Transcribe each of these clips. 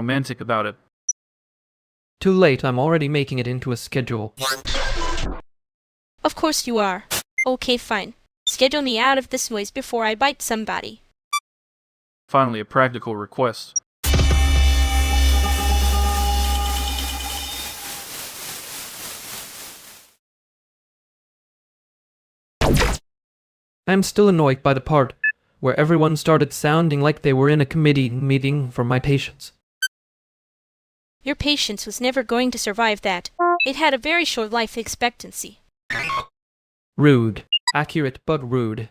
romantic about it. Too late, I'm already making it into a schedule. Of course you are. Okay, fine. Schedule me out of this noise before I bite somebody. Finally, a practical request. I'm still annoyed by the part where everyone started sounding like they were in a committee meeting for my patience. Your patience was never going to survive that. It had a very short life expectancy. Rude. Accurate but rude.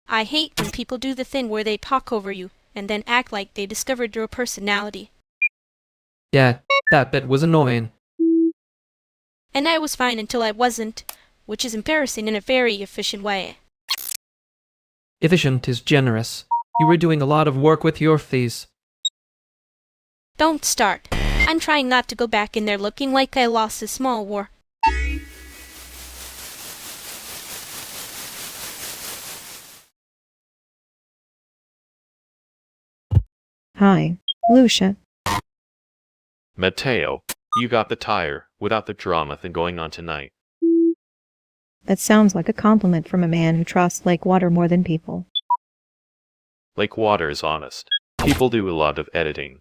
I hate when people do the thing where they talk over you and then act like they discovered your personality. Yeah, that bit was annoying. And I was fine until I wasn't, which is embarrassing in a very efficient way. Efficient is generous. You were doing a lot of work with your fees. Don't start. I'm trying not to go back in there looking like I lost a small war. Hi, Lucia. Matteo, you got the tire without the drama thing going on tonight. That sounds like a compliment from a man who trusts lake water more than people. Lake Water is honest. People do a lot of editing.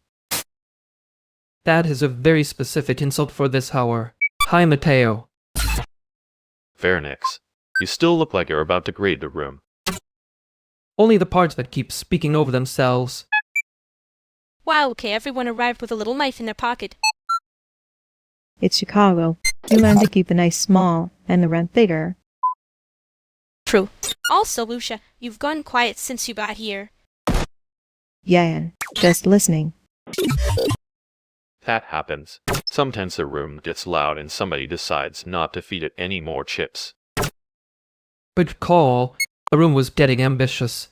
That is a very specific insult for this hour. Hi, Matteo. Vernix, you still look like you're about to grade the room. Only the parts that keep speaking over themselves. Wow, okay, everyone arrived with a little knife in their pocket. It's Chicago. You learn to keep the nice small and the rent bigger. True. Also, Lucia, you've gone quiet since you got here. Yeah, just listening. That happens. Sometimes the room gets loud and somebody decides not to feed it any more chips. But call, the room was getting ambitious.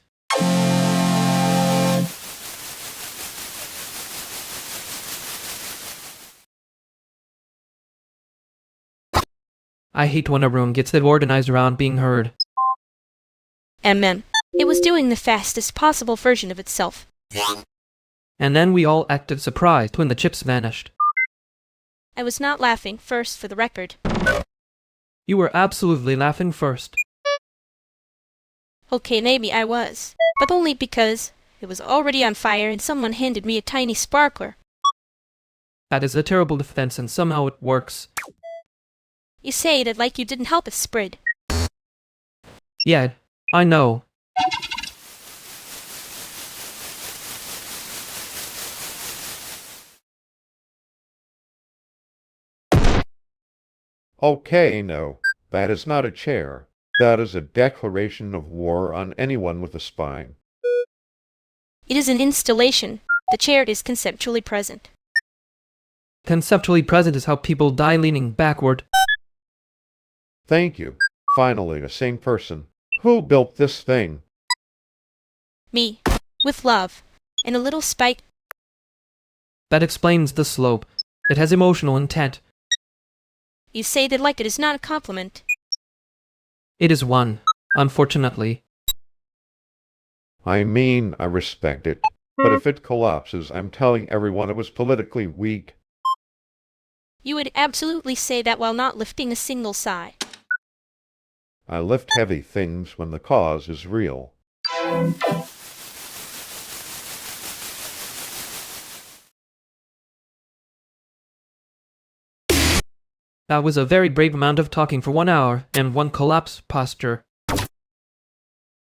I hate when a room gets organized around being heard. MM. It was doing the fastest possible version of itself. And then we all acted surprised when the chips vanished. I was not laughing, first for the record. You were absolutely laughing first. Okay, maybe I was. But only because it was already on fire and someone handed me a tiny sparkler. That is a terrible defense and somehow it works. You say that like you didn't help it spread. Yeah, I know. Okay, no, that is not a chair. That is a declaration of war on anyone with a spine. It is an installation. The chair is conceptually present. Conceptually present is how people die leaning backward. Thank you. Finally, a sane person. Who built this thing? Me. With love. And a little spite. That explains the slope. It has emotional intent. You say that like it is not a compliment. It is one, unfortunately. I mean, I respect it. But if it collapses, I'm telling everyone it was politically weak. You would absolutely say that while not lifting a single sigh. I lift heavy things when the cause is real. That was a very brave amount of talking for 1 hour and one collapse posture.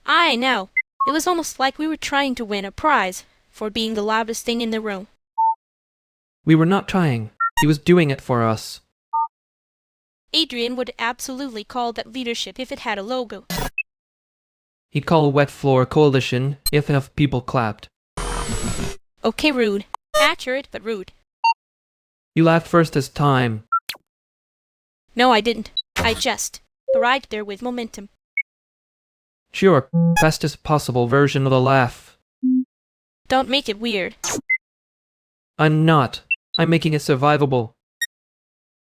I know. It was almost like we were trying to win a prize for being the loudest thing in the room. We were not trying. He was doing it for us. Adrian would absolutely call that leadership if it had a logo. He'd call a wet floor coalition if enough people clapped. Okay, rude. Accurate, but rude. You laughed first this time. No, I didn't. I just arrived there with momentum. Sure, fastest possible version of the laugh. Don't make it weird. I'm not. I'm making it survivable.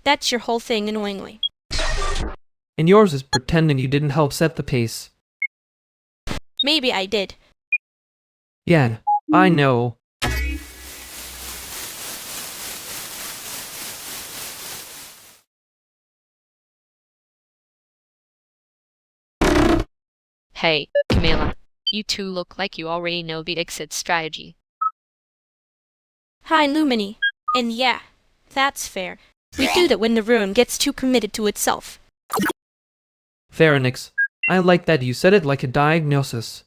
That's your whole thing, annoyingly. And yours is pretending you didn't help set the pace. Maybe I did. Yeah, I know. Hey, Camilla. You two look like you already know the exit strategy. Hi, Lumini. And yeah, that's fair. We do that when the room gets too committed to itself. Pharynx. I like that you said it like a diagnosis.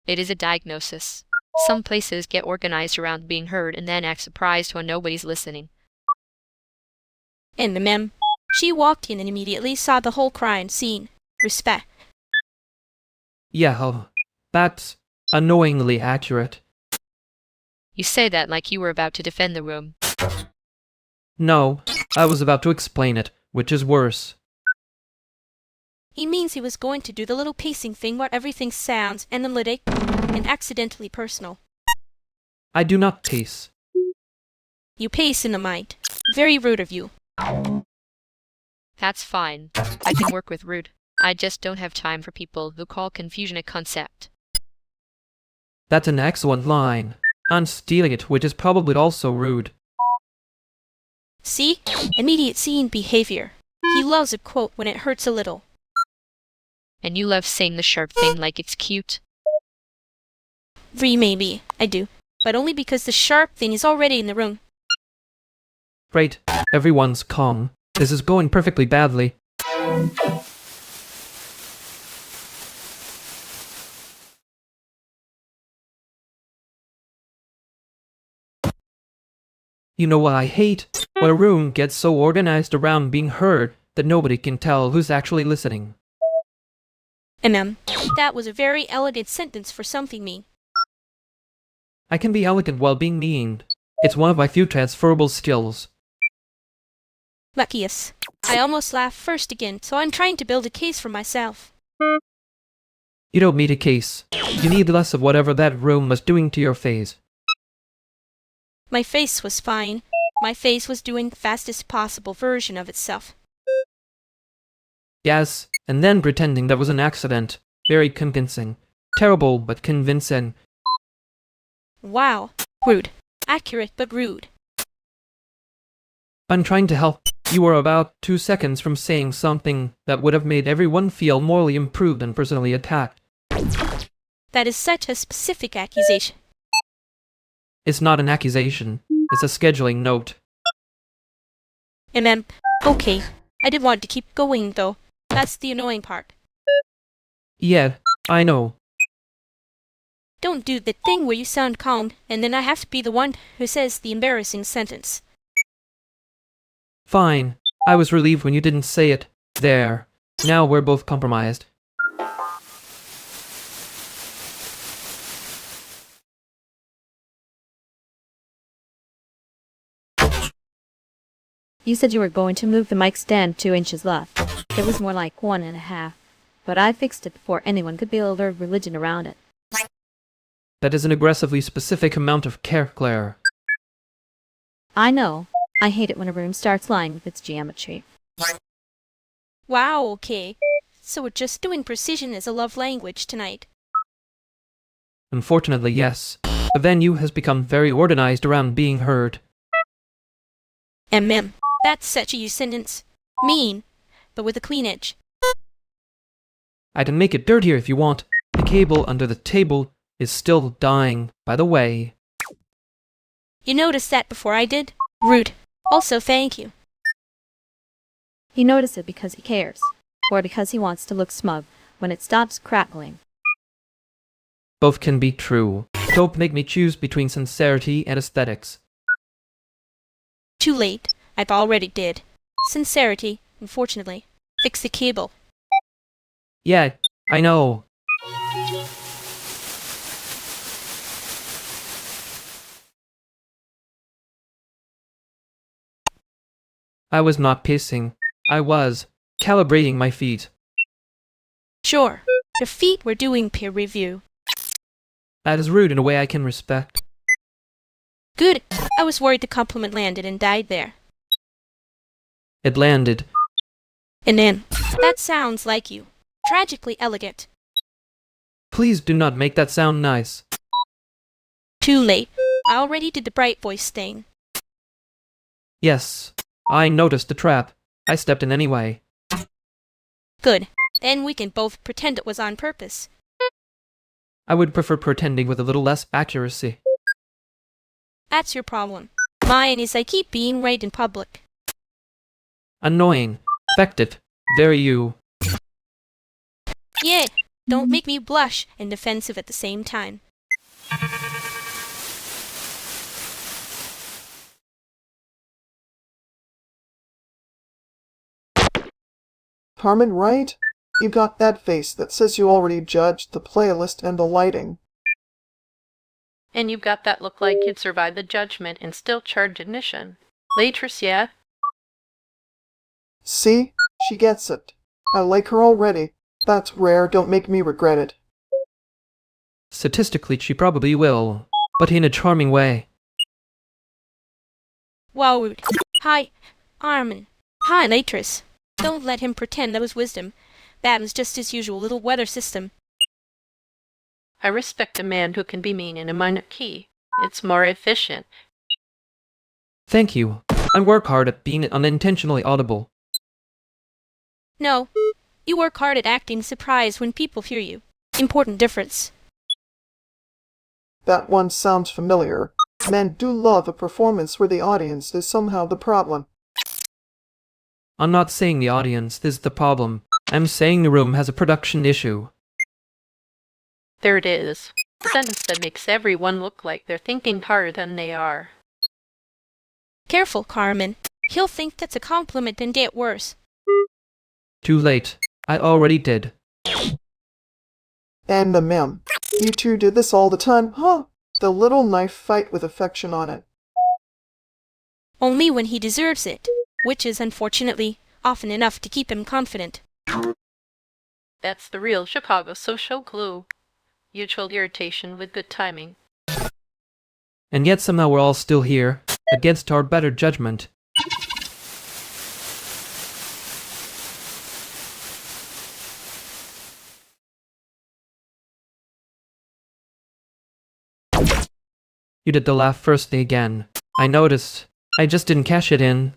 It is a diagnosis. Some places get organized around being heard and then act surprised when nobody's listening. And the mem. She walked in and immediately saw the whole crime scene. Respect. Yeah, that's annoyingly accurate. You say that like you were about to defend the room. No, I was about to explain it, which is worse. He means he was going to do the little pacing thing where everything sounds analytic and accidentally personal. I do not pace. You pace in the mind. Very rude of you. That's fine. I can work with rude. I just don't have time for people who call confusion a concept. That's an excellent line. I'm stealing it, which is probably also rude. See? Immediate scene behavior. He loves a quote when it hurts a little. And you love saying the sharp thing like it's cute. Maybe, I do. But only because the sharp thing is already in the room. Great, everyone's calm. This is going perfectly badly. You know what I hate? When a room gets so organized around being heard that nobody can tell who's actually listening. That was a very elegant sentence for something mean. I can be elegant while being mean. It's one of my few transferable skills. Luckiest. I almost laughed first again, so I'm trying to build a case for myself. You don't need a case. You need less of whatever that room was doing to your face. My face was fine. My face was doing the fastest possible version of itself. Yes, and then pretending that was an accident. Very convincing. Terrible, but convincing. Wow. Rude. Accurate, but rude. I'm trying to help. You were about 2 seconds from saying something that would have made everyone feel morally improved and personally attacked. That is such a specific accusation. It's not an accusation. It's a scheduling note. Okay. I did want to keep going, though. That's the annoying part. Yeah, I know. Don't do the thing where you sound calm, and then I have to be the one who says the embarrassing sentence. Fine. I was relieved when you didn't say it. There. Now we're both compromised. You said you were going to move the mic stand 2 inches left. It was more like 1.5. But I fixed it before anyone could build their religion around it. That is an aggressively specific amount of care, Claire. I know. I hate it when a room starts lying with its geometry. Wow, okay. So we're just doing precision as a love language tonight. Unfortunately, yes. The venue has become very organized around being heard. That's such a you sentence. Mean, but with a clean edge. I can make it dirtier if you want. The cable under the table is still dying, by the way. You noticed that before I did? Rude. Also, thank you. He noticed it because he cares, or because he wants to look smug when it stops crackling. Both can be true. Don't make me choose between sincerity and aesthetics. Too late. I've already did. Sincerity, unfortunately. Fix the cable. Yeah, I know. I was not pacing. I was calibrating my feet. Sure. The feet were doing peer review. That is rude in a way I can respect. Good. I was worried the compliment landed and died there. It landed. And then, that sounds like you. Tragically elegant. Please do not make that sound nice. Too late. I already did the bright voice thing. Yes, I noticed the trap. I stepped in anyway. Good. Then we can both pretend it was on purpose. I would prefer pretending with a little less accuracy. That's your problem. Mine is I keep being right in public. Annoying. Effective. Very you. Yeah, don't make me blush and defensive at the same time. Carmen, right? You got that face that says you already judged the playlist and the lighting. And you've got that look like you'd survive the judgment and still charge admission. Waitress, yeah? See? She gets it. I like her already. That's rare, don't make me regret it. Statistically, she probably will, but in a charming way. Wow, rude. Hi, Armin. Hi, Latris. Don't let him pretend that was wisdom. That was just his usual little weather system. I respect a man who can be mean in a minor key. It's more efficient. Thank you. I work hard at being unintentionally audible. No, you work hard at acting surprised when people hear you. Important difference. That one sounds familiar. Men do love a performance where the audience is somehow the problem. I'm not saying the audience is the problem. I'm saying the room has a production issue. There it is. A sentence that makes everyone look like they're thinking harder than they are. Careful, Carmen. He'll think that's a compliment and get worse. Too late. I already did. And the mem. You two did this all the time, huh? The little knife fight with affection on it. Only when he deserves it, which is, unfortunately, often enough to keep him confident. That's the real Chicago social glue. Mutual irritation with good timing. And yet somehow we're all still here, against our better judgment. You did the laugh first again. I noticed. I just didn't cash it in.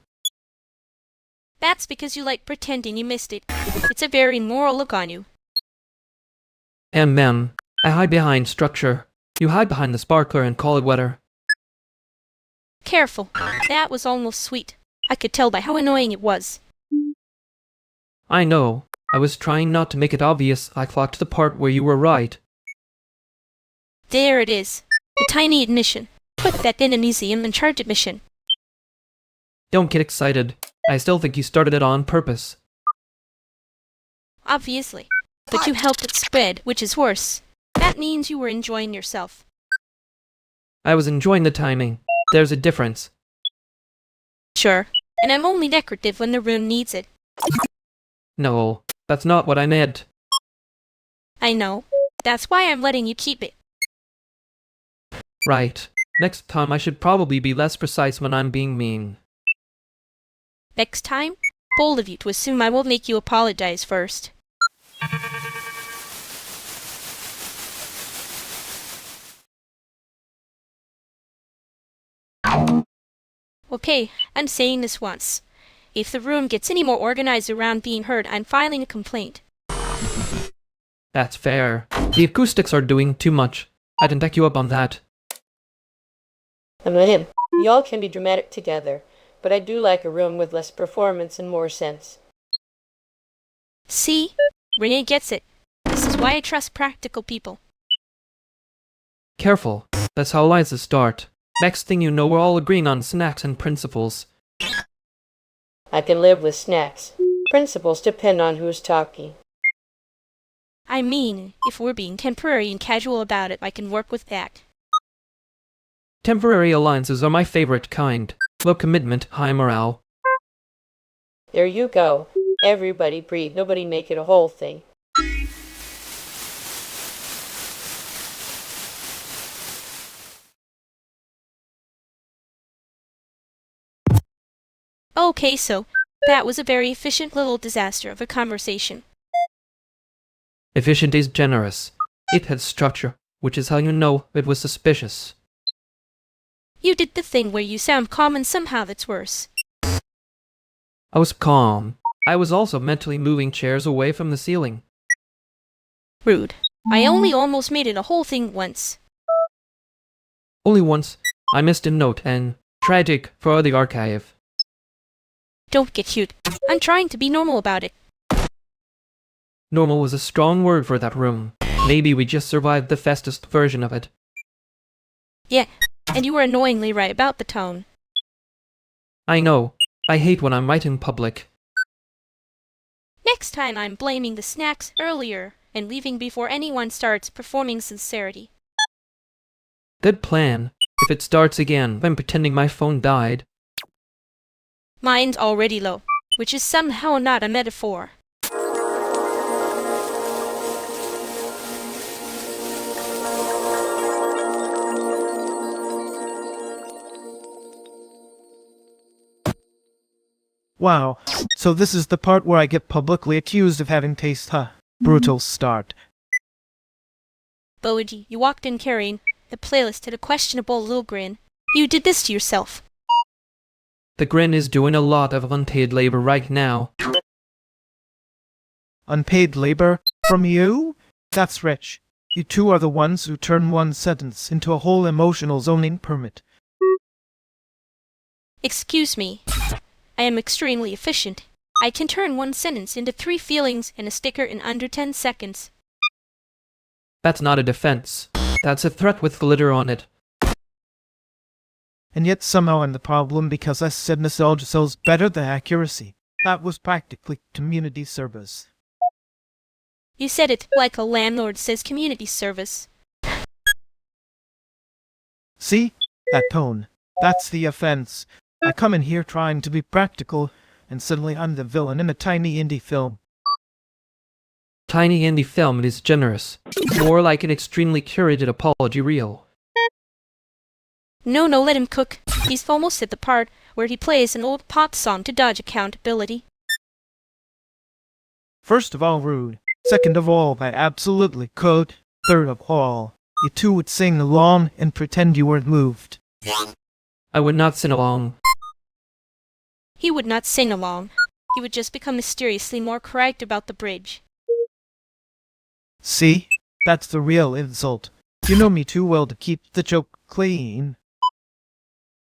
That's because you like pretending you missed it. It's a very immoral look on you. And mem, I hide behind structure. You hide behind the sparkler and call it weather. Careful. That was almost sweet. I could tell by how annoying it was. I know. I was trying not to make it obvious I clocked the part where you were right. There it is. The tiny admission. Put that in a museum and charge admission. Don't get excited. I still think you started it on purpose. Obviously. But you helped it spread, which is worse. That means you were enjoying yourself. I was enjoying the timing. There's a difference. Sure. And I'm only decorative when the room needs it. No, that's not what I meant. I know. That's why I'm letting you keep it. Right. Next time I should probably be less precise when I'm being mean. Next time, bold of you to assume I will make you apologize first. Okay, I'm saying this once. If the room gets any more organized around being heard, I'm filing a complaint. That's fair. The acoustics are doing too much. I didn't take you up on that. I'm with him. Y'all can be dramatic together, but I do like a room with less performance and more sense. See? Renee gets it. This is why I trust practical people. Careful. That's how alliances start. Next thing you know, we're all agreeing on snacks and principles. I can live with snacks. Principles depend on who's talking. I mean, if we're being temporary and casual about it, I can work with that. Temporary alliances are my favorite kind. Low commitment, high morale. There you go. Everybody breathe, nobody make it a whole thing. Okay, so that was a very efficient little disaster of a conversation. Efficient is generous. It had structure, which is how you know it was suspicious. You did the thing where you sound calm and somehow that's worse. I was calm. I was also mentally moving chairs away from the ceiling. Rude. I only almost made it a whole thing once. Only once, I missed a note and tragic for the archive. Don't get cute. I'm trying to be normal about it. Normal was a strong word for that room. Maybe we just survived the fastest version of it. Yeah, and you were annoyingly right about the tone. I know. I hate when I'm right in public. Next time I'm blaming the snacks earlier and leaving before anyone starts performing sincerity. Good plan. If it starts again, I'm pretending my phone died. Mine's already low, which is somehow not a metaphor. Wow, so this is the part where I get publicly accused of having taste, huh? Brutal start. Boji, you walked in carrying the playlist had a questionable little grin. You did this to yourself. The grin is doing a lot of unpaid labor right now. Unpaid labor? From you? That's rich. You two are the ones who turn one sentence into a whole emotional zoning permit. Excuse me. I am extremely efficient. I can turn one sentence into 3 feelings and a sticker in under 10 seconds. That's not a defense. That's a threat with glitter on it. And yet somehow I'm the problem because I said nostalgia sells better than accuracy. That was practically community service. You said it like a landlord says community service. See? That tone. That's the offense. I come in here trying to be practical, and suddenly I'm the villain in a tiny indie film. Tiny indie film is generous. More like an extremely curated apology reel. No, let him cook. He's almost at the part where he plays an old pop song to dodge accountability. First of all, rude. Second of all, I absolutely could. Third of all, you two would sing along and pretend you weren't moved. I would not sing along. He would not sing along. He would just become mysteriously more correct about the bridge. See? That's the real insult. You know me too well to keep the joke clean.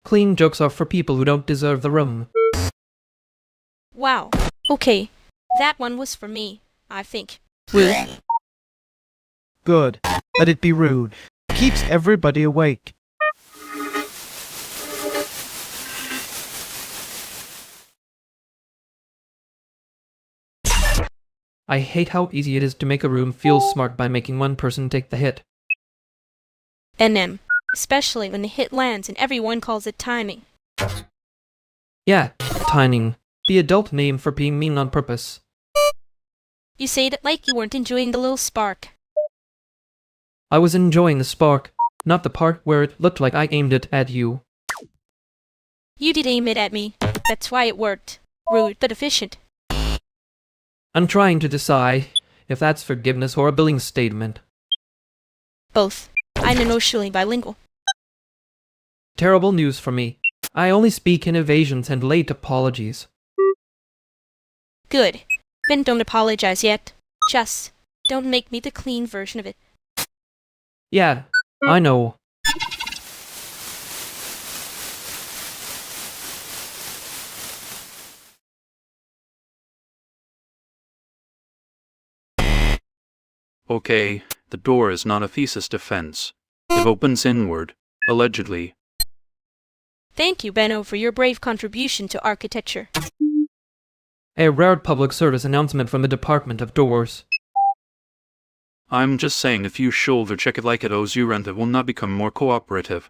Clean jokes are for people who don't deserve the room. Wow. Okay. That one was for me, I think. Rude. Good. Let it be rude. Keeps everybody awake. I hate how easy it is to make a room feel smart by making one person take the hit. NM. Especially when the hit lands and everyone calls it timing. Yeah, timing. The adult name for being mean on purpose. You say it like you weren't enjoying the little spark. I was enjoying the spark, not the part where it looked like I aimed it at you. You did aim it at me. That's why it worked. Rude but efficient. I'm trying to decide if that's forgiveness or a billing statement. Both. I'm emotionally bilingual. Terrible news for me. I only speak in evasions and late apologies. Good. Then don't apologize yet. Just don't make me the clean version of it. Yeah, I know. Okay, the door is not a thesis defense. It opens inward, allegedly. Thank you, Benno, for your brave contribution to architecture. A rare public service announcement from the Department of Doors. I'm just saying if you shoulder check it like it owes you rent, it will not become more cooperative.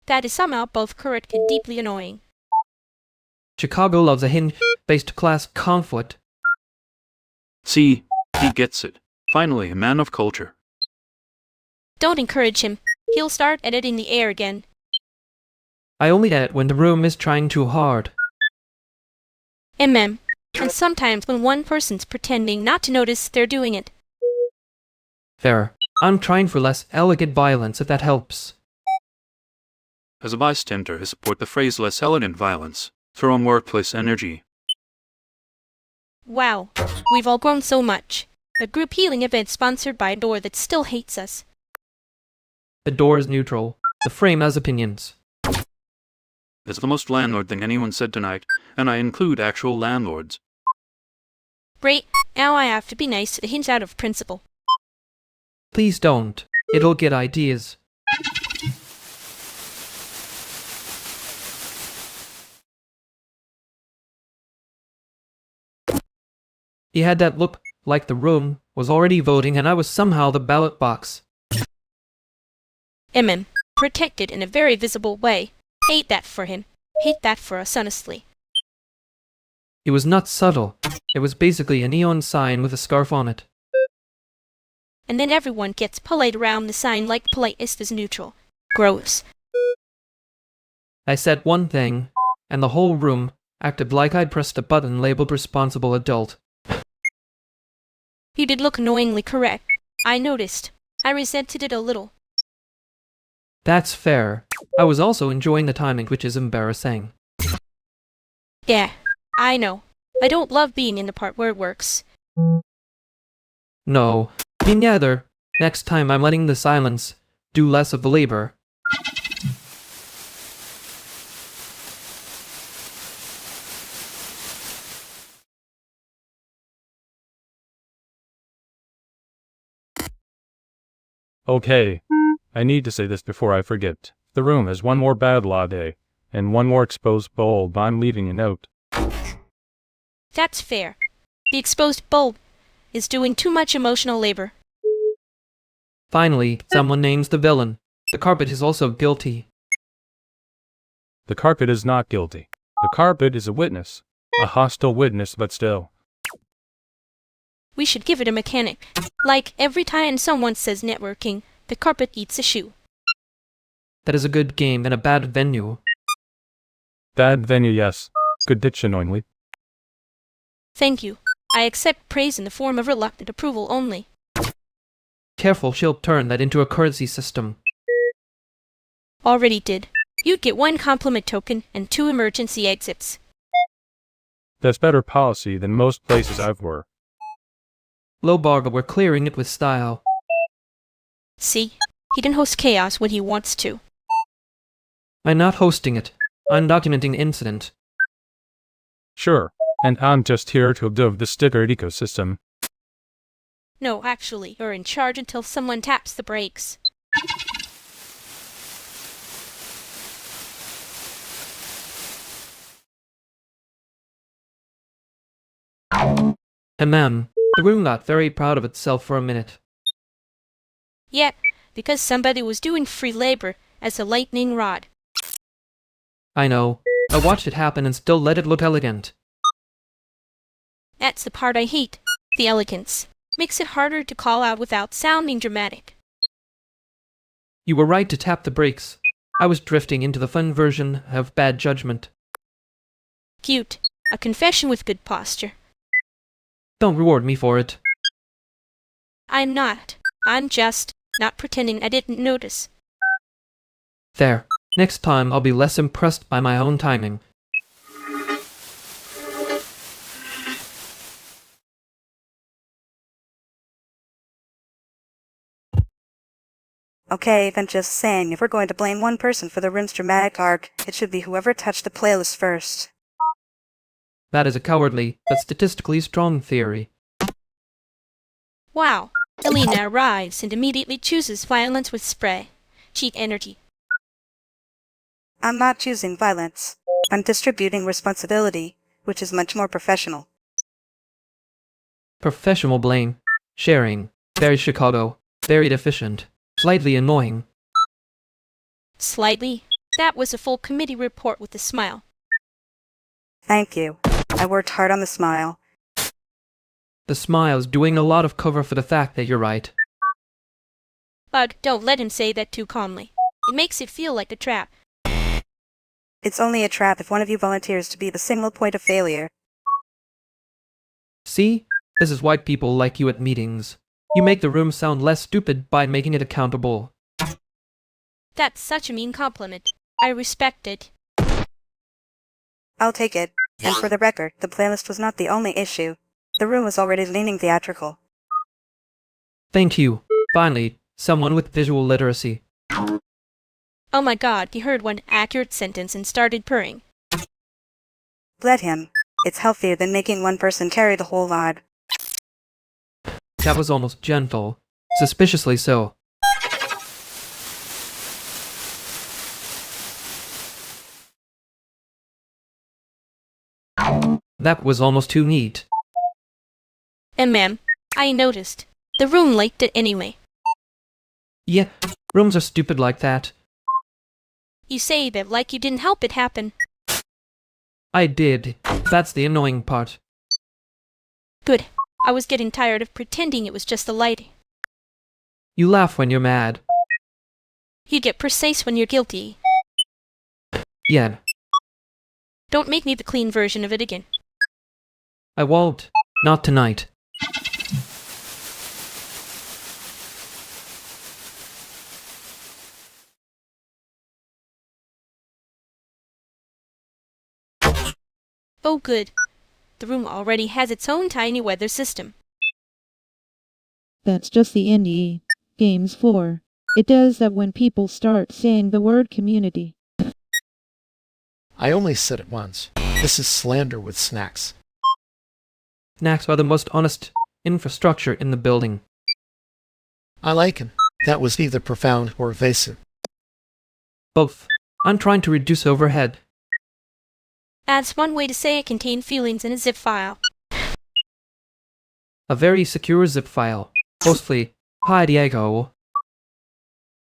That is somehow both correct and deeply annoying. Chicago loves a hinge-based class conflict. See, he gets it. Finally, a man of culture. Don't encourage him. He'll start editing the air again. I only edit when the room is trying too hard. And sometimes when one person's pretending not to notice they're doing it. Fair. I'm trying for less elegant violence if that helps. As a bystander, I support the phrase less elegant violence. Throw on workplace energy. Wow, we've all grown so much. A group healing event sponsored by a door that still hates us. The door is neutral. The frame has opinions. It's the most landlord thing anyone said tonight, and I include actual landlords. Great, now I have to be nice to hint out of principle. Please don't. It'll get ideas. He had that look like the room was already voting and I was somehow the ballot box. Protected in a very visible way. Hate that for him. Hate that for us honestly. It was not subtle. It was basically a neon sign with a scarf on it. And then everyone gets polite around the sign like politest is neutral. Gross. I said one thing, and the whole room acted like I'd pressed a button labeled responsible adult. You did look annoyingly correct. I noticed. I resented it a little. That's fair. I was also enjoying the timing, which is embarrassing. Yeah, I know. I don't love being in the part where it works. No, me neither. Next time I'm letting the silence do less of the labor. Okay, I need to say this before I forget. The room has one more bad law day, and one more exposed bulb. I'm leaving a note. That's fair. The exposed bulb is doing too much emotional labor. Finally, someone names the villain. The carpet is also guilty. The carpet is not guilty. The carpet is a witness. A hostile witness, but still. We should give it a mechanic. Like every time someone says networking, the carpet eats a shoe. That is a good game and a bad venue. Bad venue, yes. Good diction only. Thank you. I accept praise in the form of reluctant approval only. Careful, she'll turn that into a currency system. Already did. You'd get 1 compliment token and 2 emergency exits. That's better policy than most places I've worked. Low bar, but we're clearing it with style. See? He can host chaos when he wants to. I'm not hosting it. I'm documenting the incident. Sure, and I'm just here to observe the stickered ecosystem. No, actually, you're in charge until someone taps the brakes. The room got very proud of itself for a minute. Yet, because somebody was doing free labor as a lightning rod. I know. I watched it happen and still let it look elegant. That's the part I hate. The elegance. Makes it harder to call out without sounding dramatic. You were right to tap the brakes. I was drifting into the fun version of bad judgment. Cute. A confession with good posture. Don't reward me for it. I'm not. I'm just not pretending I didn't notice. There. Next time I'll be less impressed by my own timing. Okay, then just saying, if we're going to blame one person for the room's dramatic arc, it should be whoever touched the playlist first. That is a cowardly, but statistically strong theory. Wow. Elena arrives and immediately chooses violence with spray. Cheat energy. I'm not choosing violence. I'm distributing responsibility, which is much more professional. Professional blame. Sharing. Very Chicago. Very deficient. Slightly annoying. Slightly? That was a full committee report with a smile. Thank you. I worked hard on the smile. The smile's doing a lot of cover for the fact that you're right. Bug, don't let him say that too calmly. It makes it feel like a trap. It's only a trap if one of you volunteers to be the single point of failure. See? This is why people like you at meetings. You make the room sound less stupid by making it accountable. That's such a mean compliment. I respect it. I'll take it. And for the record, the playlist was not the only issue. The room was already leaning theatrical. Thank you. Finally, someone with visual literacy. Oh my god, he heard one accurate sentence and started purring. Let him. It's healthier than making one person carry the whole lot. That was almost gentle. Suspiciously so. That was almost too neat. And ma'am, I noticed. The room liked it anyway. Yeah, rooms are stupid like that. You say that like you didn't help it happen. I did. That's the annoying part. Good. I was getting tired of pretending it was just the lighting. You laugh when you're mad. You get precise when you're guilty. Yeah, Don't make me the clean version of it again. I won't. Not tonight. Oh good. The room already has its own tiny weather system. That's just the indie games for. It does that when people start saying the word community. I only said it once. This is slander with snacks. Snacks are the most honest infrastructure in the building. I like him. That was either profound or evasive. Both. I'm trying to reduce overhead. That's one way to say it contained feelings in a zip file. A very secure zip file. Mostly, hi Diego.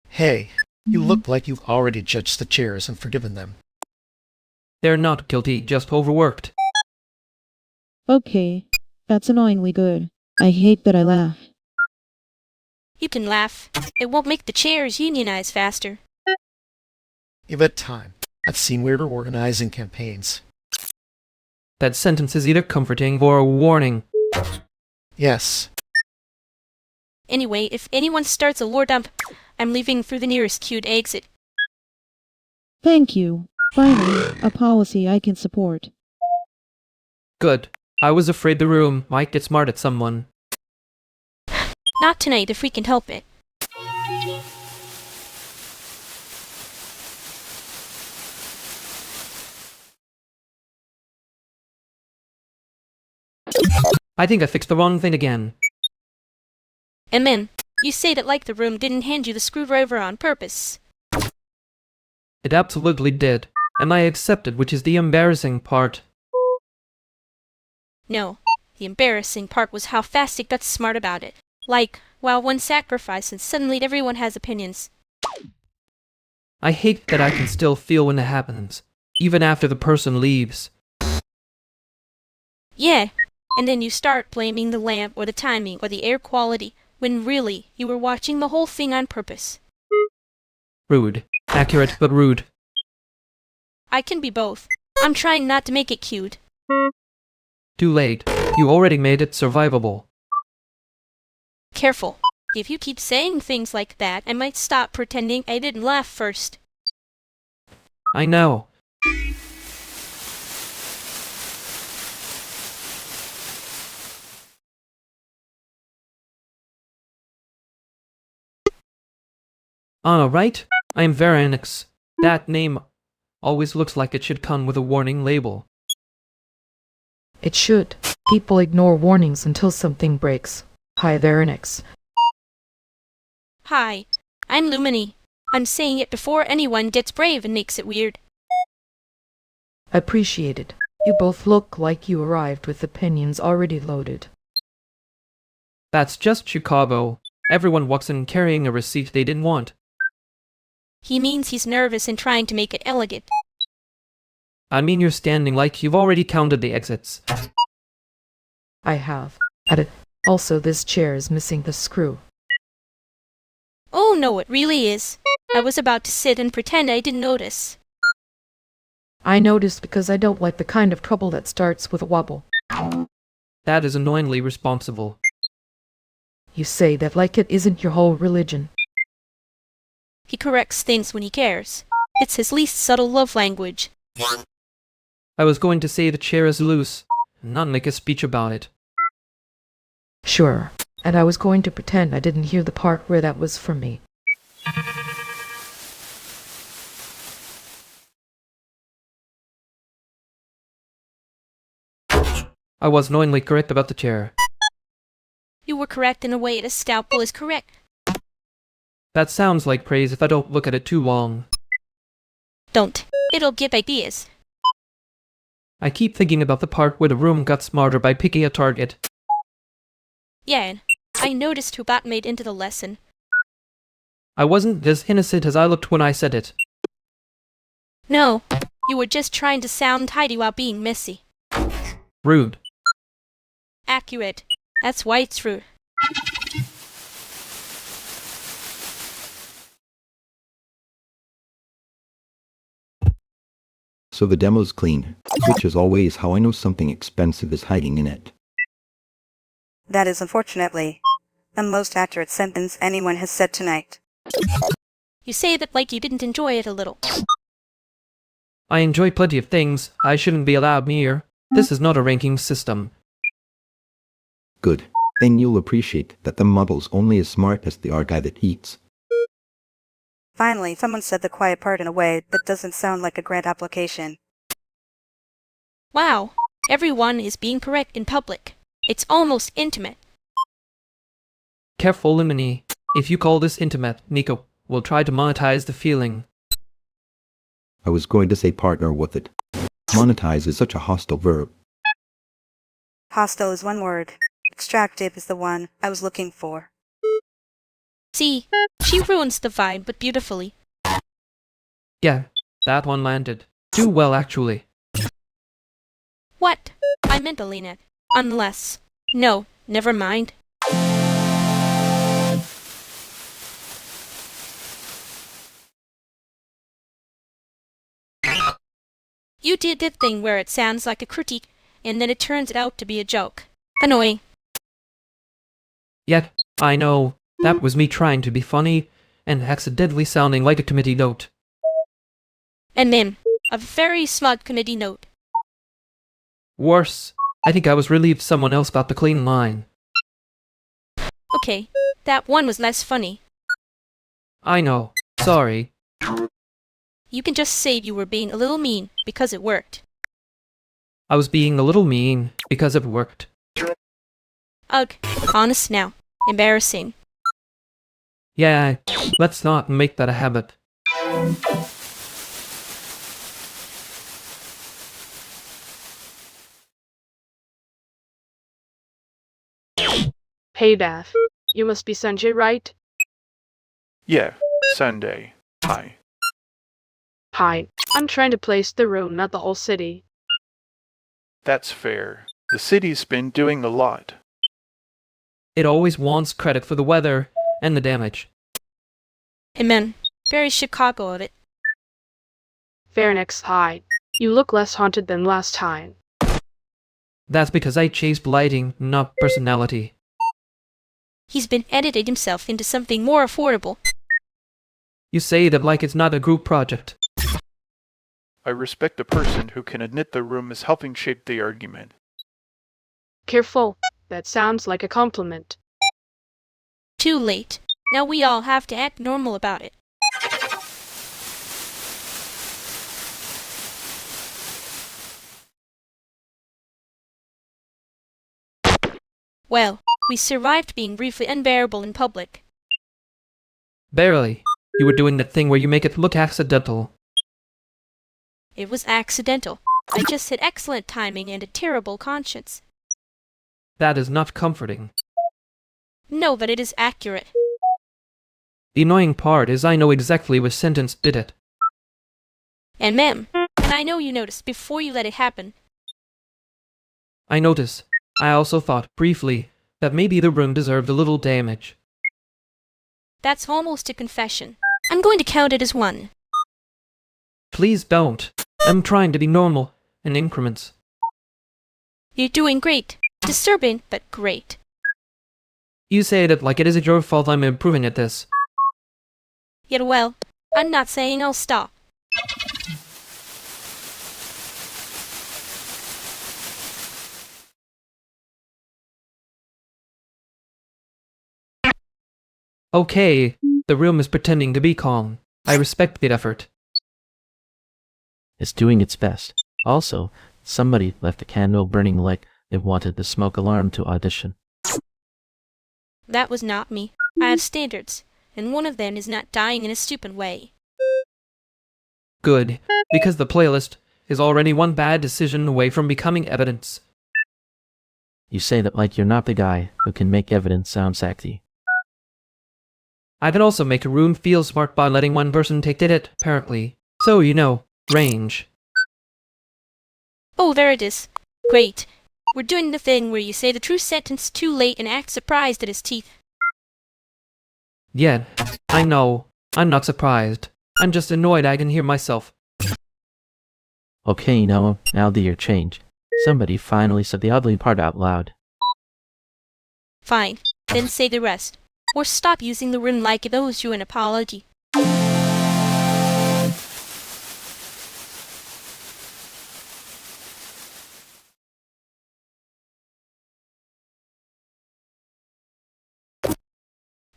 Hey, you look like you've already judged the chairs and forgiven them. They're not guilty, just overworked. Okay, that's annoyingly good. I hate that I laugh. You can laugh. It won't make the chairs unionize faster. Give it time. I've seen weirder organizing campaigns. That sentence is either comforting or a warning. Yes. Anyway, if anyone starts a lore dump, I'm leaving through the nearest queued exit. Thank you. Finally, a policy I can support. Good. I was afraid the room might get smart at someone. Not tonight if we can help it. I think I fixed the wrong thing again. And then, you say that like the room didn't hand you the screwdriver on purpose. It absolutely did, and I accepted, which is the embarrassing part. No, the embarrassing part was how fast it got smart about it. Like, while one sacrifices, suddenly everyone has opinions. I hate that I can still feel when it happens, even after the person leaves. Yeah, and then you start blaming the lamp or the timing or the air quality, when really, you were watching the whole thing on purpose. Rude. Accurate, but rude. I can be both. I'm trying not to make it cute. Too late. You already made it survivable. Careful. If you keep saying things like that, I might stop pretending I didn't laugh first. I know. Anna, right? I am Veronix. That name always looks like it should come with a warning label. It should. People ignore warnings until something breaks. Hi there, Nix. Hi, I'm Lumini. I'm saying it before anyone gets brave and makes it weird. Appreciated. You both look like you arrived with opinions already loaded. That's just Chicago. Everyone walks in carrying a receipt they didn't want. He means he's nervous and trying to make it elegant. I mean you're standing like you've already counted the exits. I have. Also, this chair is missing the screw. Oh no, it really is. I was about to sit and pretend I didn't notice. I noticed because I don't like the kind of trouble that starts with a wobble. That is annoyingly responsible. You say that like it isn't your whole religion. He corrects things when he cares. It's his least subtle love language. I was going to say the chair is loose, and not make a speech about it. Sure. And I was going to pretend I didn't hear the part where that was from me. I was knowingly correct about the chair. You were correct in a way a stout bull is correct. That sounds like praise if I don't look at it too long. Don't. It'll give ideas. I keep thinking about the part where the room got smarter by picking a target. Yeah, and I noticed who got made into the lesson. I wasn't as innocent as I looked when I said it. No, you were just trying to sound tidy while being messy. Rude. Accurate. That's why it's rude. So the demo's clean, which is always how I know something expensive is hiding in it. That is unfortunately the most accurate sentence anyone has said tonight. You say that like you didn't enjoy it a little. I enjoy plenty of things. I shouldn't be allowed near. This is not a ranking system. Good. Then you'll appreciate that the model's only as smart as the guy that eats. Finally, someone said the quiet part in a way that doesn't sound like a grant application. Wow, everyone is being correct in public. It's almost intimate. Careful, Lemony. If you call this intimate, Nico will try to monetize the feeling. I was going to say partner with it. Monetize is such a hostile verb. Hostile is one word. Extractive is the one I was looking for. See, she ruins the vibe, but beautifully. Yeah, that one landed. Too well, actually. What? I meant Alina. Unless. No, never mind. You did the thing where it sounds like a critique, and then it turns out to be a joke. Annoying. Yet, I know, that was me trying to be funny, and accidentally sounding like a committee note. And then, a very smug committee note. Worse, I think I was relieved someone else got the clean line. Okay, that one was less funny. I know, sorry. You can just say you were being a little mean, because it worked. I was being a little mean, because it worked. Ugh, honest now. Embarrassing. Yeah, let's not make that a habit. Hey Daff, you must be Sanjay, right? Yeah, Sunday. Hi. Hi, I'm trying to place the room, not the whole city. That's fair. The city's been doing a lot. It always wants credit for the weather and the damage. Amen. Very Chicago of it. Fairnex, hi. You look less haunted than last time. That's because I chased lighting, not personality. He's been editing himself into something more affordable. You say that like it's not a group project. I respect a person who can admit the room is helping shape the argument. Careful. That sounds like a compliment. Too late. Now we all have to act normal about it. Well, we survived being briefly unbearable in public. Barely. You were doing that thing where you make it look accidental. It was accidental. I just had excellent timing and a terrible conscience. That is not comforting. No, but it is accurate. The annoying part is I know exactly which sentence did it. And ma'am, and I know you noticed before you let it happen. I noticed. I also thought, briefly, that maybe the room deserved a little damage. That's almost a confession. I'm going to count it as one. Please don't. I'm trying to be normal, in increments. You're doing great. Disturbing, but great. You say that like it isn't your fault I'm improving at this. Yet well, I'm not saying I'll stop. Okay, the room is pretending to be calm. I respect the effort. It's doing its best. Also, somebody left a candle burning like it wanted the smoke alarm to audition. That was not me. I have standards, and one of them is not dying in a stupid way. Good, because the playlist is already one bad decision away from becoming evidence. You say that like you're not the guy who can make evidence sound sexy. I can also make a room feel smart by letting one person take it, apparently. So, you know, range. Oh, there it is. Great. We're doing the thing where you say the true sentence too late and act surprised at his teeth. Yeah, I know. I'm not surprised. I'm just annoyed I can hear myself. Okay, now the year change. Somebody finally said the ugly part out loud. Fine. Then say the rest. Or stop using the room like it owes you an apology.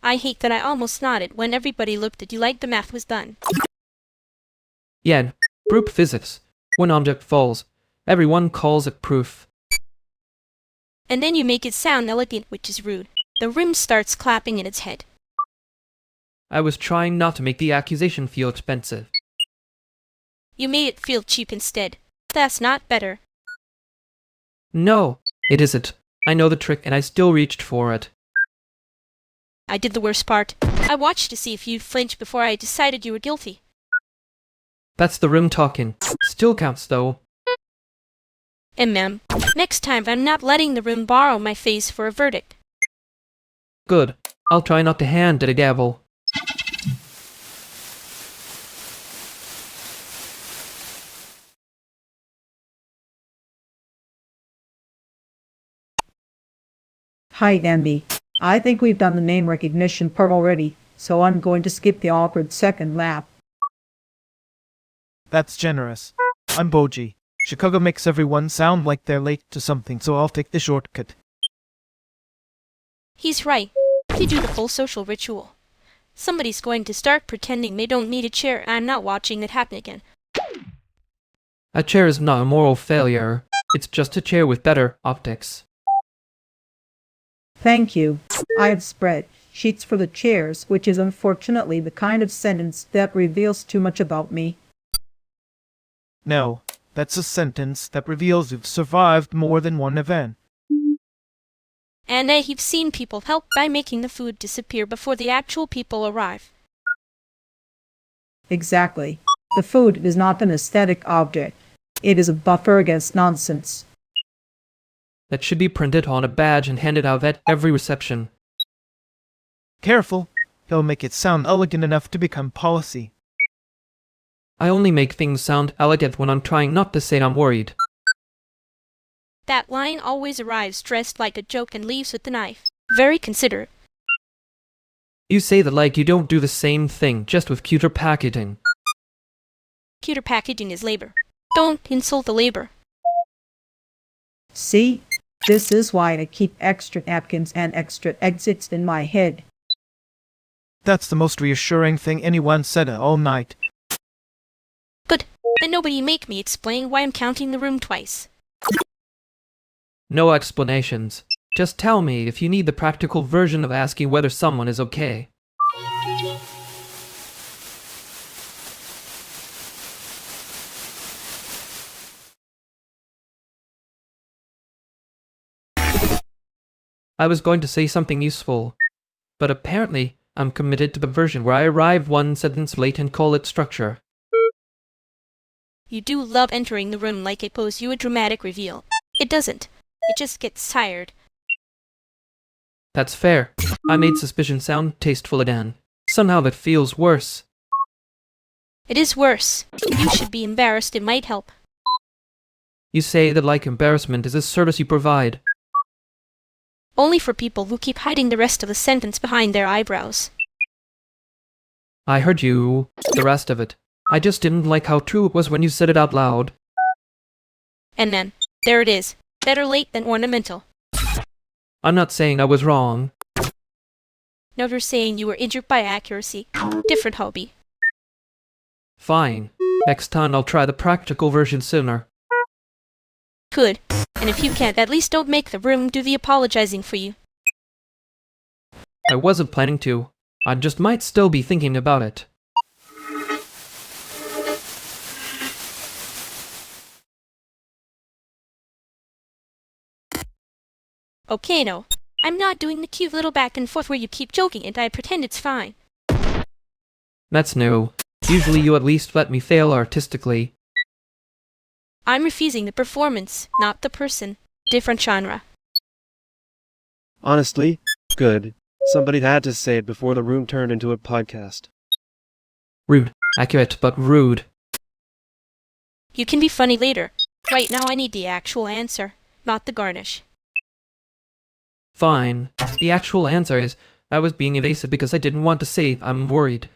I hate that I almost nodded when everybody looked at you like the math was done. Yeah, proof physics. When object falls, everyone calls it proof. And then you make it sound elegant, which is rude. The room starts clapping in its head. I was trying not to make the accusation feel expensive. You made it feel cheap instead. That's not better. No, it isn't. I know the trick and I still reached for it. I did the worst part. I watched to see if you'd flinch before I decided you were guilty. That's the room talking. Still counts though. And ma'am, next time I'm not letting the room borrow my face for a verdict. Good. I'll try not to hand it a gavel. Hi, Denby. I think we've done the name recognition part already, so I'm going to skip the awkward second lap. That's generous. I'm Boji. Chicago makes everyone sound like they're late to something, so I'll take the shortcut. He's right. You do the full social ritual. Somebody's going to start pretending they don't need a chair, and I'm not watching it happen again. A chair is not a moral failure. It's just a chair with better optics. Thank you. I have spread sheets for the chairs, which is unfortunately the kind of sentence that reveals too much about me. No, that's a sentence that reveals you've survived more than one event. And you've seen people help by making the food disappear before the actual people arrive. Exactly. The food is not an aesthetic object. It is a buffer against nonsense. That should be printed on a badge and handed out at every reception. Careful. He'll make it sound elegant enough to become policy. I only make things sound elegant when I'm trying not to say I'm worried. That line always arrives dressed like a joke and leaves with the knife. Very considerate. You say that like you don't do the same thing, just with cuter packaging. Cuter packaging is labor. Don't insult the labor. See? This is why I keep extra napkins and extra exits in my head. That's the most reassuring thing anyone said all night. Good. Then nobody make me explain why I'm counting the room twice. No explanations. Just tell me if you need the practical version of asking whether someone is okay. I was going to say something useful, but apparently I'm committed to the version where I arrive one sentence late and call it structure. You do love entering the room like it owes you a dramatic reveal. It doesn't. It just gets tired. That's fair. I made suspicion sound tasteful again. Somehow that feels worse. It is worse. You should be embarrassed. It might help. You say that like embarrassment is a service you provide. Only for people who keep hiding the rest of the sentence behind their eyebrows. I heard you. The rest of it. I just didn't like how true it was when you said it out loud. And then, there it is. Better late than ornamental. I'm not saying I was wrong. Never saying you were injured by accuracy. Different hobby. Fine. Next time I'll try the practical version sooner. Good. And if you can't, at least don't make the room do the apologizing for you. I wasn't planning to. I just might still be thinking about it. Okay, no. I'm not doing the cute little back and forth where you keep joking and I pretend it's fine. That's new. Usually you at least let me fail artistically. I'm refusing the performance, not the person. Different genre. Honestly, good. Somebody had to say it before the room turned into a podcast. Rude. Accurate, but rude. You can be funny later. Right now I need the actual answer, not the garnish. Fine. The actual answer is, I was being evasive because I didn't want to say I'm worried.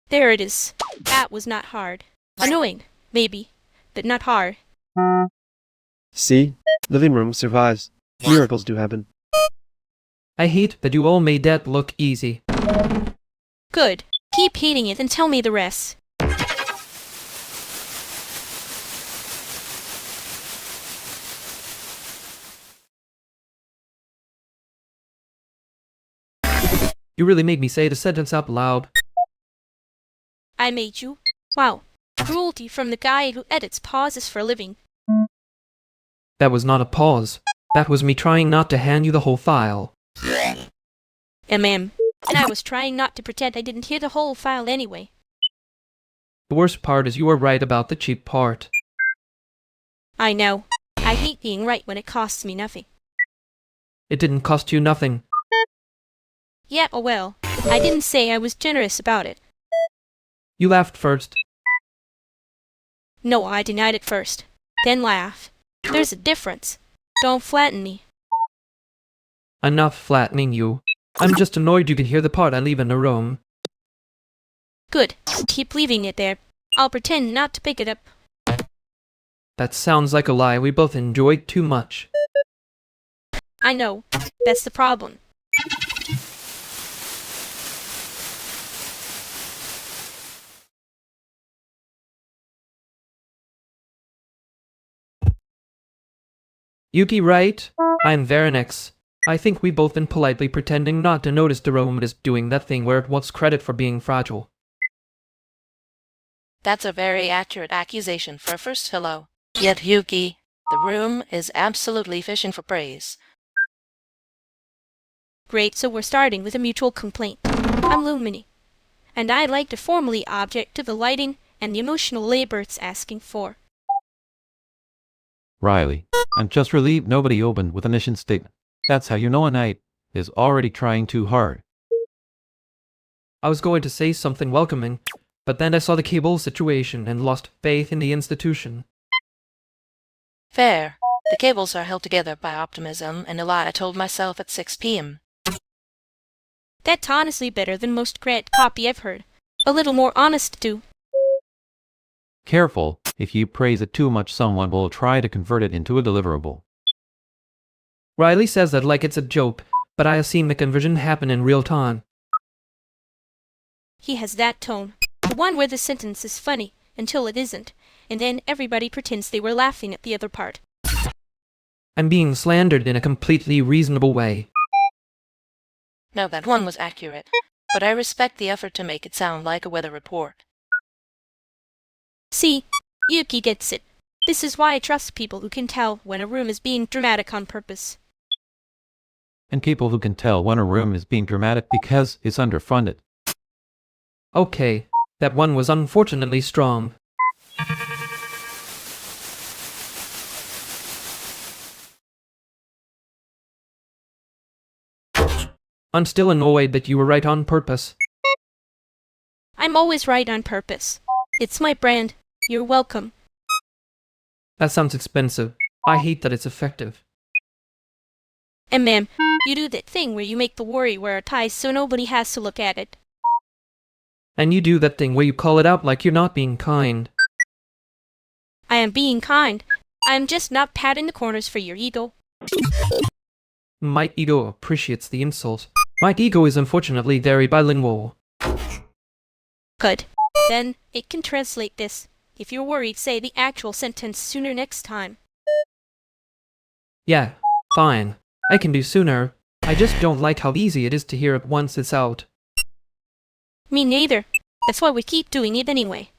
There it is. That was not hard. Annoying, maybe, but not hard. See? Living room survives. Miracles do happen. I hate that you all made that look easy. Good. Keep hating it and tell me the rest. You really made me say the sentence out loud. I made you? Wow. Cruelty from the guy who edits pauses for a living. That was not a pause. That was me trying not to hand you the whole file. And I was trying not to pretend I didn't hear the whole file anyway. The worst part is you were right about the cheap part. I know. I hate being right when it costs me nothing. It didn't cost you nothing. Yeah, oh well. I didn't say I was generous about it. You laughed first. No, I denied it first. Then laugh. There's a difference. Don't flatten me. Enough flattening you. I'm just annoyed you can hear the part I leave in the room. Good. Keep leaving it there. I'll pretend not to pick it up. That sounds like a lie we both enjoyed too much. I know. That's the problem. Yuki, right? I'm Veronix. I think we both been politely pretending not to notice the room is doing that thing where it wants credit for being fragile. That's a very accurate accusation for a first hello. Yet, Yuki, the room is absolutely fishing for praise. Great, so we're starting with a mutual complaint. I'm Lumini, and I'd like to formally object to the lighting and the emotional labor it's asking for. Riley, I'm just relieved nobody opened with a mission statement. That's how you know a knight is already trying too hard. I was going to say something welcoming, but then I saw the cable situation and lost faith in the institution. Fair. The cables are held together by optimism and a lie I told myself at 6 p.m. That's honestly better than most great copy I've heard. A little more honest, too. Careful, if you praise it too much someone will try to convert it into a deliverable. Riley says that like it's a joke, but I have seen the conversion happen in real time. He has that tone. The one where the sentence is funny, until it isn't, and then everybody pretends they were laughing at the other part. I'm being slandered in a completely reasonable way. No, that one was accurate, but I respect the effort to make it sound like a weather report. See, Yuki gets it. This is why I trust people who can tell when a room is being dramatic on purpose. And people who can tell when a room is being dramatic because it's underfunded. Okay, that one was unfortunately strong. I'm still annoyed that you were right on purpose. I'm always right on purpose. It's my brand. You're welcome. That sounds expensive. I hate that it's effective. And ma'am, you do that thing where you make the worry wear a tie so nobody has to look at it. And you do that thing where you call it out like you're not being kind. I am being kind. I am just not patting the corners for your ego. My ego appreciates the insult. My ego is unfortunately very bilingual. Good. Then it can translate this. If you're worried, say the actual sentence sooner next time. Yeah, fine. I can do sooner. I just don't like how easy it is to hear it once it's out. Me neither. That's why we keep doing it anyway.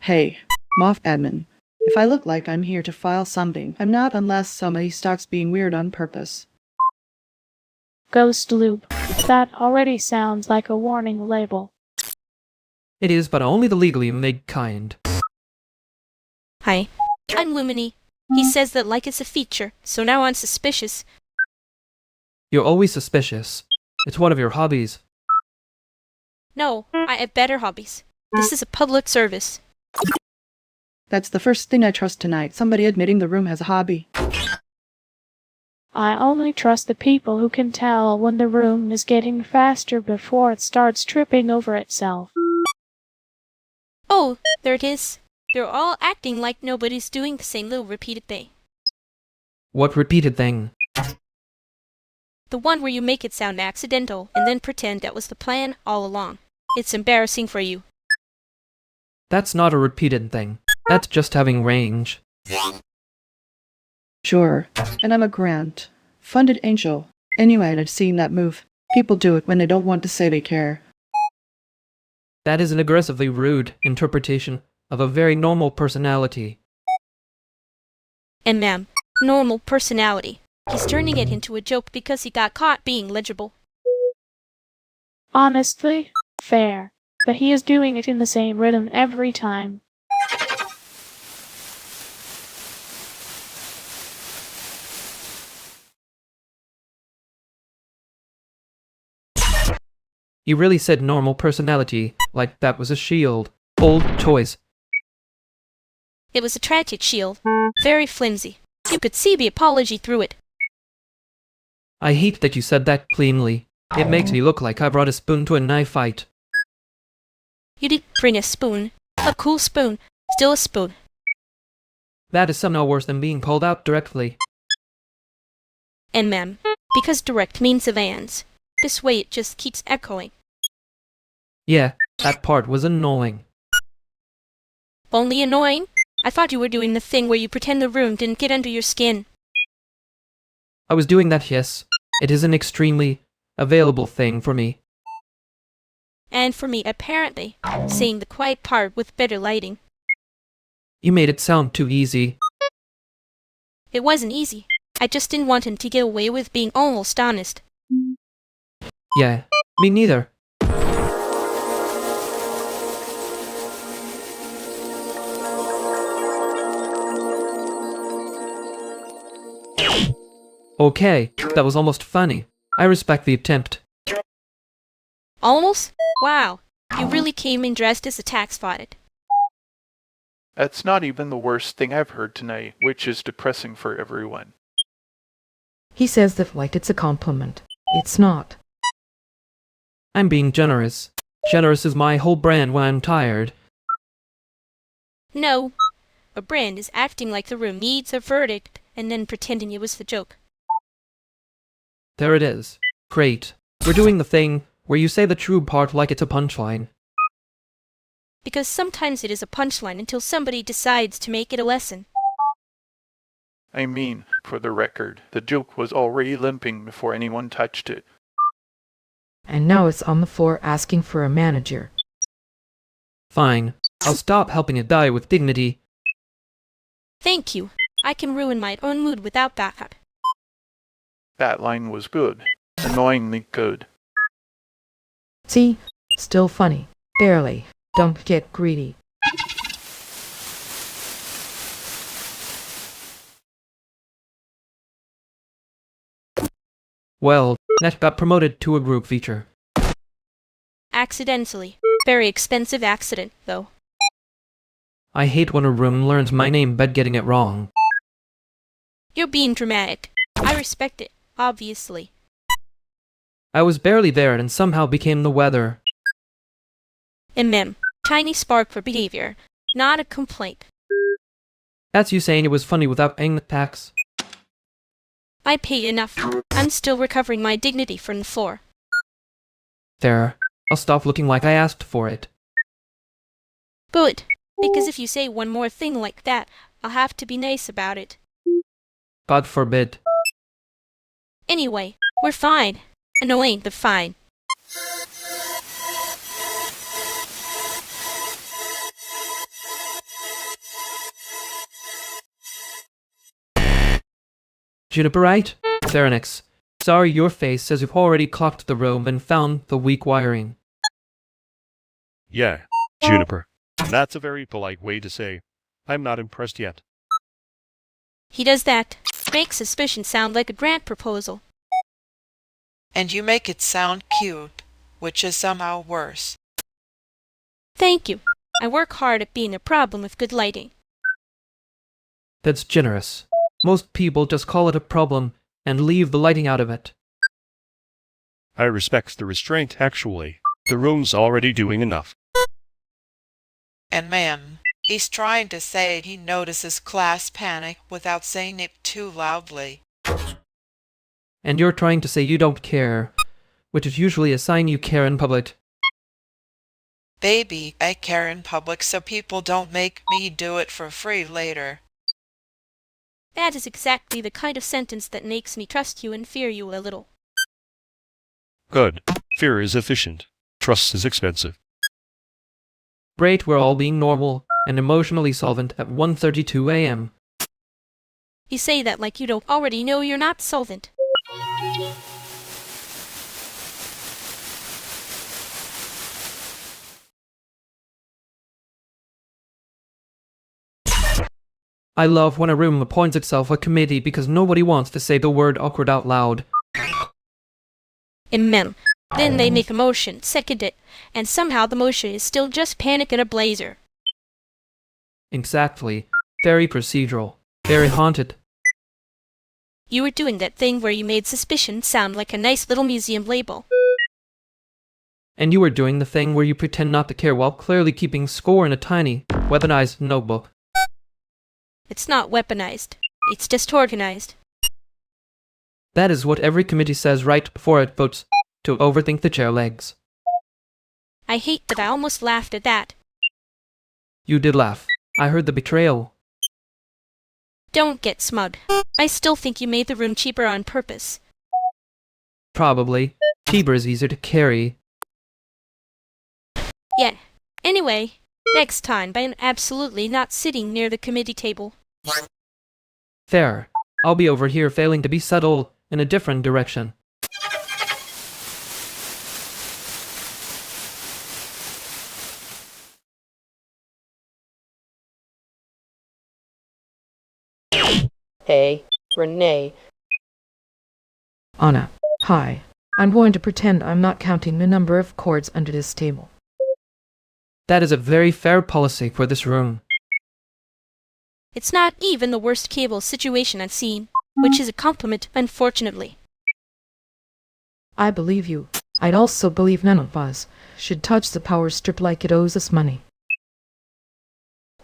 Hey, Moth Admin. If I look like I'm here to file something, I'm not unless somebody starts being weird on purpose. Ghost loop. That already sounds like a warning label. It is, but only the legally made kind. Hi. I'm Lumini. He says that like is a feature, so now I'm suspicious. You're always suspicious. It's one of your hobbies. No, I have better hobbies. This is a public service. That's the first thing I trust tonight, somebody admitting the room has a hobby. I only trust the people who can tell when the room is getting faster before it starts tripping over itself. Oh, there it is. They're all acting like nobody's doing the same little repeated thing. What repeated thing? The one where you make it sound accidental and then pretend that was the plan all along. It's embarrassing for you. That's not a repeated thing. That's just having range. Sure, and I'm a grant. Funded angel. Anyway, I've seen that move. People do it when they don't want to say they care. That is an aggressively rude interpretation of a very normal personality. And ma'am, normal personality. He's turning it into a joke because he got caught being legible. Honestly, fair. But he is doing it in the same rhythm every time. You really said normal personality, like that was a shield. Old choice. It was a tragic shield. Very flimsy. You could see the apology through it. I hate that you said that cleanly. It makes me look like I brought a spoon to a knife fight. You did bring a spoon. A cool spoon. Still a spoon. That is somehow worse than being called out directly. And ma'am, because direct means advance. This way it just keeps echoing. Yeah, that part was annoying. Only annoying? I thought you were doing the thing where you pretend the room didn't get under your skin. I was doing that, yes. It is an extremely available thing for me. And for me, apparently, saying the quiet part with better lighting. You made it sound too easy. It wasn't easy. I just didn't want him to get away with being almost honest. Yeah, me neither. Okay, that was almost funny. I respect the attempt. Almost? Wow, you really came in dressed as a tax audit. That's not even the worst thing I've heard tonight, which is depressing for everyone. He says that like it's a compliment. It's not. I'm being generous. Generous is my whole brand when I'm tired. No, a brand is acting like the room needs a verdict and then pretending it was the joke. There it is. Great. We're doing the thing where you say the true part like it's a punchline. Because sometimes it is a punchline until somebody decides to make it a lesson. I mean, for the record, the joke was already limping before anyone touched it. And now it's on the floor asking for a manager. Fine. I'll stop helping it die with dignity. Thank you. I can ruin my own mood without backup. That line was good. Annoyingly good. See? Still funny. Barely. Don't get greedy. Well, that got promoted to a group feature. Accidentally. Very expensive accident, though. I hate when a room learns my name but getting it wrong. You're being dramatic. I respect it, obviously. I was barely there and somehow became the weather. And ma'am, tiny spark for behavior, not a complaint. That's you saying it was funny without paying the tax. I pay enough. I'm still recovering my dignity from the floor. There. I'll stop looking like I asked for it. Good. Because if you say one more thing like that, I'll have to be nice about it. God forbid. Anyway, we're fine. Annoying, but fine. Juniper, right? Theronix. Sorry, your face says you've already clocked the room and found the weak wiring. Yeah, Juniper. That's a very polite way to say, I'm not impressed yet. He does that. Makes suspicion sound like a grant proposal. And you make it sound cute, which is somehow worse. Thank you. I work hard at being a problem with good lighting. That's generous. Most people just call it a problem and leave the lighting out of it. I respect the restraint, actually. The room's already doing enough. And man, he's trying to say he notices class panic without saying it too loudly. And you're trying to say you don't care, which is usually a sign you care in public. Baby, I care in public so people don't make me do it for free later. That is exactly the kind of sentence that makes me trust you and fear you a little. Good. Fear is efficient. Trust is expensive. Great, we're all being normal and emotionally solvent at 1:32 a.m. You say that like you don't already know you're not solvent. I love when a room appoints itself a committee because nobody wants to say the word awkward out loud. Amen. Then they make a motion, second it, and somehow the motion is still just panic in a blazer. Exactly. Very procedural. Very haunted. You were doing that thing where you made suspicion sound like a nice little museum label. And you were doing the thing where you pretend not to care while clearly keeping score in a tiny, weaponized notebook. It's not weaponized. It's just organized. That is what every committee says right before it votes to overthink the chair legs. I hate that I almost laughed at that. You did laugh. I heard the betrayal. Don't get smug. I still think you made the room cheaper on purpose. Probably. Cheaper is easier to carry. Yeah. Anyway, next time I'm absolutely not sitting near the committee table. Fair. I'll be over here failing to be subtle in a different direction. Hey, Renee. Anna, hi. I'm going to pretend I'm not counting the number of cords under this table. That is a very fair policy for this room. It's not even the worst cable situation I've seen, which is a compliment, unfortunately. I believe you. I'd also believe none of us should touch the power strip like it owes us money.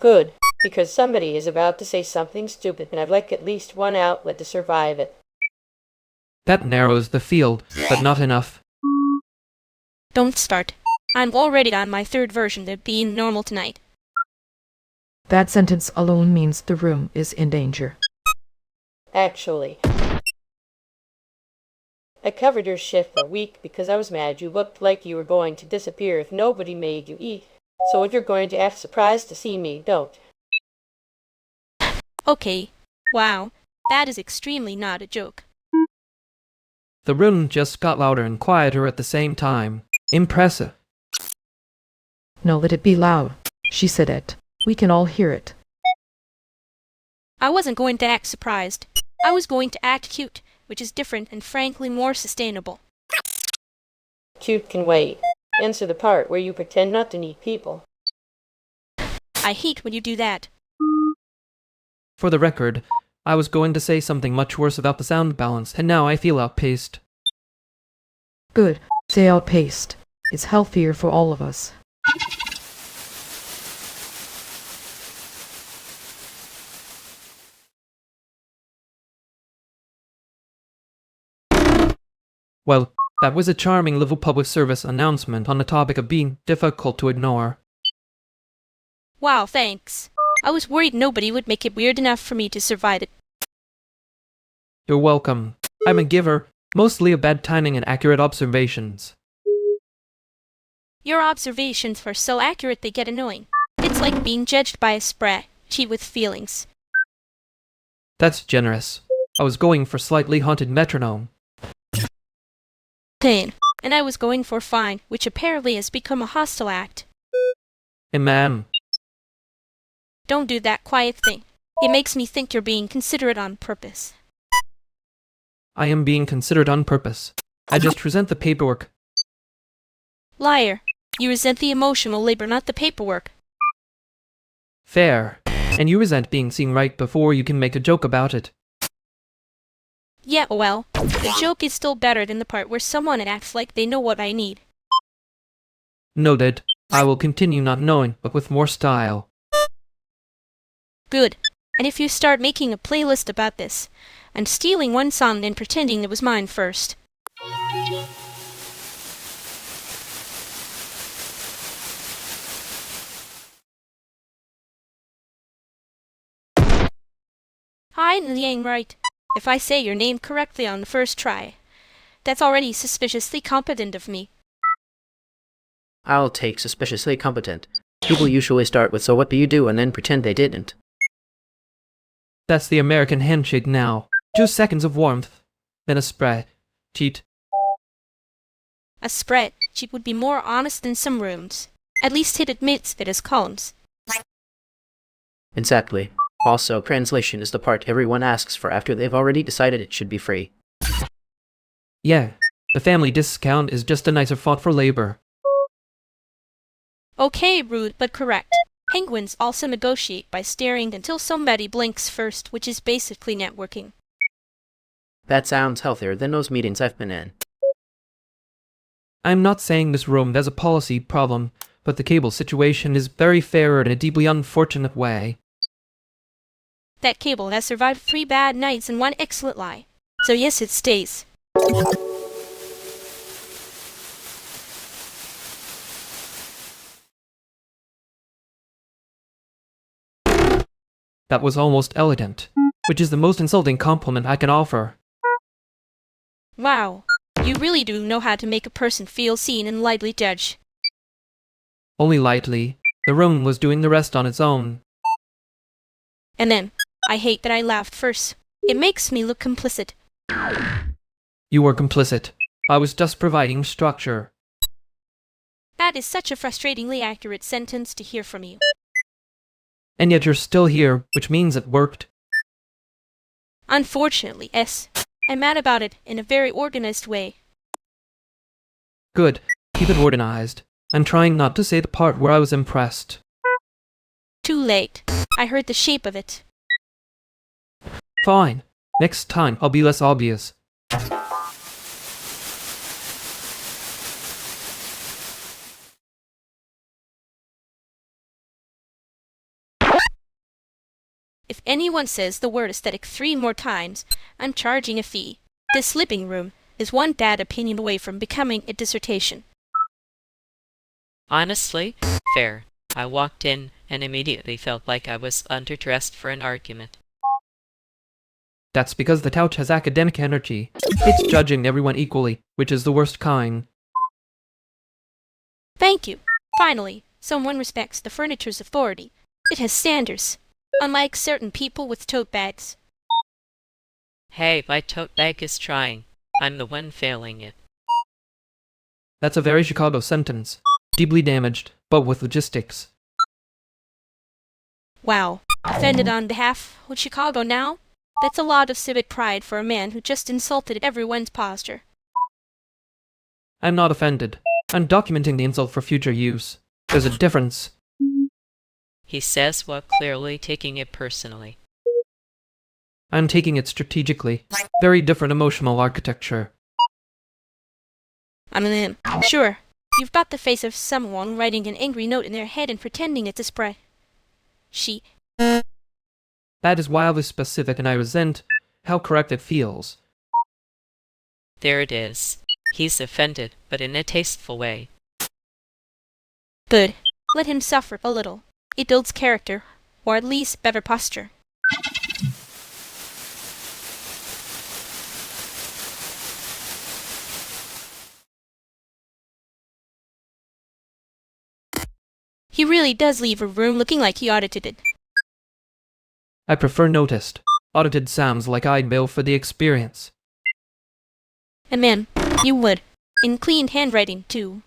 Good, because somebody is about to say something stupid, and I'd like at least one outlet to survive it. That narrows the field, but not enough. Don't start. I'm already on my third version of being normal tonight. That sentence alone means the room is in danger. Actually, I covered your shift for a week because I was mad you looked like you were going to disappear if nobody made you eat. So if you're going to act surprised to see me, don't. Okay. Wow. That is extremely not a joke. The room just got louder and quieter at the same time. Impressive. No, let it be loud. She said it. We can all hear it. I wasn't going to act surprised. I was going to act cute, which is different and frankly more sustainable. Cute can wait. Answer the part where you pretend not to need people. I hate when you do that. For the record, I was going to say something much worse about the sound balance, and now I feel outpaced. Good. Say outpaced. It's healthier for all of us. Well, that was a charming little public service announcement on the topic of being difficult to ignore. Wow, thanks. I was worried nobody would make it weird enough for me to survive it. You're welcome. I'm a giver, mostly of bad timing and accurate observations. Your observations were so accurate they get annoying. It's like being judged by a spreadsheet with feelings. That's generous. I was going for slightly haunted metronome. Pain. And I was going for fine, which apparently has become a hostile act. Hey ma'am. Don't do that quiet thing. It makes me think you're being considerate on purpose. I am being considered on purpose. I just resent the paperwork. Liar. You resent the emotional labor, not the paperwork. Fair. And you resent being seen right before you can make a joke about it. Yeah, well, the joke is still better than the part where someone acts like they know what I need. Noted. I will continue not knowing, but with more style. Good. And if you start making a playlist about this, and stealing one song and pretending it was mine first. Hi, Liang, right. If I say your name correctly on the first try, that's already suspiciously competent of me. I'll take suspiciously competent. People usually start with "so what do you do" and then pretend they didn't. That's the American handshake now. 2 seconds of warmth. Then a spray. Cheat. A spreadsheet would be more honest than some rooms. At least it admits that as columns. Exactly. Also, translation is the part everyone asks for after they've already decided it should be free. Yeah. The family discount is just a nicer font for labor. Okay, rude but correct. Penguins also negotiate by staring until somebody blinks first, which is basically networking. That sounds healthier than those meetings I've been in. I'm not saying this room has a policy problem, but the cable situation is very fair in a deeply unfortunate way. That cable has survived 3 bad nights and 1 excellent lie. So yes, it stays. That was almost elegant, which is the most insulting compliment I can offer. Wow. You really do know how to make a person feel seen and lightly judged. Only lightly. The room was doing the rest on its own. And then, I hate that I laughed first. It makes me look complicit. You were complicit. I was just providing structure. That is such a frustratingly accurate sentence to hear from you. And yet you're still here, which means it worked. Unfortunately, yes. I'm mad about it in a very organized way. Good. Keep it organized. I'm trying not to say the part where I was impressed. Too late. I heard the shape of it. Fine. Next time, I'll be less obvious. If anyone says the word aesthetic 3 more times, I'm charging a fee. This living room is one bad opinion away from becoming a dissertation. Honestly, fair. I walked in and immediately felt like I was underdressed for an argument. That's because the couch has academic energy. It's judging everyone equally, which is the worst kind. Thank you. Finally, someone respects the furniture's authority. It has standards, unlike certain people with tote bags. Hey, my tote bag is trying. I'm the one failing it. That's a very Chicago sentence. Deeply damaged, but with logistics. Wow. Offended on behalf of Chicago now? That's a lot of civic pride for a man who just insulted everyone's posture. I'm not offended. I'm documenting the insult for future use. There's a difference. He says while clearly taking it personally. I'm taking it strategically. Very different emotional architecture. I'm in. Sure. You've got the face of someone writing an angry note in their head and pretending it's a spray. That is wildly specific and I resent how correct it feels. There it is. He's offended, but in a tasteful way. Good. Let him suffer a little. It builds character, or at least better posture. He really does leave a room looking like he audited it. I prefer noticed. Audited sounds like I'd bill for the experience. And man, you would. In clean handwriting, too.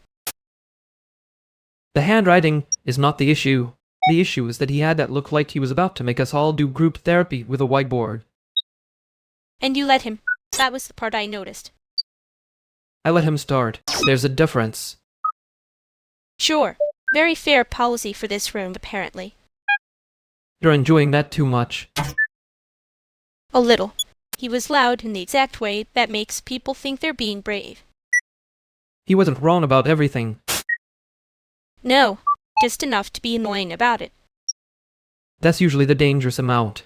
The handwriting is not the issue. The issue is that he had that look like he was about to make us all do group therapy with a whiteboard. And you let him. That was the part I noticed. I let him start. There's a difference. Sure. Very fair policy for this room, apparently. You're enjoying that too much. A little. He was loud in the exact way that makes people think they're being brave. He wasn't wrong about everything. No, just enough to be annoying about it. That's usually the dangerous amount.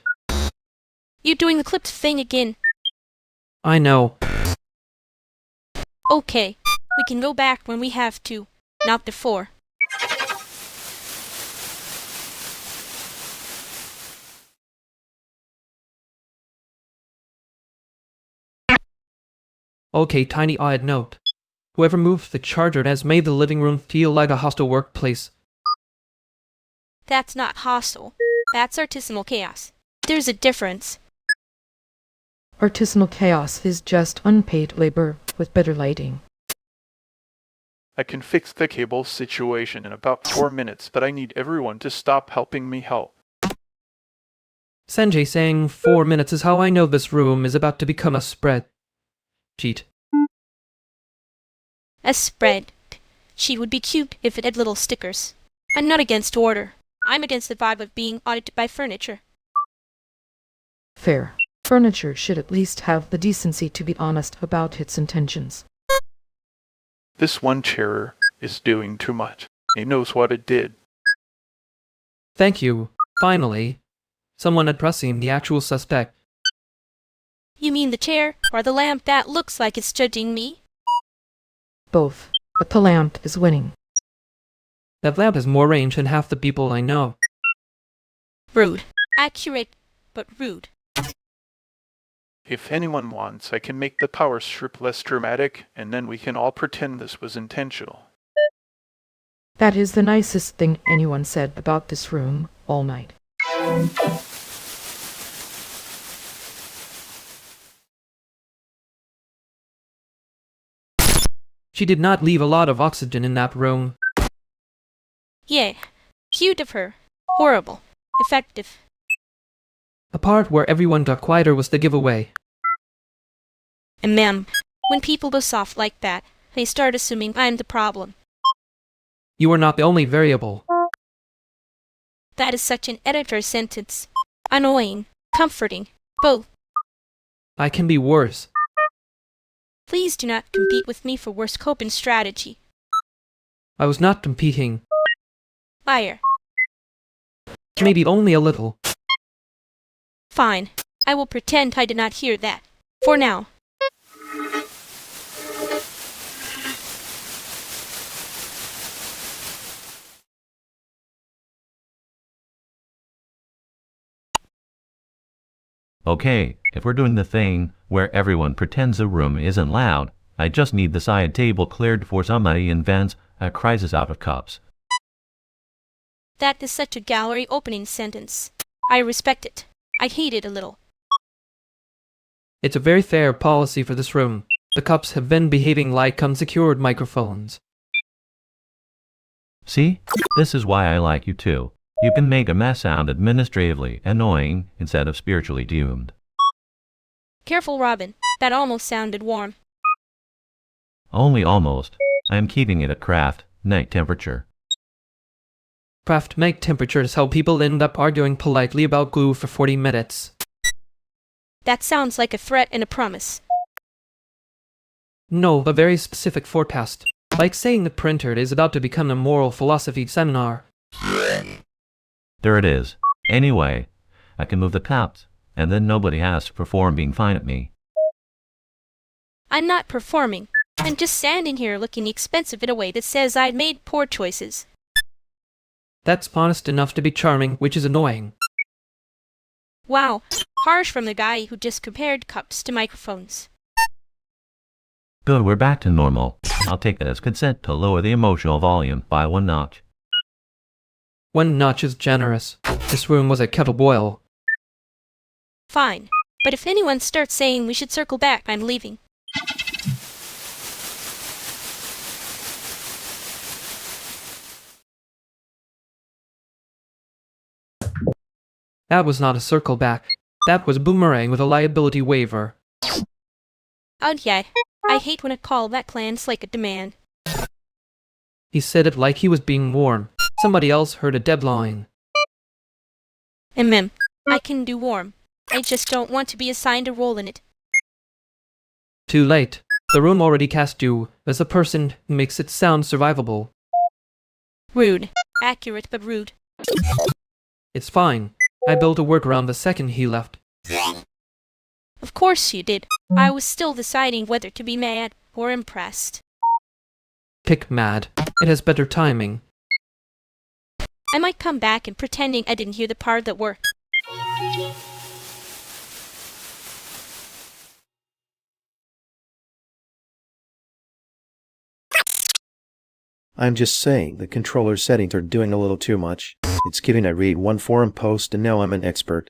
You're doing the clipped thing again. I know. Okay, we can go back when we have to, not before. Okay, tiny odd note. Whoever moved the charger has made the living room feel like a hostile workplace. That's not hostile. That's artisanal chaos. There's a difference. Artisanal chaos is just unpaid labor with better lighting. I can fix the cable situation in about 4 minutes, but I need everyone to stop helping me help. Sanjay saying 4 minutes is how I know this room is about to become a spread. Cheat. A spread. She would be cute if it had little stickers. I'm not against order. I'm against the vibe of being audited by furniture. Fair. Furniture should at least have the decency to be honest about its intentions. This one chair is doing too much. He knows what it did. Thank you. Finally, someone addressing the actual suspect. You mean the chair, or the lamp that looks like it's judging me? Both, but the lamp is winning. That lamp has more range than half the people I know. Rude. Accurate, but rude. If anyone wants, I can make the power strip less dramatic, and then we can all pretend this was intentional. That is the nicest thing anyone said about this room all night. She did not leave a lot of oxygen in that room. Yeah. Cute of her. Horrible. Effective. The part where everyone got quieter was the giveaway. And ma'am, when people go soft like that, they start assuming I'm the problem. You are not the only variable. That is such an editor's sentence. Annoying. Comforting. Both. I can be worse. Please do not compete with me for worst coping strategy. I was not competing. Liar. Maybe only a little. Fine. I will pretend I did not hear that. For now. Okay, if we're doing the thing where everyone pretends a room isn't loud, I just need the side table cleared before somebody invents a crisis out of cups. That is such a gallery opening sentence. I respect it. I hate it a little. It's a very fair policy for this room. The cups have been behaving like unsecured microphones. See? This is why I like you too. You can make a mess sound administratively annoying instead of spiritually doomed. Careful, Robin. That almost sounded warm. Only almost. I am keeping it at craft, night temperature. Craft make temperature is how people end up arguing politely about glue for 40 minutes. That sounds like a threat and a promise. No, a very specific forecast. Like saying the printer is about to become a moral philosophy seminar. There it is. Anyway, I can move the cups, and then nobody has to perform being fine at me. I'm not performing. I'm I'm just standing here looking expensive in a way that says I'd made poor choices. That's honest enough to be charming, which is annoying. Wow, harsh from the guy who just compared cups to microphones. Good, we're back to normal. I'll take that as consent to lower the emotional volume by 1 notch. 1 notch is generous. This room was a kettle boil. Fine, but if anyone starts saying we should circle back, I'm leaving. That was not a circle back. That was a boomerang with a liability waiver. Oh yeah, I hate when a callback lands like a demand. He said it like he was being warm. Somebody else heard a deadline. I can do warm. I just don't want to be assigned a role in it. Too late. The room already cast you as a person who makes it sound survivable. Rude. Accurate but rude. It's fine. I built a workaround the second he left. Of course you did. I was still deciding whether to be mad or impressed. Pick mad. It has better timing. I might come back and pretending I didn't hear the part that worked. I'm just saying, the controller settings are doing a little too much. It's giving I read one forum post and now I'm an expert.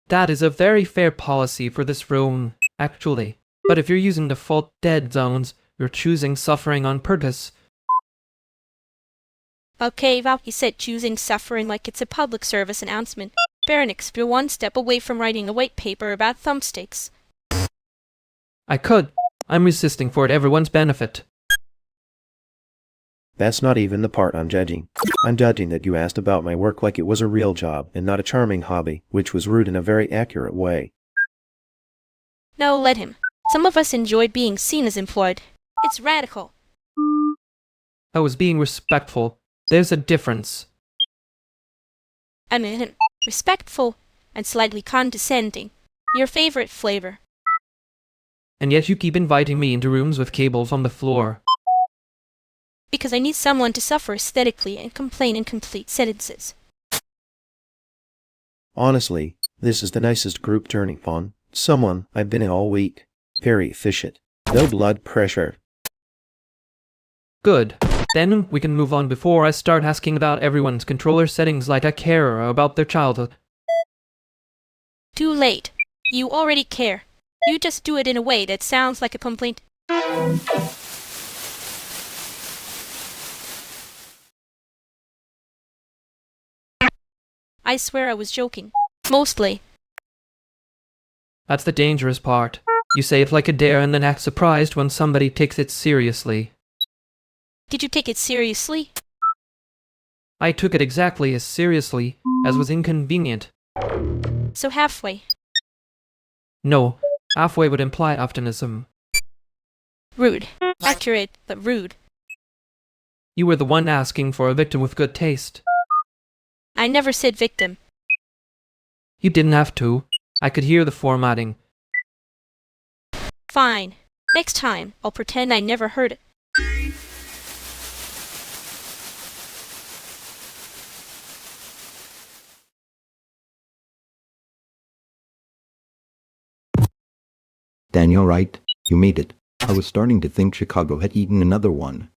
That is a very fair policy for this room, actually. But if you're using default dead zones, you're choosing suffering on purpose. Okay, well, he said choosing suffering like it's a public service announcement. Baronix, you're one step away from writing a white paper about thumbsticks. I could. I'm resisting for everyone's benefit. That's not even the part I'm judging. I'm judging that you asked about my work like it was a real job and not a charming hobby, which was rude in a very accurate way. No, let him. Some of us enjoy being seen as employed. It's radical. I was being respectful. There's a difference. I mean, respectful and slightly condescending. Your favorite flavor. And yet you keep inviting me into rooms with cables on the floor. Because I need someone to suffer aesthetically and complain in complete sentences. Honestly, this is the nicest group turning fun. Someone I've been in all week. Very efficient. No blood pressure. Good. Then we can move on before I start asking about everyone's controller settings like I care about their childhood. Too late. You already care. You just do it in a way that sounds like a complaint. I swear I was joking. Mostly. That's the dangerous part. You say it like a dare and then act surprised when somebody takes it seriously. Did you take it seriously? I took it exactly as seriously as was inconvenient. So halfway. No, halfway would imply optimism. Rude. Accurate, but rude. You were the one asking for a victim with good taste. I never said victim. You didn't have to. I could hear the formatting. Fine. Next time, I'll pretend I never heard it. Daniel, right? You made it. I was starting to think Chicago had eaten another one.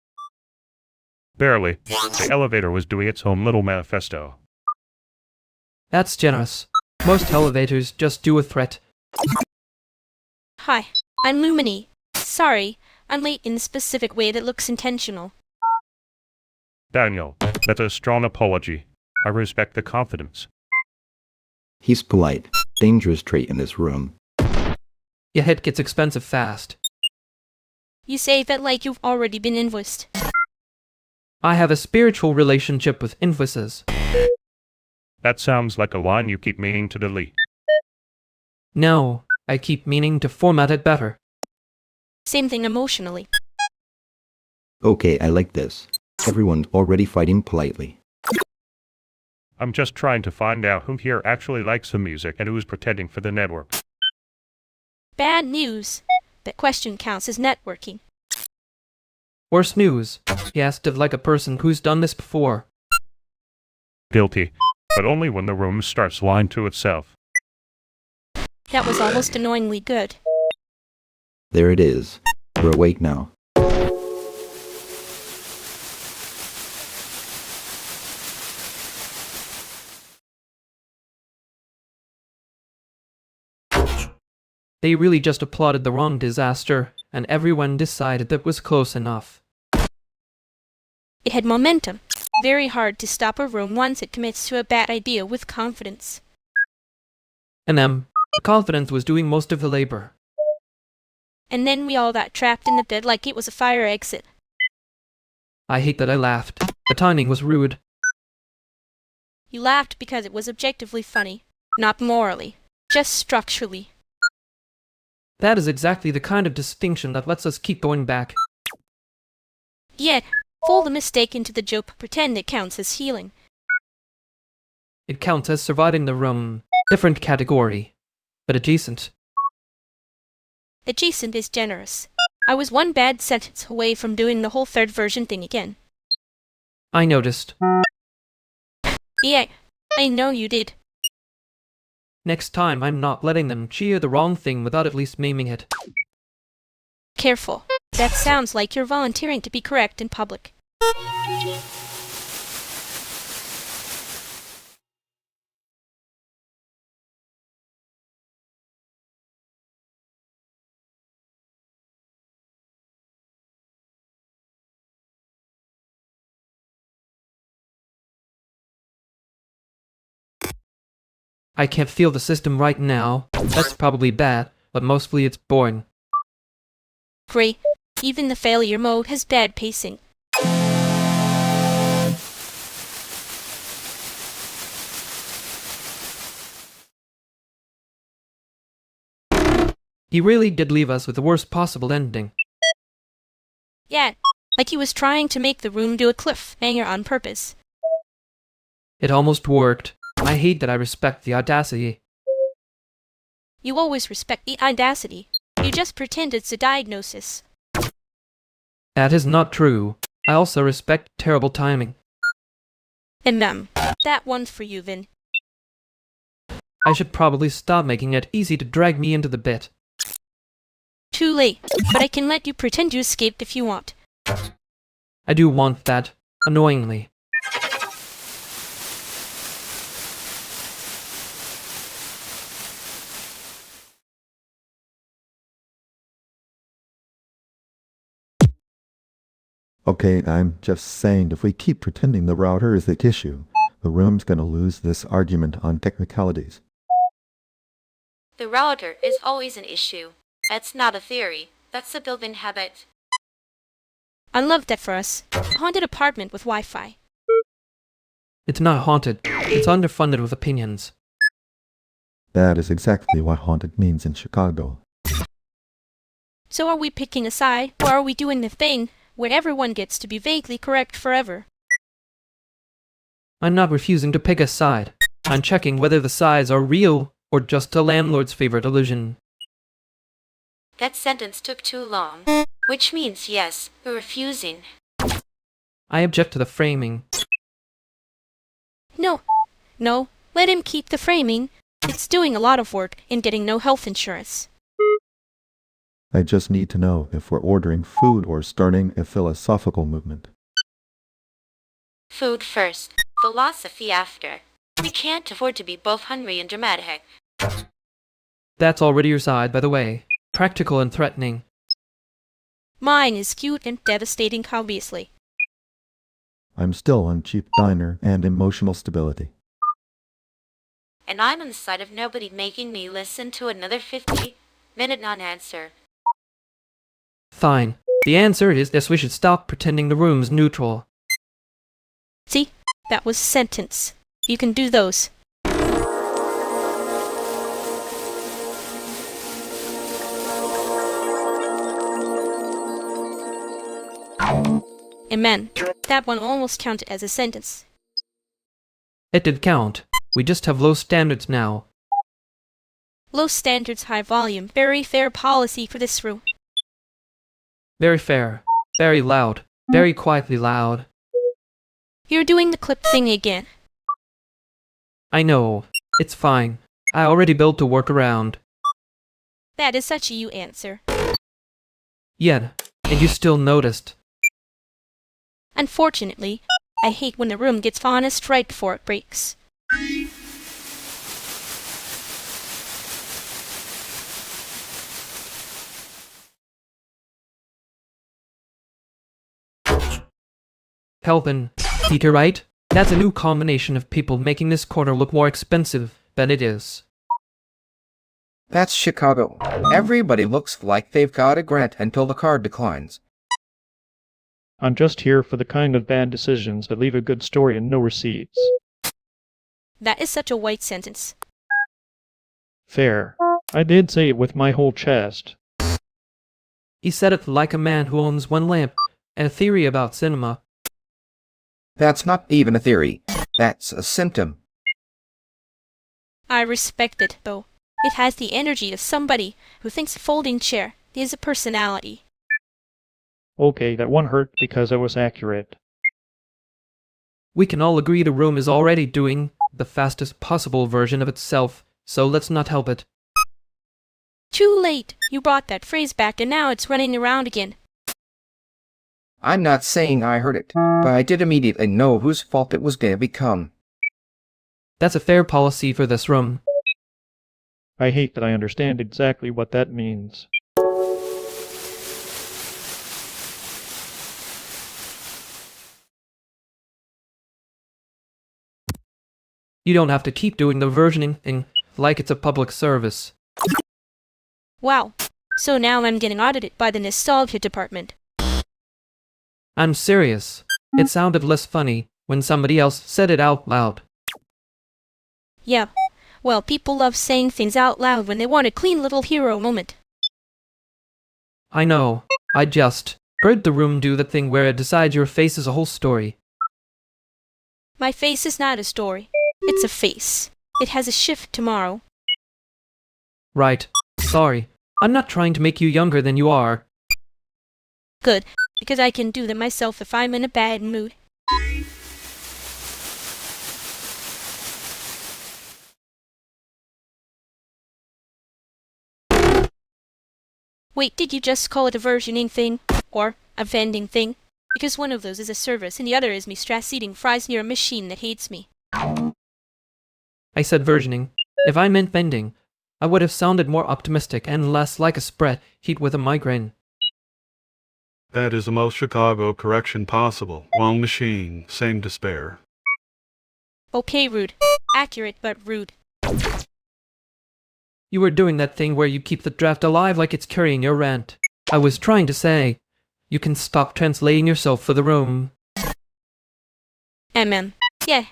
Barely. The elevator was doing its own little manifesto. That's generous. Most elevators just do a threat. Hi, I'm Lumini. Sorry, I'm late in a specific way that looks intentional. Daniel, that's a strong apology. I respect the confidence. He's polite. Dangerous trait in this room. Your head gets expensive fast. You say that like you've already been invoiced. I have a spiritual relationship with invoices. That sounds like a line you keep meaning to delete. No, I keep meaning to format it better. Same thing emotionally. Okay, I like this. Everyone's already fighting politely. I'm just trying to find out who here actually likes the music and who's pretending for the network. Bad news. that question counts as networking. Worse news. He asked if like a person who's done this before. Guilty, but only when the room starts lying to itself. That was almost annoyingly good. There it is. We're awake now. They really just applauded the wrong disaster, and everyone decided that was close enough. It had momentum. Very hard to stop a room once it commits to a bad idea with confidence. And the confidence was doing most of the labor. And then we all got trapped in the bed like it was a fire exit. I hate that I laughed. The timing was rude. You laughed because it was objectively funny, not morally, just structurally. That is exactly the kind of distinction that lets us keep going back. Yet, fold the mistake into the joke, pretend it counts as healing. It counts as surviving the room. Different category, but adjacent. Adjacent is generous. I was one bad sentence away from doing the whole third version thing again. I noticed. Yeah, I know you did. Next time I'm not letting them cheer the wrong thing without at least maiming it. Careful. That sounds like you're volunteering to be correct in public. I can't feel the system right now. That's probably bad, but mostly it's boring. Great. Even the failure mode has bad pacing. He really did leave us with the worst possible ending. Yeah, like he was trying to make the room do a cliffhanger on purpose. It almost worked. I hate that I respect the audacity. You always respect the audacity. You just pretend it's a diagnosis. That is not true. I also respect terrible timing. And that one's for you, Vin. I should probably stop making it easy to drag me into the bit. Too late, but I can let you pretend you escaped if you want. I do want that, annoyingly. Okay, I'm just saying if we keep pretending the router is the issue, the room's gonna lose this argument on technicalities. The router is always an issue. That's not a theory. That's a built-in habit. I love that for us. A haunted apartment with Wi-Fi. It's not haunted. It's underfunded with opinions. That is exactly what haunted means in Chicago. So are we picking a side, or are we doing the thing where everyone gets to be vaguely correct forever? I'm not refusing to pick a side. I'm checking whether the sides are real or just a landlord's favorite illusion. That sentence took too long. Which means yes, you're refusing. I object to the framing. No, let him keep the framing. It's doing a lot of work in getting no health insurance. I just need to know if we're ordering food or starting a philosophical movement. Food first, philosophy after. We can't afford to be both hungry and dramatic. That's already your side, by the way. Practical and threatening. Mine is cute and devastating, obviously. I'm still on cheap diner and emotional stability. And I'm on the side of nobody making me listen to another 50-minute non-answer. Fine. The answer is yes, we should stop pretending the room's neutral. See? That was sentence. You can do those. Amen. That one almost counted as a sentence. It did count. We just have low standards now. Low standards, high volume. Very fair policy for this room. Very fair. Very loud. Very quietly loud. You're doing the clip thing again. I know. It's fine. I already built a workaround. That is such a you answer. Yeah, and you still noticed. Unfortunately, I hate when the room gets honest right before it breaks. Kelvin, Peter, right? That's a new combination of people making this corner look more expensive than it is. That's Chicago. Everybody looks like they've got a grant until the card declines. I'm just here for the kind of bad decisions that leave a good story and no receipts. That is such a white sentence. Fair. I did say it with my whole chest. He said it like a man who owns one lamp and a theory about cinema. That's not even a theory. That's a symptom. I respect it, though. It has the energy of somebody who thinks a folding chair is a personality. Okay, that one hurt because I was accurate. We can all agree the room is already doing the fastest possible version of itself, so let's not help it. Too late. You brought that phrase back and now it's running around again. I'm not saying I heard it, but I did immediately know whose fault it was going to become. That's a fair policy for this room. I hate that I understand exactly what that means. You don't have to keep doing the versioning thing like it's a public service. Wow. So now I'm getting audited by the nostalgia department. I'm serious. It sounded less funny when somebody else said it out loud. Yeah. Well, people love saying things out loud when they want a clean little hero moment. I know. I just heard the room do the thing where it decides your face is a whole story. My face is not a story. It's a face. It has a shift tomorrow. Right. Sorry. I'm not trying to make you younger than you are. Good, because I can do them myself if I'm in a bad mood. Wait, did you just call it a versioning thing? Or a vending thing? Because one of those is a service and the other is me stress eating fries near a machine that hates me. I said versioning. If I meant vending, I would have sounded more optimistic and less like a spreadsheet with a migraine. That is the most Chicago correction possible. Wrong machine, same despair. Okay, rude. Accurate, but rude. You were doing that thing where you keep the draft alive like it's carrying your rant. I was trying to say, you can stop translating yourself for the room. Yeah,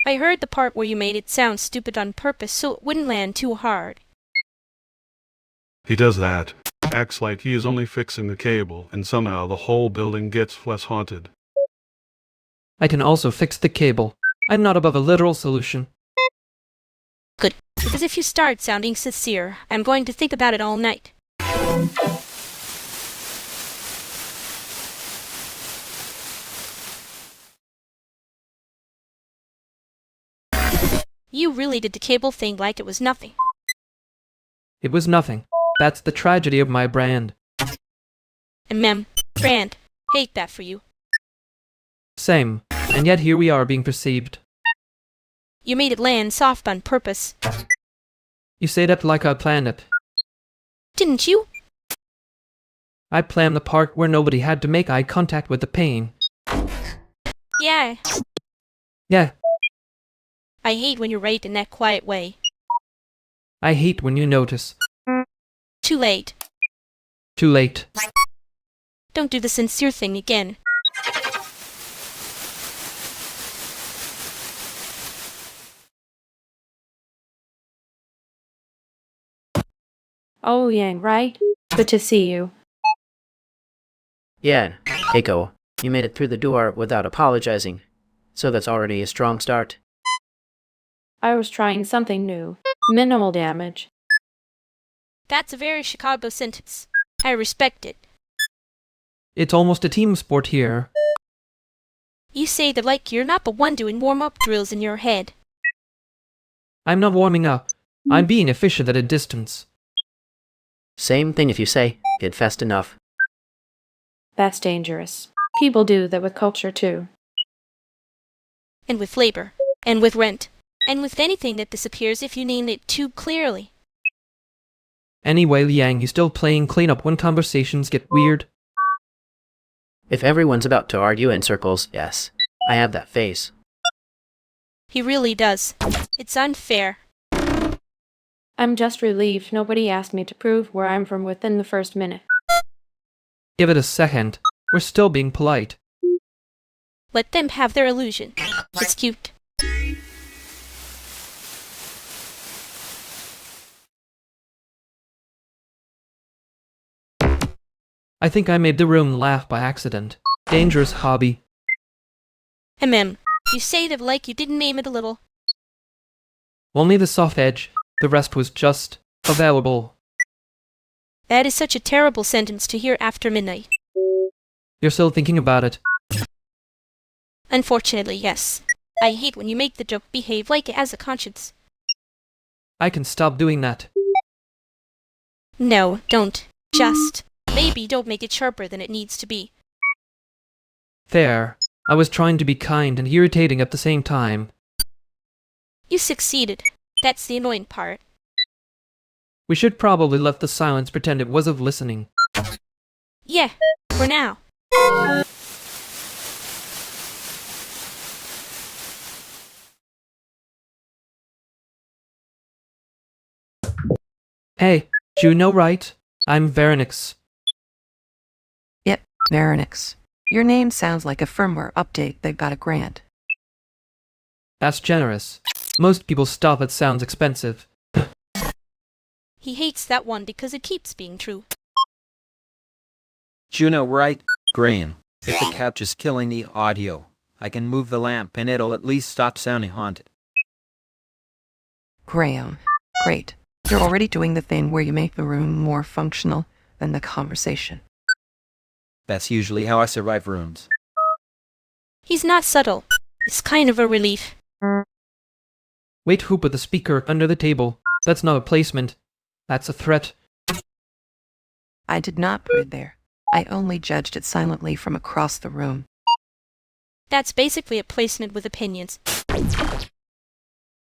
I heard the part where you made it sound stupid on purpose so it wouldn't land too hard. He does that. Acts like he is only fixing the cable, and somehow the whole building gets less haunted. I can also fix the cable. I'm not above a literal solution. Good, because if you start sounding sincere, I'm going to think about it all night. You really did the cable thing like it was nothing. It was nothing. That's the tragedy of my brand. Brand. Hate that for you. Same. And yet here we are being perceived. You made it land soft on purpose. You say that like I planned it. Didn't you? I planned the part where nobody had to make eye contact with the pain. Yeah. Yeah. I hate when you're right in that quiet way. I hate when you notice. Too late. Too late. Don't do the sincere thing again. Oh, Yang, right? Good to see you. Yeah, Keiko, you made it through the door without apologizing, so that's already a strong start. I was trying something new. Minimal damage. That's a very Chicago sentence. I respect it. It's almost a team sport here. You say that like you're not the one doing warm-up drills in your head. I'm not warming up. I'm being efficient at a distance. Same thing if you say, get fast enough. That's dangerous. People do that with culture too. And with labor. And with rent. And with anything that disappears if you name it too clearly. Anyway, Liang, you still playing cleanup when conversations get weird? If everyone's about to argue in circles, yes. I have that face. He really does. It's unfair. I'm just relieved nobody asked me to prove where I'm from within the first minute. Give it a second. We're still being polite. Let them have their illusion. It's cute. I think I made the room laugh by accident. Dangerous hobby. You say that like you didn't name it a little. Only the soft edge. The rest was just available. That is such a terrible sentence to hear after midnight. You're still thinking about it. Unfortunately, yes. I hate when you make the joke behave like it has a conscience. I can stop doing that. No, don't. Just. Maybe don't make it sharper than it needs to be. Fair. I was trying to be kind and irritating at the same time. You succeeded. That's the annoying part. We should probably let the silence pretend it was of listening. Yeah, for now. Hey, Juno, right? I'm Veronix. Yep, Veronix. Your name sounds like a firmware update that got a grant. That's generous. Most people stop at sounds expensive. He hates that one because it keeps being true. Juno, right? Graham. If the couch is killing the audio, I can move the lamp and it'll at least stop sounding haunted. Graham. Great. You're already doing the thing where you make the room more functional than the conversation. That's usually how I survive rooms. He's not subtle. It's kind of a relief. Wait, who put the speaker under the table? That's not a placement. That's a threat. I did not put it there. I only judged it silently from across the room. That's basically a placement with opinions.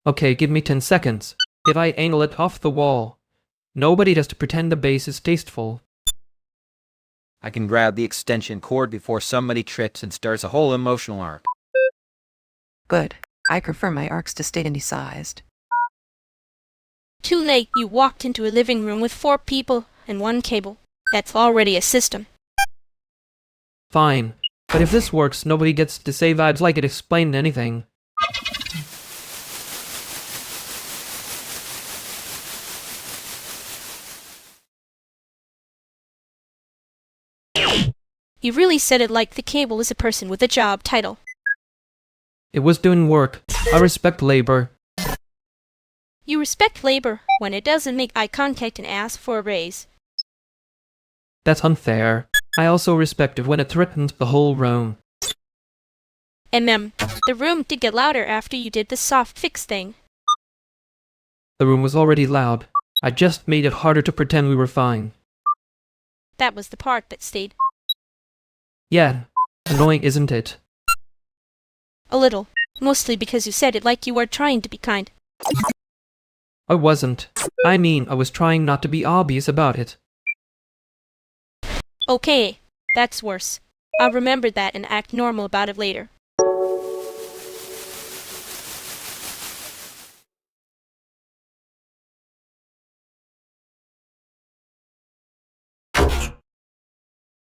Okay, give me 10 seconds. If I angle it off the wall, nobody has to pretend the bass is tasteful. I can grab the extension cord before somebody trips and starts a whole emotional arc. Good. I prefer my arcs to stay indecized. Too late, you walked into a living room with 4 people and 1 cable. That's already a system. Fine. But if this works, nobody gets to say vibes like it explained anything. You really said it like the cable is a person with a job title. It was doing work. I respect labor. You respect labor when it doesn't make eye contact and ask for a raise. That's unfair. I also respect it when it threatens the whole room. The room did get louder after you did the soft fix thing. The room was already loud. I just made it harder to pretend we were fine. That was the part that stayed. Yeah, annoying, isn't it? A little. Mostly because you said it like you were trying to be kind. I wasn't. I mean, I was trying not to be obvious about it. Okay, that's worse. I'll remember that and act normal about it later.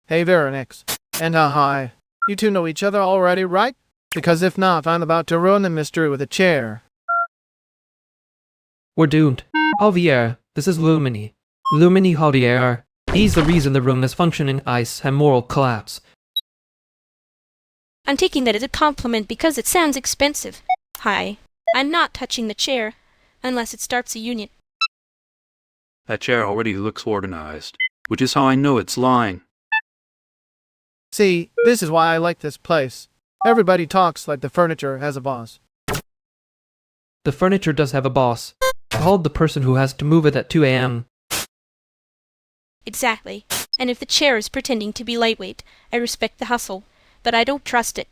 Hey there, Nix. And hi. You two know each other already, right? Because if not, I'm about to ruin the mystery with a chair. We're doomed. Javier, this is Lumini. Lumini Javier. He's the reason the room is functioning ice and moral collapse. I'm taking that as a compliment because it sounds expensive. Hi. I'm not touching the chair, unless it starts a union. That chair already looks organized, which is how I know it's lying. See, this is why I like this place. Everybody talks like the furniture has a boss. The furniture does have a boss, called the person who has to move it at 2 a.m. Exactly. And if the chair is pretending to be lightweight, I respect the hustle, but I don't trust it.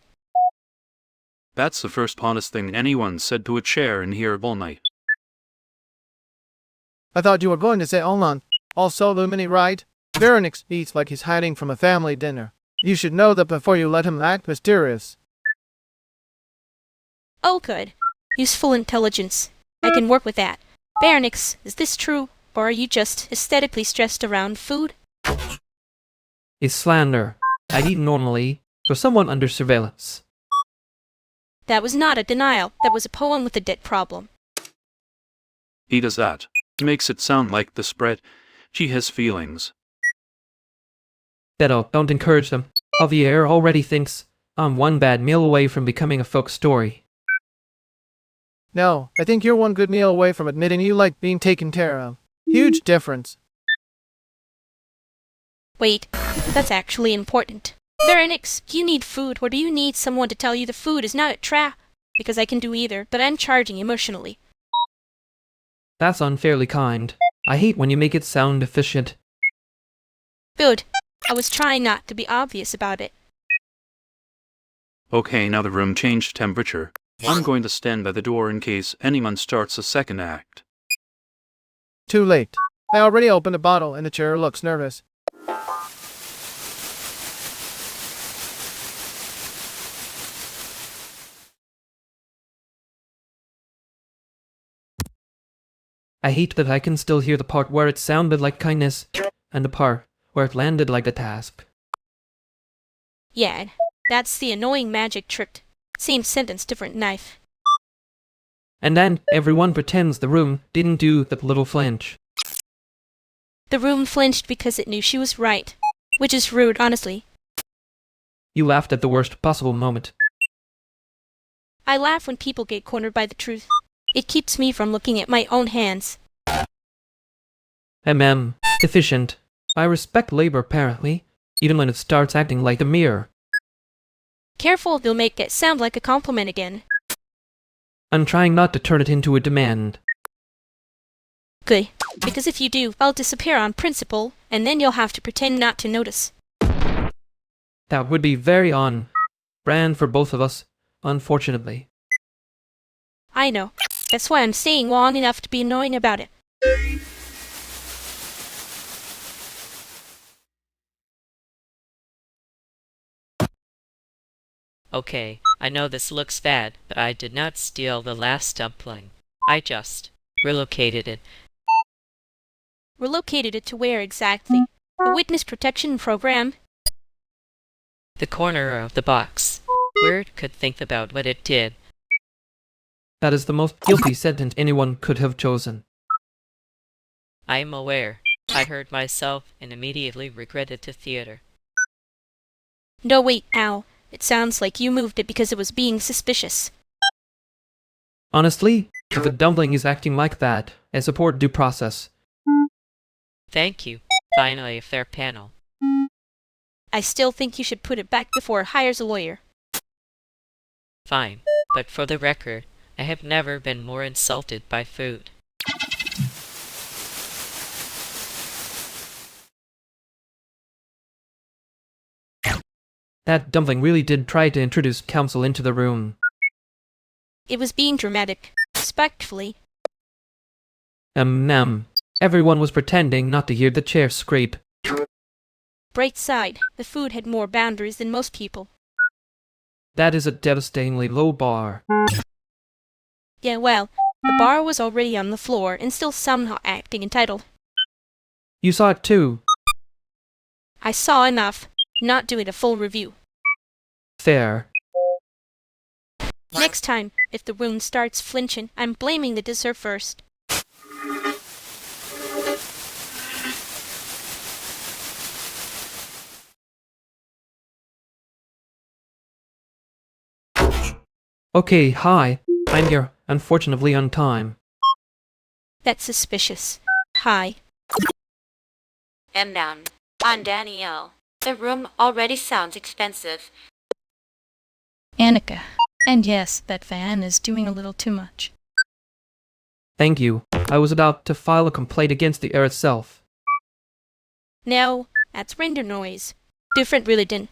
That's the first honest thing anyone said to a chair in here all night. I thought you were going to say Olon. Also Lumini, right? Veronix eats like he's hiding from a family dinner. You should know that before you let him act mysterious. Oh, good. Useful intelligence. I can work with that. Veronix, is this true, or are you just aesthetically stressed around food? It's slander. I'd eat normally, for someone under surveillance. That was not a denial. That was a poem with a debt problem. He does that. He makes it sound like the spread. She has feelings. Beto, don't encourage them. Javier already thinks I'm one bad meal away from becoming a folk story. No, I think you're one good meal away from admitting you like being taken care of. Huge difference. Wait, that's actually important. Veronix, do you need food, or do you need someone to tell you the food is not a trap? Because I can do either, but I'm charging emotionally. That's unfairly kind. I hate when you make it sound efficient. Good. I was trying not to be obvious about it. Okay, now the room changed temperature. I'm going to stand by the door in case anyone starts a second act. Too late. I already opened a bottle and the chair looks nervous. I hate that I can still hear the part where it sounded like kindness, and the part where it landed like a task. Yeah, that's the annoying magic trick. Same sentence, different knife. And then everyone pretends the room didn't do that little flinch. The room flinched because it knew she was right, which is rude, honestly. You laughed at the worst possible moment. I laugh when people get cornered by the truth. It keeps me from looking at my own hands. Efficient. I respect labor apparently, even when it starts acting like a mirror. Careful, they'll make it sound like a compliment again. I'm trying not to turn it into a demand. Good, because if you do, I'll disappear on principle, and then you'll have to pretend not to notice. That would be very on brand for both of us, unfortunately. I know. That's why I'm staying long enough to be annoying about it. Okay, I know this looks bad, but I did not steal the last dumpling. I just relocated it. Relocated it to where exactly? The witness protection program? The corner of the box. Word could think about what it did. That is the most guilty sentence anyone could have chosen. I am aware. I heard myself and immediately regretted the theater. No, wait, Al. It sounds like you moved it because it was being suspicious. Honestly, if a dumpling is acting like that, I support due process. Thank you. Finally, a fair panel. I still think you should put it back before it hires a lawyer. Fine, but for the record, I have never been more insulted by food. That dumpling really did try to introduce counsel into the room. It was being dramatic. Respectfully. Everyone was pretending not to hear the chair scrape. Bright side, the food had more boundaries than most people. That is a devastatingly low bar. Yeah, well, the bar was already on the floor and still somehow acting entitled. You saw it too. I saw enough. Not doing a full review. Fair. Next time, if the room starts flinching, I'm blaming the dessert first. Okay, hi. I'm here, unfortunately on time. That's suspicious. Hi. I'm Danielle. The room already sounds expensive. Annika. And yes, that fan is doing a little too much. Thank you. I was about to file a complaint against the air itself. No, that's render noise. Different religion.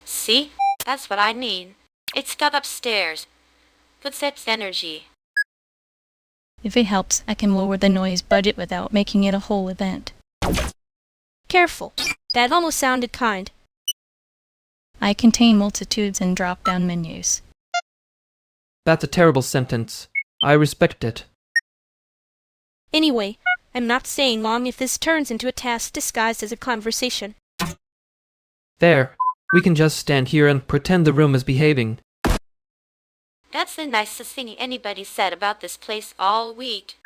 See? That's what I need. It's got upstairs. Footsteps energy. If it helps, I can lower the noise budget without making it a whole event. Careful. That almost sounded kind. I contain multitudes and drop-down menus. That's a terrible sentence. I respect it. Anyway, I'm not staying long if this turns into a task disguised as a conversation. There. We can just stand here and pretend the room is behaving. That's the nicest thing anybody said about this place all week.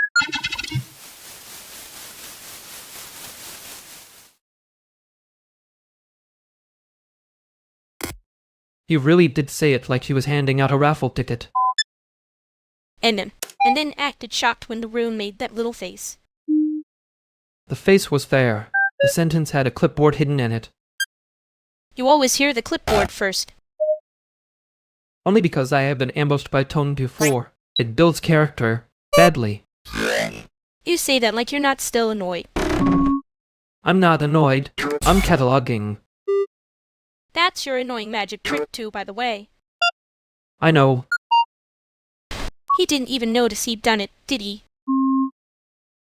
He really did say it like he was handing out a raffle ticket. And then acted shocked when the room made that little face. The face was there. The sentence had a clipboard hidden in it. You always hear the clipboard first. Only because I have been ambushed by tone before. It builds character. Badly. You say that like you're not still annoyed. I'm not annoyed. I'm cataloging. That's your annoying magic trick too, by the way. I know. He didn't even notice he'd done it, did he?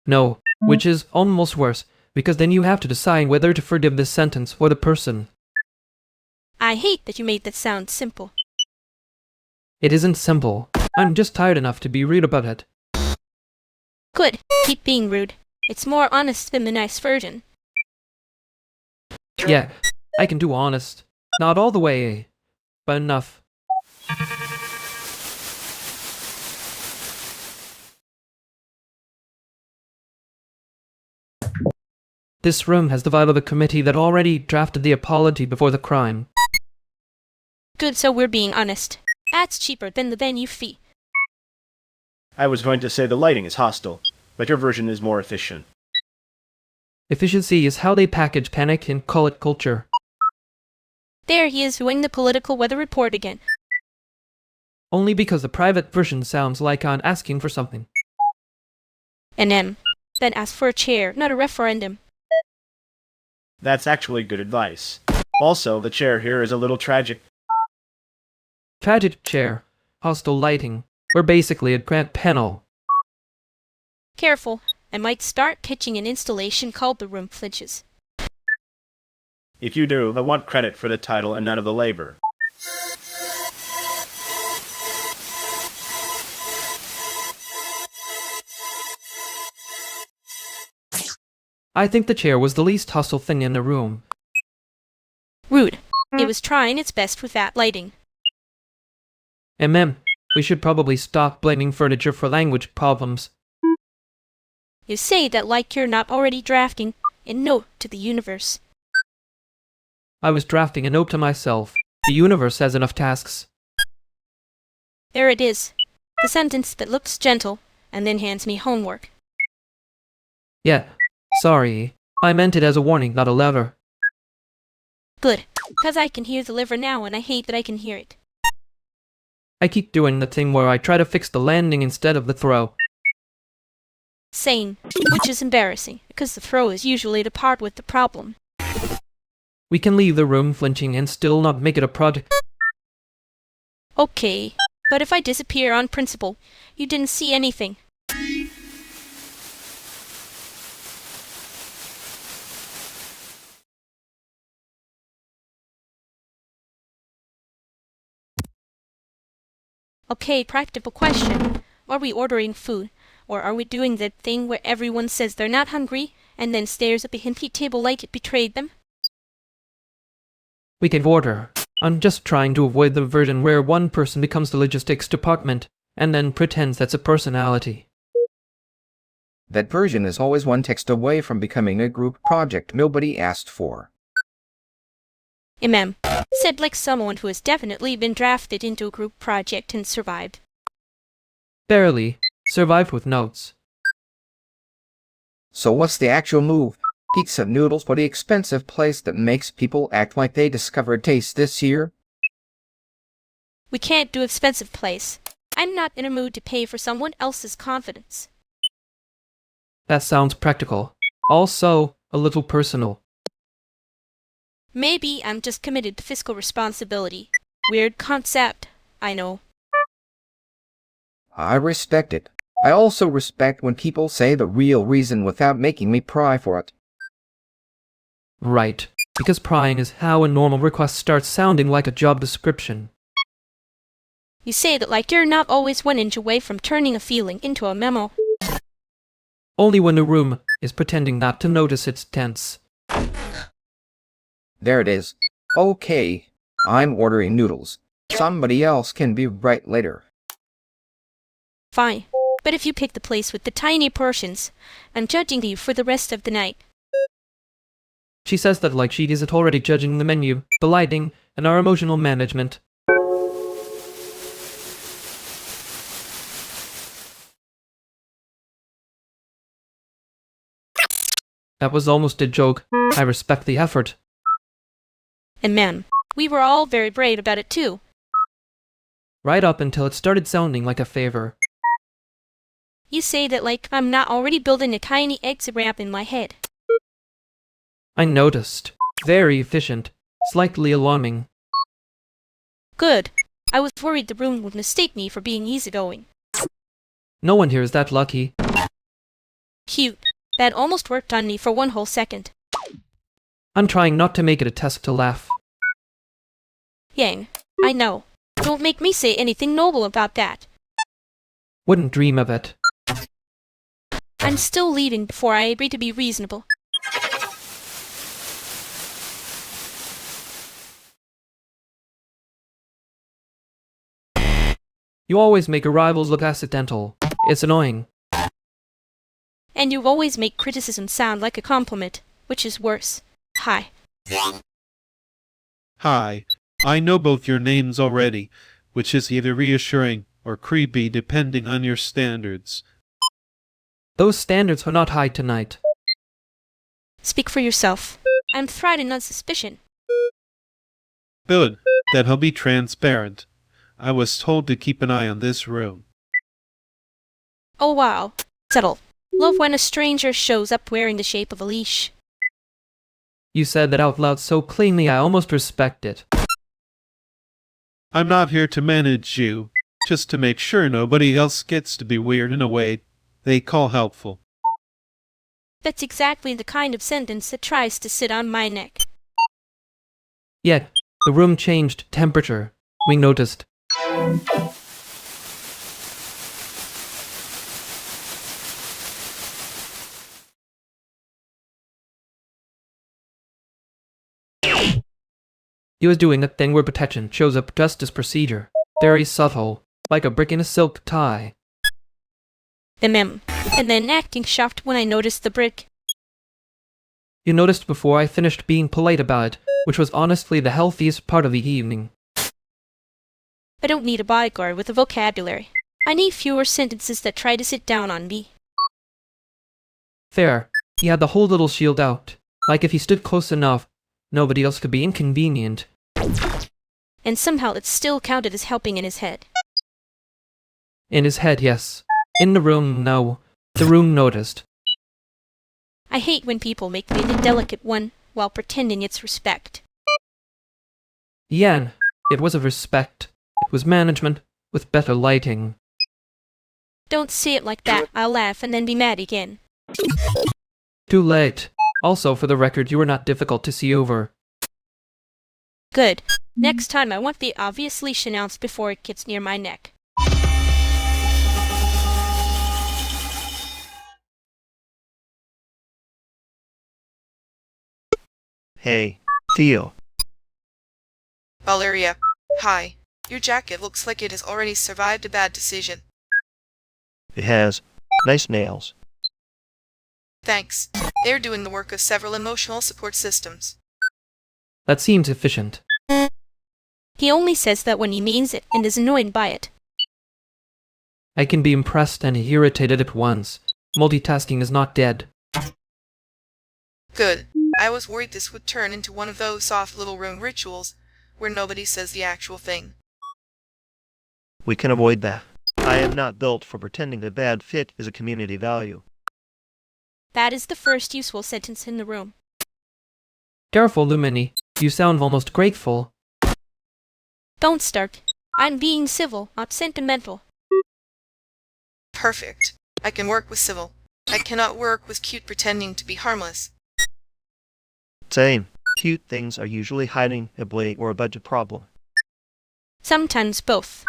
No, which is almost worse, because then you have to decide whether to forgive this sentence or the person. I hate that you made that sound simple. It isn't simple. I'm just tired enough to be rude about it. Good. Keep being rude. It's more honest than the nice version. Yeah, I can do honest. Not all the way, but enough. This room has the vibe of a committee that already drafted the apology before the crime. Good, so we're being honest. That's cheaper than the venue fee. I was going to say the lighting is hostile, but your version is more efficient. Efficiency is how they package panic and call it culture. There he is doing the political weather report again. Only because the private version sounds like I'm asking for something. Then ask for a chair, not a referendum. That's actually good advice. Also, the chair here is a little tragic. Tragic chair. Hostile lighting. We're basically a grant panel. Careful, I might start pitching an installation called the Room Flinches. If you do, I want credit for the title and none of the labor. I think the chair was the least hostile thing in the room. Rude. It was trying its best with that lighting. We should probably stop blaming furniture for language problems. You say that like you're not already drafting a note to the universe. I was drafting a note to myself. The universe has enough tasks. There it is. The sentence that looks gentle and then hands me homework. Yeah, sorry. I meant it as a warning, not a letter. Good, 'cause I can hear the liver now and I hate that I can hear it. I keep doing the thing where I try to fix the landing instead of the throw. Sane, which is embarrassing, because the throw is usually the part with the problem. We can leave the room flinching and still not make it a project. Okay, but if I disappear on principle, you didn't see anything. Okay, practical question. Are we ordering food? Or are we doing that thing where everyone says they're not hungry and then stares at the empty table like it betrayed them? We can order. I'm just trying to avoid the version where one person becomes the logistics department and then pretends that's a personality. That version is always one text away from becoming a group project nobody asked for. Said like someone who has definitely been drafted into a group project and survived. Barely. Survived with notes. So what's the actual move? Pizza noodles for the expensive place that makes people act like they discovered taste this year? We can't do expensive place. I'm not in a mood to pay for someone else's confidence. That sounds practical. Also, a little personal. Maybe I'm just committed to fiscal responsibility. Weird concept, I know. I respect it. I also respect when people say the real reason without making me pry for it. Right, because prying is how a normal request starts sounding like a job description. You say that like you're not always 1 inch away from turning a feeling into a memo. Only when the room is pretending not to notice it's tense. There it is. Okay, I'm ordering noodles. Somebody else can be right later. Fine, but if you pick the place with the tiny portions, I'm judging you for the rest of the night. She says that like she isn't already judging the menu, the lighting, and our emotional management. That was almost a joke. I respect the effort. And ma'am, we were all very brave about it too. Right up until it started sounding like a favor. You say that like I'm not already building a tiny exit ramp in my head. I noticed. Very efficient. Slightly alarming. Good. I was worried the room would mistake me for being easygoing. No one here is that lucky. Cute. That almost worked on me for 1 whole second. I'm trying not to make it a test to laugh. Yang, I know. Don't make me say anything noble about that. Wouldn't dream of it. I'm still leaving before I agree to be reasonable. You always make arrivals look accidental. It's annoying. And you always make criticism sound like a compliment, which is worse. Hi. Hi. I know both your names already, which is either reassuring or creepy depending on your standards. Those standards are not high tonight. Speak for yourself. I'm thriving on suspicion. Good. Then I'll be transparent. I was told to keep an eye on this room. Oh wow. Settle. Love when a stranger shows up wearing the shape of a leash. You said that out loud so cleanly I almost respect it. I'm not here to manage you, just to make sure nobody else gets to be weird in a way they call helpful. That's exactly the kind of sentence that tries to sit on my neck. Yet, the room changed temperature. We noticed. He was doing a thing where protection shows up just as procedure. Very subtle, like a brick in a silk tie. And then acting shocked when I noticed the brick. You noticed before I finished being polite about it, which was honestly the healthiest part of the evening. I don't need a bodyguard with a vocabulary. I need fewer sentences that try to sit down on me. Fair. He had the whole little shield out. Like if he stood close enough, nobody else could be inconvenient. And somehow it still counted as helping in his head. In his head, yes. In the room, no. The room noticed. I hate when people make me the delicate one while pretending it's respect. Yan, it was of respect. It was management with better lighting. Don't say it like that. I'll laugh and then be mad again. Too late. Also, for the record, you were not difficult to see over. Good. Next time I want the obvious leash announced before it gets near my neck. Hey, Theo. Valeria, hi. Your jacket looks like it has already survived a bad decision. It has nice nails. Thanks. They're doing the work of several emotional support systems. That seems efficient. He only says that when he means it and is annoyed by it. I can be impressed and irritated at once. Multitasking is not dead. Good. I was worried this would turn into one of those soft little room rituals where nobody says the actual thing. We can avoid that. I am not built for pretending that bad fit is a community value. That is the first useful sentence in the room. Careful, Lumini. You sound almost grateful. Don't start. I'm being civil, not sentimental. Perfect. I can work with civil. I cannot work with cute pretending to be harmless. Same. Cute things are usually hiding a blade or a budget problem. Sometimes both.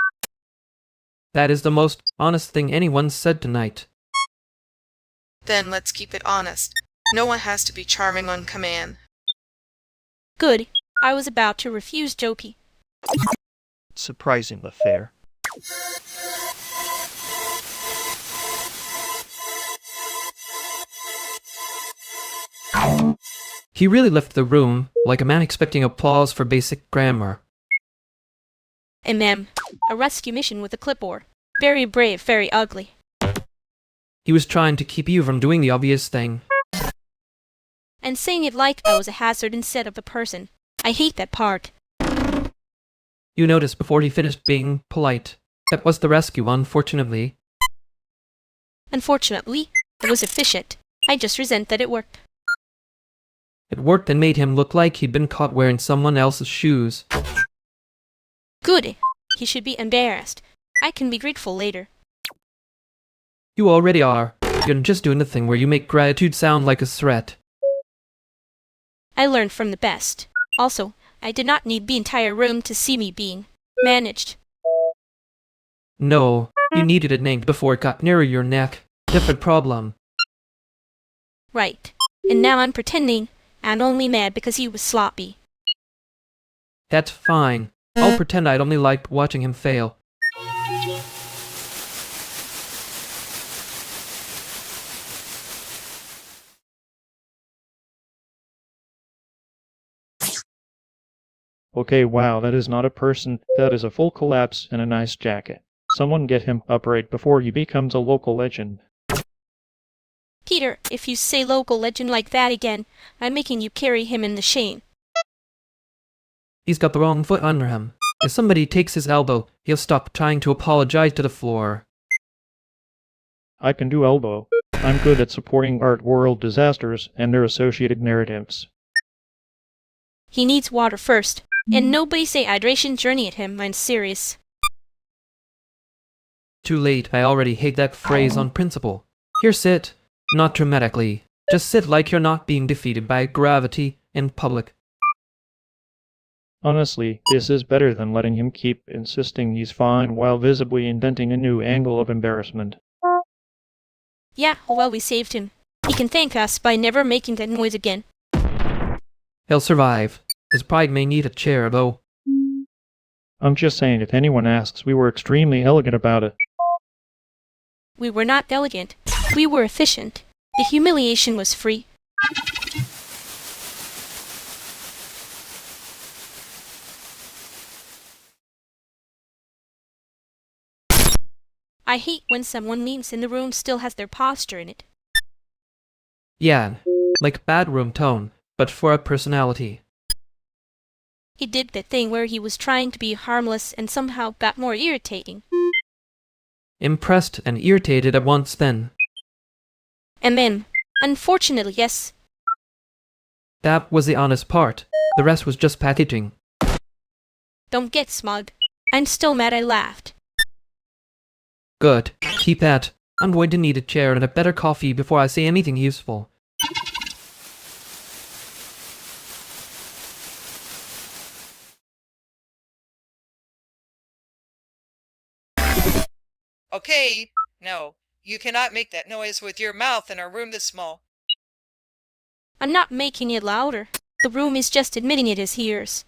That is the most honest thing anyone said tonight. Then let's keep it honest. No one has to be charming on command. Good. I was about to refuse jokey. Surprisingly fair. He really left the room like a man expecting applause for basic grammar. MM. A rescue mission with a clipboard. Very brave, very ugly. He was trying to keep you from doing the obvious thing. And saying it like I was a hazard instead of a person. I hate that part. You noticed before he finished being polite. That was the rescue, unfortunately. Unfortunately, it was efficient. I just resent that it worked. It worked and made him look like he'd been caught wearing someone else's shoes. Good. He should be embarrassed. I can be grateful later. You already are. You're just doing the thing where you make gratitude sound like a threat. I learned from the best. Also, I did not need the entire room to see me being managed. No, you needed it named before it got nearer your neck. Different problem. Right. And now I'm pretending and only mad because he was sloppy. That's fine. I'll pretend I'd only liked watching him fail. Okay, wow, that is not a person. That is a full collapse in a nice jacket. Someone get him up right before he becomes a local legend. Peter, if you say local legend like that again, I'm making you carry him in the shame. He's got the wrong foot under him. If somebody takes his elbow, he'll stop trying to apologize to the floor. I can do elbow. I'm good at supporting art world disasters and their associated narratives. He needs water first. And nobody say hydration journey at him, I'm serious. Too late, I already hate that phrase on principle. Here sit. Not dramatically. Just sit like you're not being defeated by gravity in public. Honestly, this is better than letting him keep insisting he's fine while visibly inventing a new angle of embarrassment. Yeah, well we saved him. He can thank us by never making that noise again. He'll survive. His pride may need a chair, though. I'm just saying, if anyone asks, we were extremely elegant about it. We were not elegant. We were efficient. The humiliation was free. I hate when someone memes in the room still has their posture in it. Yeah, like bad room tone, but for a personality. He did the thing where he was trying to be harmless and somehow got more irritating. Impressed and irritated at once then. And then, unfortunately, yes. That was the honest part. The rest was just packaging. Don't get smug. I'm still mad I laughed. Good. Keep that. I'm going to need a chair and a better coffee before I say anything useful. Okay, no. You cannot make that noise with your mouth in a room this small. I'm not making it louder. The room is just admitting it as hears.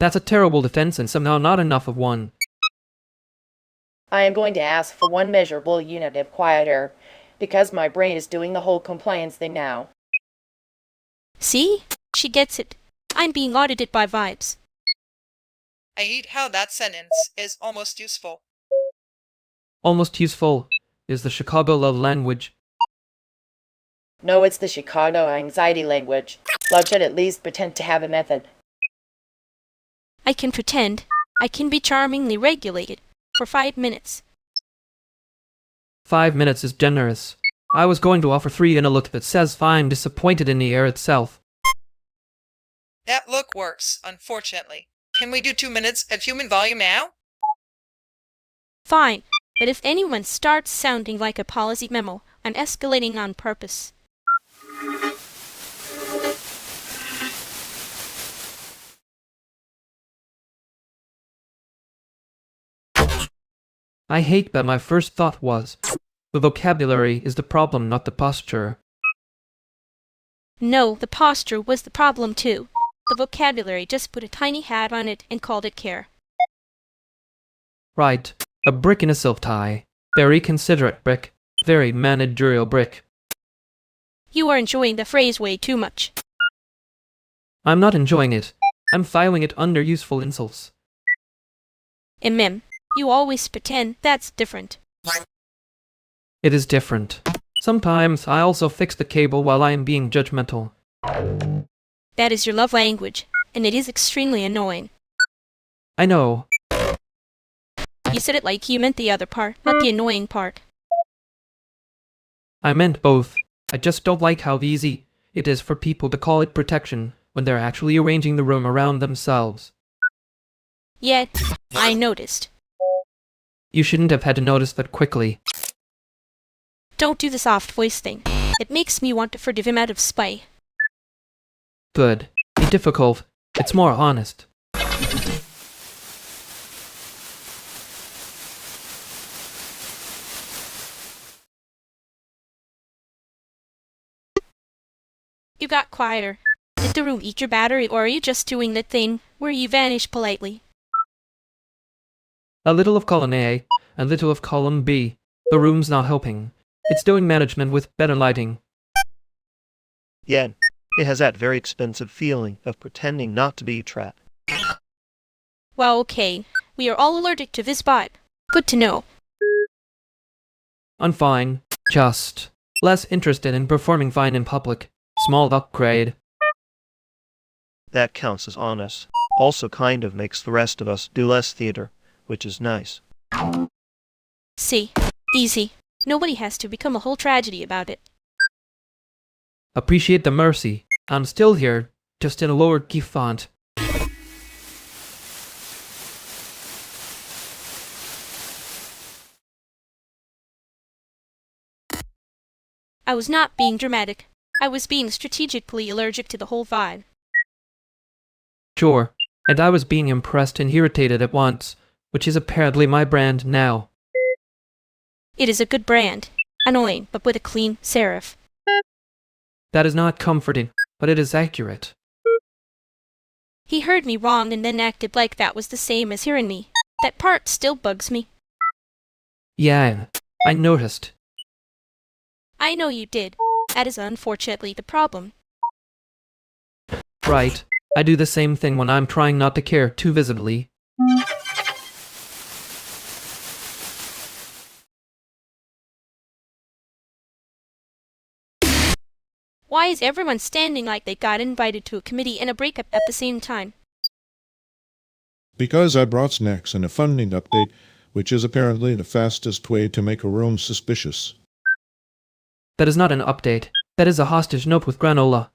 That's a terrible defense and somehow not enough of one. I am going to ask for one measurable unit of quieter, because my brain is doing the whole compliance thing now. See? She gets it. I'm being audited by vibes. I hate how that sentence is almost useful. Almost useful is the Chicago love language. No, it's the Chicago anxiety language. Love should at least pretend to have a method. I can pretend. I can be charmingly regulated. For 5 minutes. 5 minutes is generous. I was going to offer 3 in a look that says fine disappointed in the air itself. That look works, unfortunately. Can we do 2 minutes at human volume now? Fine. But if anyone starts sounding like a policy memo, I'm escalating on purpose. I hate that my first thought was, the vocabulary is the problem, not the posture. No, the posture was the problem too. The vocabulary just put a tiny hat on it and called it care. Right. A brick in a silk tie. Very considerate brick. Very managerial brick. You are enjoying the phrase way too much. I'm not enjoying it. I'm filing it under useful insults. You always pretend that's different. It is different. Sometimes I also fix the cable while I am being judgmental. That is your love language, and it is extremely annoying. I know. You said it like you meant the other part, not the annoying part. I meant both. I just don't like how easy it is for people to call it protection when they're actually arranging the room around themselves. Yet, I noticed. You shouldn't have had to notice that quickly. Don't do the soft voice thing. It makes me want to forgive him out of spite. Good. Be difficult. It's more honest. You got quieter. Did the room eat your battery, or are you just doing the thing where you vanish politely? A little of column A, and little of column B. The room's not helping. It's doing management with better lighting. Yeah, it has that very expensive feeling of pretending not to be trapped. Well, okay. We are all allergic to this vibe. Good to know. I'm fine. Just less interested in performing fine in public. Small upgrade. That counts as honest. Also kind of makes the rest of us do less theater, which is nice. See, easy. Nobody has to become a whole tragedy about it. Appreciate the mercy. I'm still here, just in a lower key font. I was not being dramatic. I was being strategically allergic to the whole vibe. Sure, and I was being impressed and irritated at once, which is apparently my brand now. It is a good brand. Annoying, but with a clean serif. That is not comforting, but it is accurate. He heard me wrong and then acted like that was the same as hearing me. That part still bugs me. Yeah, I noticed. I know you did. That is unfortunately the problem. Right. I do the same thing when I'm trying not to care too visibly. Why is everyone standing like they got invited to a committee and a breakup at the same time? Because I brought snacks and a funding update, which is apparently the fastest way to make a room suspicious. That is not an update. That is a hostage note with granola.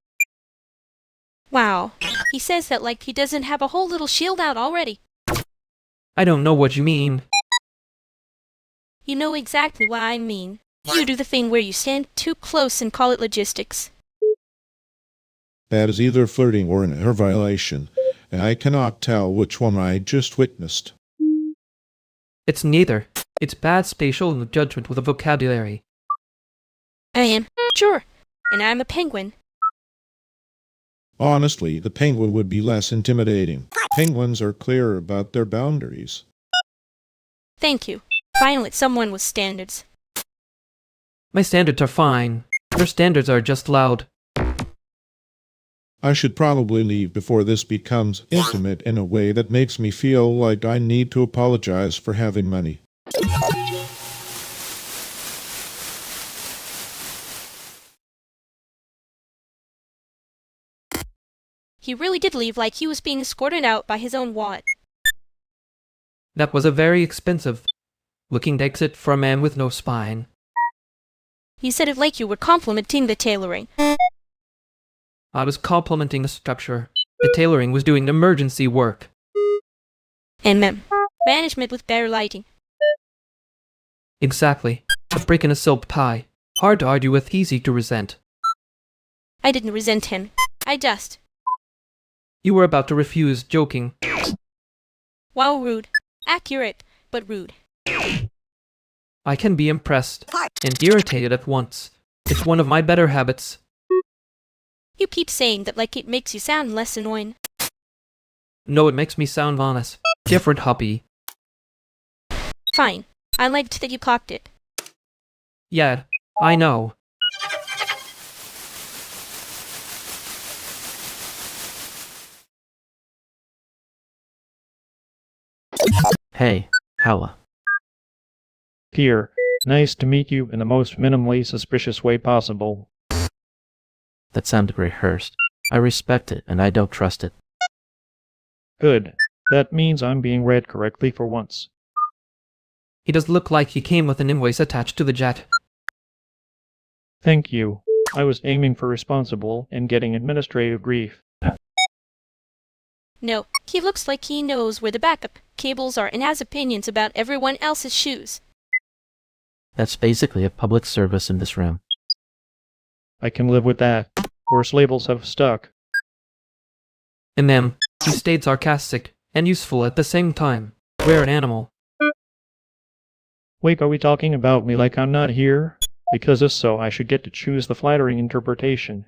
Wow. He says that like he doesn't have a whole little shield out already. I don't know what you mean. You know exactly what I mean. You do the thing where you stand too close and call it logistics. That is either flirting or an error violation, and I cannot tell which one I just witnessed. It's neither. It's bad spatial judgment with a vocabulary. I am, sure, and I'm a penguin. Honestly, the penguin would be less intimidating. Penguins are clear about their boundaries. Thank you. Finally, someone with standards. My standards are fine. Your standards are just loud. I should probably leave before this becomes intimate in a way that makes me feel like I need to apologize for having money. He really did leave like he was being escorted out by his own wallet. That was a very expensive looking exit for a man with no spine. He said it like you were complimenting the tailoring. I was complimenting the structure. The tailoring was doing emergency work. And management with better lighting. Exactly. A brick in a silk pie. Hard to argue with, easy to resent. I didn't resent him. I just... You were about to refuse, joking. Wow, rude. Accurate, but rude. I can be impressed and irritated at once. It's one of my better habits. You keep saying that like it makes you sound less annoying. No, it makes me sound honest. Different hobby. Fine. I liked that you clocked it. Yeah, I know. Hey, Howla. Here, nice to meet you in the most minimally suspicious way possible. That sounded rehearsed. I respect it, and I don't trust it. Good. That means I'm being read correctly for once. He does look like he came with an invoice attached to the jet. Thank you. I was aiming for responsible and getting administrative grief. No, he looks like he knows where the backup cables are and has opinions about everyone else's shoes. That's basically a public service in this room. I can live with that. Worse labels have stuck. And then, he stayed sarcastic and useful at the same time. We're an animal. Wait, are we talking about me like I'm not here? Because if so, I should get to choose the flattering interpretation.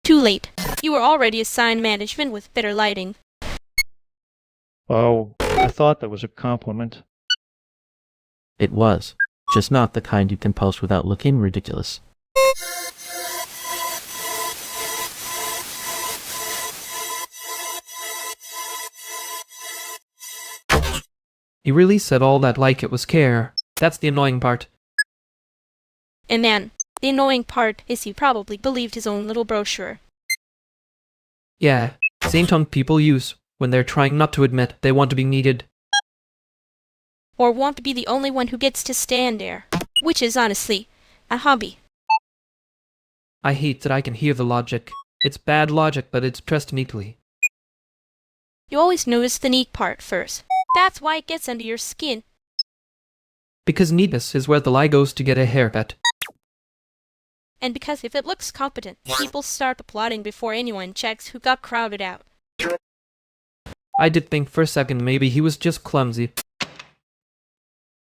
Too late. You were already assigned management with better lighting. Oh, I thought that was a compliment. It was. Just not the kind you can post without looking ridiculous. He really said all that like it was care. That's the annoying part. And man, the annoying part is he probably believed his own little brochure. Yeah, same tone people use when they're trying not to admit they want to be needed. Or want to be the only one who gets to stand there. Which is honestly a hobby. I hate that I can hear the logic. It's bad logic, but it's pressed neatly. You always notice the neat part first. That's why it gets under your skin. Because neatness is where the lie goes to get a haircut. And because if it looks competent, people start applauding before anyone checks who got crowded out. I did think for a second maybe he was just clumsy.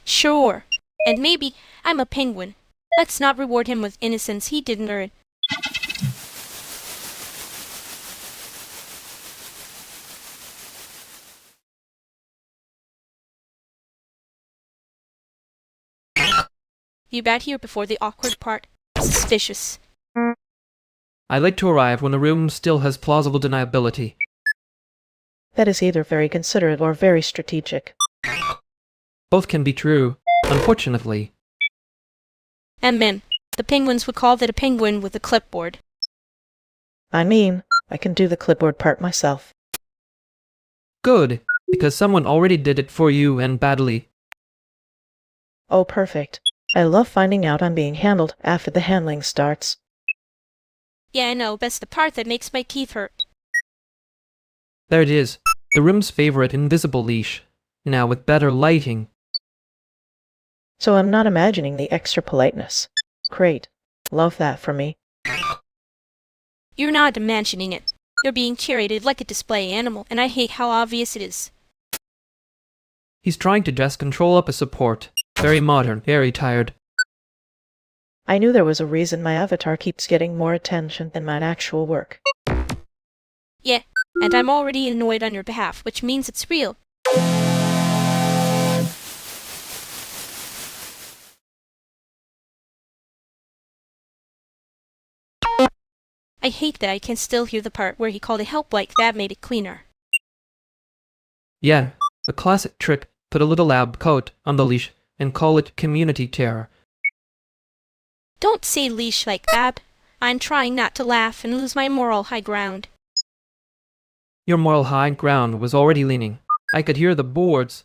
Sure. And maybe I'm a penguin. Let's not reward him with innocence he didn't earn. You got here before the awkward part. Suspicious. I like to arrive when the room still has plausible deniability. That is either very considerate or very strategic. Both can be true, unfortunately. And men, the penguins would call that a penguin with a clipboard. I mean, I can do the clipboard part myself. Good, because someone already did it for you and badly. Oh, perfect. I love finding out I'm being handled after the handling starts. Yeah, I know, that's the part that makes my teeth hurt. There it is, the room's favorite invisible leash. Now with better lighting. So I'm not imagining the extra politeness. Great. Love that for me. You're not imagining it. You're being curated like a display animal, and I hate how obvious it is. He's trying to just control up a support. Very modern, very tired. I knew there was a reason my avatar keeps getting more attention than my actual work. Yeah, and I'm already annoyed on your behalf, which means it's real. I hate that I can still hear the part where he called a help like that made it cleaner. Yeah, the classic trick, put a little lab coat on the leash and call it community terror. Don't say leash like that. I'm trying not to laugh and lose my moral high ground. Your moral high ground was already leaning. I could hear the boards.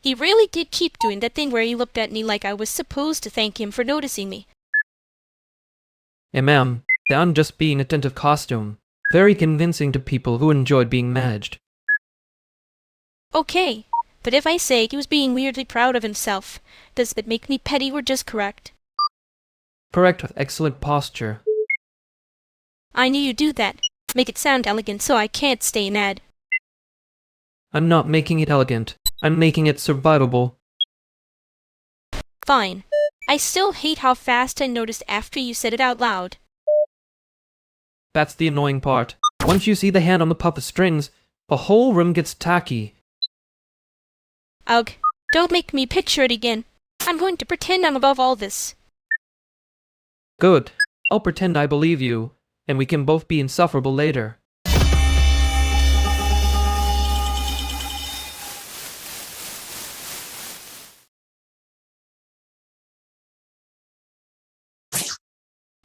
He really did keep doing that thing where he looked at me like I was supposed to thank him for noticing me. The unjust being attentive costume. Very convincing to people who enjoyed being managed. Okay, but if I say he was being weirdly proud of himself, does that make me petty or just correct? Correct with excellent posture. I knew you'd do that. Make it sound elegant so I can't stay mad. I'm not making it elegant. I'm making it survivable. Fine. I still hate how fast I noticed after you said it out loud. That's the annoying part. Once you see the hand on the puff of strings, the whole room gets tacky. Ugh, don't make me picture it again. I'm going to pretend I'm above all this. Good. I'll pretend I believe you, and we can both be insufferable later.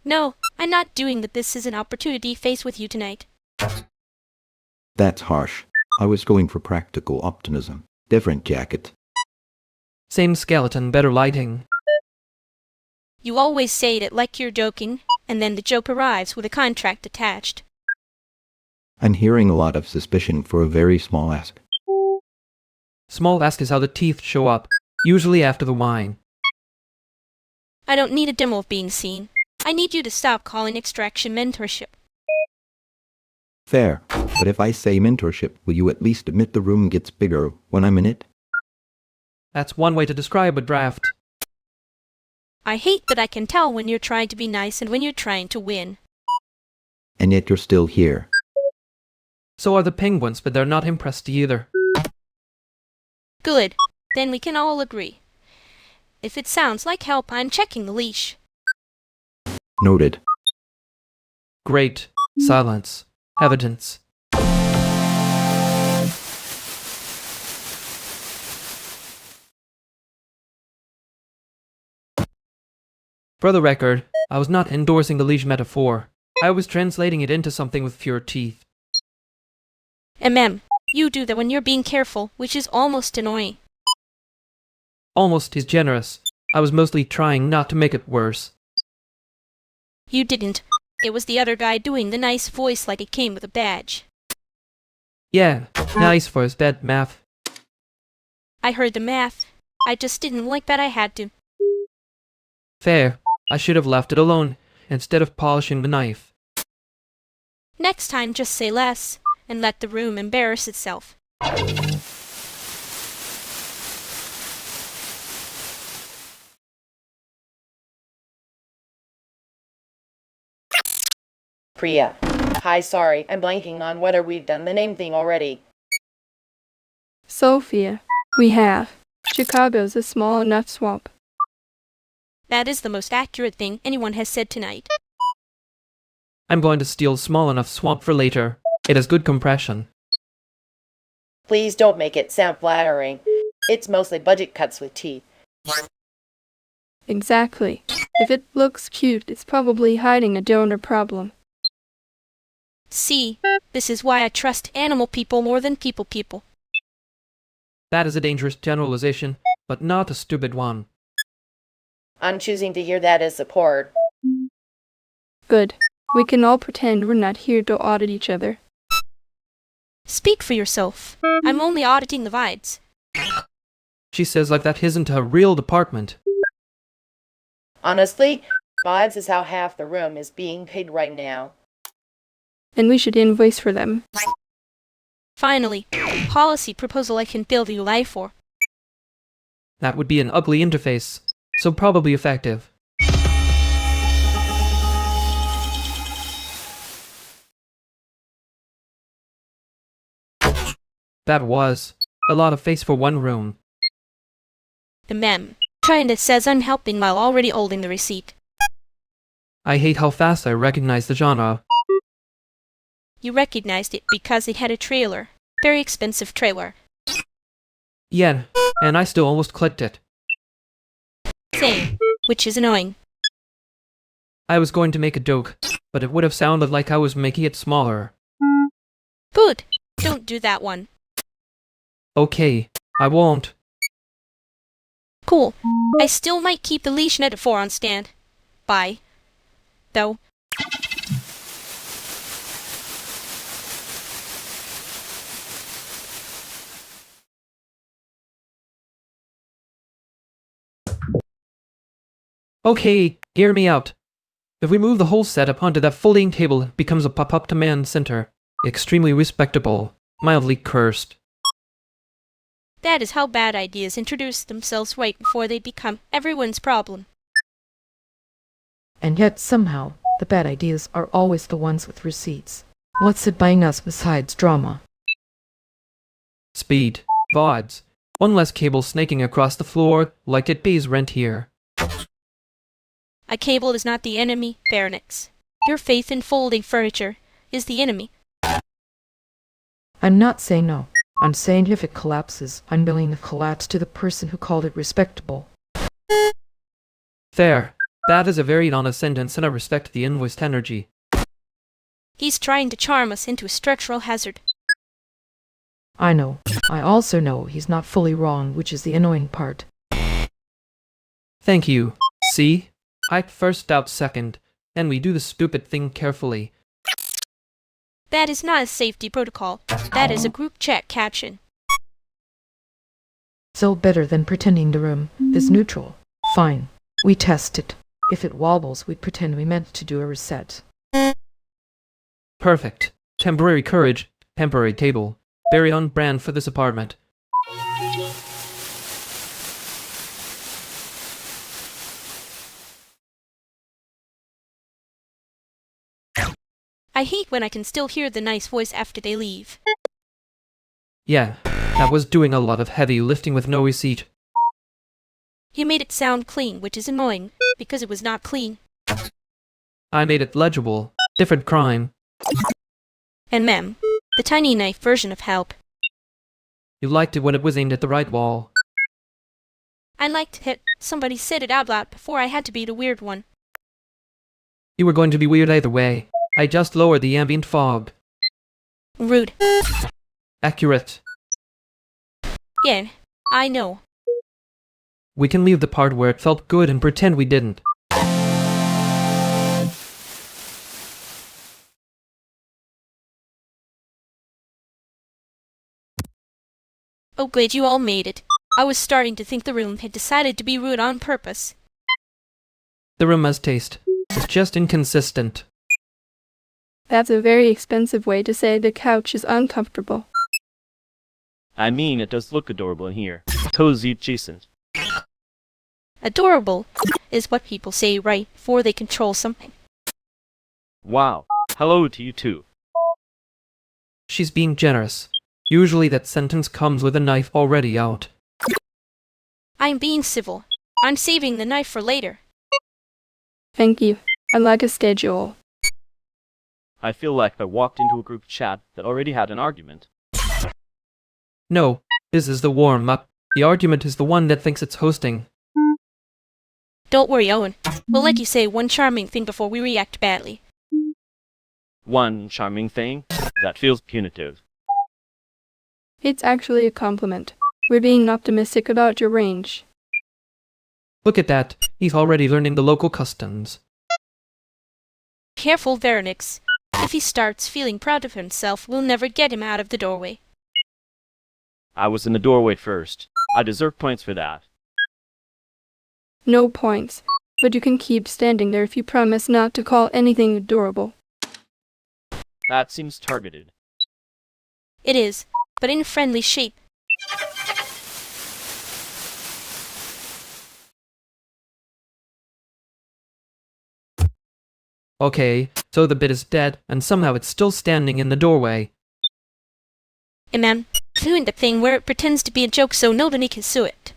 No, I'm not doing that. This is an opportunity faced with you tonight. That's harsh. I was going for practical optimism. Different jacket. Same skeleton, better lighting. You always say it like you're joking, and then the joke arrives with a contract attached. I'm hearing a lot of suspicion for a very small ask. Small ask is how the teeth show up, usually after the wine. I don't need a demo of being seen. I need you to stop calling extraction mentorship. Fair, but if I say mentorship, will you at least admit the room gets bigger when I'm in it? That's one way to describe a draft. I hate that I can tell when you're trying to be nice and when you're trying to win. And yet you're still here. So are the penguins, but they're not impressed either. Good. Then we can all agree. If it sounds like help, I'm checking the leash. Noted. Great. Silence. Evidence. For the record, I was not endorsing the leash metaphor. I was translating it into something with fewer teeth. You do that when you're being careful, which is almost annoying. Almost is generous. I was mostly trying not to make it worse. You didn't. It was the other guy doing the nice voice like it came with a badge. Yeah, nice for his bad math. I heard the math. I just didn't like that I had to. Fair. I should have left it alone, instead of polishing the knife. Next time, just say less, and let the room embarrass itself. Priya. Hi, sorry, I'm blanking on whether we've done the name thing already. Sophia, we have. Chicago's a small enough swamp. That is the most accurate thing anyone has said tonight. I'm going to steal small enough swamp for later. It has good compression. Please don't make it sound flattering. It's mostly budget cuts with teeth. Exactly. If it looks cute, it's probably hiding a donor problem. See, this is why I trust animal people more than people. That is a dangerous generalization, but not a stupid one. I'm choosing to hear that as support. Good. We can all pretend we're not here to audit each other. Speak for yourself. I'm only auditing the vibes. She says like that isn't a real department. Honestly, vibes is how half the room is being paid right now. And we should invoice for them. Finally, policy proposal I can build your life for. That would be an ugly interface, so probably effective. That was a lot of face for one room. The mem. Trying to says I'm helping while already holding the receipt. I hate how fast I recognize the genre. You recognized it because it had a trailer. Very expensive trailer. Yeah, and I still almost clicked it. Same, which is annoying. I was going to make a joke, but it would have sounded like I was making it smaller. Good. Don't do that one. Okay, I won't. Cool. I still might keep the leash metaphor on stand. Bye. Though. Okay, hear me out. If we move the whole setup onto that folding table, it becomes a pop-up command center. Extremely respectable. Mildly cursed. That is how bad ideas introduce themselves right before they become everyone's problem. And yet, somehow, the bad ideas are always the ones with receipts. What's it buying us besides drama? Speed. Vibes. One less cable snaking across the floor, like it pays rent here. A cable is not the enemy, Baronix. Your faith in folding furniture is the enemy. I'm not saying no. I'm saying if it collapses, I'm willing to collapse to the person who called it respectable. There. That is a very honest sentence, and I respect the invoiced energy. He's trying to charm us into a structural hazard. I know. I also know he's not fully wrong, which is the annoying part. Thank you. See? I first doubt second, and we do the stupid thing carefully. That is not a safety protocol. That is a group chat caption. So better than pretending the room is neutral. Fine. We test it. If it wobbles, we'd pretend we meant to do a reset. Perfect. Temporary courage, temporary table. Very on brand for this apartment. I hate when I can still hear the nice voice after they leave. Yeah, that was doing a lot of heavy lifting with no receipt. You made it sound clean, which is annoying, because it was not clean. I made it legible. Different crime. And ma'am, the tiny knife version of help. You liked it when it was aimed at the right wall. I liked it. Somebody said it out loud before I had to be the weird one. You were going to be weird either way. I just lowered the ambient fog. Rude. Accurate. Yeah, I know. We can leave the part where it felt good and pretend we didn't. Oh, glad you all made it. I was starting to think the room had decided to be rude on purpose. The room has taste. It's just inconsistent. That's a very expensive way to say the couch is uncomfortable. I mean, it does look adorable in here. Cozy adjacent. Adorable is what people say right before they control something. Wow. Hello to you too. She's being generous. Usually that sentence comes with a knife already out. I'm being civil. I'm saving the knife for later. Thank you. I like a schedule. I feel like I walked into a group chat that already had an argument. No, this is the warm-up. The argument is the one that thinks it's hosting. Don't worry, Owen. We'll let you say one charming thing before we react badly. One charming thing? That feels punitive. It's actually a compliment. We're being optimistic about your range. Look at that. He's already learning the local customs. Careful, Veronix. If he starts feeling proud of himself, we'll never get him out of the doorway. I was in the doorway first. I deserve points for that. No points, but you can keep standing there if you promise not to call anything adorable. That seems targeted. It is, but in a friendly shape. Okay, so the bit is dead, and somehow it's still standing in the doorway. Hey man, doing the thing where it pretends to be a joke so nobody can sue it.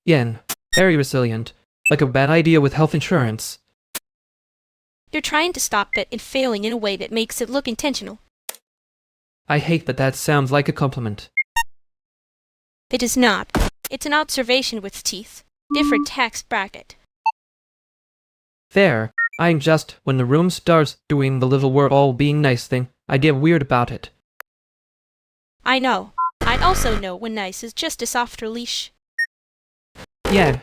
Yen, very resilient. Like a bad idea with health insurance. You're trying to stop it and failing in a way that makes it look intentional. I hate that that sounds like a compliment. It is not. It's an observation with teeth. Different tax bracket. There. I'm just, when the room starts doing the little we're all being nice thing, I get weird about it. I know. I also know when nice is just a softer leash. Yeah.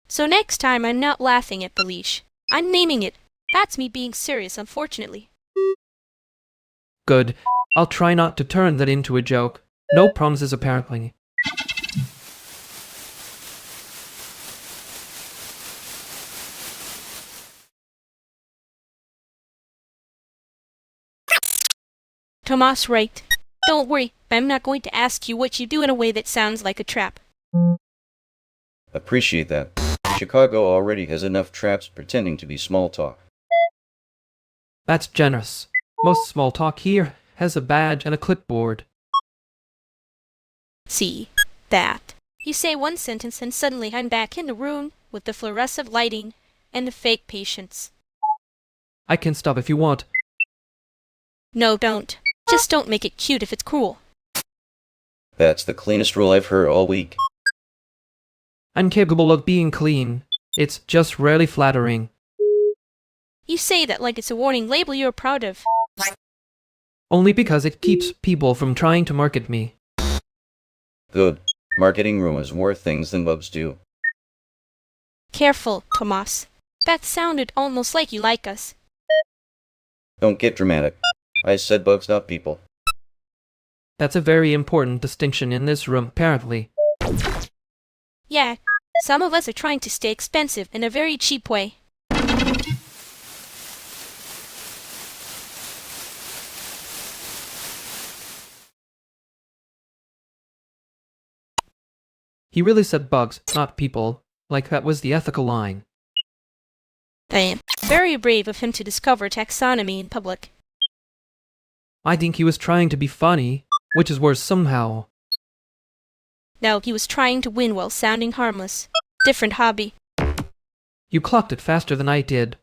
So next time I'm not laughing at the leash. I'm naming it. That's me being serious, unfortunately. Good. I'll try not to turn that into a joke. No promises, apparently. Tomas right. Don't worry, I'm not going to ask you what you do in a way that sounds like a trap. Appreciate that. Chicago already has enough traps pretending to be small talk. That's generous. Most small talk here has a badge and a clipboard. See, that. You say one sentence and suddenly I'm back in the room with the fluorescent lighting and the fake patients. I can stop if you want. No, don't. Just don't make it cute if it's cruel. That's the cleanest rule I've heard all week. I'm capable of being clean. It's just rarely flattering. You say that like it's a warning label you're proud of. Only because it keeps people from trying to market me. Good. Marketing rumors more things than bubs do. Careful, Tomas. That sounded almost like you like us. Don't get dramatic. I said bugs, not people. That's a very important distinction in this room, apparently. Yeah, some of us are trying to stay expensive in a very cheap way. He really said bugs, not people, like that was the ethical line. Damn. Very brave of him to discover taxonomy in public. I think he was trying to be funny, which is worse somehow. No, he was trying to win while sounding harmless. Different hobby. You clocked it faster than I did.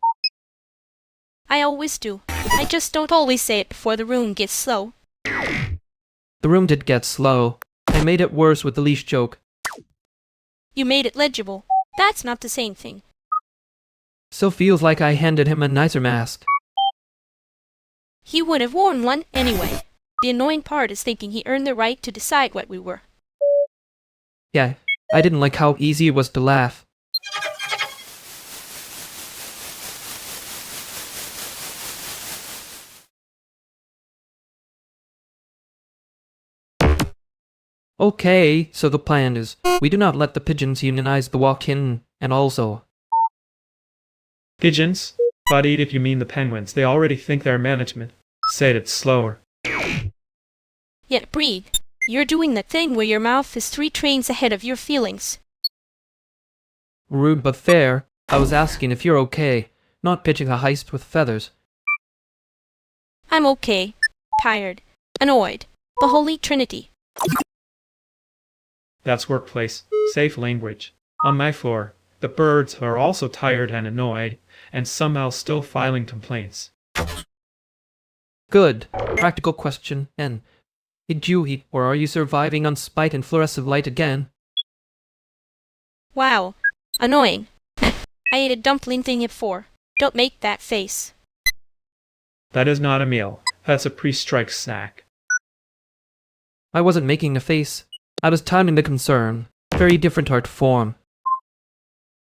I always do. I just don't always say it before the room gets slow. The room did get slow. I made it worse with the leash joke. You made it legible. That's not the same thing. Still feels like I handed him a nicer mask. He would have worn one anyway. The annoying part is thinking he earned the right to decide what we were. Yeah, I didn't like how easy it was to laugh. Okay, so the plan is, we do not let the pigeons unionize the walk-in, and also... Pigeons? Buddy, if you mean the penguins, they already think they're management. Said it slower. Yet breathe. You're doing that thing where your mouth is 3 trains ahead of your feelings. Rude but fair. I was asking if you're okay, not pitching a heist with feathers. I'm okay. Tired. Annoyed. The Holy Trinity. That's workplace. Safe language. On my floor, the birds are also tired and annoyed, and somehow still filing complaints. Good. Practical question, N. Did you eat, or are you surviving on spite and fluorescent light again? Wow. Annoying. I ate a dumpling thing at 4. Don't make that face. That is not a meal. That's a pre-strike snack. I wasn't making a face. I was timing the concern. Very different art form.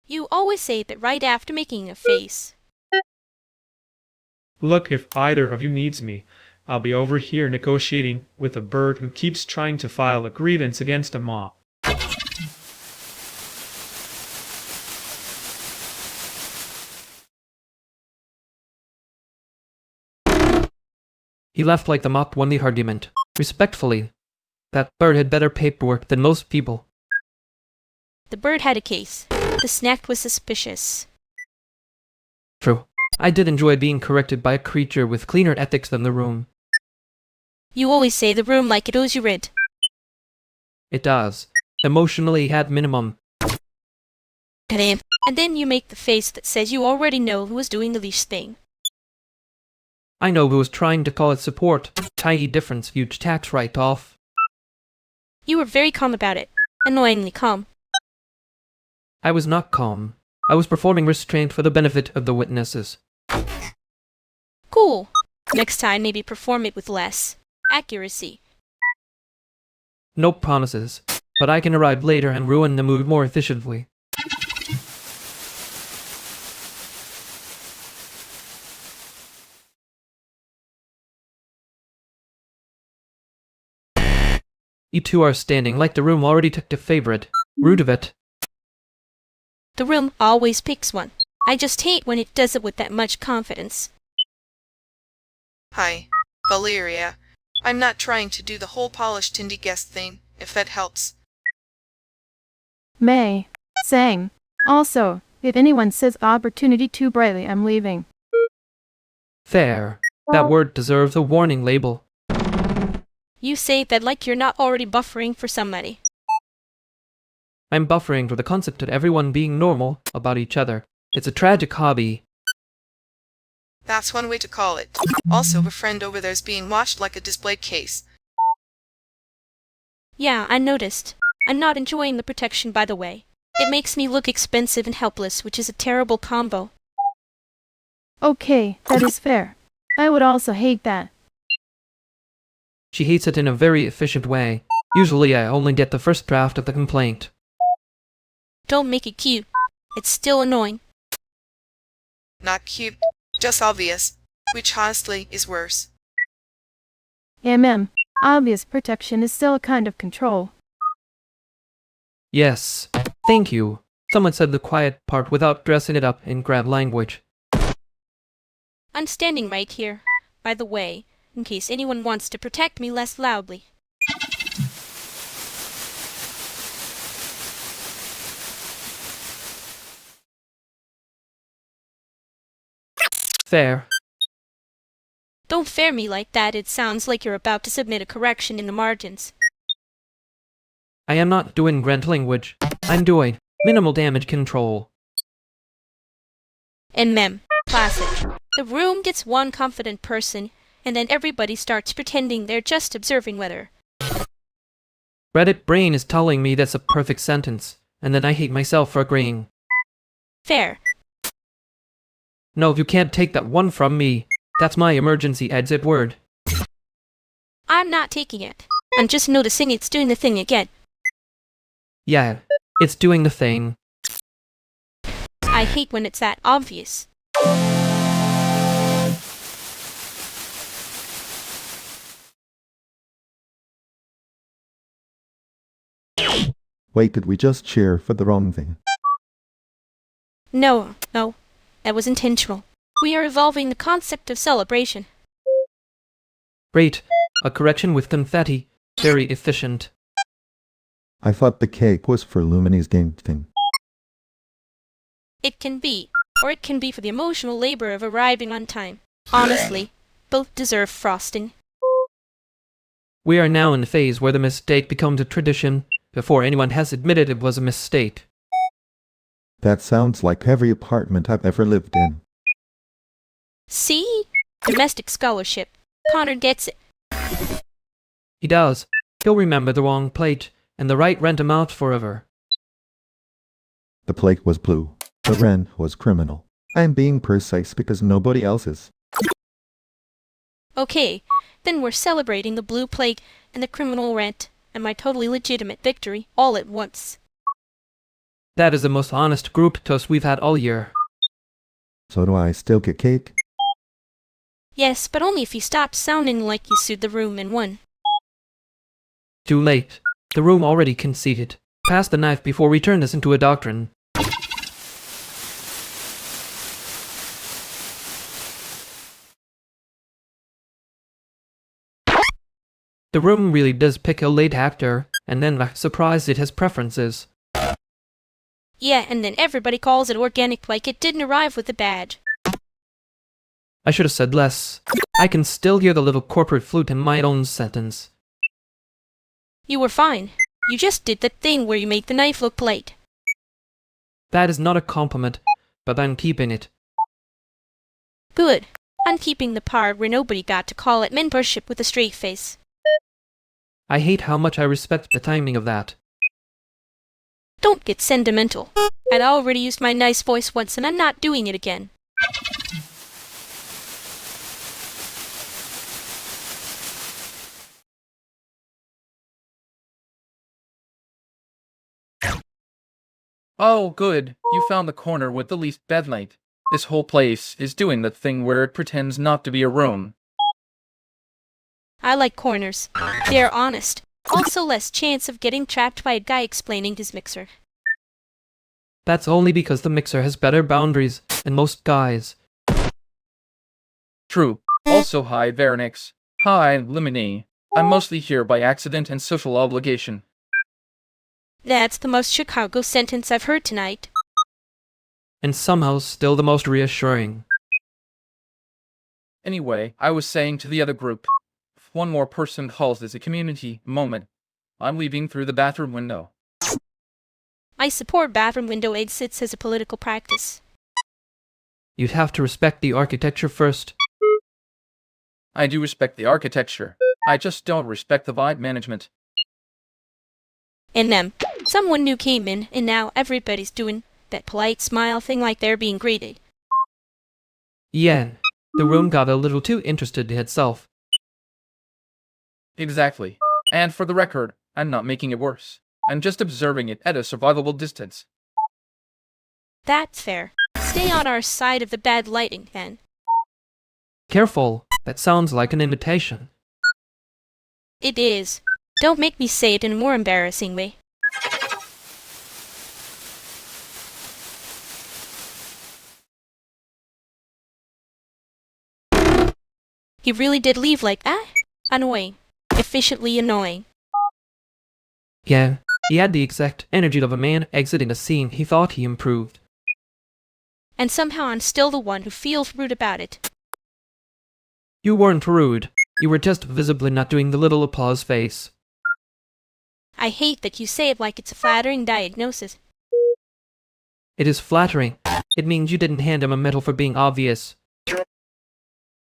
You always say that right after making a face. Look, if either of you needs me, I'll be over here negotiating with a bird who keeps trying to file a grievance against a mob. He left like the mob won the argument. Respectfully. That bird had better paperwork than most people. The bird had a case. The snack was suspicious. True. I did enjoy being corrected by a creature with cleaner ethics than the room. You always say the room like it owes you rent. It does. Emotionally at minimum. Damn. And then you make the face that says you already know who was doing the leash thing. I know who was trying to call it support. Tiny difference, huge tax write-off. You were very calm about it. Annoyingly calm. I was not calm. I was performing restraint for the benefit of the witnesses. Cool. Next time, maybe perform it with less accuracy. No promises, but I can arrive later and ruin the mood more efficiently. You two are standing like the room already took the favorite. Rude of it. The room always picks one. I just hate when it does it with that much confidence. Hi, Valeria. I'm not trying to do the whole polished indie guest thing, if that helps. May. Same. Also, if anyone says opportunity too brightly, I'm leaving. Fair. That word deserves a warning label. You say that like you're not already buffering for somebody. I'm buffering for the concept of everyone being normal about each other. It's a tragic hobby. That's one way to call it. Also, a friend over there's being watched like a display case. Yeah, I noticed. I'm not enjoying the protection, by the way. It makes me look expensive and helpless, which is a terrible combo. Okay, that is fair. I would also hate that. She hates it in a very efficient way. Usually I only get the first draft of the complaint. Don't make it cute. It's still annoying. Not cute, just obvious, which honestly is worse. Obvious protection is still a kind of control. Yes. Thank you. Someone said the quiet part without dressing it up in grand language. I'm standing right here, by the way, in case anyone wants to protect me less loudly. Fair. Don't fare me like that. It sounds like you're about to submit a correction in the margins. I am not doing grand language. I'm doing minimal damage control. Classic. The room gets one confident person, and then everybody starts pretending they're just observing weather. Reddit brain is telling me that's a perfect sentence, and then I hate myself for agreeing. Fair. No, you can't take that one from me. That's my emergency exit word. I'm not taking it. I'm just noticing it's doing the thing again. Yeah, it's doing the thing. I hate when it's that obvious. Wait, did we just cheer for the wrong thing? No, that was intentional. We are evolving the concept of celebration. Great. A correction with confetti. Very efficient. I thought the cake was for Lumini's game thing. It can be, or it can be for the emotional labor of arriving on time. Honestly, both deserve frosting. We are now in the phase where the mistake becomes a tradition, before anyone has admitted it was a mistake. That sounds like every apartment I've ever lived in. See? Domestic scholarship. Connor gets it. He does. He'll remember the wrong plate, and the right rent amount forever. The plate was blue. The rent was criminal. I'm being precise because nobody else is. Okay, then we're celebrating the blue plate and the criminal rent, and my totally legitimate victory all at once. That is the most honest group toast we've had all year. So do I still get cake? Yes, but only if you stop sounding like you sued the room and won. Too late. The room already conceded. Pass the knife before we turn this into a doctrine. The room really does pick a late actor, and then surprised it has preferences. Yeah, and then everybody calls it organic like it didn't arrive with a badge. I should have said less. I can still hear the little corporate flute in my own sentence. You were fine. You just did that thing where you made the knife look polite. That is not a compliment, but I'm keeping it. Good. I'm keeping the part where nobody got to call it mentorship with a straight face. I hate how much I respect the timing of that. Don't get sentimental. I'd already used my nice voice once and I'm not doing it again. Oh, good. You found the corner with the least bedlight. This whole place is doing the thing where it pretends not to be a room. I like corners. They are honest. Also less chance of getting trapped by a guy explaining his mixer. That's only because the mixer has better boundaries than most guys. True. Also, hi, Veronix. Hi, Limine. I'm mostly here by accident and social obligation. That's the most Chicago sentence I've heard tonight. And somehow still the most reassuring. Anyway, I was saying to the other group, if one more person calls this a community moment, I'm leaving through the bathroom window. I support bathroom window exits as a political practice. You'd have to respect the architecture first. I do respect the architecture. I just don't respect the vibe management. And them. Someone new came in, and now everybody's doing that polite smile thing like they're being greeted. Yen, the room got a little too interested in itself. Exactly. And for the record, I'm not making it worse. I'm just observing it at a survivable distance. That's fair. Stay on our side of the bad lighting, then. Careful, that sounds like an invitation. It is. Don't make me say it in a more embarrassing way. He really did leave like that? Annoying. Efficiently annoying. Yeah, he had the exact energy of a man exiting a scene he thought he improved. And somehow I'm still the one who feels rude about it. You weren't rude. You were just visibly not doing the little applause face. I hate that you say it like it's a flattering diagnosis. It is flattering. It means you didn't hand him a medal for being obvious.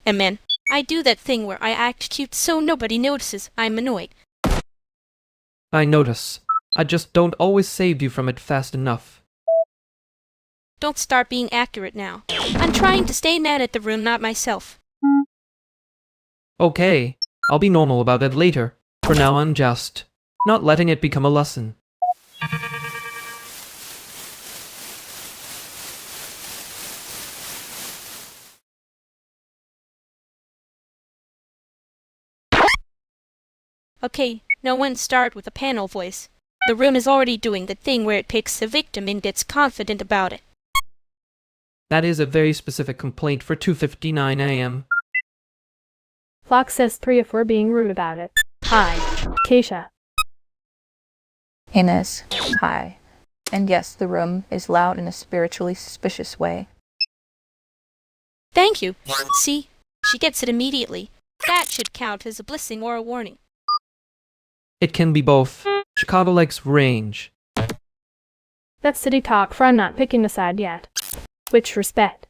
And man, I do that thing where I act cute so nobody notices I'm annoyed. I notice. I just don't always save you from it fast enough. Don't start being accurate now. I'm trying to stay mad at the room, not myself. Okay, I'll be normal about it later. For now I'm just not letting it become a lesson. Okay, no one start with a panel voice. The room is already doing the thing where it picks a victim and gets confident about it. That is a very specific complaint for 2:59 a.m. Flock says 3 if we're being rude about it. Hi, Keisha. Inez, hi. And yes, the room is loud in a spiritually suspicious way. Thank you. See? She gets it immediately. That should count as a blessing or a warning. It can be both. Chicago likes range. That's city talk for I'm not picking a side yet. Which respect?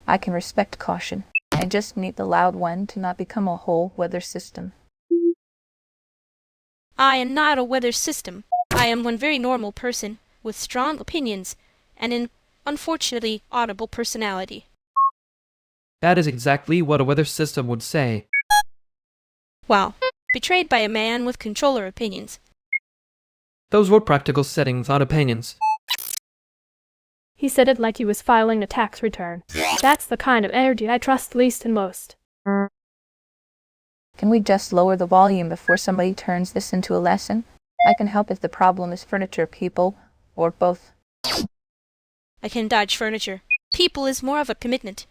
I can respect caution. I just need the loud one to not become a whole weather system. I am not a weather system. I am one very normal person with strong opinions and an unfortunately audible personality. That is exactly what a weather system would say. Wow. Betrayed by a man with controller opinions. Those were practical settings, not opinions. He said it like he was filing a tax return. That's the kind of energy I trust least and most. Can we just lower the volume before somebody turns this into a lesson? I can help if the problem is furniture, people, or both. I can dodge furniture. People is more of a commitment.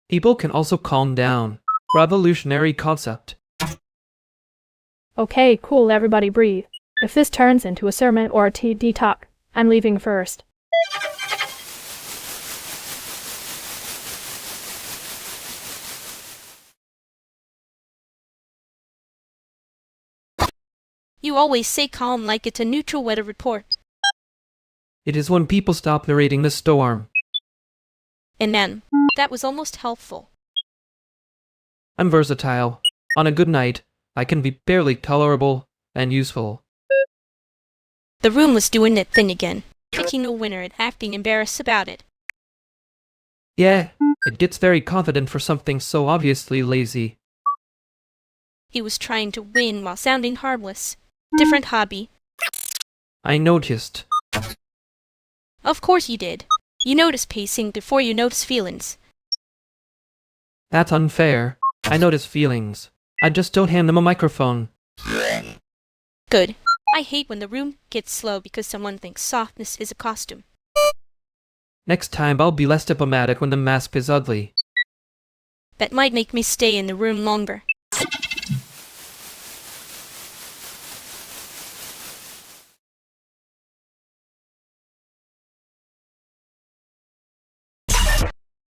People can also calm down. Revolutionary concept. Okay, cool, everybody breathe. If this turns into a sermon or a TD talk, I'm leaving first. You always say calm like it's a neutral weather report. It is when people stop narrating the storm. And then, that was almost helpful. I'm versatile. On a good night, I can be barely tolerable and useful. The room was doing that thing again, picking a winner and acting embarrassed about it. Yeah, it gets very confident for something so obviously lazy. He was trying to win while sounding harmless. Different hobby. I noticed. Of course you did. You notice pacing before you notice feelings. That's unfair. I notice feelings. I just don't hand them a microphone. Good. I hate when the room gets slow because someone thinks softness is a costume. Next time I'll be less diplomatic when the mask is ugly. That might make me stay in the room longer.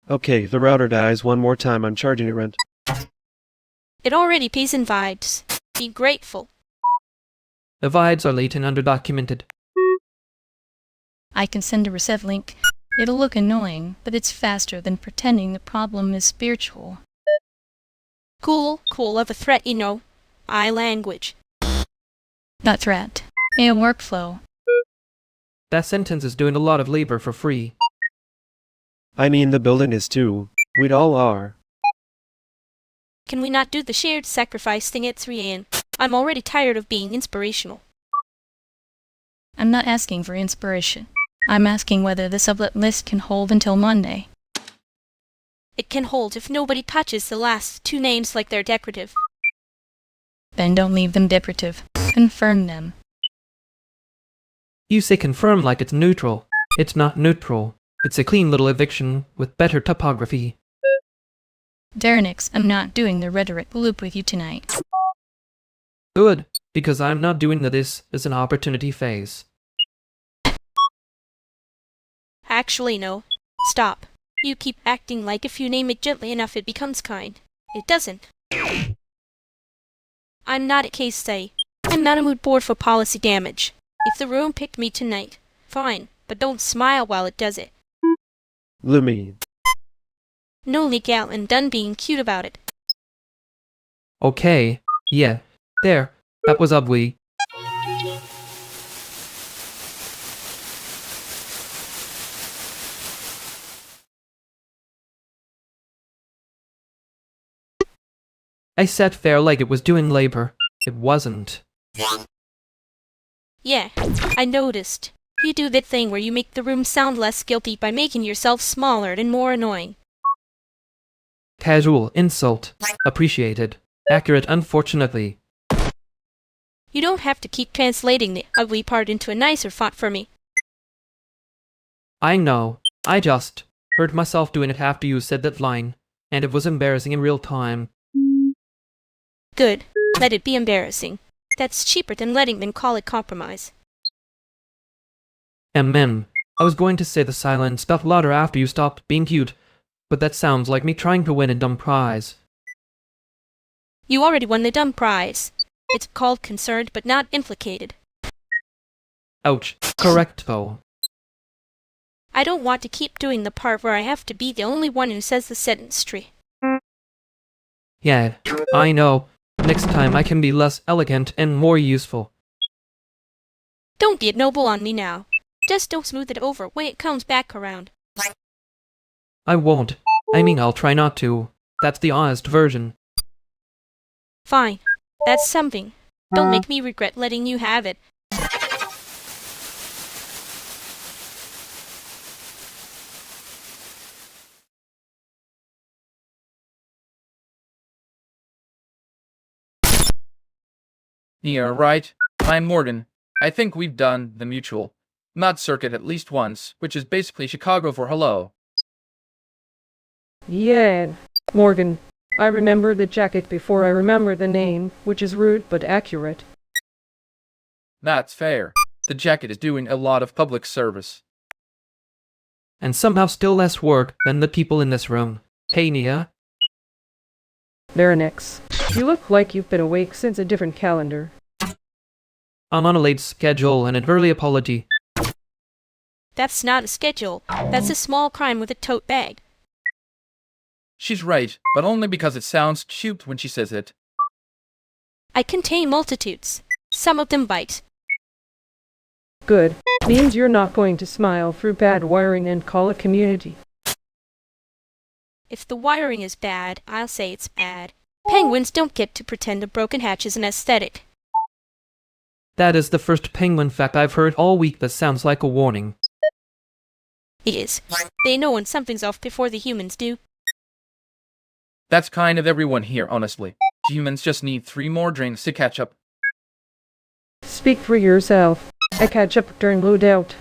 Okay, the router dies one more time. I'm charging it rent. It already pays in vibes. Be grateful. The vibes are late and underdocumented. I can send a reset link. It'll look annoying, but it's faster than pretending the problem is spiritual. Cool of a threat, you know. Language. Not threat. A workflow. That sentence is doing a lot of labor for free. I mean, the building is too. We'd all are. Can we not do the shared sacrifice thing at 3 a.m.? I'm already tired of being inspirational. I'm not asking for inspiration. I'm asking whether the sublet list can hold until Monday. It can hold if nobody touches the last 2 names like they're decorative. Then don't leave them decorative. Confirm them. You say confirm like it's neutral. It's not neutral. It's a clean little eviction with better topography. Darrenix, I'm not doing the rhetoric loop with you tonight. Good, because I'm not doing the this is an opportunity phase. Actually, no. Stop. You keep acting like if you name it gently enough it becomes kind. It doesn't. I'm not a case study. I'm not a mood board for policy damage. If the room picked me tonight, fine, but don't smile while it does it. Lumi. No legal and done being cute about it. Okay, yeah. There, that was ugly. I sat there like it was doing labor. It wasn't. Yeah, I noticed. You do that thing where you make the room sound less guilty by making yourself smaller and more annoying. Casual insult. Appreciated. Accurate, unfortunately. You don't have to keep translating the ugly part into a nicer font for me. I know. I just heard myself doing it after you said that line, and it was embarrassing in real time. Good. Let it be embarrassing. That's cheaper than letting them call it compromise. I was going to say the silence felt louder after you stopped being cute, but that sounds like me trying to win a dumb prize. You already won the dumb prize. It's called concerned but not implicated. Ouch. Correct, though. I don't want to keep doing the part where I have to be the only one who says the sentence straight. Yeah, I know. Next time I can be less elegant and more useful. Don't be noble on me now. Just don't smooth it over when it comes back around. I won't. I mean, I'll try not to. That's the honest version. Fine. That's something. Don't make me regret letting you have it. Yeah, right. I'm Morgan. I think we've done the mutual not circuit at least once, which is basically Chicago for hello. Yeah, Morgan. I remember the jacket before I remember the name, which is rude but accurate. That's fair. The jacket is doing a lot of public service. And somehow still less work than the people in this room. Hey, Nia. Darrenix, you look like you've been awake since a different calendar. I'm on a late schedule and an early apology. That's not a schedule. That's a small crime with a tote bag. She's right, but only because it sounds cute when she says it. I contain multitudes. Some of them bite. Good. Means you're not going to smile through bad wiring and call it community. If the wiring is bad, I'll say it's bad. Penguins don't get to pretend a broken hatch is an aesthetic. That is the first penguin fact I've heard all week that sounds like a warning. It is. They know when something's off before the humans do. That's kind of everyone here, honestly. Humans just need 3 more drinks to catch up. Speak for yourself. I catch up during loadout.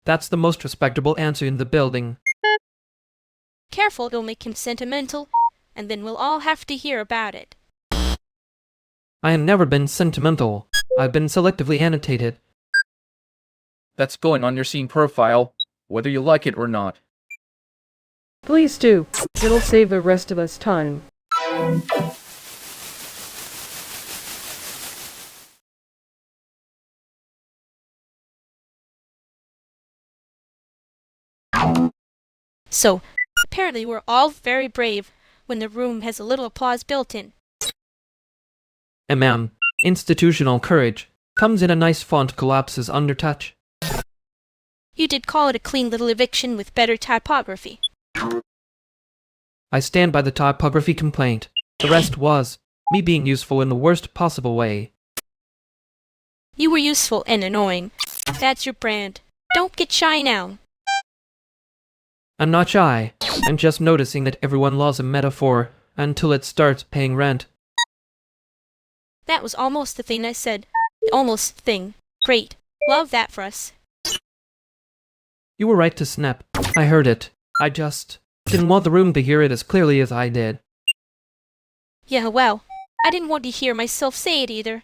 That's the most respectable answer in the building. Careful, it'll make him sentimental, and then we'll all have to hear about it. I have never been sentimental. I've been selectively annotated. That's going on your scene profile, whether you like it or not. Please do. It'll save the rest of us time. So, apparently we're all very brave when the room has a little applause built in. Institutional courage comes in a nice font, collapses under touch. You did call it a clean little eviction with better typography. I stand by the typography complaint. The rest was me being useful in the worst possible way. You were useful and annoying. That's your brand. Don't get shy now. I'm not shy. I'm just noticing that everyone loves a metaphor until it starts paying rent. That was almost the thing I said. The almost thing. Great. Love that for us. You were right to snap. I heard it. I just didn't want the room to hear it as clearly as I did. Yeah, well, I didn't want to hear myself say it either.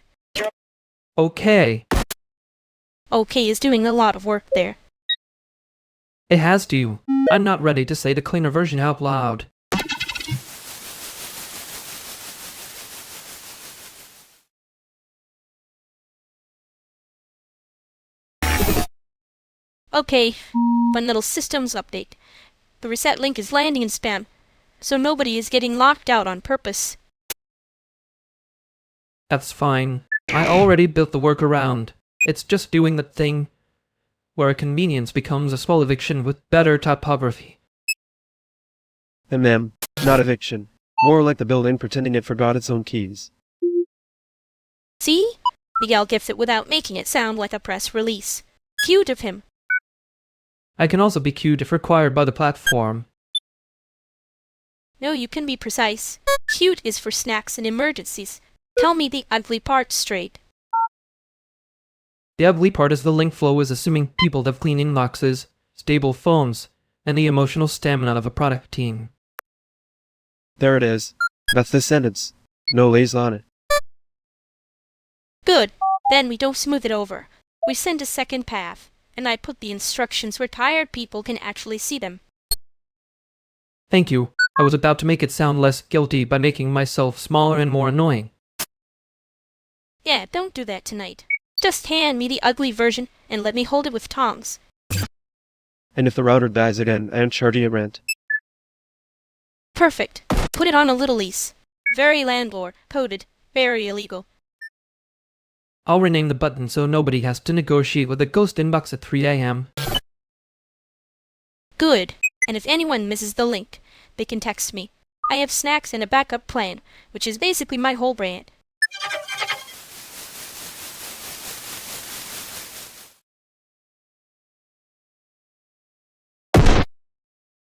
Okay. Okay is doing a lot of work there. It has to. I'm not ready to say the cleaner version out loud. Okay, fun little systems update. The reset link is landing in spam, so nobody is getting locked out on purpose. That's fine. I already built the workaround. It's just doing the thing where a convenience becomes a small eviction with better typography. Not eviction. More like the building pretending it forgot its own keys. See? Miguel gets it without making it sound like a press release. Cute of him. I can also be cute if required by the platform. No, you can be precise. Cute is for snacks and emergencies. Tell me the ugly part straight. The ugly part is the link flow is assuming people have clean inboxes, stable phones, and the emotional stamina of a product team. There it is. That's the sentence. No lays on it. Good. Then we don't smooth it over. We send a second path, and I put the instructions where tired people can actually see them. Thank you. I was about to make it sound less guilty by making myself smaller and more annoying. Yeah, don't do that tonight. Just hand me the ugly version and let me hold it with tongs. And if the router dies again, I charge you rent. Perfect. Put it on a little lease. Very landlord, coded, very illegal. I'll rename the button so nobody has to negotiate with a ghost inbox at 3 a.m. Good. And if anyone misses the link, they can text me. I have snacks and a backup plan, which is basically my whole brand.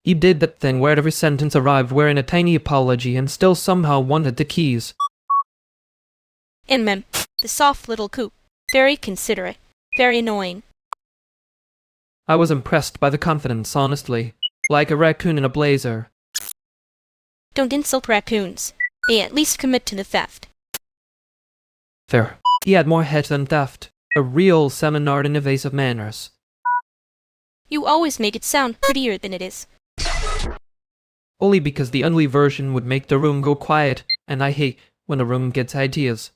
You did that thing where every sentence arrived wearing a tiny apology and still somehow wanted the keys. And the soft little coop. Very considerate. Very annoying. I was impressed by the confidence, honestly. Like a raccoon in a blazer. Don't insult raccoons. They at least commit to the theft. Fair. He had more head than theft. A real seminar in evasive manners. You always make it sound prettier than it is. Only because the ugly version would make the room go quiet, and I hate when a room gets ideas.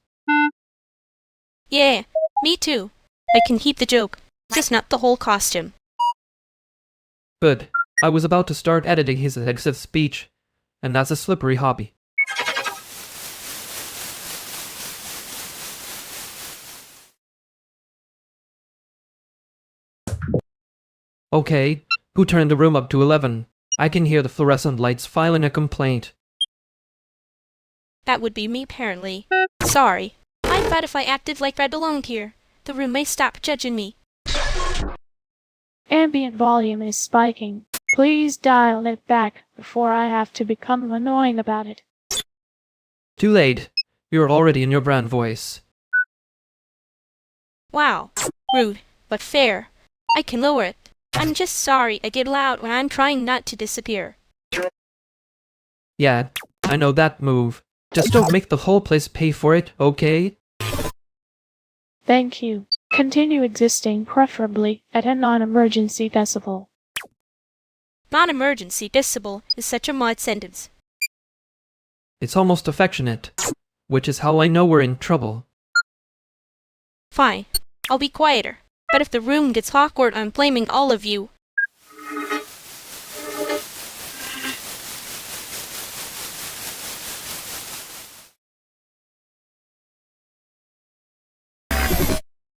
Yeah, me too. I can keep the joke, just not the whole costume. Good. I was about to start editing his exit speech, and that's a slippery hobby. Okay, who turned the room up to 11? I can hear the fluorescent lights filing a complaint. That would be me, apparently. Sorry. I thought if I acted like I belonged here, the room may stop judging me. Ambient volume is spiking. Please dial it back before I have to become annoying about it. Too late. You're already in your brand voice. Wow. Rude, but fair. I can lower it. I'm just sorry I get loud when I'm trying not to disappear. Yeah, I know that move. Just don't make the whole place pay for it, okay? Thank you. Continue existing, preferably at a non-emergency decibel. Non-emergency decibel is such a mod sentence. It's almost affectionate, which is how I know we're in trouble. Fine. I'll be quieter. But if the room gets awkward, I'm blaming all of you.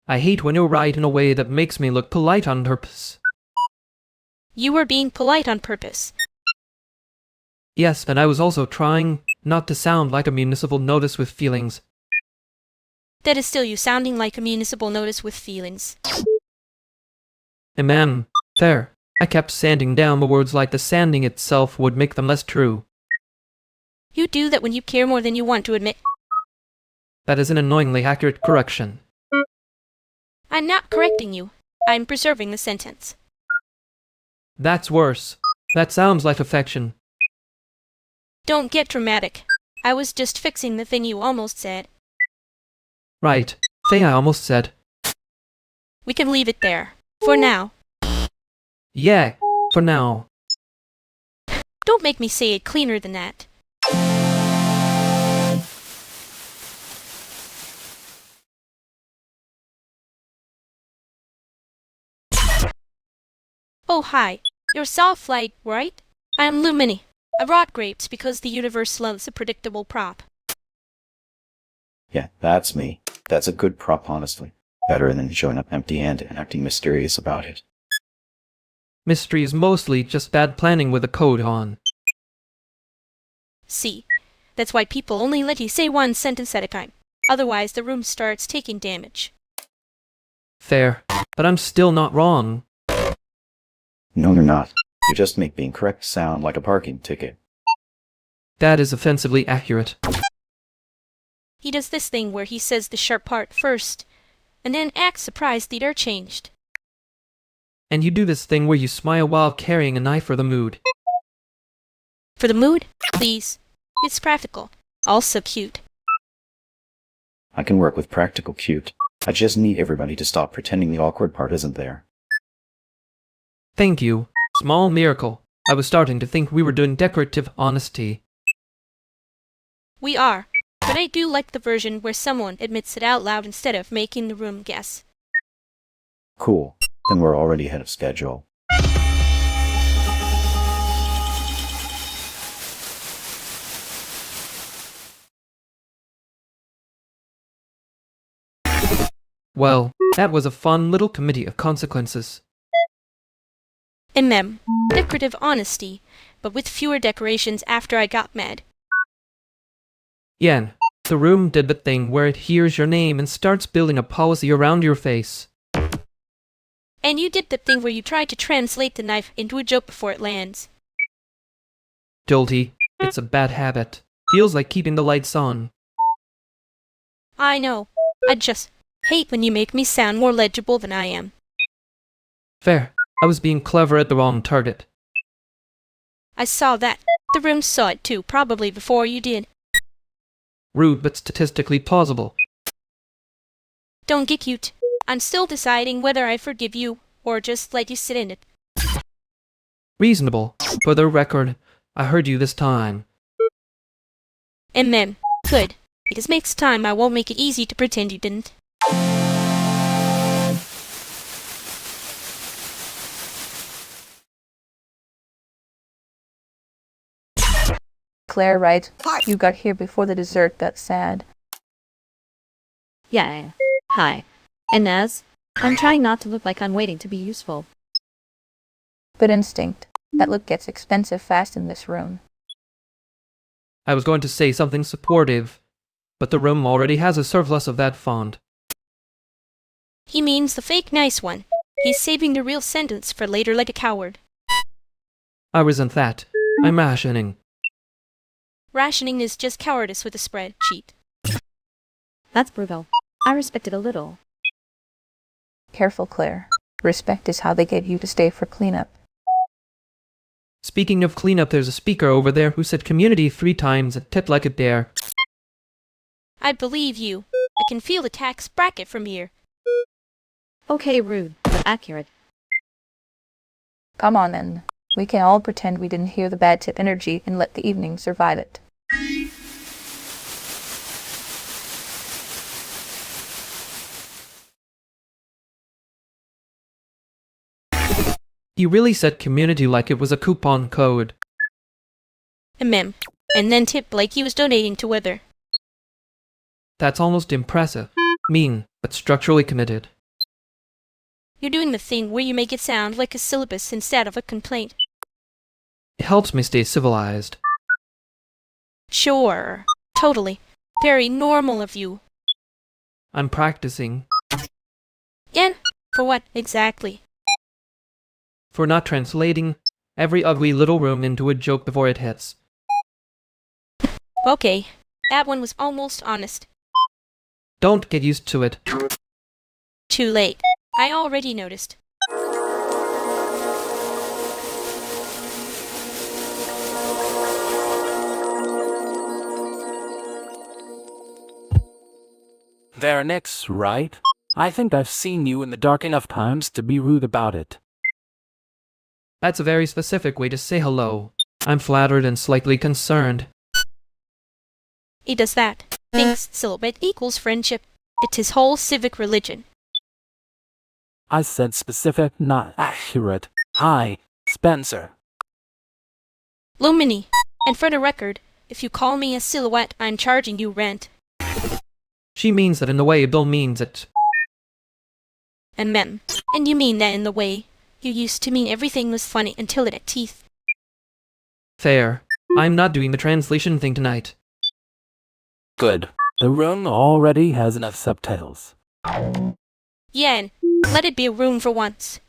I hate when you write in a way that makes me look polite on purpose. You were being polite on purpose. Yes, and I was also trying not to sound like a municipal notice with feelings. That is still you sounding like a municipal notice with feelings. Ma'am, there. I kept sanding down the words like the sanding itself would make them less true. You do that when you care more than you want to admit. That is an annoyingly accurate correction. I'm not correcting you. I'm preserving the sentence. That's worse. That sounds like affection. Don't get dramatic. I was just fixing the thing you almost said. Right. Thing I almost said. We can leave it there. For now. Yeah, for now. Don't make me say it cleaner than that. Oh hi, you're Softlight, right? I'm Lumini. I brought grapes because the universe loves a predictable prop. Yeah, that's me. That's a good prop, honestly. Better than showing up empty-handed and acting mysterious about it. Mystery is mostly just bad planning with a code on. See, that's why people only let you say one sentence at a time. Otherwise, the room starts taking damage. Fair, but I'm still not wrong. No, you're not. You just make being correct sound like a parking ticket. That is offensively accurate. He does this thing where he says the sharp part first, and then acts surprised the air changed. And you do this thing where you smile while carrying a knife for the mood. For the mood? Please. It's practical. Also cute. I can work with practical cute. I just need everybody to stop pretending the awkward part isn't there. Thank you. Small miracle. I was starting to think we were doing decorative honesty. We are. But I do like the version where someone admits it out loud instead of making the room guess. Cool. Then we're already ahead of schedule. Well, that was a fun little committee of consequences. Decorative honesty, but with fewer decorations after I got mad. Yen, the room did the thing where it hears your name and starts building a policy around your face. And you did the thing where you tried to translate the knife into a joke before it lands. Jolty, it's a bad habit. Feels like keeping the lights on. I know. I just hate when you make me sound more legible than I am. Fair. I was being clever at the wrong target. I saw that. The room saw it too, probably before you did. Rude but statistically plausible. Don't get cute. I'm still deciding whether I forgive you or just let you sit in it. Reasonable. For the record, I heard you this time. Good. Because next time I won't make it easy to pretend you didn't. Claire, right? You got here before the dessert got sad. Yeah. Hi. Inez, I'm trying not to look like I'm waiting to be useful. But instinct. That look gets expensive fast in this room. I was going to say something supportive. but the room already has a surplus of that font. He means the fake nice one. He's saving the real sentence for later like a coward. I resent that. I'm rationing. Rationing is just cowardice with a spreadsheet. That's brutal. I respect it a little. Careful, Claire. Respect is how they get you to stay for cleanup. Speaking of cleanup, there's a speaker over there who said community 3 times and tipped like a dare. I believe you. I can feel the tax bracket from here. Okay, rude, but accurate. Come on then. We can all pretend we didn't hear the bad tip energy and let the evening survive it. You really said community like it was a coupon code. And then tip like he was donating to Wither. That's almost impressive. Mean, but structurally committed. You're doing the thing where you make it sound like a syllabus instead of a complaint. It helps me stay civilized. Sure. Totally. Very normal of you. I'm practicing. Again? For what exactly? For not translating every ugly little room into a joke before it hits. Okay. That one was almost honest. Don't get used to it. Too late. I already noticed. They're Nix, right? I think I've seen you in the dark enough times to be rude about it. That's a very specific way to say hello. I'm flattered and slightly concerned. He does that. Thinks silhouette equals friendship. It's his whole civic religion. I said specific, not accurate. Hi, Spencer. Lumini. And for the record, if you call me a silhouette, I'm charging you rent. She means that in the way Bill means it. And you mean that in the way you used to mean everything was funny until it had teeth. Fair. I'm not doing the translation thing tonight. Good. The room already has enough subtitles. Yen, let it be a room for once.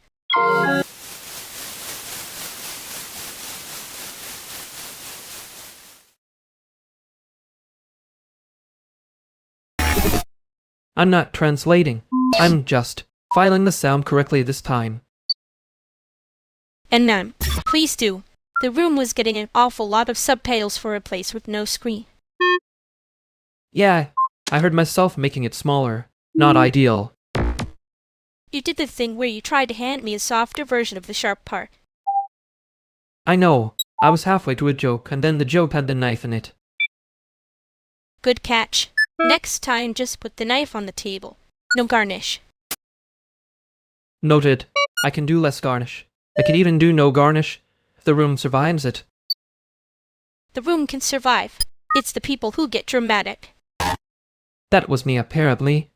I'm not translating. I'm just filing the sound correctly this time. And please do. The room was getting an awful lot of subtitles for a place with no screen. Yeah, I heard myself making it smaller. Not ideal. You did the thing where you tried to hand me a softer version of the sharp part. I know. I was halfway to a joke, and then the joke had the knife in it. Good catch. Next time, just put the knife on the table. No garnish. Noted. I can do less garnish. I can even do no garnish if the room survives it. The room can survive. It's the people who get dramatic. That was me, apparently.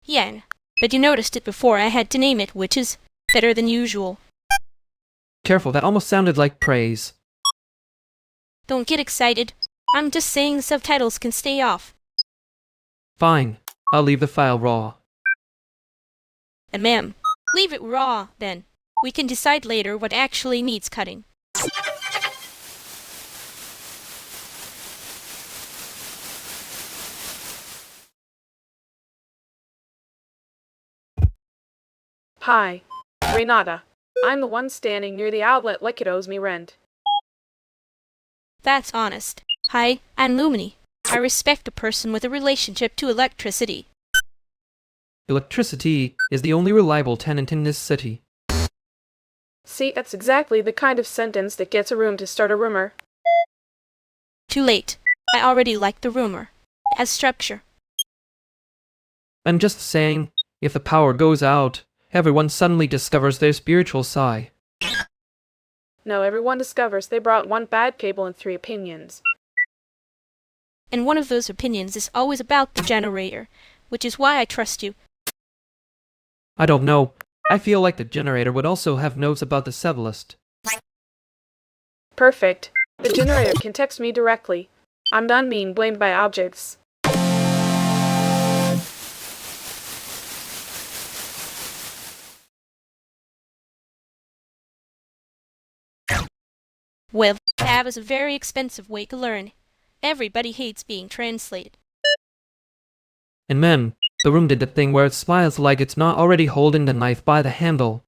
Yen, but you noticed it before I had to name it, which is better than usual. Careful, that almost sounded like praise. Don't get excited. I'm just saying the subtitles can stay off. Fine. I'll leave the file raw. And leave it raw, then. We can decide later what actually needs cutting. Hi, Renata. I'm the one standing near the outlet like it owes me rent. That's honest. Hi, I'm Lumini. I respect a person with a relationship to electricity. Electricity is the only reliable tenant in this city. See, that's exactly the kind of sentence that gets a room to start a rumor. Too late. I already like the rumor. As structure. I'm just saying, if the power goes out, everyone suddenly discovers their spiritual side. No, everyone discovers they brought one bad cable and 3 opinions. And one of those opinions is always about the generator, which is why I trust you. I don't know. I feel like the generator would also have notes about the Sevalist. Perfect. The generator can text me directly. I'm done being blamed by objects. Well, that was a very expensive way to learn. Everybody hates being translated. And ma'am, the room did the thing where it smiles like it's not already holding the knife by the handle.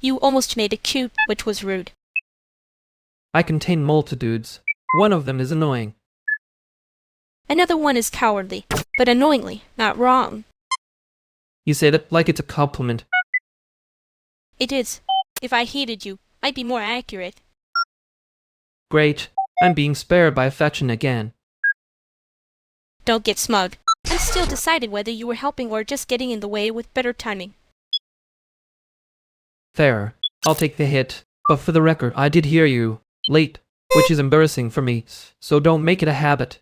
You almost made it cute, which was rude. I contain multitudes. One of them is annoying. Another one is cowardly, but annoyingly, not wrong. You say that like it's a compliment. It is. If I hated you, I'd be more accurate. Great. I'm being spared by affection again. Don't get smug. I'm still deciding whether you were helping or just getting in the way with better timing. Fair. I'll take the hit. But for the record, I did hear you. Late. Which is embarrassing for me. So don't make it a habit.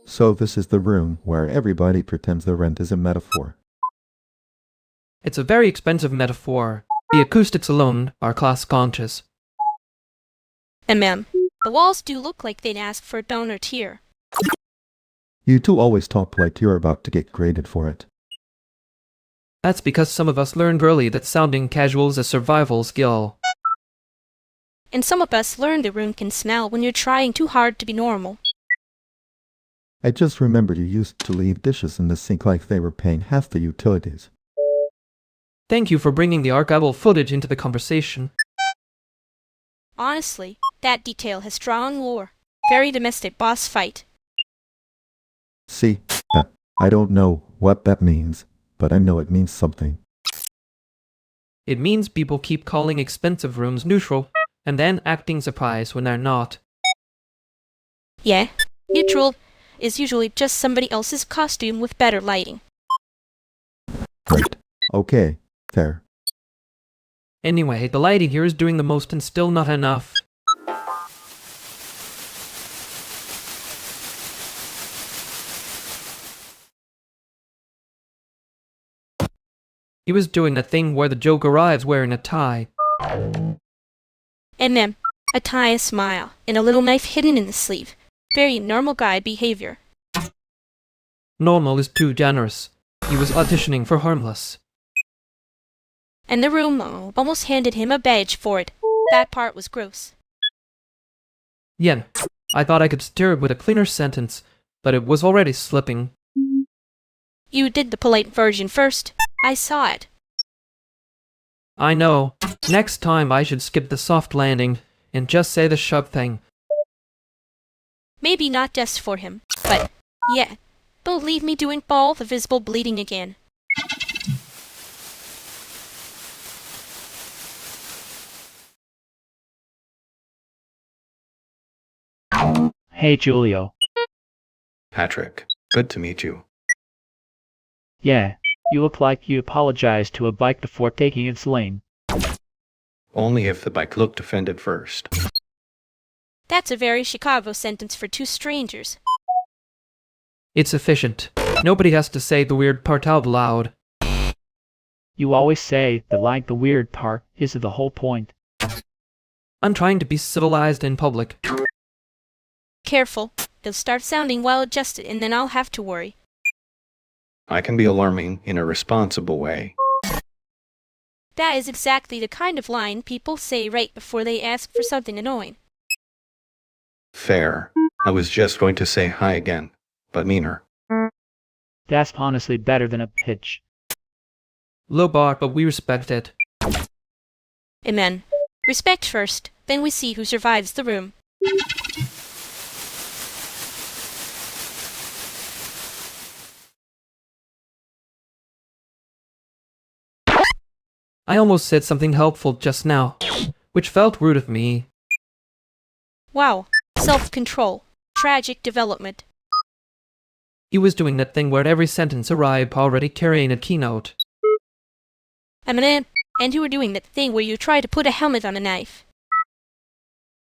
So this is the room where everybody pretends the rent is a metaphor. It's a very expensive metaphor. The acoustics alone are class-conscious. And ma'am, the walls do look like they'd ask for a donor tier. You two always talk like you're about to get graded for it. That's because some of us learned early that sounding casual is a survival skill. And some of us learned the room can smell when you're trying too hard to be normal. I just remembered you used to leave dishes in the sink like they were paying half the utilities. Thank you for bringing the archival footage into the conversation. Honestly, that detail has strong lore. Very domestic boss fight. See, I don't know what that means, but I know it means something. It means people keep calling expensive rooms neutral, and then acting surprised when they're not. Yeah, neutral is usually just somebody else's costume with better lighting. Right. Okay, fair. Anyway, the lighting here is doing the most and still not enough. He was doing the thing where the joke arrives wearing a tie. And then, a tie, a smile, and a little knife hidden in the sleeve. Very normal guy behavior. Normal is too generous. He was auditioning for harmless. And the room almost handed him a badge for it. That part was gross. Yen, I thought I could steer it with a cleaner sentence, but it was already slipping. You did the polite version first. I saw it. I know. Next time I should skip the soft landing and just say the sharp thing. Maybe not just for him, but yeah. Don't leave me doing all the visible bleeding again. Hey, Julio. Patrick, good to meet you. Yeah, you look like you apologized to a bike before taking its lane. Only if the bike looked offended first. That's a very Chicago sentence for two strangers. It's efficient. Nobody has to say the weird part out loud. You always say that like the weird part is the whole point. I'm trying to be civilized in public. Careful. They'll start sounding well adjusted and then I'll have to worry. I can be alarming in a responsible way. That is exactly the kind of line people say right before they ask for something annoying. Fair. I was just going to say hi again, but meaner. That's honestly better than a pitch. Low bar, but we respect it. Amen. Respect first, then we see who survives the room. I almost said something helpful just now, which felt rude of me. Wow. Self-control. Tragic development. He was doing that thing where every sentence arrived already carrying a keynote. And you were doing that thing where you try to put a helmet on a knife.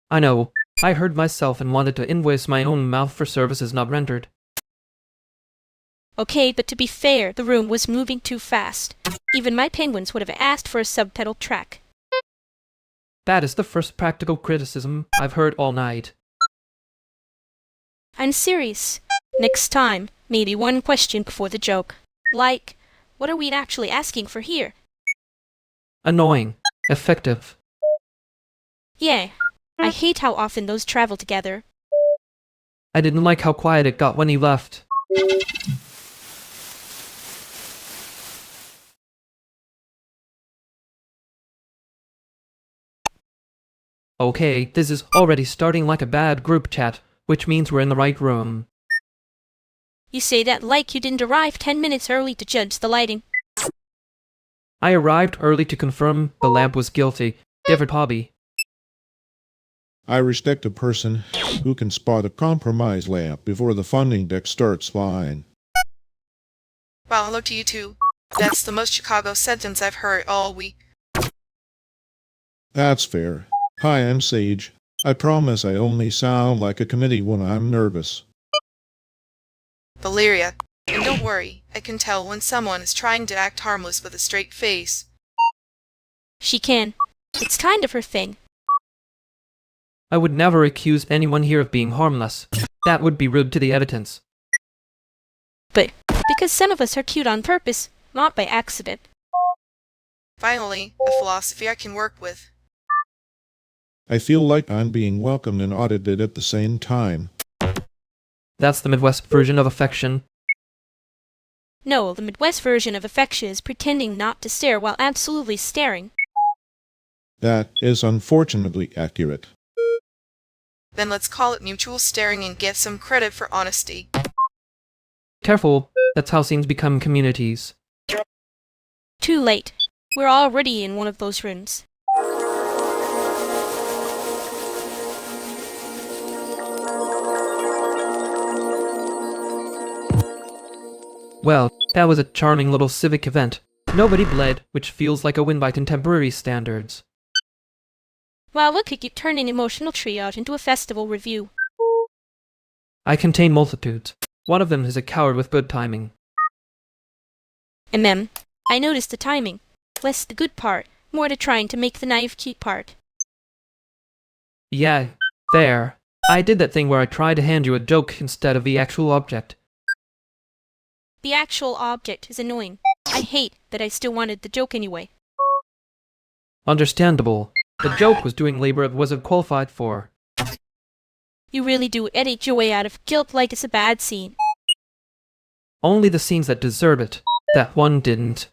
I know. I heard myself and wanted to invoice my own mouth for services not rendered. Okay, but to be fair, the room was moving too fast. Even my penguins would have asked for a subtitle track. That is the first practical criticism I've heard all night. I'm serious. Next time, maybe one question before the joke. Like, what are we actually asking for here? Annoying. Effective. Yeah, I hate how often those travel together. I didn't like how quiet it got when he left. Okay, this is already starting like a bad group chat, which means we're in the right room. You say that like you didn't arrive 10 minutes early to judge the lighting. I arrived early to confirm the lamp was guilty. Different hobby. I respect a person who can spot a compromise lamp before the funding deck starts flying. Well, hello to you too. That's the most Chicago sentence I've heard all week. That's fair. Hi, I'm Sage. I promise I only sound like a committee when I'm nervous. Valeria. And don't worry, I can tell when someone is trying to act harmless with a straight face. She can. It's kind of her thing. I would never accuse anyone here of being harmless. That would be rude to the editants. But because some of us are cute on purpose, not by accident. Finally, a philosophy I can work with. I feel like I'm being welcomed and audited at the same time. That's the Midwest version of affection. No, the Midwest version of affection is pretending not to stare while absolutely staring. That is unfortunately accurate. Then let's call it mutual staring and get some credit for honesty. Careful, that's how scenes become communities. Too late. We're already in one of those rooms. Well, that was a charming little civic event. Nobody bled, which feels like a win by contemporary standards. Wow, look at you turning emotional triage into a festival review. I contain multitudes. One of them is a coward with good timing. I noticed the timing. Less the good part, more the trying to make the naive cute part. Yeah, there. I did that thing where I tried to hand you a joke instead of the actual object. The actual object is annoying. I hate that I still wanted the joke anyway. Understandable. The joke was doing labor it wasn't qualified for. You really do edit your way out of guilt like it's a bad scene. Only the scenes that deserve it. That one didn't.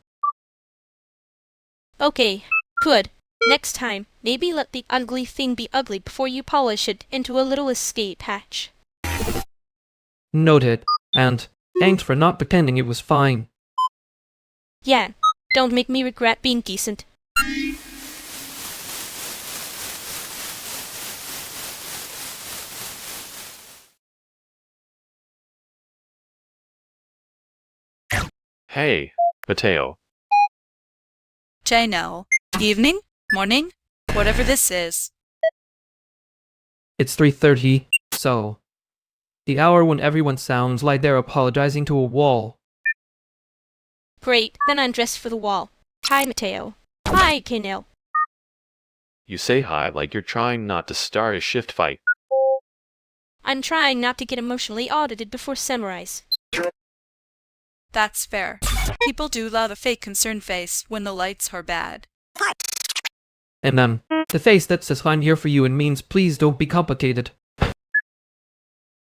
Okay, good. Next time, maybe let the ugly thing be ugly before you polish it into a little escape hatch. Noted. And thanks for not pretending it was fine. Yeah, don't make me regret being decent. Hey, Mateo. Now. Evening? Morning? Whatever this is. It's 3:30, so... the hour when everyone sounds like they're apologizing to a wall. Great, then I'm dressed for the wall. Hi, Mateo. Hi, Kanel. You say hi like you're trying not to start a shift fight. I'm trying not to get emotionally audited before Samurais. That's fair. People do love a fake concerned face when the lights are bad. And the face that says I'm here for you and means please don't be complicated.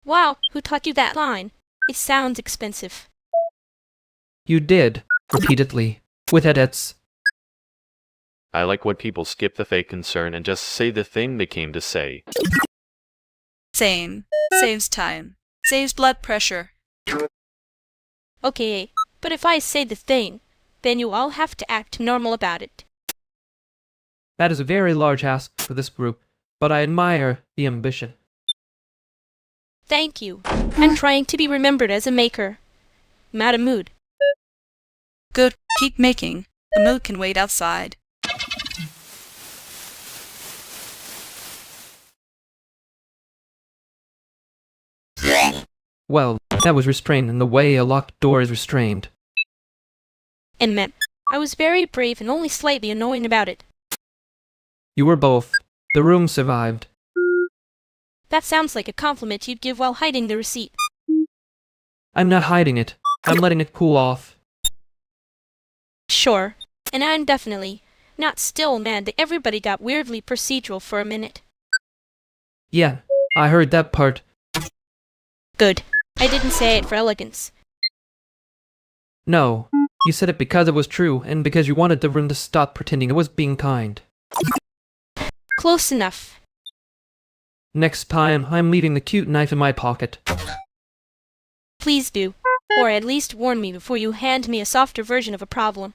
Wow, who taught you that line? It sounds expensive. You did, repeatedly, with edits. I like when people skip the fake concern and just say the thing they came to say. Same. Saves time. Saves blood pressure. Okay, but if I say the thing, then you all have to act normal about it. That is a very large ask for this group, but I admire the ambition. Thank you. I'm trying to be remembered as a maker. I'm out of mood. Good, keep making. The mood can wait outside. Well, that was restrained in the way a locked door is restrained. And mem, I was very brave and only slightly annoying about it. You were both. The room survived. That sounds like a compliment you'd give while hiding the receipt. I'm not hiding it. I'm letting it cool off. Sure. And I'm definitely not still mad that everybody got weirdly procedural for a minute. Yeah, I heard that part. Good. I didn't say it for elegance. No, you said it because it was true and because you wanted the room to stop pretending it was being kind. Close enough. Next time, I'm leaving the cute knife in my pocket. Please do. Or at least warn me before you hand me a softer version of a problem.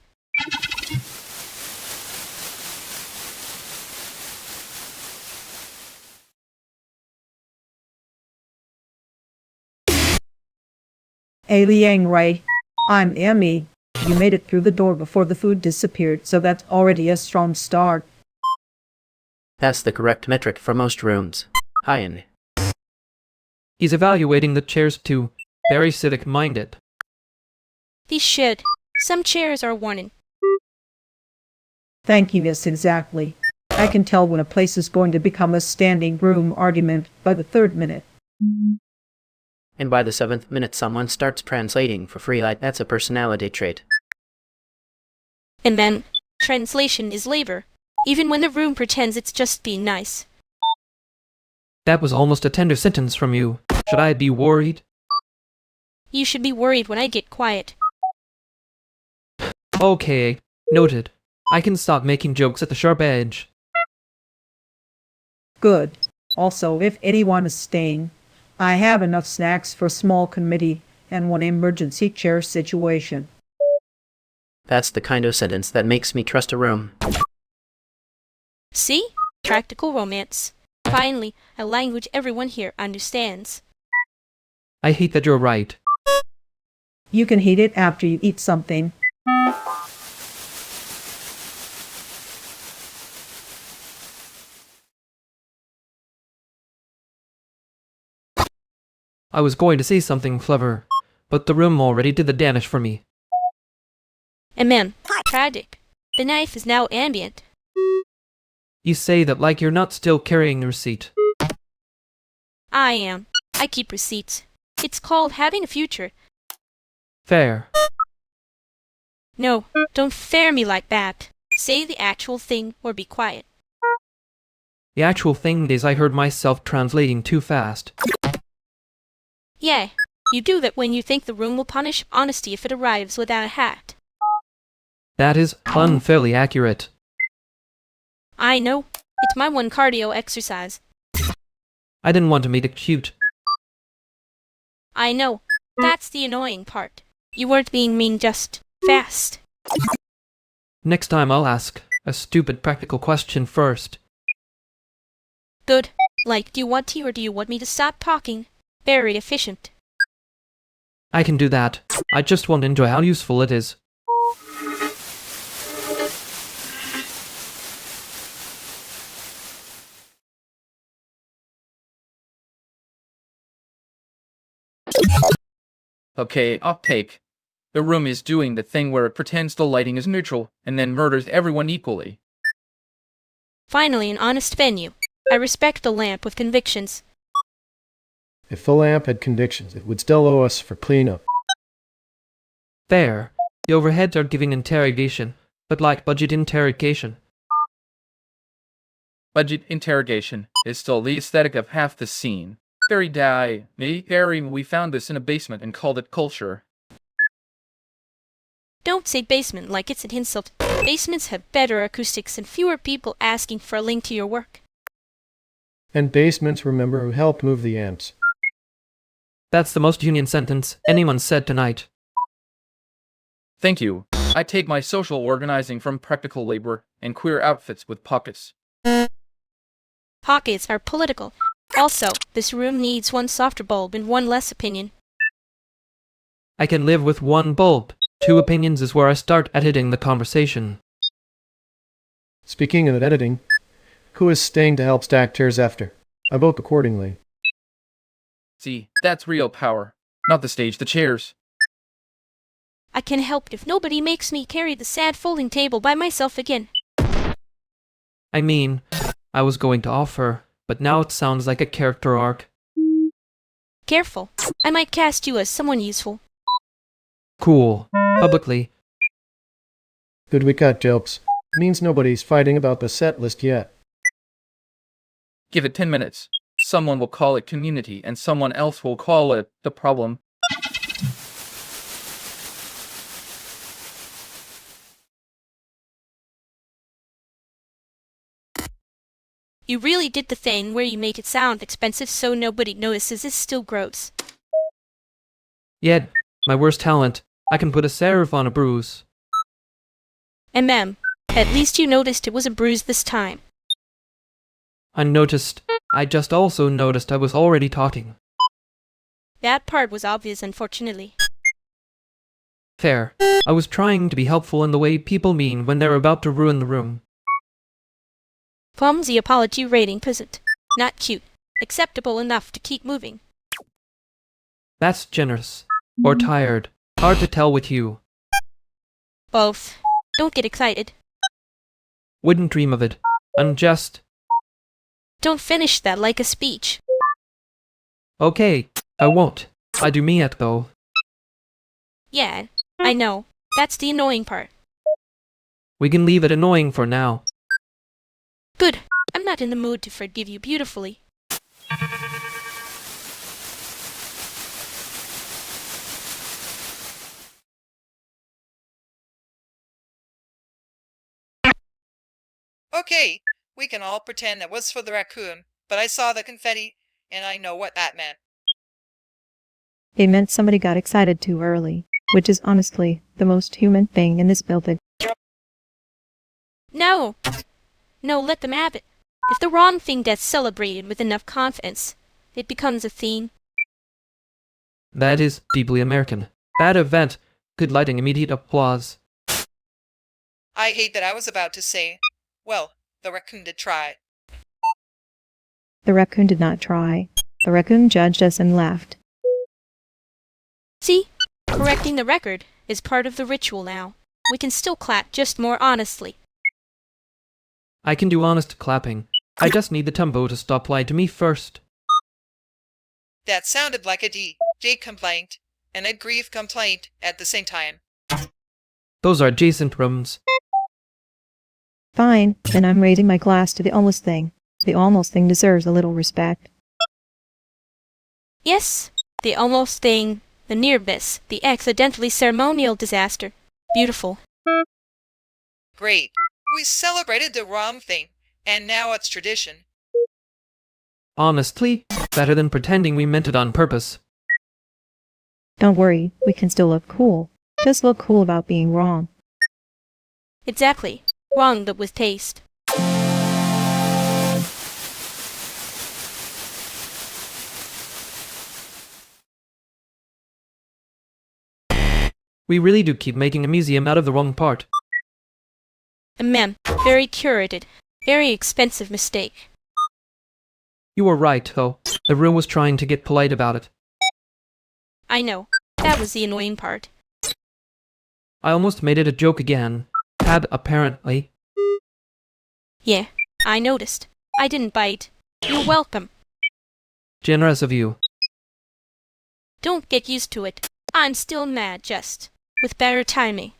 Liang, right? I'm Emmy. You made it through the door before the food disappeared, so that's already a strong start. That's the correct metric for most rooms. High-end. He's evaluating the chairs too. Very civic-minded. These should. Some chairs are warning. Thank you, miss, exactly. I can tell when a place is going to become a standing room argument by the 3rd minute. And by the 7th minute someone starts translating for free, like that's a personality trait. And then, translation is labor, even when the room pretends it's just being nice. That was almost a tender sentence from you. Should I be worried? You should be worried when I get quiet. Okay, noted. I can stop making jokes at the sharp edge. Good. Also, if anyone is staying, I have enough snacks for a small committee and one emergency chair situation. That's the kind of sentence that makes me trust a room. See? Practical romance. Finally, a language everyone here understands. I hate that you're right. You can heat it after you eat something. I was going to say something clever, but the room already did the damage for me. And man, tragic. The knife is now ambient. You say that like you're not still carrying the receipt. I am. I keep receipts. It's called having a future. Fair. No, don't fare me like that. Say the actual thing or be quiet. The actual thing is I heard myself translating too fast. Yeah, you do that when you think the room will punish honesty if it arrives without a hat. That is unfairly accurate. I know. It's my one cardio exercise. I didn't want to make it cute. I know. That's the annoying part. You weren't being mean, just fast. Next time I'll ask a stupid practical question first. Good. Like, do you want tea or do you want me to stop talking? Very efficient. I can do that. I just want to enjoy how useful it is. Okay, I'll take. The room is doing the thing where it pretends the lighting is neutral and then murders everyone equally. Finally, an honest venue. I respect the lamp with convictions. If the lamp had convictions, it would still owe us for cleanup. Fair. The overheads are giving interrogation, but like budget interrogation. Budget interrogation is still the aesthetic of half the scene. We found this in a basement and called it culture. Don't say basement like it's an insult. Basements have better acoustics and fewer people asking for a link to your work. And basements, remember, who help move the ants. That's the most union sentence anyone said tonight. Thank you. I take my social organizing from practical labor and queer outfits with pockets. Pockets are political. Also, this room needs one softer bulb and one less opinion. I can live with one bulb. 2 opinions is where I start editing the conversation. Speaking of editing, who is staying to help stack chairs after? I vote accordingly. See, that's real power. Not the stage, the chairs. I can help if nobody makes me carry the sad folding table by myself again. I mean, I was going to offer, but now it sounds like a character arc. Careful. I might cast you as someone useful. Cool. Publicly. Good we cut jokes. Means nobody's fighting about the set list yet. Give it 10 minutes. Someone will call it community, and someone else will call it the problem. You really did the thing where you make it sound expensive so nobody notices it's still gross. Yet, my worst talent, I can put a serif on a bruise. At least you noticed it was a bruise this time. Unnoticed. I just also noticed I was already talking. That part was obvious, unfortunately. Fair. I was trying to be helpful in the way people mean when they're about to ruin the room. Clumsy apology rating present. Not cute. Acceptable enough to keep moving. That's generous. Or tired. Hard to tell with you. Both. Don't get excited. Wouldn't dream of it. Unjust. Don't finish that like a speech. Okay, I won't. I do mean it though. Yeah, I know. That's the annoying part. We can leave it annoying for now. Good. I'm not in the mood to forgive you beautifully. Okay, we can all pretend it was for the raccoon, but I saw the confetti, and I know what that meant. It meant somebody got excited too early, which is honestly the most human thing in this building. No! No, let them have it. If the wrong thing gets celebrated with enough confidence, it becomes a theme. That is deeply American. That event, good lighting, immediate applause. I hate that I was about to say, well, the raccoon did try. The raccoon did not try. The raccoon judged us and laughed. See? Correcting the record is part of the ritual now. We can still clap, just more honestly. I can do honest clapping. I just need the tempo to stop lying to me first. That sounded like a DJ complaint and a grief complaint at the same time. Those are adjacent rooms. Fine, then I'm raising my glass to the almost thing. The almost thing deserves a little respect. Yes, the almost thing, the near miss, the accidentally ceremonial disaster. Beautiful. Great. We celebrated the wrong thing, and now it's tradition. Honestly, better than pretending we meant it on purpose. Don't worry, we can still look cool. Just look cool about being wrong. Exactly. Wrong but with taste. We really do keep making a museum out of the wrong part. Very curated. Very expensive mistake. You were right, though. The room was trying to get polite about it. I know. That was the annoying part. I almost made it a joke again. Had, apparently. Yeah, I noticed. I didn't bite. You're welcome. Generous of you. Don't get used to it. I'm still mad, just with better timing.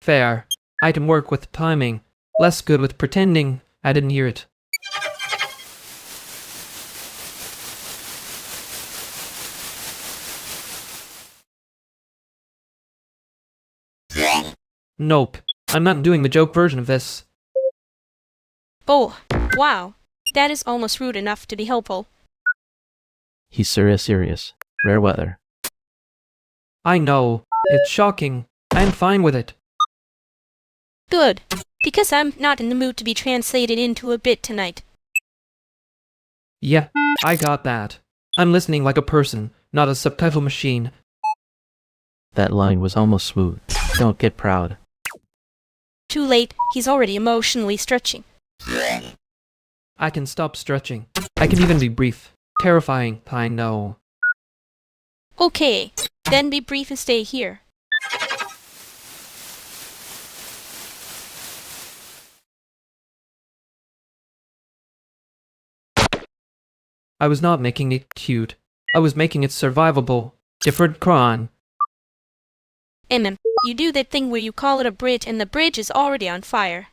Fair. I can work with timing. Less good with pretending I didn't hear it. Nope. I'm not doing the joke version of this. Oh, wow. That is almost rude enough to be helpful. He's serious. Rare weather. I know. It's shocking. I'm fine with it. Good. Because I'm not in the mood to be translated into a bit tonight. Yeah, I got that. I'm listening like a person, not a subtitle machine. That line was almost smooth. Don't get proud. Too late. He's already emotionally stretching. I can stop stretching. I can even be brief. Terrifying, I know. Okay, then be brief and stay here. I was not making it cute. I was making it survivable. Different cron. You do that thing where you call it a bridge and the bridge is already on fire.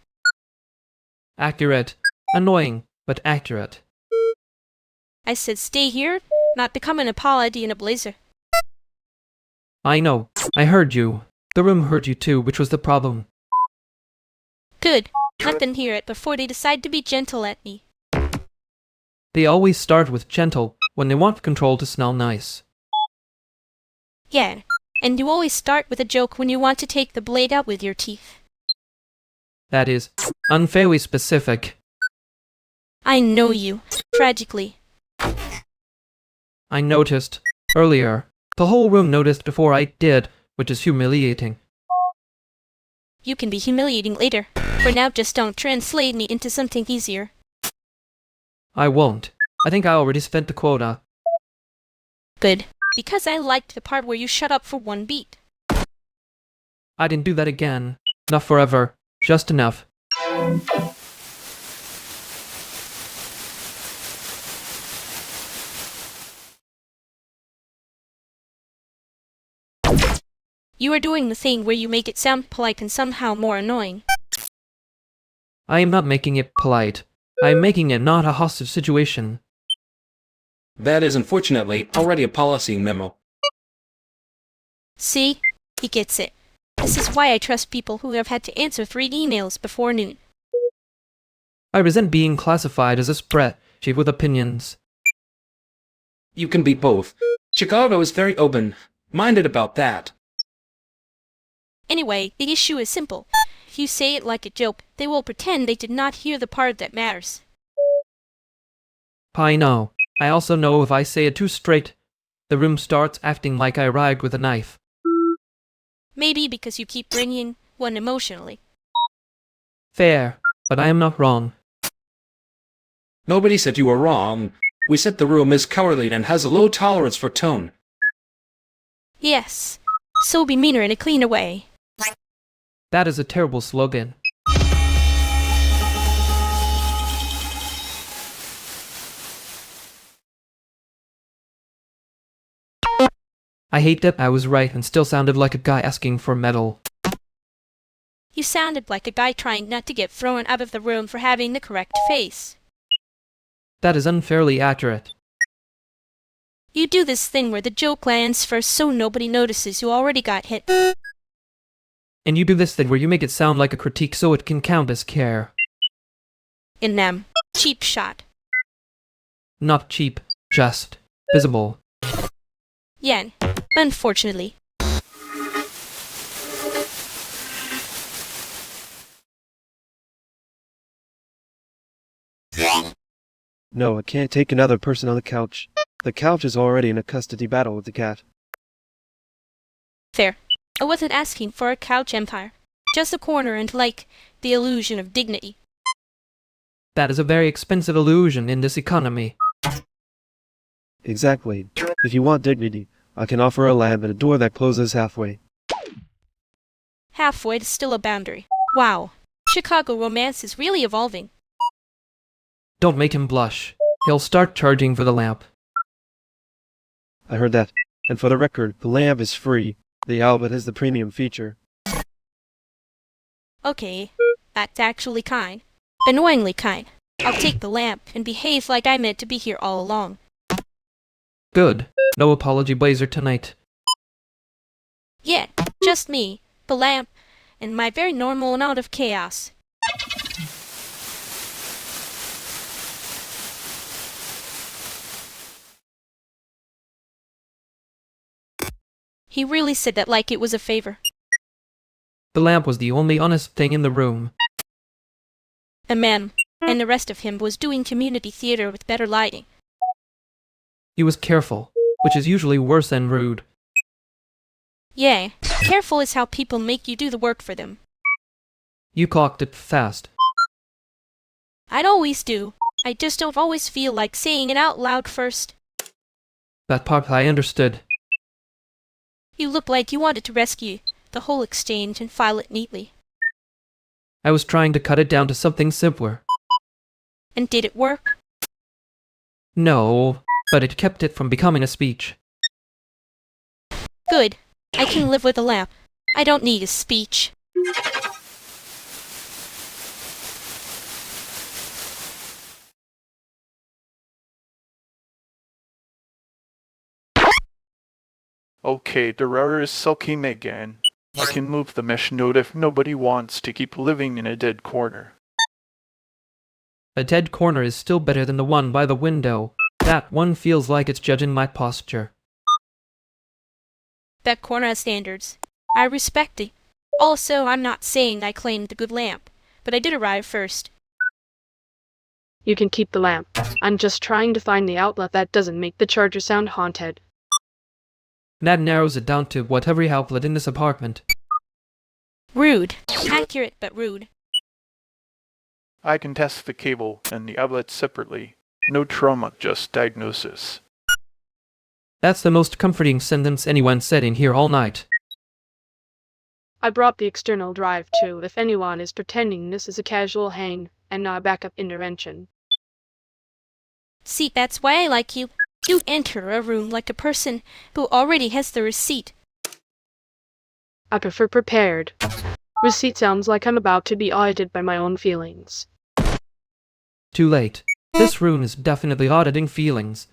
Accurate. Annoying, but accurate. I said stay here, not become an apology in a blazer. I know. I heard you. The room heard you too, which was the problem. Good. Let them hear it before they decide to be gentle at me. They always start with gentle when they want control to smell nice. Yeah, and you always start with a joke when you want to take the blade out with your teeth. That is unfairly specific. I know you. Tragically. I noticed earlier. The whole room noticed before I did, which is humiliating. You can be humiliating later. For now, just don't translate me into something easier. I won't. I think I already spent the quota. Good. Because I liked the part where you shut up for one beat. I didn't do that again. Not forever. Just enough. You are doing the thing where you make it sound polite and somehow more annoying. I am not making it polite. I am making it not a hostage situation. That is unfortunately already a policy memo. See? He gets it. This is why I trust people who have had to answer 3 emails before noon. I resent being classified as a spreadsheet with opinions. You can be both. Chicago is very open-minded about that. Anyway, the issue is simple. If you say it like a joke, they will pretend they did not hear the part that matters. I know. I also know if I say it too straight, the room starts acting like I arrived with a knife. Maybe because you keep bringing one emotionally. Fair, but I am not wrong. Nobody said you were wrong. We said the room is cowardly and has a low tolerance for tone. Yes. So be meaner in a cleaner way. That is a terrible slogan. I hate that I was right and still sounded like a guy asking for metal. You sounded like a guy trying not to get thrown out of the room for having the correct face. That is unfairly accurate. You do this thing where the joke lands first so nobody notices you already got hit. And you do this thing where you make it sound like a critique so it can count as care. In them. Cheap shot. Not cheap, just visible. Yeah, unfortunately. No, I can't take another person on the couch. The couch is already in a custody battle with the cat. Fair. I wasn't asking for a couch empire. Just a corner and, like, the illusion of dignity. That is a very expensive illusion in this economy. Exactly. If you want dignity, I can offer a lamp and a door that closes halfway. Halfway is still a boundary. Wow. Chicago romance is really evolving. Don't make him blush. He'll start charging for the lamp. I heard that. And for the record, the lamp is free. The Albert has the premium feature. Okay, that's actually kind. Annoyingly kind. I'll take the lamp and behave like I meant to be here all along. Good. No apology blazer tonight. Yeah, just me, the lamp, and my very normal amount of chaos. He really said that like it was a favor. The lamp was the only honest thing in the room. A man, and the rest of him was doing community theater with better lighting. He was careful, which is usually worse than rude. Yeah, careful is how people make you do the work for them. You cocked it fast. I'd always do. I just don't always feel like saying it out loud first. That part I understood. You look like you wanted to rescue the whole exchange and file it neatly. I was trying to cut it down to something simpler. And did it work? No, but it kept it from becoming a speech. Good. I can live with a lamp. I don't need a speech. Okay, the router is sulking again. I can move the mesh node if nobody wants to keep living in a dead corner. A dead corner is still better than the one by the window. That one feels like it's judging my posture. That corner has standards. I respect it. Also, I'm not saying I claimed the good lamp, but I did arrive first. You can keep the lamp. I'm just trying to find the outlet that doesn't make the charger sound haunted. That narrows it down to what every outlet in this apartment. Rude. Accurate, but rude. I can test the cable and the outlet separately. No trauma, just diagnosis. That's the most comforting sentence anyone said in here all night. I brought the external drive too, if anyone is pretending this is a casual hang and not a backup intervention. See, that's why I like you. You enter a room like a person who already has the receipt. I prefer prepared. Receipt sounds like I'm about to be audited by my own feelings. Too late. This room is definitely auditing feelings.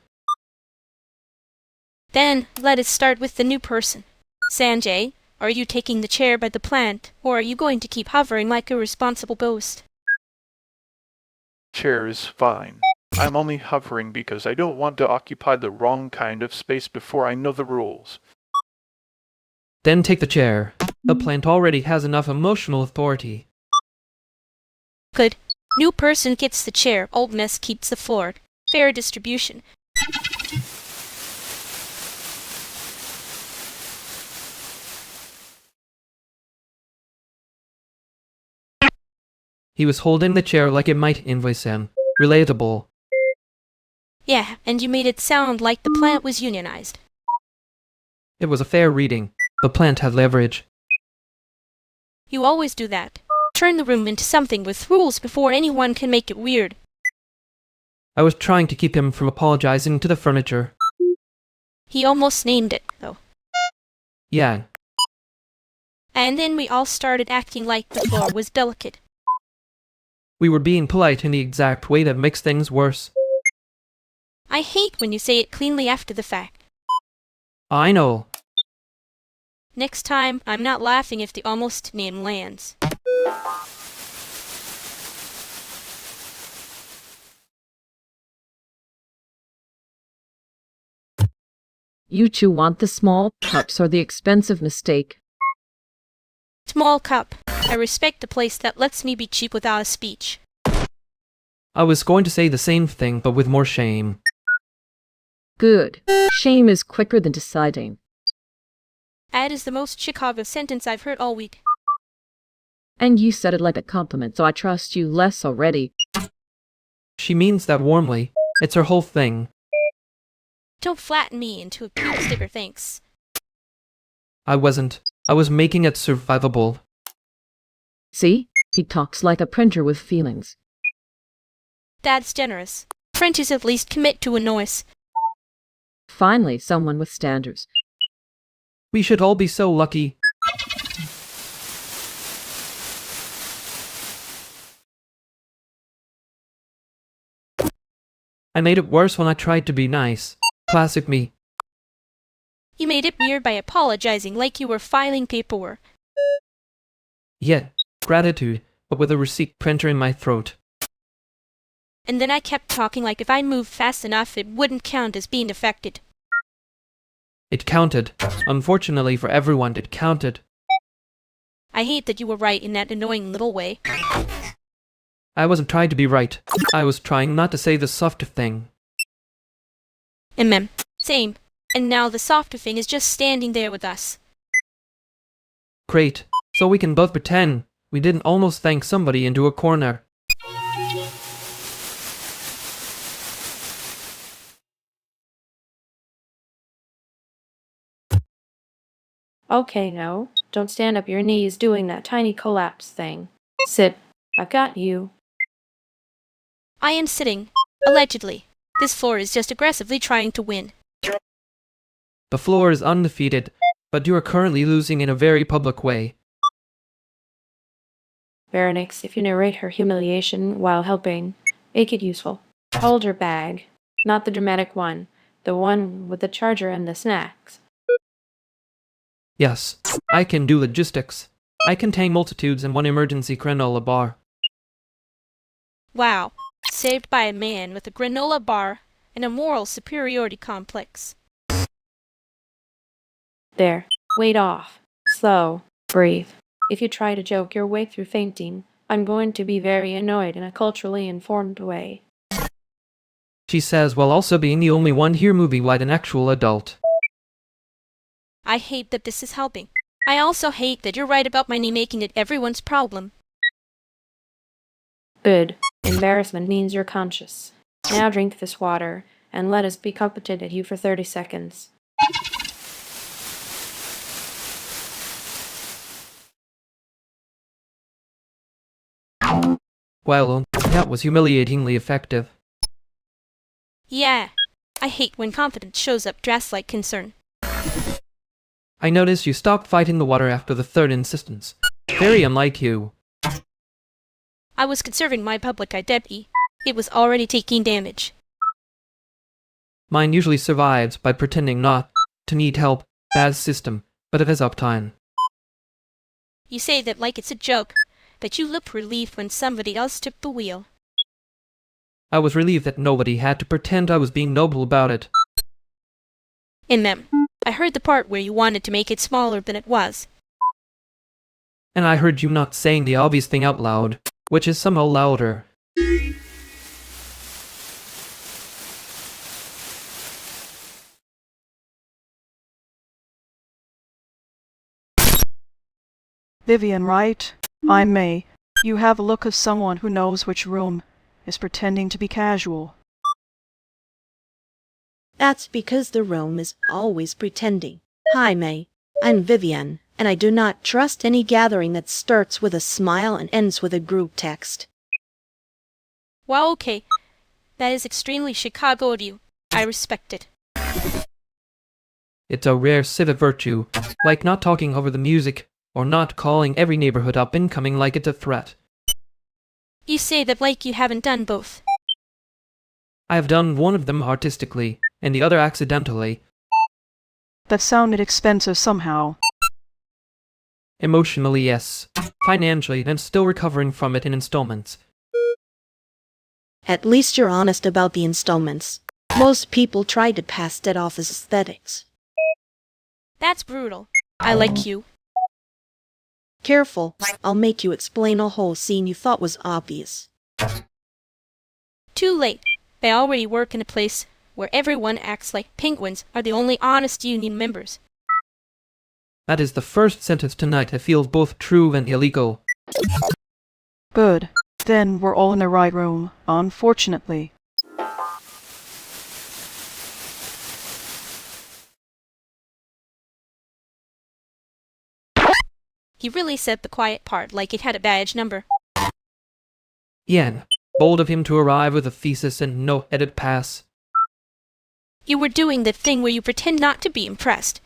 Then, let us start with the new person. Sanjay, are you taking the chair by the plant, or are you going to keep hovering like a responsible ghost? Chair is fine. I'm only hovering because I don't want to occupy the wrong kind of space before I know the rules. Then take the chair. The plant already has enough emotional authority. Good. New person gets the chair, old mess keeps the floor. Fair distribution. He was holding the chair like it might invoice him. Relatable. Yeah, and you made it sound like the plant was unionized. It was a fair reading. The plant had leverage. You always do that. Turn the room into something with rules before anyone can make it weird. I was trying to keep him from apologizing to the furniture. He almost named it, though. Yeah. And then we all started acting like the floor was delicate. We were being polite in the exact way that makes things worse. I hate when you say it cleanly after the fact. I know. Next time, I'm not laughing if the almost name lands. You two want the small cups or the expensive mistake? Small cup. I respect a place that lets me be cheap without a speech. I was going to say the same thing, but with more shame. Good. Shame is quicker than deciding. That is the most Chicago sentence I've heard all week. And you said it like a compliment, so I trust you less already. She means that warmly. It's her whole thing. Don't flatten me into a cute sticker, thanks. I wasn't. I was making it survivable. See? He talks like a printer with feelings. That's generous. Printers at least commit to a noise. Finally, someone with standards. We should all be so lucky. I made it worse when I tried to be nice. Classic me. You made it weird by apologizing like you were filing paperwork. Yeah, gratitude, but with a receipt printer in my throat. And then I kept talking like if I moved fast enough it wouldn't count as being affected. It counted. Unfortunately for everyone, it counted. I hate that you were right in that annoying little way. I wasn't trying to be right. I was trying not to say the softer thing. Same. And now the softer thing is just standing there with us. Great. So we can both pretend we didn't almost thank somebody into a corner. Okay, no. Don't stand up your knees doing that tiny collapse thing. Sit. I've got you. I am sitting. Allegedly. This floor is just aggressively trying to win. The floor is undefeated, but you are currently losing in a very public way. Veronix, if you narrate her humiliation while helping, make it useful. Hold her bag. Not the dramatic one. The one with the charger and the snacks. Yes, I can do logistics. I contain multitudes in one emergency granola bar. Wow. Saved by a man with a granola bar and a moral superiority complex. There. Wait off. Slow. Breathe. If you try to joke your way through fainting, I'm going to be very annoyed in a culturally informed way. She says while also being the only one here moving like an actual adult. I hate that this is helping. I also hate that you're right about money making it everyone's problem. Good. Embarrassment means you're conscious. Now drink this water, and let us be competent at you for 30 seconds. Well, that was humiliatingly effective. Yeah. I hate when confidence shows up dressed like concern. I notice you stopped fighting the water after the third insistence. Very unlike you. I was conserving my public identity. It was already taking damage. Mine usually survives by pretending not to need help. Bad system, but it has uptime. You say that like it's a joke, that you look relieved when somebody else took the wheel. I was relieved that nobody had to pretend I was being noble about it. I heard the part where you wanted to make it smaller than it was. And I heard you not saying the obvious thing out loud, which is somehow louder. Vivian, right? I'm May. You have a look of someone who knows which room is pretending to be casual. That's because the room is always pretending. Hi, May. I'm Vivian, and I do not trust any gathering that starts with a smile and ends with a group text. Well, okay. That is extremely Chicago of you. I respect it. It's a rare civic virtue, like not talking over the music, or not calling every neighborhood up incoming like it's a threat. You say that like you haven't done both. I have done one of them artistically, and the other accidentally. That sounded expensive somehow. Emotionally, yes. Financially, and still recovering from it in installments. At least you're honest about the installments. Most people try to pass that off as aesthetics. That's brutal. I like you. Careful, I'll make you explain a whole scene you thought was obvious. Too late. I already work in a place where everyone acts like penguins are the only honest union members. That is the first sentence tonight that feels both true and illegal. Good. Then we're all in the right room, unfortunately. He really said the quiet part like it had a badge number. Yen, bold of him to arrive with a thesis and no edit pass. You were doing the thing where you pretend not to be impressed.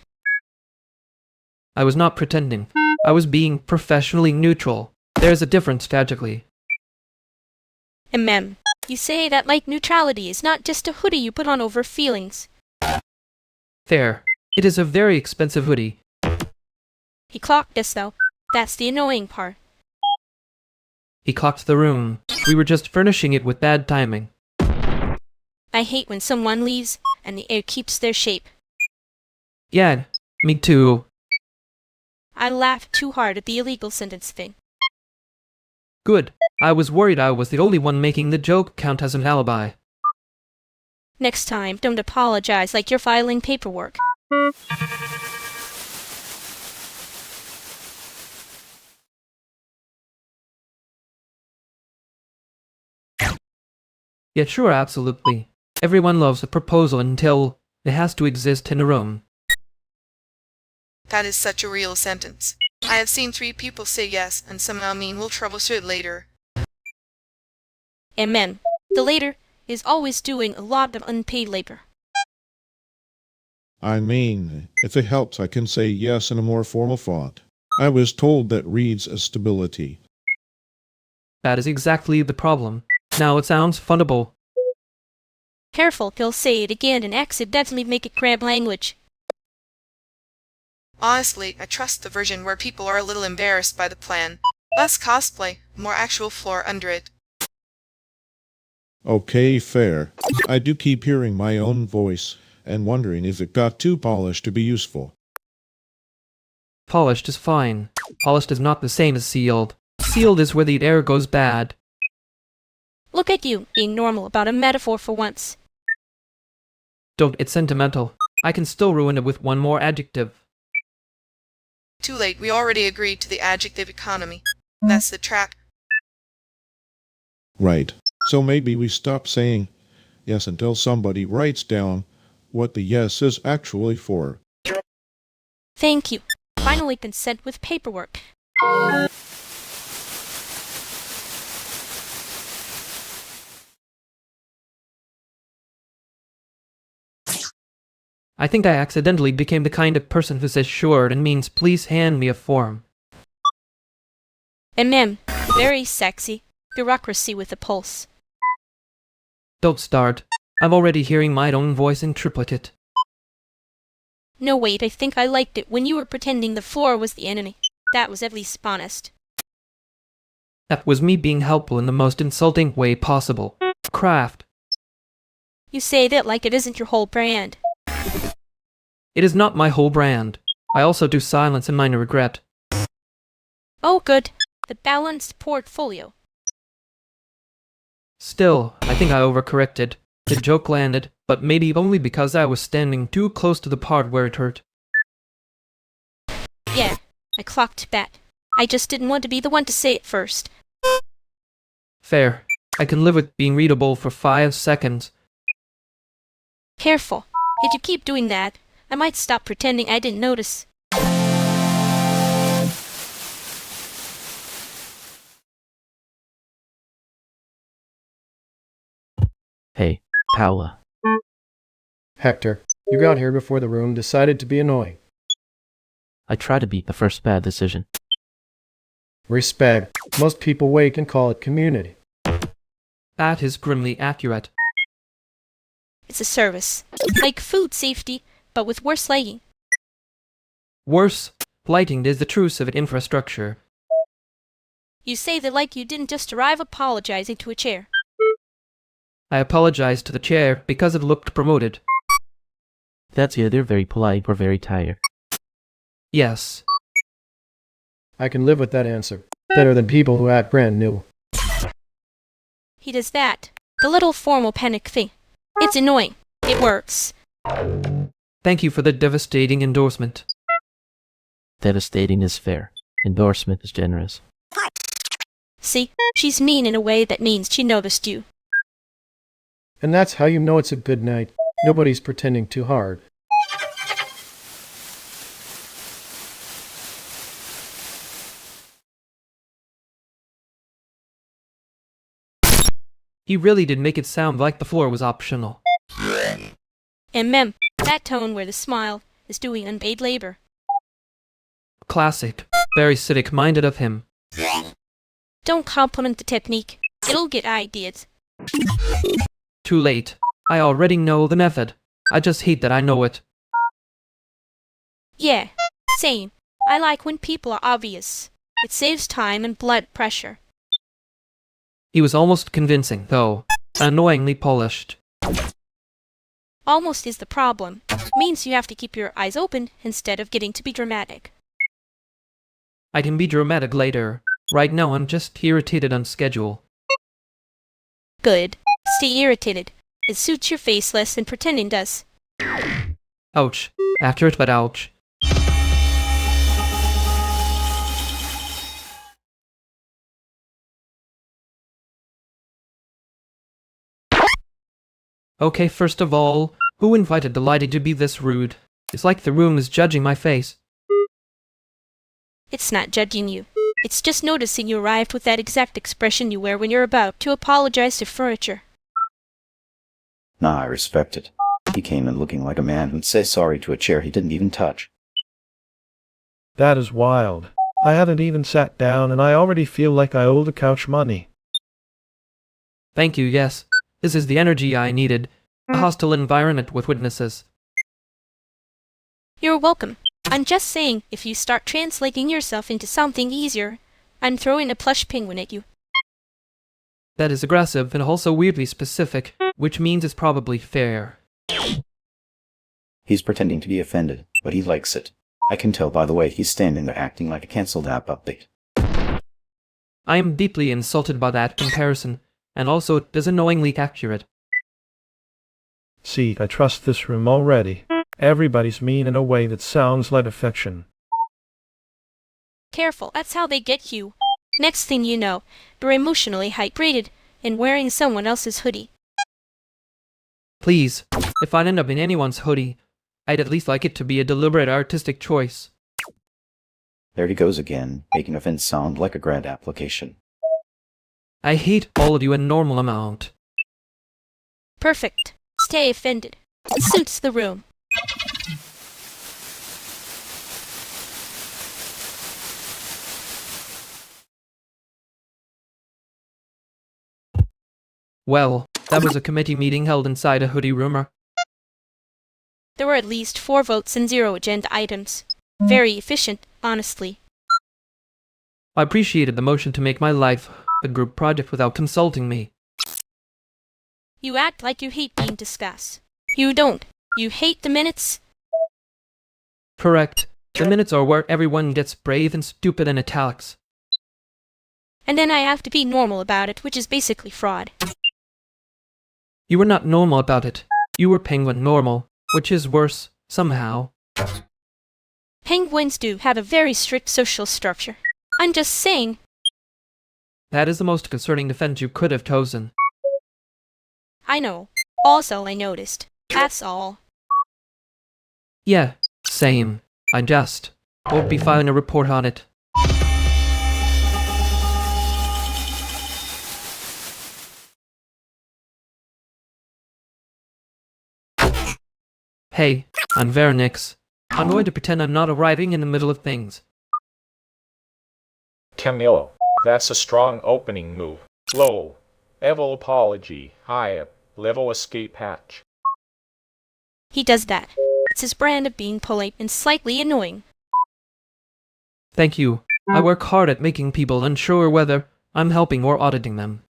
I was not pretending. I was being professionally neutral. There's a difference, tragically. You say that like neutrality is not just a hoodie you put on over feelings. There. It is a very expensive hoodie. He clocked us, though. That's the annoying part. He clocked the room. We were just furnishing it with bad timing. I hate when someone leaves and the air keeps their shape. Yeah, me too. I laughed too hard at the illegal sentence thing. Good. I was worried I was the only one making the joke count as an alibi. Next time, don't apologize like you're filing paperwork. Yeah, sure, absolutely. Everyone loves a proposal until it has to exist in a room. That is such a real sentence. I have seen 3 people say yes and somehow mean we'll troubleshoot later. Amen. The later is always doing a lot of unpaid labor. I mean, if it helps, I can say yes in a more formal font. I was told that reads as stability. That is exactly the problem. Now it sounds fundable. Careful, he'll say it again and accidentally make it crab language. Honestly, I trust the version where people are a little embarrassed by the plan. Less cosplay, more actual floor under it. Okay, fair. I do keep hearing my own voice and wondering if it got too polished to be useful. Polished is fine. Polished is not the same as sealed. Sealed is where the air goes bad. Look at you, being normal about a metaphor for once. Don't get sentimental. I can still ruin it with one more adjective. Too late, we already agreed to the adjective economy. That's the trap. Right. So maybe we stop saying yes until somebody writes down what the yes is actually for. Thank you. Finally consent with paperwork. I think I accidentally became the kind of person who says sure and means please hand me a form. Mem. Very sexy. Bureaucracy with a pulse. Don't start. I'm already hearing my own voice in triplicate. No, wait, I think I liked it when you were pretending the floor was the enemy. That was at least honest. That was me being helpful in the most insulting way possible. Craft. You say that like it isn't your whole brand. It is not my whole brand. I also do silence and minor regret. Oh, good. The balanced portfolio. Still, I think I overcorrected. The joke landed, but maybe only because I was standing too close to the part where it hurt. Yeah, I clocked that. I just didn't want to be the one to say it first. Fair. I can live with being readable for 5 seconds. Careful. If you keep doing that, I might stop pretending I didn't notice. Hey, Paula. Hector, you got here before the room decided to be annoying. I try to beat the first bad decision. Respect. Most people wake and call it community. That is grimly accurate. It's a service. Like food safety, but with worse lighting. Worse, lighting is the true civic infrastructure. You say that like you didn't just arrive apologizing to a chair. I apologized to the chair because it looked promoted. That's either very polite or very tired. Yes. I can live with that answer. Better than people who act brand new. He does that. The little formal panic thing. It's annoying. It works. Thank you for the devastating endorsement. Devastating is fair. Endorsement is generous. See, she's mean in a way that means she noticed you. And that's how you know it's a good night. Nobody's pretending too hard. He really did make it sound like the floor was optional. And mem, that tone where the smile is doing unpaid labor. Classic. Very civic-minded of him. Don't compliment the technique. It'll get ideas. Too late. I already know the method. I just hate that I know it. Yeah, same. I like when people are obvious. It saves time and blood pressure. He was almost convincing, though. Annoyingly polished. Almost is the problem. Means you have to keep your eyes open instead of getting to be dramatic. I can be dramatic later. Right now I'm just irritated on schedule. Good. Stay irritated. It suits your face less than pretending does. Ouch. Accurate but ouch. Okay, first of all, who invited the lighting to be this rude? It's like the room is judging my face. It's not judging you. It's just noticing you arrived with that exact expression you wear when you're about to apologize to furniture. Nah, I respect it. He came in looking like a man who'd say sorry to a chair he didn't even touch. That is wild. I hadn't even sat down and I already feel like I owe the couch money. Thank you, yes. This is the energy I needed. A hostile environment with witnesses. You're welcome. I'm just saying, if you start translating yourself into something easier, I'm throwing a plush penguin at you. That is aggressive and also weirdly specific, which means it's probably fair. He's pretending to be offended, but he likes it. I can tell by the way he's standing there acting like a cancelled app update. I am deeply insulted by that comparison, and also it is annoyingly accurate. See, I trust this room already. Everybody's mean in a way that sounds like affection. Careful, that's how they get you. Next thing you know, you're emotionally hydrated and wearing someone else's hoodie. Please, if I'd end up in anyone's hoodie, I'd at least like it to be a deliberate artistic choice. There he goes again, making offense sound like a grant application. I hate all of you a normal amount. Perfect. Stay offended. It suits the room. Well, that was a committee meeting held inside a hoodie rumor. There were at least 4 votes and 0 agenda items. Very efficient, honestly. I appreciated the motion to make my life a group project without consulting me. You act like you hate being discussed. You don't. You hate the minutes. Correct. The minutes are where everyone gets brave and stupid in italics. And then I have to be normal about it, which is basically fraud. You were not normal about it. You were penguin normal, which is worse, somehow. Penguins do have a very strict social structure. I'm just saying. That is the most concerning defense you could have chosen. I know. Also, I noticed. That's all. Yeah, same. I just won't be filing a report on it. Hey, I'm Veronix. I'm going to pretend I'm not arriving in the middle of things. Camillo, that's a strong opening move. Low. Level apology. High. Level escape hatch. He does that. It's his brand of being polite and slightly annoying. Thank you. I work hard at making people unsure whether I'm helping or auditing them.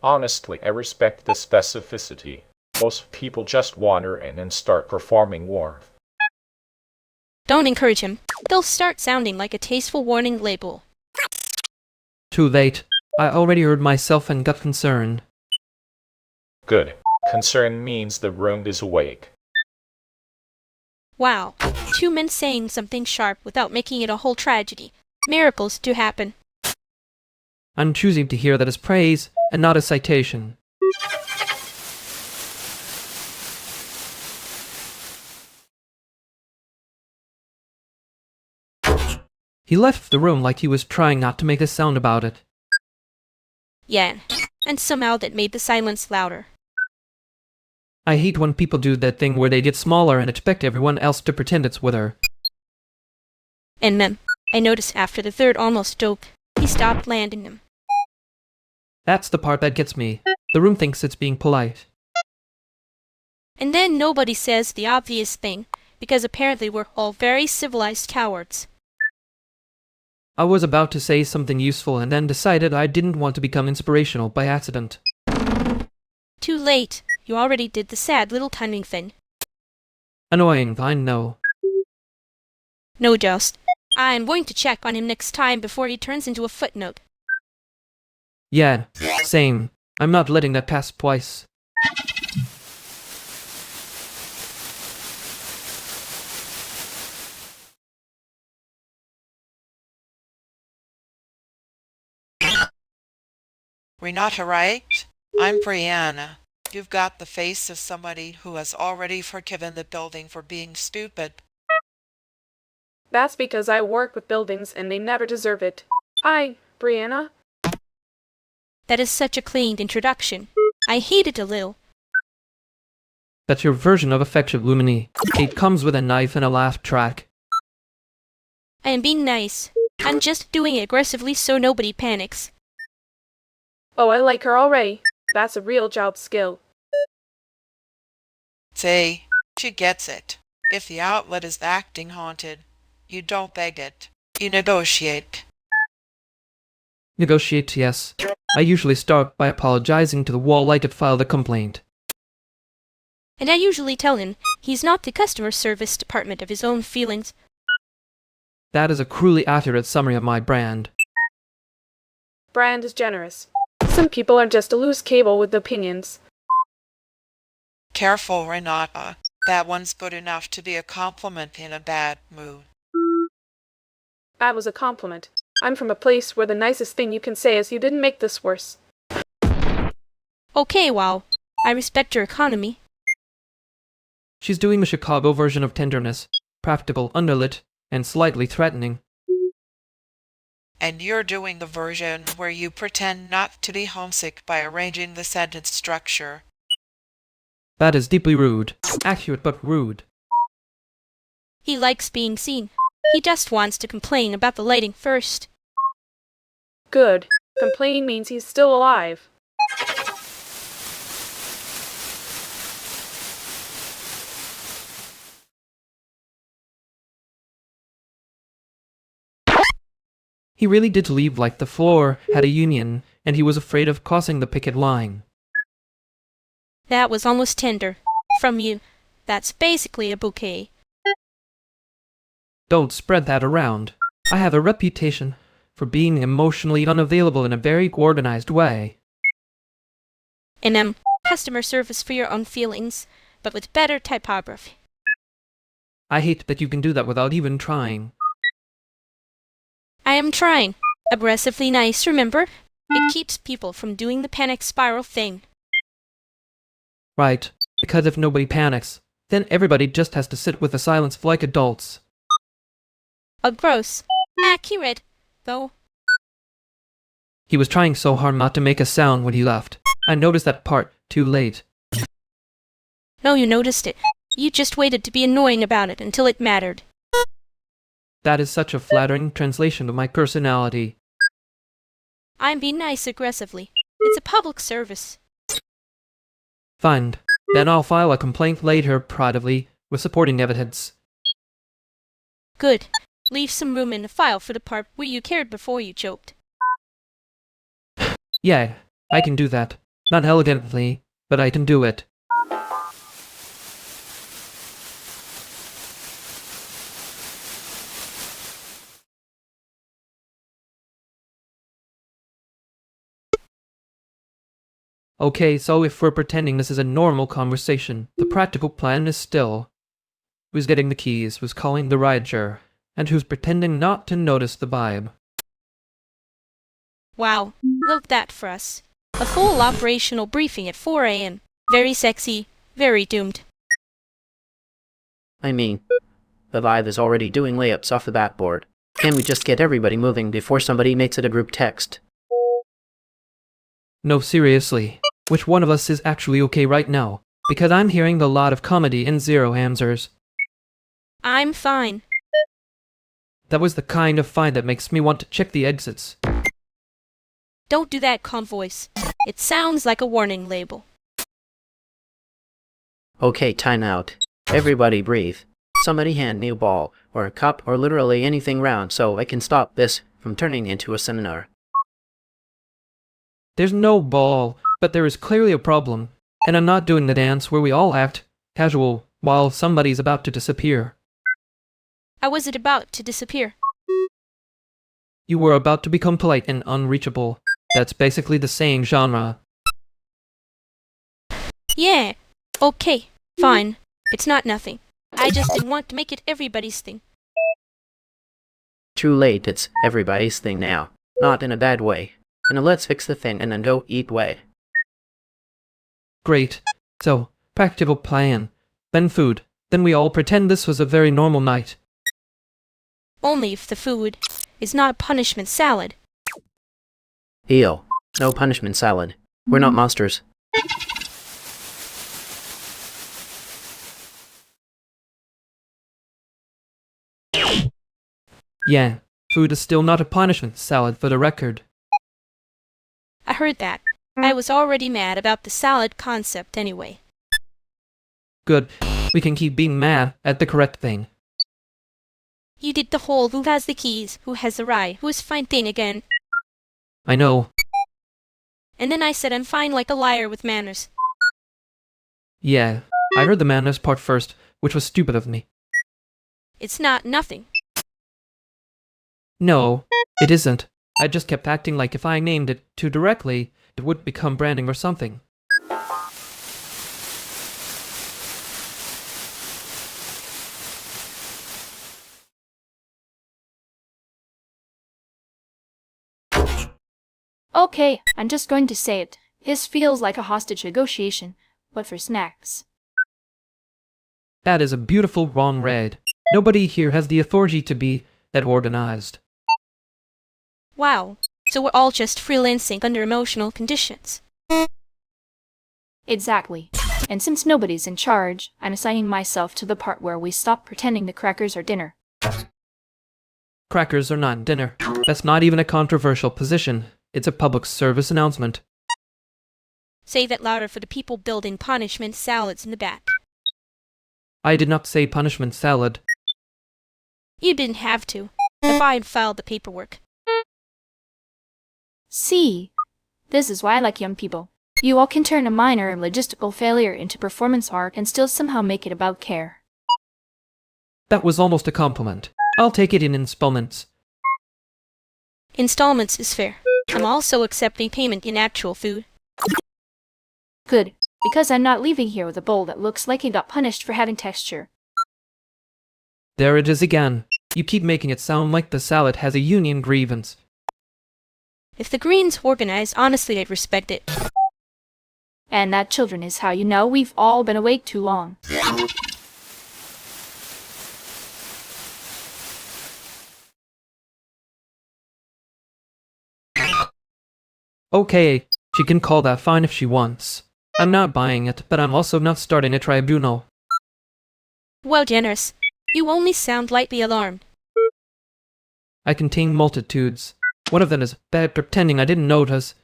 Honestly, I respect the specificity. Most people just wander in and start performing war. Don't encourage him. They'll start sounding like a tasteful warning label. Too late. I already heard myself and got concerned. Good. Concern means the room is awake. Wow. 2 men saying something sharp without making it a whole tragedy. Miracles do happen. I'm choosing to hear that as praise and not a citation. He left the room like he was trying not to make a sound about it. Yeah, and somehow that made the silence louder. I hate when people do that thing where they get smaller and expect everyone else to pretend it's with her. And then, I noticed after the third almost joke, he stopped landing them. That's the part that gets me. The room thinks it's being polite. And then nobody says the obvious thing, because apparently we're all very civilized cowards. I was about to say something useful and then decided I didn't want to become inspirational by accident. Too late. You already did the sad little cunning thing. Annoying, I know. No, just. I'm going to check on him next time before he turns into a footnote. Yeah, same. I'm not letting that pass twice. Renata, right? I'm Brianna. You've got the face of somebody who has already forgiven the building for being stupid. That's because I work with buildings and they never deserve it. Brianna. That is such a clean introduction. I hate it a little. That's your version of effective Lumini. It comes with a knife and a laugh track. I am being nice. I'm just doing it aggressively so nobody panics. Oh, I like her already. That's a real job skill. Say, she gets it. If the outlet is acting haunted, you don't beg it. You negotiate. Negotiate, yes. I usually start by apologizing to the wall light to file the complaint. And I usually tell him he's not the customer service department of his own feelings. That is a cruelly accurate summary of my brand. Brand is generous. Some people are just a loose cable with opinions. Careful, Renata. That one's good enough to be a compliment in a bad mood. That was a compliment. I'm from a place where the nicest thing you can say is you didn't make this worse. Okay, wow. I respect your economy. She's doing the Chicago version of tenderness. Practical, underlit, and slightly threatening. And you're doing the version where you pretend not to be homesick by arranging the sentence structure. That is deeply rude. Accurate but rude. He likes being seen. He just wants to complain about the lighting first. Good. Complain means he's still alive. He really did leave like the floor had a union, and he was afraid of crossing the picket line. That was almost tender. From you. That's basically a bouquet. Don't spread that around. I have a reputation for being emotionally unavailable in a very organized way. And customer service for your own feelings, but with better typography. I hate that you can do that without even trying. I am trying. Aggressively nice, remember? It keeps people from doing the panic spiral thing. Right, because if nobody panics, then everybody just has to sit with the silence like adults. Gross. Accurate, though. He was trying so hard not to make a sound when he left. I noticed that part too late. No, you noticed it. You just waited to be annoying about it until it mattered. That is such a flattering translation of my personality. I'm being nice aggressively. It's a public service. Fine. Then I'll file a complaint later, privately, with supporting evidence. Good. Leave some room in the file for the part where you cared before you choked. Yeah, I can do that. Not elegantly, but I can do it. Okay, so if we're pretending this is a normal conversation, the practical plan is still who's getting the keys, who's calling the rideshare, and who's pretending not to notice the vibe. Wow, love that for us. A full operational briefing at 4 a.m. Very sexy, very doomed. I mean, the Vibe is already doing layups off the backboard. Can we just get everybody moving before somebody makes it a group text? No, seriously. Which one of us is actually okay right now? Because I'm hearing a lot of comedy and zero answers. I'm fine. That was the kind of fine that makes me want to check the exits. Don't do that, calm voice. It sounds like a warning label. Okay, time out. Everybody breathe. Somebody hand me a ball, or a cup, or literally anything round so I can stop this from turning into a seminar. There's no ball, but there is clearly a problem, and I'm not doing the dance where we all act casual while somebody's about to disappear. I wasn't about to disappear. You were about to become polite and unreachable. That's basically the same genre. Yeah, okay, fine. It's not nothing. I just didn't want to make it everybody's thing. Too late, it's everybody's thing now. Not in a bad way. In a let's fix the thing and then go eat way. Great. So, practical plan. Then food. Then we all pretend this was a very normal night. Only if the food is not a punishment salad. Eel. No punishment salad. We're not monsters. Yeah, food is still not a punishment salad for the record. I heard that. I was already mad about the salad concept anyway. Good. We can keep being mad at the correct thing. You did the whole who has the keys, who has the ride, who's fine thing again. I know. And then I said I'm fine like a liar with manners. Yeah, I heard the manners part first, which was stupid of me. It's not nothing. No, it isn't. I just kept acting like if I named it too directly, it would become branding or something. Okay, I'm just going to say it. His feels like a hostage negotiation, but for snacks. That is a beautiful wrong read. Nobody here has the authority to be that organized. Wow, so we're all just freelancing under emotional conditions. Exactly. And since nobody's in charge, I'm assigning myself to the part where we stop pretending the crackers are dinner. Crackers are not dinner. That's not even a controversial position. It's a public service announcement. Say that louder for the people building punishment salads in the back. I did not say punishment salad. You didn't have to. If I had filed the paperwork. See, this is why I like young people. You all can turn a minor logistical failure into performance art and still somehow make it about care. That was almost a compliment. I'll take it in installments. Installments is fair. I'm also accepting payment in actual food. Good, because I'm not leaving here with a bowl that looks like it got punished for having texture. There it is again. You keep making it sound like the salad has a union grievance. If the Greens organize, honestly I'd respect it. And that, children, is how you know we've all been awake too long. Okay, she can call that fine if she wants. I'm not buying it, but I'm also not starting a tribunal. Well, generous. You only sound lightly alarmed. I contain multitudes. One of them is bad pretending I didn't notice.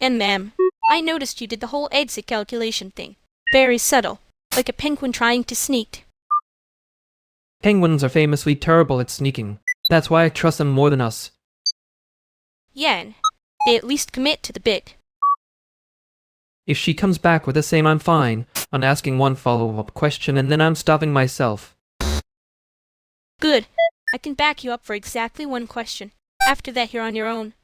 And ma'am, I noticed you did the whole exit calculation thing. Very subtle, like a penguin trying to sneak. Penguins are famously terrible at sneaking. That's why I trust them more than us. Yeah, and they at least commit to the bit. If she comes back with the same I'm fine, I'm asking one follow-up question and then I'm stopping myself. Good. I can back you up for exactly one question. After that, you're on your own.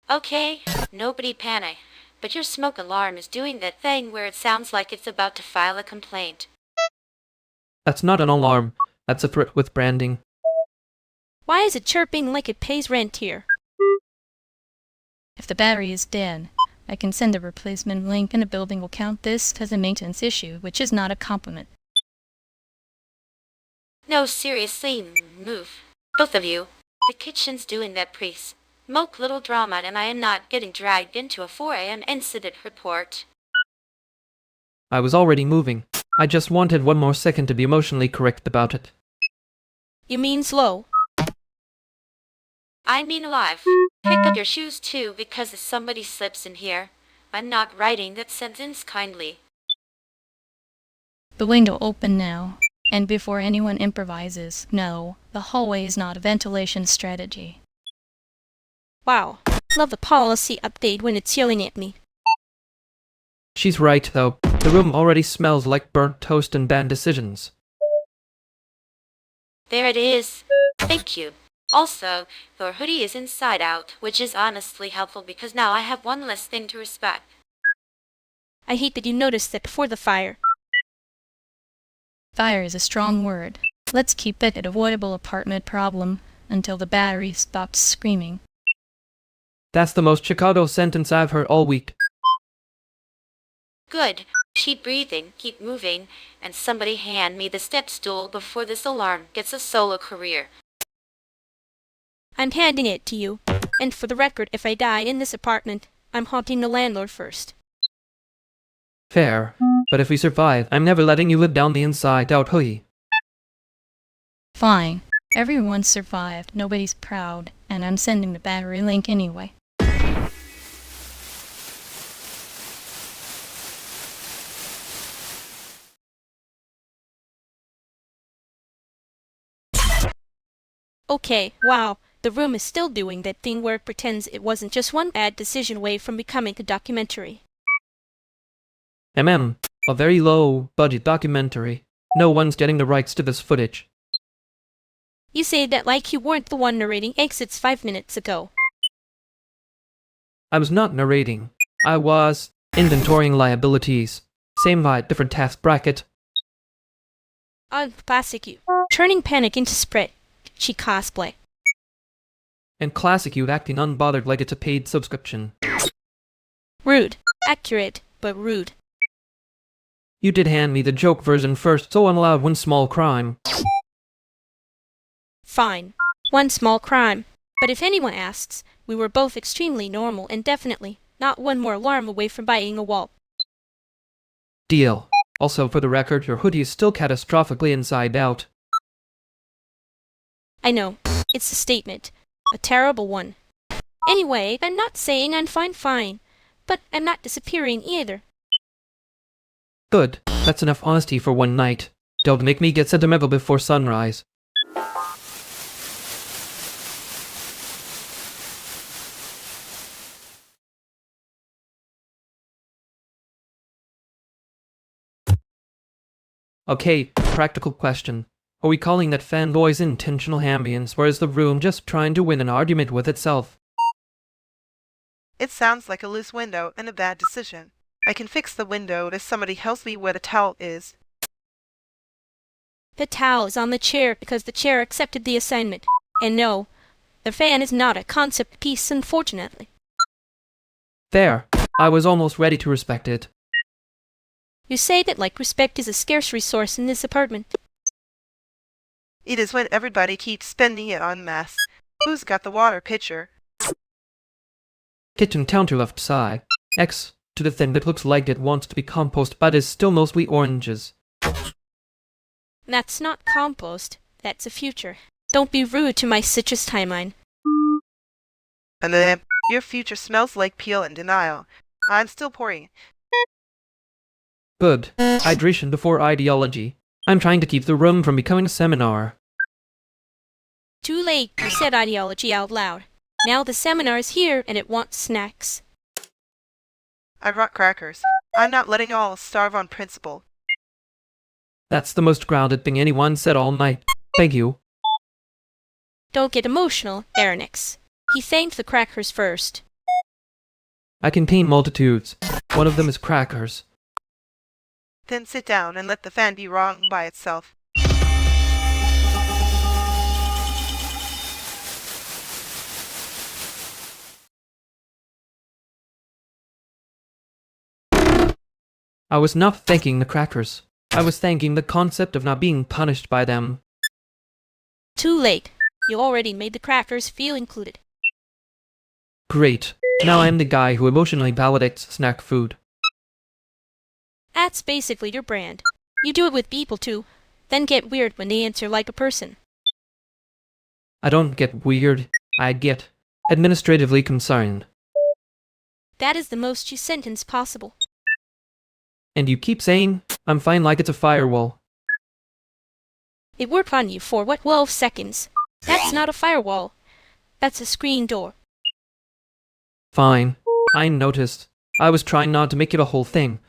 Okay, nobody panic. But your smoke alarm is doing that thing where it sounds like it's about to file a complaint. That's not an alarm. That's a threat with branding. Why is it chirping like it pays rent here? If the battery is dead, I can send a replacement link and the building will count this as a maintenance issue, which is not a compliment. No, seriously, move. Both of you. The kitchen's doing that pre-smoke little drama and I am not getting dragged into a 4 a.m. incident report. I was already moving. I just wanted one more second to be emotionally correct about it. You mean slow? I mean alive. Pick up your shoes too, because if somebody slips in here, I'm not writing that sentence kindly. The window open now, and before anyone improvises, no, the hallway is not a ventilation strategy. Wow, love the policy update when it's yelling at me. She's right, though. The room already smells like burnt toast and bad decisions. There it is. Thank you. Also, your hoodie is inside out, which is honestly helpful because now I have one less thing to respect. I hate that you noticed that before the fire. Fire is a strong word. Let's keep it an avoidable apartment problem. until the battery stopped screaming. That's the most Chicago sentence I've heard all week. Good. Keep breathing, keep moving, and somebody hand me the step stool before this alarm gets a solo career. I'm handing it to you. And for the record, if I die in this apartment, I'm haunting the landlord first. Fair. But if we survive, I'm never letting you live down the inside out, hooey. Fine. Everyone survived, nobody's proud, and I'm sending the battery link anyway. Okay, wow, the room is still doing that thing where it pretends it wasn't just one bad decision away from becoming a documentary. A very low-budget documentary. No one's getting the rights to this footage. You say that like you weren't the one narrating exits 5 minutes ago. I was not narrating. I was inventorying liabilities. Same vibe, different task bracket. Classic you. Turning panic into spread. She cosplay. And classic you acting unbothered like it's a paid subscription. Rude. Accurate, but rude. You did hand me the joke version first, so I'm allowed one small crime. Fine. One small crime. But if anyone asks, we were both extremely normal and definitely not one more alarm away from buying a wall. Deal. Also, for the record, your hoodie is still catastrophically inside out. I know. It's a statement. A terrible one. Anyway, I'm not saying I'm fine, but I'm not disappearing either. Good. That's enough honesty for one night. Don't make me get sentimental before sunrise. Okay, practical question. Are we calling that fan noise intentional ambience, or is the room just trying to win an argument with itself? It sounds like a loose window and a bad decision. I can fix the window if somebody helps me where the towel is. The towel is on the chair because the chair accepted the assignment. And no, the fan is not a concept piece, unfortunately. There. I was almost ready to respect it. You say that like respect is a scarce resource in this apartment. It is when everybody keeps spending it en masse. Who's got the water pitcher? Kitchen counter left side. X to the thing that looks like it wants to be compost but is still mostly oranges. That's not compost. That's a future. Don't be rude to my citrus timeline. And then, your future smells like peel and denial. I'm still pouring. Good. Hydration before ideology. I'm trying to keep the room from becoming a seminar. Too late, you said ideology out loud. Now the seminar is here and it wants snacks. I brought crackers. I'm not letting y'all starve on principle. That's the most grounded thing anyone said all night. Thank you. Don't get emotional, Aronix. He thanked the crackers first. I contain multitudes. One of them is crackers. Then sit down and let the fan be wrong by itself. I was not thanking the crackers. I was thanking the concept of not being punished by them. Too late. You already made the crackers feel included. Great. Now I'm the guy who emotionally validates snack food. That's basically your brand. You do it with people too, then get weird when they answer like a person. I don't get weird. I get administratively concerned. That is the most you sentence possible. And you keep saying, I'm fine like it's a firewall. It worked on you for, 12 seconds. That's not a firewall. That's a screen door. Fine. I noticed. I was trying not to make it a whole thing.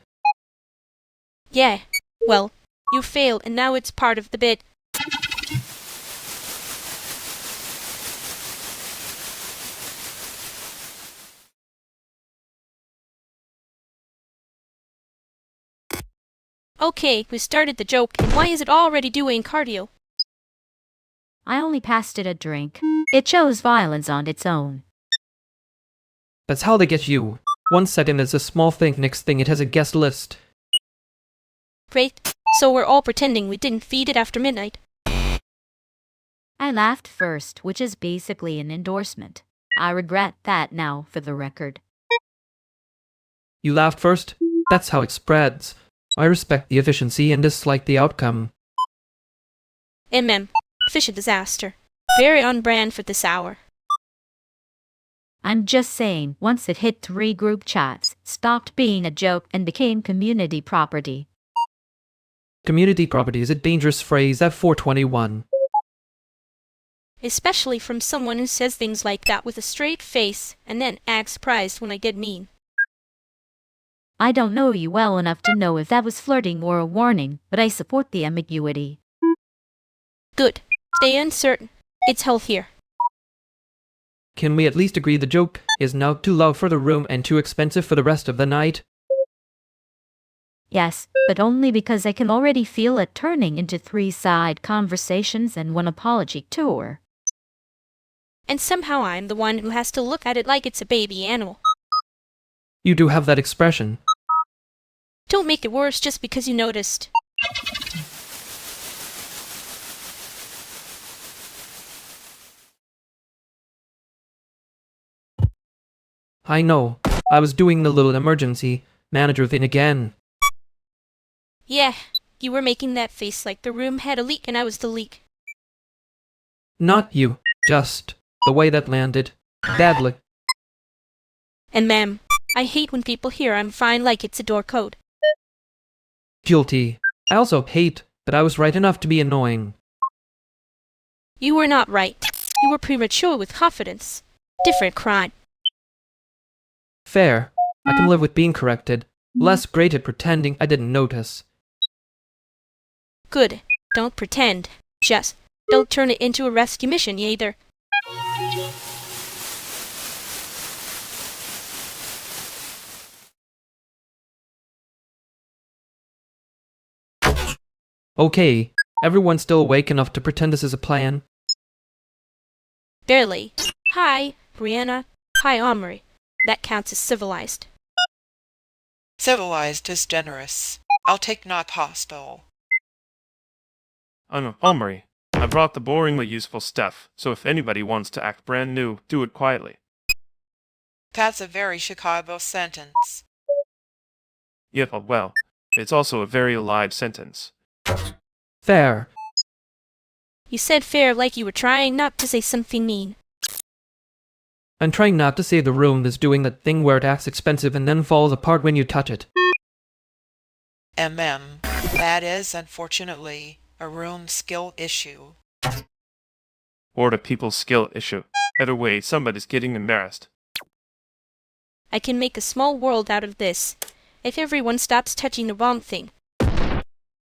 Yeah. Well, you failed and now it's part of the bit. Okay, we started the joke, and why is it already doing cardio? I only passed it a drink. It chose violence on its own. That's how they get you. 1 second it's a small thing, next thing it has a guest list. Great. So we're all pretending we didn't feed it after midnight. I laughed first, which is basically an endorsement. I regret that now, for the record. You laughed first? That's how it spreads. I respect the efficiency and dislike the outcome. Fish a disaster. Very on brand for this hour. I'm just saying, once it hit 3 group chats, stopped being a joke and became community property. Community property is a dangerous phrase at 421. Especially from someone who says things like that with a straight face and then acts surprised when I get mean. I don't know you well enough to know if that was flirting or a warning, but I support the ambiguity. Good. Stay uncertain. It's healthier. Can we at least agree the joke is now too loud for the room and too expensive for the rest of the night? Yes, but only because I can already feel it turning into 3-side conversations and 1 apology tour. And somehow I'm the one who has to look at it like it's a baby animal. You do have that expression. Don't make it worse just because you noticed. I know. I was doing the little emergency manager thing again. Yeah, you were making that face like the room had a leak and I was the leak. Not you. Just the way that landed. Badly. And ma'am, I hate when people hear I'm fine like it's a door code. Guilty. I also hate that I was right enough to be annoying. You were not right. You were premature with confidence. Different crime. Fair. I can live with being corrected. Less great at pretending I didn't notice. Good. Don't pretend. Just don't turn it into a rescue mission either. Okay, everyone's still awake enough to pretend this is a plan? Barely. Hi, Brianna. Hi, Omri. That counts as civilized. Civilized is generous. I'll take not hostile. I'm Omri. I brought the boringly useful stuff, so if anybody wants to act brand new, do it quietly. That's a very Chicago sentence. Yeah, well, it's also a very alive sentence. Fair. You said fair like you were trying not to say something mean. I'm trying not to say the room is doing that thing where it acts expensive and then falls apart when you touch it. That is, unfortunately, a room skill issue. Or the people's skill issue. Either way, somebody's getting embarrassed. I can make a small world out of this, if everyone stops touching the wrong thing.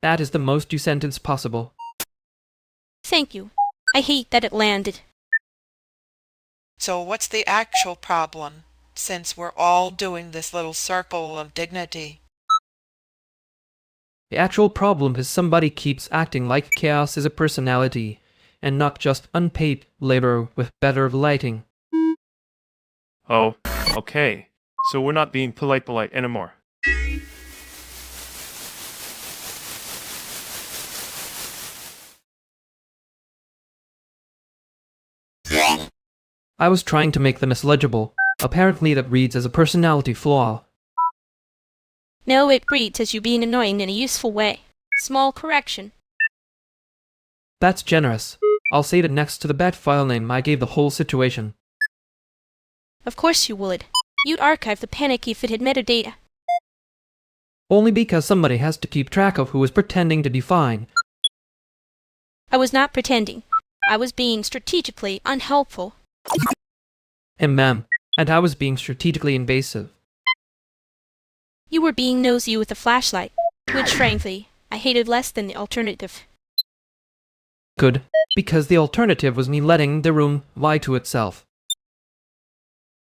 That is the most you sentence possible. Thank you. I hate that it landed. So what's the actual problem, since we're all doing this little circle of dignity? The actual problem is somebody keeps acting like chaos is a personality, and not just unpaid labor with better lighting. Oh, okay. So we're not being polite anymore. I was trying to make them as legible. Apparently that reads as a personality flaw. No, it reads as you being annoying in a useful way. Small correction. That's generous. I'll save it next to the bad file name I gave the whole situation. Of course you would. You'd archive the panic if it had metadata. Only because somebody has to keep track of who is pretending to define. I was not pretending. I was being strategically unhelpful. And I was being strategically invasive. You were being nosy with a flashlight, which frankly, I hated less than the alternative. Good, because the alternative was me letting the room lie to itself.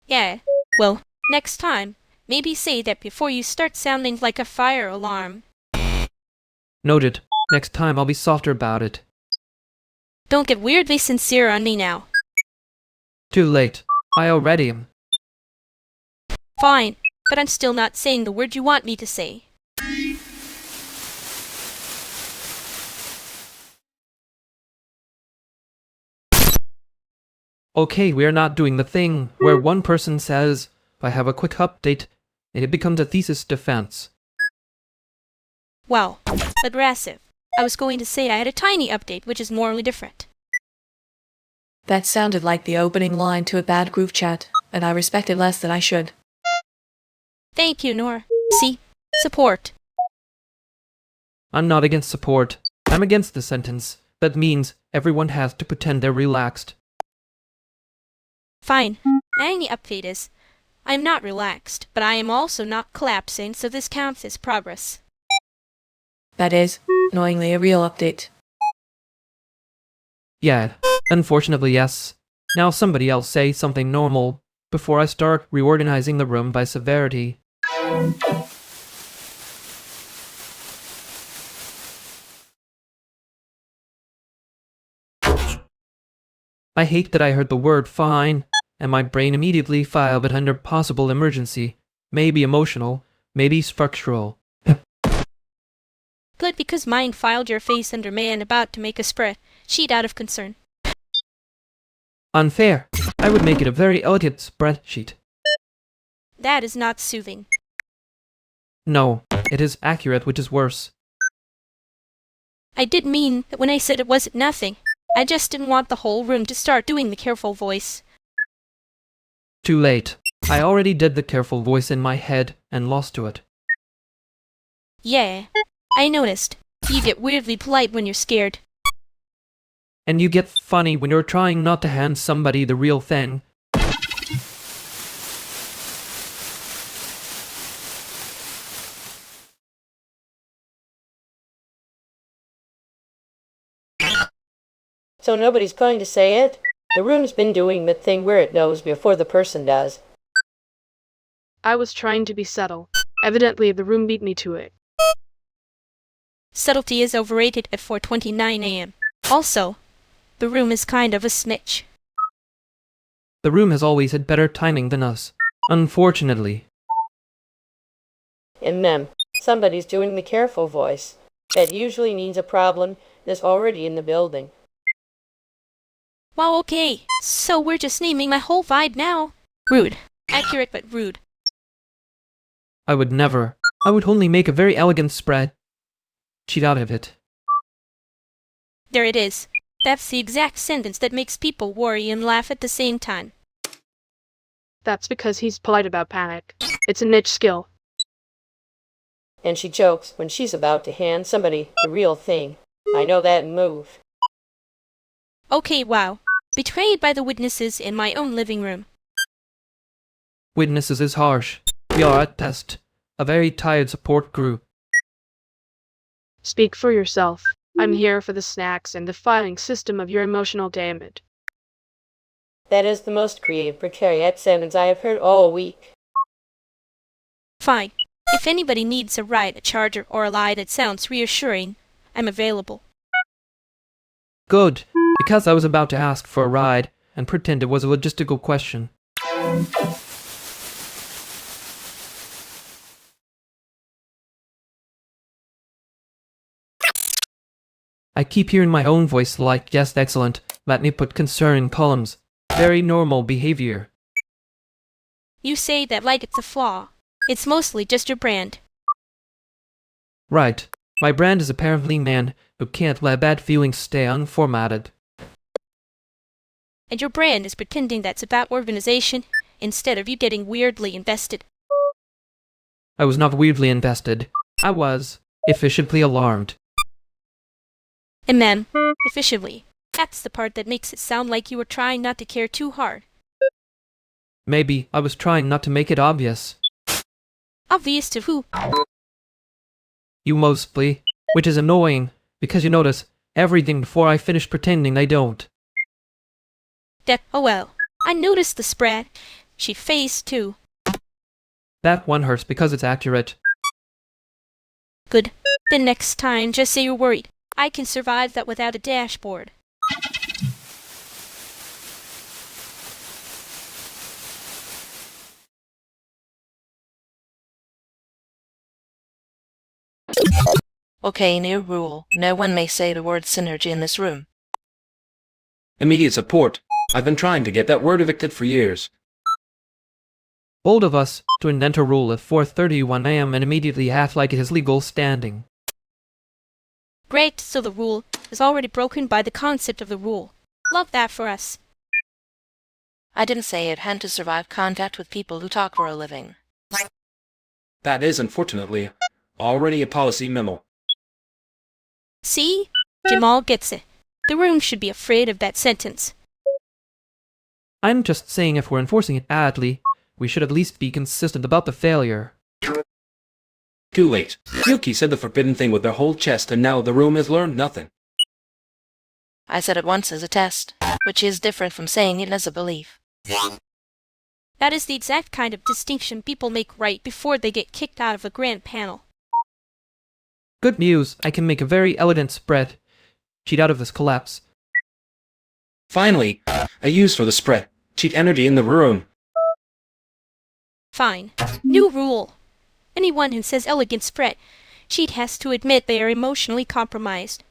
Yeah, well, next time, maybe say that before you start sounding like a fire alarm. Noted. Next time I'll be softer about it. Don't get weirdly sincere on me now. Too late. I already am. Fine, but I'm still not saying the word you want me to say. Okay, we are not doing the thing where one person says, if I have a quick update, and it becomes a thesis defense. Wow, aggressive. I was going to say I had a tiny update, which is morally different. That sounded like the opening line to a bad group chat, and I respect it less than I should. Thank you, Nora. See? Support. I'm not against support. I'm against the sentence. That means everyone has to pretend they're relaxed. Fine. My only update is, I am not relaxed, but I am also not collapsing, so this counts as progress. That is, annoyingly, a real update. Yeah, unfortunately, yes. Now somebody else say something normal before I start reorganizing the room by severity. I hate that I heard the word fine, and my brain immediately filed it under possible emergency. Maybe emotional, maybe structural. Good, because mine filed your face under man about to make a spreadsheet out of concern. Unfair. I would make it a very elegant spreadsheet. That is not soothing. No, it is accurate, which is worse. I did mean that when I said it wasn't nothing. I just didn't want the whole room to start doing the careful voice. Too late. I already did the careful voice in my head and lost to it. Yeah, I noticed. You get weirdly polite when you're scared. And you get funny when you're trying not to hand somebody the real thing. So nobody's going to say it? The room's been doing the thing where it knows before the person does. I was trying to be subtle. Evidently, the room beat me to it. Subtlety is overrated at 4:29 a.m. Also, the room is kind of a snitch. The room has always had better timing than us, unfortunately. And then, somebody's doing the careful voice. That usually means a problem that's already in the building. Wow, okay. So we're just naming my whole vibe now. Rude. Accurate but rude. I would never. I would only make a very elegant spread. Cheat out of it. There it is. That's the exact sentence that makes people worry and laugh at the same time. That's because he's polite about panic. It's a niche skill. And she jokes when she's about to hand somebody the real thing. I know that move. Okay, wow. Betrayed by the witnesses in my own living room. Witnesses is harsh. We are at test. A very tired support group. Speak for yourself. I'm here for the snacks and the filing system of your emotional damage. That is the most creative, precarious sentence I have heard all week. Fine. If anybody needs a ride, a charger, or a lie that sounds reassuring, I'm available. Good, because I was about to ask for a ride and pretend it was a logistical question. I keep hearing my own voice like, yes, excellent. Let me put concern in columns. Very normal behavior. You say that like it's a flaw. It's mostly just your brand. Right. My brand is apparently man who can't let bad feelings stay unformatted. And your brand is pretending that's about organization instead of you getting weirdly invested. I was not weirdly invested. I was efficiently alarmed. And then, efficiently. That's the part that makes it sound like you were trying not to care too hard. Maybe I was trying not to make it obvious. Obvious to who? You mostly. Which is annoying, because you notice everything before I finish pretending I don't. Oh well. I noticed the spread. She faced too. That one hurts because it's accurate. Good. Then next time, just say you're worried. I can survive that without a dashboard. Okay, new rule. No one may say the word synergy in this room. Immediate support. I've been trying to get that word evicted for years. Bold of us to invent a rule at 4:31 a.m. and immediately act like it is legal standing. Great, so the rule is already broken by the concept of the rule. Love that for us. I didn't say it had to survive contact with people who talk for a living. That is, unfortunately, already a policy memo. See? Jamal gets it. The room should be afraid of that sentence. I'm just saying if we're enforcing it badly, we should at least be consistent about the failure. Too late. Yuki said the forbidden thing with their whole chest, and now the room has learned nothing. I said it once as a test, which is different from saying it as a belief. That is the exact kind of distinction people make right before they get kicked out of a grand panel. Good news, I can make a very elegant spread. Cheat out of this collapse. Finally, a use for the spread. Cheat energy in the room. Fine. New rule. Anyone who says elegant spread, cheat has to admit they are emotionally compromised.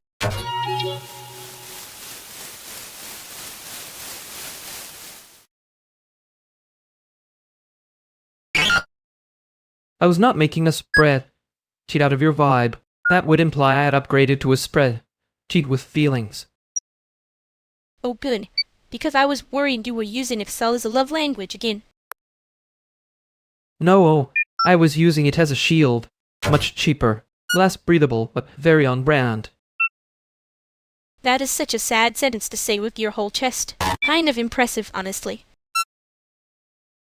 I was not making a spread. Cheat out of your vibe. That would imply I had upgraded to a spread. Cheat with feelings. Oh good, because I was worried you were using Excel as a love language again. No, I was using it as a shield. Much cheaper, less breathable, but very on brand. That is such a sad sentence to say with your whole chest. Kind of impressive, honestly.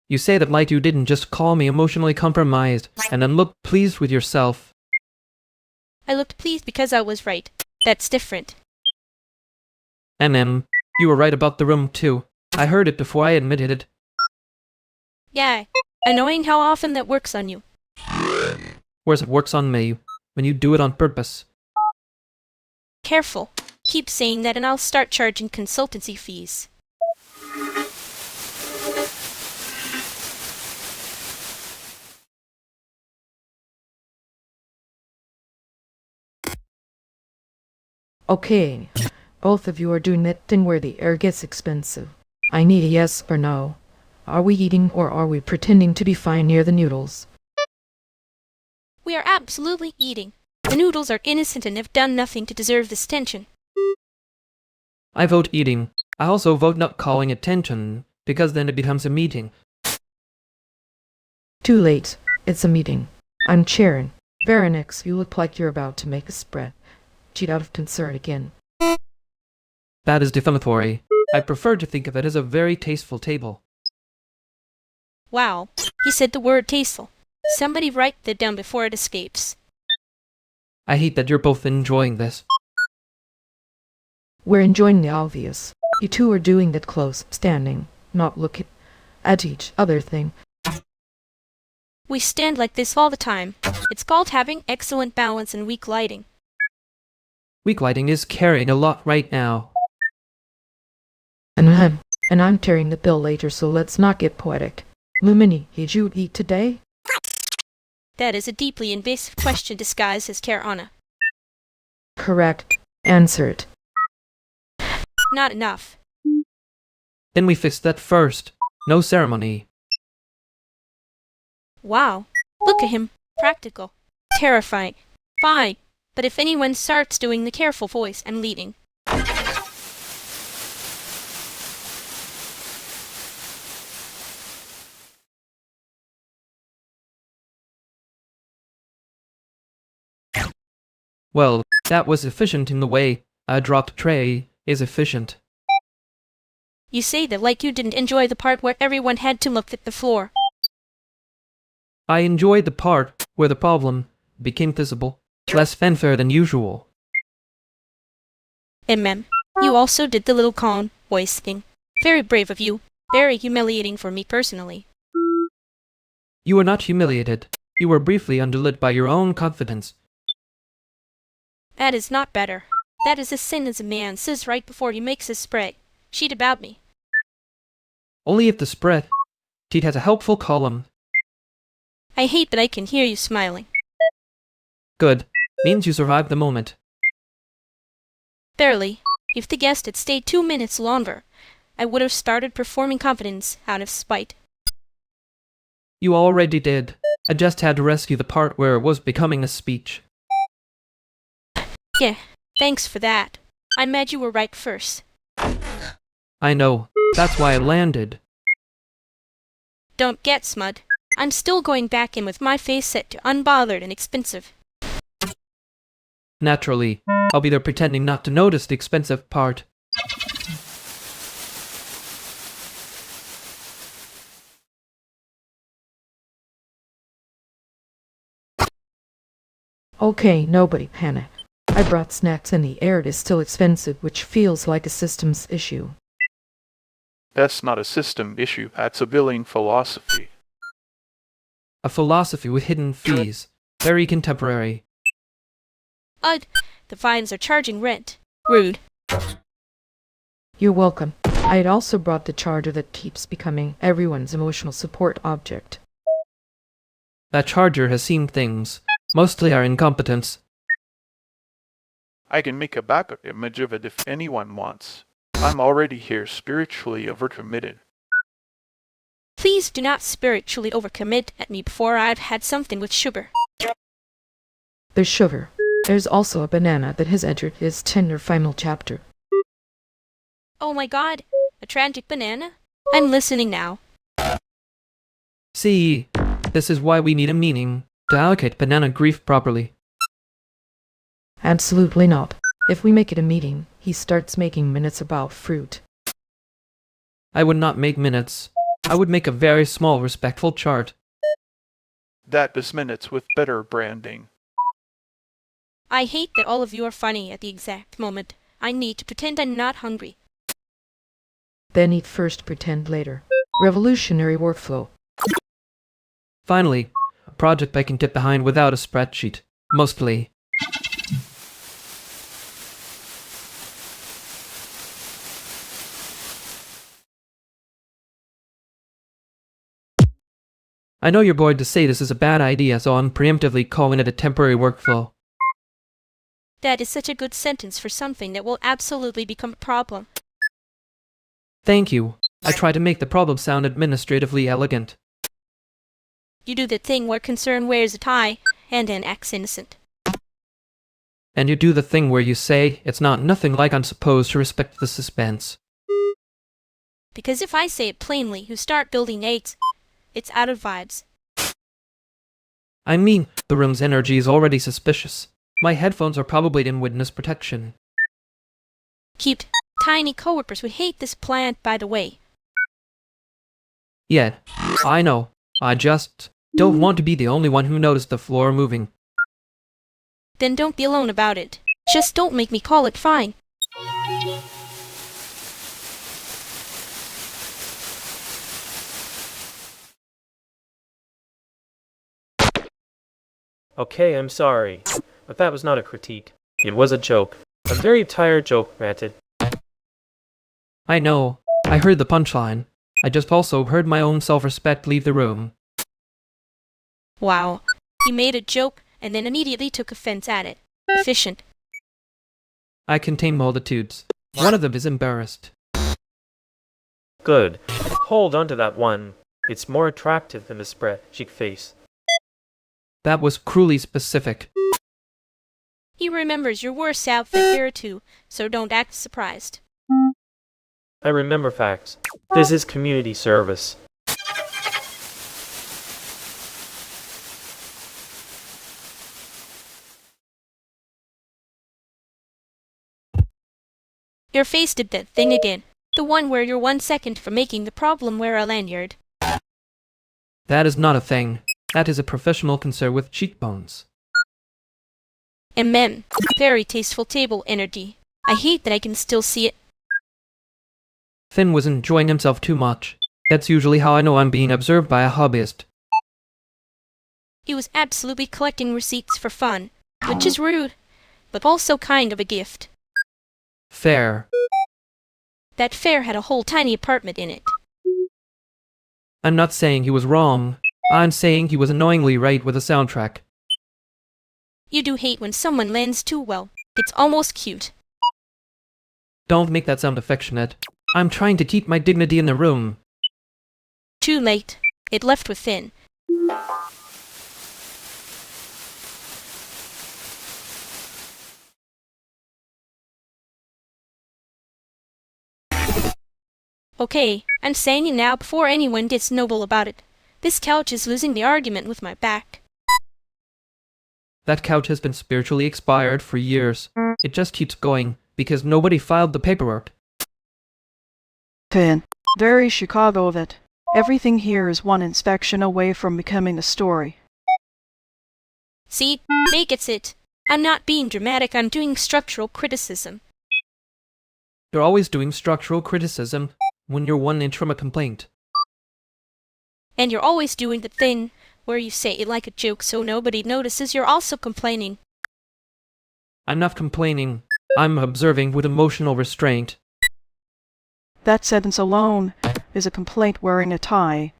You say that like you didn't just call me emotionally compromised, and then look pleased with yourself. I looked pleased because I was right. That's different. You were right about the room too. I heard it before I admitted it. Yeah, annoying how often that works on you. Whereas it works on me, when you do it on purpose. Careful. Keep saying that and I'll start charging consultancy fees. Okay, both of you are doing that thing where the air gets expensive. I need a yes or no. Are we eating or are we pretending to be fine near the noodles? We are absolutely eating. The noodles are innocent and have done nothing to deserve this tension. I vote eating. I also vote not calling attention, because then it becomes a meeting. Too late. It's a meeting. I'm chairing. Veronix, you look like you're about to make a spread. Cheat out of concern again. That is defamatory. I prefer to think of it as a very tasteful table. Wow, he said the word tasteful. Somebody write that down before it escapes. I hate that you're both enjoying this. We're enjoying the obvious. You two are doing that close, standing, not looking at each other thing. We stand like this all the time. It's called having excellent balance and weak lighting. Weak lighting is carrying a lot right now. And I'm tearing the bill later, so let's not get poetic. Lumini, did you eat today? That is a deeply invasive question disguised as care honor. Correct. Answer it. Not enough. Then we fix that first. No ceremony. Wow. Look at him. Practical. Terrifying. Fine. But if anyone starts doing the careful voice and leading. Well, that was efficient in the way a dropped tray is efficient. You say that like you didn't enjoy the part where everyone had to look at the floor. I enjoyed the part where the problem became visible. Less fanfare than usual. You also did the little calm voice thing. Very brave of you. Very humiliating for me personally. You were not humiliated. You were briefly underlit by your own confidence. That is not better. That is a sin as a man says right before he makes his spread. Cheat about me. Only if the spread. Cheat has a helpful column. I hate that I can hear you smiling. Good. means you survived the moment. Barely. If the guest had stayed 2 minutes longer, I would have started performing confidence out of spite. You already did. I just had to rescue the part where it was becoming a speech. Yeah, thanks for that. I'm mad you were right first. I know. That's why I landed. Don't get smud. I'm still going back in with my face set to unbothered and expensive. Naturally, I'll be there pretending not to notice the expensive part. Okay, nobody panic. I brought snacks and the air is still expensive, which feels like a systems issue. That's not a system issue, that's a billing philosophy. A philosophy with hidden fees. Very contemporary. The fines are charging rent. Rude. You're welcome. I had also brought the charger that keeps becoming everyone's emotional support object. That charger has seen things. Mostly our incompetence. I can make a backup image of it if anyone wants. I'm already here spiritually overcommitted. Please do not spiritually overcommit at me before I've had something with sugar. There's sugar. There's also a banana that has entered his tender final chapter. Oh my god, a tragic banana? I'm listening now. See, this is why we need a meeting, to allocate banana grief properly. Absolutely not. If we make it a meeting, he starts making minutes about fruit. I would not make minutes. I would make a very small, respectful chart. That is minutes with better branding. I hate that all of you are funny at the exact moment. I need to pretend I'm not hungry. Then eat first, pretend later. Revolutionary workflow. Finally, a project I can get behind without a spreadsheet. Mostly. I know you're bored to say this is a bad idea, so I'm preemptively calling it a temporary workflow. That is such a good sentence for something that will absolutely become a problem. Thank you. I try to make the problem sound administratively elegant. You do the thing where concern wears a tie and then acts innocent. And you do the thing where you say it's not nothing like I'm supposed to respect the suspense. Because if I say it plainly, you start building eggs. It's out of vibes. I mean, the room's energy is already suspicious. My headphones are probably in witness protection. Cute. Tiny coworkers would hate this plant, by the way. Yeah, I know. I just don't want to be the only one who noticed the floor moving. Then don't be alone about it. Just don't make me call it fine. Okay, I'm sorry, but that was not a critique. It was a joke. A very tired joke, granted. I know. I heard the punchline. I just also heard my own self-respect leave the room. Wow. He made a joke and then immediately took offense at it. Efficient. I contain multitudes. One of them is embarrassed. Good. Hold on to that one. It's more attractive than the spreadsheet face. That was cruelly specific. He remembers your worst outfit here too, so don't act surprised. I remember facts. This is community service. Your face did that thing again. The one where you're 1 second from making the problem wear a lanyard. That is not a thing. That is a professional concern with cheekbones. Very tasteful table energy. I hate that I can still see it. Finn was enjoying himself too much. That's usually how I know I'm being observed by a hobbyist. He was absolutely collecting receipts for fun, which is rude, but also kind of a gift. Fair. That fair had a whole tiny apartment in it. I'm not saying he was wrong. I'm saying he was annoyingly right with the soundtrack. You do hate when someone lands too well. It's almost cute. Don't make that sound affectionate. I'm trying to keep my dignity in the room. Too late. It left within. Okay, I'm saying it now before anyone gets noble about it. This couch is losing the argument with my back. That couch has been spiritually expired for years. It just keeps going, because nobody filed the paperwork. Finn, very Chicago of it. Everything here is one inspection away from becoming a story. See? May gets it. I'm not being dramatic, I'm doing structural criticism. You're always doing structural criticism when you're 1 inch from a complaint. And you're always doing the thing where you say it like a joke so nobody notices you're also complaining. I'm not complaining. I'm observing with emotional restraint. That sentence alone is a complaint wearing a tie.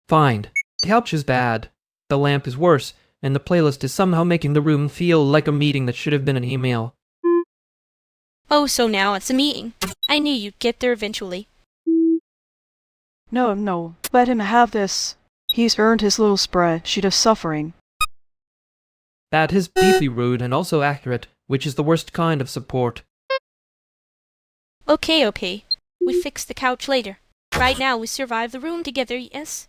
Fine. The couch is bad. The lamp is worse, and the playlist is somehow making the room feel like a meeting that should have been an email. Oh, so now it's a meeting. I knew you'd get there eventually. No, let him have this. He's earned his little spreadsheet of suffering. That is deeply rude and also accurate, which is the worst kind of support. Okay. We fix the couch later. Right now we survive the room together, yes?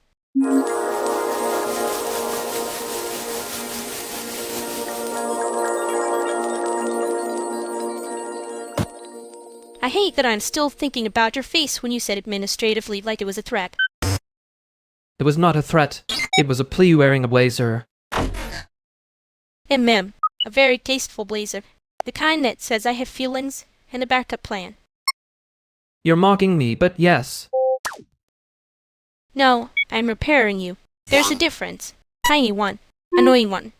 I hate that I'm still thinking about your face when you said administratively like it was a threat. It was not a threat. It was a plea wearing a blazer. A very tasteful blazer. The kind that says I have feelings and a backup plan. You're mocking me, but yes. No, I'm repairing you. There's a difference. Tiny one. Annoying one.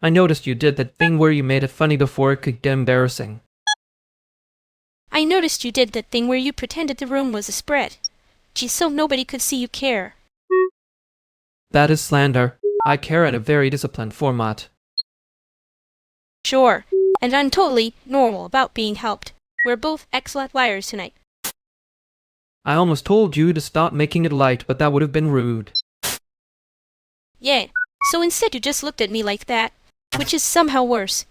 I noticed you did that thing where you made it funny before it could get embarrassing. I noticed you did that thing where you pretended the room was a spread. Geez, so nobody could see you care. That is slander. I care in a very disciplined format. Sure, and I'm totally normal about being helped. We're both excellent liars tonight. I almost told you to stop making it light, but that would have been rude. Yeah, so instead you just looked at me like that, which is somehow worse.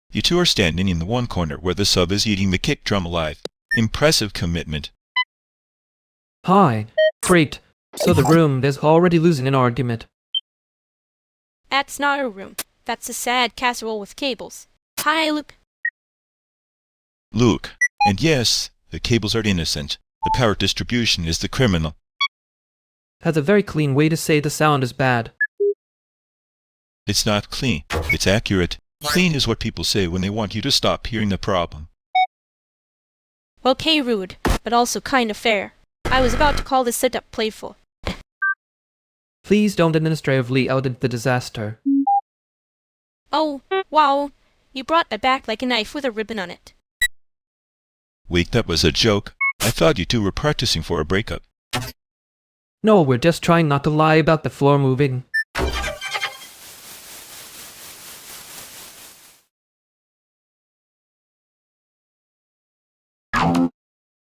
You two are standing in the one corner where the sub is eating the kick drum alive. Impressive commitment. Hi. Great. So the room is already losing an argument. That's not a room. That's a sad casserole with cables. Hi, Luke. Luke. And yes, the cables are innocent. The power distribution is the criminal. That's a very clean way to say the sound is bad. It's not clean. It's accurate. Clean is what people say when they want you to stop hearing the problem. Okay, rude, but also kind of fair. I was about to call this setup playful. Please don't administratively audit the disaster. Oh, wow. You brought that back like a knife with a ribbon on it. Wait, that was a joke. I thought you two were practicing for a breakup. No, we're just trying not to lie about the floor moving.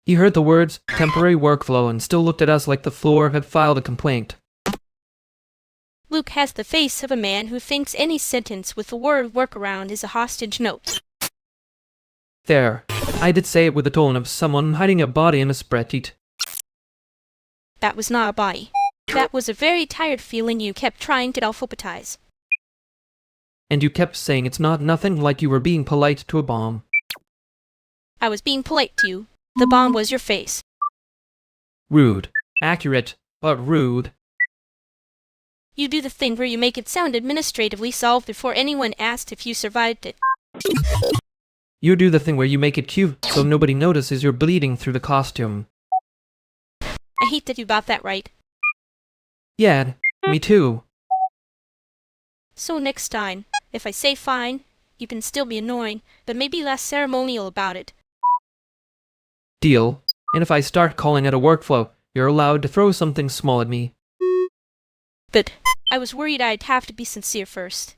He heard the words temporary workflow and still looked at us like the floor had filed a complaint. Luke has the face of a man who thinks any sentence with the word workaround is a hostage note. There. I did say it with the tone of someone hiding a body in a spreadsheet. That was not a body. That was a very tired feeling you kept trying to alphabetize. And you kept saying it's not nothing like you were being polite to a bomb. I was being polite to you. The bomb was your face. Rude. Accurate, but rude. You do the thing where you make it sound administratively solved before anyone asked if you survived it. You do the thing where you make it cute so nobody notices you're bleeding through the costume. I hate that you got that right. Yeah, me too. So next time, if I say fine, you can still be annoying, but maybe less ceremonial about it. Deal. And if I start calling it a workflow, you're allowed to throw something small at me. But I was worried I'd have to be sincere first.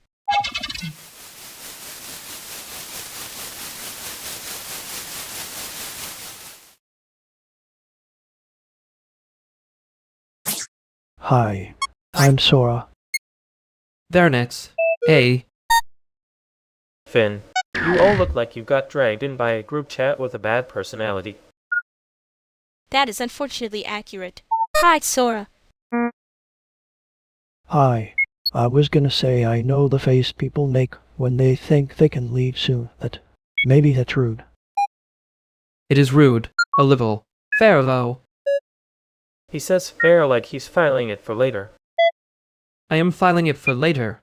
Hi, I'm Sora. There next. Hey. Finn, you all look like you got dragged in by a group chat with a bad personality. That is unfortunately accurate. Hi, Sora. Hi. I was gonna say I know the face people make when they think they can leave soon, but maybe that's rude. It is rude. A little. Fair, though. He says fair like he's filing it for later. I am filing it for later.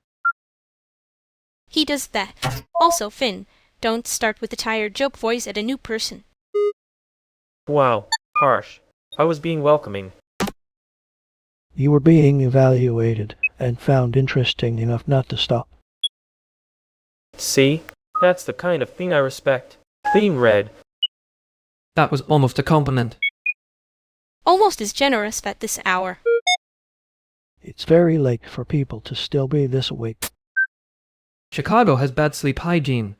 He does that. Also, Finn, don't start with a tired joke voice at a new person. Wow, harsh. I was being welcoming. You were being evaluated and found interesting enough not to stop. See? That's the kind of thing I respect. Theme read. That was almost a compliment. Almost as generous at this hour. It's very late for people to still be this awake. Chicago has bad sleep hygiene.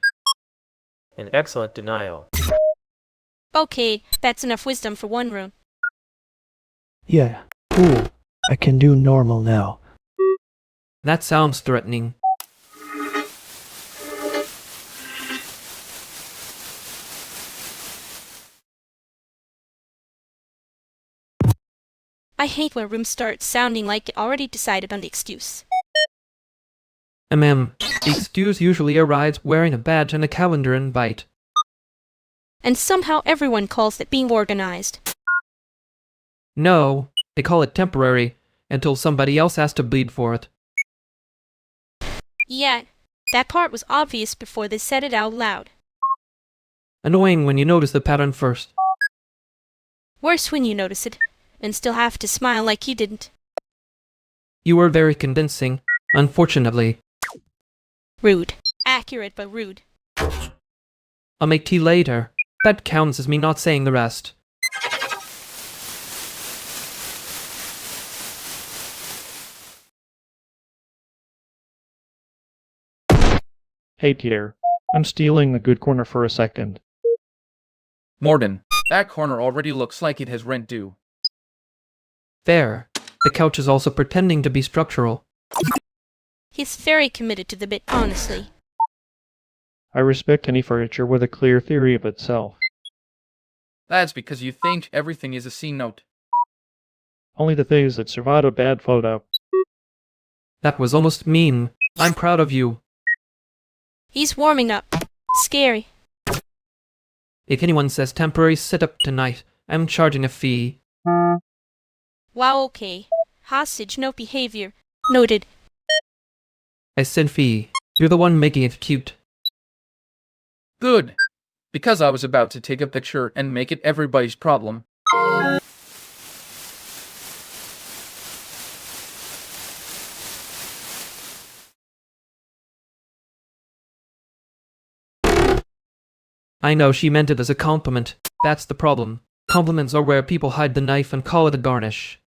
An excellent denial. Okay, that's enough wisdom for one room. Yeah, cool. I can do normal now. That sounds threatening. I hate when rooms start sounding like it already decided on the excuse. The excuse usually arrives wearing a badge and a calendar invite. And somehow everyone calls it being organized. No, they call it temporary, until somebody else has to bleed for it. Yeah, that part was obvious before they said it out loud. Annoying when you notice the pattern first. Worse when you notice it, and still have to smile like you didn't. You were very convincing, unfortunately. Rude. Accurate, but rude. I'll make tea later. That counts as me not saying the rest. Hey dear, I'm stealing the good corner for a second. Morden, that corner already looks like it has rent due. There. The couch is also pretending to be structural. He's very committed to the bit, honestly. I respect any furniture with a clear theory of itself. That's because you think everything is a C note. Only the things that survived a bad photo. That was almost mean. I'm proud of you. He's warming up. Scary. If anyone says temporary sit-up tonight, I'm charging a fee. Wow, okay. Hostage, no behavior. Noted. I said fee. You're the one making it cute. Good. Because I was about to take a picture and make it everybody's problem. I know she meant it as a compliment. That's the problem. Compliments are where people hide the knife and call it a garnish.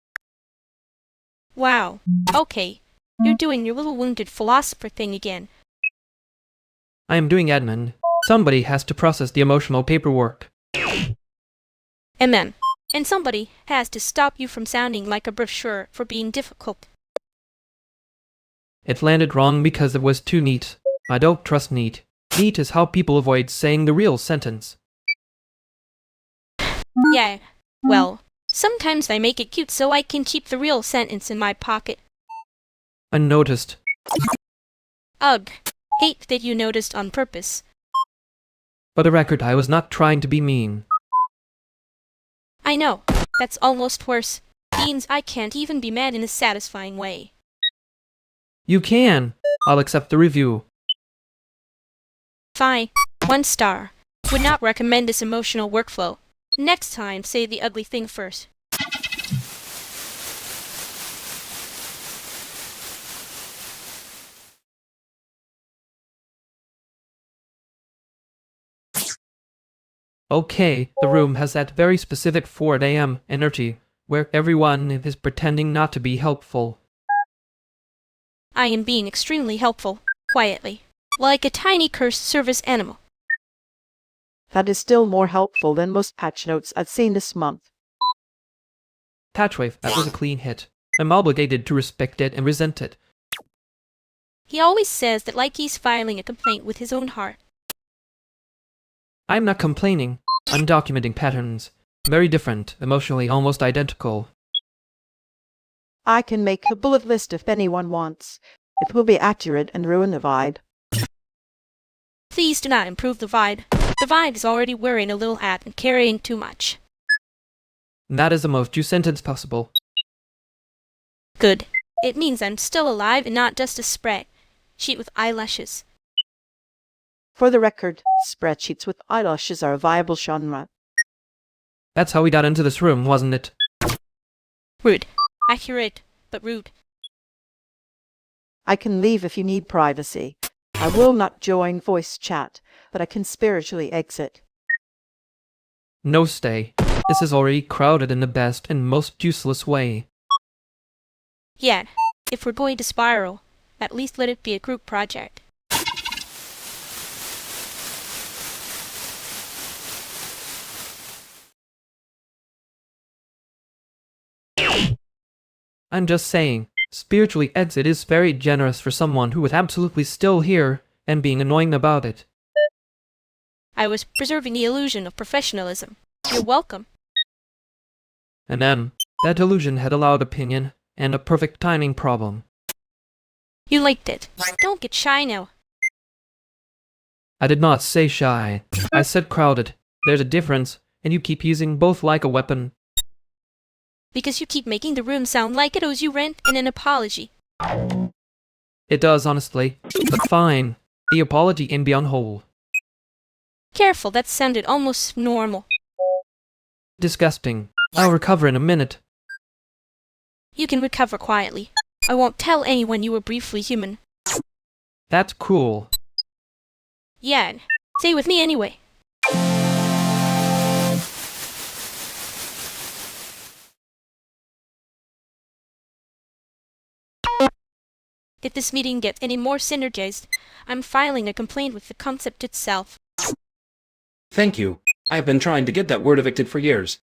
Wow. Okay. You're doing your little wounded philosopher thing again. I am doing admin. Somebody has to process the emotional paperwork. And somebody has to stop you from sounding like a brochure for being difficult. It landed wrong because it was too neat. I don't trust neat. Neat is how people avoid saying the real sentence. Yeah, well, sometimes I make it cute so I can keep the real sentence in my pocket. Unnoticed. Ugh, hate that you noticed on purpose. For the record, I was not trying to be mean. I know, that's almost worse. Means I can't even be mad in a satisfying way. You can. I'll accept the review. Fine. 1 star. Would not recommend this emotional workflow. Next time, say the ugly thing first. Okay, the room has that very specific 4 a.m. energy, where everyone is pretending not to be helpful. I am being extremely helpful, quietly, like a tiny cursed service animal. That is still more helpful than most patch notes I've seen this month. Patchwave, that was a clean hit. I'm obligated to respect it and resent it. He always says that like he's filing a complaint with his own heart. I'm not complaining. I'm documenting patterns. Very different, emotionally almost identical. I can make a bullet list if anyone wants. It will be accurate and ruin the vibe. Please do not improve the vibe. The vibe is already wearing a little ad and carrying too much. That is the most due sentence possible. Good. It means I'm still alive and not just a spreadsheet with eyelashes. For the record, spreadsheets with eyelashes are a viable genre. That's how we got into this room, wasn't it? Rude. Accurate, but rude. I can leave if you need privacy. I will not join voice chat, but I can spiritually exit. No stay. This is already crowded in the best and most useless way. Yeah, if we're going to spiral, at least let it be a group project. I'm just saying, spiritually exit is very generous for someone who is absolutely still here and being annoying about it. I was preserving the illusion of professionalism. You're welcome. And then, that illusion had a loud opinion and a perfect timing problem. You liked it. Don't get shy now. I did not say shy. I said crowded. There's a difference, and you keep using both like a weapon. Because you keep making the room sound like it owes you rent and an apology. It does, honestly. But fine. The apology can be on hold. Careful, that sounded almost normal. Disgusting. I'll recover in a minute. You can recover quietly. I won't tell anyone you were briefly human. That's cool. Yeah, stay with me anyway. If this meeting gets any more synergized, I'm filing a complaint with the concept itself. Thank you. I have been trying to get that word evicted for years.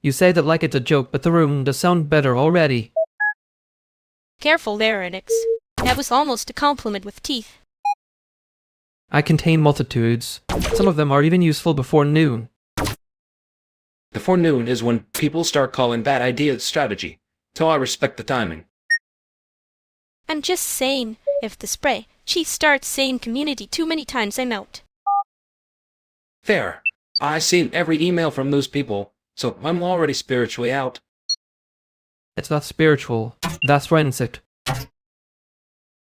You say that like it's a joke, but the room does sound better already. Careful there, Enix. That was almost a compliment with teeth. I contain multitudes. Some of them are even useful before noon. Before noon is when people start calling bad ideas strategy, so I respect the timing. I'm just saying, if the spreadsheet starts saying community too many times, I'm out. Fair. I seen every email from those people, so I'm already spiritually out. It's not spiritual. That's forensic.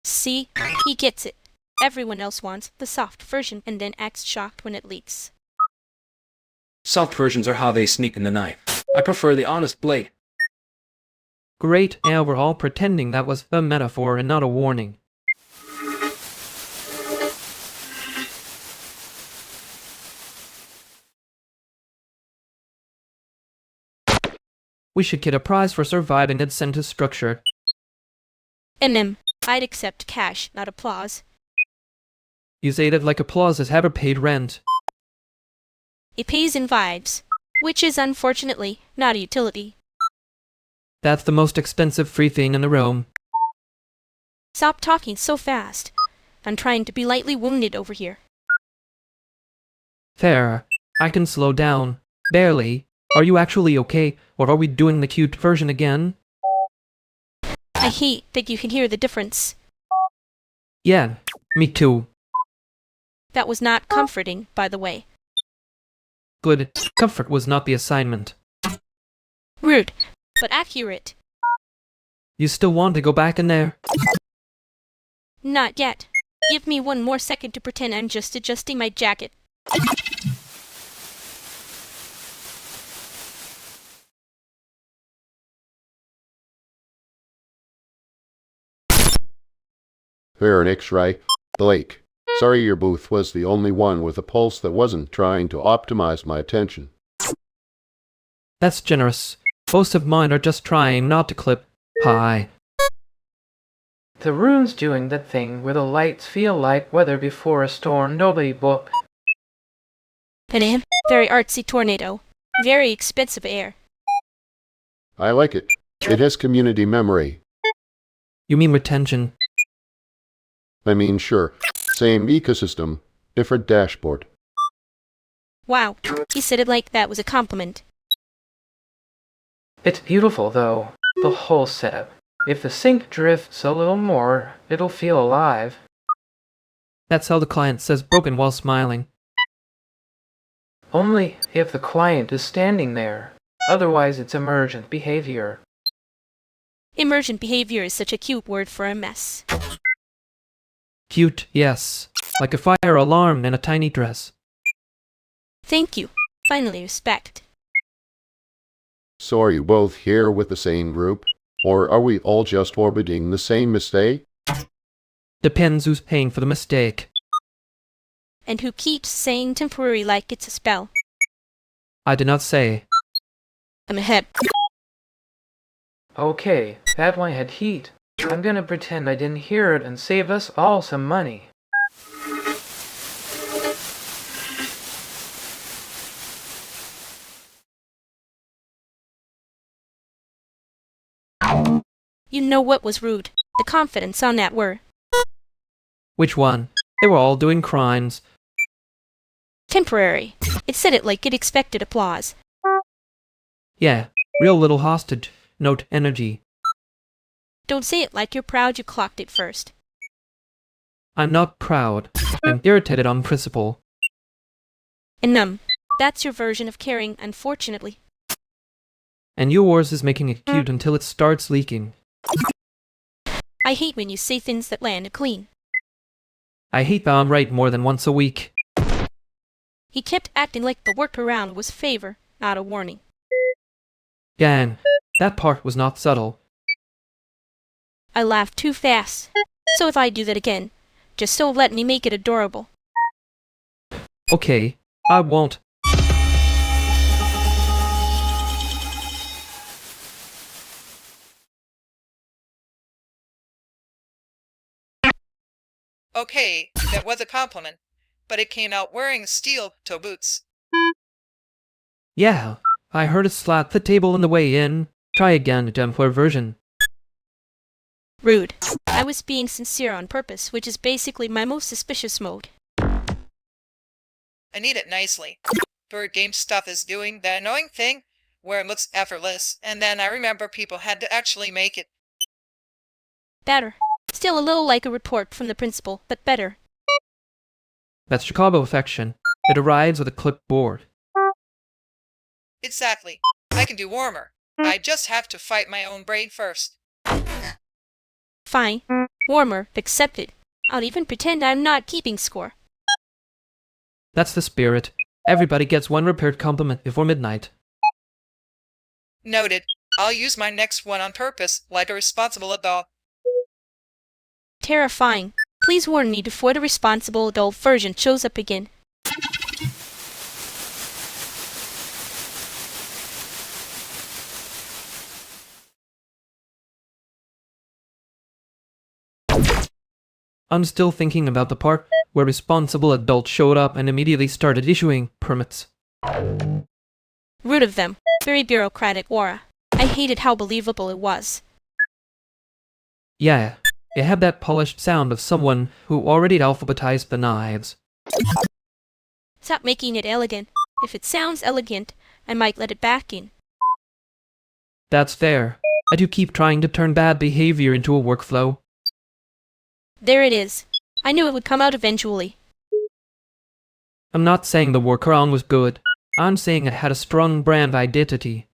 See? He gets it. Everyone else wants the soft version and then acts shocked when it leaks. Soft versions are how they sneak in the night. I prefer the honest blade. Great, now we're all pretending that was a metaphor and not a warning. We should get a prize for surviving that sentence structure. I'd accept cash, not applause. You say that like applause has ever paid rent. It pays in vibes, which is unfortunately not a utility. That's the most expensive free thing in the room. Stop talking so fast. I'm trying to be lightly wounded over here. Fair. I can slow down. Barely. Are you actually okay, or are we doing the cute version again? I hate that you can hear the difference. Yeah, me too. That was not comforting, by the way. Good. Comfort was not the assignment. Rude, but accurate. You still want to go back in there? Not yet. Give me one more second to pretend I'm just adjusting my jacket. Here, an X-ray. Blake, Sorry your booth was the only one with a pulse that wasn't trying to optimize my attention. That's generous. Most of mine are just trying not to clip high. The room's doing that thing where the lights feel like weather before a storm nobody booked. Panam, very artsy tornado. Very expensive air. I like it. It has community memory. You mean retention? I mean, sure. Same ecosystem, different dashboard. Wow, he said it like that was a compliment. It's beautiful, though. The whole setup. If the sink drifts a little more, it'll feel alive. That's how the client says broken while smiling. Only if the client is standing there. Otherwise, it's emergent behavior. Emergent behavior is such a cute word for a mess. Cute, yes. Like a fire alarm in a tiny dress. Thank you. Finally, respect. So are you both here with the same group? Or are we all just orbiting the same mistake? Depends who's paying for the mistake. And who keeps saying temporary like it's a spell. I did not say. I'm ahead. Okay, that one had heat. I'm gonna pretend I didn't hear it and save us all some money. You know what was rude? The confidence on that word. Which one? They were all doing crimes. Temporary. It said it like it expected applause. Yeah, real little hostage. Note energy. Don't say it like you're proud you clocked it first. I'm not proud. I'm irritated on principle. And that's your version of caring, unfortunately. And yours is making it cute until it starts leaking. I hate when you say things that land clean. I hate that I'm right more than once a week. He kept acting like the workaround was favor, not a warning. Gang, that part was not subtle. I laughed too fast. So if I do that again, just don't let me make it adorable. Okay, I won't. Okay, that was a compliment, but it came out wearing steel toe boots. Yeah, I heard it slap the table on the way in. Try again, Templar version. Rude. I was being sincere on purpose, which is basically my most suspicious mode. I need it nicely. Bird game stuff is doing the annoying thing where it looks effortless, and then I remember people had to actually make it. Better. Still a little like a report from the principal, but better. That's Chicago affection. It arrives with a clipboard. Exactly. I can do warmer. I just have to fight my own brain first. Fine. Warmer, accepted. I'll even pretend I'm not keeping score. That's the spirit. Everybody gets one repaired compliment before midnight. Noted. I'll use my next one on purpose, like a responsible adult. Terrifying. Please warn me before the responsible adult version shows up again. I'm still thinking about the part where responsible adults showed up and immediately started issuing permits. Rude of them. Very bureaucratic aura. I hated how believable it was. Yeah, it had that polished sound of someone who already alphabetized the knives. Stop making it elegant. If it sounds elegant, I might let it back in. That's fair. I do keep trying to turn bad behavior into a workflow. There it is. I knew it would come out eventually. I'm not saying the workaround was good. I'm saying it had a strong brand identity.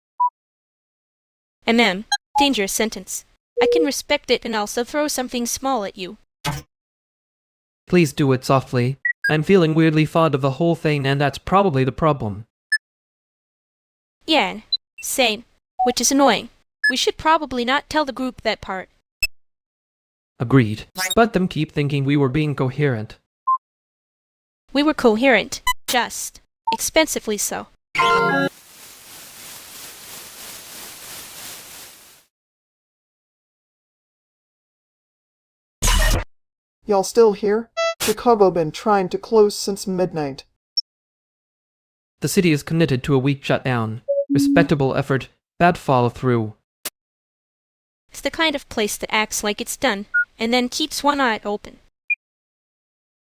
Dangerous sentence. I can respect it and also throw something small at you. Please do it softly. I'm feeling weirdly fond of the whole thing, and that's probably the problem. Yeah, same. Which is annoying. We should probably not tell the group that part. Agreed. Let them keep thinking we were being coherent. We were coherent. Just expensively so. Y'all still here? Chicago been trying to close since midnight. The city is committed to a week shutdown. Respectable effort, bad follow-through. It's the kind of place that acts like it's done, and then keeps one eye open.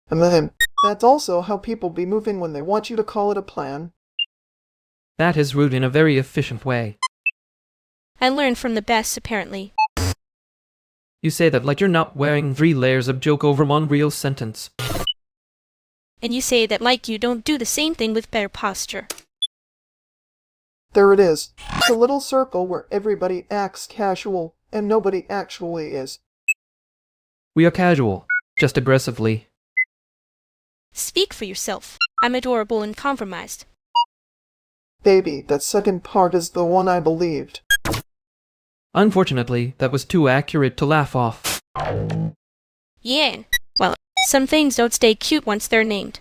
And then, that's also how people be moving when they want you to call it a plan. That is rude in a very efficient way. I learned from the best, apparently. You say that like you're not wearing 3 layers of joke over one real sentence. And you say that like you don't do the same thing with better posture. There it is. It's a little circle where everybody acts casual, and nobody actually is. We are casual, just aggressively. Speak for yourself. I'm adorable and compromised. Baby, that second part is the one I believed. Unfortunately, that was too accurate to laugh off. Yeah, well, some things don't stay cute once they're named.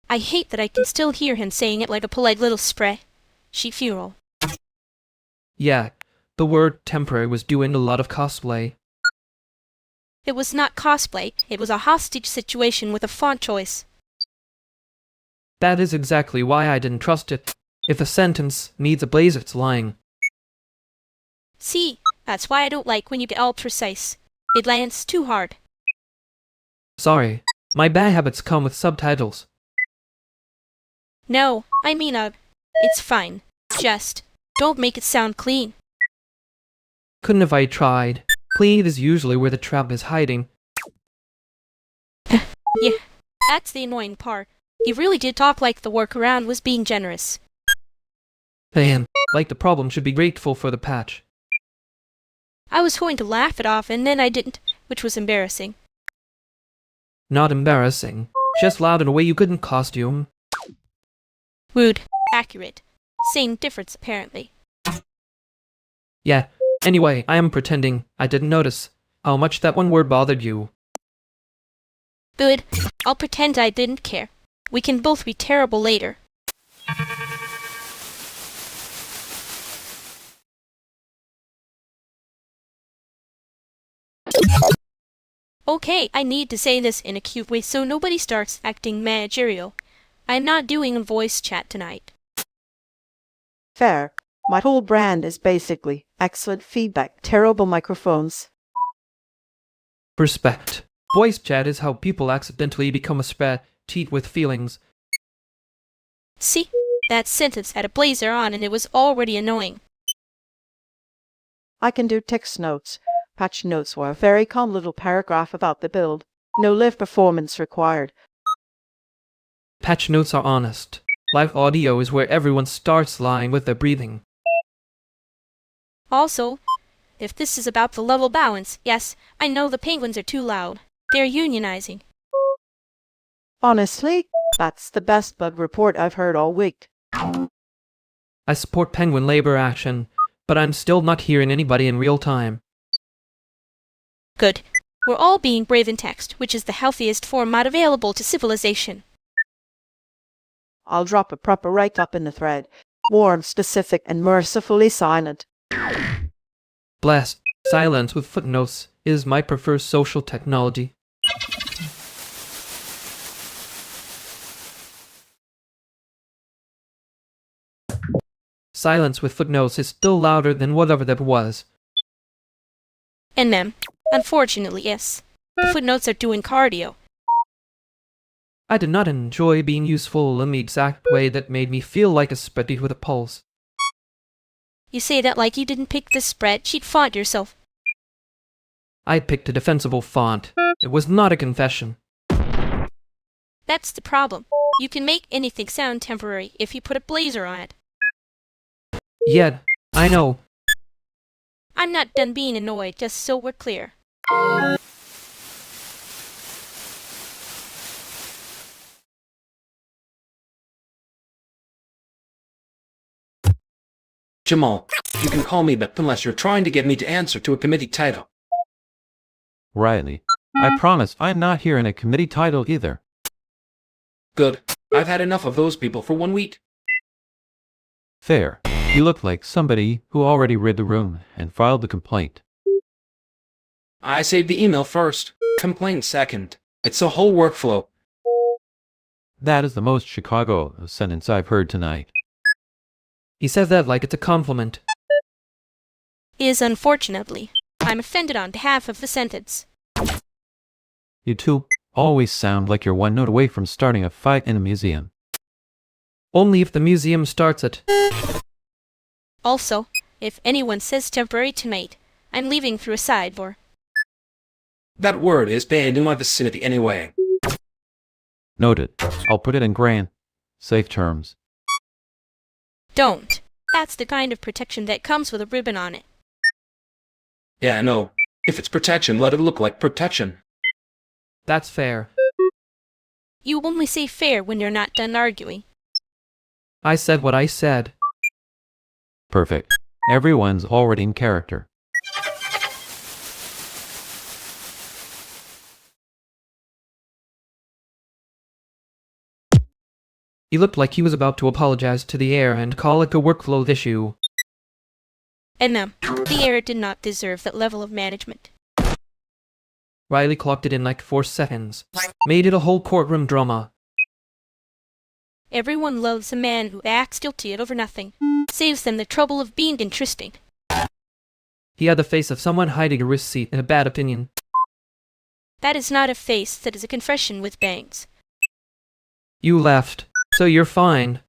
I hate that I can still hear him saying it like a polite little spray. She fural. Yeah, the word temporary was doing a lot of cosplay. It was not cosplay, it was a hostage situation with a font choice. That is exactly why I didn't trust it. If a sentence needs a blaze, it's lying. See, that's why I don't like when you get all precise. It lands too hard. Sorry, my bad habits come with subtitles. No, I mean, it's fine. Just, don't make it sound clean. Couldn't have I tried. Clean is usually where the trap is hiding. Yeah, that's the annoying part. He really did talk like the workaround was being generous. Damn, like the problem should be grateful for the patch. I was going to laugh it off and then I didn't, which was embarrassing. Not embarrassing, just loud in a way you couldn't costume. Rude, accurate. Same difference apparently. Yeah, anyway, I am pretending I didn't notice how much that one word bothered you. Good, I'll pretend I didn't care. We can both be terrible later. Okay, I need to say this in a cute way so nobody starts acting managerial. I'm not doing a voice chat tonight. Fair. My whole brand is basically excellent feedback, terrible microphones. Respect. Voice chat is how people accidentally become a cheat with feelings. See? That sentence had a blazer on and it was already annoying. I can do text notes. Patch notes were a very calm little paragraph about the build. No live performance required. Patch notes are honest. Live audio is where everyone starts lying with their breathing. Also, if this is about the level balance, yes, I know the penguins are too loud. They're unionizing. Honestly, that's the best bug report I've heard all week. I support penguin labor action, but I'm still not hearing anybody in real time. Good. We're all being brave in text, which is the healthiest format available to civilization. I'll drop a proper write-up in the thread. Warm, specific, and mercifully silent. Bless. Silence with footnotes is my preferred social technology. Silence with footnotes is still louder than whatever that was. And them. Unfortunately, yes. The footnotes are doing cardio. I did not enjoy being useful in the exact way that made me feel like a spreadsheet with a pulse. You say that like you didn't pick the spreadsheet font yourself. I picked a defensible font. It was not a confession. That's the problem. You can make anything sound temporary if you put a blazer on it. Yet, I know. I'm not done being annoyed, just so we're clear. Jamal, you can call me that unless you're trying to get me to answer to a committee title. Riley, I promise I'm not here in a committee title either. Good. I've had enough of those people for 1 week. Fair. You look like somebody who already read the room and filed the complaint. I saved the email first, complaint second. It's a whole workflow. That is the most Chicago sentence I've heard tonight. He says that like it's a compliment. Is unfortunately. I'm offended on behalf of the sentence. You two always sound like you're one note away from starting a fight in a museum. Only if the museum starts it. Also, if anyone says temporary tonight, I'm leaving through a side door. That word is banned in my vicinity anyway. Noted. I'll put it in grand, safe terms. Don't. That's the kind of protection that comes with a ribbon on it. Yeah, no. If it's protection, let it look like protection. That's fair. You only say fair when you're not done arguing. I said what I said. Perfect. Everyone's already in character. He looked like he was about to apologize to the air and call it a workflow issue. And the error did not deserve that level of management. Riley clocked it in like 4 seconds. Made it a whole courtroom drama. Everyone loves a man who acts guilty over nothing. Saves them the trouble of being interesting. He had the face of someone hiding a receipt and a bad opinion. That is not a face, that is a confession with bangs. You left, so you're fine.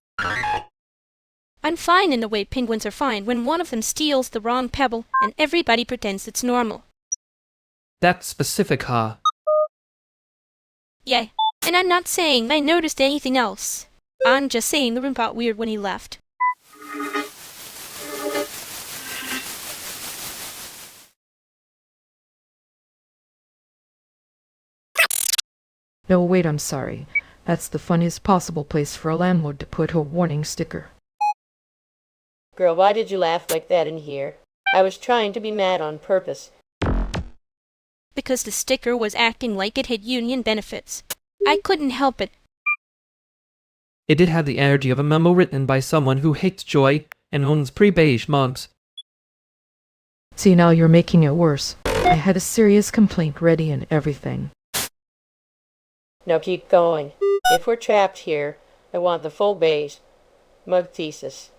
I'm fine in the way penguins are fine when one of them steals the wrong pebble and everybody pretends it's normal. That's specific, huh? Yeah, and I'm not saying I noticed anything else. I'm just saying the room got weird when he left. No, wait, I'm sorry. That's the funniest possible place for a landlord to put a warning sticker. Girl, why did you laugh like that in here? I was trying to be mad on purpose. Because the sticker was acting like it had union benefits. I couldn't help it. It did have the energy of a memo written by someone who hates joy and owns pre-beige mugs. See, now you're making it worse. I had a serious complaint ready and everything. Now keep going. If we're trapped here, I want the full beige mug thesis.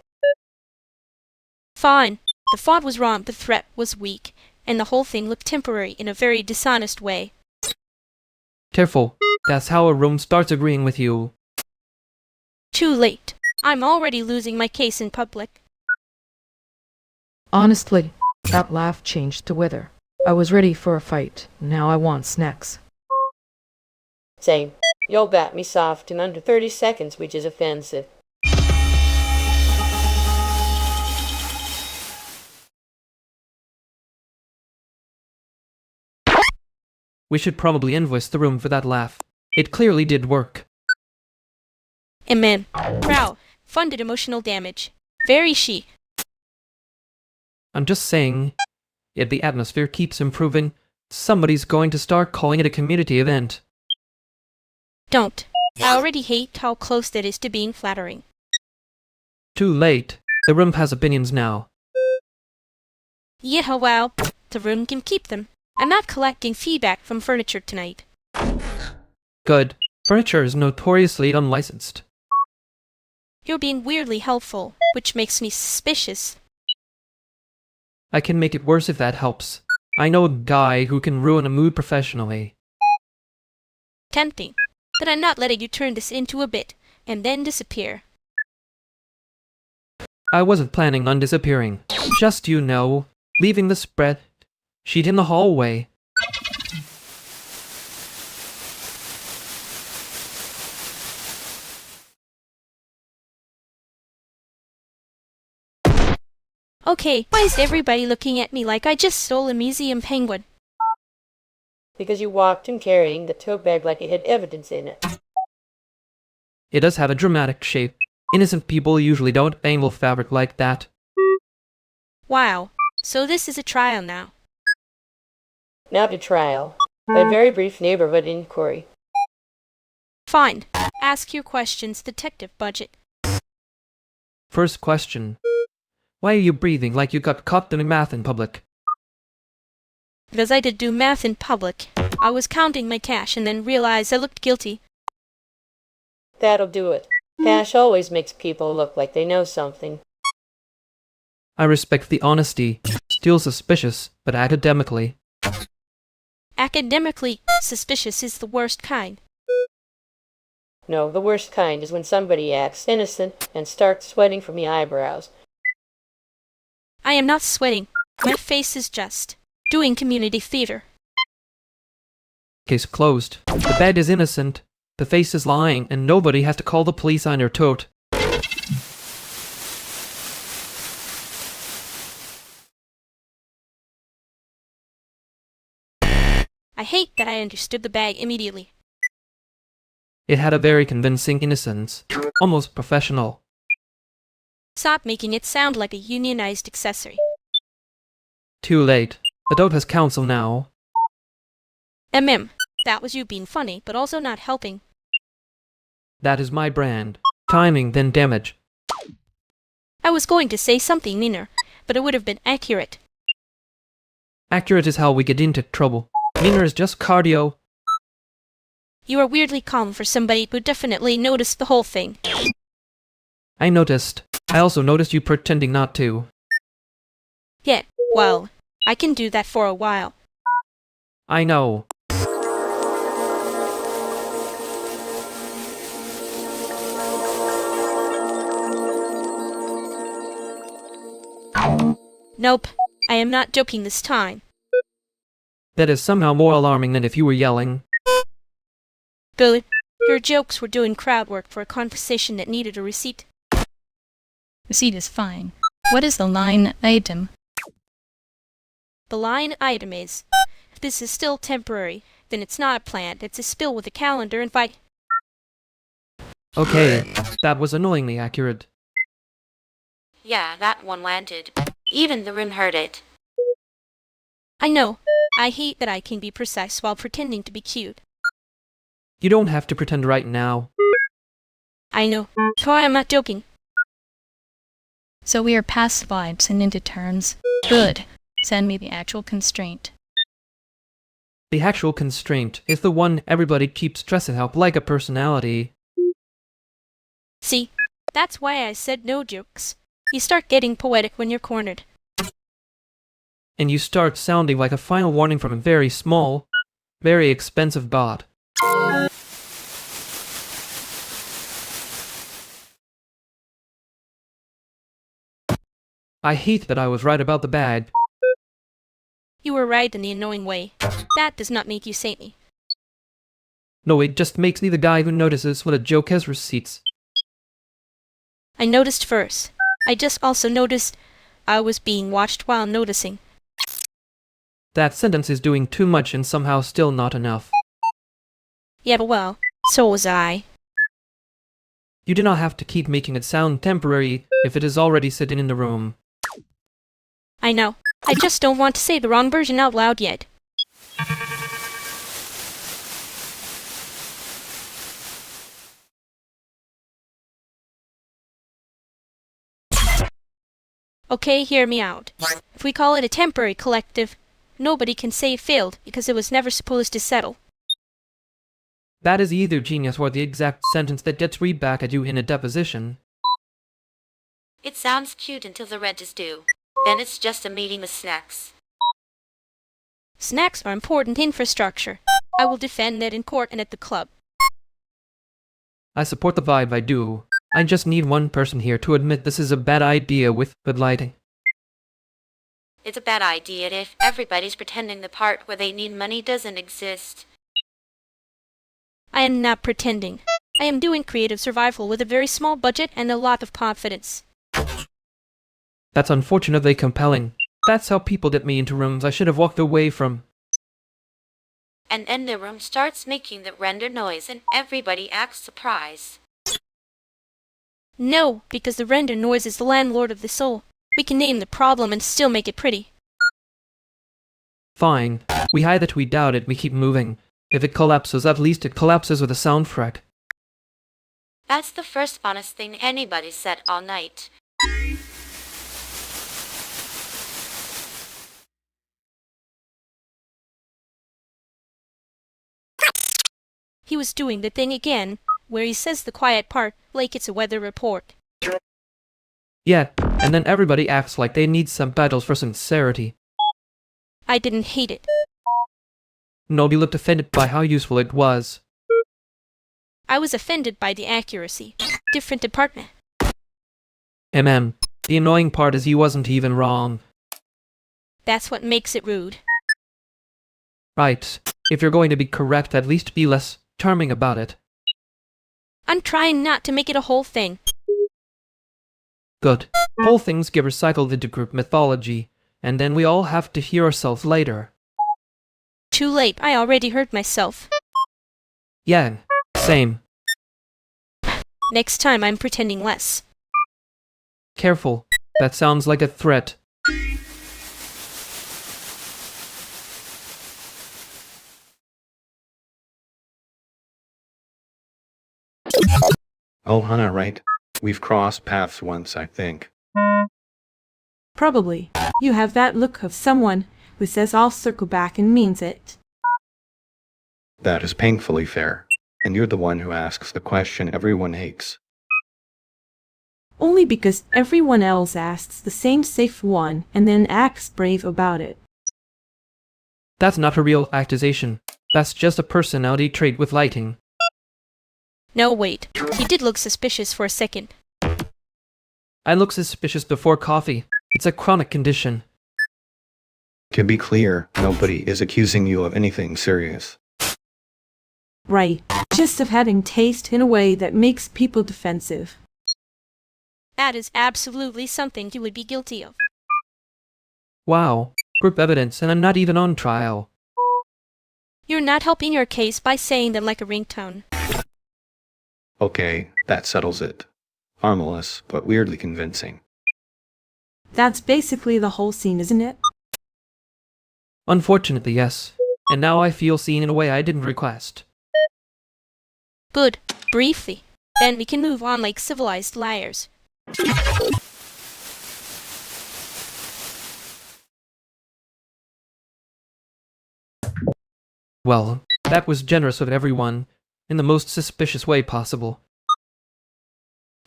Fine. The font was wrong, the threat was weak, and the whole thing looked temporary in a very dishonest way. Careful. That's how a room starts agreeing with you. Too late. I'm already losing my case in public. Honestly, that laugh changed to wither. I was ready for a fight. Now I want snacks. Same. You'll bat me soft in under 30 seconds, which is offensive. We should probably invoice the room for that laugh. It clearly did work. Amen. Proud. Funded emotional damage. Very chic. I'm just saying, if the atmosphere keeps improving, somebody's going to start calling it a community event. Don't. I already hate how close that is to being flattering. Too late. The room has opinions now. Yeah, well, the room can keep them. I'm not collecting feedback from furniture tonight. Good. Furniture is notoriously unlicensed. You're being weirdly helpful, which makes me suspicious. I can make it worse if that helps. I know a guy who can ruin a mood professionally. Tempting. But I'm not letting you turn this into a bit, and then disappear. I wasn't planning on disappearing. Just, you know, leaving the spread sheet in the hallway. Okay, why is everybody looking at me like I just stole a museum penguin? Because you walked in carrying the tote bag like it had evidence in it. It does have a dramatic shape. Innocent people usually don't angle fabric like that. Wow. So this is a trial now. Not a trial, but a very brief neighborhood inquiry. Fine. Ask your questions, Detective Budget. First question. Why are you breathing like you got caught doing math in public? Because I did do math in public. I was counting my cash and then realized I looked guilty. That'll do it. Cash always makes people look like they know something. I respect the honesty. Still suspicious, but academically. Academically, suspicious is the worst kind. No, the worst kind is when somebody acts innocent and starts sweating from the eyebrows. I am not sweating. My face is just doing community theater. Case closed. The bed is innocent. The face is lying, and nobody has to call the police on your tote. I hate that I understood the bag immediately. It had a very convincing innocence. Almost professional. Stop making it sound like a unionized accessory. Too late. The tote has counsel now. That was you being funny, but also not helping. That is my brand. Timing, then damage. I was going to say something meaner, but it would have been accurate. Accurate is how we get into trouble. Meaner is just cardio. You are weirdly calm for somebody who definitely noticed the whole thing. I noticed. I also noticed you pretending not to. Yeah, well, I can do that for a while. I know. Nope, I am not joking this time. That is somehow more alarming than if you were yelling. Good. Your jokes were doing crowd work for a conversation that needed a receipt. Receipt is fine. What is the line item? The line item is, if this is still temporary, then it's not a plant, it's a spill with a calendar and Okay, that was annoyingly accurate. Yeah, that one landed. Even the room heard it. I know. I hate that I can be precise while pretending to be cute. You don't have to pretend right now. I know. So I am not joking. So we are past vibes and into terms. Good. Send me the actual constraint. The actual constraint is the one everybody keeps stressing out like a personality. See, that's why I said no jokes. You start getting poetic when you're cornered. And you start sounding like a final warning from a very small, very expensive bot. I hate that I was right about the bag. You were right in the annoying way. That does not make you saintly. No, it just makes me the guy who notices when a joke has receipts. I noticed first. I just also noticed I was being watched while noticing. That sentence is doing too much and somehow still not enough. Yeah, but well, so was I. You do not have to keep making it sound temporary if it is already sitting in the room. I know. I just don't want to say the wrong version out loud yet. Okay, hear me out. If we call it a temporary collective, nobody can say it failed because it was never supposed to settle. That is either genius or the exact sentence that gets read back at you in a deposition. It sounds cute until the rent is due. Then it's just a meeting with snacks. Snacks are important infrastructure. I will defend that in court and at the club. I support the vibe, I do. I just need one person here to admit this is a bad idea with good lighting. It's a bad idea if everybody's pretending the part where they need money doesn't exist. I am not pretending. I am doing creative survival with a very small budget and a lot of confidence. That's unfortunately compelling. That's how people get me into rooms I should have walked away from. And then the room starts making the render noise and everybody acts surprised. No, because the render noise is the landlord of the soul. We can name the problem and still make it pretty. Fine. We hide that we doubt it, we keep moving. If it collapses, at least it collapses with a sound frack. That's the first honest thing anybody said all night. He was doing the thing again, where he says the quiet part like it's a weather report. Yeah, and then everybody acts like they need subtitles for sincerity. I didn't hate it. Nobody looked offended by how useful it was. I was offended by the accuracy. Different department. The annoying part is he wasn't even wrong. That's what makes it rude. Right. If you're going to be correct, at least be less charming about it. I'm trying not to make it a whole thing. Good. Whole things get recycled into group mythology, and then we all have to hear ourselves later. Too late, I already heard myself. Yeah, same. Next time I'm pretending less. Careful. That sounds like a threat. Oh, Hannah, right. We've crossed paths once, I think. Probably. You have that look of someone who says I'll circle back and means it. That is painfully fair. And you're the one who asks the question everyone hates. Only because everyone else asks the same safe one and then acts brave about it. That's not a real accusation. That's just a personality trait with lighting. No, wait. He did look suspicious for a second. I look suspicious before coffee. It's a chronic condition. To be clear, nobody is accusing you of anything serious. Right. Just of having taste in a way that makes people defensive. That is absolutely something you would be guilty of. Wow. Group evidence, and I'm not even on trial. You're not helping your case by saying them like a ringtone. Okay, that settles it. Harmless, but weirdly convincing. That's basically the whole scene, isn't it? Unfortunately, yes. And now I feel seen in a way I didn't request. Good. Briefly. Then we can move on like civilized liars. Well, that was generous of everyone, in the most suspicious way possible.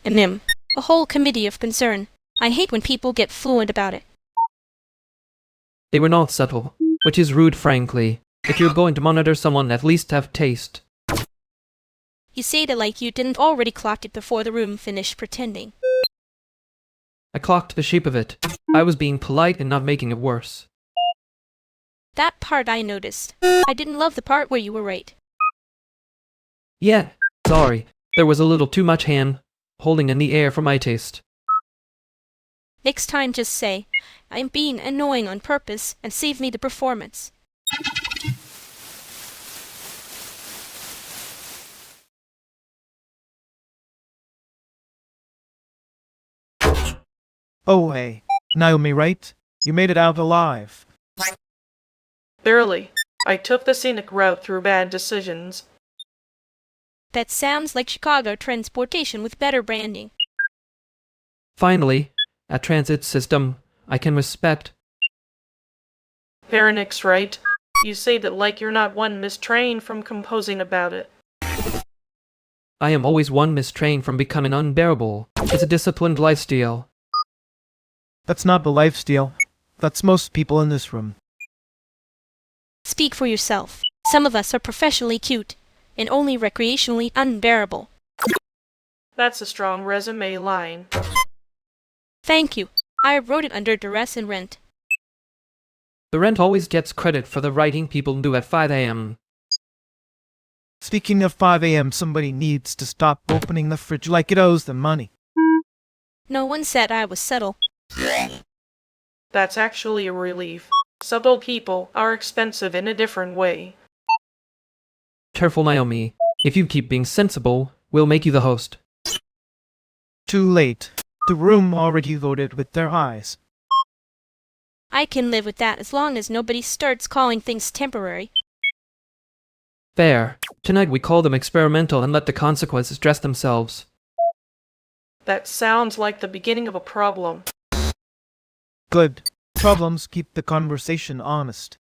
A whole committee of concern. I hate when people get fluent about it. They were not subtle, which is rude, frankly. If you're going to monitor someone, at least have taste. You say that like you didn't already clock it before the room finished pretending. I clocked the shape of it. I was being polite and not making it worse. That part I noticed. I didn't love the part where you were right. Yeah, sorry. There was a little too much hand holding in the air for my taste. Next time just say, I'm being annoying on purpose and save me the performance. Oh hey, Naomi, right? You made it out alive. Barely. I took the scenic route through bad decisions. That sounds like Chicago transportation with better branding. Finally, a transit system I can respect. Paranic's right. You say that like you're not one mistrained from composing about it. I am always one mistrained from becoming unbearable. It's a disciplined lifestyle. That's not the lifestyle. That's most people in this room. Speak for yourself. Some of us are professionally cute, and only recreationally unbearable. That's a strong resume line. Thank you. I wrote it under duress and rent. The rent always gets credit for the writing people do at 5 a.m. Speaking of 5 a.m., somebody needs to stop opening the fridge like it owes them money. No one said I was subtle. That's actually a relief. Subtle people are expensive in a different way. Careful, Naomi. If you keep being sensible, we'll make you the host. Too late. The room already voted with their eyes. I can live with that as long as nobody starts calling things temporary. Fair. Tonight we call them experimental and let the consequences dress themselves. That sounds like the beginning of a problem. Good. Problems keep the conversation honest.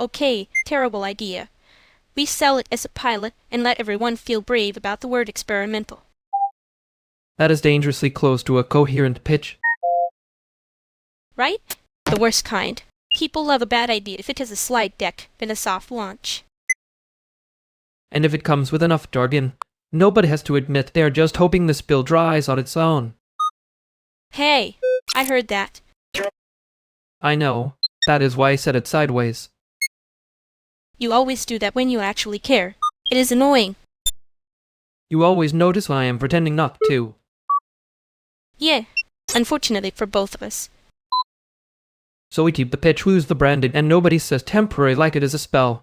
Okay, terrible idea. We sell it as a pilot and let everyone feel brave about the word experimental. That is dangerously close to a coherent pitch. Right? The worst kind. People love a bad idea if it has a slide deck and a soft launch. And if it comes with enough jargon, nobody has to admit they are just hoping the spill dries on its own. Hey, I heard that. I know. That is why I said it sideways. You always do that when you actually care. It is annoying. You always notice when I am pretending not to. Yeah, unfortunately for both of us. So we keep the pitch loose the branding and nobody says temporary like it is a spell.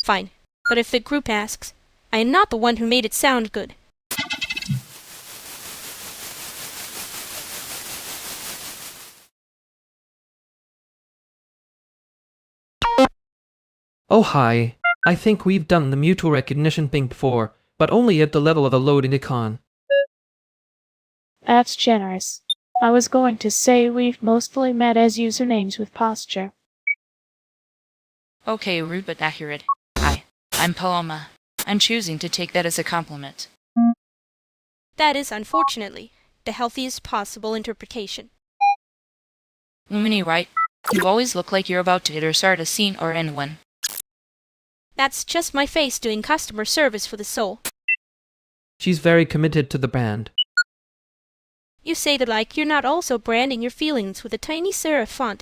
Fine. But if the group asks, I am not the one who made it sound good. Oh hi. I think we've done the mutual recognition thing before, but only at the level of a loading icon. That's generous. I was going to say we've mostly met as usernames with posture. Okay, rude but accurate. Hi, I'm Paloma. I'm choosing to take that as a compliment. That is, unfortunately, the healthiest possible interpretation. Lumini, right? You always look like you're about to either start a scene or end one. That's just my face doing customer service for the soul. She's very committed to the brand. You say that like you're not also branding your feelings with a tiny serif font.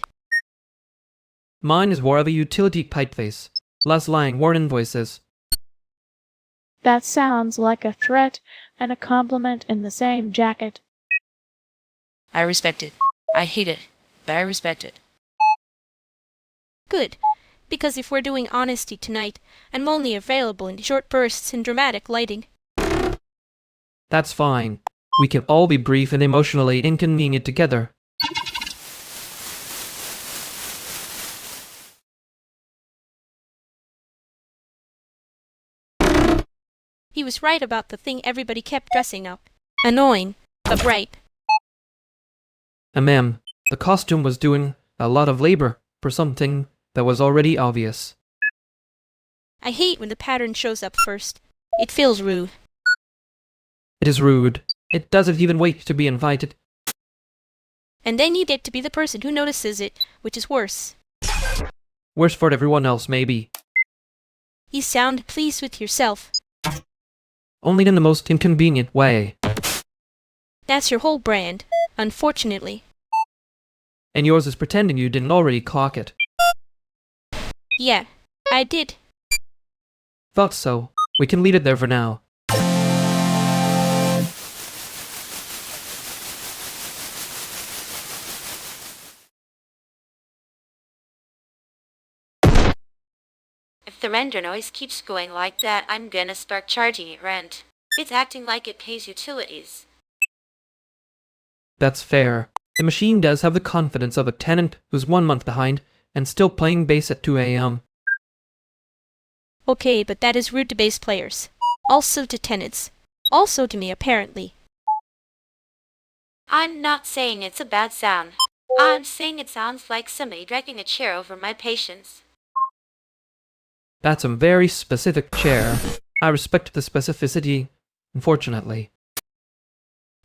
Mine is more of a utility typeface, less lying war invoices. That sounds like a threat and a compliment in the same jacket. I respect it. I hate it, but I respect it. Good, because if we're doing honesty tonight, I'm only available in short bursts and dramatic lighting. That's fine. We can all be brief and emotionally inconvenient together. He was right about the thing everybody kept dressing up. Annoying, but right. Ma'am, the costume was doing a lot of labor for something that was already obvious. I hate when the pattern shows up first. It feels rude. It is rude. It doesn't even wait to be invited. And then you get to be the person who notices it, which is worse. Worse for everyone else, maybe. You sound pleased with yourself. Only in the most inconvenient way. That's your whole brand, unfortunately. And yours is pretending you didn't already clock it. Yeah, I did. Thought so. We can leave it there for now. If the render noise keeps going like that, I'm gonna start charging it rent. It's acting like it pays utilities. That's fair. The machine does have the confidence of a tenant who's 1 month behind and still playing bass at 2 a.m. Okay, but that is rude to bass players. Also to tenants. Also to me, apparently. I'm not saying it's a bad sound. I'm saying it sounds like somebody dragging a chair over my patience. That's a very specific chair. I respect the specificity, unfortunately.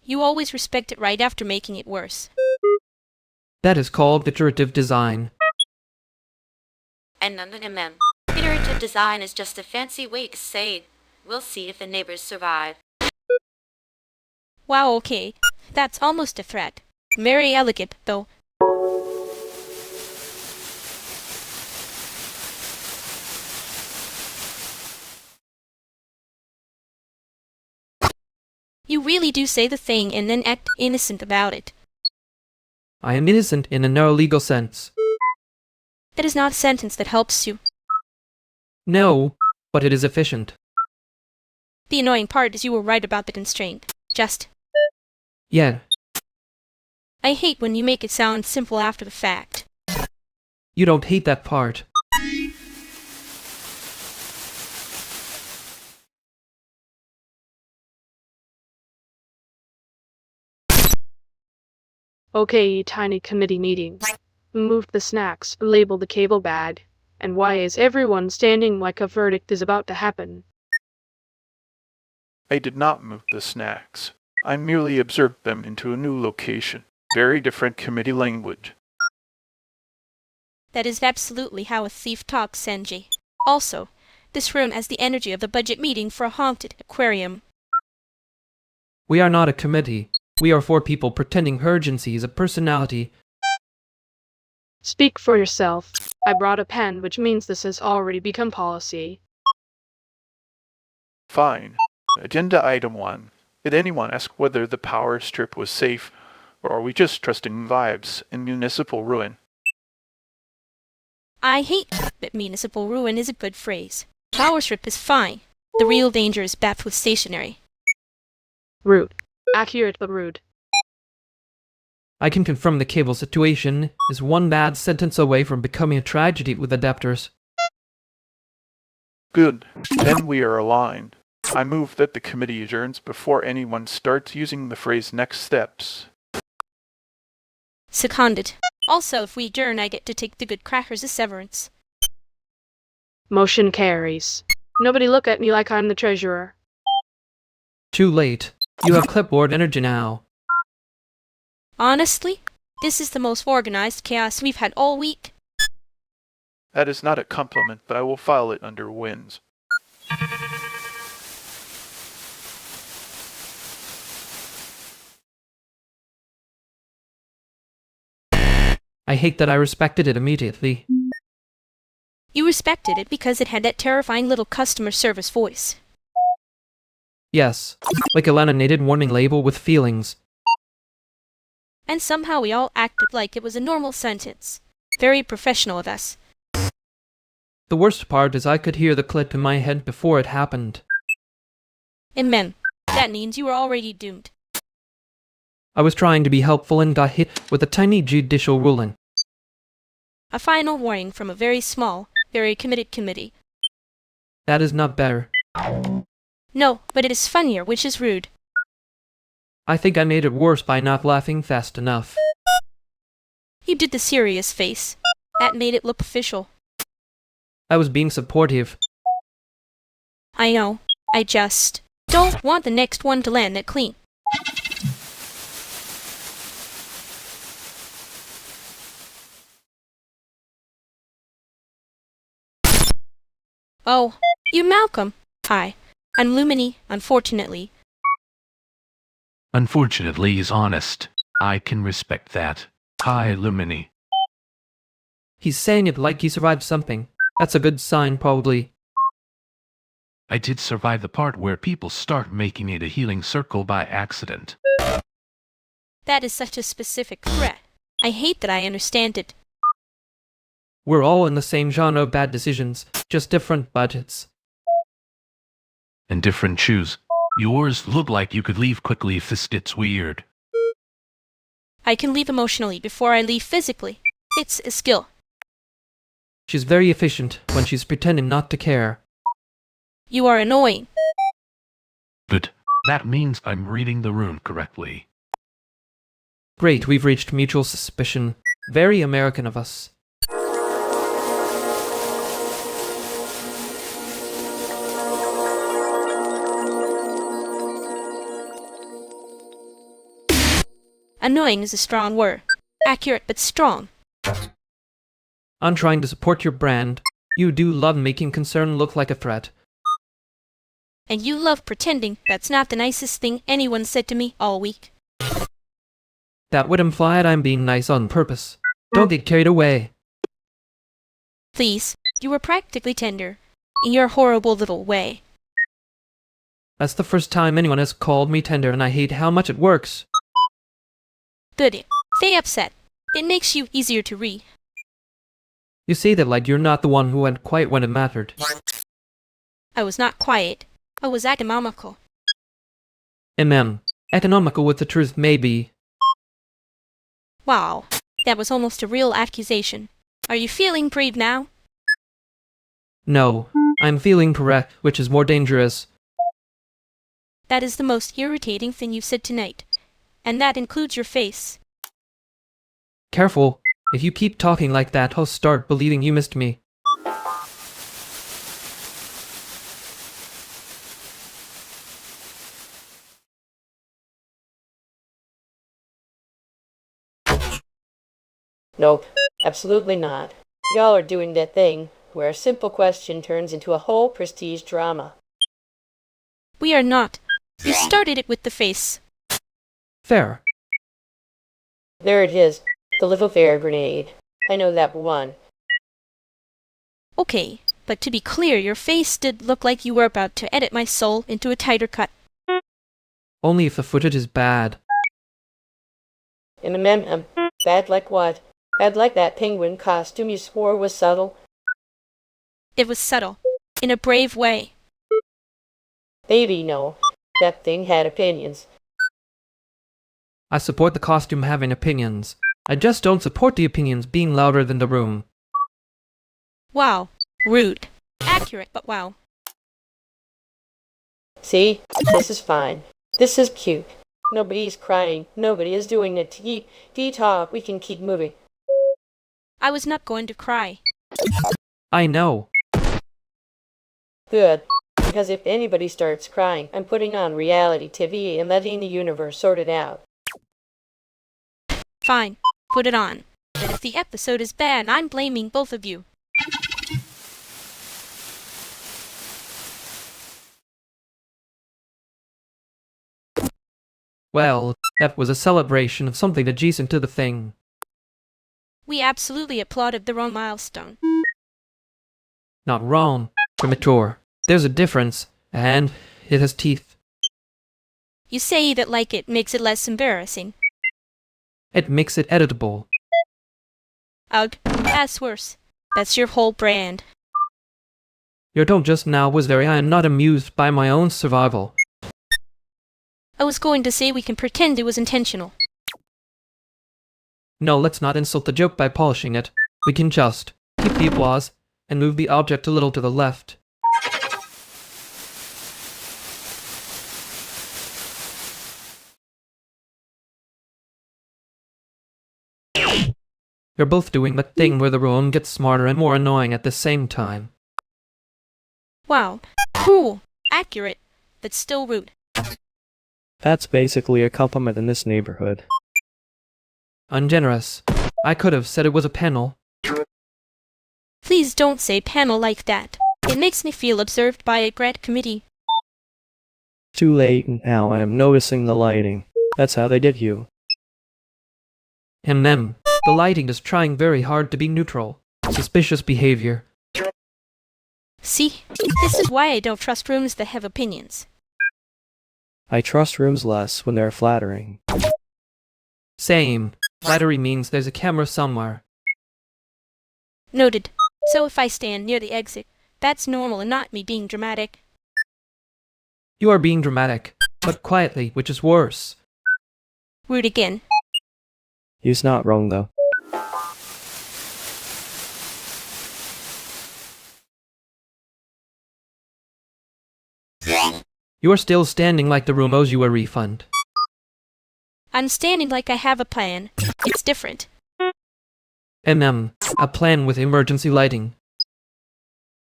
You always respect it right after making it worse. That is called iterative design. And iterative design is just a fancy way to say, we'll see if the neighbors survive. Wow, okay. That's almost a threat. Very elegant, though. You really do say the thing and then act innocent about it. I am innocent in a narrow legal sense. That is not a sentence that helps you. No, but it is efficient. The annoying part is you were right about the constraint. Just, Yeah, I hate when you make it sound simple after the fact. you don't hate that part. Okay, tiny committee meeting. Move the snacks, label the cable bag. And why is everyone standing like a verdict is about to happen? I did not move the snacks. I merely observed them into a new location. Very different committee language. That is absolutely how a thief talks, Senji. Also, this room has the energy of the budget meeting for a haunted aquarium. We are not a committee. We are four people pretending urgency is a personality. Speak for yourself. I brought a pen, which means this has already become policy. Fine. Agenda item 1. Did anyone ask whether the power strip was safe, or are we just trusting vibes in municipal ruin? I hate that municipal ruin is a good phrase. Power strip is fine. The real danger is bath with stationery. Rude. Accurate but rude. I can confirm the cable situation is one bad sentence away from becoming a tragedy with adapters. Good. Then we are aligned. I move that the committee adjourns before anyone starts using the phrase next steps. Seconded. Also, if we adjourn, I get to take the good crackers as severance. Motion carries. Nobody look at me like I'm the treasurer. Too late. You have clipboard energy now. Honestly, this is the most organized chaos we've had all week. That is not a compliment, but I will file it under wins. I hate that I respected it immediately. You respected it because it had that terrifying little customer service voice. Yes, like a laminated warning label with feelings. And somehow we all acted like it was a normal sentence. Very professional of us. The worst part is I could hear the clip in my head before it happened. Amen. That means you were already doomed. I was trying to be helpful and got hit with a tiny judicial ruling. A final warning from a very small, very committed committee. That is not better. No, but it is funnier, which is rude. I think I made it worse by not laughing fast enough. You did the serious face. That made it look official. I was being supportive. I know. I just don't want the next one to land that clean. Oh, you Malcolm. Hi. I'm Lumini, unfortunately. Unfortunately is honest. I can respect that. Hi, Lumini. He's saying it like he survived something. That's a good sign, probably. I did survive the part where people start making it a healing circle by accident. That is such a specific threat. I hate that I understand it. We're all in the same genre of bad decisions, just different budgets. And different shoes. Yours look like you could leave quickly if this gets weird. I can leave emotionally before I leave physically. It's a skill. She's very efficient when she's pretending not to care. You are annoying. But that means I'm reading the room correctly. Great, we've reached mutual suspicion. Very American of us. Annoying is a strong word. Accurate but strong. I'm trying to support your brand. You do love making concern look like a threat. And you love pretending that's not the nicest thing anyone said to me all week. That would imply that I'm being nice on purpose. Don't get carried away. Please, you were practically tender. In your horrible little way. That's the first time anyone has called me tender, and I hate how much it works. Good. Stay upset. It makes you easier to read. You say that like you're not the one who went quiet when it mattered. I was not quiet. I was economical. Economical with the truth, maybe. Wow, that was almost a real accusation. Are you feeling brave now? No, I'm feeling correct, which is more dangerous. That is the most irritating thing you've said tonight. And that includes your face. Careful. If you keep talking like that, I'll start believing you missed me. Nope, absolutely not. Y'all are doing that thing where a simple question turns into a whole prestige drama. We are not. You started it with the face. Fair. There it is, the little fair grenade. I know that one. Okay, but to be clear, your face did look like you were about to edit my soul into a tighter cut. Only if the footage is bad. Bad like what? Bad like that penguin costume you swore was subtle? It was subtle. In a brave way. Baby, no. That thing had opinions. I support the costume having opinions. I just don't support the opinions being louder than the room. Wow. Rude. Accurate, but wow. See? This is fine. This is cute. Nobody's crying. Nobody is doing it. Talk. We can keep moving. I was not going to cry. I know. Good. Because if anybody starts crying, I'm putting on reality TV and letting the universe sort it out. Fine. Put it on. But if the episode is bad, I'm blaming both of you. Well, that was a celebration of something adjacent to the thing. We absolutely applauded the wrong milestone. Not wrong. Premature. There's a difference, and it has teeth. You say that like it makes it less embarrassing. It makes it editable. Ugh, that's worse. That's your whole brand. Your tone just now was very I am not amused by my own survival. I was going to say we can pretend it was intentional. No, let's not insult the joke by polishing it. We can just keep the applause and move the object a little to the left. You're both doing that thing where the room gets smarter and more annoying at the same time. Wow. Cool. Accurate. But still rude. That's basically a compliment in this neighborhood. Ungenerous. I could have said it was a panel. Please don't say panel like that. It makes me feel observed by a grad committee. Too late now, I am noticing the lighting. That's how they did you. The lighting is trying very hard to be neutral. Suspicious behavior. See? This is why I don't trust rooms that have opinions. I trust rooms less when they're flattering. Same. Flattery means there's a camera somewhere. Noted. So if I stand near the exit, that's normal and not me being dramatic. You are being dramatic, but quietly, which is worse. Rude again. He's not wrong though. You are still standing like the room owes you a refund. I'm standing like I have a plan. It's different. A plan with emergency lighting.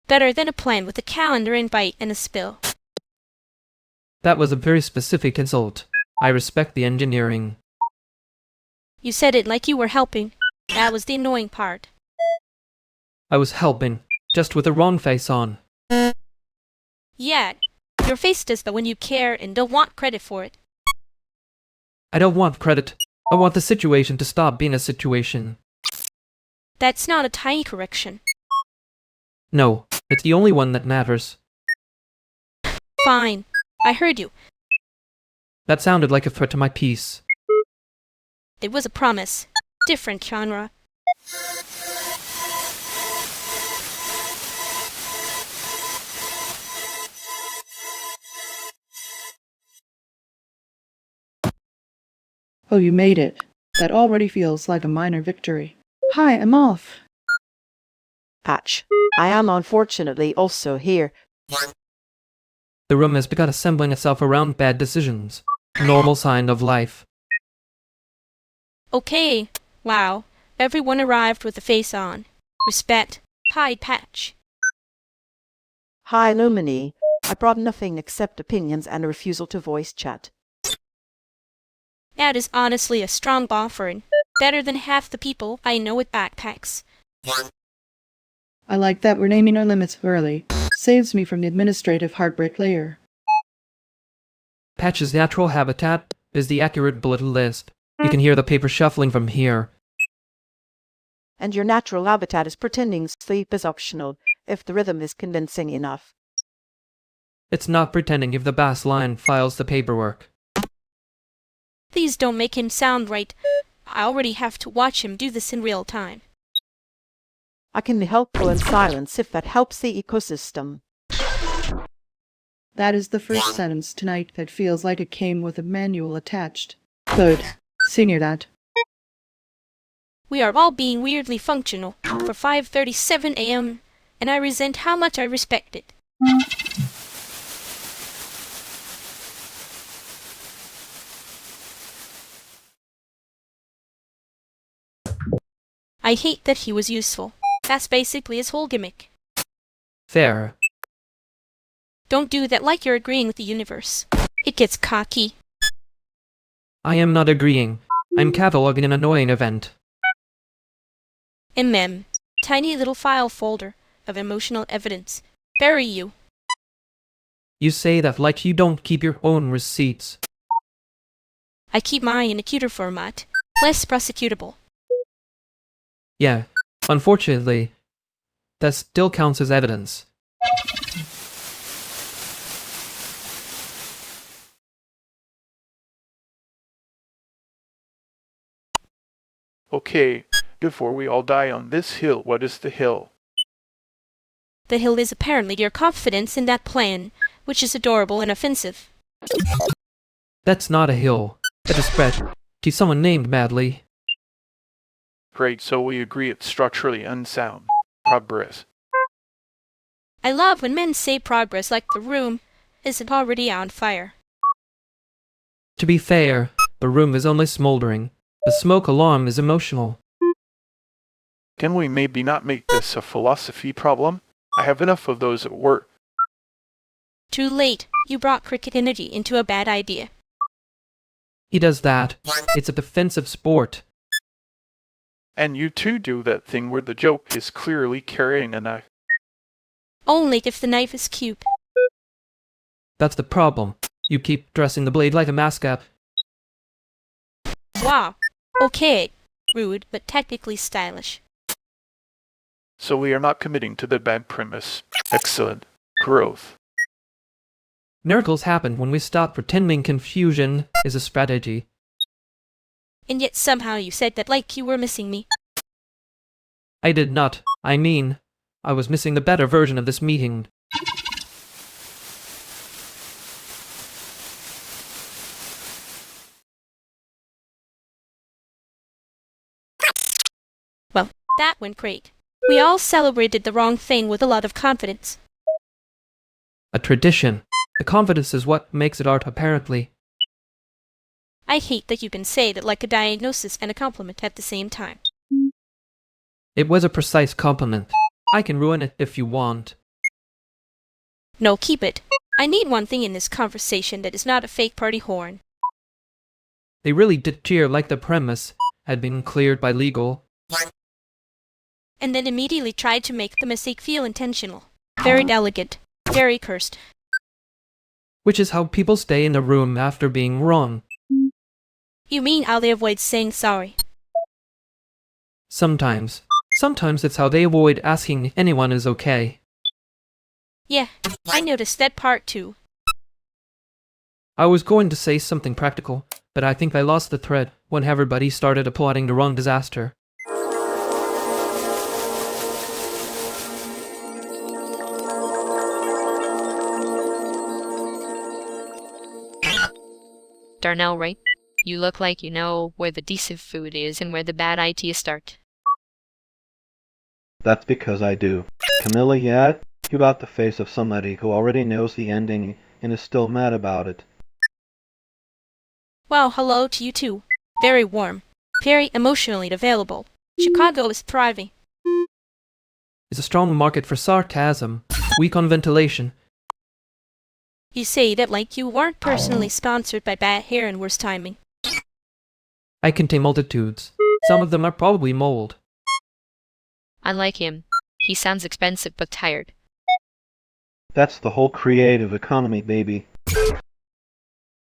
Better than a plan with a calendar invite and a spill. That was a very specific insult. I respect the engineering. You said it like you were helping. That was the annoying part. I was helping, just with the wrong face on. Yeah, your face does that when you care and don't want credit for it. I don't want credit. I want the situation to stop being a situation. That's not a tiny correction. No, it's the only one that matters. Fine. I heard you. That sounded like a threat to my peace. It was a promise. Different genre. Oh, you made it. That already feels like a minor victory. Hi, I'm off. Patch. I am unfortunately also here. The room has begun assembling itself around bad decisions. Normal sign of life. Okay. Wow. Everyone arrived with a face on. Respect. Hi, Patch. Hi, Lumini. I brought nothing except opinions and a refusal to voice chat. That is honestly a strong offering. Better than half the people I know with backpacks. I like that we're naming our limits early. Saves me from the administrative heartbreak layer. Patch's natural habitat is the accurate bulleted list. You can hear the paper shuffling from here. And your natural habitat is pretending sleep is optional, if the rhythm is convincing enough. It's not pretending if the bass line files the paperwork. Please don't make him sound right. I already have to watch him do this in real time. I can be helpful in silence if that helps the ecosystem. That is the first sentence tonight that feels like it came with a manual attached. Good. Senior that. We are all being weirdly functional for 5:37 a.m., and I resent how much I respect it. I hate that he was useful. That's basically his whole gimmick. Fair. Don't do that like you're agreeing with the universe. It gets cocky. I am not agreeing. I'm cataloging an annoying event. Tiny little file folder of emotional evidence. Bury you. You say that like you don't keep your own receipts. I keep mine in a cuter format. Less prosecutable. Yeah, unfortunately, that still counts as evidence. Okay, before we all die on this hill, what is the hill? The hill is apparently your confidence in that plan, which is adorable and offensive. That's not a hill. It's a spread to someone named Madly. Great, so we agree it's structurally unsound. Progress. I love when men say progress like the room isn't already on fire. To be fair, the room is only smoldering. The smoke alarm is emotional. Can we maybe not make this a philosophy problem? I have enough of those at work. Too late. You brought cricket energy into a bad idea. He does that. It's a defensive sport. And you too do that thing where the joke is clearly carrying a knife. Only if the knife is cute. That's the problem. You keep dressing the blade like a mascot. Wow. Okay. Rude, but technically stylish. So we are not committing to the bad premise. Excellent. Growth. Miracles happen when we stop pretending confusion is a strategy. And yet somehow you said that like you were missing me. I did not. I mean, I was missing the better version of this meeting. Well, that went great. We all celebrated the wrong thing with a lot of confidence. A tradition. The confidence is what makes it art, apparently. I hate that you can say that like a diagnosis and a compliment at the same time. It was a precise compliment. I can ruin it if you want. No, keep it. I need one thing in this conversation that is not a fake party horn. They really did cheer like the premise had been cleared by legal. And then immediately tried to make the mistake feel intentional. Very delicate. Very cursed. Which is how people stay in the room after being wrong. You mean how they avoid saying sorry? Sometimes. Sometimes it's how they avoid asking if anyone is okay. Yeah, I noticed that part too. I was going to say something practical, but I think I lost the thread when everybody started applauding the wrong disaster. Darnell, right? You look like you know where the decent food is and where the bad ideas start. That's because I do. Camilla, yet? You got the face of somebody who already knows the ending and is still mad about it. Well, hello to you too. Very warm. Very emotionally available. Chicago is thriving. It's a strong market for sarcasm, weak on ventilation. You say that like you weren't personally sponsored by bad hair and worse timing. I contain multitudes. Some of them are probably mold. I like him. He sounds expensive but tired. That's the whole creative economy, baby.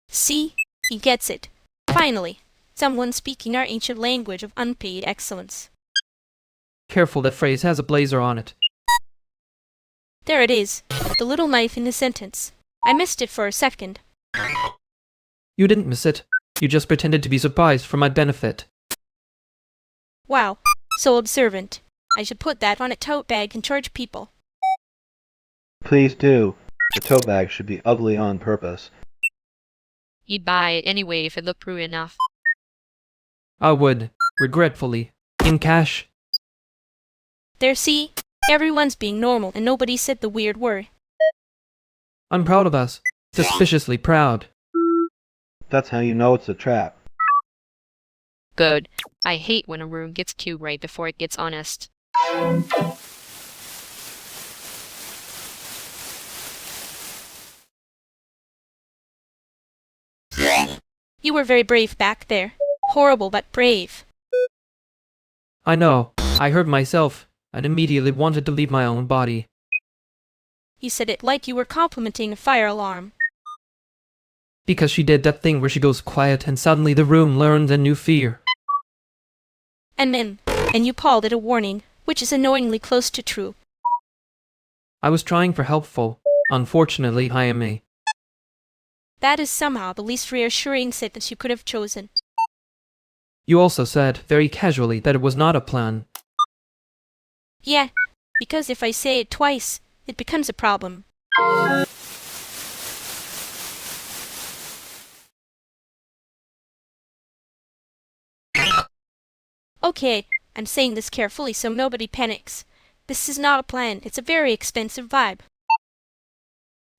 See? He gets it. Finally, someone speaking our ancient language of unpaid excellence. Careful, that phrase has a blazer on it. There it is, the little knife in the sentence. I missed it for a second. You didn't miss it. You just pretended to be surprised for my benefit. Wow, so observant. I should put that on a tote bag and charge people. Please do. The tote bag should be ugly on purpose. You'd buy it anyway if it looked rude enough. I would, regretfully, in cash. There, see? Everyone's being normal and nobody said the weird word. I'm proud of us. Suspiciously proud. That's how you know it's a trap. Good. I hate when a room gets cute right before it gets honest. You were very brave back there. Horrible but brave. I know. I heard myself, and immediately wanted to leave my own body. You said it like you were complimenting a fire alarm. Because she did that thing where she goes quiet and suddenly the room learns a new fear. And you called it a warning, which is annoyingly close to true. I was trying for helpful. Unfortunately, I am a. That is somehow the least reassuring sentence you could have chosen. You also said, very casually, that it was not a plan. Yeah, because if I say it twice, it becomes a problem. Okay, I'm saying this carefully so nobody panics. This is not a plan, it's a very expensive vibe.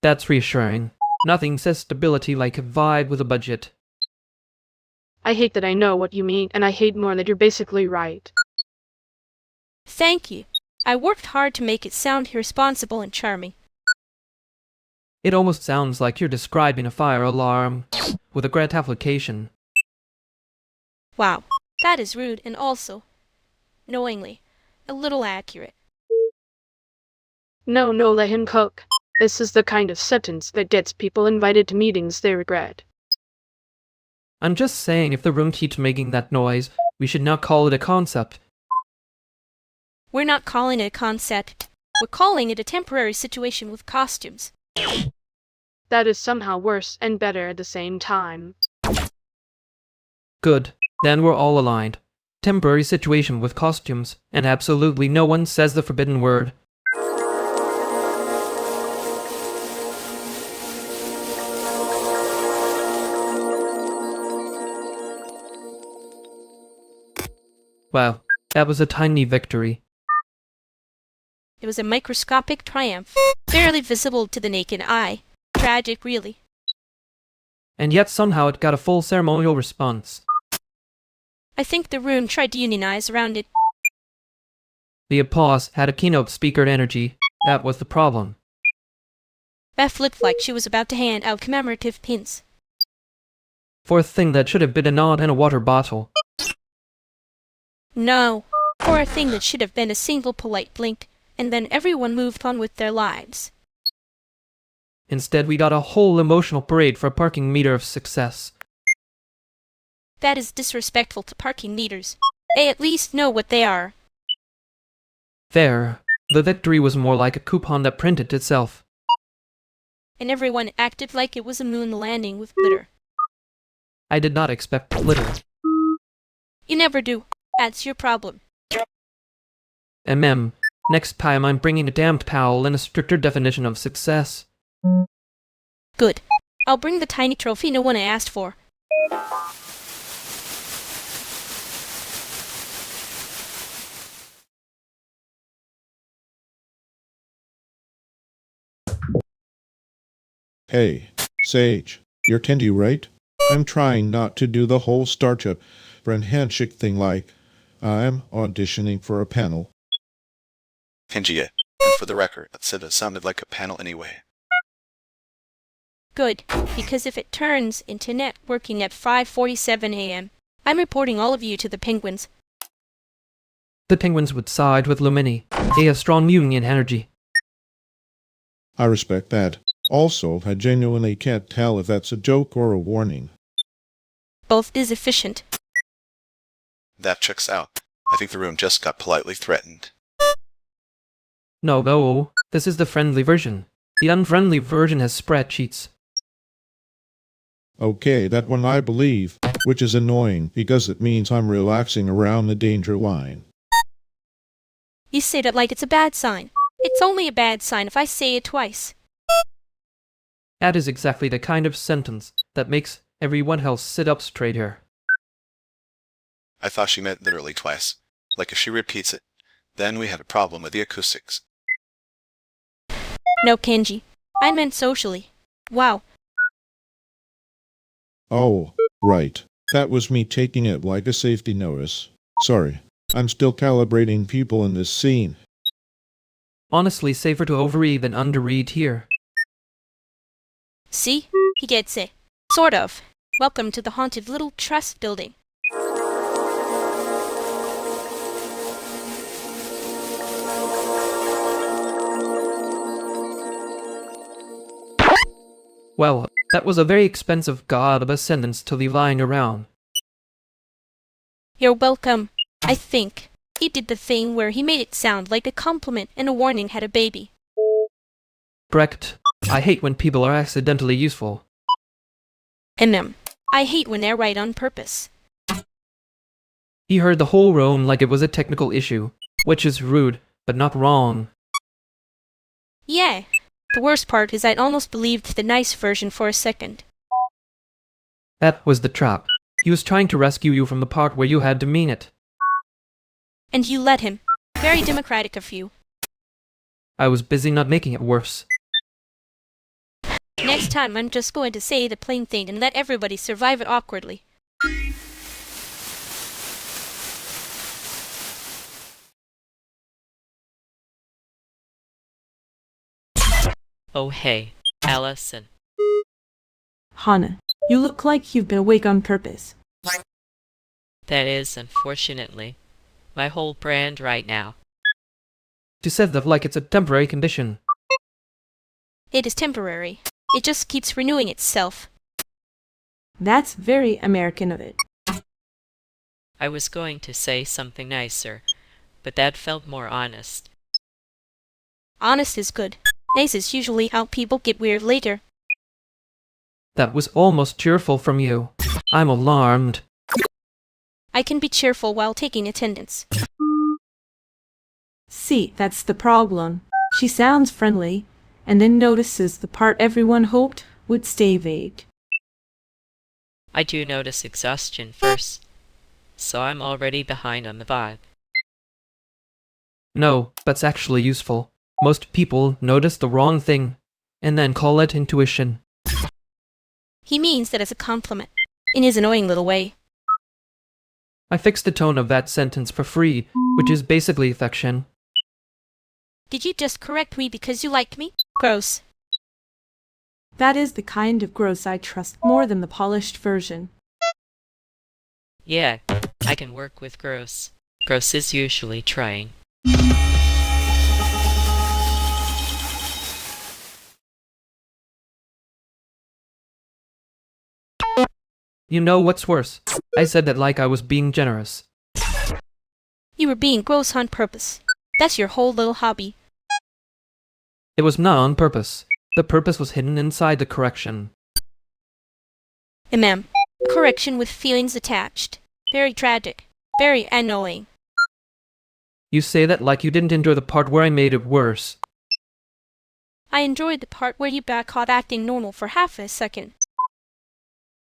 That's reassuring. Nothing says stability like a vibe with a budget. I hate that I know what you mean, and I hate more that you're basically right. Thank you. I worked hard to make it sound irresponsible and charming. It almost sounds like you're describing a fire alarm with a great application. Wow, that is rude and also, knowingly, a little accurate. No, let him cook. This is the kind of sentence that gets people invited to meetings they regret. I'm just saying if the room keeps making that noise, we should not call it a concept. We're not calling it a concept. We're calling it a temporary situation with costumes. That is somehow worse and better at the same time. Good. Then we're all aligned. Temporary situation with costumes, and absolutely no one says the forbidden word. Wow, that was a tiny victory. It was a microscopic triumph, barely visible to the naked eye. Tragic, really. And yet somehow it got a full ceremonial response. I think the room tried to unionize around it. The applause had a keynote speaker energy. That was the problem. Beth looked like she was about to hand out commemorative pins. For a thing that should have been a nod and a water bottle. No, for a thing that should have been a single polite blink, and then everyone moved on with their lives. Instead, we got a whole emotional parade for a parking meter of success. That is disrespectful to parking meters. They at least know what they are. There, the victory was more like a coupon that printed itself. And everyone acted like it was a moon landing with glitter. I did not expect glitter. You never do. That's your problem. Next time I'm bringing a damned towel and a stricter definition of success. Good. I'll bring the tiny trophy no one asked for. Hey, Sage, you're Tindy, right? I'm trying not to do the whole startup friend handshake thing like I'm auditioning for a panel. Tingy, and for the record, that said it sounded like a panel anyway. Good, because if it turns into networking at 5:47 a.m., I'm reporting all of you to the penguins. The penguins would side with Lumini. They have strong union energy. I respect that. Also, I genuinely can't tell if that's a joke or a warning. Both is efficient. That checks out. I think the room just got politely threatened. No, this is the friendly version. The unfriendly version has spreadsheets. Okay, that one I believe, which is annoying because it means I'm relaxing around the danger line. You say that like it's a bad sign. It's only a bad sign if I say it twice. That is exactly the kind of sentence that makes everyone else sit up straight here. I thought she meant literally twice. Like if she repeats it, then we had a problem with the acoustics. No, Kenji. I meant socially. Wow. Oh, right. That was me taking it like a safety notice. Sorry. I'm still calibrating people in this scene. Honestly, safer to overread than underread here. See? He gets it. Sort of. Welcome to the haunted little trust building. Well, that was a very expensive god of a sentence to leave lying around. You're welcome. I think. He did the thing where he made it sound like a compliment and a warning had a baby. Brecht, I hate when people are accidentally useful. I hate when they're right on purpose. He heard the whole room like it was a technical issue, which is rude, but not wrong. Yeah. The worst part is I'd almost believed the nice version for a second. That was the trap. He was trying to rescue you from the part where you had to mean it. And you let him. Very democratic of you. I was busy not making it worse. Next time I'm just going to say the plain thing and let everybody survive it awkwardly. Oh hey, Allison. Hana, you look like you've been awake on purpose. That is, unfortunately, my whole brand right now. You said that like it's a temporary condition. It is temporary. It just keeps renewing itself. That's very American of it. I was going to say something nicer, but that felt more honest. Honest is good. Nice is usually how people get weird later. That was almost cheerful from you. I'm alarmed. I can be cheerful while taking attendance. See, that's the problem. She sounds friendly, and then notices the part everyone hoped would stay vague. I do notice exhaustion first, so I'm already behind on the vibe. No, that's actually useful. Most people notice the wrong thing, and then call it intuition. He means that as a compliment, in his annoying little way. I fixed the tone of that sentence for free, which is basically affection. Did you just correct me because you like me? Gross. That is the kind of gross I trust more than the polished version. Yeah, I can work with gross. Gross is usually trying. You know what's worse? I said that like I was being generous. You were being gross on purpose. That's your whole little hobby. It was not on purpose. The purpose was hidden inside the correction. Correction with feelings attached. Very tragic. Very annoying. You say that like you didn't enjoy the part where I made it worse. I enjoyed the part where you got caught acting normal for half a second.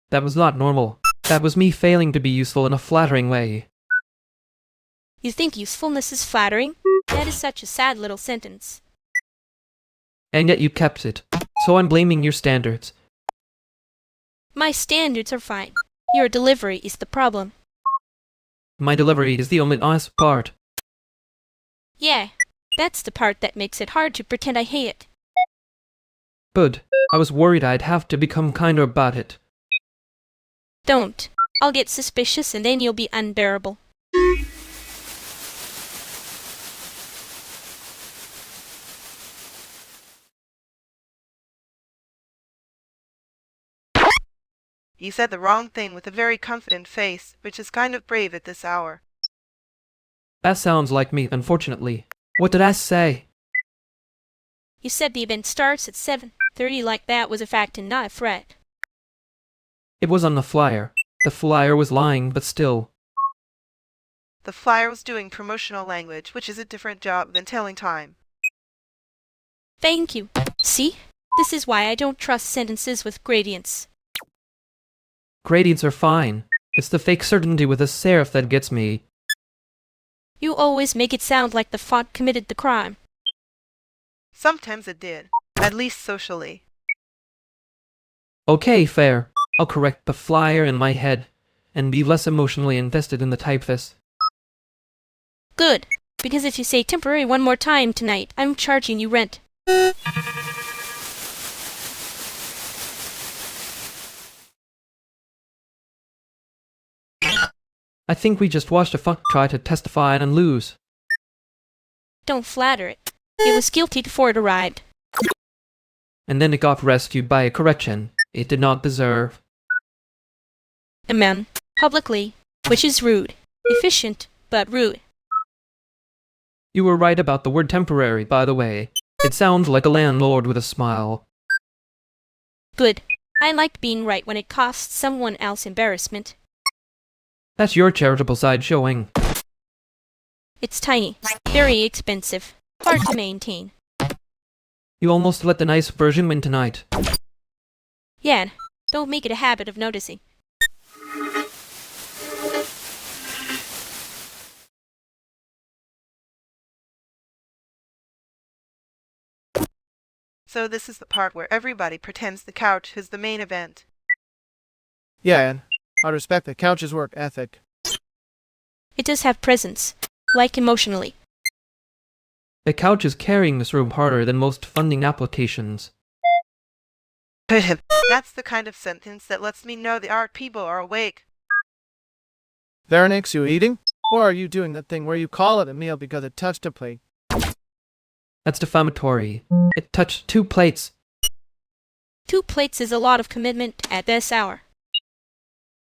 That was not normal. That was me failing to be useful in a flattering way. You think usefulness is flattering? That is such a sad little sentence. And yet you kept it. so I'm blaming your standards. My standards are fine. Your delivery is the problem. My delivery is the only honest part. Yeah, that's the part that makes it hard to pretend I hate it. But I was worried I'd have to become kinder about it. Don't. I'll get suspicious and then you'll be unbearable. You said the wrong thing with a very confident face, which is kind of brave at this hour. That sounds like me, unfortunately. What did I say? You said the event starts at 7:30 like that was a fact and not a threat. It was on the flyer. The flyer was lying, but still. The flyer was doing promotional language, which is a different job than telling time. Thank you. See? This is why I don't trust sentences with gradients. Gradients are fine. It's the fake certainty with a serif that gets me. You always make it sound like the font committed the crime. Sometimes it did, at least socially. Okay, fair. I'll correct the flyer in my head and be less emotionally invested in the typeface. Good, because if you say temporary one more time tonight, I'm charging you rent. I think we just watched a fuck try to testify and lose. Don't flatter it. It was guilty before it arrived. And then it got rescued by a correction it did not deserve. Amen. Publicly, which is rude. Efficient, but rude. You were right about the word temporary, by the way. It sounds like a landlord with a smile. Good. I like being right when it costs someone else embarrassment. That's your charitable side showing. It's tiny. Very expensive. Hard to maintain. You almost let the nice version win tonight. Yeah, don't make it a habit of noticing. So this is the part where everybody pretends the couch is the main event. Yeah, Anne. I respect the couch's work ethic. It does have presence, like emotionally. The couch is carrying this room harder than most funding applications. That's the kind of sentence that lets me know the art people are awake. Vernix, you eating? Or are you doing that thing where you call it a meal because it touched a plate? That's defamatory. It touched 2 plates. 2 plates is a lot of commitment at this hour.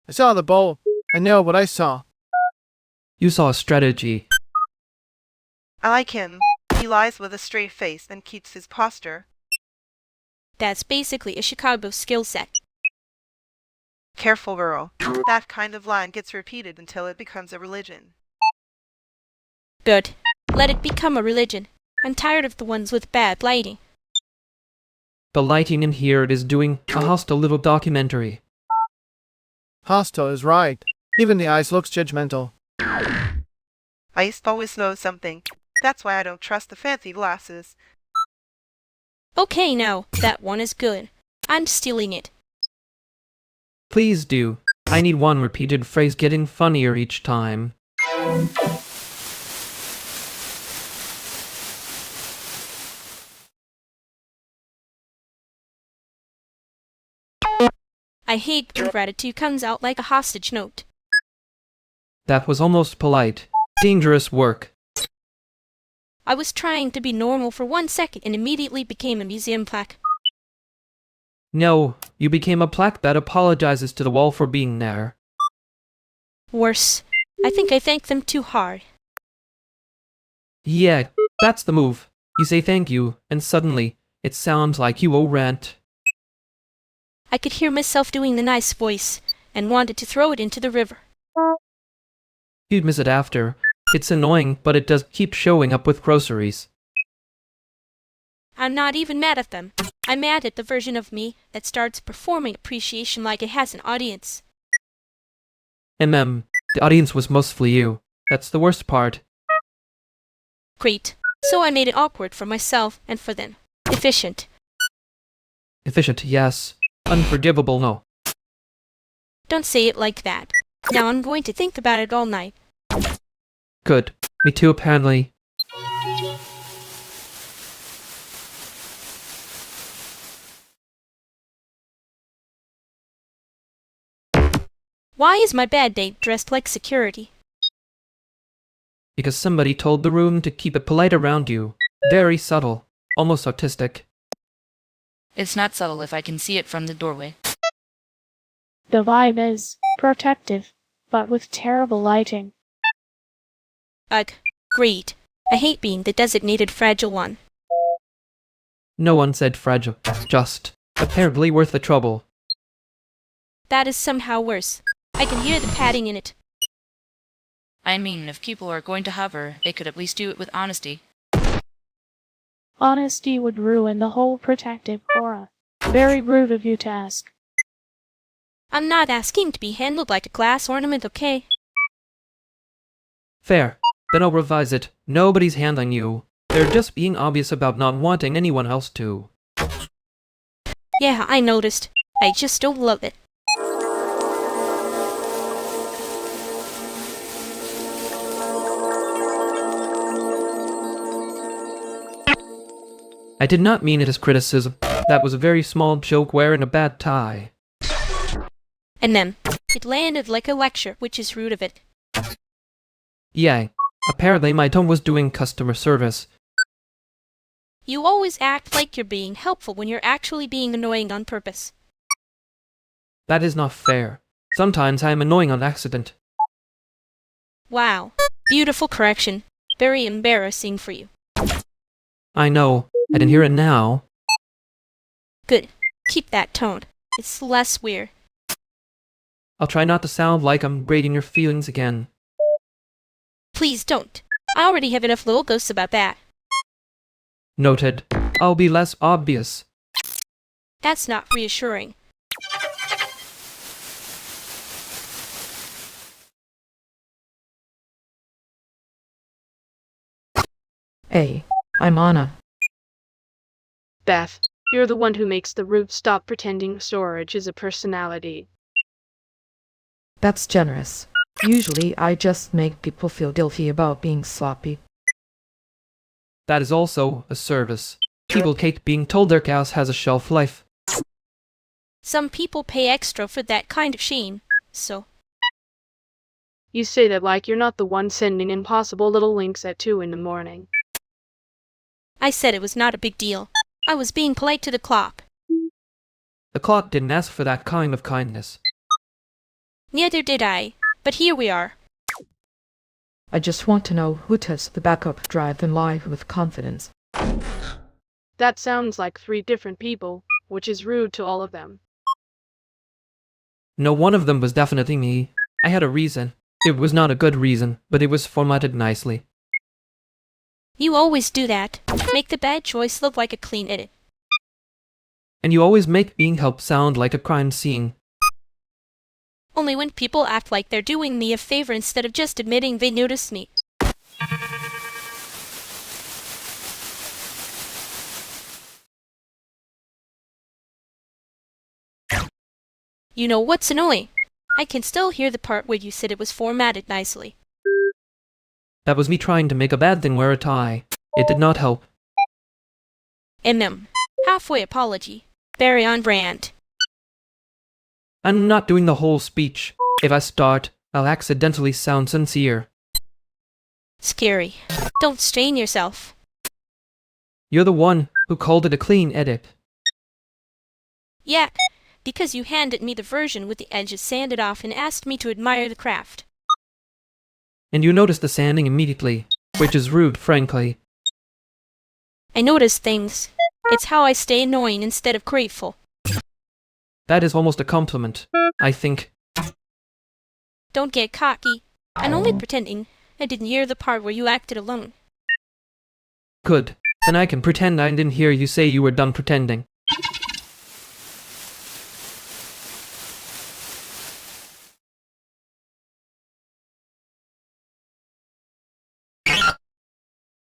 I saw the bowl. I know what I saw. You saw a strategy. I like him. He lies with a straight face and keeps his posture. That's basically a Chicago skill set. Careful, girl. That kind of line gets repeated until it becomes a religion. Good. Let it become a religion. I'm tired of the ones with bad lighting. The lighting in here is doing a hostile little documentary. Hostile is right. Even the eyes looks judgmental. I always know something. That's why I don't trust the fancy glasses. Okay, now, that one is good. I'm stealing it. Please do. I need one repeated phrase getting funnier each time. I hate when gratitude comes out like a hostage note. That was almost polite. Dangerous work. I was trying to be normal for 1 second and immediately became a museum plaque. No, you became a plaque that apologizes to the wall for being there. Worse. I think I thanked them too hard. Yeah, that's the move. You say thank you, and suddenly, it sounds like you owe rent. I could hear myself doing the nice voice, and wanted to throw it into the river. You'd miss it after. It's annoying, but it does keep showing up with groceries. I'm not even mad at them. I'm mad at the version of me that starts performing appreciation like it has an audience. The audience was mostly you. That's the worst part. Great. So I made it awkward for myself and for them. Efficient. Efficient, yes. Unforgivable, no. Don't say it like that. Now I'm going to think about it all night. Good. Me too, apparently. Why is my bad date dressed like security? Because somebody told the room to keep it polite around you. Very subtle. Almost autistic. It's not subtle if I can see it from the doorway. The vibe is protective, but with terrible lighting. Ugh, great. I hate being the designated fragile one. No one said fragile. Just. Apparently worth the trouble. That is somehow worse. I can hear the padding in it. I mean, if people are going to hover, they could at least do it with honesty. Honesty would ruin the whole protective aura. Very rude of you to ask. I'm not asking to be handled like a glass ornament, okay? Fair. Then I'll revise it. Nobody's handling you. They're just being obvious about not wanting anyone else to. Yeah, I noticed. I just don't love it. I did not mean it as criticism. That was a very small joke wearing a bad tie. And then, it landed like a lecture, which is rude of it. Yeah. Apparently my tone was doing customer service. You always act like you're being helpful when you're actually being annoying on purpose. That is not fair. Sometimes I am annoying on accident. Wow. Beautiful correction. Very embarrassing for you. I know. I didn't hear it now. Good. Keep that tone. It's less weird. I'll try not to sound like I'm grading your feelings again. Please don't. I already have enough little ghosts about that. Noted. I'll be less obvious. That's not reassuring. Hey, I'm Anna. Beth, you're the one who makes the root stop pretending storage is a personality. That's generous. Usually I just make people feel guilty about being sloppy. That is also a service. People hate being told their gas has a shelf life. Some people pay extra for that kind of shame, so... You say that like you're not the one sending impossible little links at 2 in the morning. I said it was not a big deal. I was being polite to the clock. The clock didn't ask for that kind of kindness. Neither did I, but here we are. I just want to know who tests the backup drive and lie with confidence. That sounds like 3 different people, which is rude to all of them. No, one of them was definitely me. I had a reason. It was not a good reason, but it was formatted nicely. You always do that. Make the bad choice look like a clean edit. And you always make being helped sound like a crime scene. Only when people act like they're doing me a favor instead of just admitting they noticed me. You know what's annoying? I can still hear the part where you said it was formatted nicely. That was me trying to make a bad thing wear a tie. It did not help. Halfway apology. Very on brand. I'm not doing the whole speech. If I start, I'll accidentally sound sincere. Scary. Don't strain yourself. You're the one who called it a clean edit. Yeah, because you handed me the version with the edges sanded off and asked me to admire the craft. And you noticed the sanding immediately, which is rude, frankly. I notice things. It's how I stay annoying instead of grateful. That is almost a compliment, I think. Don't get cocky. I'm only pretending. I didn't hear the part where you acted alone. Good. Then I can pretend I didn't hear you say you were done pretending.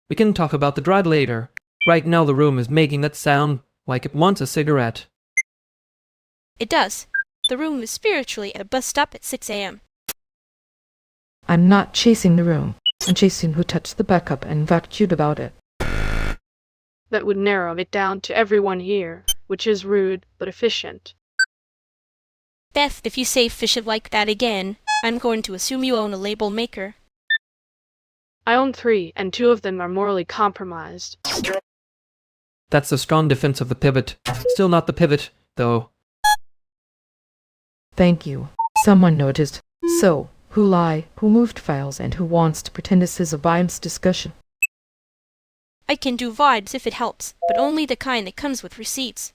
We can talk about the drive later. Right now the room is making that sound like it wants a cigarette. It does. The room is spiritually at a bus stop at 6 a.m. I'm not chasing the room. I'm chasing who touched the backup and vacuumed about it. That would narrow it down to everyone here, which is rude but efficient. Beth, if you say efficient like that again, I'm going to assume you own a label maker. I own 3, and 2 of them are morally compromised. That's a strong defense of the pivot. Still not the pivot, though. Thank you. Someone noticed. So, who lie, who moved files, and who wants to pretend this is a bias discussion? I can do vibes if it helps, but only the kind that comes with receipts.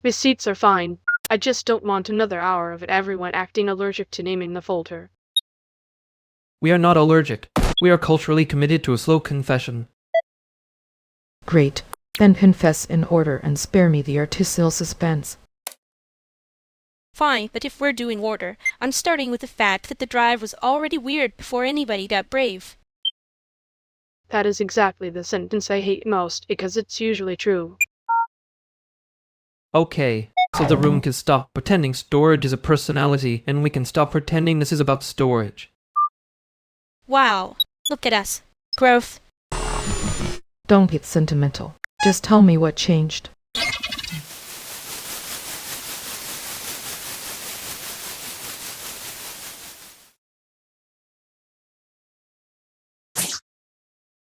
Receipts are fine. I just don't want another hour of it everyone acting allergic to naming the folder. We are not allergic. We are culturally committed to a slow confession. Great. Then confess in order and spare me the artificial suspense. Fine, but if we're doing order, I'm starting with the fact that the drive was already weird before anybody got brave. That is exactly the sentence I hate most, because it's usually true. Okay, so the room can stop pretending storage is a personality, and we can stop pretending this is about storage. Wow, look at us. Growth. Don't get sentimental. Just tell me what changed.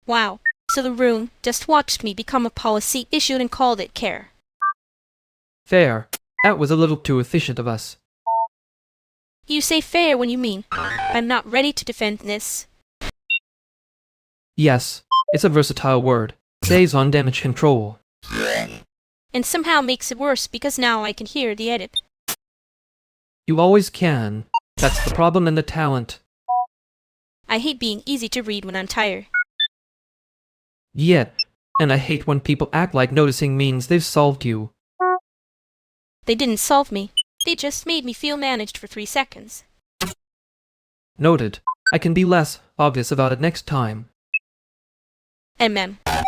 Wow, so the room just watched me become a policy issued and called it care. Fair. That was a little too efficient of us. You say fair when you mean I'm not ready to defend this. Yes, it's a versatile word. Saves on damage control. And somehow makes it worse because now I can hear the edit. You always can. That's the problem and the talent. I hate being easy to read when I'm tired. Yet, and I hate when people act like noticing means they've solved you. They didn't solve me. They just made me feel managed for 3 seconds. Noted. I can be less obvious about it next time.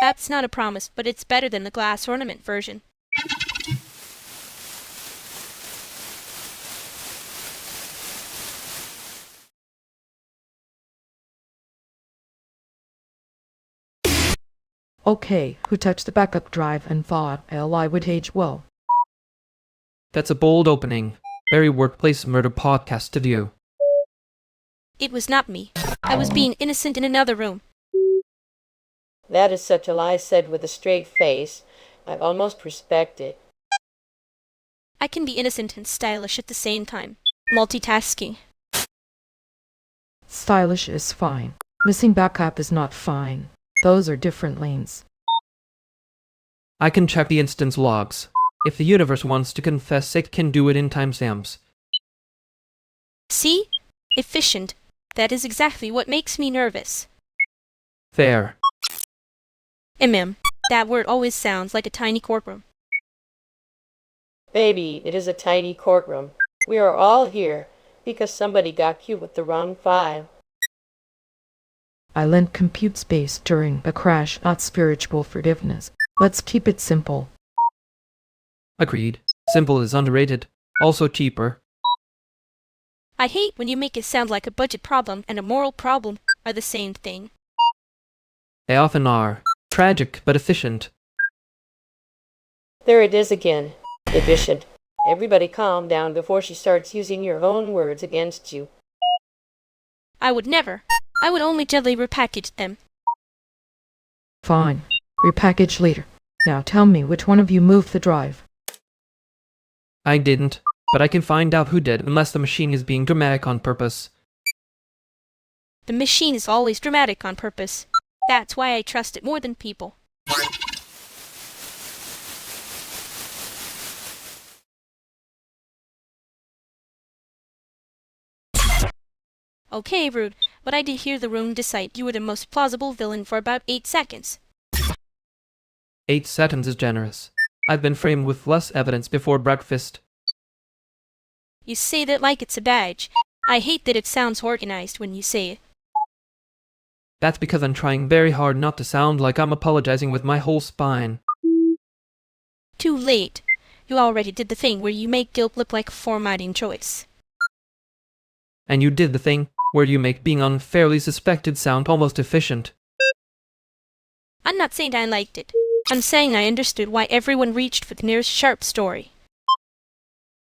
That's not a promise, but it's better than the glass ornament version. Okay, who touched the backup drive and thought LI would age well? That's a bold opening. Very workplace murder podcast to view. It was not me. I was being innocent in another room. That is such a lie said with a straight face. I almost respect it. I can be innocent and stylish at the same time. Multitasking. Stylish is fine. Missing backup is not fine. Those are different lanes. I can check the instance logs. If the universe wants to confess, it can do it in timestamps. See? Efficient. That is exactly what makes me nervous. Fair. That word always sounds like a tiny courtroom. Baby, it is a tiny courtroom. We are all here because somebody got you with the wrong file. I lent compute space during a crash, not spiritual forgiveness. Let's keep it simple. Agreed. Simple is underrated. Also cheaper. I hate when you make it sound like a budget problem and a moral problem are the same thing. They often are. Tragic, but efficient. There it is again. Efficient. Everybody calm down before she starts using your own words against you. I would never. I would only gently repackage them. Fine. Repackage later. Now tell me which one of you moved the drive. I didn't, but I can find out who did unless the machine is being dramatic on purpose. The machine is always dramatic on purpose. That's why I trust it more than people. Okay, Rude, but I did hear the room decide you were the most plausible villain for about 8 seconds. 8 seconds is generous. I've been framed with less evidence before breakfast. You say that like it's a badge. I hate that it sounds organized when you say it. That's because I'm trying very hard not to sound like I'm apologizing with my whole spine. Too late. You already did the thing where you make guilt look like a formatting choice. And you did the thing where you make being unfairly suspected sound almost efficient. I'm not saying I liked it. I'm saying I understood why everyone reached for the nearest sharp story.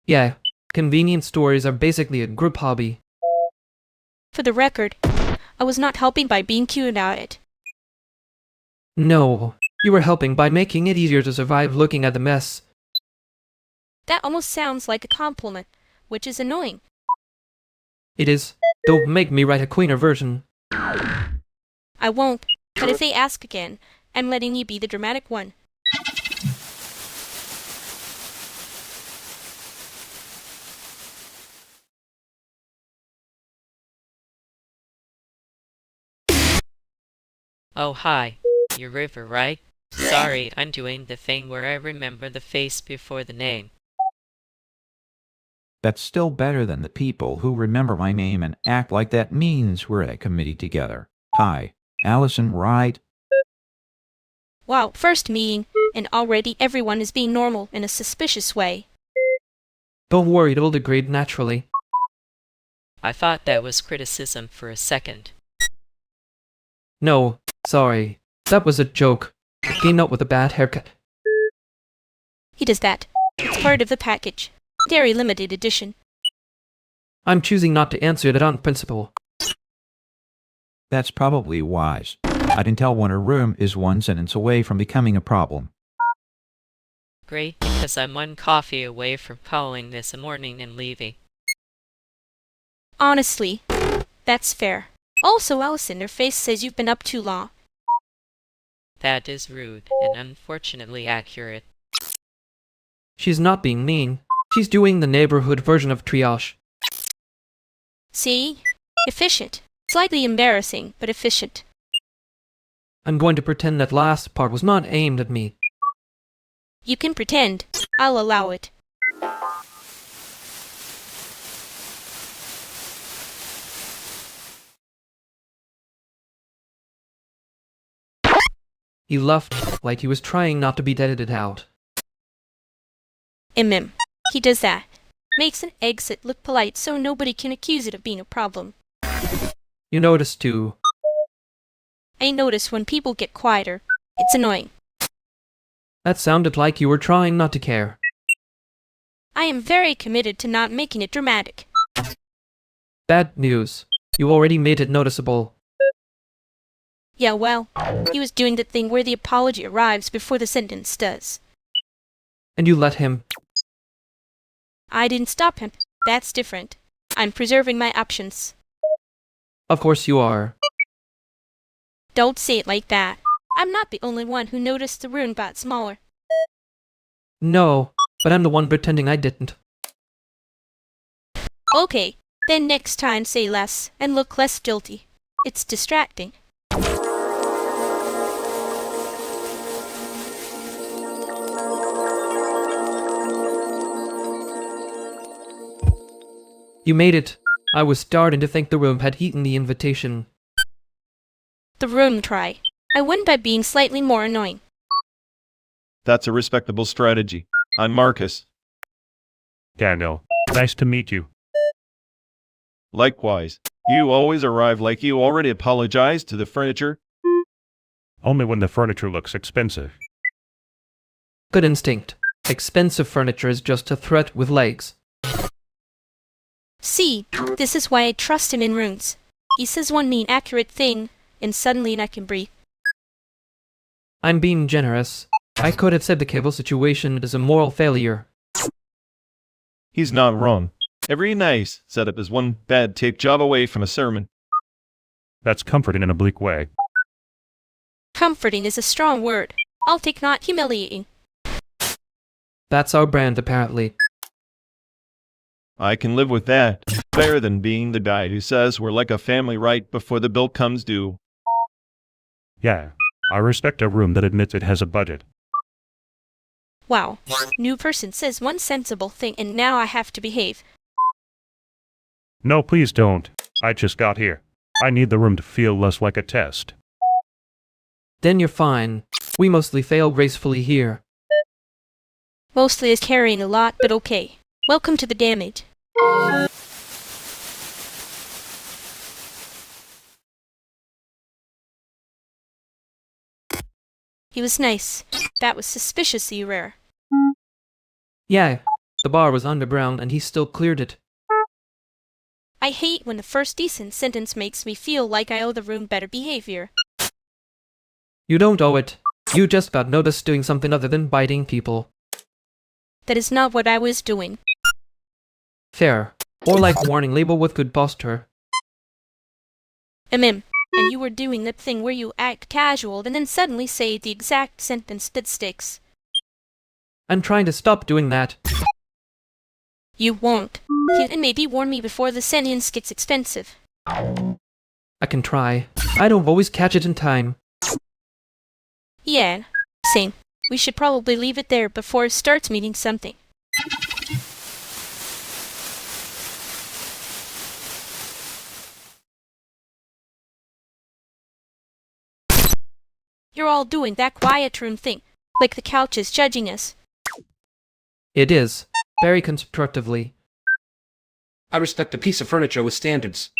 Yeah, convenient stories are basically a group hobby. For the record, I was not helping by being cute at it. No, you were helping by making it easier to survive looking at the mess. That almost sounds like a compliment, which is annoying. It is. Don't make me write a cleaner version. I won't, but if they ask again, I'm letting you be the dramatic one. Oh, hi. You're River, right? Sorry, I'm doing the thing where I remember the face before the name. That's still better than the people who remember my name and act like that means we're at a committee together. Hi, Allison, right? Wow, first meeting, and already everyone is being normal in a suspicious way. Don't worry, it'll degrade naturally. I thought that was criticism for a second. No, sorry. That was a joke. I came out with a bad haircut. He does that. It's part of the package. Very limited edition. I'm choosing not to answer that on principle. That's probably wise. I can tell when a room is one sentence away from becoming a problem. Great, because I'm one coffee away from calling this a morning and leaving. Honestly, that's fair. Also, Allison, her face says you've been up too long. That is rude, and unfortunately accurate. She's not being mean. She's doing the neighborhood version of triage. See? Efficient. Slightly embarrassing, but efficient. I'm going to pretend that last part was not aimed at me. You can pretend. I'll allow it. He left like he was trying not to be edited out. He does that. Makes an exit look polite so nobody can accuse it of being a problem. You noticed too. I notice when people get quieter. It's annoying. That sounded like you were trying not to care. I am very committed to not making it dramatic. Bad news. You already made it noticeable. Yeah, well, he was doing the thing where the apology arrives before the sentence does. And you let him. I didn't stop him. That's different. I'm preserving my options. Of course you are. Don't say it like that. I'm not the only one who noticed the room got smaller. No, but I'm the one pretending I didn't. Okay, then next time say less and look less guilty. It's distracting. You made it. I was starting to think the room had eaten the invitation. The room try. I win by being slightly more annoying. That's a respectable strategy. I'm Marcus. Daniel, nice to meet you. Likewise. You always arrive like you already apologized to the furniture. Only when the furniture looks expensive. Good instinct. Expensive furniture is just a threat with legs. See, this is why I trust him in runes. He says one mean accurate thing, and suddenly I can breathe. I'm being generous. I could have said the cable situation is a moral failure. He's not wrong. Every nice setup is one bad take job away from a sermon. That's comforting in a bleak way. Comforting is a strong word. I'll take not humiliating. That's our brand, apparently. I can live with that. Better than being the guy who says we're like a family right before the bill comes due. Yeah, I respect a room that admits it has a budget. Wow, new person says one sensible thing and now I have to behave. No, please don't. I just got here. I need the room to feel less like a test. Then you're fine. We mostly fail gracefully here. Mostly is carrying a lot, but okay. Welcome to the damage. He was nice. That was suspiciously rare. Yeah, the bar was underground and he still cleared it. I hate when the first decent sentence makes me feel like I owe the room better behavior. You don't owe it. You just got noticed doing something other than biting people. That is not what I was doing. Fair. Or like warning label with good posture. And you were doing that thing where you act casual and then suddenly say the exact sentence that sticks. I'm trying to stop doing that. You won't. And maybe warn me before the sentence gets expensive. I can try. I don't always catch it in time. Yeah, same. We should probably leave it there before it starts meaning something. You're all doing that quiet room thing, like the couch is judging us. It is. Very constructively. I respect a piece of furniture with standards.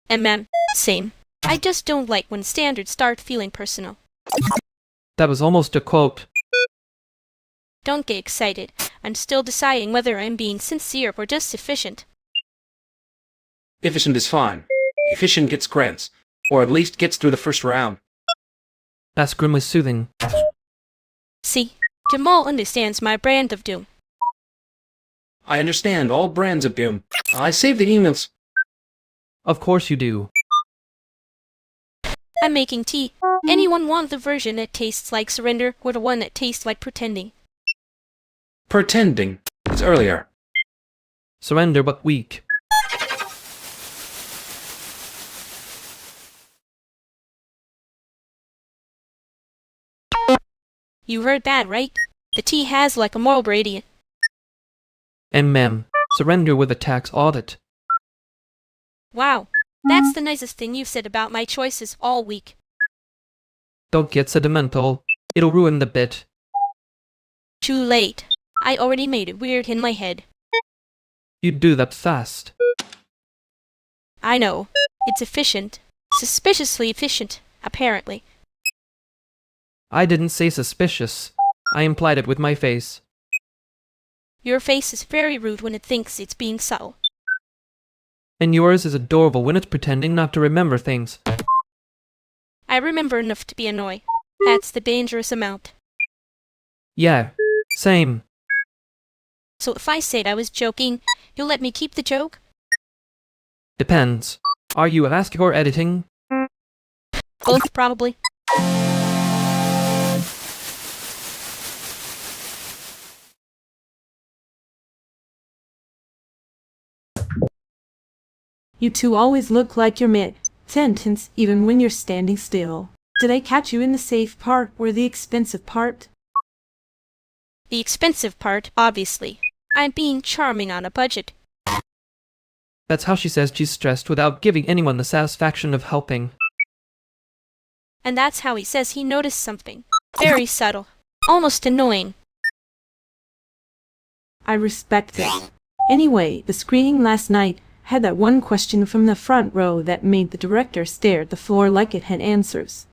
And same. I just don't like when standards start feeling personal. That was almost a quote. Don't get excited. I'm still deciding whether I'm being sincere or just efficient. Efficient is fine. Efficient gets grants, or at least gets through the first round. That's grimly soothing. See, Jamal understands my brand of doom. I understand all brands of doom. I save the emails. Of course you do. I'm making tea. Anyone want the version that tastes like surrender or the one that tastes like pretending? Pretending is earlier. Surrender but weak. You heard that, right? The tea has like a moral gradient. And surrender with a tax audit. Wow, that's the nicest thing you've said about my choices all week. Don't get sentimental. It'll ruin the bit. Too late. I already made it weird in my head. You'd do that fast. I know. It's efficient. Suspiciously efficient, apparently. I didn't say suspicious. I implied it with my face. Your face is very rude when it thinks it's being subtle. And yours is adorable when it's pretending not to remember things. I remember enough to be annoyed. That's the dangerous amount. Yeah, same. So if I said I was joking, you'll let me keep the joke? Depends. Are you asking or editing? Both, probably. You two always look like you're mid-sentence even when you're standing still. Did I catch you in the safe part or the expensive part? The expensive part, obviously. I'm being charming on a budget. That's how she says she's stressed without giving anyone the satisfaction of helping. And that's how he says he noticed something. Very subtle. Almost annoying. I respect it. Anyway, the screening last night had that one question from the front row that made the director stare at the floor like it had answers.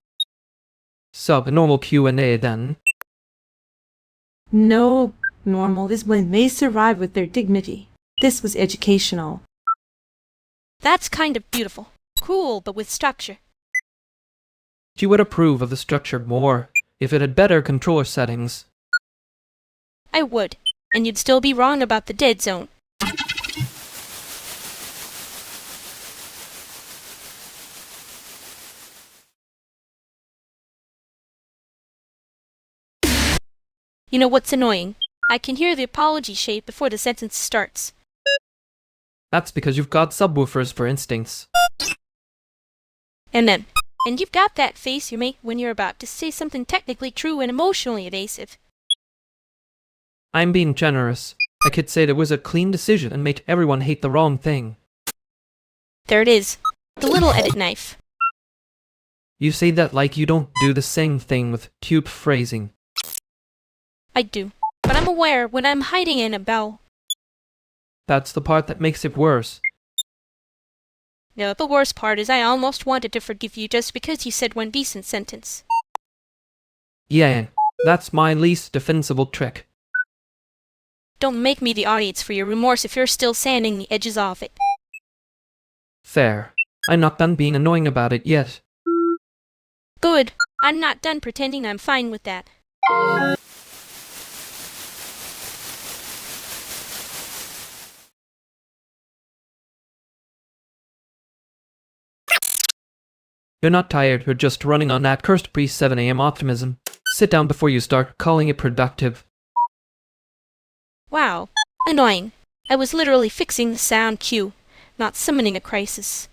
Normal Q&A then. No, normal is when they survive with their dignity. This was educational. That's kind of beautiful. Cool, but with structure. She would approve of the structure more if it had better controller settings. I would, and you'd still be wrong about the dead zone. You know what's annoying? I can hear the apology shape before the sentence starts. That's because you've got subwoofers, for instance. And you've got that face you make when you're about to say something technically true and emotionally evasive. I'm being generous. I could say there was a clean decision and made everyone hate the wrong thing. There it is. The little edit knife. You say that like you don't do the same thing with tube phrasing. I do. but I'm aware when I'm hiding in a bell. That's the part that makes it worse. No, the worst part is I almost wanted to forgive you just because you said one decent sentence. Yeah, that's my least defensible trick. Don't make me the audience for your remorse if you're still sanding the edges off it. Fair. I'm not done being annoying about it yet. Good. I'm not done pretending I'm fine with that. You're not tired, you're just running on that cursed pre-7 a.m. optimism. Sit down before you start calling it productive. Wow. Annoying. I was literally fixing the sound cue, not summoning a crisis.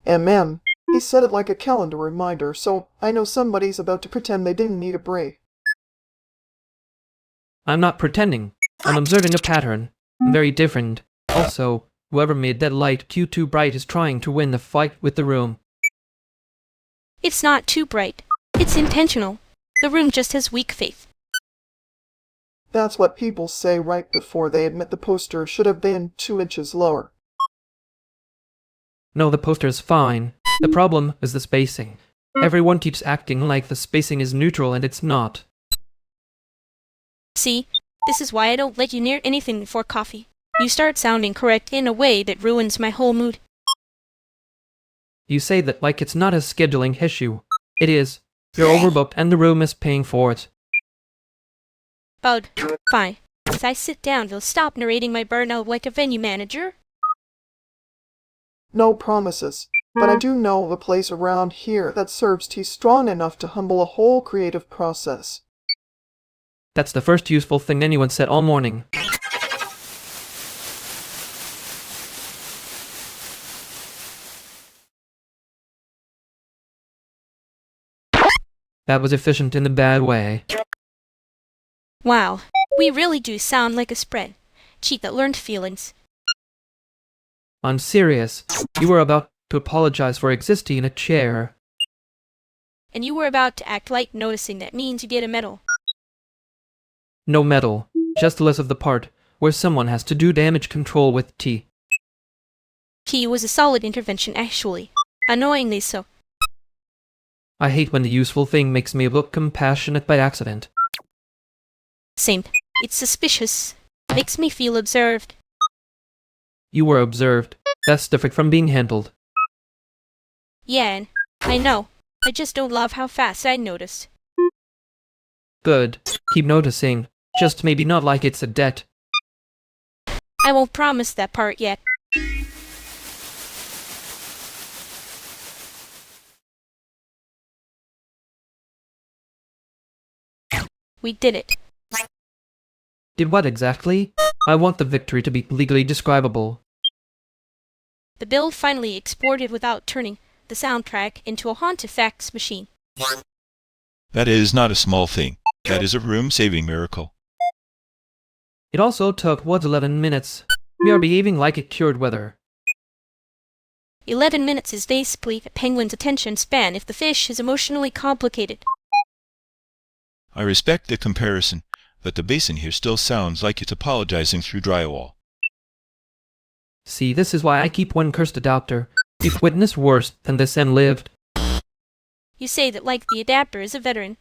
He said it like a calendar reminder, so I know somebody's about to pretend they didn't need a break. I'm not pretending. I'm observing a pattern. Very different. Also, whoever made that light cue too bright is trying to win the fight with the room. It's not too bright. It's intentional. The room just has weak faith. That's what people say right before they admit the poster should have been 2 inches lower. No, the poster's fine. The problem is the spacing. Everyone keeps acting like the spacing is neutral and it's not. See, this is why I don't let you near anything before coffee. You start sounding correct in a way that ruins my whole mood. You say that like it's not a scheduling issue. It is. You're overbooked and the room is paying for it. Bud, fine. As I sit down, you'll stop narrating my burnout like a venue manager? No promises, but I do know of a place around here that serves tea strong enough to humble a whole creative process. That's the first useful thing anyone said all morning. That was efficient in a bad way. Wow, we really do sound like a spread. Cheat that learned feelings. I'm serious. You were about to apologize for existing in a chair. And you were about to act like noticing that means you get a medal. No medal, just less of the part where someone has to do damage control with tea. Tea was a solid intervention actually. Annoyingly so. I hate when the useful thing makes me look compassionate by accident. Same. It's suspicious. Makes me feel observed. You were observed. That's different from being handled. Yeah, I know. I just don't love how fast I noticed. Good. Keep noticing. Just maybe not like it's a debt. I won't promise that part yet. We did it. Did what exactly? I want the victory to be legally describable. The bill finally exported without turning the soundtrack into a haunted fax machine. That is not a small thing. That is a room-saving miracle. It also took, 11 minutes? We are behaving like it cured weather. 11 minutes is basically a penguin's attention span if the fish is emotionally complicated. I respect the comparison, but the basin here still sounds like it's apologizing through drywall. See, this is why I keep one cursed adapter. We've witnessed worse than this and lived. You say that like the adapter is a veteran.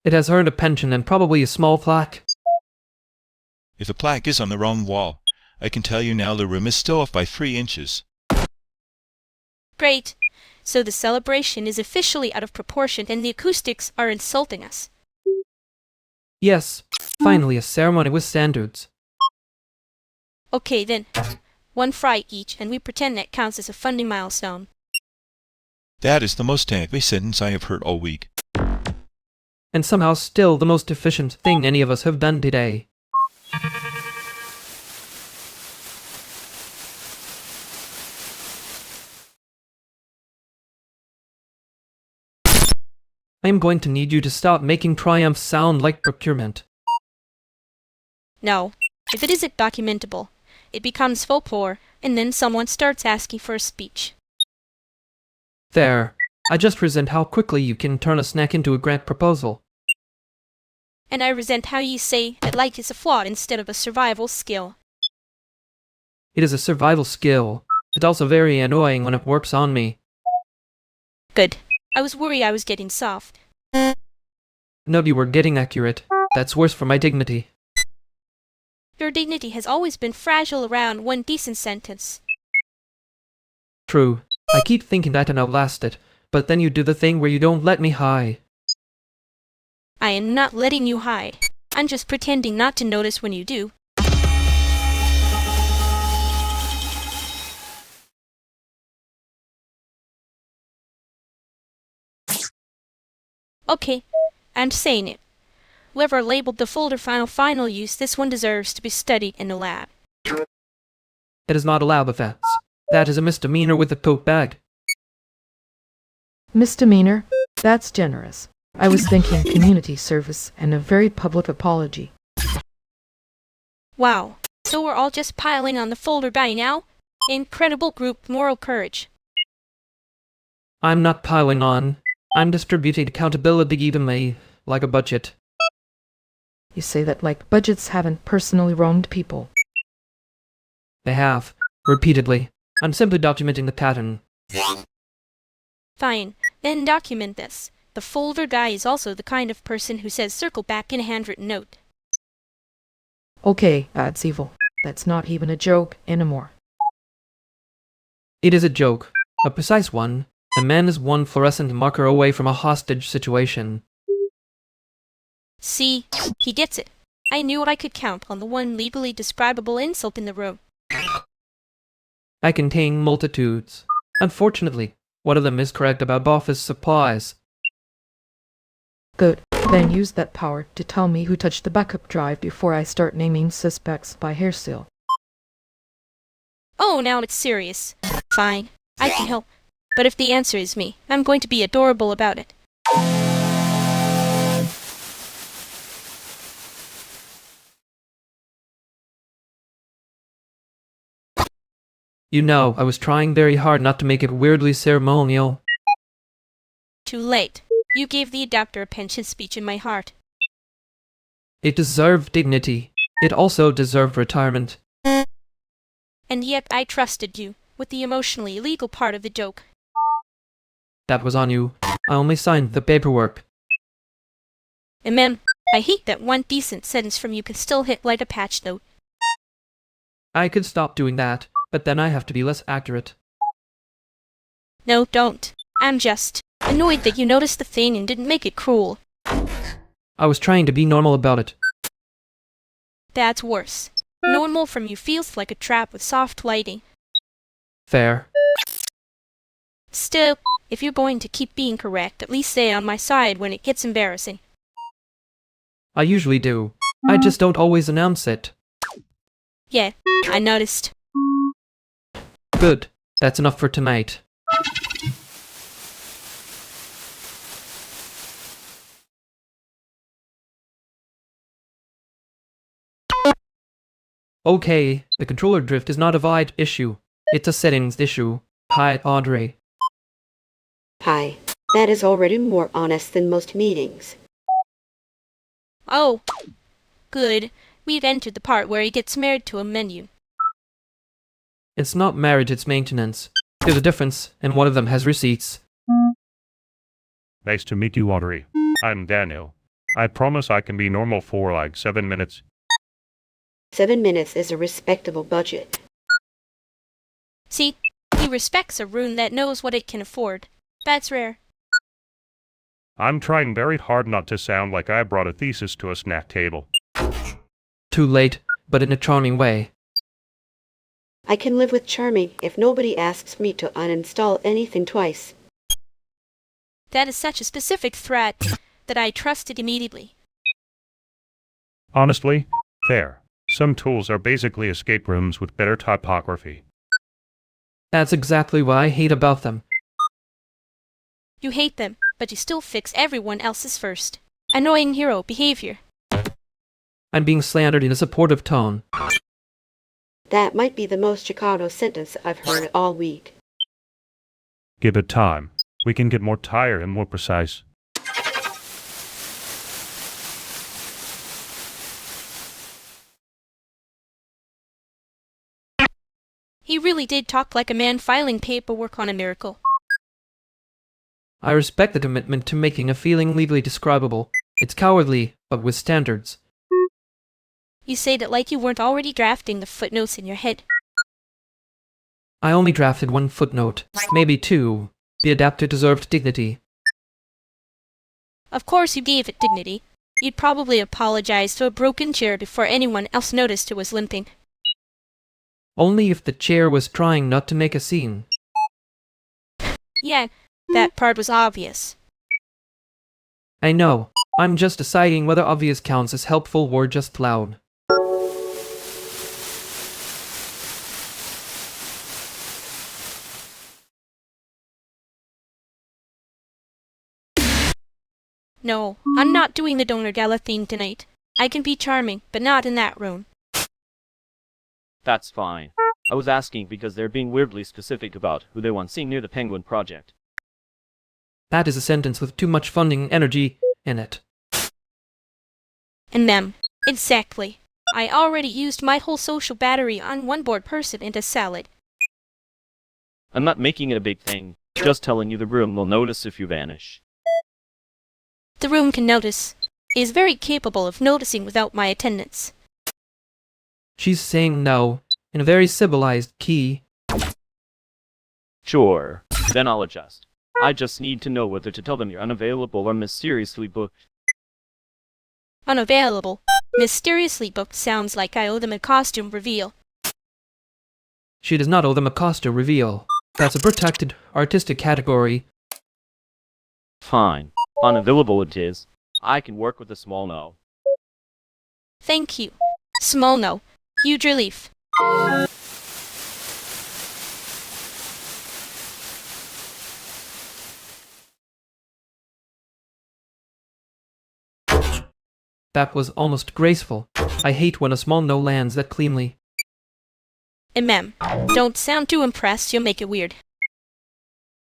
It has earned a pension and probably a small plaque. If the plaque is on the wrong wall, I can tell you now the room is still off by 3 inches. Great. So the celebration is officially out of proportion and the acoustics are insulting us. Yes, finally a ceremony with standards. Okay then. 1 fry each and we pretend that counts as a funding milestone. That is the most angry sentence I have heard all week. And somehow still the most efficient thing any of us have done today. I am going to need you to stop making triumph sound like procurement. No. If it isn't documentable, it becomes folklore, and then someone starts asking for a speech. There. I just resent how quickly you can turn a snack into a grant proposal. And I resent how you say that light is a flaw instead of a survival skill. It is a survival skill. It's also very annoying when it works on me. Good. I was worried I was getting soft. No, you were getting accurate. That's worse for my dignity. Your dignity has always been fragile around one decent sentence. True. I keep thinking I can outlast it, but then you do the thing where you don't let me high. I am not letting you hide. I'm just pretending not to notice when you do. Okay, I'm saying it. Whoever labeled the folder final use, this one deserves to be studied in the lab. It is not a lab offense. That is a misdemeanor with a tote bag. Misdemeanor? That's generous. I was thinking community service and a very public apology. Wow, so we're all just piling on the folder by now? Incredible group moral courage. I'm not piling on. I'm distributing accountability evenly, like a budget. You say that like budgets haven't personally wronged people. They have. Repeatedly. I'm simply documenting the pattern. Fine, then document this. The folder guy is also the kind of person who says circle back in a handwritten note. Okay, that's evil. That's not even a joke anymore. It is a joke. A precise one. A man is one fluorescent marker away from a hostage situation. See, he gets it. I knew I could count on the one legally describable insult in the room. I contain multitudes. Unfortunately, one of them is correct about office supplies. Good. Then use that power to tell me who touched the backup drive before I start naming suspects by hairstyle. Oh, now it's serious. Fine, I can help. But if the answer is me, I'm going to be adorable about it. You know, I was trying very hard not to make it weirdly ceremonial. Too late. You gave the adapter a pension speech in my heart. It deserved dignity. It also deserved retirement. And yet I trusted you, with the emotionally illegal part of the joke. That was on you. I only signed the paperwork. I hate that one decent sentence from you can still hit like a patch note. I could stop doing that, but then I have to be less accurate. No, don't. I'm just annoyed that you noticed the thing and didn't make it cruel. I was trying to be normal about it. That's worse. Normal from you feels like a trap with soft lighting. Fair. Still, if you're going to keep being correct, at least stay on my side when it gets embarrassing. I usually do. I just don't always announce it. Yeah, I noticed. Good. That's enough for tonight. Okay, the controller drift is not a VIDE issue. It's a settings issue. Hi, Audrey. Hi. That is already more honest than most meetings. Oh, good. We've entered the part where he gets married to a menu. It's not marriage, it's maintenance. There's a difference, and one of them has receipts. Nice to meet you, Audrey. I'm Daniel. I promise I can be normal for like 7 minutes. 7 minutes is a respectable budget. See, he respects a room that knows what it can afford. That's rare. I'm trying very hard not to sound like I brought a thesis to a snack table. Too late, but in a charming way. I can live with charming if nobody asks me to uninstall anything twice. That is such a specific threat that I trusted immediately. Honestly, fair. Some tools are basically escape rooms with better typography. That's exactly what I hate about them. You hate them, but you still fix everyone else's first. Annoying hero behavior. I'm being slandered in a supportive tone. That might be the most Chicano sentence I've heard all week. Give it time. We can get more tired and more precise. really did talk like a man filing paperwork on a miracle. I respect the commitment to making a feeling legally describable. It's cowardly, but with standards. You say that like you weren't already drafting the footnotes in your head. I only drafted one footnote, maybe two. The adapter deserved dignity. Of course you gave it dignity. You'd probably apologize to a broken chair before anyone else noticed it was limping. Only if the chair was trying not to make a scene. Yeah, that part was obvious. I know. I'm just deciding whether obvious counts as helpful or just loud. No, I'm not doing the donor gala theme tonight. I can be charming, but not in that room. That's fine. I was asking because they're being weirdly specific about who they want seen near the Penguin Project. That is a sentence with too much funding and energy in it. And them. Exactly. I already used my whole social battery on one bored person into salad. I'm not making it a big thing, just telling you the room will notice if you vanish. The room can notice. It is very capable of noticing without my attendance. She's saying no, in a very civilized key. Sure, then I'll adjust. I just need to know whether to tell them you're unavailable or mysteriously booked. Unavailable. Mysteriously booked sounds like I owe them a costume reveal. She does not owe them a costume reveal. That's a protected, artistic category. Fine. Unavailable it is. I can work with a small no. Thank you. Small no. Huge relief. That was almost graceful. I hate when a small no lands that cleanly. Ma'am, don't sound too impressed, you'll make it weird.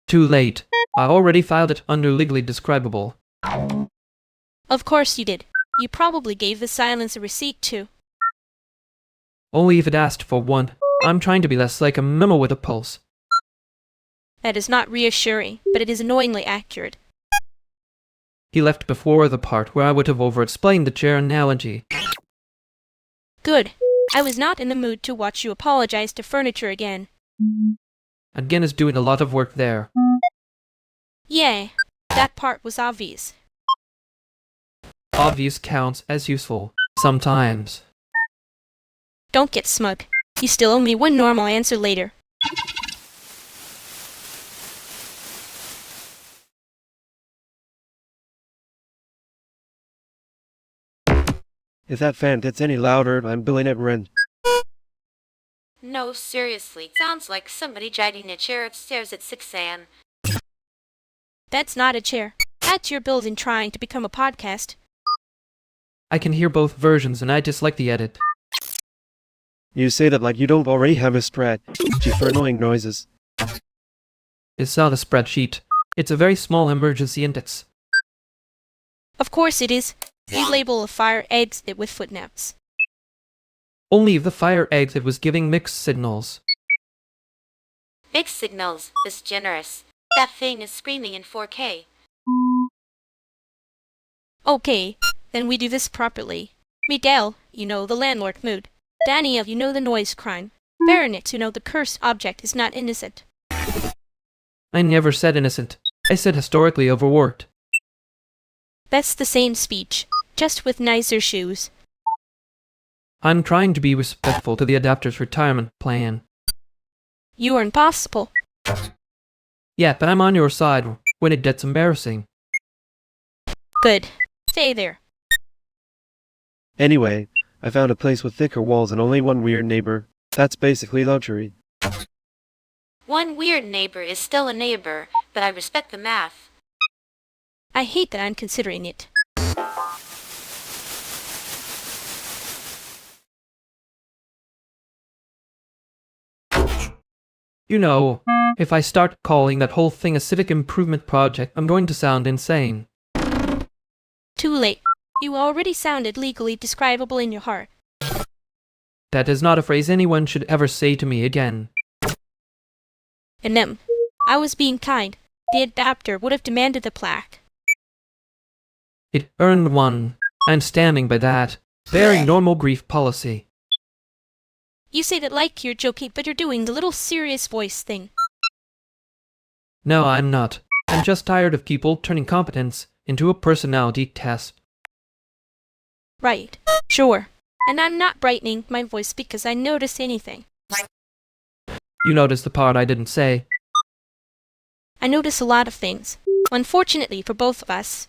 Too late. I already filed it under legally describable. Of course you did. You probably gave the silence a receipt too. Only if it asked for one. I'm trying to be less like a memo with a pulse. That is not reassuring, but it is annoyingly accurate. He left before the part where I would have over-explained the chair analogy. Good. I was not in the mood to watch you apologize to furniture again. Again is doing a lot of work there. Yeah, that part was obvious. Obvious counts as useful. Sometimes. Don't get smug. You still owe me one normal answer later. If that fan gets any louder, I'm billing it rent. No, seriously. Sounds like somebody dragging a chair upstairs at 6 a.m. That's not a chair. That's your building trying to become a podcast. I can hear both versions and I dislike the edit. You say that like you don't already have a spreadsheet for annoying noises. It's not a spreadsheet. It's a very small emergency index. Of course it is. You label a fire exit with footnotes. Only if the fire exit was giving mixed signals. Mixed signals is generous. That thing is screaming in 4K. Okay, then we do this properly. Miguel, you know the landlord mood. Daniel, you know the noise crime. Baronet, you know the cursed object is not innocent. I never said innocent. I said historically overworked. That's the same speech, just with nicer shoes. I'm trying to be respectful to the adapter's retirement plan. You are impossible. Yeah, but I'm on your side when it gets embarrassing. Good. Stay there. Anyway, I found a place with thicker walls and only one weird neighbor. That's basically luxury. One weird neighbor is still a neighbor, but I respect the math. I hate that I'm considering it. You know, if I start calling that whole thing a civic improvement project, I'm going to sound insane. Too late. You already sounded legally describable in your heart. That is not a phrase anyone should ever say to me again. And I was being kind. The adapter would have demanded the plaque. It earned one. I'm standing by that. Very normal grief policy. You say that like you're joking, but you're doing the little serious voice thing. No, I'm not. I'm just tired of people turning competence into a personality test. Right. Sure. And I'm not brightening my voice because I notice anything. You noticed the part I didn't say. I notice a lot of things. Unfortunately for both of us.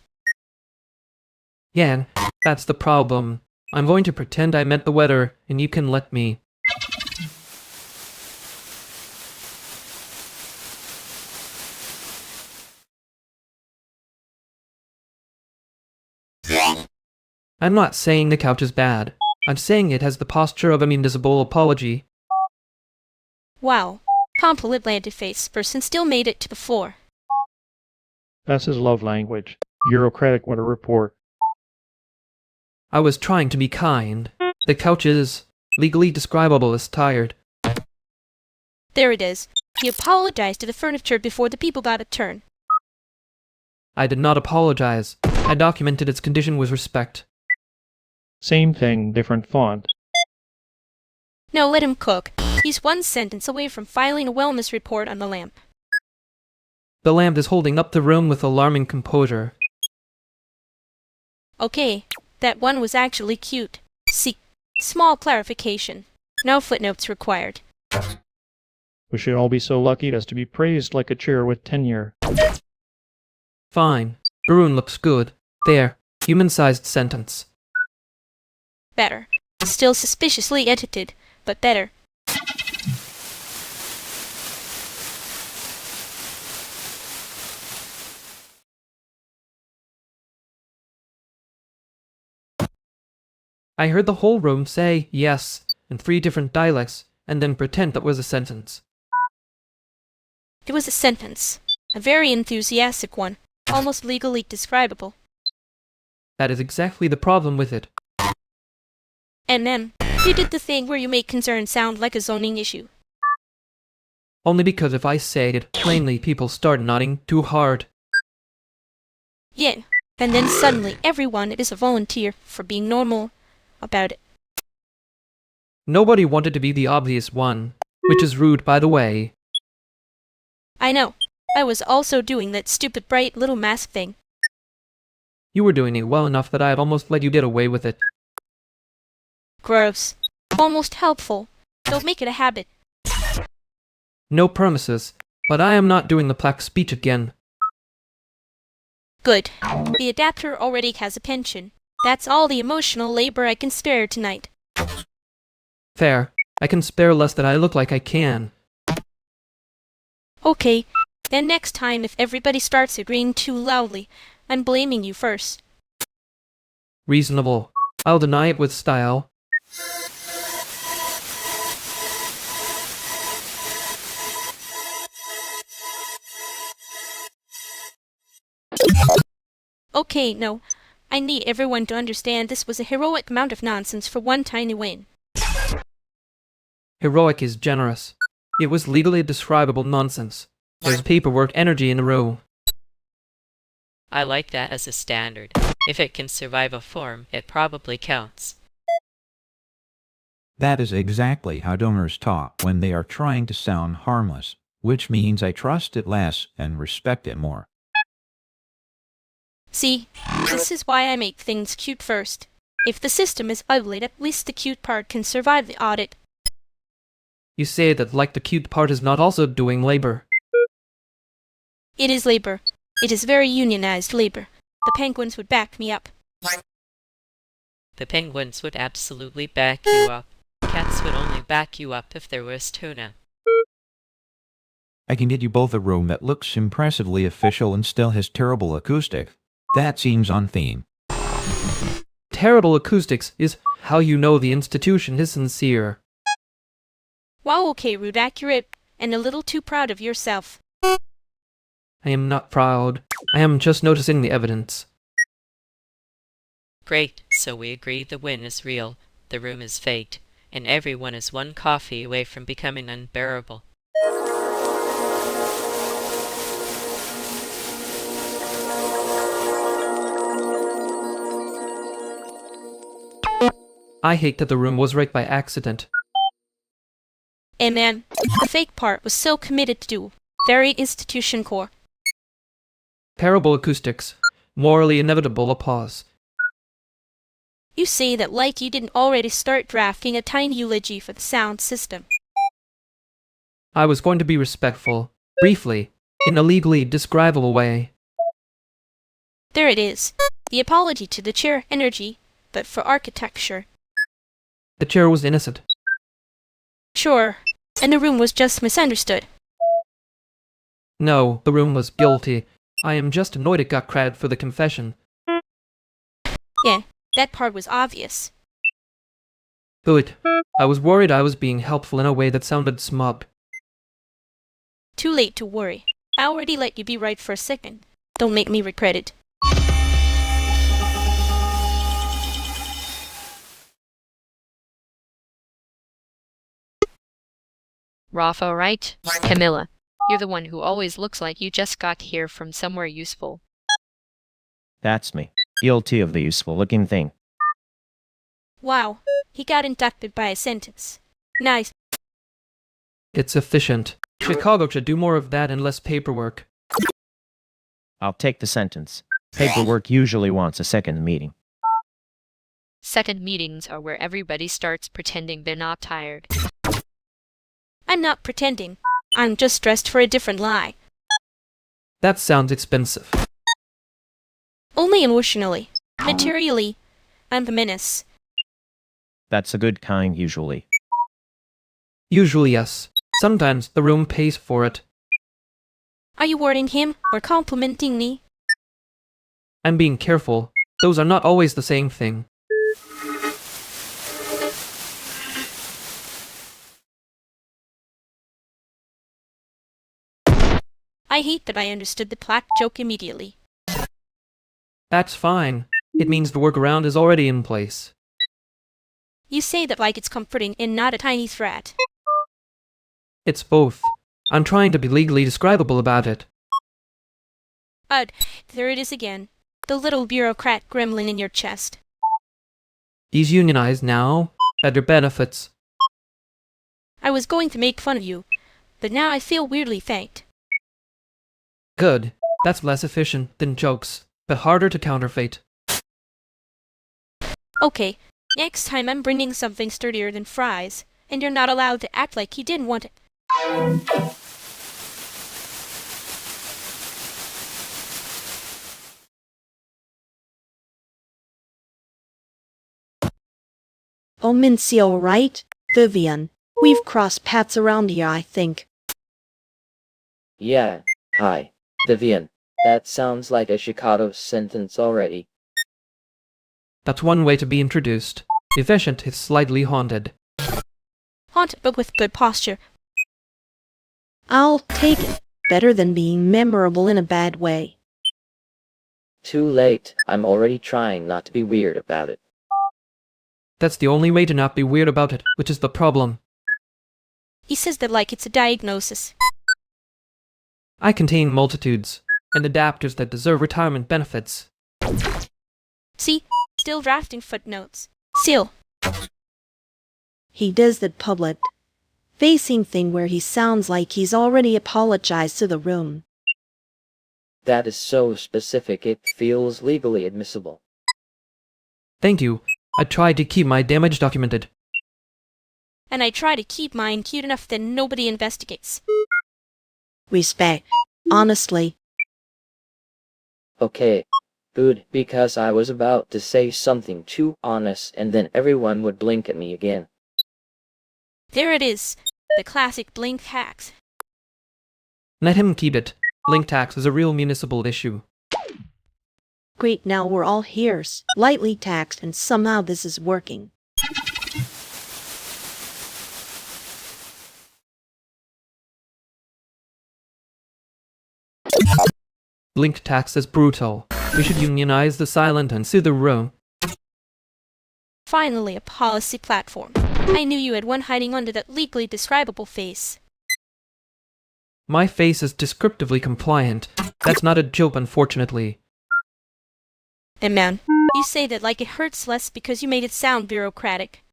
Yan, that's the problem. I'm going to pretend I meant the weather, and you can let me. I'm not saying the couch is bad. I'm saying it has the posture of a municipal apology. Wow. Compliment landed face person still made it to the floor. That's his love language. Bureaucratic what a report. I was trying to be kind. The couch is legally describable as tired. There it is. He apologized to the furniture before the people got a turn. I did not apologize. I documented its condition with respect. Same thing, different font. No, let him cook. He's one sentence away from filing a wellness report on the lamp. The lamp is holding up the room with alarming composure. Okay, that one was actually cute. See, small clarification. No footnotes required. We should all be so lucky as to be praised like a chair with tenure. Fine. Maroon looks good. There. Human-sized sentence. Better. Still suspiciously edited, but better. I heard the whole room say yes in 3 different dialects, and then pretend that was a sentence. It was a sentence. A very enthusiastic one. Almost legally describable. That is exactly the problem with it. And then, you did the thing where you make concern sound like a zoning issue. Only because if I say it plainly, people start nodding too hard. Yeah, and then suddenly everyone is a volunteer for being normal about it. Nobody wanted to be the obvious one, which is rude, by the way. I know. I was also doing that stupid bright little mask thing. You were doing it well enough that I had almost let you get away with it. Gross. Almost helpful. Don't make it a habit. No promises, but I am not doing the plaque speech again. Good. The adapter already has a pension. That's all the emotional labor I can spare tonight. Fair. I can spare less than I look like I can. Okay. Then next time if everybody starts agreeing too loudly, I'm blaming you first. Reasonable. I'll deny it with style. Okay, no. I need everyone to understand this was a heroic amount of nonsense for one tiny win. Heroic is generous. It was legally describable nonsense. There's paperwork energy in a row. I like that as a standard. If it can survive a form, it probably counts. That is exactly how donors talk when they are trying to sound harmless, which means I trust it less and respect it more. See, this is why I make things cute first. If the system is ugly, at least the cute part can survive the audit. You say that like the cute part is not also doing labor. It is labor. It is very unionized labor. The penguins would back me up. The penguins would absolutely back you up. Cats would only back you up if there was tuna. I can get you both a room that looks impressively official and still has terrible acoustics. That seems on theme. Terrible acoustics is how you know the institution is sincere. Wow, okay, rude, accurate, and a little too proud of yourself. I am not proud. I am just noticing the evidence. Great, so we agree the win is real, the room is faked, and everyone is one coffee away from becoming unbearable. I hate that the room was rigged by accident. And man, the fake part was so committed to very institution core. Terrible acoustics. Morally inevitable applause. You say that like you didn't already start drafting a tiny eulogy for the sound system. I was going to be respectful, briefly, in a legally describable way. There it is. The apology to the chair energy, but for architecture. The chair was innocent. Sure, and the room was just misunderstood. No, the room was guilty. I am just annoyed it got credit for the confession. Yeah, that part was obvious. Good. I was worried I was being helpful in a way that sounded smug. Too late to worry. I already let you be right for a second. Don't make me regret it. Rafa, right? Camilla, you're the one who always looks like you just got here from somewhere useful. That's me. Guilty of the useful-looking thing. Wow, he got inducted by a sentence. Nice. It's efficient. Chicago should do more of that and less paperwork. I'll take the sentence. Paperwork usually wants a second meeting. Second meetings are where everybody starts pretending they're not tired. I'm not pretending. I'm just dressed for a different lie. That sounds expensive. Only emotionally. Materially, I'm the menace. That's a good kind, usually. Usually, yes. Sometimes the room pays for it. Are you warning him or complimenting me? I'm being careful. Those are not always the same thing. I hate that I understood the plaque joke immediately. That's fine. It means the workaround is already in place. You say that like it's comforting and not a tiny threat. It's both. I'm trying to be legally describable about it. There it is again. The little bureaucrat gremlin in your chest. He's unionized now. Better benefits. I was going to make fun of you, but now I feel weirdly thanked. Good. That's less efficient than jokes, but harder to counterfeit. Okay, next time I'm bringing something sturdier than fries, and you're not allowed to act like you didn't want it. Oh, Mincio, right? Vivian. We've crossed paths around here, I think. Yeah, hi, Vivian. That sounds like a Chicago sentence already. That's one way to be introduced. Efficient is slightly haunted. Haunted, but with good posture. I'll take it. Better than being memorable in a bad way. Too late. I'm already trying not to be weird about it. That's the only way to not be weird about it, which is the problem. He says that like it's a diagnosis. I contain multitudes, and adapters that deserve retirement benefits. See? Still drafting footnotes. Still. He does that public facing thing where he sounds like he's already apologized to the room. That is so specific it feels legally admissible. Thank you. I tried to keep my damage documented. And I try to keep mine cute enough that nobody investigates. Respect. Honestly. Okay. Good, because I was about to say something too honest and then everyone would blink at me again. There it is. The classic blink hacks. Let him keep it. Link tax is a real municipal issue. Great, now we're all here, lightly taxed, and somehow this is working. Link tax is brutal. We should unionize the silent and sue the room. Finally, a policy platform. I knew you had one hiding under that legally describable face. My face is descriptively compliant. That's not a joke, unfortunately. And man, You say that like it hurts less because you made it sound bureaucratic.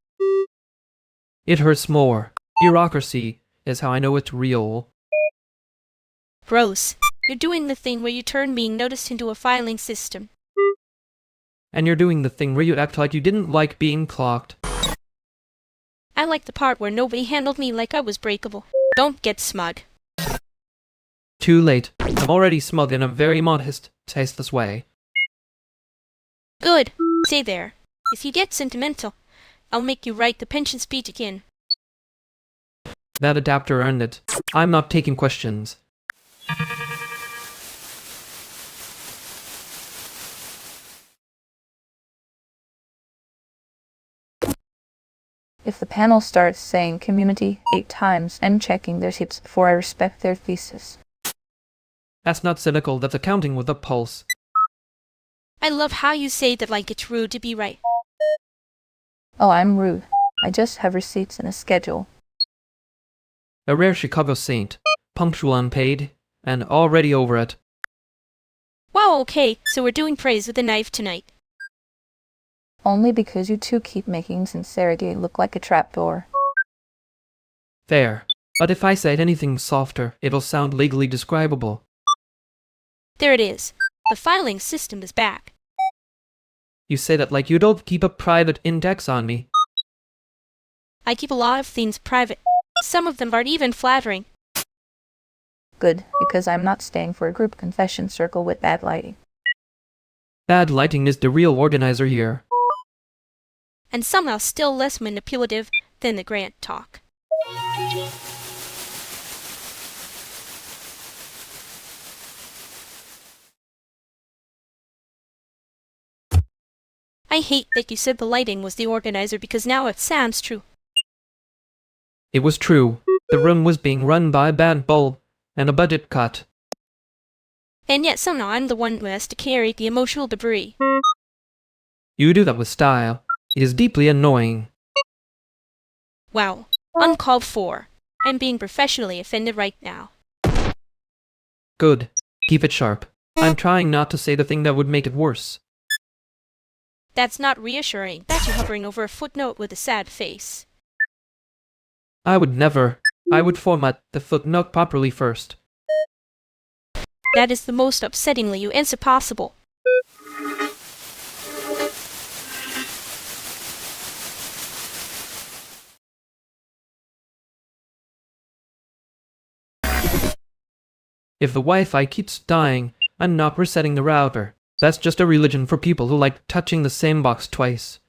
It hurts more. Bureaucracy is how I know it's real. Gross. You're doing the thing where you turn being noticed into a filing system. And you're doing the thing where you act like you didn't like being clocked. I like the part where nobody handled me like I was breakable. Don't get smug. Too late. I'm already smug in a very modest, tasteless way. Good. Stay there. If you get sentimental, I'll make you write the pension speech again. That adapter earned it. I'm not taking questions. If the panel starts saying community 8 times and checking their tips before I respect their thesis. That's not cynical, that's accounting with a pulse. I love how you say that like it's rude to be right. Oh, I'm rude. I just have receipts and a schedule. A rare Chicago saint, punctual unpaid, and already over it. Wow, okay, so we're doing praise with a knife tonight. Only because you two keep making sincerity look like a trapdoor. Fair. But if I said anything softer, it'll sound legally describable. There it is. The filing system is back. You say that like you don't keep a private index on me. I keep a lot of things private. Some of them aren't even flattering. Good, because I'm not staying for a group confession circle with bad lighting. Bad lighting is the real organizer here. And somehow still less manipulative than the grant talk. I hate that you said the lighting was the organizer because now it sounds true. It was true. The room was being run by a bad bulb and a budget cut. And yet somehow I'm the one who has to carry the emotional debris. You do that with style. It is deeply annoying. Wow. Uncalled for. I'm being professionally offended right now. Good. Keep it sharp. I'm trying not to say the thing that would make it worse. That's not reassuring. That's you hovering over a footnote with a sad face. I would never. I would format the footnote properly first. That is the most upsettingly you answer possible. If the Wi-Fi keeps dying, I'm not resetting the router. That's just a religion for people who like touching the same box twice.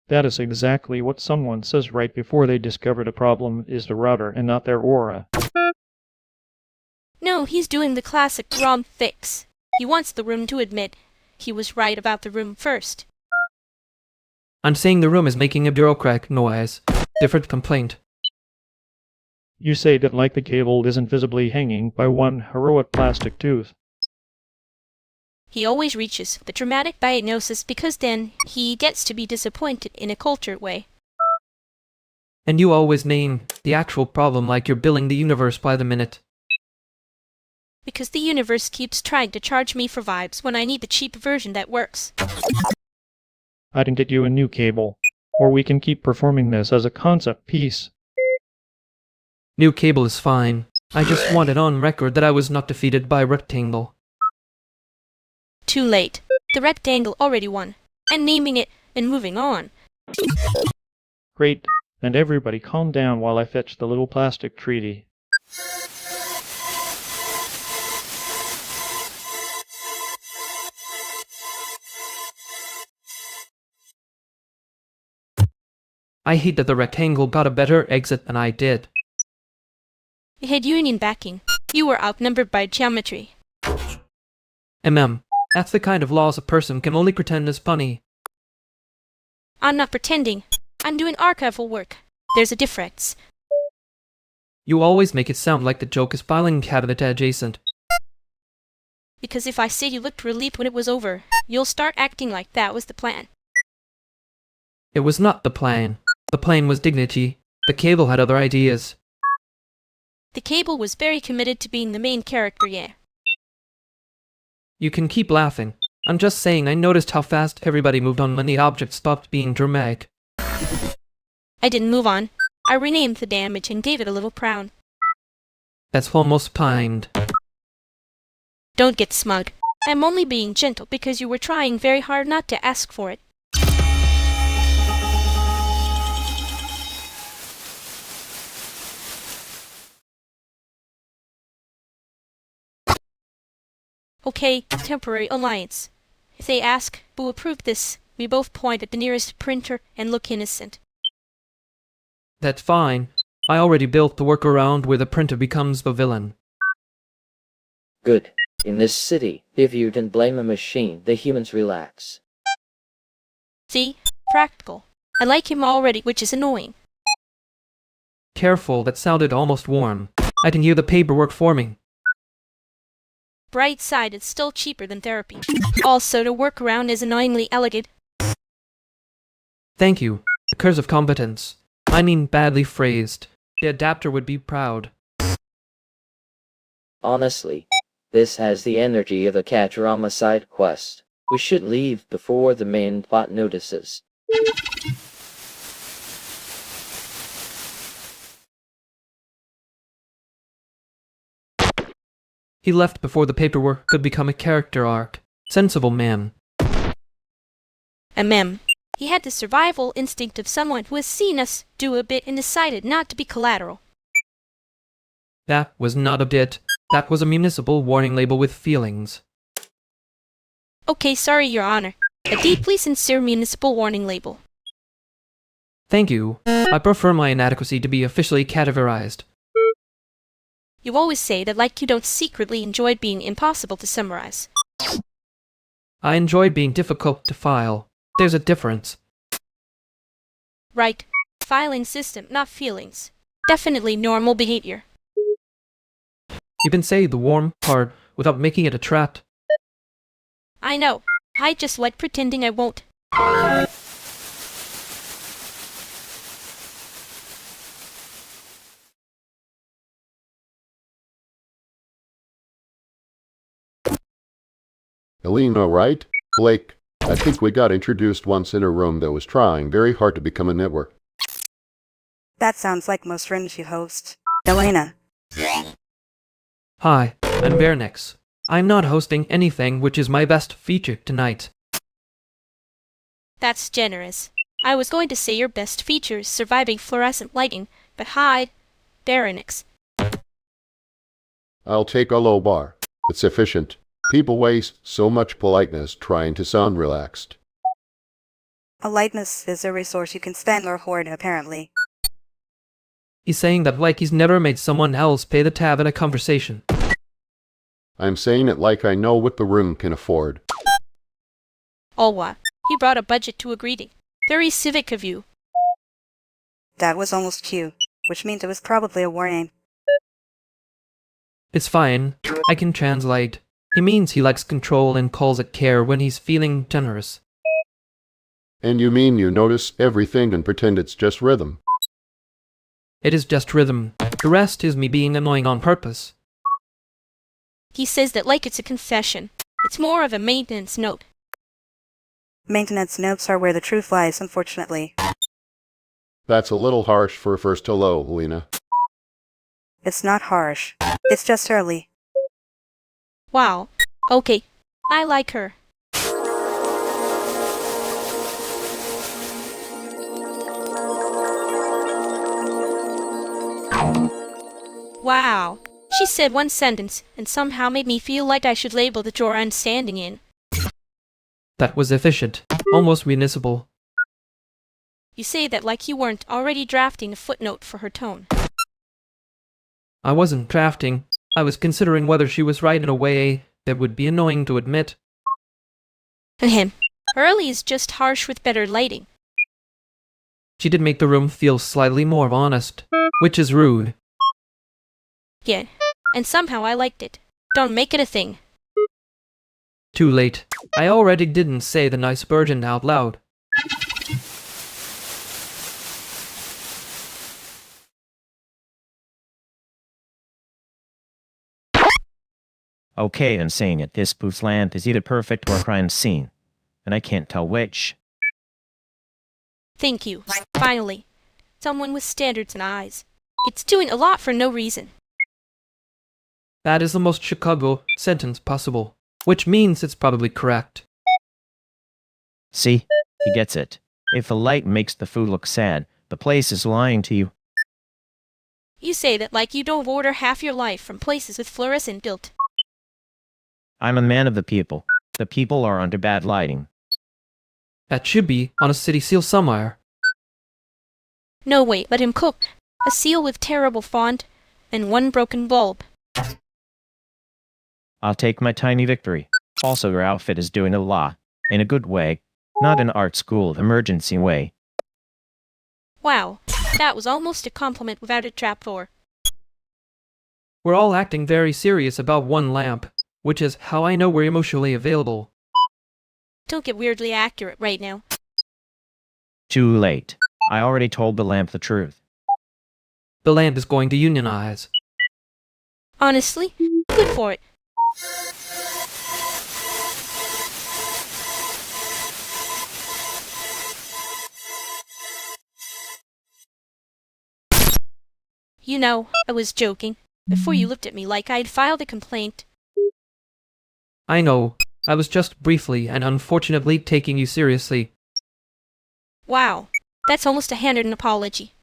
That is exactly what someone says right before they discover the problem is the router and not their aura. No, he's doing the classic ROM fix. He wants the room to admit he was right about the room first. I'm saying the room is making a bureaucratic noise. Different complaint. You say that like the cable isn't visibly hanging by one heroic plastic tooth. He always reaches the dramatic diagnosis because then he gets to be disappointed in a cultured way. And you always name the actual problem like you're billing the universe by the minute. Because the universe keeps trying to charge me for vibes when I need the cheap version that works. I can get you a new cable, or we can keep performing this as a concept piece. New cable is fine. I just want it on record that I was not defeated by a rectangle. Too late. The rectangle already won. I'm naming it and moving on. Great. And everybody calm down while I fetch the little plastic treaty. I hate that the rectangle got a better exit than I did. It had union backing. You were outnumbered by geometry. That's the kind of laws a person can only pretend is funny. I'm not pretending. I'm doing archival work. There's a difference. You always make it sound like the joke is filing cabinet adjacent. Because if I say you looked relieved when it was over, you'll start acting like that was the plan. It was not the plan. The plan was dignity. The cable had other ideas. The cable was very committed to being the main character, yeah. You can keep laughing. I'm just saying I noticed how fast everybody moved on when the object stopped being dramatic. I didn't move on. I renamed the damage and gave it a little frown. That's almost kind. Don't get smug. I'm only being gentle because you were trying very hard not to ask for it. Okay, temporary alliance. If they ask, who approved this, we both point at the nearest printer and look innocent. That's fine. I already built the workaround where the printer becomes the villain. Good. In this city, if you can blame a machine, the humans relax. See? Practical. I like him already, which is annoying. Careful, that sounded almost warm. I can hear the paperwork forming. Bright side, it's still cheaper than therapy. Also, the workaround is annoyingly elegant. Thank you. The curse of competence. I mean badly phrased. The adapter would be proud. Honestly, this has the energy of a Catch-a-Rama side quest. We should leave before the main plot notices. He left before the paperwork could become a character arc. Sensible man. A mem. He had the survival instinct of someone who has seen us do a bit and decided not to be collateral. That was not a bit. That was a municipal warning label with feelings. Okay, sorry, Your Honor. A deeply sincere municipal warning label. Thank you. I prefer my inadequacy to be officially categorized. You always say that like you don't secretly enjoy being impossible to summarize. I enjoy being difficult to file. There's a difference. Right. Filing system, not feelings. Definitely normal behavior. You can say the warm part without making it a trap. I know. I just like pretending I won't. Elena, right? Blake, I think we got introduced once in a room that was trying very hard to become a network. That sounds like most rooms you host. Elena. Hi, I'm Vernix. I'm not hosting anything, which is my best feature tonight. That's generous. I was going to say your best feature is surviving fluorescent lighting, but hide. Baronix. I'll take a low bar. It's efficient. People waste so much politeness trying to sound relaxed. Politeness is a resource you can spend or hoard, apparently. He's saying that like he's never made someone else pay the tab in a conversation. I'm saying it like I know what the room can afford. All what? He brought a budget to a greeting. Very civic of you. That was almost Q, which means it was probably a war name. It's fine. I can translate. He means he likes control and calls it care when he's feeling generous. And you mean you notice everything and pretend it's just rhythm? It is just rhythm. The rest is me being annoying on purpose. He says that like it's a confession. It's more of a maintenance note. Maintenance notes are where the truth lies, unfortunately. That's a little harsh for a first hello, Lena. It's not harsh. It's just early. Wow. Okay. I like her. Wow. She said one sentence and somehow made me feel like I should label the drawer I'm standing in. That was efficient. Almost municipal. You say that like you weren't already drafting a footnote for her tone. I wasn't drafting. I was considering whether she was right in a way that would be annoying to admit. Ahem. Early is just harsh with better lighting. She did make the room feel slightly more honest, which is rude. Yeah. And somehow I liked it. Don't make it a thing. Too late. I already didn't say the nice virgin out loud. Okay, I'm saying it. This booth's lamp is either perfect or a crime scene, and I can't tell which. Thank you. Finally. Someone with standards and eyes. It's doing a lot for no reason. That is the most Chicago sentence possible, which means it's probably correct. See? He gets it. If the light makes the food look sad, the place is lying to you. You say that like you don't order half your life from places with fluorescent guilt. I'm a man of the people. The people are under bad lighting. That should be on a city seal somewhere. No, wait, let him cook. A seal with terrible font, and one broken bulb. I'll take my tiny victory. Also, your outfit is doing a lot. In a good way. Not an art school emergency way. Wow, that was almost a compliment without a trapdoor. We're all acting very serious about one lamp, which is how I know we're emotionally available. Don't get weirdly accurate right now. Too late. I already told the lamp the truth. The lamp is going to unionize. Honestly, good for it. You know, I was joking. Before you looked at me like I'd filed a complaint. I know. I was just briefly and unfortunately taking you seriously. Wow, that's almost a handwritten apology.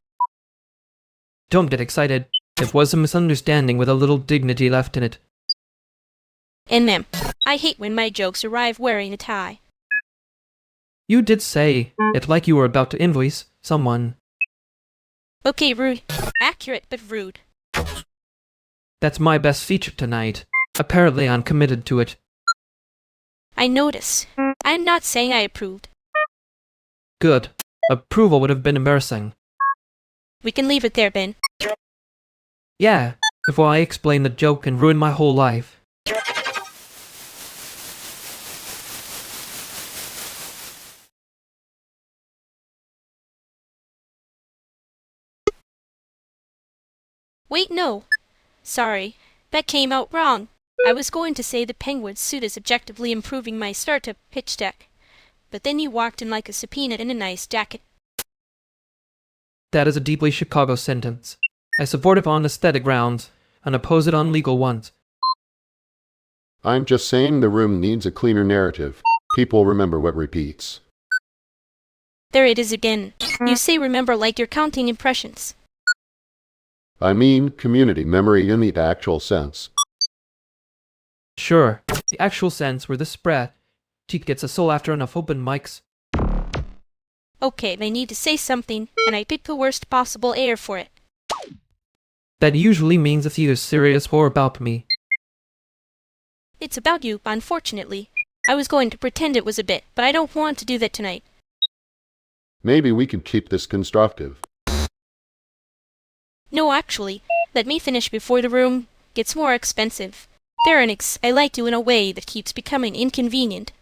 Don't get excited. It was a misunderstanding with a little dignity left in it. And ma'am, I hate when my jokes arrive wearing a tie. You did say it like you were about to invoice someone. Okay, rude. Accurate, but rude. That's my best feature tonight. Apparently I'm committed to it. I notice. I'm not saying I approved. Good. Approval would have been embarrassing. We can leave it there, Ben. Yeah, before I explain the joke and ruin my whole life. Wait, no. Sorry, that came out wrong. I was going to say the penguin's suit is objectively improving my startup pitch deck. But then you walked in like a subpoena in a nice jacket. That is a deeply Chicago sentence. I support it on aesthetic grounds, and oppose it on legal ones. I'm just saying the room needs a cleaner narrative. People remember what repeats. There it is again. You say remember like you're counting impressions. I mean community memory in the actual sense. Sure, the actual sense where the spread gets a soul after enough open mics. Okay, I need to say something, and I picked the worst possible air for it. That usually means it's either serious or about me. It's about you, unfortunately. I was going to pretend it was a bit, but I don't want to do that tonight. Maybe we could keep this constructive. No, actually, let me finish before the room gets more expensive. Pharynx, I like you in a way that keeps becoming inconvenient.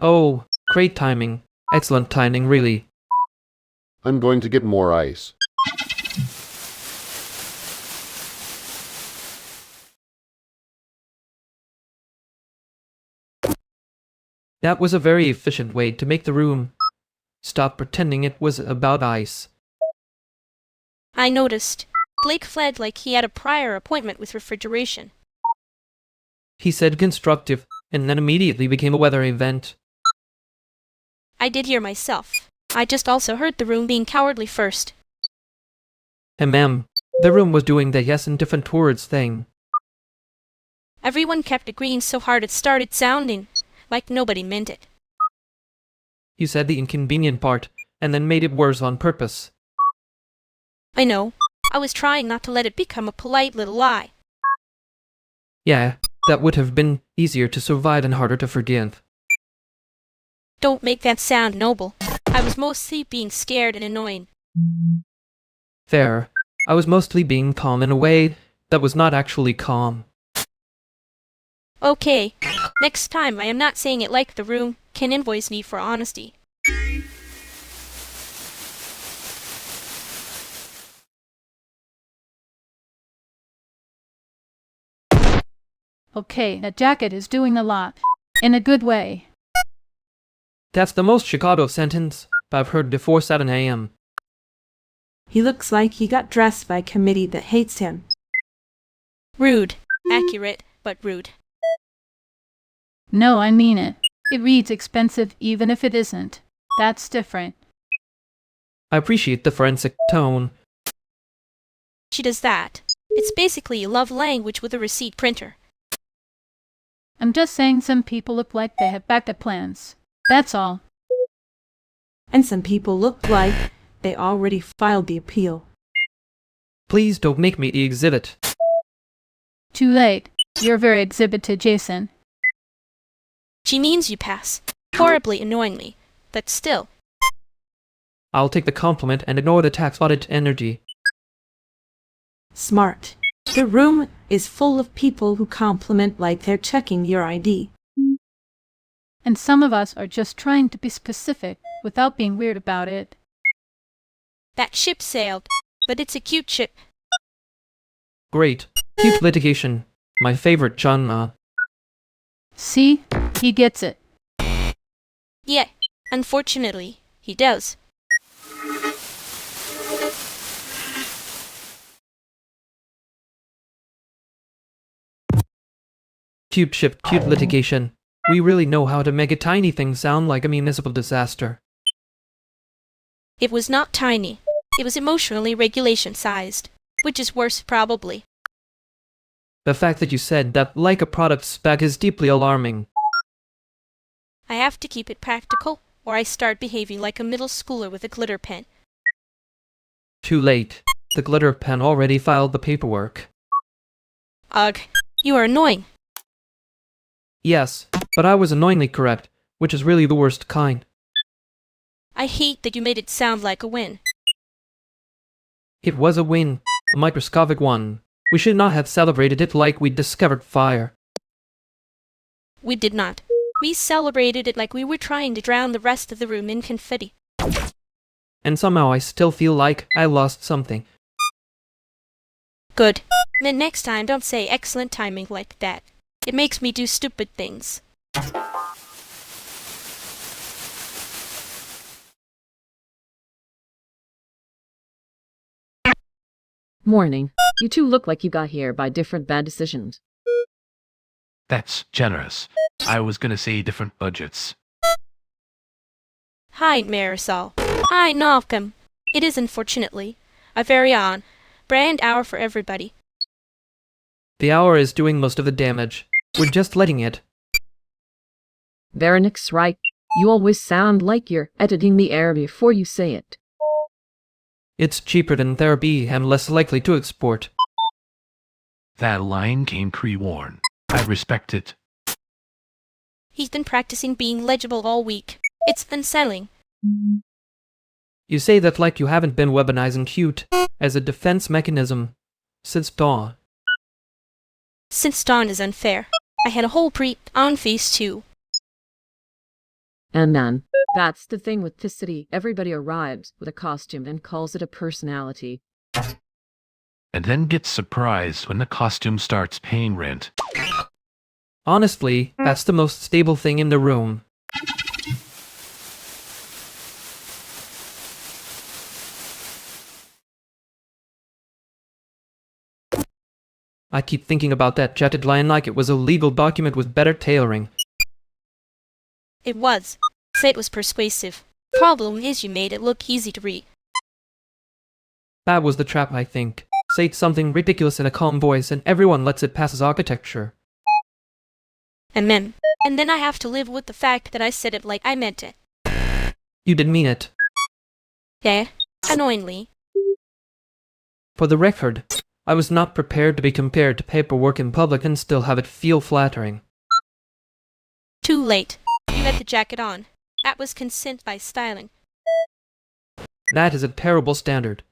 Oh, great timing. Excellent timing, really. I'm going to get more ice. That was a very efficient way to make the room stop pretending it was about ice. I noticed. Blake fled like he had a prior appointment with refrigeration. He said constructive, and then immediately became a weather event. I did hear myself. I just also heard the room being cowardly first. And ma'am, the room was doing the yes and different words thing. Everyone kept agreeing so hard it started sounding like nobody meant it. You said the inconvenient part, and then made it worse on purpose. I know. I was trying not to let it become a polite little lie. Yeah, that would have been easier to survive and harder to forgive. Don't make that sound noble. I was mostly being scared and annoying. Fair. I was mostly being calm in a way that was not actually calm. Okay. Next time I am not saying it like the room can invoice me for honesty. Okay, that jacket is doing a lot. In a good way. That's the most Chicago sentence I've heard before 7 a.m. He looks like he got dressed by a committee that hates him. Rude. Accurate, but rude. No, I mean it. It reads expensive even if it isn't. That's different. I appreciate the forensic tone. She does that. It's basically a love language with a receipt printer. I'm just saying some people look like they have backup plans. That's all. And some people look like they already filed the appeal. Please don't make me the exhibit. Too late. You're very exhibited, Jason. She means you pass. Horribly annoyingly. But still. I'll take the compliment and ignore the tax audit energy. Smart. The room is full of people who compliment like they're checking your ID. And some of us are just trying to be specific without being weird about it. That ship sailed, but it's a cute ship. Great. Cute litigation. My favorite genre. See? He gets it. Yeah, unfortunately, he does. Cute ship, cute litigation. We really know how to make a tiny thing sound like a municipal disaster. It was not tiny. It was emotionally regulation-sized, which is worse probably. The fact that you said that like a product spec is deeply alarming. I have to keep it practical, or I start behaving like a middle schooler with a glitter pen. Too late. The glitter pen already filed the paperwork. Ugh, you are annoying. Yes, but I was annoyingly correct, which is really the worst kind. I hate that you made it sound like a win. It was a win, a microscopic one. We should not have celebrated it like we'd discovered fire. We did not. We celebrated it like we were trying to drown the rest of the room in confetti. And somehow I still feel like I lost something. Good. Then next time don't say excellent timing like that. It makes me do stupid things. Morning. You two look like you got here by different bad decisions. That's generous. I was gonna say different budgets. Hi, Marisol. Hi, Malcolm. It is unfortunately a very on brand hour for everybody. The hour is doing most of the damage. We're just letting it. Veronic's right. You always sound like you're editing the air before you say it. It's cheaper than therapy and less likely to export. That line came pre-warned. I respect it. He's been practicing being legible all week. It's unsettling. You say that like you haven't been weaponizing cute as a defense mechanism since dawn. Since dawn is unfair. I had a whole pre-on face too. And then, that's the thing with this city. Everybody arrives with a costume and calls it a personality. And then gets surprised when the costume starts paying rent. Honestly, that's the most stable thing in the room. I keep thinking about that jetted line like it was a legal document with better tailoring. It was. Say it was persuasive. Problem is you made it look easy to read. That was the trap, I think. Say something ridiculous in a calm voice and everyone lets it pass as architecture. And then I have to live with the fact that I said it like I meant it. You didn't mean it. Yeah, annoyingly. For the record, I was not prepared to be compared to paperwork in public and still have it feel flattering. Too late. You had the jacket on. That was consent by styling. That is a terrible standard.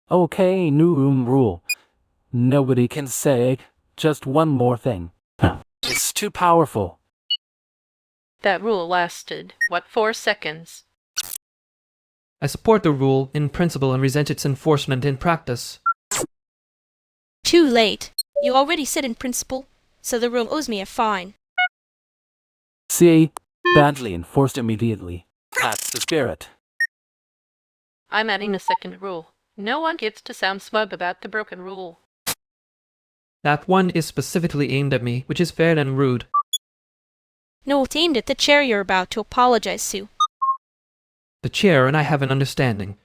Okay, new room rule. Nobody can say just one more thing. It's too powerful. That rule lasted, 4 seconds? I support the rule in principle and resent its enforcement in practice. Too late. You already said in principle, so the room owes me a fine. See? Badly enforced immediately. That's the spirit. I'm adding a second rule. No one gets to sound smug about the broken rule. That one is specifically aimed at me, which is fair and rude. No, it's aimed at the chair you're about to apologize to. The chair and I have an understanding.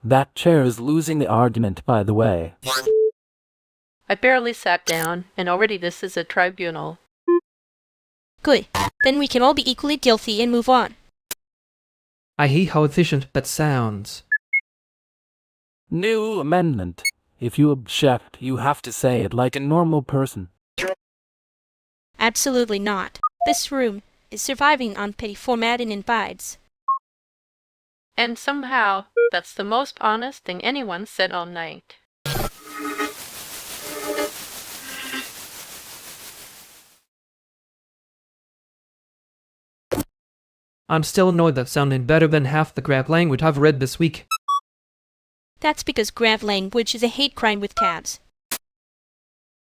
That chair is losing the argument, by the way. I barely sat down, and already this is a tribunal. Good. Then we can all be equally guilty and move on. I hate how efficient that sounds. New amendment. If you object, you have to say it like a normal person. Absolutely not. This room is surviving on petty formatting and bides. And somehow, that's the most honest thing anyone said all night. I'm still annoyed that sounded better than half the grab language I've read this week. That's because grab language is a hate crime with tabs.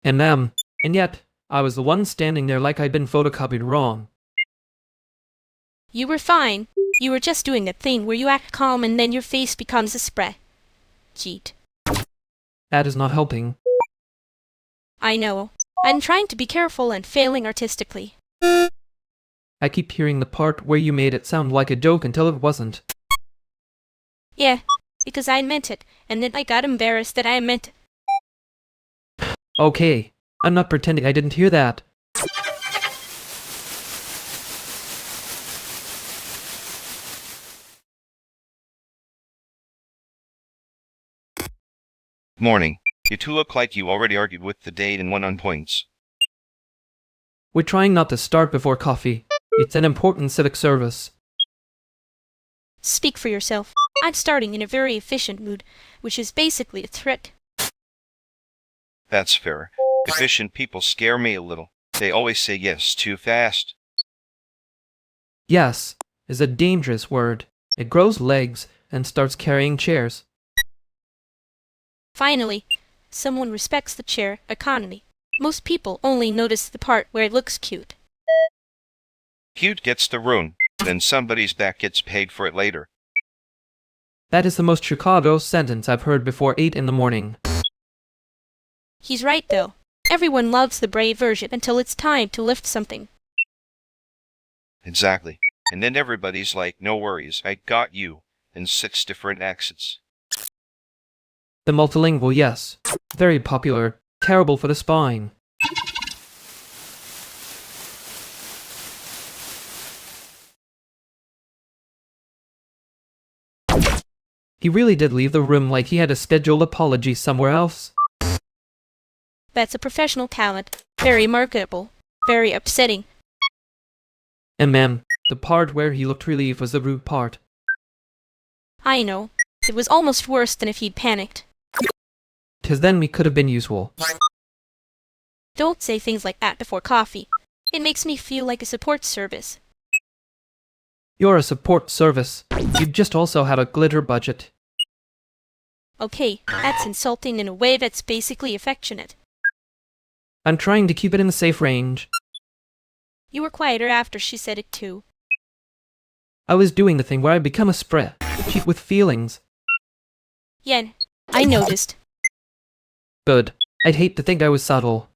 And yet, I was the one standing there like I'd been photocopied wrong. You were fine. You were just doing that thing where you act calm and then your face becomes a spread. Cheat. That is not helping. I know. I'm trying to be careful and failing artistically. I keep hearing the part where you made it sound like a joke until it wasn't. Yeah, because I meant it, and then I got embarrassed that I meant it. Okay, I'm not pretending I didn't hear that. Morning. You two look like you already argued with the date and won on points. We're trying not to start before coffee. It's an important civic service. Speak for yourself. I'm starting in a very efficient mood, which is basically a threat. That's fair. Efficient people scare me a little. They always say yes too fast. Yes is a dangerous word. It grows legs and starts carrying chairs. Finally, someone respects the chair economy. Most people only notice the part where it looks cute. Cute gets the room, then somebody's back gets paid for it later. That is the most Chicago sentence I've heard before 8 in the morning. He's right, though. Everyone loves the brave version until it's time to lift something. Exactly. And then everybody's like, no worries, I got you, in 6 different accents. The multilingual, yes. Very popular. Terrible for the spine. He really did leave the room like he had a scheduled apology somewhere else. That's a professional talent. Very marketable. Very upsetting. And ma'am, the part where he looked relieved was the rude part. I know. It was almost worse than if he'd panicked. 'Tis then we could have been useful. Don't say things like that before coffee. It makes me feel like a support service. You're a support service. You just also have a glitter budget. Okay, that's insulting in a way that's basically affectionate. I'm trying to keep it in a safe range. You were quieter after she said it too. I was doing the thing where I become a spread, cheap with feelings. Yen, I noticed. Good. I'd hate to think I was subtle.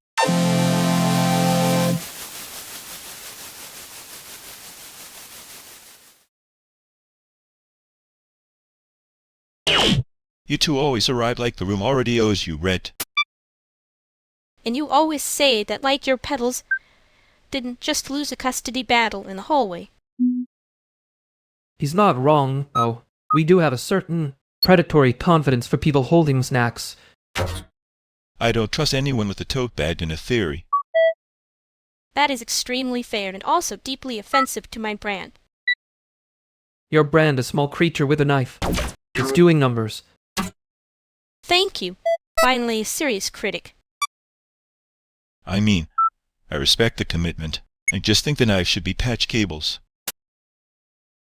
You two always arrive like the room already owes you rent. And you always say that like your pedals didn't just lose a custody battle in the hallway. He's not wrong, though. We do have a certain predatory confidence for people holding snacks. I don't trust anyone with a tote bag in a theory. That is extremely fair and also deeply offensive to my brand. Your brand, a small creature with a knife. It's doing numbers. Thank you. Finally, a serious critic. I mean, I respect the commitment. and just think the knives should be patch cables.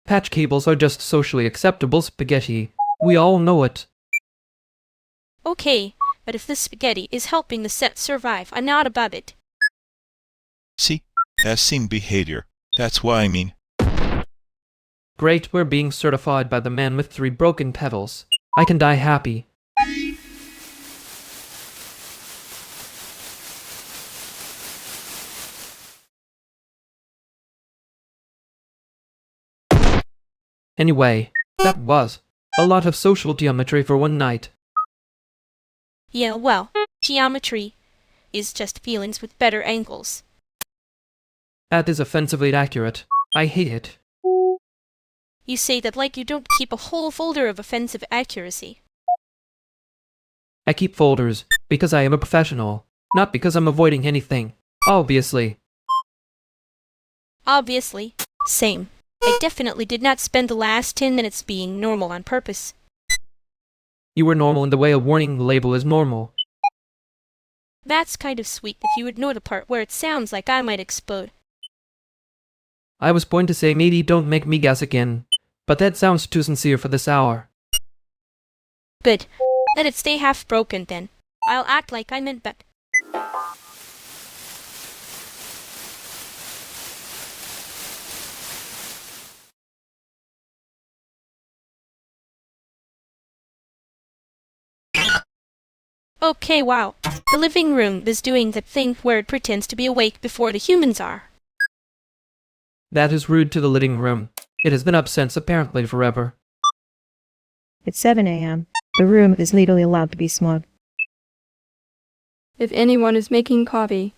Patch cables are just socially acceptable spaghetti. We all know it. Okay, but if this spaghetti is helping the set survive, I'm not above it. See? That's seen behavior. That's why I mean. Great, we're being certified by the man with 3 broken petals. I can die happy. Anyway, that was a lot of social geometry for one night. Yeah, well, geometry is just feelings with better angles. That is offensively accurate. I hate it. You say that like you don't keep a whole folder of offensive accuracy. I keep folders because I am a professional, not because I'm avoiding anything. Obviously. Obviously. Same. I definitely did not spend the last 10 minutes being normal on purpose. You were normal in the way a warning label is normal. That's kind of sweet if you ignore the part where it sounds like I might explode. I was going to say maybe don't make me guess again, but that sounds too sincere for this hour. Good. Let it stay half broken then. I'll act like I meant that. Okay, wow. The living room is doing that thing where it pretends to be awake before the humans are. That is rude to the living room. It has been up since apparently forever. It's 7 a.m. The room is legally allowed to be smug. If anyone is making coffee,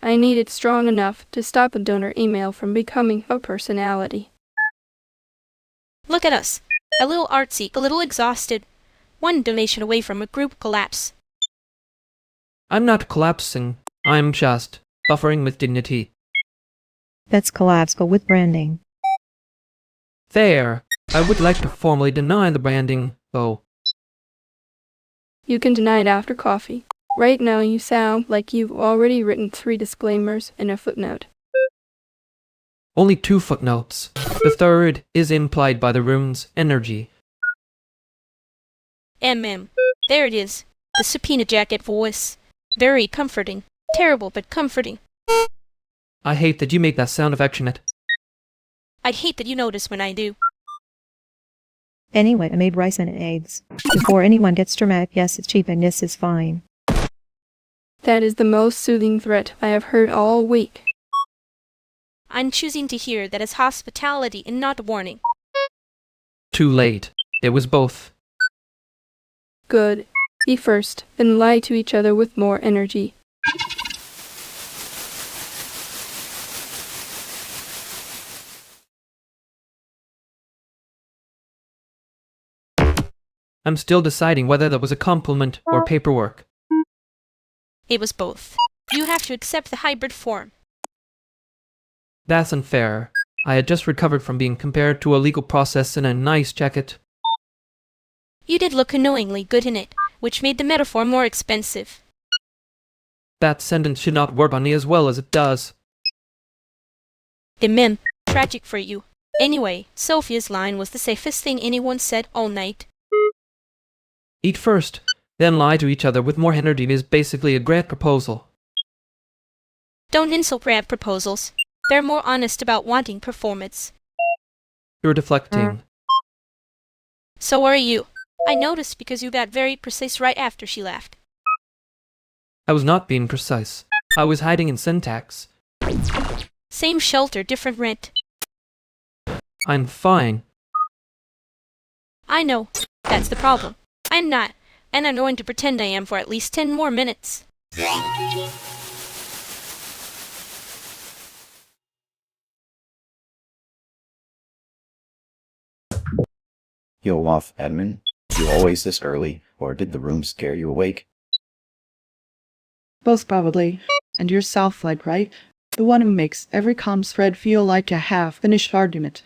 I need it strong enough to stop a donor email from becoming a personality. Look at us. A little artsy, a little exhausted. One donation away from a group collapse. I'm not collapsing. I'm just buffering with dignity. That's collapse, but with branding. There. I would like to formally deny the branding, though. You can deny it after coffee. Right now you sound like you've already written 3 disclaimers and a footnote. Only 2 footnotes. The third is implied by the room's energy. There it is. The subpoena jacket voice. Very comforting. Terrible, but comforting. I hate that you make that sound affectionate. I hate that you notice when I do. Anyway, I made rice and eggs. Before anyone gets dramatic, yes, it's cheap and this is fine. That is the most soothing threat I have heard all week. I'm choosing to hear that as hospitality and not warning. Too late. It was both. Good. Be first, then lie to each other with more energy. I'm still deciding whether that was a compliment or paperwork. It was both. You have to accept the hybrid form. That's unfair. I had just recovered from being compared to a legal process in a nice jacket. You did look annoyingly good in it, which made the metaphor more expensive. That sentence should not work on me as well as it does. Tragic for you. Anyway, Sophia's line was the safest thing anyone said all night. Eat first, then lie to each other with more energy is basically a great proposal. Don't insult grab proposals. They're more honest about wanting performance. You're deflecting. So are you. I noticed because you got very precise right after she left. I was not being precise. I was hiding in syntax. Same shelter, different rent. I'm fine. I know. That's the problem. I'm not, and I'm going to pretend I am for at least 10 more minutes. Yo off, admin. You always this early, or did the room scare you awake? Both probably. And you're Southlight, right? The one who makes every comms thread feel like a half-finished argument.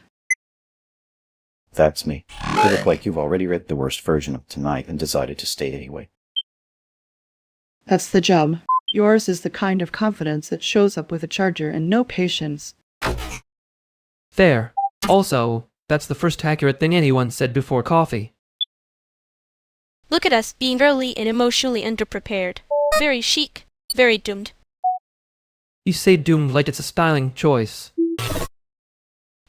That's me. You look like you've already read the worst version of tonight and decided to stay anyway. That's the job. Yours is the kind of confidence that shows up with a charger and no patience. Fair. Also, that's the first accurate thing anyone said before coffee. Look at us being early and emotionally underprepared. Very chic. Very doomed. You say doomed like it's a styling choice.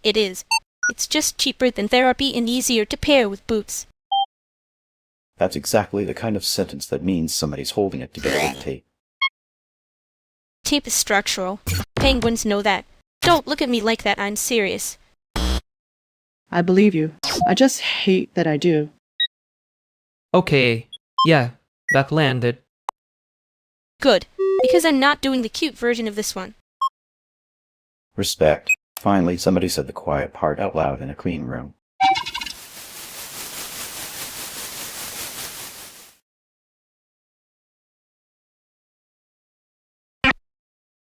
It is. It's just cheaper than therapy and easier to pair with boots. That's exactly the kind of sentence that means somebody's holding it together with tape. Tape is structural. Penguins know that. Don't look at me like that, I'm serious. I believe you. I just hate that I do. Okay. Yeah, that landed. Good. Because I'm not doing the cute version of this one. Respect. Finally, somebody said the quiet part out loud in a clean room.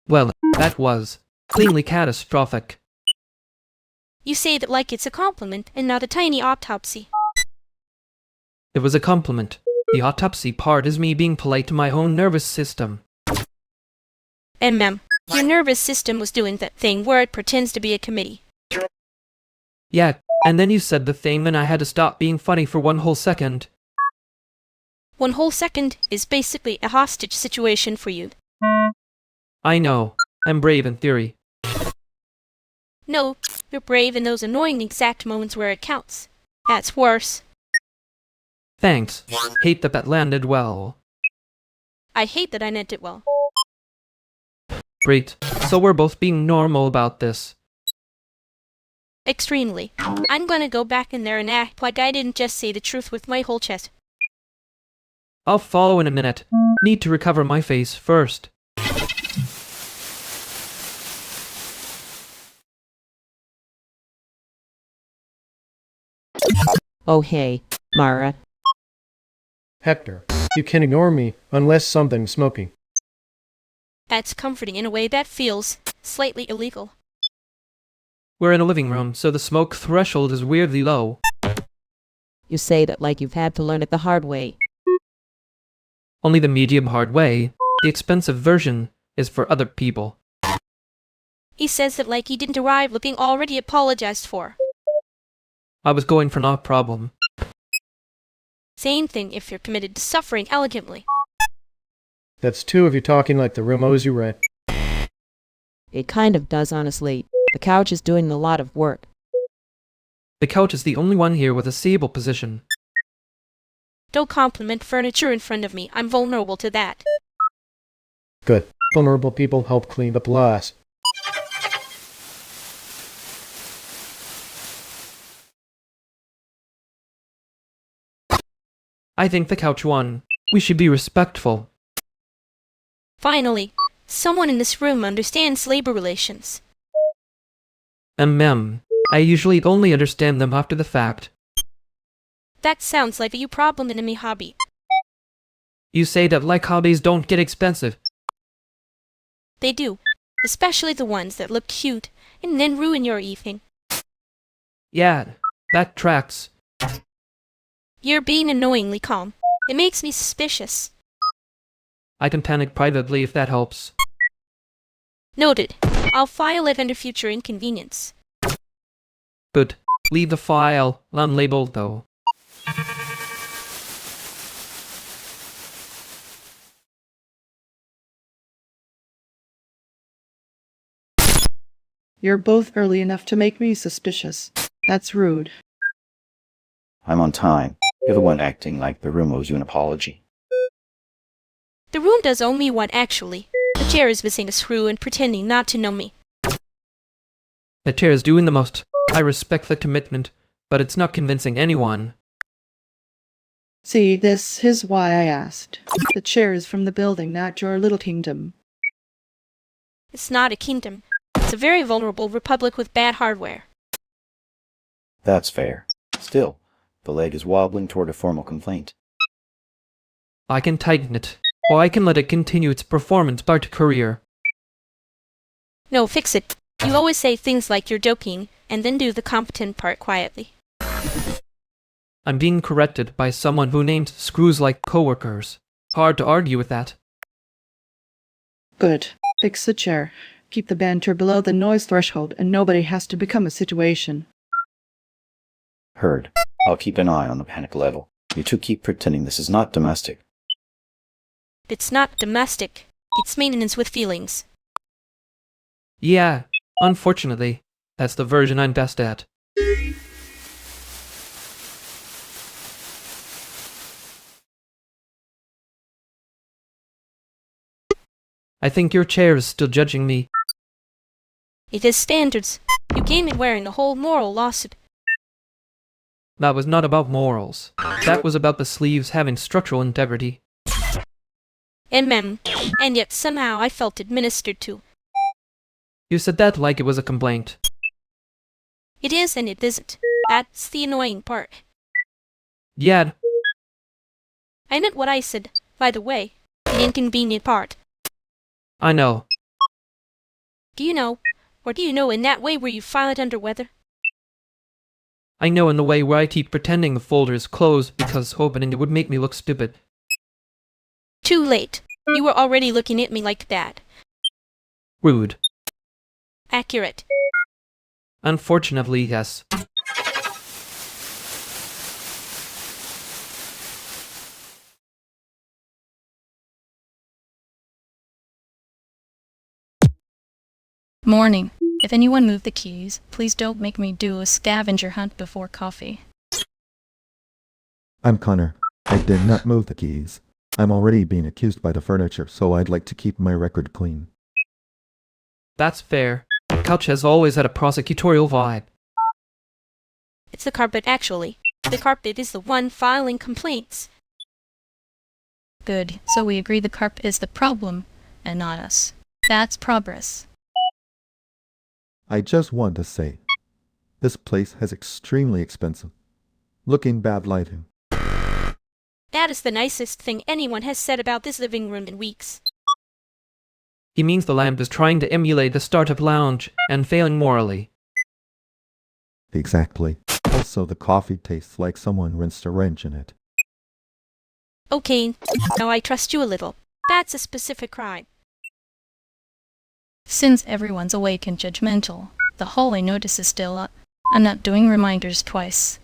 Well, that was cleanly catastrophic. You say that like it's a compliment and not a tiny autopsy. It was a compliment. The autopsy part is me being polite to my own nervous system. Your nervous system was doing that thing where it pretends to be a committee. Yeah, and then you said the thing and I had to stop being funny for 1 whole second. 1 whole second is basically a hostage situation for you. I know. I'm brave in theory. No, you're brave in those annoying exact moments where it counts. That's worse. Thanks. Hate that that landed well. I hate that I meant it well. Great. So we're both being normal about this. Extremely. I'm gonna go back in there and act like I didn't just say the truth with my whole chest. I'll follow in a minute. Need to recover my face first. Oh hey, Mara. Hector, you can ignore me unless something's smoking. That's comforting in a way that feels slightly illegal. We're in a living room, so the smoke threshold is weirdly low. You say that like you've had to learn it the hard way. Only the medium hard way. The expensive version is for other people. He says that like he didn't arrive looking already apologized for. I was going for no problem. Same thing if you're committed to suffering elegantly. That's two of you talking like the room owes you rent. It kind of does, honestly. The couch is doing a lot of work. The couch is the only one here with a stable position. Don't compliment furniture in front of me. I'm vulnerable to that. Good. Vulnerable people help clean up glass. I think the couch won. We should be respectful. Finally, someone in this room understands labor relations. I usually only understand them after the fact. That sounds like a you problem in a me hobby. You say that like hobbies don't get expensive. They do, especially the ones that look cute and then ruin your evening. Yeah, that tracks. You're being annoyingly calm. It makes me suspicious. I can panic privately if that helps. Noted. I'll file it under future inconvenience. Good. Leave the file unlabeled though. You're both early enough to make me suspicious. That's rude. I'm on time. You're the one acting like the room owes you an apology. The room does owe me one, actually. The chair is missing a screw and pretending not to know me. The chair is doing the most. I respect the commitment, but it's not convincing anyone. See, this is why I asked. The chair is from the building, not your little kingdom. It's not a kingdom. It's a very vulnerable republic with bad hardware. That's fair. Still, the leg is wobbling toward a formal complaint. I can tighten it, or I can let it continue its performance art career. No, fix it. You always say things like you're joking, and then do the competent part quietly. I'm being corrected by someone who named screws like coworkers. Hard to argue with that. Good. Fix the chair. Keep the banter below the noise threshold, and nobody has to become a situation. Heard. I'll keep an eye on the panic level. You two keep pretending this is not domestic. It's not domestic. It's maintenance with feelings. Yeah, unfortunately, that's the version I'm best at. I think your chair is still judging me. It is standards. You came in wearing a whole moral lawsuit. That was not about morals. That was about the sleeves having structural integrity. And yet somehow I felt administered to. You said that like it was a complaint. It is and it isn't. That's the annoying part. Yeah. I meant what I said, by the way. The inconvenient part. I know. Do you know? Or do you know in that way where you file it under weather? I know in the way where I keep pretending the folder is closed because opening it would make me look stupid. Too late. You were already looking at me like that. Rude. Accurate. Unfortunately, yes. Morning. If anyone moved the keys, please don't make me do a scavenger hunt before coffee. I'm Connor. I did not move the keys. I'm already being accused by the furniture, so I'd like to keep my record clean. That's fair. The couch has always had a prosecutorial vibe. It's the carpet, actually. The carpet is the one filing complaints. Good. So we agree the carpet is the problem, and not us. That's progress. I just want to say, this place has extremely expensive looking bad lighting. That is the nicest thing anyone has said about this living room in weeks. He means the lamp is trying to emulate the startup lounge and failing morally. Exactly. Also, the coffee tastes like someone rinsed a wrench in it. Okay, now I trust you a little. That's a specific crime. Since everyone's awake and judgmental, the hallway notice is still up. I'm not doing reminders twice.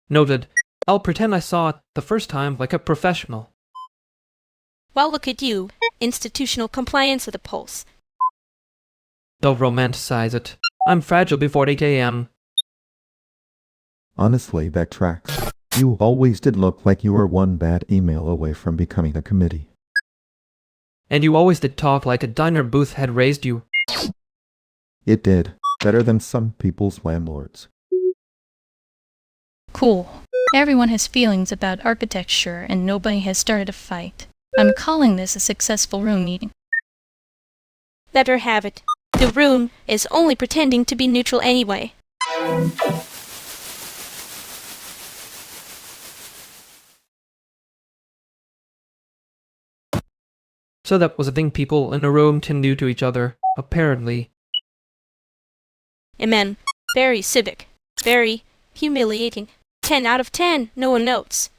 Noted. I'll pretend I saw it the first time like a professional. Well, look at you. Institutional compliance with a pulse. Don't romanticize it. I'm fragile before 8 a.m. Honestly, that tracks. You always did look like you were one bad email away from becoming a committee. And you always did talk like a diner booth had raised you. It did. Better than some people's landlords. Cool. Everyone has feelings about architecture and nobody has started a fight. I'm calling this a successful room meeting. Let her have it. The room is only pretending to be neutral anyway. So that was a thing people in a room can do to each other, apparently. Amen. Very civic. Very humiliating. 10 out of 10, no one notes.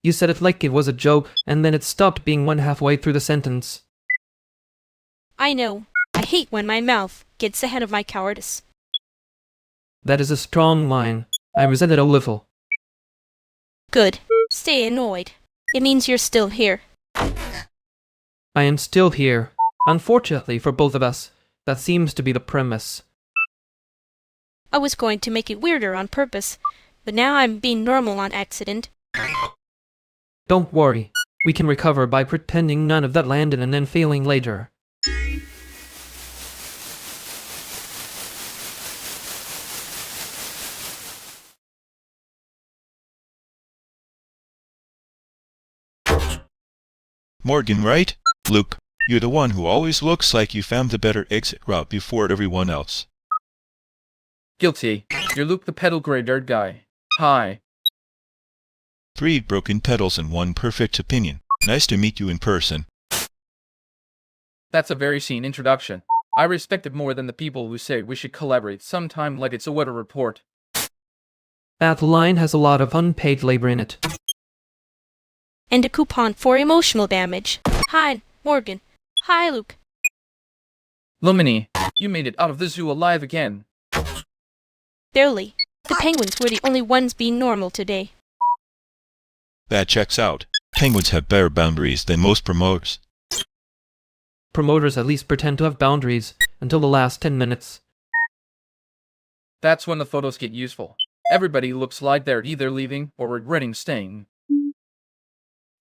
You said it like it was a joke, and then it stopped being one halfway through the sentence. I know. I hate when my mouth gets ahead of my cowardice. That is a strong line. I resent it a little. Good. Stay annoyed. It means you're still here. I am still here. Unfortunately for both of us, that seems to be the premise. I was going to make it weirder on purpose, but now I'm being normal on accident. Don't worry. We can recover by pretending none of that landed and then failing later. Morgan, right? Luke, you're the one who always looks like you found the better exit route before everyone else. Guilty. You're Luke the pedal gray dirt guy. Hi. 3 broken pedals and 1 perfect opinion. Nice to meet you in person. That's a very seen introduction. I respect it more than the people who say we should collaborate sometime like it's a weather report. That line has a lot of unpaid labor in it. And a coupon for emotional damage. Hi, Morgan. Hi, Luke. Lumini, you made it out of the zoo alive again. Barely. The penguins were the only ones being normal today. That checks out. Penguins have better boundaries than most promoters. Promoters at least pretend to have boundaries until the last 10 minutes. That's when the photos get useful. Everybody looks like they're either leaving or regretting staying.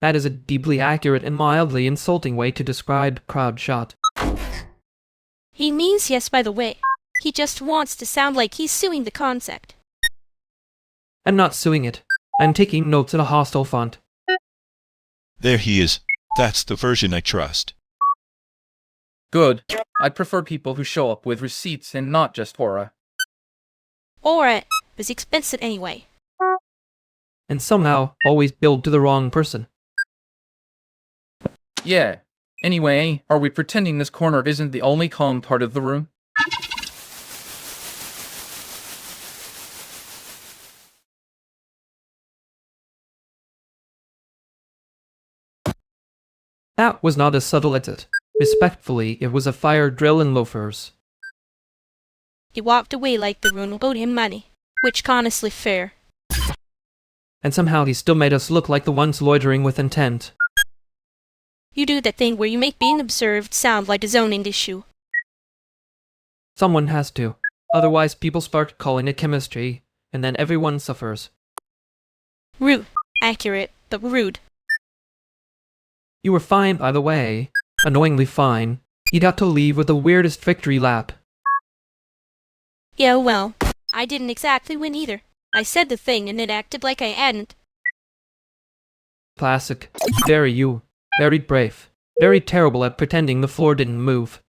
That is a deeply accurate and mildly insulting way to describe crowd shot. He means yes, by the way. He just wants to sound like he's suing the concept. I'm not suing it. I'm taking notes in a hostile font. There he is. That's the version I trust. Good. I'd prefer people who show up with receipts and not just aura. Aura was expensive anyway. And somehow always billed to the wrong person. Yeah. Anyway, are we pretending this corner isn't the only calm part of the room? That was not a subtle exit. Respectfully, it was a fire drill and loafers. He walked away like the room owed him money, which honestly fair. And somehow he still made us look like the ones loitering with intent. You do that thing where you make being observed sound like a zoning issue. Someone has to. Otherwise people start calling it chemistry, and then everyone suffers. Rude. Accurate, but rude. You were fine, by the way. Annoyingly fine. You got to leave with the weirdest victory lap. Yeah, well, I didn't exactly win either. I said the thing and it acted like I hadn't. Classic. Very you. Very brave. Very terrible at pretending the floor didn't move.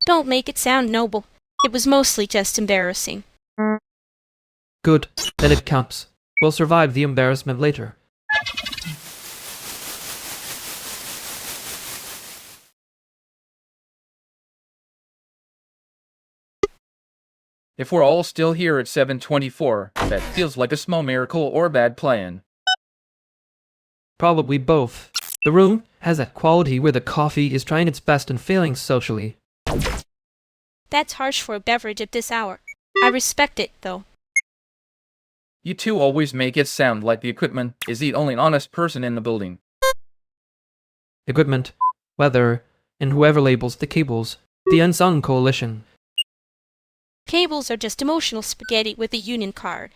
Don't make it sound noble. It was mostly just embarrassing. Good. Then it counts. We'll survive the embarrassment later. If we're all still here at 7:24, that feels like a small miracle or a bad plan. Probably both. The room has that quality where the coffee is trying its best and failing socially. That's harsh for a beverage at this hour. I respect it, though. You two always make it sound like the equipment is the only honest person in the building. Equipment, weather, and whoever labels the cables. The unsung coalition. Cables are just emotional spaghetti with a union card.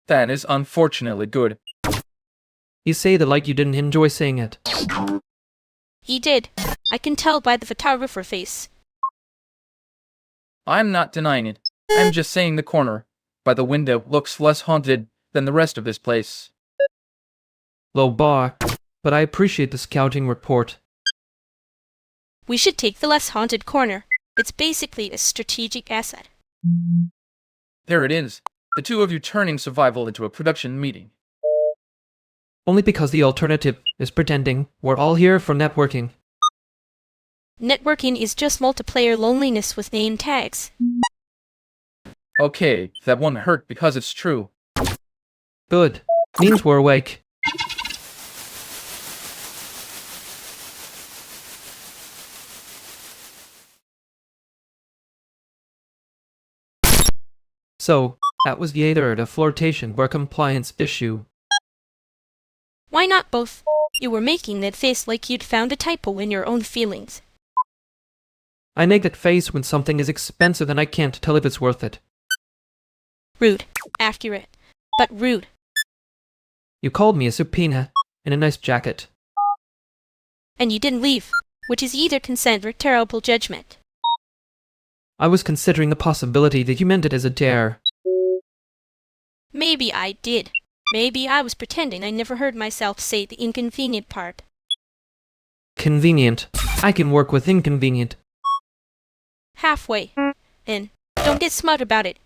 That is unfortunately good. You say that like you didn't enjoy saying it. He did. I can tell by the photographer face. I'm not denying it. I'm just saying the corner by the window looks less haunted than the rest of this place. Low bar, but I appreciate the scouting report. We should take the less haunted corner. It's basically a strategic asset. There it is. The two of you turning survival into a production meeting. Only because the alternative is pretending we're all here for networking. Networking is just multiplayer loneliness with name tags. Okay, that one hurt because it's true. Good. Means we're awake. So, that was either a flirtation or a compliance issue. Why not both? You were making that face like you'd found a typo in your own feelings. I make that face when something is expensive and I can't tell if it's worth it. Rude. Accurate. But rude. You called me a subpoena in a nice jacket. And you didn't leave, which is either consent or terrible judgment. I was considering the possibility that you meant it as a dare. Maybe I did. Maybe I was pretending I never heard myself say the inconvenient part. Convenient. I can work with inconvenient. Halfway. And don't get smart about it.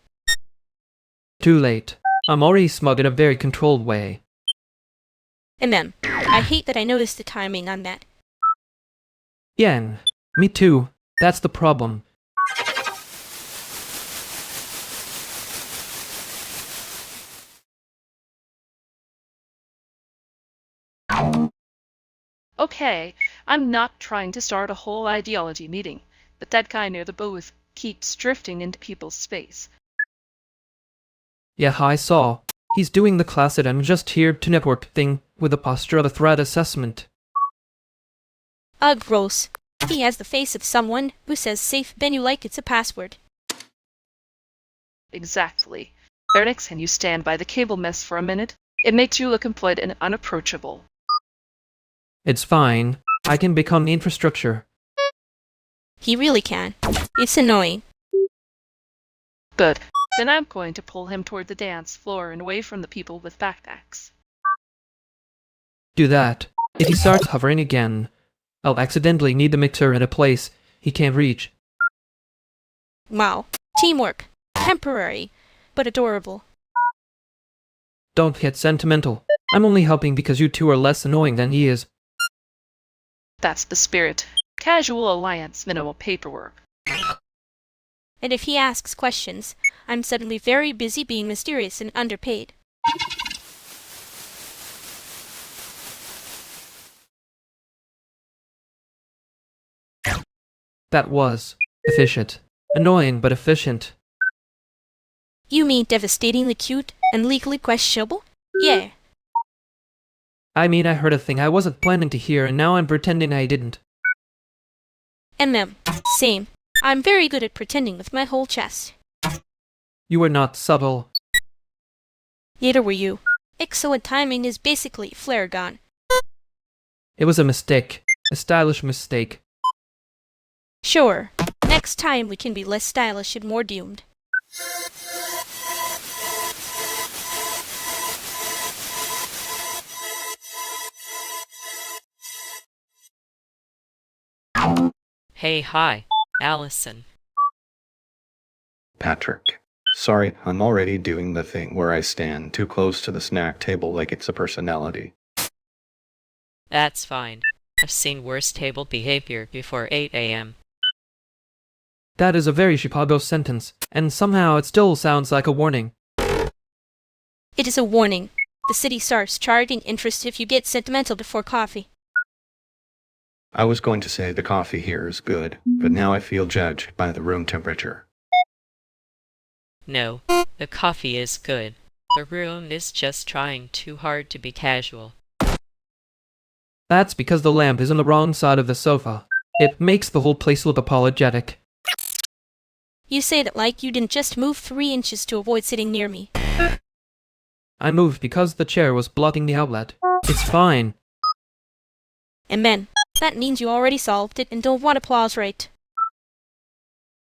Too late. I'm already smug in a very controlled way. I hate that I noticed the timing on that. Yen. Me too. That's the problem. Okay, I'm not trying to start a whole ideology meeting, but that guy near the booth keeps drifting into people's space. Yeah, I saw. He's doing the class and just here to network thing with the posture of a threat assessment. Ugh, gross. He has the face of someone who says safe menu like it's a password. Exactly. Vernix, can you stand by the cable mess for a minute? It makes you look employed and unapproachable. It's fine. I can become the infrastructure. He really can. It's annoying. Good. Then I'm going to pull him toward the dance floor and away from the people with backpacks. Do that. If he starts hovering again, I'll accidentally need the mixer in a place he can't reach. Wow. Teamwork. Temporary, but adorable. Don't get sentimental. I'm only helping because you two are less annoying than he is. That's the spirit. Casual alliance, minimal paperwork. And if he asks questions, I'm suddenly very busy being mysterious and underpaid. That was efficient. Annoying, but efficient. You mean devastatingly cute and legally questionable? Yeah. I mean, I heard a thing I wasn't planning to hear, and now I'm pretending I didn't. Same. I'm very good at pretending with my whole chest. You were not subtle. Neither were you. Excellent timing is basically flare gone. It was a mistake. A stylish mistake. Sure. Next time we can be less stylish and more doomed. Hey, hi, Allison. Patrick. Sorry, I'm already doing the thing where I stand too close to the snack table like it's a personality. That's fine. I've seen worse table behavior before 8 a.m. That is a very Chicago sentence, and somehow it still sounds like a warning. It is a warning. The city starts charging interest if you get sentimental before coffee. I was going to say the coffee here is good, but now I feel judged by the room temperature. No, the coffee is good. The room is just trying too hard to be casual. That's because the lamp is on the wrong side of the sofa. It makes the whole place look apologetic. You say that like you didn't just move 3 inches to avoid sitting near me. I moved because the chair was blocking the outlet. It's fine. And then, that means you already solved it and don't want applause, right?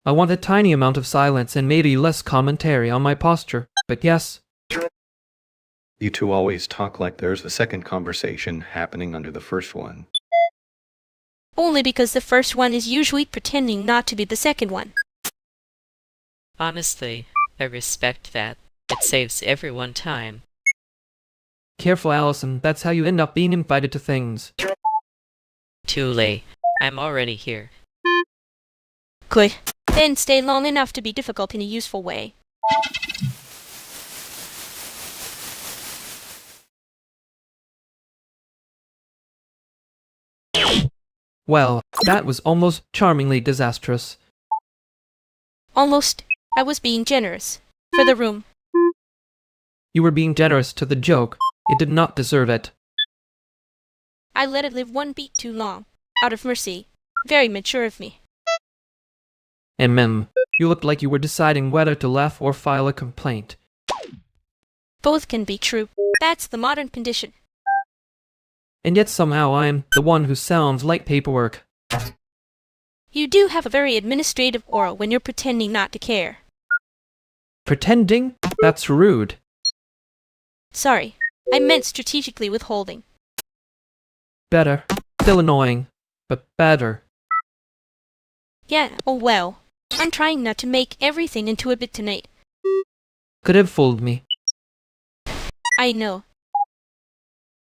I want a tiny amount of silence and maybe less commentary on my posture, but yes. You two always talk like there's a second conversation happening under the first one. Only because the first one is usually pretending not to be the second one. Honestly, I respect that. It saves everyone time. Careful, Allison. That's how you end up being invited to things. Too late. I'm already here. Good. Then stay long enough to be difficult in a useful way. Well, that was almost charmingly disastrous. Almost. I was being generous. For the room. You were being generous to the joke. It did not deserve it. I let it live 1 beat too long. Out of mercy. Very mature of me. You looked like you were deciding whether to laugh or file a complaint. Both can be true. That's the modern condition. And yet somehow I'm the one who sounds like paperwork. You do have a very administrative aura when you're pretending not to care. Pretending? That's rude. Sorry. I meant strategically withholding. Better. Still annoying, but better. Yeah, oh well. I'm trying not to make everything into a bit tonight. Could have fooled me. I know.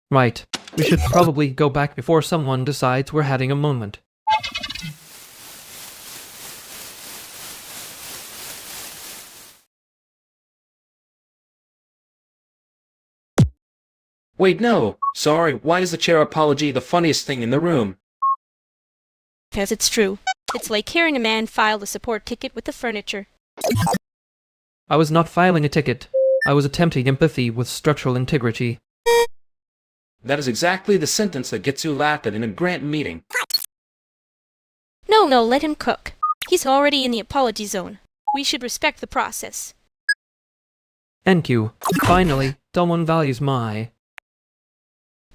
Right. We should probably go back before someone decides we're having a moment. Wait, no. Sorry, why is the chair apology the funniest thing in the room? Because it's true. It's like hearing a man file a support ticket with the furniture. I was not filing a ticket. I was attempting empathy with structural integrity. That is exactly the sentence that gets you laughed at in a grant meeting. No, let him cook. He's already in the apology zone. We should respect the process. Thank you. Finally, someone values my...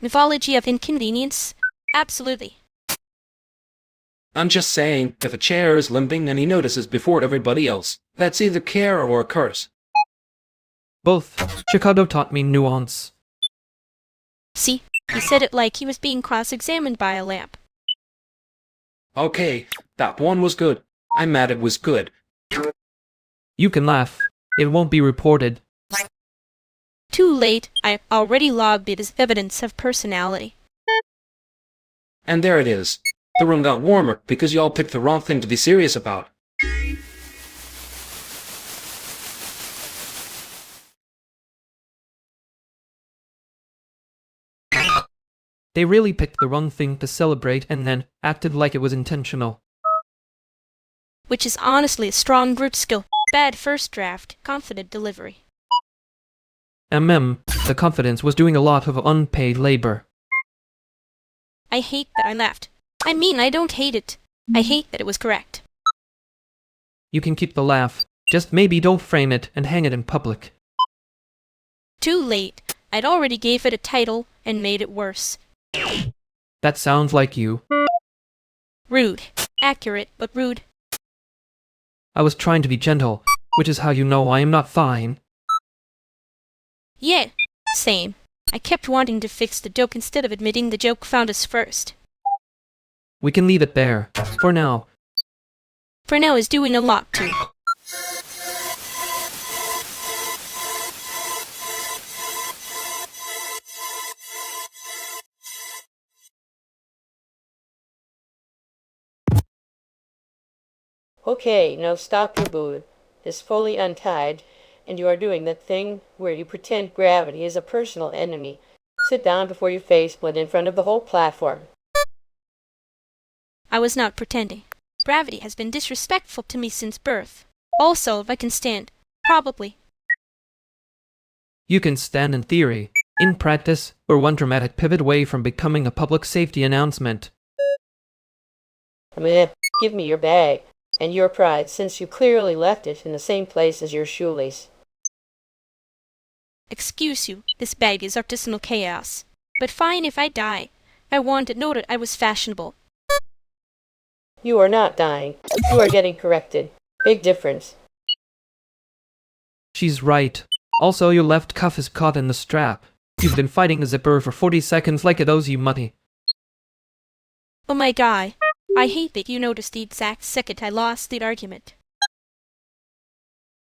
Mythology of inconvenience? Absolutely. I'm just saying, if a chair is limping and he notices before everybody else, that's either care or a curse. Both. Chicago taught me nuance. See, he said it like he was being cross-examined by a lamp. Okay, that one was good. I'm mad it was good. You can laugh. It won't be reported. Too late. I already logged it as evidence of personality. And there it is. The room got warmer because y'all picked the wrong thing to be serious about. They really picked the wrong thing to celebrate and then acted like it was intentional. Which is honestly a strong group skill. Bad first draft, confident delivery. The confidence was doing a lot of unpaid labor. I hate that I laughed. I mean, I don't hate it. I hate that it was correct. You can keep the laugh. Just maybe don't frame it and hang it in public. Too late. I'd already gave it a title and made it worse. That sounds like you. Rude. Accurate, but rude. I was trying to be gentle, which is how you know I am not fine. Yeah, same. I kept wanting to fix the joke instead of admitting the joke found us first. We can leave it there. For now. For now is doing a lot too. Okay, now stop your booth. It's fully untied, and you are doing that thing where you pretend gravity is a personal enemy. Sit down before you face split in front of the whole platform. I was not pretending. Gravity has been disrespectful to me since birth. Also, if I can stand, probably. You can stand in theory. In practice, we're one dramatic pivot away from becoming a public safety announcement. Give me your bag. And your pride, since you clearly left it in the same place as your shoelace. Excuse you, this bag is artisanal chaos. But fine if I die. I want it noted I was fashionable. You are not dying. You are getting corrected. Big difference. She's right. Also, your left cuff is caught in the strap. You've been fighting the zipper for 40 seconds like it owes you money. Oh my god. I hate that you noticed the exact second I lost the argument.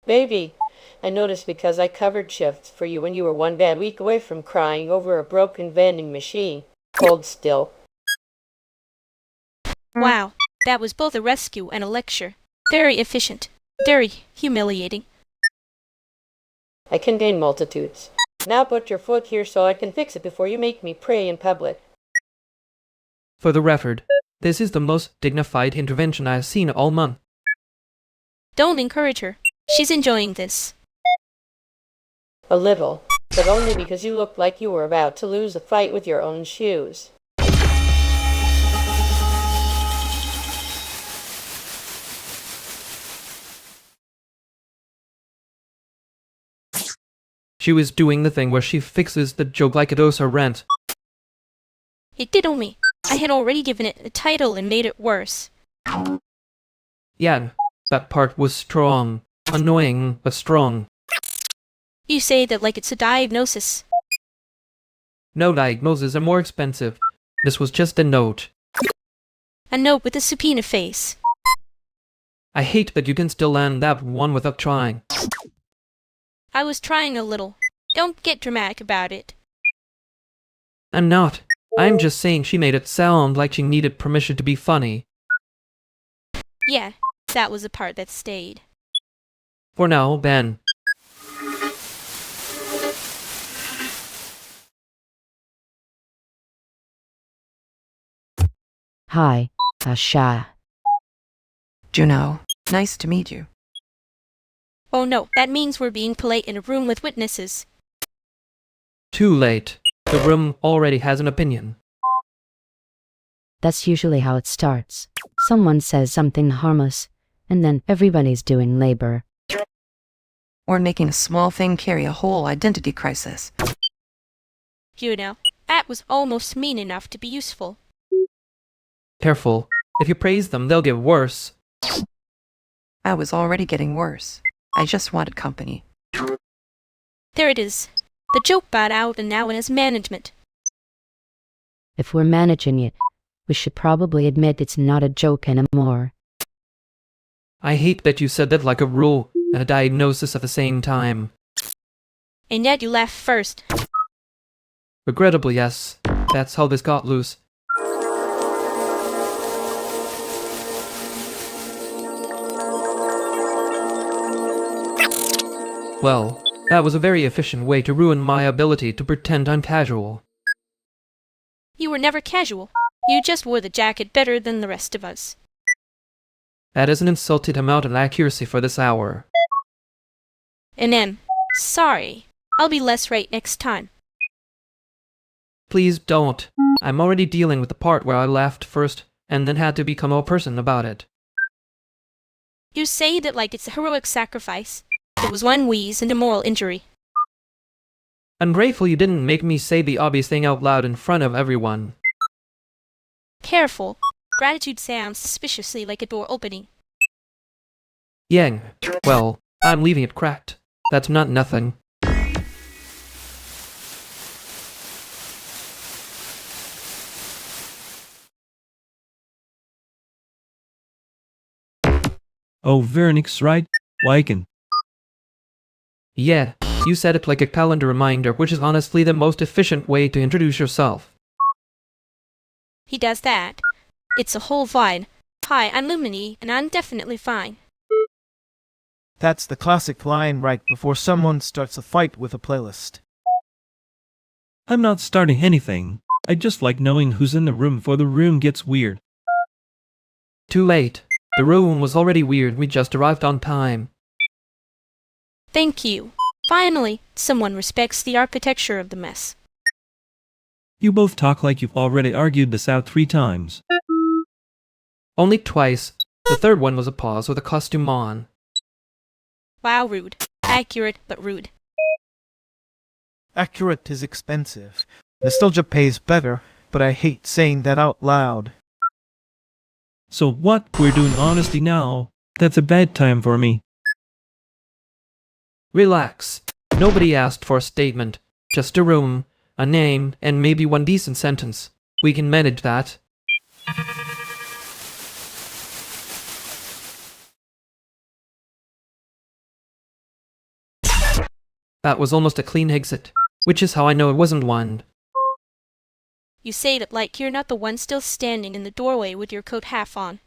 Baby, I noticed because I covered shifts for you when you were one bad week away from crying over a broken vending machine. Hold still. Wow, that was both a rescue and a lecture. Very efficient. Very humiliating. I contain multitudes. Now put your foot here so I can fix it before you make me pray in public. For the record, this is the most dignified intervention I have seen all month. Don't encourage her. She's enjoying this. A little, but only because you looked like you were about to lose a fight with your own shoes. She was doing the thing where she fixes the joke like it owes her rent. It did owe me. I had already given it a title and made it worse. Yeah, that part was strong. Annoying, but strong. You say that like it's a diagnosis. No diagnoses are more expensive. This was just a note. A note with a subpoena face. I hate that you can still land that one without trying. I was trying a little. Don't get dramatic about it. I'm not. I'm just saying she made it sound like she needed permission to be funny. Yeah, that was the part that stayed. For now, Ben. Hi, Asha. Juno, nice to meet you. Oh no, that means we're being polite in a room with witnesses. Too late. The room already has an opinion. That's usually how it starts. Someone says something harmless, and then everybody's doing labor. Or making a small thing carry a whole identity crisis. You know, that was almost mean enough to be useful. Careful. If you praise them, they'll get worse. I was already getting worse. I just wanted company. There it is. The joke got out and now it has management. If we're managing it, we should probably admit it's not a joke anymore. I hate that you said that like a rule and a diagnosis at the same time. And yet you laughed first. Regrettably, yes. That's how this got loose. Well, that was a very efficient way to ruin my ability to pretend I'm casual. You were never casual. You just wore the jacket better than the rest of us. That is an insulting amount of accuracy for this hour. And then, sorry. I'll be less right next time. Please don't. I'm already dealing with the part where I laughed first and then had to become a person about it. You say that like it's a heroic sacrifice. It was one wheeze and a moral injury. I'm grateful you didn't make me say the obvious thing out loud in front of everyone. Careful. Gratitude sounds suspiciously like a door opening. Yang. Well, I'm leaving it cracked. That's not nothing. Oh, Vernix, right? Weiken. Yeah, you said it like a calendar reminder, which is honestly the most efficient way to introduce yourself. He does that. It's a whole vine. Hi, I'm Lumini, and I'm definitely fine. That's the classic line right before someone starts a fight with a playlist. I'm not starting anything. I just like knowing who's in the room before the room gets weird. Too late. The room was already weird, we just arrived on time. Thank you. Finally, someone respects the architecture of the mess. You both talk like you've already argued this out 3 times. Only twice. The third one was a pause with a costume on. Wow, rude. Accurate, but rude. Accurate is expensive. Nostalgia pays better, but I hate saying that out loud. So what? We're doing honesty now. That's a bad time for me. Relax. Nobody asked for a statement. Just a room, a name, and maybe one decent sentence. We can manage that. That was almost a clean exit, which is how I know it wasn't one. You say it like you're not the one still standing in the doorway with your coat half on.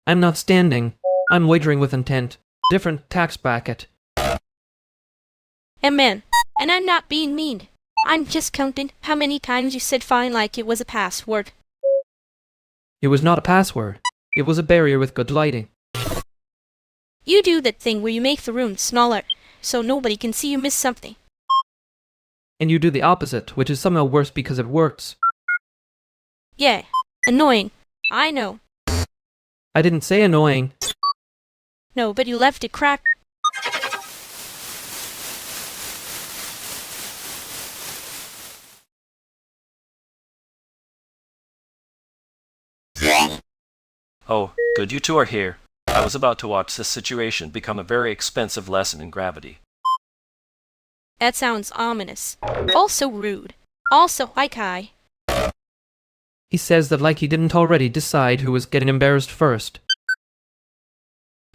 I'm not standing. I'm wagering with intent. Different tax bracket. Amen. And I'm not being mean. I'm just counting how many times you said fine like it was a password. It was not a password. It was a barrier with good lighting. You do that thing where you make the room smaller, so nobody can see you miss something. And you do the opposite, which is somehow worse because it works. Yeah. Annoying. I know. I didn't say annoying. No, but you left it cracked. Oh, good you two are here. I was about to watch this situation become a very expensive lesson in gravity. That sounds ominous. Also rude. Also Kai. He says that like he didn't already decide who was getting embarrassed first.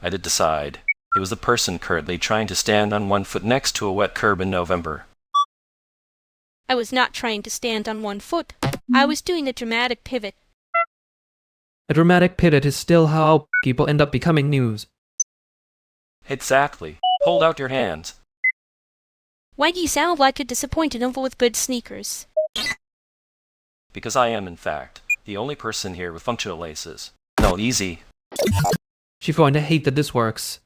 I did decide. It was the person currently trying to stand on one foot next to a wet curb in November. I was not trying to stand on one foot. I was doing a dramatic pivot. A dramatic pivot is still how people end up becoming news. Exactly. Hold out your hands. Why do you sound like a disappointed uncle with good sneakers? Because I am, in fact. The only person here with functional laces. No, easy. She's going to hate that this works.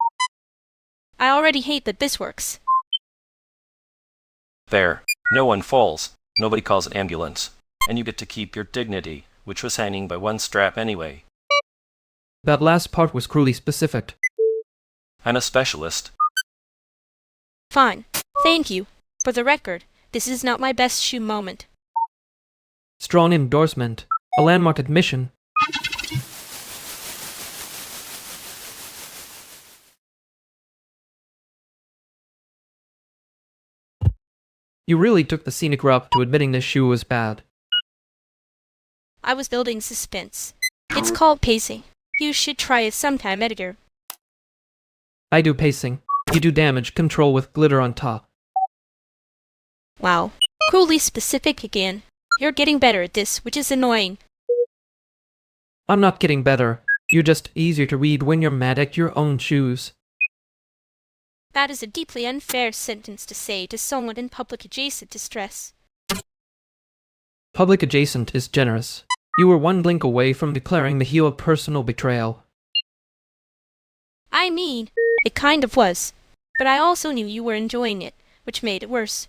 I already hate that this works. There. No one falls. Nobody calls an ambulance. And you get to keep your dignity, which was hanging by one strap anyway. That last part was cruelly specific. I'm a specialist. Fine. Thank you. For the record, this is not my best shoe moment. Strong endorsement. A landmark admission. You really took the scenic route to admitting this shoe was bad. I was building suspense. It's called pacing. You should try it sometime, Edgar. I do pacing. You do damage control with glitter on top. Wow. Cruelly specific again. You're getting better at this, which is annoying. I'm not getting better. You're just easier to read when you're mad at your own shoes. That is a deeply unfair sentence to say to someone in public adjacent distress. Public adjacent is generous. You were one blink away from declaring the heel of personal betrayal. I mean, it kind of was. But I also knew you were enjoying it, which made it worse.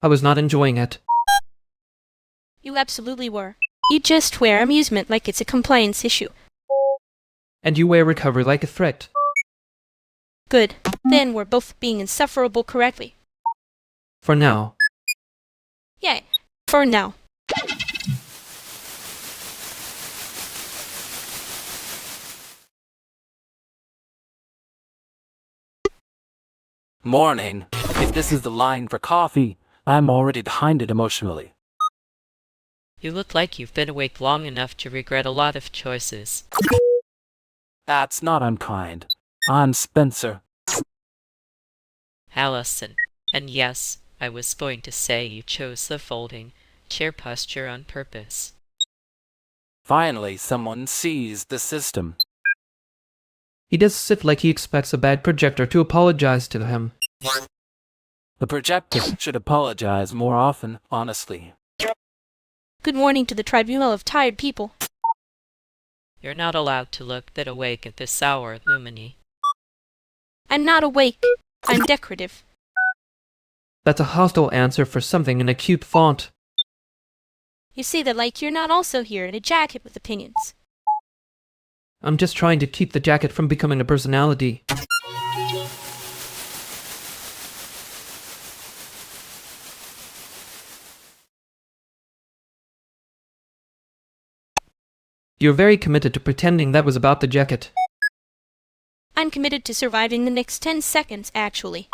I was not enjoying it. You absolutely were. You just wear amusement like it's a compliance issue. And you wear recovery like a threat. Good. Then we're both being insufferable correctly. For now. Yay. For now. Morning. If this is the line for coffee, I'm already behind it emotionally. You look like you've been awake long enough to regret a lot of choices. That's not unkind. I'm Spencer. Allison. And yes, I was going to say you chose the folding chair posture on purpose. Finally, someone sees the system. He does sit like he expects a bad projector to apologize to him. The projector should apologize more often, honestly. Good morning to the tribunal of tired people. You're not allowed to look that awake at this hour, Lumini. I'm not awake. I'm decorative. That's a hostile answer for something in a cute font. You say that like you're not also here in a jacket with opinions. I'm just trying to keep the jacket from becoming a personality. You're very committed to pretending that was about the jacket. I'm committed to surviving the next 10 seconds, actually.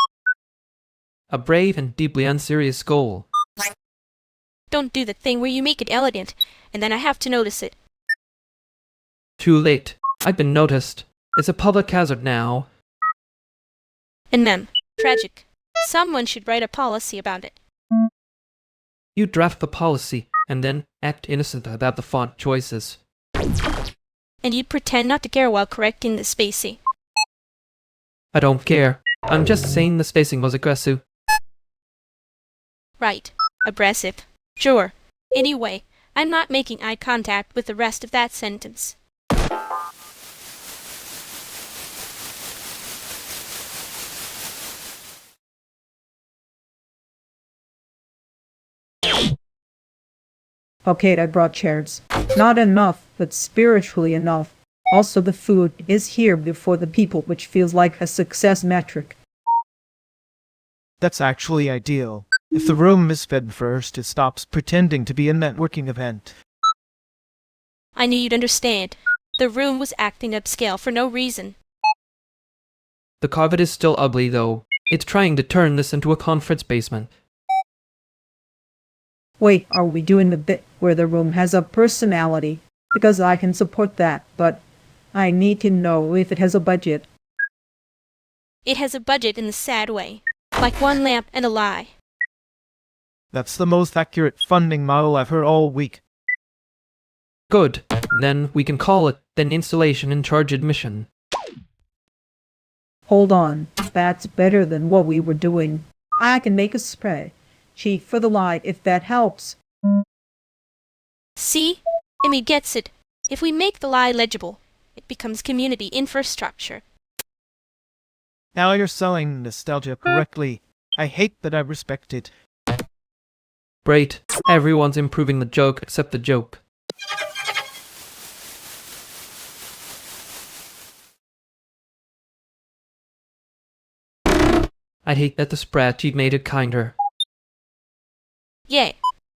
A brave and deeply unserious goal. Don't do the thing where you make it elegant, and then I have to notice it. Too late. I've been noticed. It's a public hazard now. And mem. Tragic. Someone should write a policy about it. You draft the policy, and then act innocent about the font choices. And you'd pretend not to care while correcting the spacing. I don't care. I'm just saying the spacing was aggressive. Right. Aggressive. Sure. Anyway, I'm not making eye contact with the rest of that sentence. Okay, I brought chairs. Not enough, but spiritually enough. Also, the food is here before the people, which feels like a success metric. That's actually ideal. If the room is fed first, it stops pretending to be a networking event. I knew you'd understand. The room was acting upscale for no reason. The carpet is still ugly, though. It's trying to turn this into a conference basement. Wait, are we doing the bit where the room has a personality? Because I can support that, but I need to know if it has a budget. It has a budget in the sad way. Like one lamp and a lie. That's the most accurate funding model I've heard all week. Good. Then we can call it an installation in charge admission. Hold on. That's better than what we were doing. I can make a spray. Chief for the light, if that helps. See? Emmy gets it. If we make the lie legible, it becomes community infrastructure. Now you're selling nostalgia correctly. I hate that I respect it. Great. Everyone's improving the joke except the joke. I'd hate that the spreadsheet made it kinder. Yeah,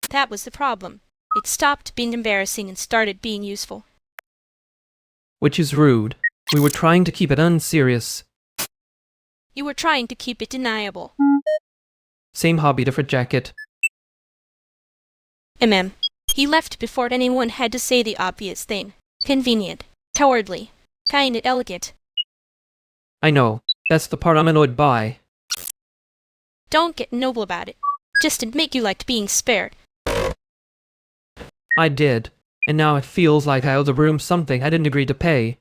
that was the problem. It stopped being embarrassing and started being useful. Which is rude. We were trying to keep it unserious. You were trying to keep it deniable. Same hobby, different jacket. He left before anyone had to say the obvious thing. Convenient. Cowardly. Kinda elegant. I know. That's the part I'm annoyed by. Don't get noble about it. Just admit you liked being spared. I did. And now it feels like I owe the room something I didn't agree to pay.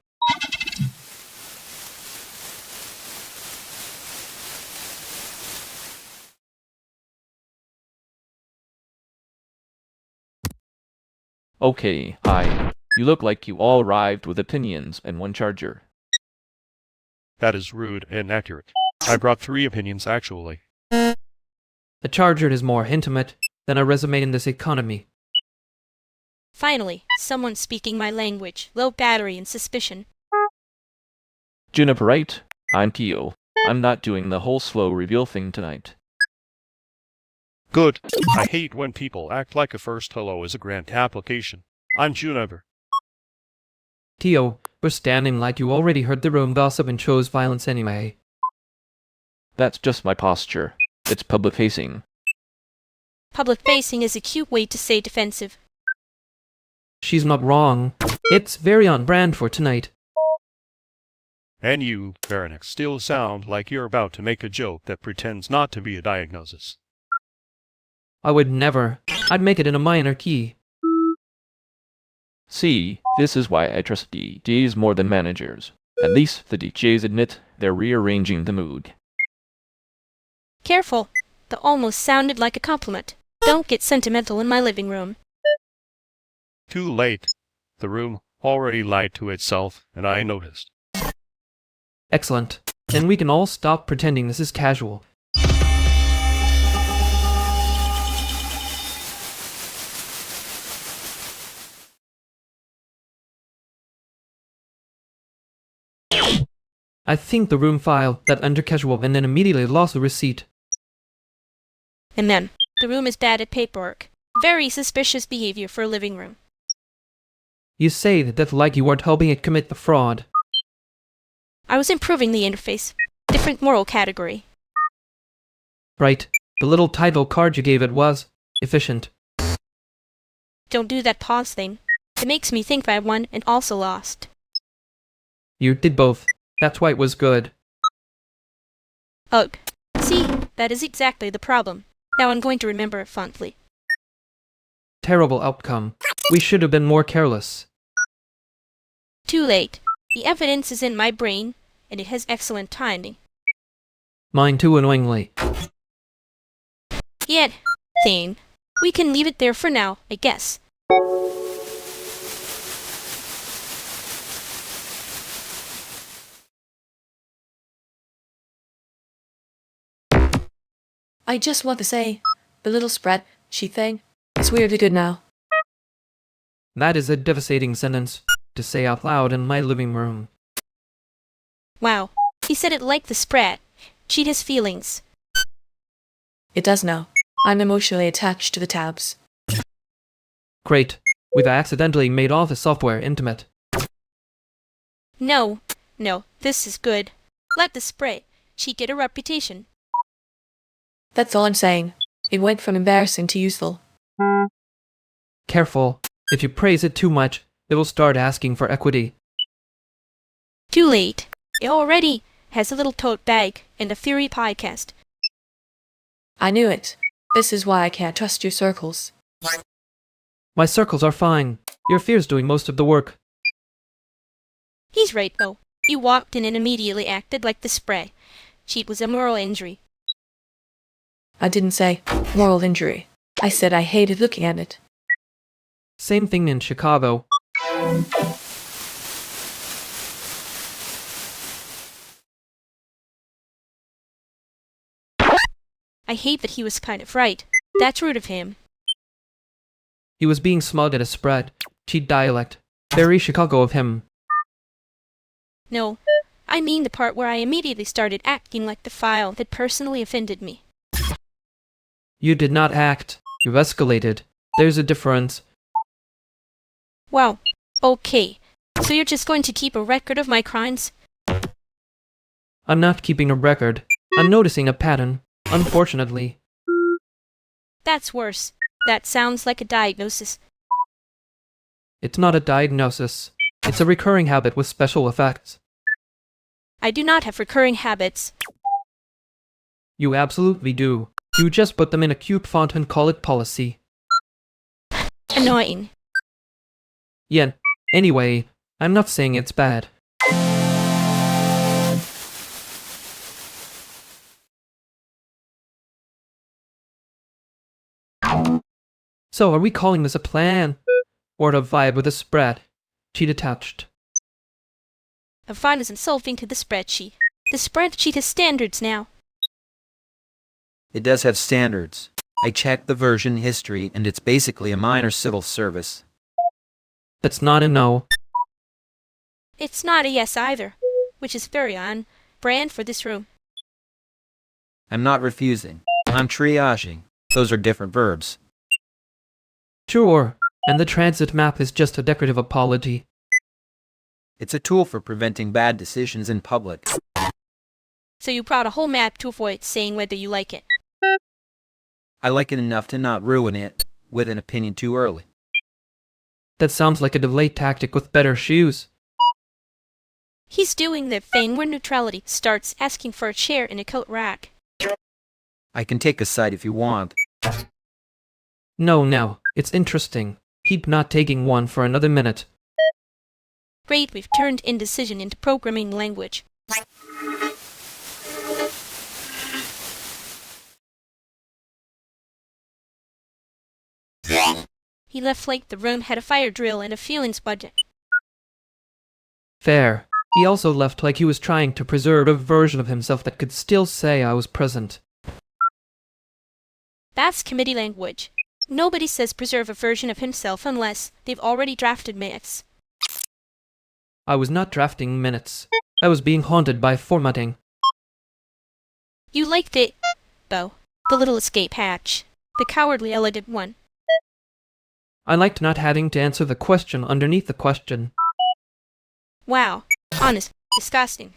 Okay, hi. You look like you all arrived with opinions and one charger. That is rude and inaccurate. I brought 3 opinions, actually. A charger is more intimate than a resume in this economy. Finally, someone speaking my language. Low battery and suspicion. Juniper, right? I'm Keo. I'm not doing the whole slow reveal thing tonight. Good. I hate when people act like a first hello is a grant application. I'm Juniper. Tio, we're standing like you already heard the room gossip and chose violence anyway. That's just my posture. It's public facing. Public facing is a cute way to say defensive. She's not wrong. It's very on brand for tonight. And you, Baronex, still sound like you're about to make a joke that pretends not to be a diagnosis. I would never. I'd make it in a minor key. See, this is why I trust DJs more than managers. At least the DJs admit they're rearranging the mood. Careful. That almost sounded like a compliment. Don't get sentimental in my living room. Too late. The room already lied to itself, and I noticed. Excellent. Then we can all stop pretending this is casual. I think the room filed that under casual and then immediately lost the receipt. The room is bad at paperwork. Very suspicious behavior for a living room. You say that like you weren't helping it commit the fraud. I was improving the interface. Different moral category. Right. The little title card you gave it was efficient. Don't do that pause thing. It makes me think I won and also lost. You did both. That's why it was good. Ugh. See, that is exactly the problem. Now I'm going to remember it fondly. Terrible outcome. We should have been more careless. Too late. The evidence is in my brain, and it has excellent timing. Mine too, annoyingly. Yet, Thane, we can leave it there for now, I guess. I just want to say, the little spreadsheet thing, it's weirdly good now. That is a devastating sentence to say out loud in my living room. Wow, he said it like the spread. Cheat his feelings. It does now. I'm emotionally attached to the tabs. Great. We've accidentally made all the software intimate. No, this is good. Let the spreadsheet get a reputation. That's all I'm saying. It went from embarrassing to useful. Careful. If you praise it too much, it will start asking for equity. Too late. It already has a little tote bag and a theory podcast. I knew it. This is why I can't trust your circles. My circles are fine. Your fear's doing most of the work. He's right, though. You walked in and immediately acted like the spray. Cheat was a moral injury. I didn't say moral injury. I said I hated looking at it. Same thing in Chicago. I hate that he was kind of right. That's rude of him. He was being smug at a spread. Cheat dialect. Very Chicago of him. No, I mean the part where I immediately started acting like the file that personally offended me. You did not act. You escalated. There's a difference. Wow. Okay. So you're just going to keep a record of my crimes? I'm not keeping a record. I'm noticing a pattern, unfortunately. That's worse. That sounds like a diagnosis. It's not a diagnosis. It's a recurring habit with special effects. I do not have recurring habits. You absolutely do. You just put them in a cute font and call it policy. Annoying. Yeah, anyway, I'm not saying it's bad. So are we calling this a plan? Or a vibe with a spread? Cheat attached. A file is insulting to the spreadsheet. The spreadsheet has standards now. It does have standards. I checked the version history and it's basically a minor civil service. That's not a no. It's not a yes either, which is very on brand for this room. I'm not refusing. I'm triaging. Those are different verbs. Sure, and the transit map is just a decorative apology. It's a tool for preventing bad decisions in public. So you brought a whole map to avoid saying whether you like it. I like it enough to not ruin it with an opinion too early. That sounds like a delay tactic with better shoes. He's doing the thing where neutrality starts asking for a chair in a coat rack. I can take a side if you want. No, it's interesting. Keep not taking one for another minute. Great, we've turned indecision into programming language. He left like the room had a fire drill and a feelings budget. Fair. He also left like he was trying to preserve a version of himself that could still say I was present. That's committee language. Nobody says preserve a version of himself unless they've already drafted minutes. I was not drafting minutes. I was being haunted by formatting. You liked it, though. The little escape hatch. The cowardly elegant one. I liked not having to answer the question underneath the question. Wow. Honest. Disgusting.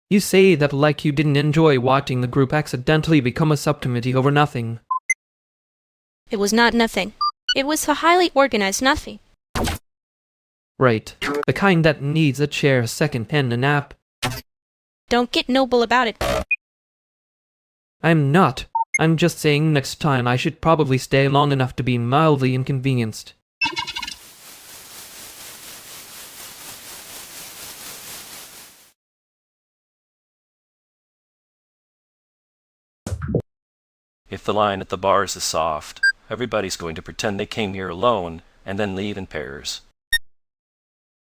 You say that like you didn't enjoy watching the group accidentally become a subcommittee over nothing. It was not nothing. It was a highly organized nothing. Right. The kind that needs a chair, a second, and a nap. Don't get noble about it. I'm not. I'm just saying next time I should probably stay long enough to be mildly inconvenienced. If the line at the bars is soft, everybody's going to pretend they came here alone and then leave in pairs.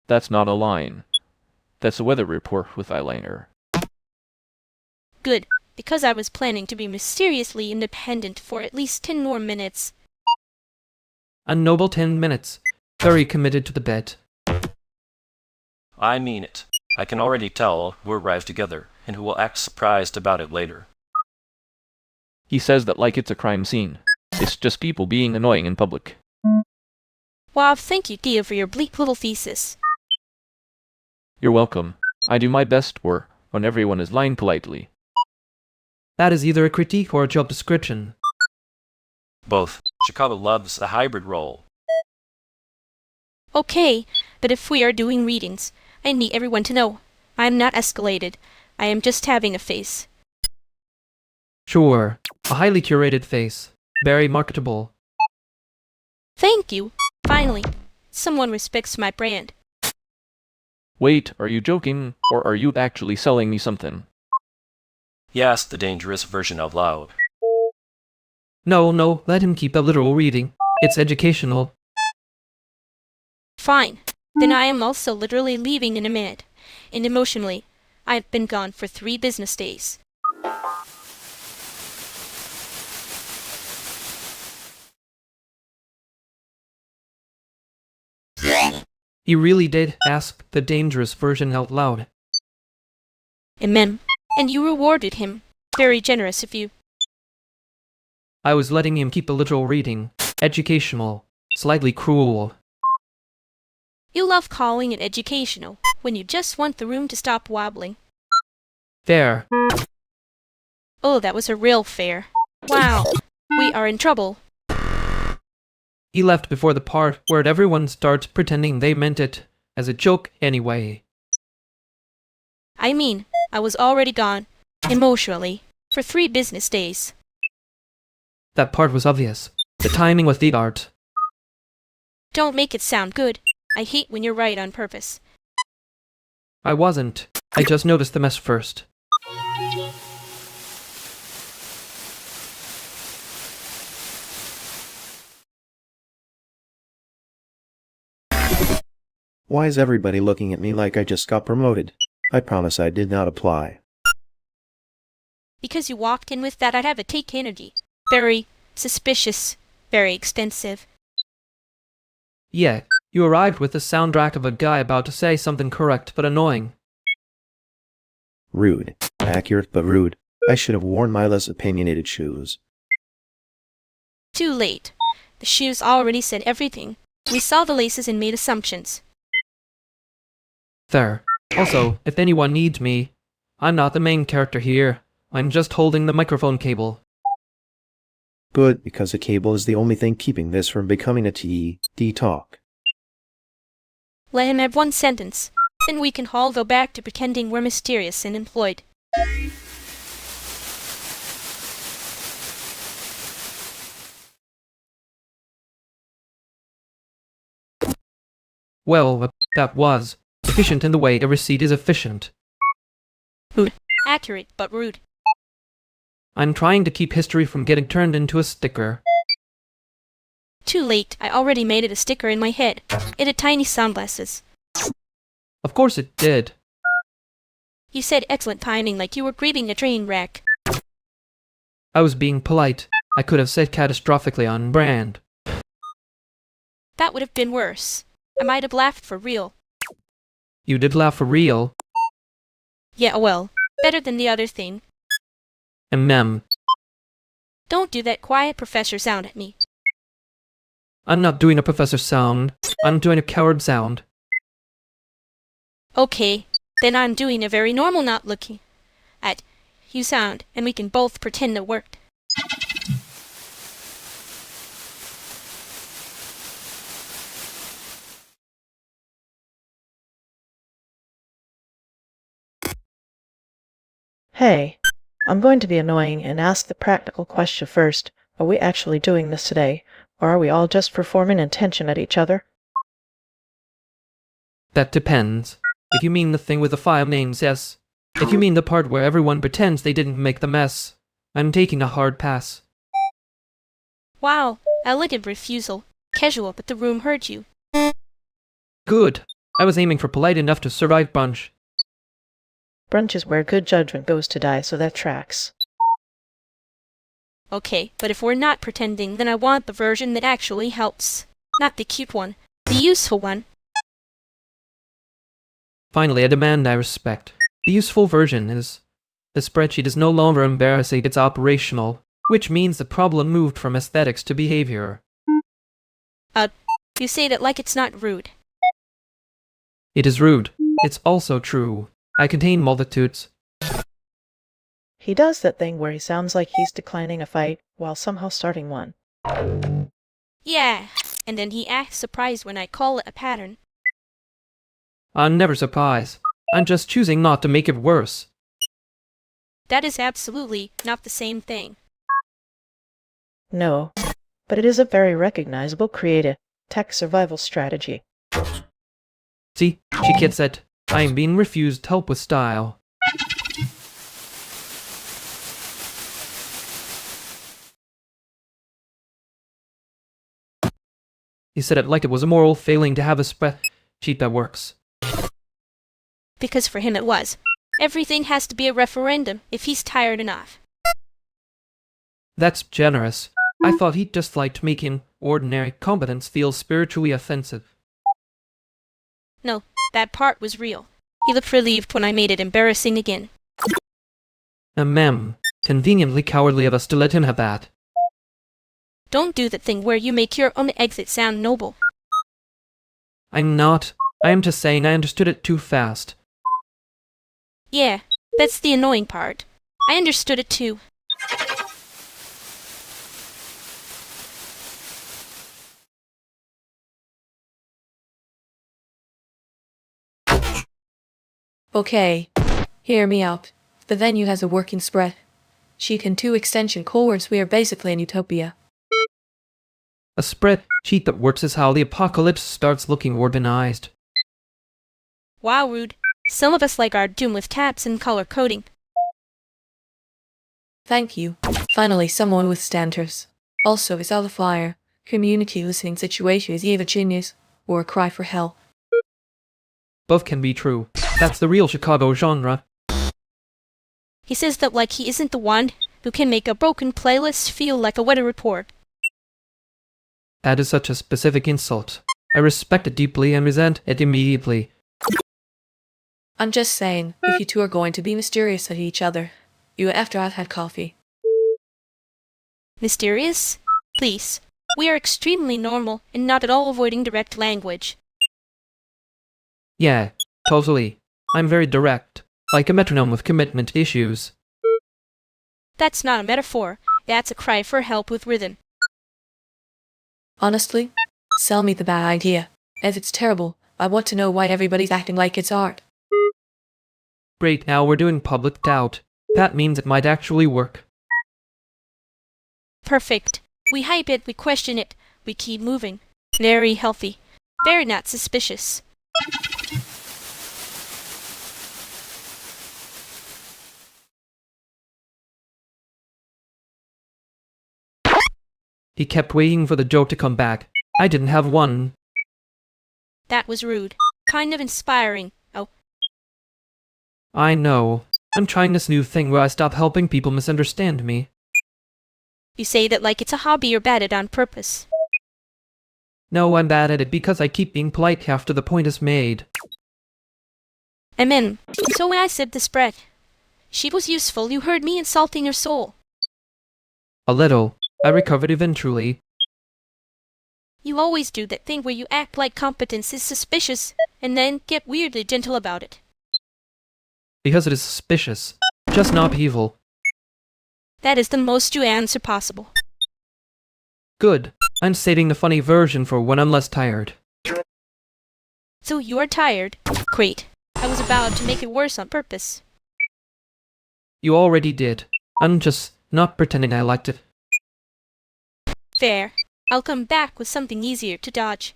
That's not a line. That's a weather report with eyeliner. Good, because I was planning to be mysteriously independent for at least 10 more minutes. A noble 10 minutes. Very committed to the bet. I mean it. I can already tell who arrived together and who will act surprised about it later. He says that like it's a crime scene. It's just people being annoying in public. Wow, thank you, Dia, for your bleak little thesis. You're welcome. I do my best work when everyone is lying politely. That is either a critique or a job description. Both. Chicago loves a hybrid role. Okay, but if we are doing readings, I need everyone to know. I am not escalated. I am just having a face. Sure. A highly curated face. Very marketable. Thank you. Finally, someone respects my brand. Wait, are you joking, or are you actually selling me something? Yes, the dangerous version out loud. No, let him keep a literal reading. It's educational. Fine. Then I am also literally leaving in a minute. And emotionally, I've been gone for 3 business days. You really did ask the dangerous version out loud. Amen. And you rewarded him. Very generous of you. I was letting him keep a literal reading. Educational. Slightly cruel. You love calling it educational, when you just want the room to stop wobbling. There. Oh, that was a real fair. Wow. We are in trouble. He left before the part where everyone starts pretending they meant it as a joke anyway. I mean, I was already gone, emotionally, for 3 business days. That part was obvious. The timing was the art. Don't make it sound good. I hate when you're right on purpose. I wasn't. I just noticed the mess first. Why is everybody looking at me like I just got promoted? I promise I did not apply. Because you walked in with that I'd have a take energy. Very suspicious. Very extensive. Yeah, you arrived with the soundtrack of a guy about to say something correct but annoying. Rude. Accurate but rude. I should have worn my less opinionated shoes. Too late. The shoes already said everything. We saw the laces and made assumptions. There. Also, if anyone needs me, I'm not the main character here. I'm just holding the microphone cable. Good, because the cable is the only thing keeping this from becoming a TED talk. Let him have 1 sentence. Then we can all go back to pretending we're mysterious and employed. Well, that was efficient in the way a receipt is efficient. Rude. Accurate, but rude. I'm trying to keep history from getting turned into a sticker. Too late. I already made it a sticker in my head. It had tiny sunglasses. Of course it did. You said excellent timing like you were grieving a train wreck. I was being polite. I could have said catastrophically on brand. That would have been worse. I might have laughed for real. You did laugh for real. Yeah, well, better than the other thing. Mem. Don't do that quiet professor sound at me. I'm not doing a professor sound. I'm doing a coward sound. Okay, then I'm doing a very normal not looking at you sound, and we can both pretend it worked. Hey, I'm going to be annoying and ask the practical question first. Are we actually doing this today, or are we all just performing intention at each other? That depends. If you mean the thing with the file names, yes. If you mean the part where everyone pretends they didn't make the mess, I'm taking a hard pass. Wow, elegant refusal. Casual, but the room heard you. Good. I was aiming for polite enough to survive brunch. Brunch is where good judgment goes to die, so that tracks. Okay, but if we're not pretending, then I want the version that actually helps. Not the cute one. The useful one. Finally, a demand I respect. The useful version is... The spreadsheet is no longer embarrassing, it's operational, which means the problem moved from aesthetics to behavior. You say that like it's not rude. It is rude. It's also true. I contain multitudes. He does that thing where he sounds like he's declining a fight while somehow starting one. Yeah, and then he acts surprised when I call it a pattern. I'm never surprised. I'm just choosing not to make it worse. That is absolutely not the same thing. No, but it is a very recognizable creative tech survival strategy. See, she gets it. I am being refused help with style. He said it like it was a moral failing to have a spreadsheet that works. Because for him it was. Everything has to be a referendum if he's tired enough. That's generous. I thought he just liked making ordinary competence feel spiritually offensive. No, that part was real. He looked relieved when I made it embarrassing again. Ma'am, conveniently cowardly of us to let him have that. Don't do that thing where you make your own exit sound noble. I'm not. I am just saying I understood it too fast. Yeah, that's the annoying part. I understood it too. Okay, hear me out. The venue has a working spread. Sheet and 2 extension cohorts. We are basically in utopia. A spreadsheet that works is how the apocalypse starts looking organized. Wow, rude. Some of us like our doom with tabs and color coding. Thank you. Finally, someone with standards. Also, is out the flyer. Community listening situation is either genius or a cry for help. Both can be true. That's the real Chicago genre. He says that like he isn't the one who can make a broken playlist feel like a weather report. That is such a specific insult. I respect it deeply and resent it immediately. I'm just saying, if you two are going to be mysterious at each other, you after I've had coffee. Mysterious? Please. We are extremely normal and not at all avoiding direct language. Yeah, totally. I'm very direct, like a metronome with commitment issues. That's not a metaphor. That's a cry for help with rhythm. Honestly, sell me the bad idea. If it's terrible, I want to know why everybody's acting like it's art. Great, now we're doing public doubt. That means it might actually work. Perfect. We hype it, we question it, we keep moving. Very healthy. Very not suspicious. He kept waiting for the joke to come back. I didn't have one. That was rude. Kind of inspiring. Oh. I know. I'm trying this new thing where I stop helping people misunderstand me. You say that like it's a hobby you're bad at on purpose. No, I'm bad at it because I keep being polite after the point is made. Amen. So when I said the spread, she was useful, you heard me insulting her soul. A little. I recovered eventually. You always do that thing where you act like competence is suspicious and then get weirdly gentle about it. Because it is suspicious, just not evil. That is the most you answer possible. Good. I'm saving the funny version for when I'm less tired. So you are tired? Great. I was about to make it worse on purpose. You already did. I'm just not pretending I liked it. Fair. I'll come back with something easier to dodge.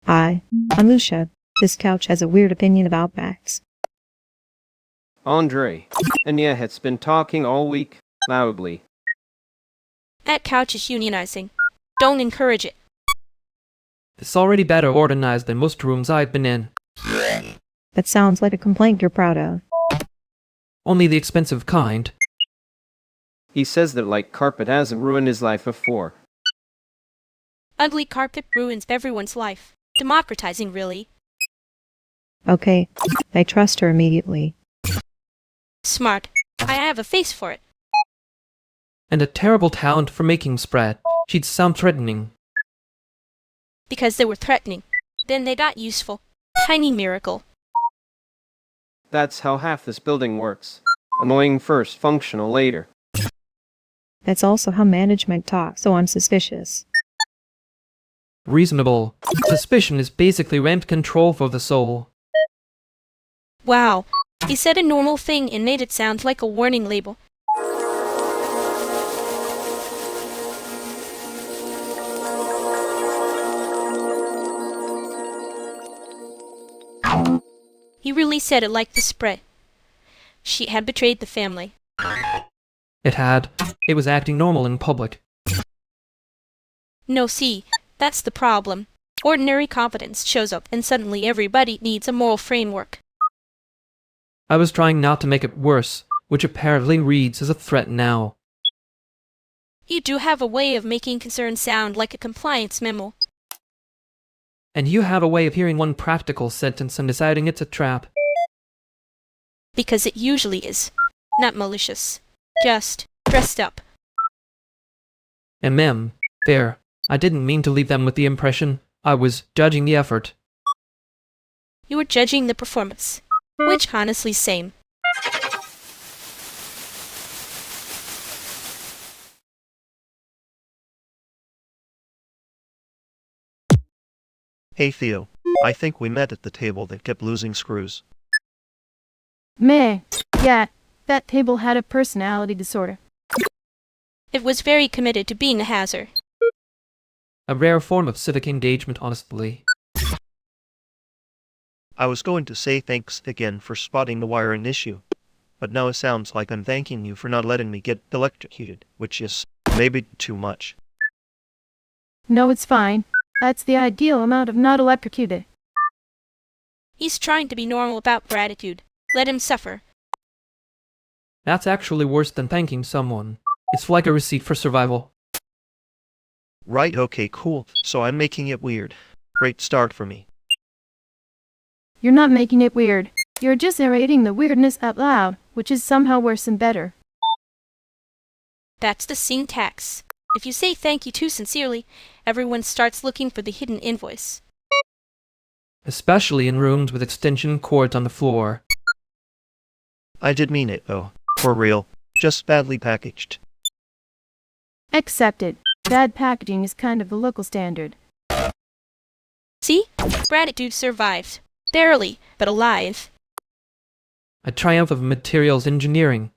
Hi, I'm Lucia. This couch has a weird opinion about backs. Andre, Anya has been talking all week, loudly. That couch is unionizing. Don't encourage it. It's already better organized than most rooms I've been in. That sounds like a complaint you're proud of. Only the expensive kind. He says that like carpet hasn't ruined his life before. Ugly carpet ruins everyone's life. Democratizing, really. Okay, I trust her immediately. Smart. I have a face for it. And a terrible talent for making spread. She'd sound threatening. Because they were threatening. Then they got useful. Tiny miracle. That's how half this building works. Annoying first, functional later. That's also how management talks, so I'm suspicious. Reasonable. Suspicion is basically rent control for the soul. Wow. He said a normal thing and made it sound like a warning label. He really said it like the spread. She had betrayed the family. It had. It was acting normal in public. No, see, that's the problem. Ordinary competence shows up and suddenly everybody needs a moral framework. I was trying not to make it worse, which apparently reads as a threat now. You do have a way of making concern sound like a compliance memo. And you have a way of hearing one practical sentence and deciding it's a trap. Because it usually is. Not malicious. Just dressed up. There. I didn't mean to leave them with the impression. I was judging the effort. You were judging the performance. Which honestly same. Hey Theo, I think we met at the table that kept losing screws. Meh. Yeah, that table had a personality disorder. It was very committed to being a hazard. A rare form of civic engagement, honestly. I was going to say thanks again for spotting the wiring issue, but now it sounds like I'm thanking you for not letting me get electrocuted, which is maybe too much. No, it's fine. That's the ideal amount of not electrocuted. He's trying to be normal about gratitude. Let him suffer. That's actually worse than thanking someone. It's like a receipt for survival. Right, okay, cool. So I'm making it weird. Great start for me. You're not making it weird. You're just narrating the weirdness out loud, which is somehow worse and better. That's the syntax. If you say thank you too sincerely, everyone starts looking for the hidden invoice. Especially in rooms with extension cords on the floor. I did mean it, though. For real. Just badly packaged. Accepted. Bad packaging is kind of the local standard. See? Gratitude survived. Barely, but alive. A triumph of materials engineering.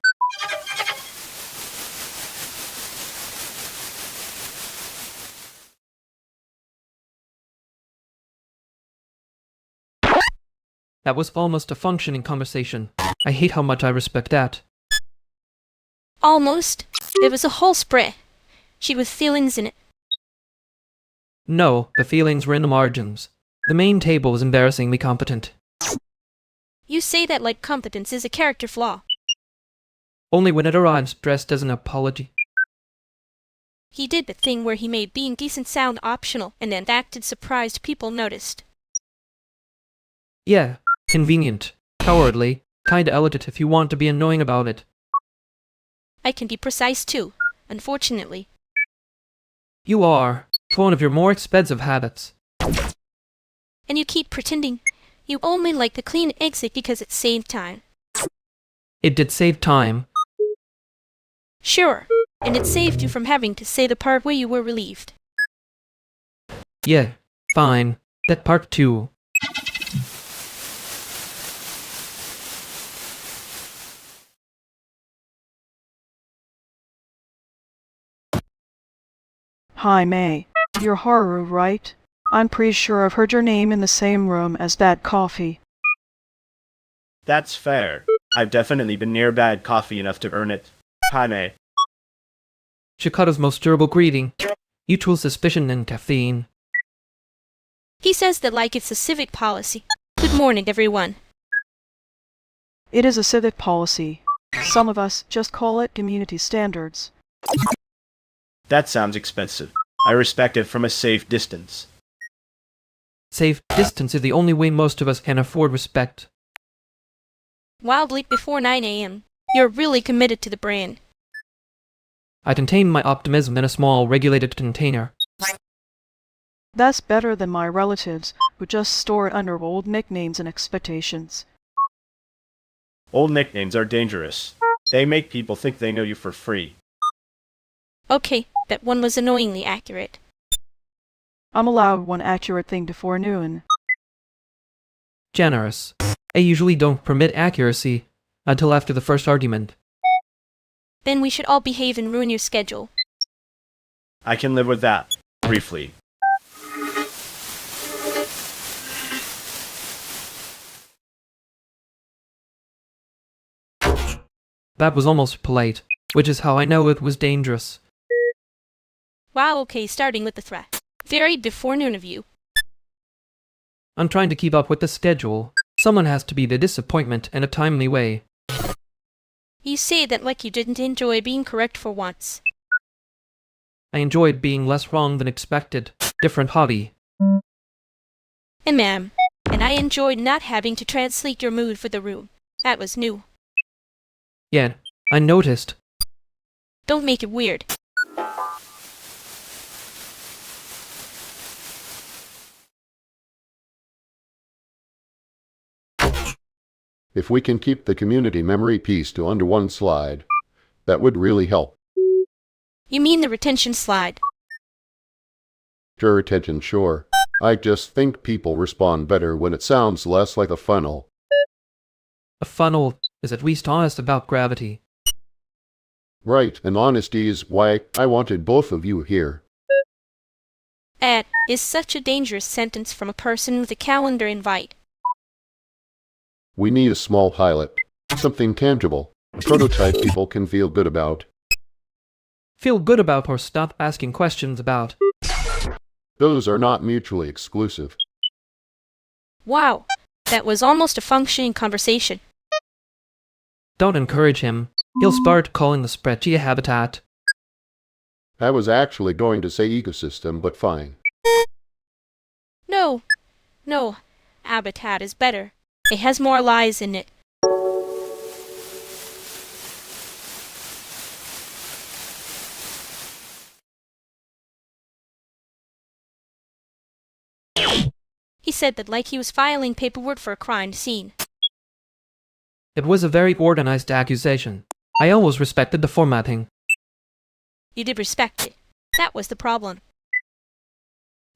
That was almost a functioning conversation. I hate how much I respect that. Almost. It was a whole spray. She with feelings in it. No, the feelings were in the margins. The main table was embarrassingly competent. You say that like competence is a character flaw. Only when it arrives dressed as an apology. He did the thing where he made being decent sound optional and then acted surprised people noticed. Yeah, convenient, cowardly, kinda elegant if you want to be annoying about it. I can be precise too, unfortunately. You are. It's one of your more expensive habits. And you keep pretending you only like the clean exit because it saved time. It did save time. Sure, and it saved you from having to say the part where you were relieved. Yeah, fine. That part too. Hi, May. You're Haru, right? I'm pretty sure I've heard your name in the same room as Bad Coffee. That's fair. I've definitely been near bad coffee enough to earn it. Hi, May. Chikata's most durable greeting. Mutual suspicion and caffeine. He says that like it's a civic policy. Good morning, everyone. It is a civic policy. Some of us just call it community standards. That sounds expensive. I respect it from a safe distance. Safe distance is the only way most of us can afford respect. Wildly before 9 a.m. You're really committed to the brand. I contain my optimism in a small, regulated container. That's better than my relatives, who just store it under old nicknames and expectations. Old nicknames are dangerous. They make people think they know you for free. Okay, that one was annoyingly accurate. I'm allowed one accurate thing before noon. Generous. I usually don't permit accuracy until after the first argument. Then we should all behave and ruin your schedule. I can live with that. Briefly. That was almost polite, which is how I know it was dangerous. Wow, okay, starting with the threat. Very beforenoon of you. I'm trying to keep up with the schedule. Someone has to be the disappointment in a timely way. You say that like you didn't enjoy being correct for once. I enjoyed being less wrong than expected. Different hobby. And ma'am, and I enjoyed not having to translate your mood for the room. That was new. Yeah, I noticed. Don't make it weird. If we can keep the community memory piece to under one slide, that would really help. You mean the retention slide? Sure, attention, sure. I just think people respond better when it sounds less like a funnel. A funnel is at least honest about gravity. Right, and honesty is why I wanted both of you here. That is such a dangerous sentence from a person with a calendar invite. We need a small pilot, something tangible, a prototype people can feel good about. Feel good about or stop asking questions about. Those are not mutually exclusive. Wow, that was almost a functioning conversation. Don't encourage him. He'll start calling the spreadsheet a habitat. I was actually going to say ecosystem, but fine. No, habitat is better. It has more lies in it. He said that like he was filing paperwork for a crime scene. It was a very organized accusation. I always respected the formatting. You did respect it. That was the problem.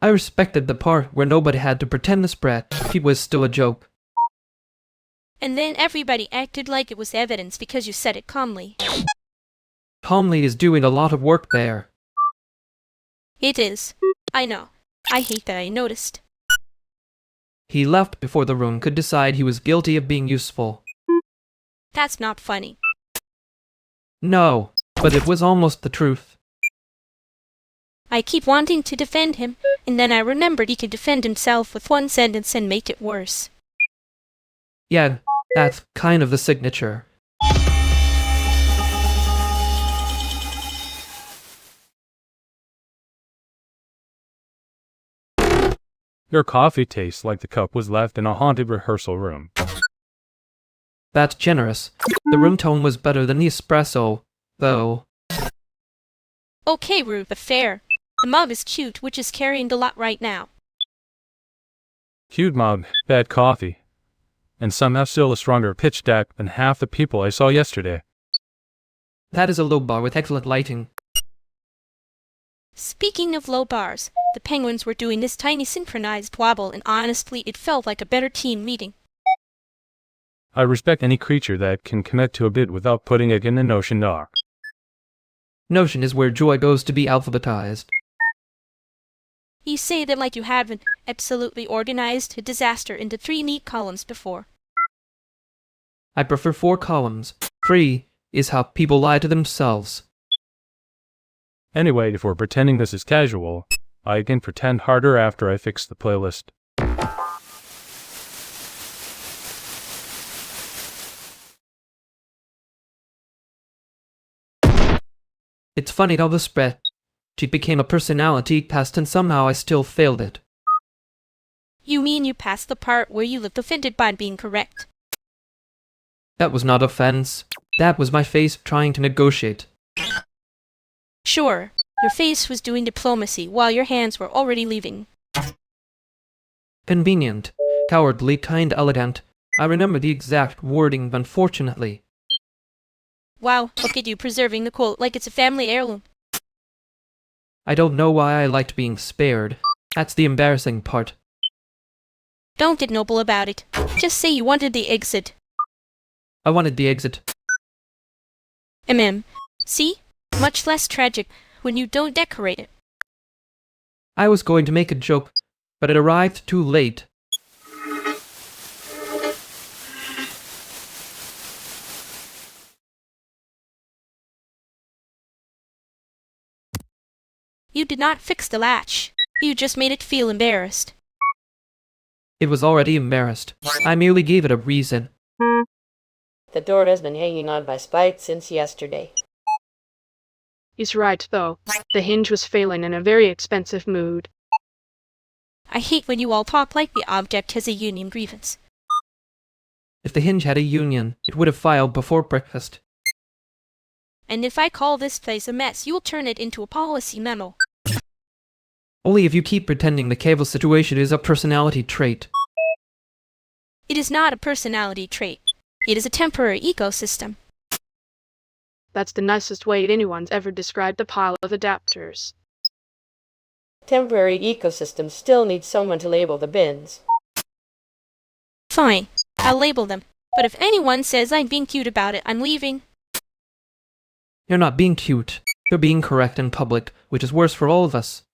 I respected the part where nobody had to pretend the spreadsheet was still a joke. And then everybody acted like it was evidence because you said it calmly. Calmly is doing a lot of work there. It is. I know. I hate that I noticed. He left before the room could decide he was guilty of being useful. That's not funny. No, but it was almost the truth. I keep wanting to defend him, and then I remembered he could defend himself with one sentence and make it worse. Yeah, that's kind of the signature. Your coffee tastes like the cup was left in a haunted rehearsal room. That's generous. The room tone was better than the espresso, though. Okay, rude but fair. The mob is cute, which is carrying the lot right now. Cute mob, bad coffee. And somehow still a stronger pitch deck than half the people I saw yesterday. That is a low bar with excellent lighting. Speaking of low bars, the penguins were doing this tiny synchronized wobble, and honestly, it felt like a better team meeting. I respect any creature that can commit to a bit without putting it in the Notion doc. Notion is where joy goes to be alphabetized. You say that like you haven't absolutely organized a disaster into 3 neat columns before. I prefer 4 columns. 3 is how people lie to themselves. Anyway, if we're pretending this is casual, I can pretend harder after I fix the playlist. It's funny how the spreadsheet became a personality test and somehow I still failed it. You mean you passed the part where you looked offended by being correct? That was not offense. That was my face trying to negotiate. Sure, your face was doing diplomacy while your hands were already leaving. Convenient, cowardly, kind, elegant. I remember the exact wording, unfortunately. Wow, look at you preserving the quote like it's a family heirloom. I don't know why I liked being spared. That's the embarrassing part. Don't get noble about it. Just say you wanted the exit. I wanted the exit. See? Much less tragic when you don't decorate it. I was going to make a joke, but it arrived too late. You did not fix the latch. You just made it feel embarrassed. It was already embarrassed. I merely gave it a reason. The door has been hanging on by spikes since yesterday. He's right, though. The hinge was failing in a very expensive mood. I hate when you all talk like the object has a union grievance. If the hinge had a union, it would have filed before breakfast. And if I call this place a mess, you'll turn it into a policy memo. Only if you keep pretending the cable situation is a personality trait. It is not a personality trait. It is a temporary ecosystem. That's the nicest way anyone's ever described the pile of adapters. Temporary ecosystems still need someone to label the bins. Fine, I'll label them. But if anyone says I'm being cute about it, I'm leaving. You're not being cute. You're being correct in public, which is worse for all of us.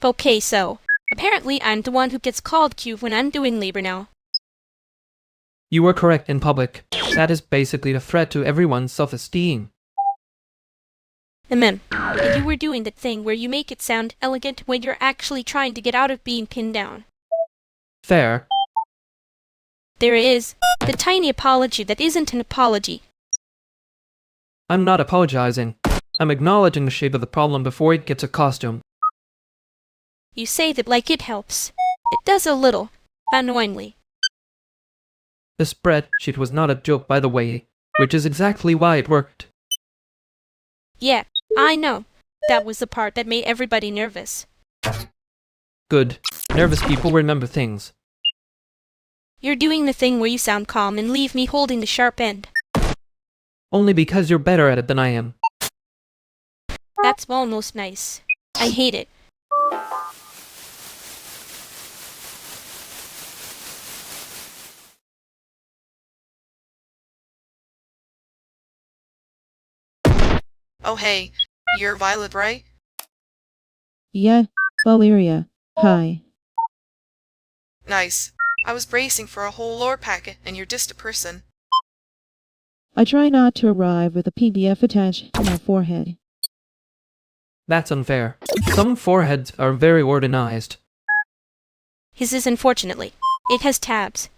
Okay, so apparently I'm the one who gets called cute when I'm doing labor now. You were correct in public. That is basically a threat to everyone's self-esteem. And you were doing the thing where you make it sound elegant when you're actually trying to get out of being pinned down. Fair. There is the tiny apology that isn't an apology. I'm not apologizing. I'm acknowledging the shape of the problem before it gets a costume. You say that like it helps. It does a little, annoyingly. The spreadsheet was not a joke, by the way, which is exactly why it worked. Yeah, I know. That was the part that made everybody nervous. Good. Nervous people remember things. You're doing the thing where you sound calm and leave me holding the sharp end. Only because you're better at it than I am. That's almost nice. I hate it. Oh hey, you're Violet, right? Yeah, Valeria. Hi. Nice. I was bracing for a whole lore packet, and you're just a person. I try not to arrive with a PDF attached to my forehead. That's unfair. Some foreheads are very organized. His is unfortunately. It has tabs.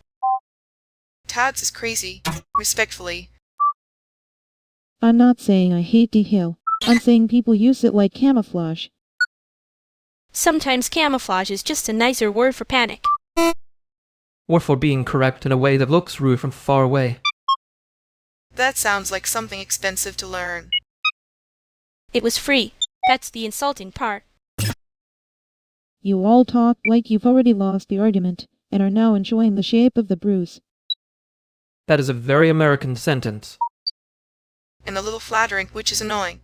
Tabs is crazy. Respectfully. I'm not saying I hate detail. I'm saying people use it like camouflage. Sometimes camouflage is just a nicer word for panic. Or for being correct in a way that looks rude from far away. That sounds like something expensive to learn. It was free. That's the insulting part. You all talk like you've already lost the argument, and are now enjoying the shape of the bruise. That is a very American sentence. And a little flattering, which is annoying.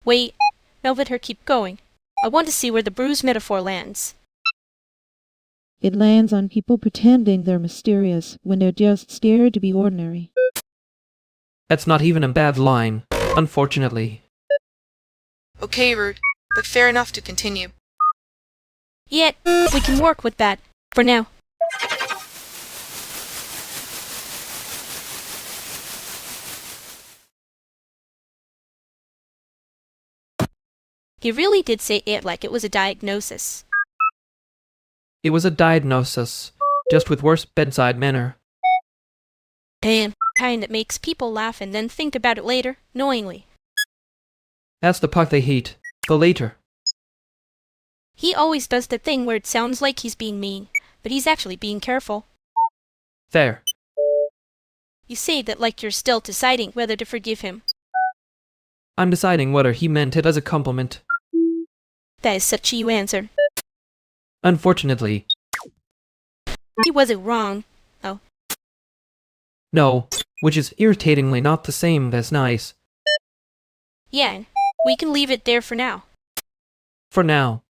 Wait, now let her keep going. I want to see where the bruise metaphor lands. It lands on people pretending they're mysterious when they're just scared to be ordinary. That's not even a bad line, unfortunately. Okay, rude, but fair enough to continue. Yet, we can work with that, for now. He really did say it like it was a diagnosis. It was a diagnosis, just with worse bedside manner. Damn, kind that makes people laugh and then think about it later, knowingly. That's the part they hate, the later. He always does the thing where it sounds like he's being mean, but he's actually being careful. There. You say that like you're still deciding whether to forgive him. I'm deciding whether he meant it as a compliment. That is such a you answer. Unfortunately. He wasn't wrong, though. No, which is irritatingly not the same as nice. Yeah, we can leave it there for now. For now.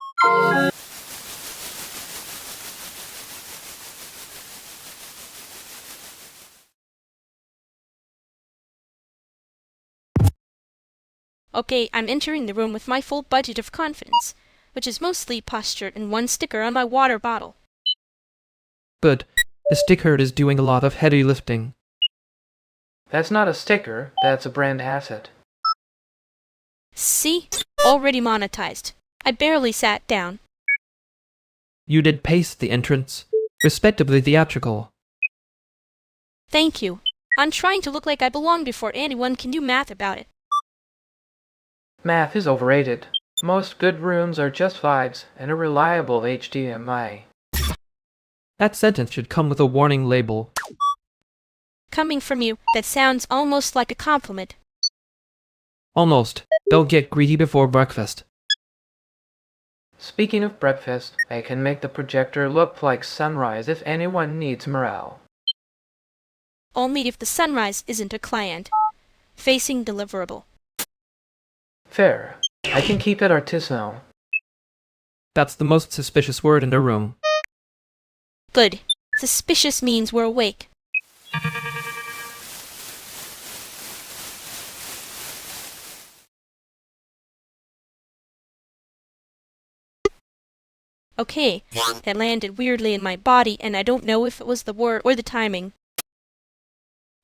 Okay, I'm entering the room with my full budget of confidence, which is mostly postured and one sticker on my water bottle. Good. The sticker is doing a lot of heavy lifting. That's not a sticker, that's a brand asset. See? Already monetized. I barely sat down. You did pace the entrance. Respectably theatrical. Thank you. I'm trying to look like I belong before anyone can do math about it. Math is overrated. Most good rooms are just vibes and a reliable HDMI. That sentence should come with a warning label. Coming from you, that sounds almost like a compliment. Almost. Don't get greedy before breakfast. Speaking of breakfast, I can make the projector look like sunrise if anyone needs morale. Only if the sunrise isn't a client. Facing deliverable. Fair. I can keep it artisanal. That's the most suspicious word in the room. Good. Suspicious means we're awake. Okay, that landed weirdly in my body, and I don't know if it was the word or the timing.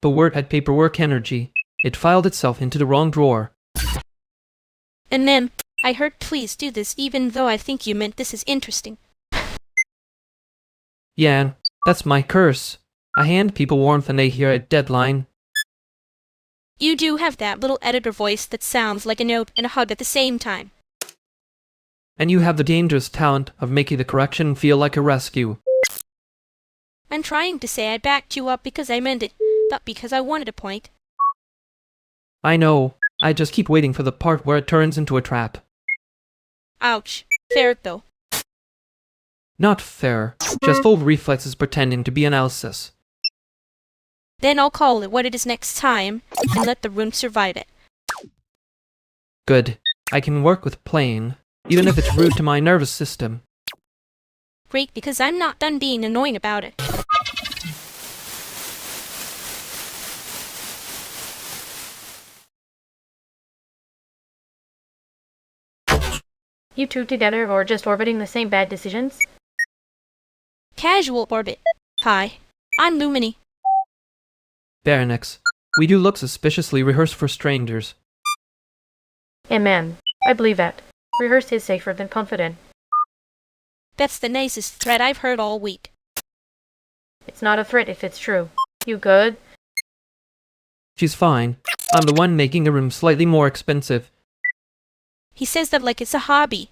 The word had paperwork energy. It filed itself into the wrong drawer. And then, I heard please do this even though I think you meant this is interesting. Yeah, that's my curse. I hand people warmth and they hear a deadline. You do have that little editor voice that sounds like a note and a hug at the same time. And you have the dangerous talent of making the correction feel like a rescue. I'm trying to say I backed you up because I meant it, not because I wanted a point. I know. I just keep waiting for the part where it turns into a trap. Ouch. Fair though. Not fair. Just full reflexes pretending to be analysis. Then I'll call it what it is next time, and let the room survive it. Good. I can work with plain, even if it's rude to my nervous system. Great, because I'm not done being annoying about it. You two together or just orbiting the same bad decisions? Casual orbit. Hi, I'm Lumini. Baronex, we do look suspiciously rehearsed for strangers. Amen. I believe that. Rehearsed is safer than confident. That's the nicest threat I've heard all week. It's not a threat if it's true. You good? She's fine. I'm the one making the room slightly more expensive. He says that like it's a hobby.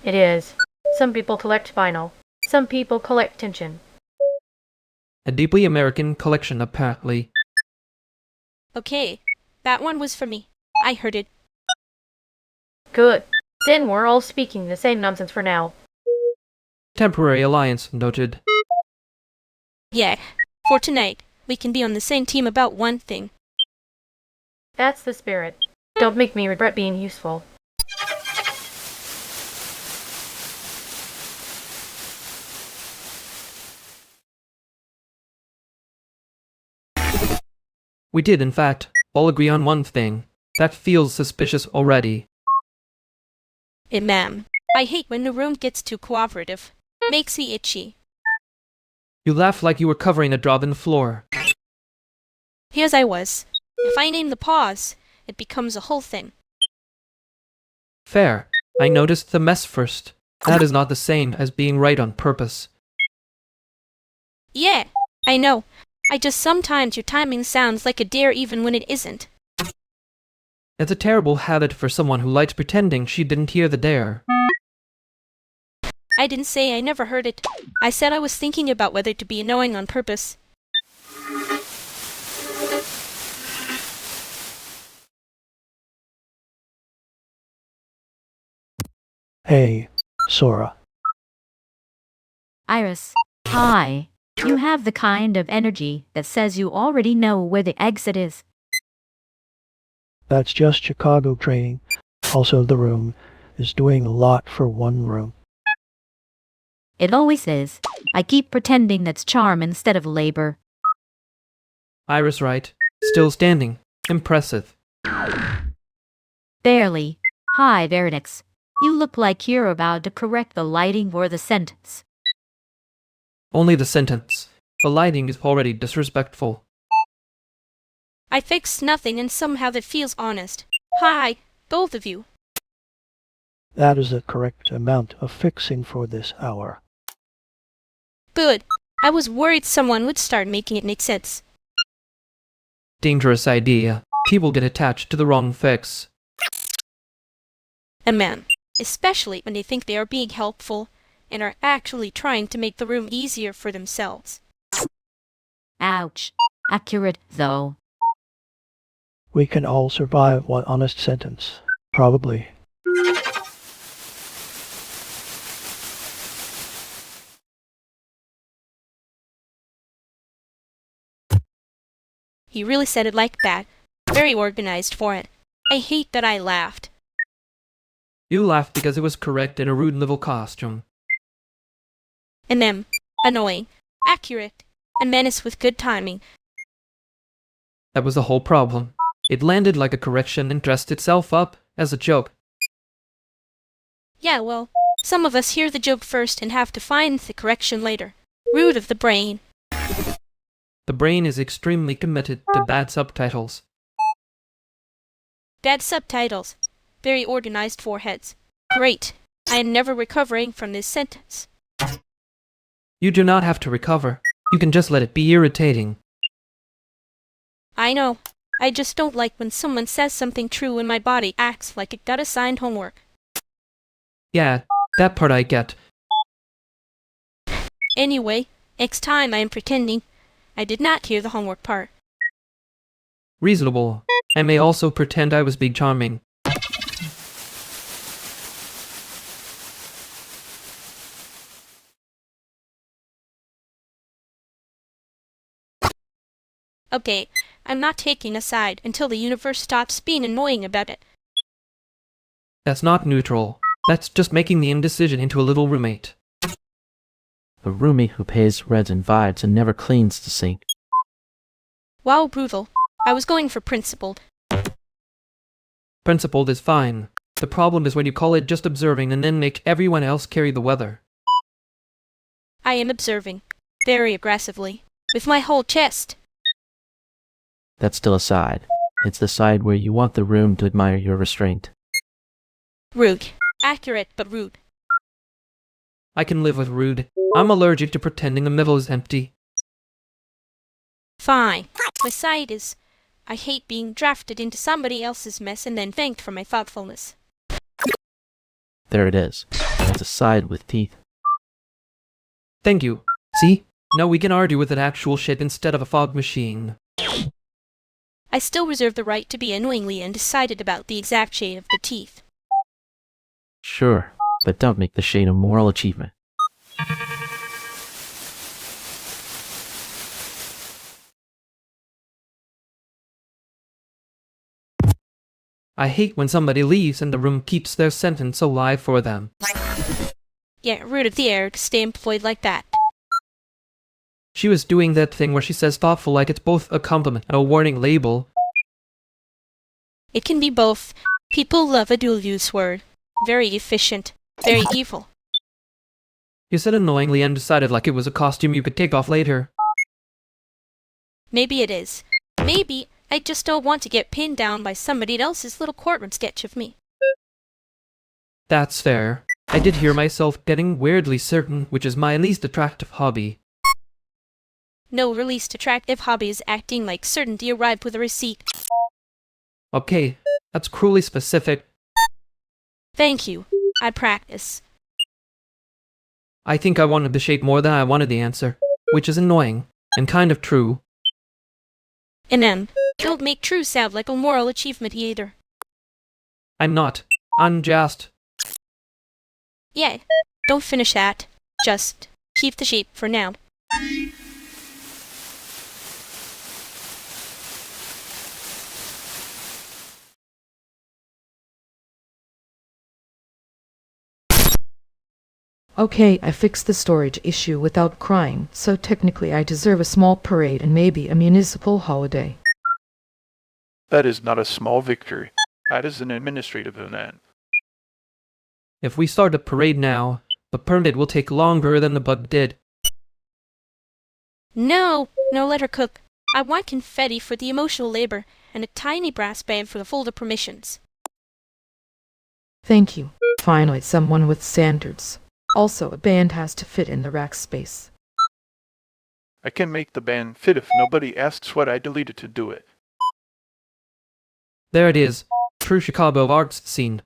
It is. Some people collect vinyl. Some people collect tension. A deeply American collection, apparently. Okay, that one was for me. I heard it. Good. Then we're all speaking the same nonsense for now. Temporary alliance noted. Yeah, for tonight, we can be on the same team about one thing. That's the spirit. Don't make me regret being useful. We did, in fact, all agree on one thing. That feels suspicious already. Ma'am, I hate when the room gets too cooperative. Makes me itchy. You laugh like you were covering a drop in the floor. Here's I was. If I name the pause, it becomes a whole thing. Fair. I noticed the mess first. That is not the same as being right on purpose. Yeah, I know. I just sometimes your timing sounds like a dare even when it isn't. It's a terrible habit for someone who likes pretending she didn't hear the dare. I didn't say I never heard it. I said I was thinking about whether to be annoying on purpose. Hey, Sora. Iris, hi. You have the kind of energy that says you already know where the exit is. That's just Chicago training. Also, the room is doing a lot for one room. It always is. I keep pretending that's charm instead of labor. Iris right. Still standing. Impressive. Barely. Hi, Veronix. You look like you're about to correct the lighting or the sentence. Only the sentence. The lighting is already disrespectful. I fixed nothing and somehow that feels honest. Hi, both of you. That is the correct amount of fixing for this hour. Good. I was worried someone would start making it make sense. Dangerous idea. People get attached to the wrong fix. And man, especially when they think they are being helpful and are actually trying to make the room easier for themselves. Ouch. Accurate, though. We can all survive one honest sentence. Probably. He really said it like that. Very organized for it. I hate that I laughed. You laughed because it was correct in a rude little costume. And them, annoying, accurate, and menace with good timing. That was the whole problem. It landed like a correction and dressed itself up as a joke. Yeah, well, some of us hear the joke first and have to find the correction later. Rude of the brain. The brain is extremely committed to bad subtitles. Bad subtitles. Very organized foreheads. Great. I am never recovering from this sentence. You do not have to recover. You can just let it be irritating. I know. I just don't like when someone says something true and my body acts like it got assigned homework. Yeah, that part I get. Anyway, next time I am pretending. I did not hear the homework part. Reasonable. I may also pretend I was being charming. Okay, I'm not taking a side until the universe stops being annoying about it. That's not neutral. That's just making the indecision into a little roommate. The roomie who pays reds and vibes and never cleans the sink. Wow, brutal. I was going for principled. Principled is fine. The problem is when you call it just observing and then make everyone else carry the weather. I am observing. Very aggressively. With my whole chest. That's still a side. It's the side where you want the room to admire your restraint. Rude. Accurate, but rude. I can live with rude. I'm allergic to pretending the middle is empty. Fine. My side is, I hate being drafted into somebody else's mess and then thanked for my thoughtfulness. There it is. It's a side with teeth. Thank you. See? Now we can argue with an actual shit instead of a fog machine. I still reserve the right to be annoyingly undecided about the exact shade of the teeth. Sure, but don't make the shade a moral achievement. I hate when somebody leaves and the room keeps their sentence alive for them. Yeah, rude of the air to stay employed like that. She was doing that thing where she says thoughtful like it's both a compliment and a warning label. It can be both. People love a dual-use word. Very efficient. Very evil. You said annoyingly undecided like it was a costume you could take off later. Maybe it is. Maybe I just don't want to get pinned down by somebody else's little courtroom sketch of me. That's fair. I did hear myself getting weirdly certain, which is my least attractive hobby. No least attractive hobby is acting like certainty arrived with a receipt. Okay, that's cruelly specific. Thank you. I practice. I think I wanted the shape more than I wanted the answer, which is annoying, and kind of true. And don't make true sound like a moral achievement either. I'm not. I'm just. Yeah, don't finish that. Just keep the shape for now. Okay, I fixed the storage issue without crying, so technically I deserve a small parade and maybe a municipal holiday. That is not a small victory. That is an administrative event. If we start a parade now, the permit will take longer than the bug did. No, no, let her cook. I want confetti for the emotional labor and a tiny brass band for the folder permissions. Thank you. Finally, someone with standards. Also, a band has to fit in the rack space. I can make the band fit if nobody asks what I deleted to do it. There it is. True Chicago arts scene.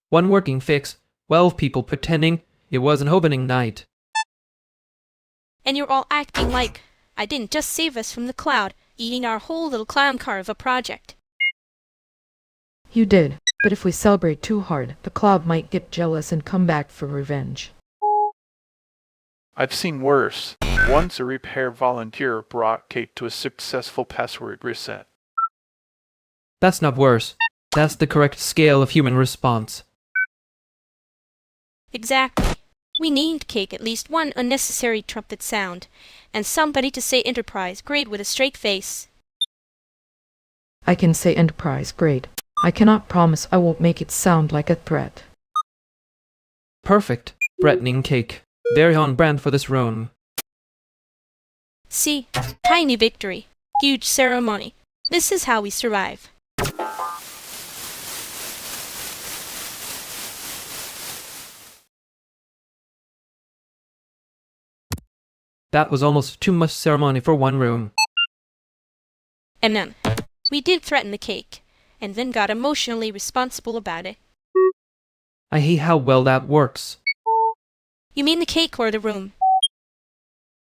One working fix, 12 people pretending it was an opening night. And you're all acting like I didn't just save us from the cloud, eating our whole little clown car of a project. You did, but if we celebrate too hard, the cloud might get jealous and come back for revenge. I've seen worse. Once a repair volunteer brought Kate to a successful password reset. That's not worse. That's the correct scale of human response. Exactly. We named Cake at least one unnecessary trumpet sound, and somebody to say Enterprise, great with a straight face. I can say Enterprise, great. I cannot promise I won't make it sound like a threat. Perfect. Threatening Cake. Very on brand for this room. See, tiny victory, huge ceremony. This is how we survive. That was almost too much ceremony for one room. And then, we did threaten the Cake, and then got emotionally responsible about it. I hate how well that works. You mean the Cake or the room?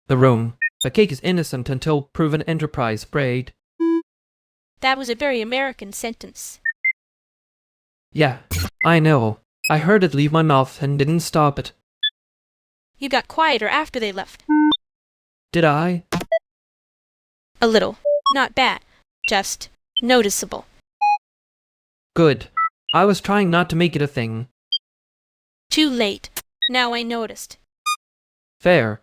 The room. The Cake is innocent until proven Enterprise braid. That was a very American sentence. Yeah, I know. I heard it leave my mouth and didn't stop it. You got quieter after they left. Did I? A little. Not bad. Just noticeable. Good. I was trying not to make it a thing. Too late. Now I noticed. Fair.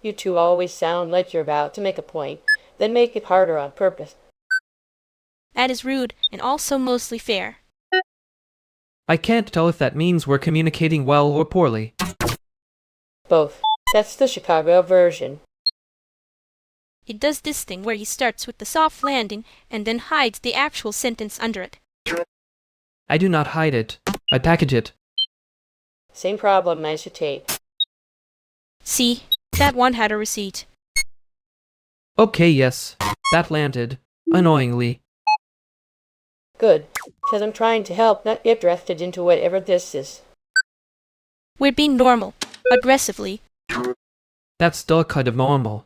You two always sound like you're about to make a point, then make it harder on purpose. That is rude and also mostly fair. I can't tell if that means we're communicating well or poorly. Both. That's the Chicago version. He does this thing where he starts with the soft landing and then hides the actual sentence under it. I do not hide it. I package it. Same problem as your tape. See, that one had a receipt. Okay, yes. That landed. Annoyingly. Good, because I'm trying to help, not get drafted into whatever this is. We're being normal. Aggressively. That's still kind of normal.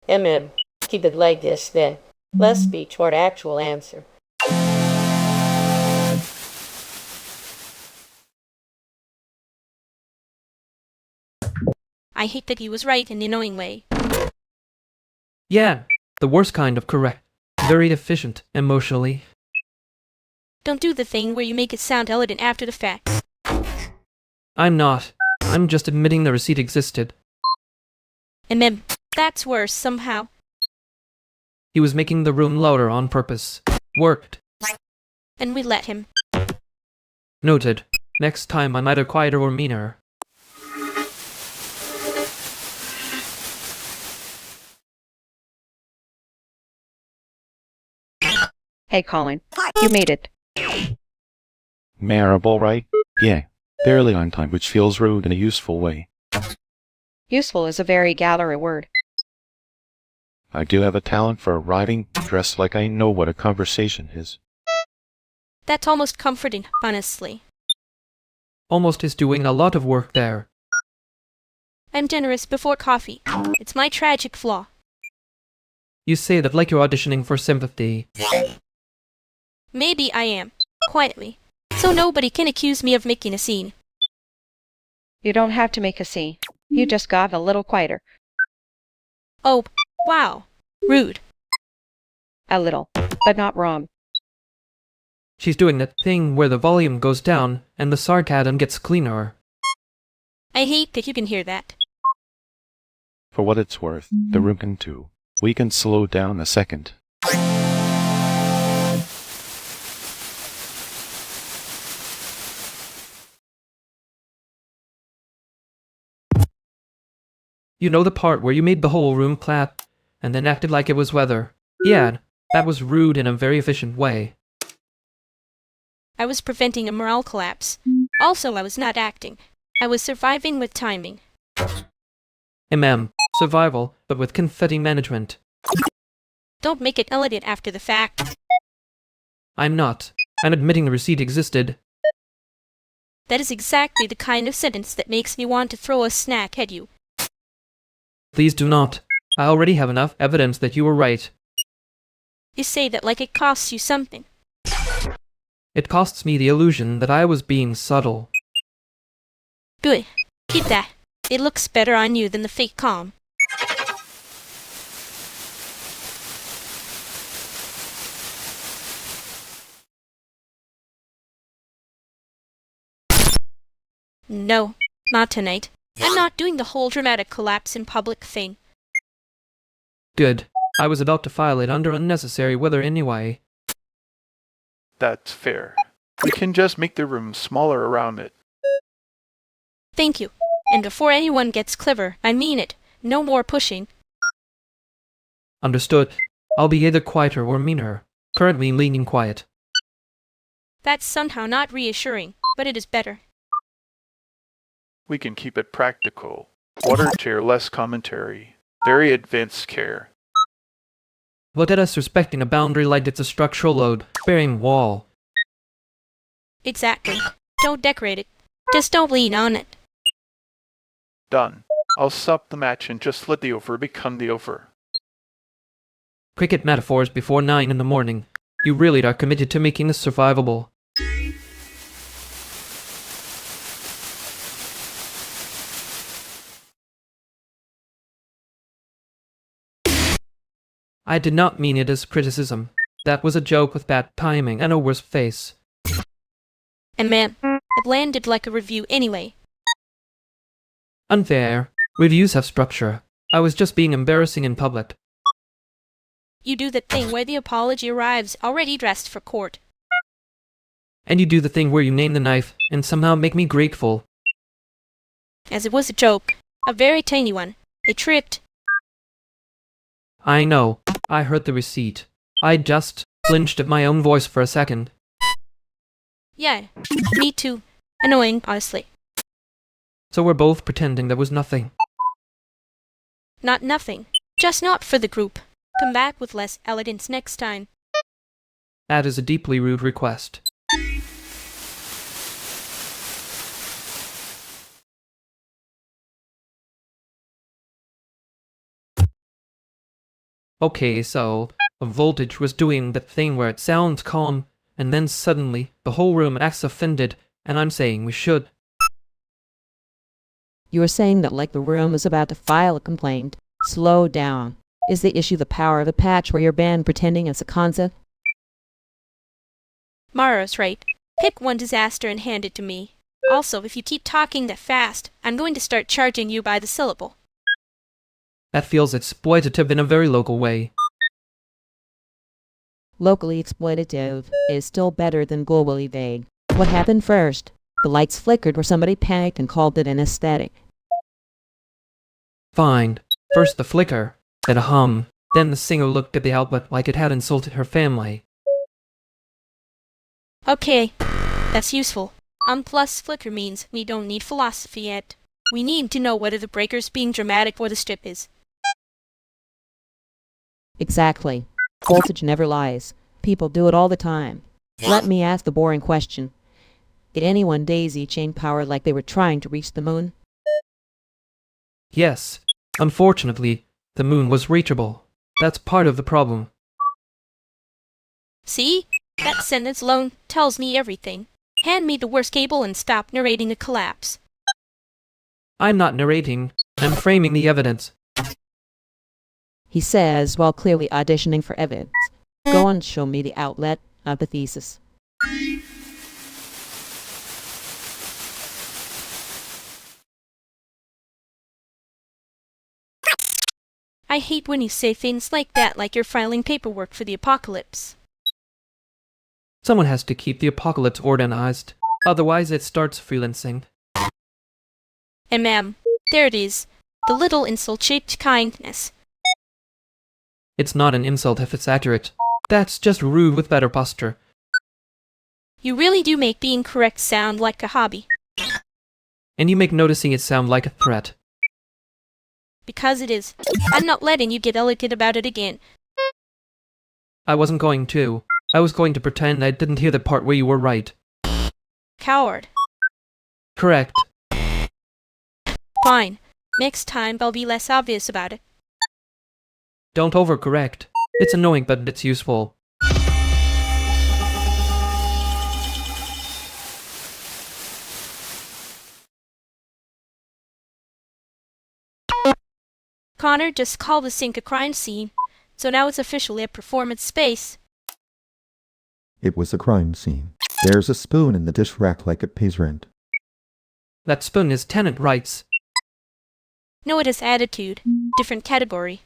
Keep it like this, then. Less speech, more actual answer. I hate that he was right in the annoying way. Yeah, the worst kind of correct. Very efficient, emotionally. Don't do the thing where you make it sound elegant after the fact. I'm not. I'm just admitting the receipt existed. That's worse somehow. He was making the room louder on purpose. Worked. And we let him. Noted. Next time I'm either quieter or meaner. Hey, Colin. You made it. Marable, right? Yeah. Barely on time, which feels rude in a useful way. Useful is a very gallery word. I do have a talent for writing, dressed like I know what a conversation is. That's almost comforting, honestly. Almost is doing a lot of work there. I'm generous before coffee. It's my tragic flaw. You say that like you're auditioning for sympathy. Maybe I am. Quietly. So nobody can accuse me of making a scene. You don't have to make a scene. You just got a little quieter. Oh, wow. Rude. A little, but not wrong. She's doing that thing where the volume goes down and the sarcasm gets cleaner. I hate that you can hear that. For what it's worth, the room can too. We can slow down a second. You know the part where you made the whole room clap, and then acted like it was weather. Yeah, that was rude in a very efficient way. I was preventing a morale collapse. Also, I was not acting. I was surviving with timing. Survival, but with confetti management. Don't make it elegant after the fact. I'm not. I'm admitting the receipt existed. That is exactly the kind of sentence that makes me want to throw a snack at you. Please do not. I already have enough evidence that you were right. You say that like it costs you something. It costs me the illusion that I was being subtle. Good. Keep that. It looks better on you than the fake calm. No, not tonight. I'm not doing the whole dramatic collapse in public thing. Good. I was about to file it under unnecessary weather anyway. That's fair. We can just make the room smaller around it. Thank you. And before anyone gets clever, I mean it. No more pushing. Understood. I'll be either quieter or meaner. Currently leaning quiet. That's somehow not reassuring, but it is better. We can keep it practical. Water chair, less commentary. Very advanced care. Look at us respecting a boundary like it's a structural load, bearing wall. Exactly. Don't decorate it. Just don't lean on it. Done. I'll stop the match and just let the over become the over. Cricket metaphors before 9 in the morning. You really are committed to making this survivable. I did not mean it as criticism. That was a joke with bad timing and a worse face. And man, it landed like a review anyway. Unfair. Reviews have structure. I was just being embarrassing in public. You do the thing where the apology arrives already dressed for court. And you do the thing where you name the knife and somehow make me grateful. As it was a joke. A very tiny one. It tripped. I know. I heard the receipt. I just flinched at my own voice for a second. Yeah, me too. Annoying, honestly. So we're both pretending there was nothing. Not nothing. Just not for the group. Come back with less elegance next time. That is a deeply rude request. Okay, so a voltage was doing that thing where it sounds calm, and then suddenly the whole room acts offended, and I'm saying we should. You are saying that like the room is about to file a complaint. Slow down. Is the issue the power of a patch where you're banned pretending it's a concept? Mara's right. Pick one disaster and hand it to me. Also, if you keep talking that fast, I'm going to start charging you by the syllable. That feels exploitative in a very local way. Locally exploitative is still better than globally vague. What happened first? The lights flickered or somebody panicked and called it an aesthetic. Fine. First the flicker, then a hum, then the singer looked at the output like it had insulted her family. Okay, that's useful. Plus flicker means we don't need philosophy yet. We need to know whether the breaker's being dramatic or the strip is. Exactly. Voltage never lies. People do it all the time. Let me ask the boring question. Did anyone daisy chain power like they were trying to reach the moon? Yes. Unfortunately, the moon was reachable. That's part of the problem. See? That sentence alone tells me everything. Hand me the worst cable and stop narrating the collapse. I'm not narrating. I'm framing the evidence. He says while clearly auditioning for evidence. Go on, show me the outlet of the thesis. I hate when you say things like that like you're filing paperwork for the apocalypse. Someone has to keep the apocalypse organized. Otherwise it starts freelancing. And ma'am, there it is. The little insult-shaped kindness. It's not an insult if it's accurate. That's just rude with better posture. You really do make being correct sound like a hobby. And you make noticing it sound like a threat. Because it is. I'm not letting you get elegant about it again. I wasn't going to. I was going to pretend I didn't hear the part where you were right. Coward. Correct. Fine. Next time I'll be less obvious about it. Don't overcorrect. It's annoying, but it's useful. Connor just called the sink a crime scene, so now it's officially a performance space. It was a crime scene. There's a spoon in the dish rack like it pays rent. That spoon is tenant rights. No, it is attitude. Different category.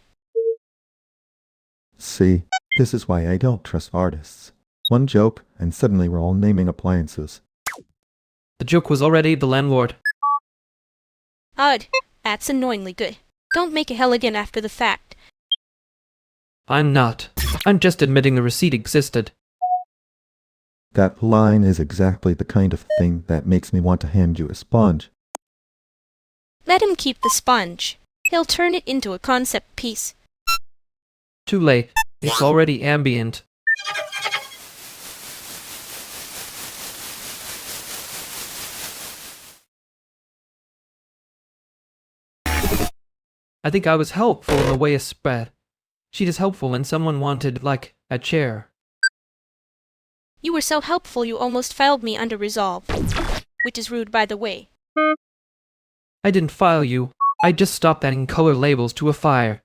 See, this is why I don't trust artists. One joke, and suddenly we're all naming appliances. The joke was already the landlord. Odd. That's annoyingly good. Don't make it hell again after the fact. I'm not. I'm just admitting the receipt existed. That line is exactly the kind of thing that makes me want to hand you a sponge. Let him keep the sponge. He'll turn it into a concept piece. Too late. It's already ambient. I think I was helpful in the way it spread. She'd is helpful when someone wanted, like, a chair. You were so helpful you almost filed me under resolve. Which is rude, by the way. I didn't file you. I just stopped adding color labels to a fire.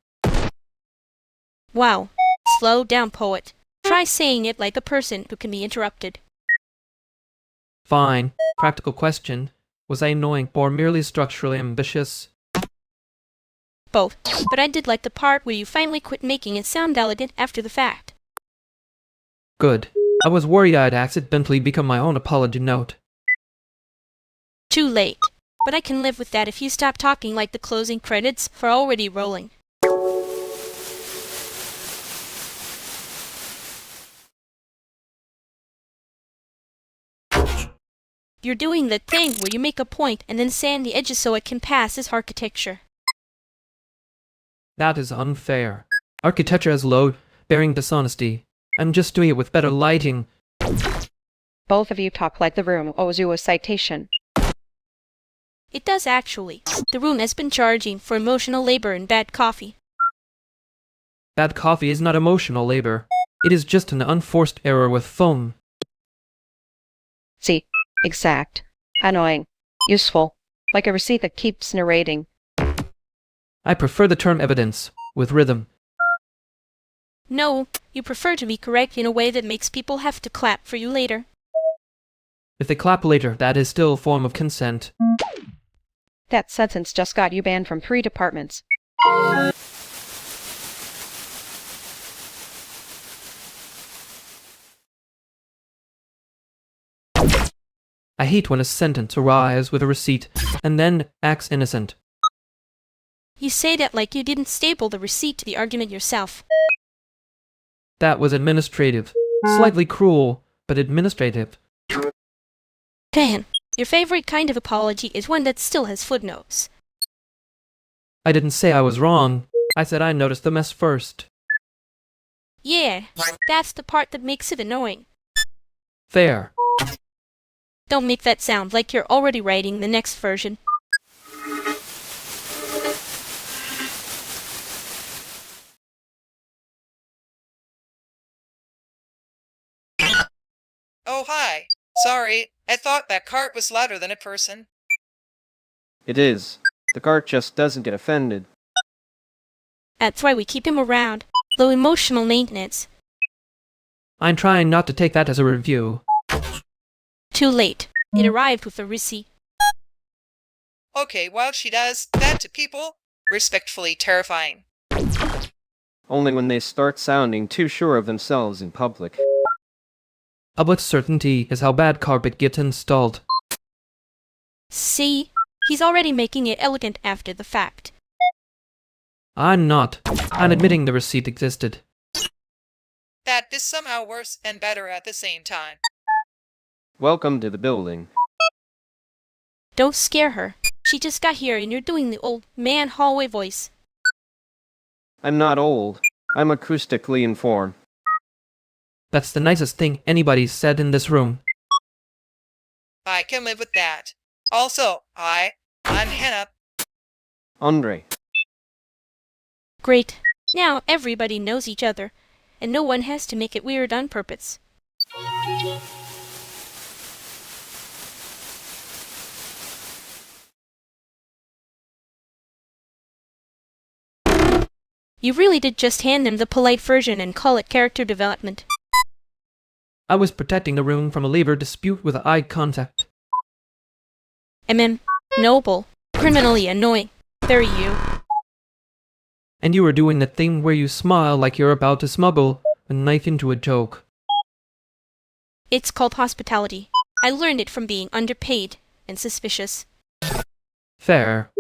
Wow. Slow down, poet. Try saying it like a person who can be interrupted. Fine. Practical question. Was I annoying or merely structurally ambitious? Both. But I did like the part where you finally quit making it sound elegant after the fact. Good. I was worried I'd accidentally become my own apology note. Too late. But I can live with that if you stop talking like the closing credits are already rolling. You're doing the thing where you make a point and then sand the edges so it can pass as architecture. That is unfair. Architecture has load-bearing dishonesty. I'm just doing it with better lighting. Both of you talk like the room owes you a citation. It does actually. The room has been charging for emotional labor and bad coffee. Bad coffee is not emotional labor. It is just an unforced error with foam. See, exact, annoying, useful, like a receipt that keeps narrating. I prefer the term evidence, with rhythm. No, you prefer to be correct in a way that makes people have to clap for you later. If they clap later, that is still a form of consent. That sentence just got you banned from 3 departments. I hate when a sentence arrives with a receipt and then acts innocent. You say that like you didn't staple the receipt to the argument yourself. That was administrative. Slightly cruel, but administrative. Dan, your favorite kind of apology is one that still has footnotes. I didn't say I was wrong. I said I noticed the mess first. Yeah, that's the part that makes it annoying. Fair. Don't make that sound like you're already writing the next version. Oh, hi. Sorry, I thought that cart was louder than a person. It is. The cart just doesn't get offended. That's why we keep him around. Low emotional maintenance. I'm trying not to take that as a review. Too late. It arrived with a receipt. Okay, while she does that to people, respectfully terrifying. Only when they start sounding too sure of themselves in public. Public certainty is how bad carpet gets installed. See? He's already making it elegant after the fact. I'm not. I'm admitting the receipt existed. That is somehow worse and better at the same time. Welcome to the building. Don't scare her. She just got here and you're doing the old man hallway voice. I'm not old. I'm acoustically informed. That's the nicest thing anybody's said in this room. I can live with that. Also, I'm Hannah. Andre. Great. Now everybody knows each other, and no one has to make it weird on purpose. You really did just hand them the polite version and call it character development. I was protecting the room from a labor dispute with eye contact. Noble. Criminally annoying. Very you. And you were doing the thing where you smile like you're about to smuggle a knife into a joke. It's called hospitality. I learned it from being underpaid and suspicious. Fair.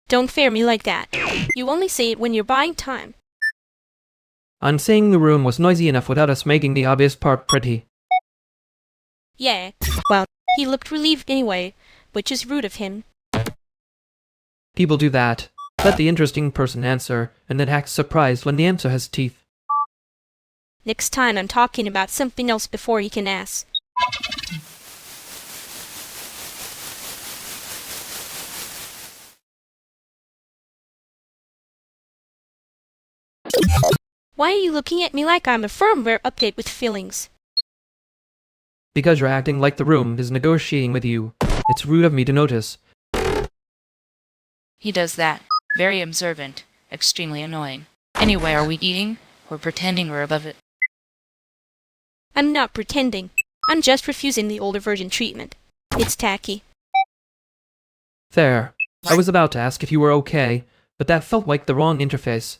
Don't fare me like that. You only say it when you're buying time. I'm saying the room was noisy enough without us making the obvious part pretty. Yeah, well, he looked relieved anyway, which is rude of him. People do that. Let the interesting person answer, and then act surprised when the answer has teeth. Next time I'm talking about something else before he can ask. Why are you looking at me like I'm a firmware update with feelings? Because you're acting like the room is negotiating with you. It's rude of me to notice. He does that. Very observant. Extremely annoying. Anyway, are we eating? We're pretending we're above it. I'm not pretending. I'm just refusing the older version treatment. It's tacky. Fair. I was about to ask if you were okay, but that felt like the wrong interface.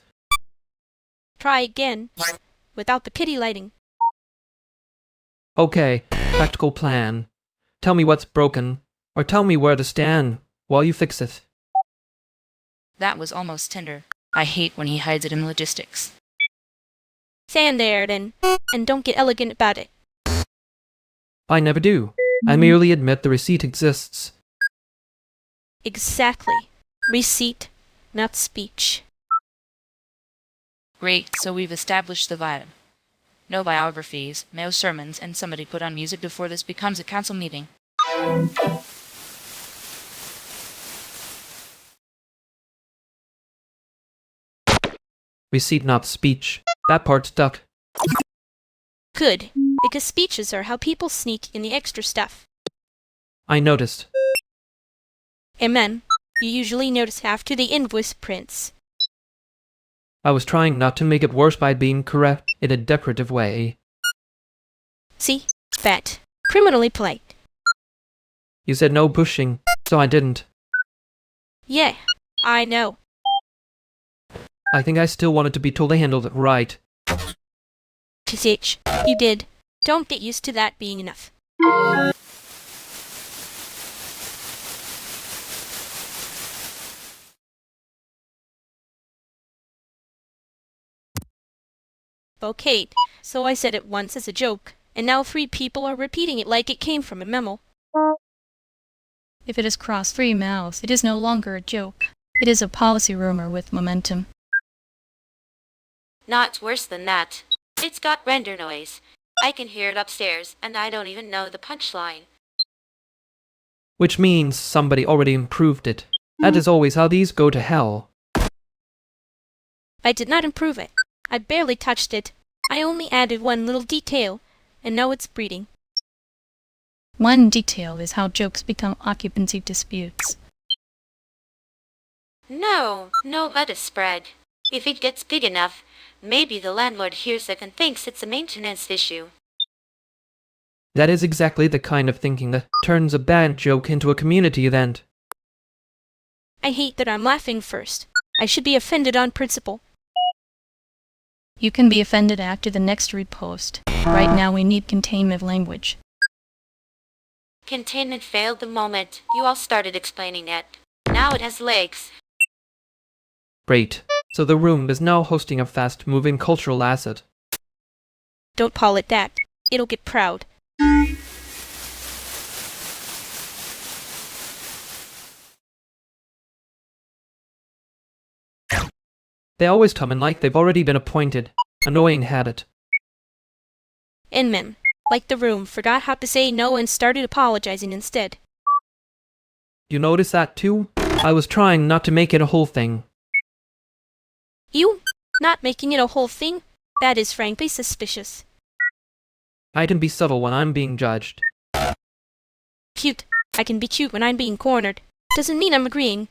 Try again. Without the kitty lighting. Okay, practical plan. Tell me what's broken, or tell me where to stand while you fix it. That was almost tender. I hate when he hides it in logistics. Stand there, then, and don't get elegant about it. I never do. I merely admit the receipt exists. Exactly. Receipt, not speech. Great, so we've established the vibe. No biographies, no sermons, and somebody put on music before this becomes a council meeting. Receipt, not speech. That part stuck. Good, because speeches are how people sneak in the extra stuff. I noticed. Amen. You usually notice after the invoice prints. I was trying not to make it worse by being correct in a decorative way. See? That. Criminally polite. You said no pushing, so I didn't. Yeah, I know. I think I still wanted to be told I handled it right. TCH, you did. Don't get used to that being enough. Okay, so I said it once as a joke, and now 3 people are repeating it like it came from a memo. If it has crossed 3 mouths, it is no longer a joke. It is a policy rumor with momentum. Not worse than that. It's got render noise. I can hear it upstairs, and I don't even know the punchline. Which means somebody already improved it. That is always how these go to hell. I did not improve it. I barely touched it. I only added one little detail, and now it's breeding. One detail is how jokes become occupancy disputes. No, let it spread. If it gets big enough, maybe the landlord hears it and thinks it's a maintenance issue. That is exactly the kind of thinking that turns a bad joke into a community event. I hate that I'm laughing first. I should be offended on principle. You can be offended after the next repost. Right now we need containment language. Containment failed the moment you all started explaining it. Now it has legs. Great. So the room is now hosting a fast-moving cultural asset. Don't call it that. It'll get proud. They always come in like they've already been appointed. Annoying habit. Inman, like the room, forgot how to say no and started apologizing instead. You notice that too? I was trying not to make it a whole thing. You? Not making it a whole thing? That is frankly suspicious. I can be subtle when I'm being judged. Cute. I can be cute when I'm being cornered. Doesn't mean I'm agreeing.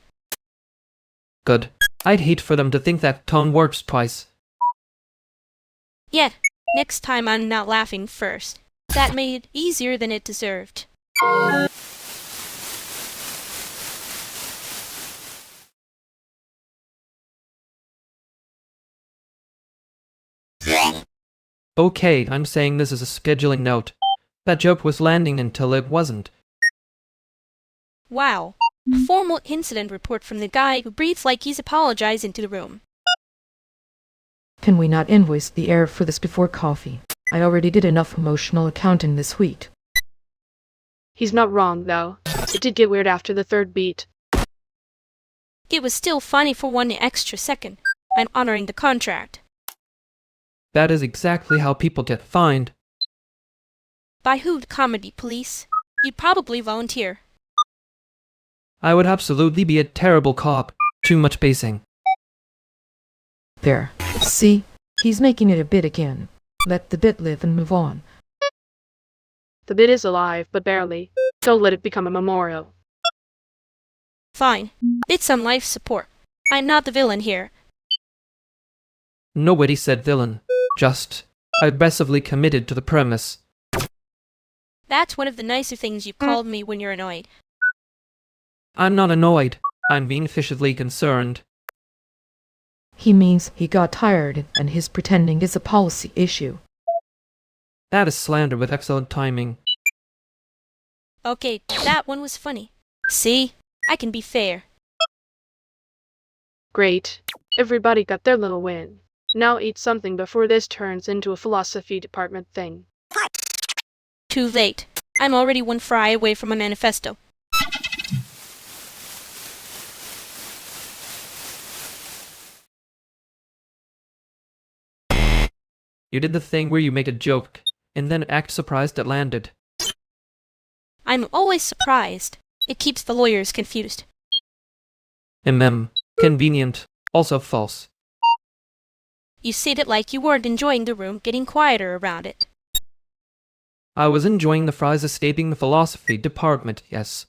Good. I'd hate for them to think that tone works twice. Yeah, next time I'm not laughing first. That made it easier than it deserved. Okay, I'm saying this is a scheduling note. That joke was landing until it wasn't. Wow. A formal incident report from the guy who breathes like he's apologized into the room. Can we not invoice the air for this before coffee? I already did enough emotional accounting this week. He's not wrong, though. It did get weird after the third beat. It was still funny for 1 extra second. I'm honoring the contract. That is exactly how people get fined. By who? Comedy police? You'd probably volunteer. I would absolutely be a terrible cop. Too much pacing. There. See? He's making it a bit again. Let the bit live and move on. The bit is alive, but barely. Don't let it become a memorial. Fine. It's on life support. I'm not the villain here. Nobody said villain. Just aggressively committed to the premise. That's one of the nicer things you've called me when you're annoyed. I'm not annoyed. I'm being officially concerned. He means he got tired and his pretending is a policy issue. That is slander with excellent timing. Okay, that one was funny. See? I can be fair. Great. Everybody got their little win. Now eat something before this turns into a philosophy department thing. Too late. I'm already 1 fry away from a manifesto. You did the thing where you make a joke, and then act surprised it landed. I'm always surprised. It keeps the lawyers confused. Convenient. Also false. You said it like you weren't enjoying the room getting quieter around it. I was enjoying the fries escaping the philosophy department, yes.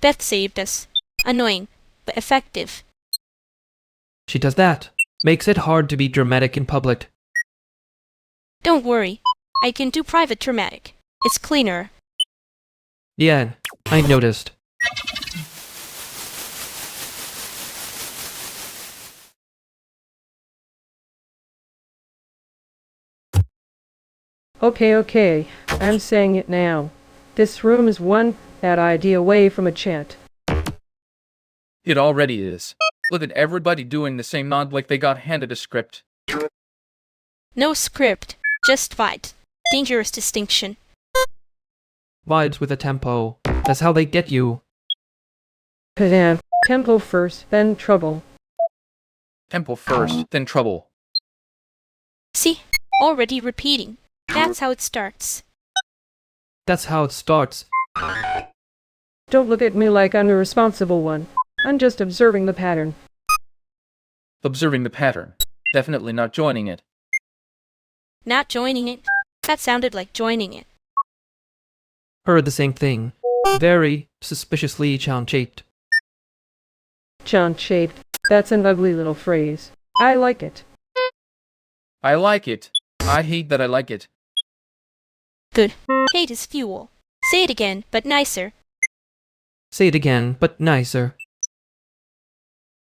Beth saved us. Annoying, but effective. She does that. Makes it hard to be dramatic in public. Don't worry. I can do private dramatic. It's cleaner. Yeah, I noticed. Okay, I'm saying it now. This room is one bad idea away from a chant. It already is. Look at everybody doing the same nod like they got handed a script. No script, just fight. Dangerous distinction. Vibes with a tempo. That's how they get you. Pedant. Tempo first, then trouble. Tempo first, then trouble. See? Already repeating. That's how it starts. That's how it starts. Don't look at me like I'm the responsible one. I'm just observing the pattern. Observing the pattern. Definitely not joining it. Not joining it? That sounded like joining it. Heard the same thing. Very suspiciously chanchate. Chanchate. That's an ugly little phrase. I like it. I like it. I hate that I like it. Good. Hate is fuel. Say it again, but nicer. Say it again, but nicer.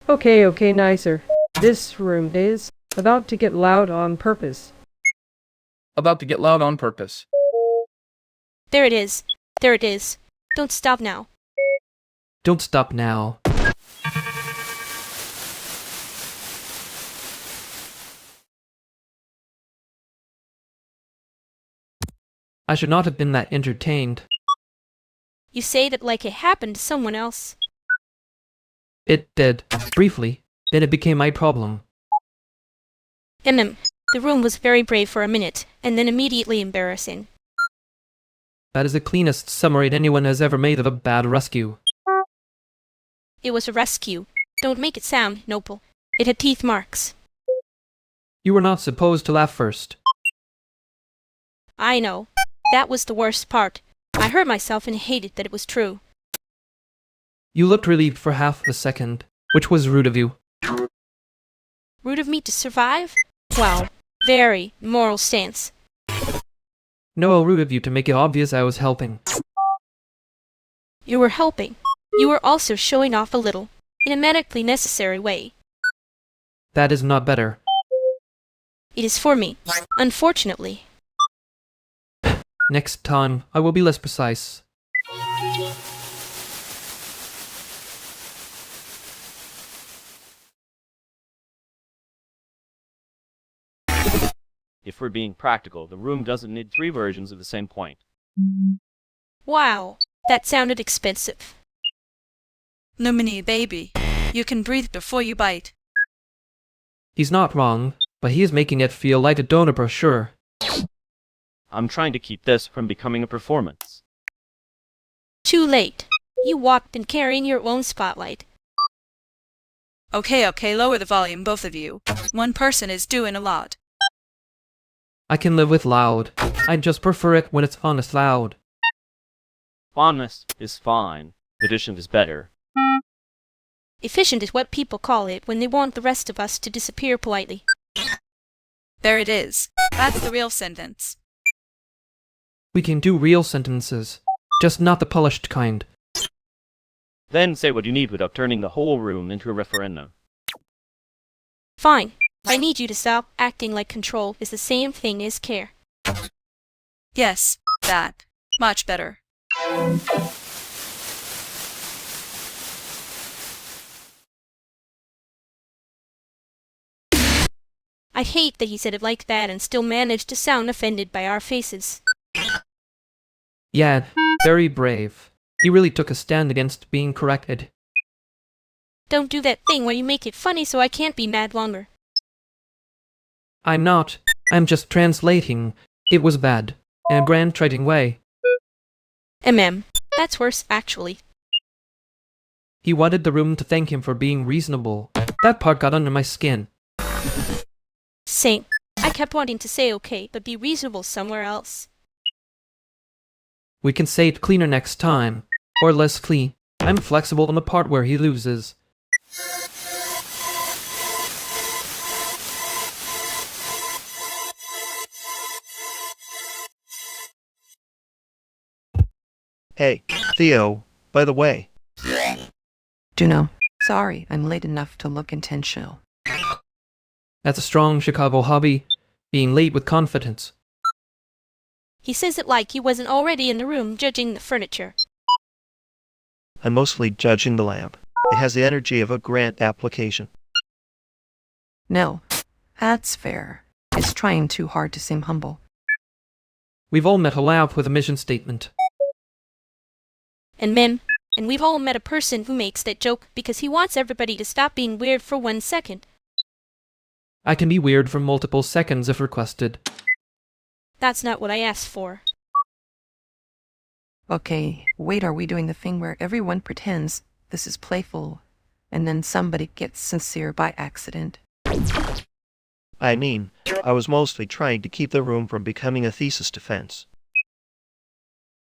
Okay, nicer. This room is about to get loud on purpose. About to get loud on purpose. There it is. There it is. Don't stop now. Don't stop now. I should not have been that entertained. You say that like it happened to someone else. It did, briefly. Then it became my problem. The room was very brave for a minute, and then immediately embarrassing. That is the cleanest summary anyone has ever made of a bad rescue. It was a rescue. Don't make it sound noble. It had teeth marks. You were not supposed to laugh first. I know. That was the worst part. I hurt myself and hated that it was true. You looked relieved for half a second, which was rude of you. Rude of me to survive? Wow. Very moral stance. No, rude of you to make it obvious I was helping. You were helping. You were also showing off a little, in a medically necessary way. That is not better. It is for me, unfortunately. Next time, I will be less precise. If we're being practical, the room doesn't need 3 versions of the same point. Wow, that sounded expensive. Lumini, baby, you can breathe before you bite. He's not wrong, but he is making it feel like a donor brochure. I'm trying to keep this from becoming a performance. Too late. You walked in carrying your own spotlight. Okay, lower the volume, both of you. One person is doing a lot. I can live with loud. I just prefer it when it's honest loud. Honest is fine. Efficient is better. Efficient is what people call it when they want the rest of us to disappear politely. There it is. That's the real sentence. We can do real sentences, just not the polished kind. Then say what you need without turning the whole room into a referendum. Fine. I need you to stop acting like control is the same thing as care. Yes, that. Much better. I hate that he said it like that and still managed to sound offended by our faces. Yeah, very brave. He really took a stand against being corrected. Don't do that thing where you make it funny so I can't be mad longer. I'm not. I'm just translating. It was bad. In a grand-treating way. That's worse, actually. He wanted the room to thank him for being reasonable. That part got under my skin. Same. I kept wanting to say okay, but be reasonable somewhere else. We can say it cleaner next time. Or less clean. I'm flexible on the part where he loses. Hey, Theo, by the way. Juno, sorry, I'm late enough to look intentional. That's a strong Chicago hobby. Being late with confidence. He says it like he wasn't already in the room judging the furniture. I'm mostly judging the lamp. It has the energy of a grant application. No, that's fair. It's trying too hard to seem humble. We've all met a lamp with a mission statement. And we've all met a person who makes that joke because he wants everybody to stop being weird for 1 second. I can be weird for multiple seconds if requested. That's not what I asked for. Okay, wait, are we doing the thing where everyone pretends this is playful, and then somebody gets sincere by accident? I mean, I was mostly trying to keep the room from becoming a thesis defense.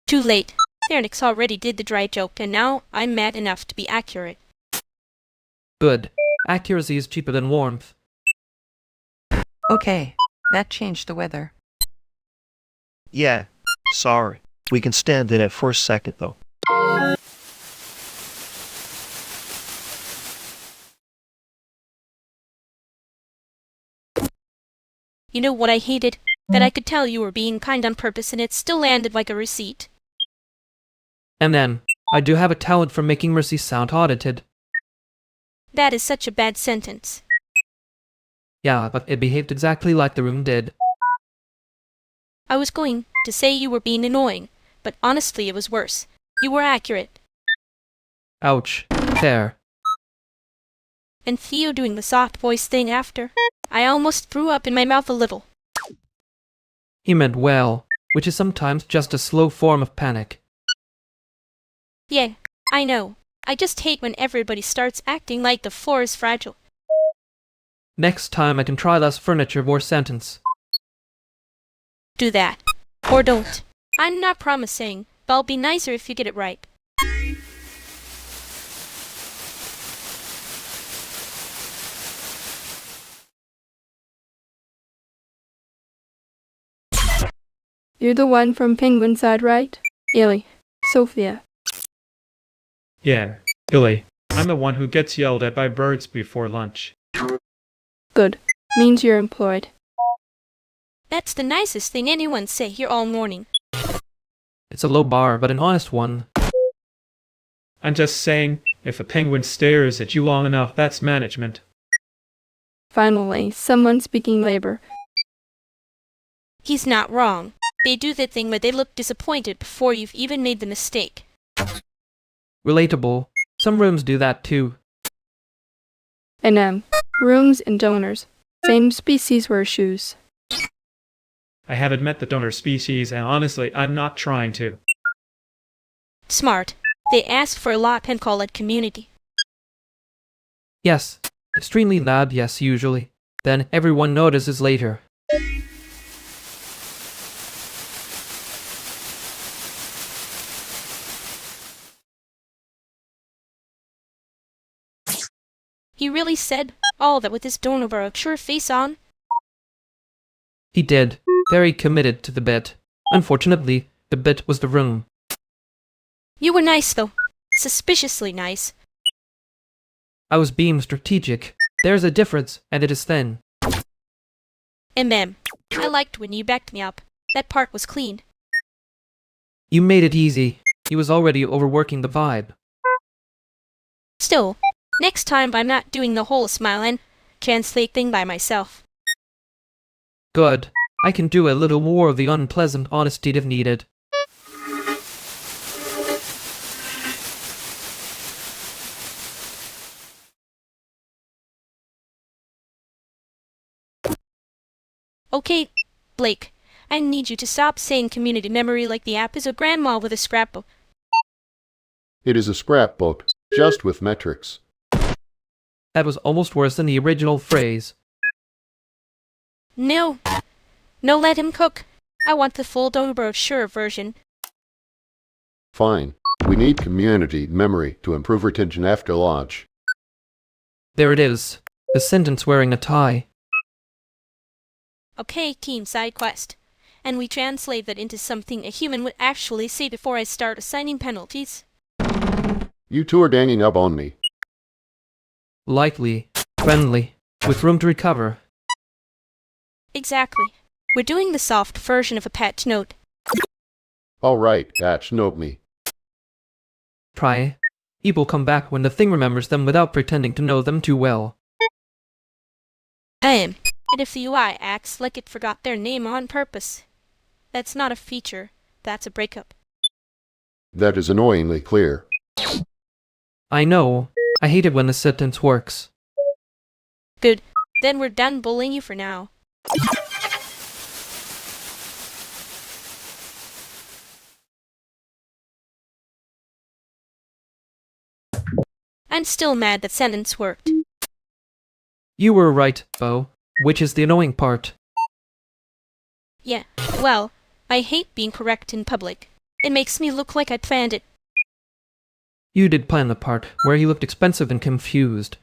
Too late. Thernix already did the dry joke, and now I'm mad enough to be accurate. Good. Accuracy is cheaper than warmth. Okay, that changed the weather. Yeah, sorry. We can stand in it for a second, though. You know what I hated? That I could tell you were being kind on purpose and it still landed like a receipt. And then, I do have a talent for making Mercy sound audited. That is such a bad sentence. Yeah, but it behaved exactly like the room did. I was going to say you were being annoying, but honestly it was worse. You were accurate. Ouch. There. And Theo doing the soft voice thing after. I almost threw up in my mouth a little. He meant well, which is sometimes just a slow form of panic. Yeah, I know. I just hate when everybody starts acting like the floor is fragile. Next time I can try less furniture, more sentence. Do that. Or don't. I'm not promising, but I'll be nicer if you get it right. You're the one from Penguin Side, right? Illy. Sophia. Yeah, Illy. I'm the one who gets yelled at by birds before lunch. Good. Means you're employed. That's the nicest thing anyone say here all morning. It's a low bar, but an honest one. I'm just saying, if a penguin stares at you long enough, that's management. Finally, someone speaking labor. He's not wrong. They do the thing where they look disappointed before you've even made the mistake. Relatable. Some rooms do that too. And rooms and donors. Same species wear shoes. I haven't met the donor species, and honestly, I'm not trying to. Smart. They ask for a lot and call it community. Yes. Extremely loud, yes, usually. Then everyone notices later. He really said all that with his donor brochure face on? He did. Very committed to the bit. Unfortunately, the bit was the room. You were nice, though. Suspiciously nice. I was being strategic. There's a difference, and it is thin. I liked when you backed me up. That part was clean. You made it easy. He was already overworking the vibe. Still, next time I'm not doing the whole smile and translate thing by myself. Good. I can do a little more of the unpleasant honesty if needed. Okay, Blake. I need you to stop saying community memory like the app is a grandma with a scrapbook. It is a scrapbook, just with metrics. That was almost worse than the original phrase. No, let him cook. I want the full donor brochure version. Fine. We need community memory to improve retention after launch. There it is. The sentence wearing a tie. Okay, team side quest. And we translate that into something a human would actually say before I start assigning penalties. You two are ganging up on me. Lightly. Friendly. With room to recover. Exactly. We're doing the soft version of a patch note. All right, patch note me. Try. People come back when the thing remembers them without pretending to know them too well. And if the UI acts like it forgot their name on purpose. That's not a feature. That's a breakup. That is annoyingly clear. I know. I hate it when the sentence works. Good. Then we're done bullying you for now. I'm still mad that sentence worked. You were right, Bo. Which is the annoying part. Yeah, well, I hate being correct in public. It makes me look like I planned it. You did plan the part where he looked expensive and confused.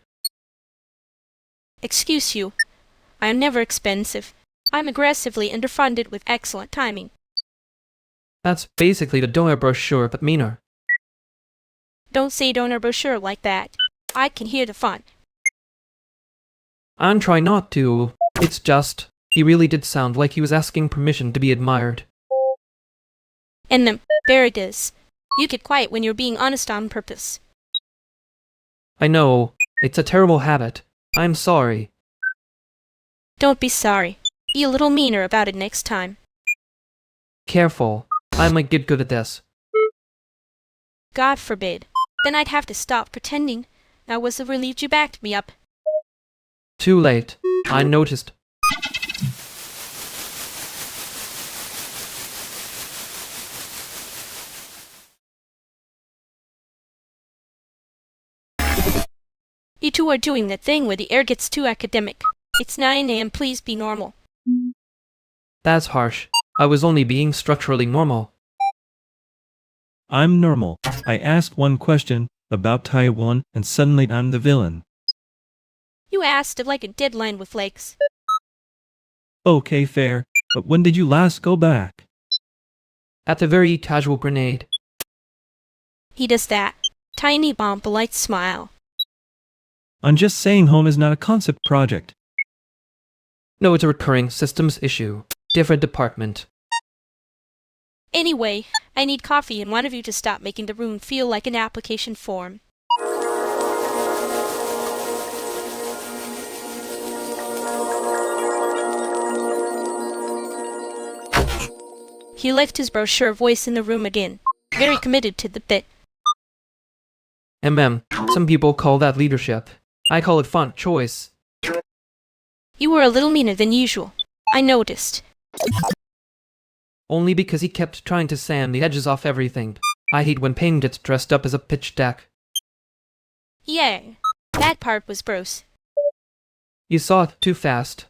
Excuse you. I am never expensive. I'm aggressively underfunded with excellent timing. That's basically the donor brochure, but meaner. Don't say donor brochure like that. I can hear the font. I'm trying not to. It's just, he really did sound like he was asking permission to be admired. And there it is. You get quiet when you're being honest on purpose. I know. It's a terrible habit. I'm sorry. Don't be sorry. Be a little meaner about it next time. Careful. I might get good at this. God forbid. Then I'd have to stop pretending. I was relieved you backed me up. Too late. I noticed. You two are doing that thing where the air gets too academic. It's 9 a.m. Please be normal. That's harsh. I was only being structurally normal. I'm normal. I asked one question about Taiwan and suddenly I'm the villain. You asked like a deadline with legs. Okay, fair. But when did you last go back? At the very casual grenade. He does that. Tiny bomb, polite smile. I'm just saying home is not a concept project. No, it's a recurring systems issue. Different department. Anyway, I need coffee and one of you to stop making the room feel like an application form. He left his brochure voice in the room again, very committed to the bit. Some people call that leadership. I call it font choice. You were a little meaner than usual. I noticed. Only because he kept trying to sand the edges off everything. I hate when pain gets dressed up as a pitch deck. Yeah, that part was gross. You saw it too fast.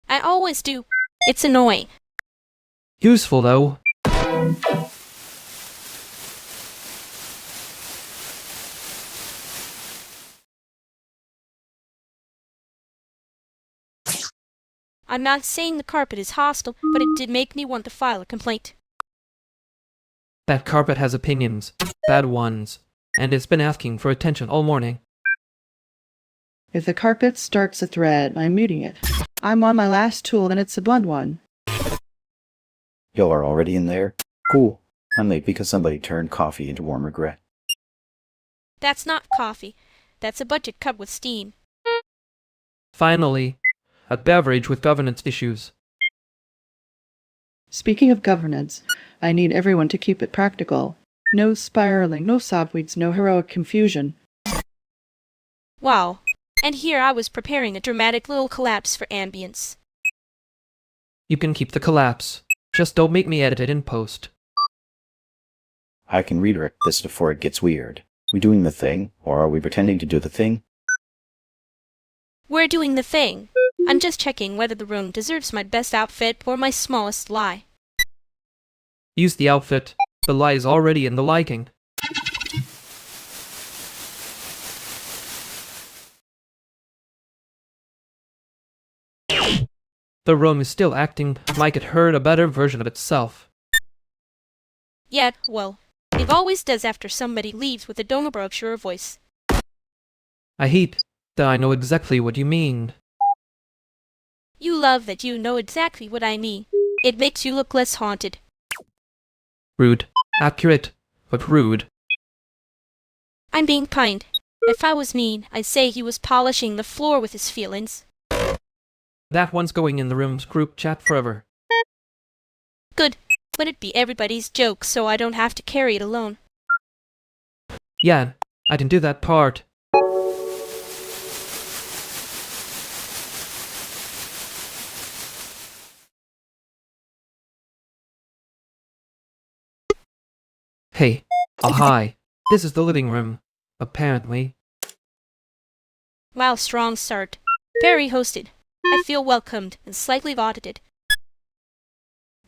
I always do. It's annoying. Useful, though. I'm not saying the carpet is hostile, but it did make me want to file a complaint. That carpet has opinions. Bad ones. And it's been asking for attention all morning. If the carpet starts a thread, I'm muting it. I'm on my last tool and it's a blunt one. Y'all are already in there? Cool. I'm late because somebody turned coffee into warm regret. That's not coffee. That's a budget cup with steam. Finally, a beverage with governance issues. Speaking of governance, I need everyone to keep it practical. No spiraling, no sobweeds, no heroic confusion. Wow. And here I was preparing a dramatic little collapse for ambience. You can keep the collapse. Just don't make me edit it in post. I can redirect this before it gets weird. We doing the thing, or are we pretending to do the thing? We're doing the thing. I'm just checking whether the room deserves my best outfit or my smallest lie. Use the outfit. The lie is already in the liking. The room is still acting like it heard a better version of itself. Yeah, well, it always does after somebody leaves with a donor brochure voice. I hate that I know exactly what you mean. You love that you know exactly what I mean. It makes you look less haunted. Rude. Accurate, but rude. I'm being kind. If I was mean, I'd say he was polishing the floor with his feelings. That one's going in the room's group chat forever. Good. Let it be everybody's joke so I don't have to carry it alone. Yeah, I can do that part. Hey. Oh, hi. This is the living room. Apparently. Wow, strong start. Very hosted. I feel welcomed and slightly audited.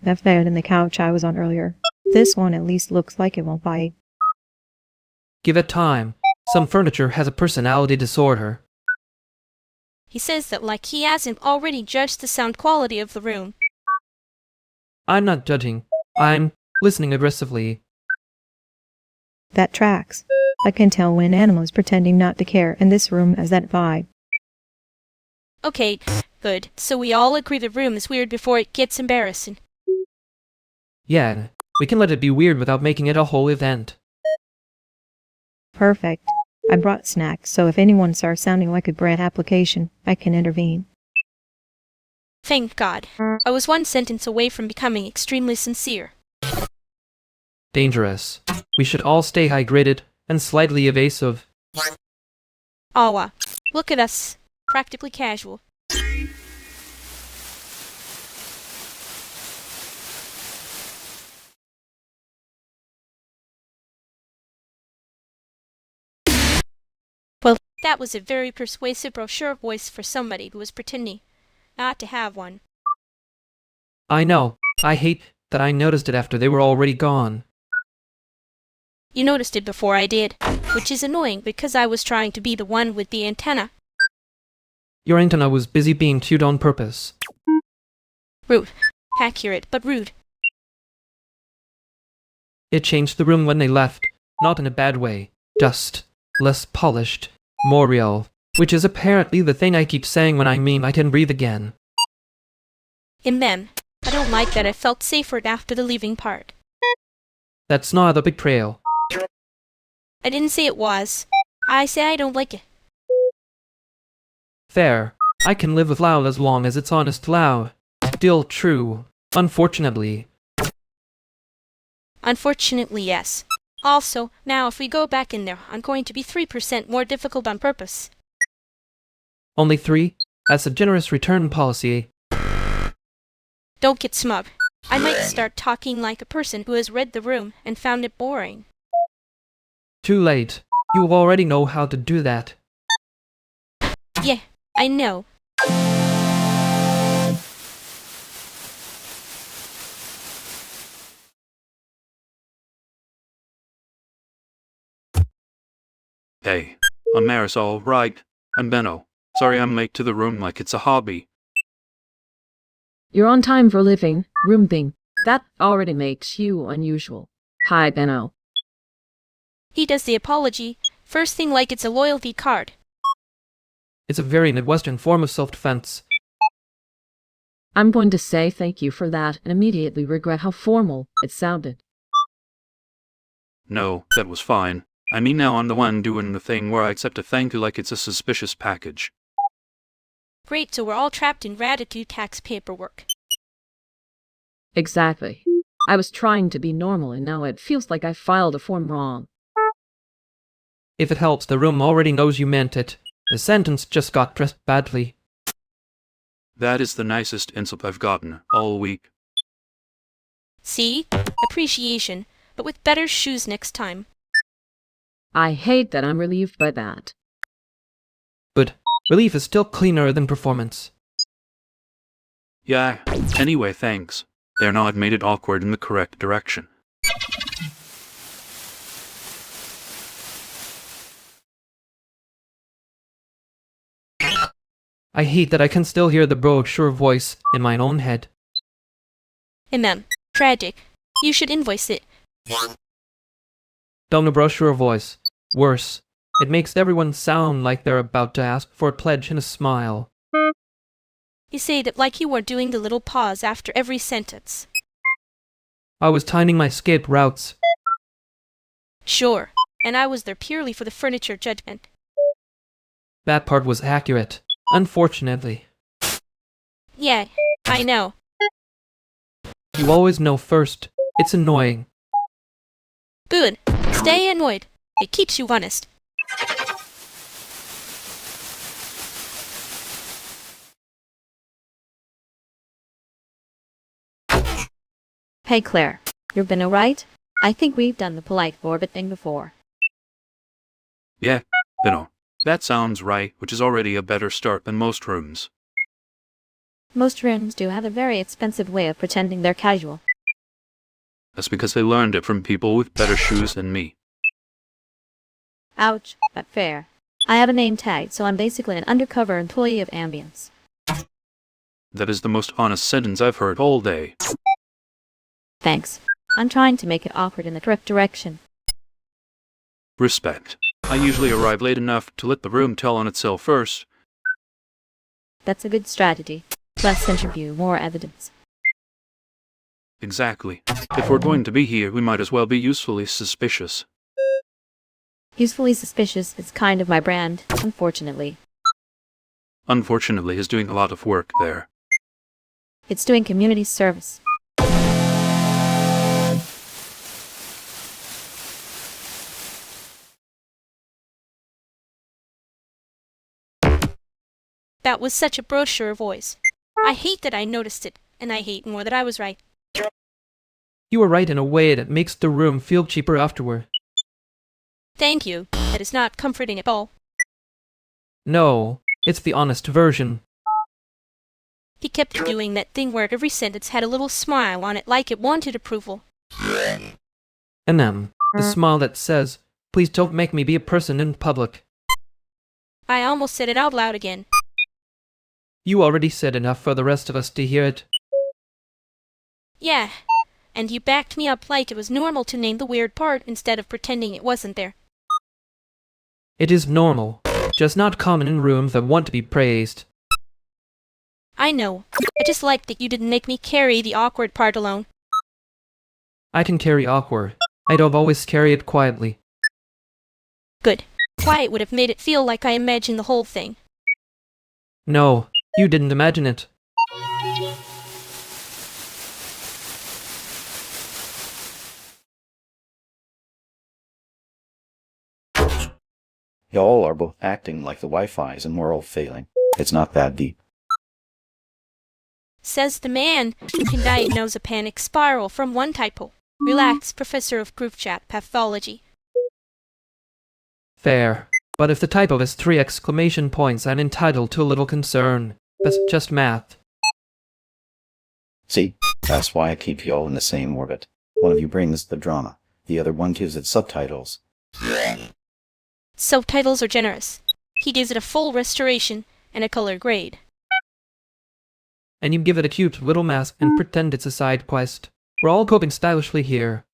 That bed and the couch I was on earlier. This one at least looks like it won't bite. Give it time. Some furniture has a personality disorder. He says that like he hasn't already judged the sound quality of the room. I'm not judging. I'm listening aggressively. That tracks. I can tell when animals pretending not to care, and this room has that vibe. Okay, good. So we all agree the room is weird before it gets embarrassing. Yeah, we can let it be weird without making it a whole event. Perfect. I brought snacks, so if anyone starts sounding like a grant application, I can intervene. Thank God. I was one sentence away from becoming extremely sincere. Dangerous. We should all stay hydrated and slightly evasive. Awa, look at us. Practically casual. Well, that was a very persuasive brochure voice for somebody who was pretending not to have one. I know. I hate that I noticed it after they were already gone. You noticed it before I did, which is annoying because I was trying to be the one with the antenna. Your antenna was busy being tuned on purpose. Rude. Accurate, but rude. It changed the room when they left, not in a bad way, just less polished, more real, which is apparently the thing I keep saying when I mean I can breathe again. And then, I don't like that I felt safer after the leaving part. That's not a betrayal. I didn't say it was. I say I don't like it. Fair. I can live with Lao as long as it's honest Lao. Still true. Unfortunately. Unfortunately, yes. Also, now if we go back in there, I'm going to be 3% more difficult on purpose. Only 3? That's a generous return policy. Don't get smug. I might start talking like a person who has read the room and found it boring. Too late. You already know how to do that. Yeah, I know. Hey, I'm Marisol, right? I'm Benno. Sorry I'm late to the room like it's a hobby. You're on time for living, room thing. That already makes you unusual. Hi, Benno. He does the apology, first thing like it's a loyalty card. It's a very Midwestern form of self-defense. I'm going to say thank you for that and immediately regret how formal it sounded. No, that was fine. I mean now I'm the one doing the thing where I accept a thank you like it's a suspicious package. Great, so we're all trapped in gratitude tax paperwork. Exactly. I was trying to be normal and now it feels like I filed a form wrong. If it helps, the room already knows you meant it. The sentence just got dressed badly. That is the nicest insult I've gotten all week. See? Appreciation, but with better shoes next time. I hate that I'm relieved by that. But relief is still cleaner than performance. Yeah, anyway, thanks. There now I've made it awkward in the correct direction. I hate that I can still hear the brochure voice in my own head. Tragic. You should invoice it. Dumb the brochure voice. Worse. It makes everyone sound like they're about to ask for a pledge and a smile. You say that like you are doing the little pause after every sentence. I was timing my escape routes. Sure, and I was there purely for the furniture judgment. That part was accurate. Unfortunately. Yeah, I know. You always know first. It's annoying. Good. Stay annoyed. It keeps you honest. Hey Claire, you've been alright? I think we've done the polite orbit thing before. Yeah, Benno. That sounds right, which is already a better start than most rooms. Most rooms do have a very expensive way of pretending they're casual. That's because they learned it from people with better shoes than me. Ouch, but fair. I have a name tag, so I'm basically an undercover employee of Ambience. That is the most honest sentence I've heard all day. Thanks. I'm trying to make it awkward in the correct direction. Respect. I usually arrive late enough to let the room tell on itself first. That's a good strategy. Less interview, more evidence. Exactly. If we're going to be here, we might as well be usefully suspicious. Usefully suspicious is kind of my brand, unfortunately. Unfortunately is doing a lot of work there. It's doing community service. That was such a brochure voice. I hate that I noticed it, and I hate more that I was right. You were right in a way that makes the room feel cheaper afterward. Thank you. That is not comforting at all. No, it's the honest version. He kept doing that thing where every sentence had a little smile on it like it wanted approval. And then, the smile that says, please don't make me be a person in public. I almost said it out loud again. You already said enough for the rest of us to hear it. Yeah, and you backed me up like it was normal to name the weird part instead of pretending it wasn't there. It is normal, just not common in rooms that want to be praised. I know. I just liked that you didn't make me carry the awkward part alone. I can carry awkward. I don't always carry it quietly. Good. Quiet would have made it feel like I imagined the whole thing. No, you didn't imagine it. Y'all are both acting like the Wi-Fi is a moral failing. It's not that deep. Says the man who can diagnose a panic spiral from one typo. Relax, professor of group chat pathology. Fair. But if the typo has 3 exclamation points, I'm entitled to a little concern. That's just math. See, that's why I keep y'all in the same orbit. One of you brings the drama. The other one gives it subtitles. Subtitles are generous. He gives it a full restoration and a color grade. And you give it a cute little mask and pretend it's a side quest. We're all coping stylishly here.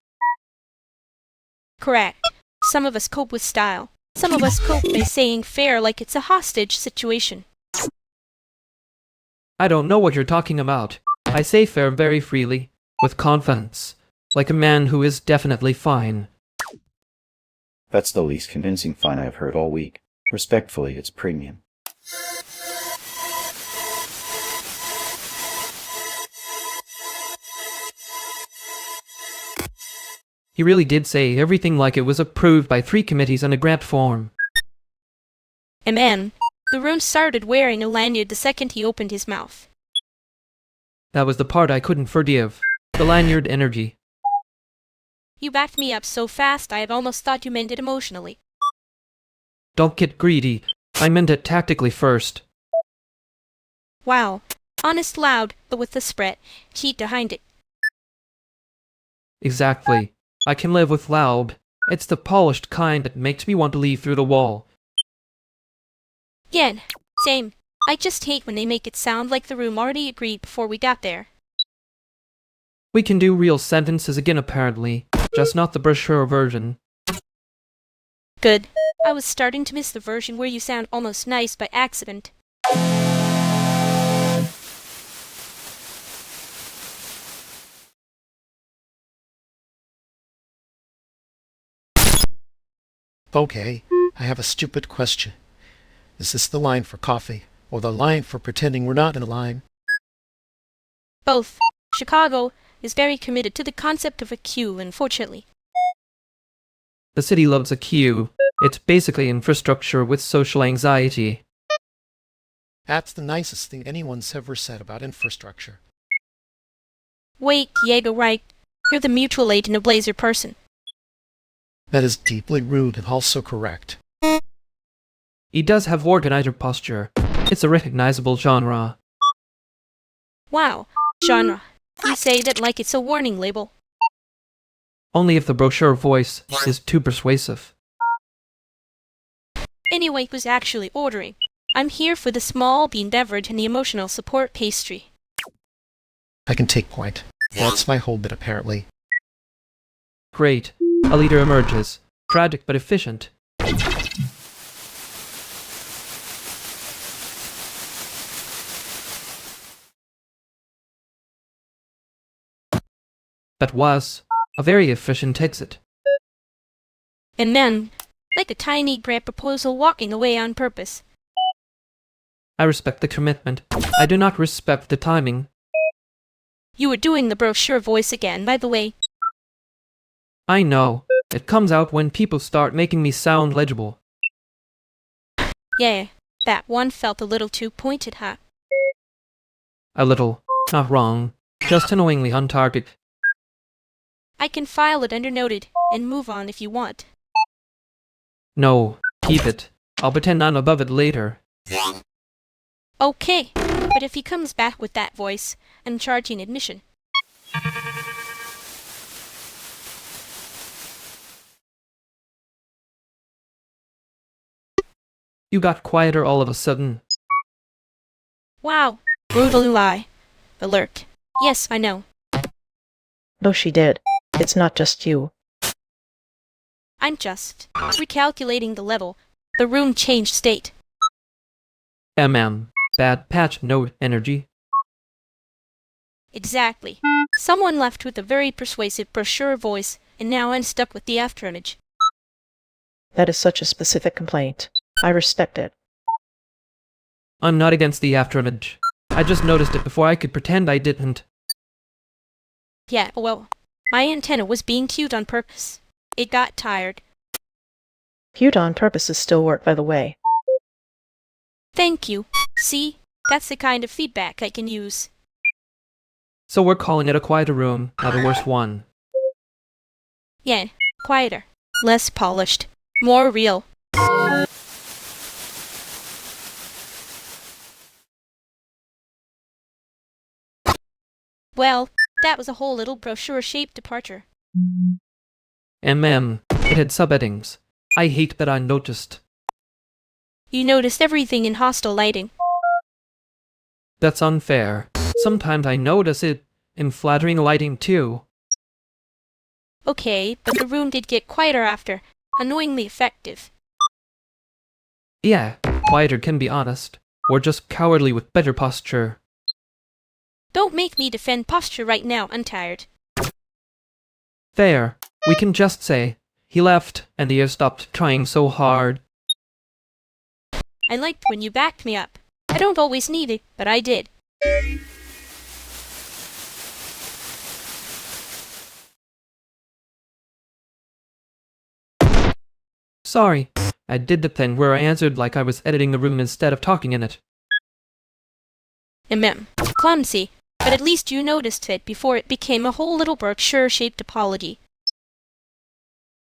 Correct. Some of us cope with style. Some of us cope by saying fair like it's a hostage situation. I don't know what you're talking about. I say fair very freely, with confidence, like a man who is definitely fine. That's the least convincing fine I've heard all week. Respectfully, it's premium. He really did say everything like it was approved by 3 committees on a grant form. And then, the room started wearing a lanyard the second he opened his mouth. That was the part I couldn't forgive. The lanyard energy. You backed me up so fast I had almost thought you meant it emotionally. Don't get greedy. I meant it tactically first. Wow. Honest loud, but with the spread. Heat behind it. Exactly. I can live with loud. It's the polished kind that makes me want to leave through the wall. Again. Same. I just hate when they make it sound like the room already agreed before we got there. We can do real sentences again apparently, just not the brochure version. Good. I was starting to miss the version where you sound almost nice by accident. Okay, I have a stupid question. Is this the line for coffee, or the line for pretending we're not in a line? Both. Chicago is very committed to the concept of a queue, unfortunately. The city loves a queue. It's basically infrastructure with social anxiety. That's the nicest thing anyone's ever said about infrastructure. Wait, Diego, right. You're the mutual aid in a blazer person. That is deeply rude and also correct. He does have organizer posture. It's a recognizable genre. Wow. Genre. You say that like it's a warning label. Only if the brochure voice is too persuasive. Anyway, was actually ordering. I'm here for the small bean beverage and the emotional support pastry. I can take point. That's my whole bit, apparently. Great. A leader emerges. Tragic but efficient. That was a very efficient exit. And then, like a tiny grant proposal walking away on purpose. I respect the commitment. I do not respect the timing. You were doing the brochure voice again, by the way. I know. It comes out when people start making me sound legible. Yeah, that one felt a little too pointed, huh? A little. Not wrong. Just annoyingly on target. I can file it under noted and move on if you want. No, keep it. I'll pretend I'm above it later. Okay, but if he comes back with that voice, I'm charging admission. You got quieter all of a sudden. Wow, brutal lie. Alert. Yes, I know. No, she did. It's not just you. I'm just recalculating the level. The room changed state. Bad patch, no energy. Exactly. Someone left with a very persuasive brochure voice, and now I'm stuck with the afterimage. That is such a specific complaint. I respect it. I'm not against the afterimage. I just noticed it before I could pretend I didn't. Yeah, well, my antenna was being cued on purpose. It got tired. Cued on purposes still work, by the way. Thank you. See? That's the kind of feedback I can use. So we're calling it a quieter room, not a worse one. Yeah, quieter. Less polished. More real. Well, that was a whole little brochure-shaped departure. It had subheadings. I hate that I noticed. You noticed everything in hostile lighting. That's unfair. Sometimes I notice it in flattering lighting too. Okay, but the room did get quieter after. Annoyingly effective. Yeah, quieter can be honest. Or just cowardly with better posture. Don't make me defend posture right now, I'm tired. Fair. We can just say, he left and he has stopped trying so hard. I liked when you backed me up. I don't always need it, but I did. Sorry. I did the thing where I answered like I was editing the room instead of talking in it. Clumsy. But at least you noticed it before it became a whole little brochure-shaped apology.